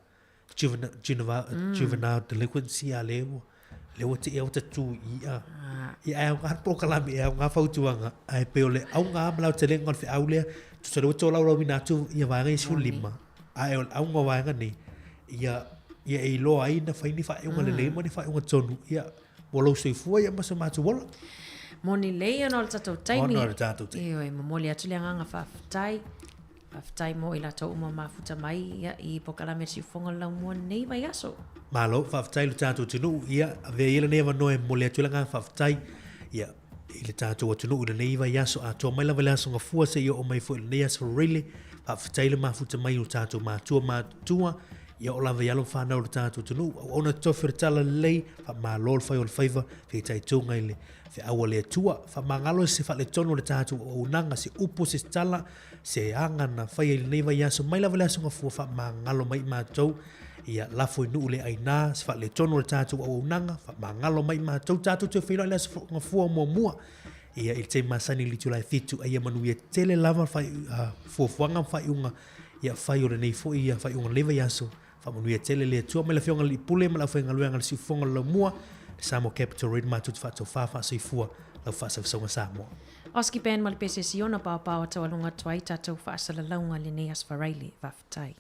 Juvenile delinquency a lewo. Lewo te eo te tu I a. Ia e nga po kalami e nga fautuanga. Ai pe ole au nga mlau te le ngon fe au le. Tu sa lewo to lau lau ina tu ia vanga I su lima. Ai au nga vanga ni. Ia e loa ai na fai ni fai unga le mo ni fai unga tonu ia wolo soi fua ia maso matu wala moni le ia no tatou taimi no tatou taimi oi moli atu le nga fa tai Aftai mo ila tau uma mafuta mai ia I pokalame si fonga lau mua nei vai aso. Malo whaftai lu tātou tunu ia ve ila neva noe mo le atulanga whaftai ia i le tātou atunu ila nei vai aso a toa mai lava le aso ngafua se ia o mai fo ila nei aso really whaftai le mafuta mai lu tātou mātua ia o lava yalo whanau le tātou tunu ona tofi tala lei wha mālol whai o le whaiva whi tai tūnga ile whi awa le tua wha mangalo se wha le tono le tātou o unanga se upo se tala se angana whai ili nei vai aso mai lava le aso ngafua wha mangalo mai mātou ia lafo inu le aina se wha le tono le tātou o unanga wha mangalo mai mātou tātou te whino le aso ngafua mua ia il te masani li tulai fitu ia manu ia tele lava whai fuafuanga whai unga ia whai o le nei fo ia whai unga leva yaso wha manu ia tele le tua mai la whionga li pule ma la whainga luenga le siufonga la mua le Samoa Capital Raid mātutu whātou whāwha soifua lau whāsawasonga Samoa. Oski Ben ma le pese siona pāpāwa tawalunga tuai tātou whaasala launga le nei aswharaile whaftai.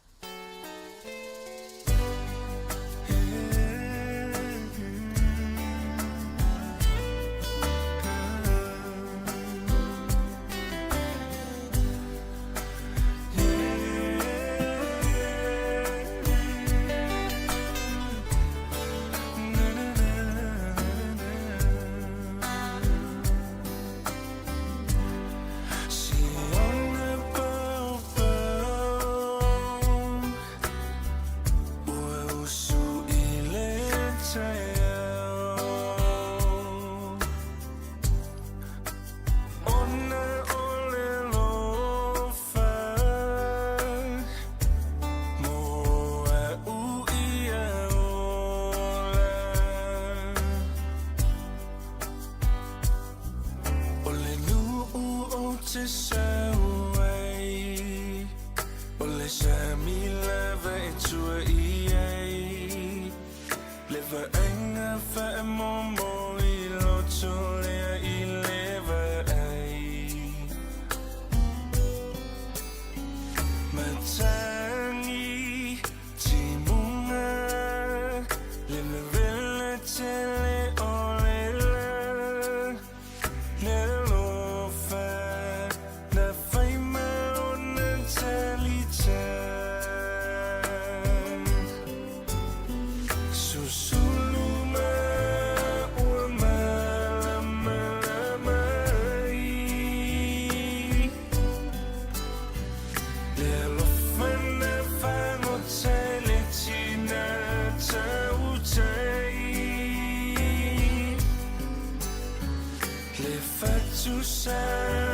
to sound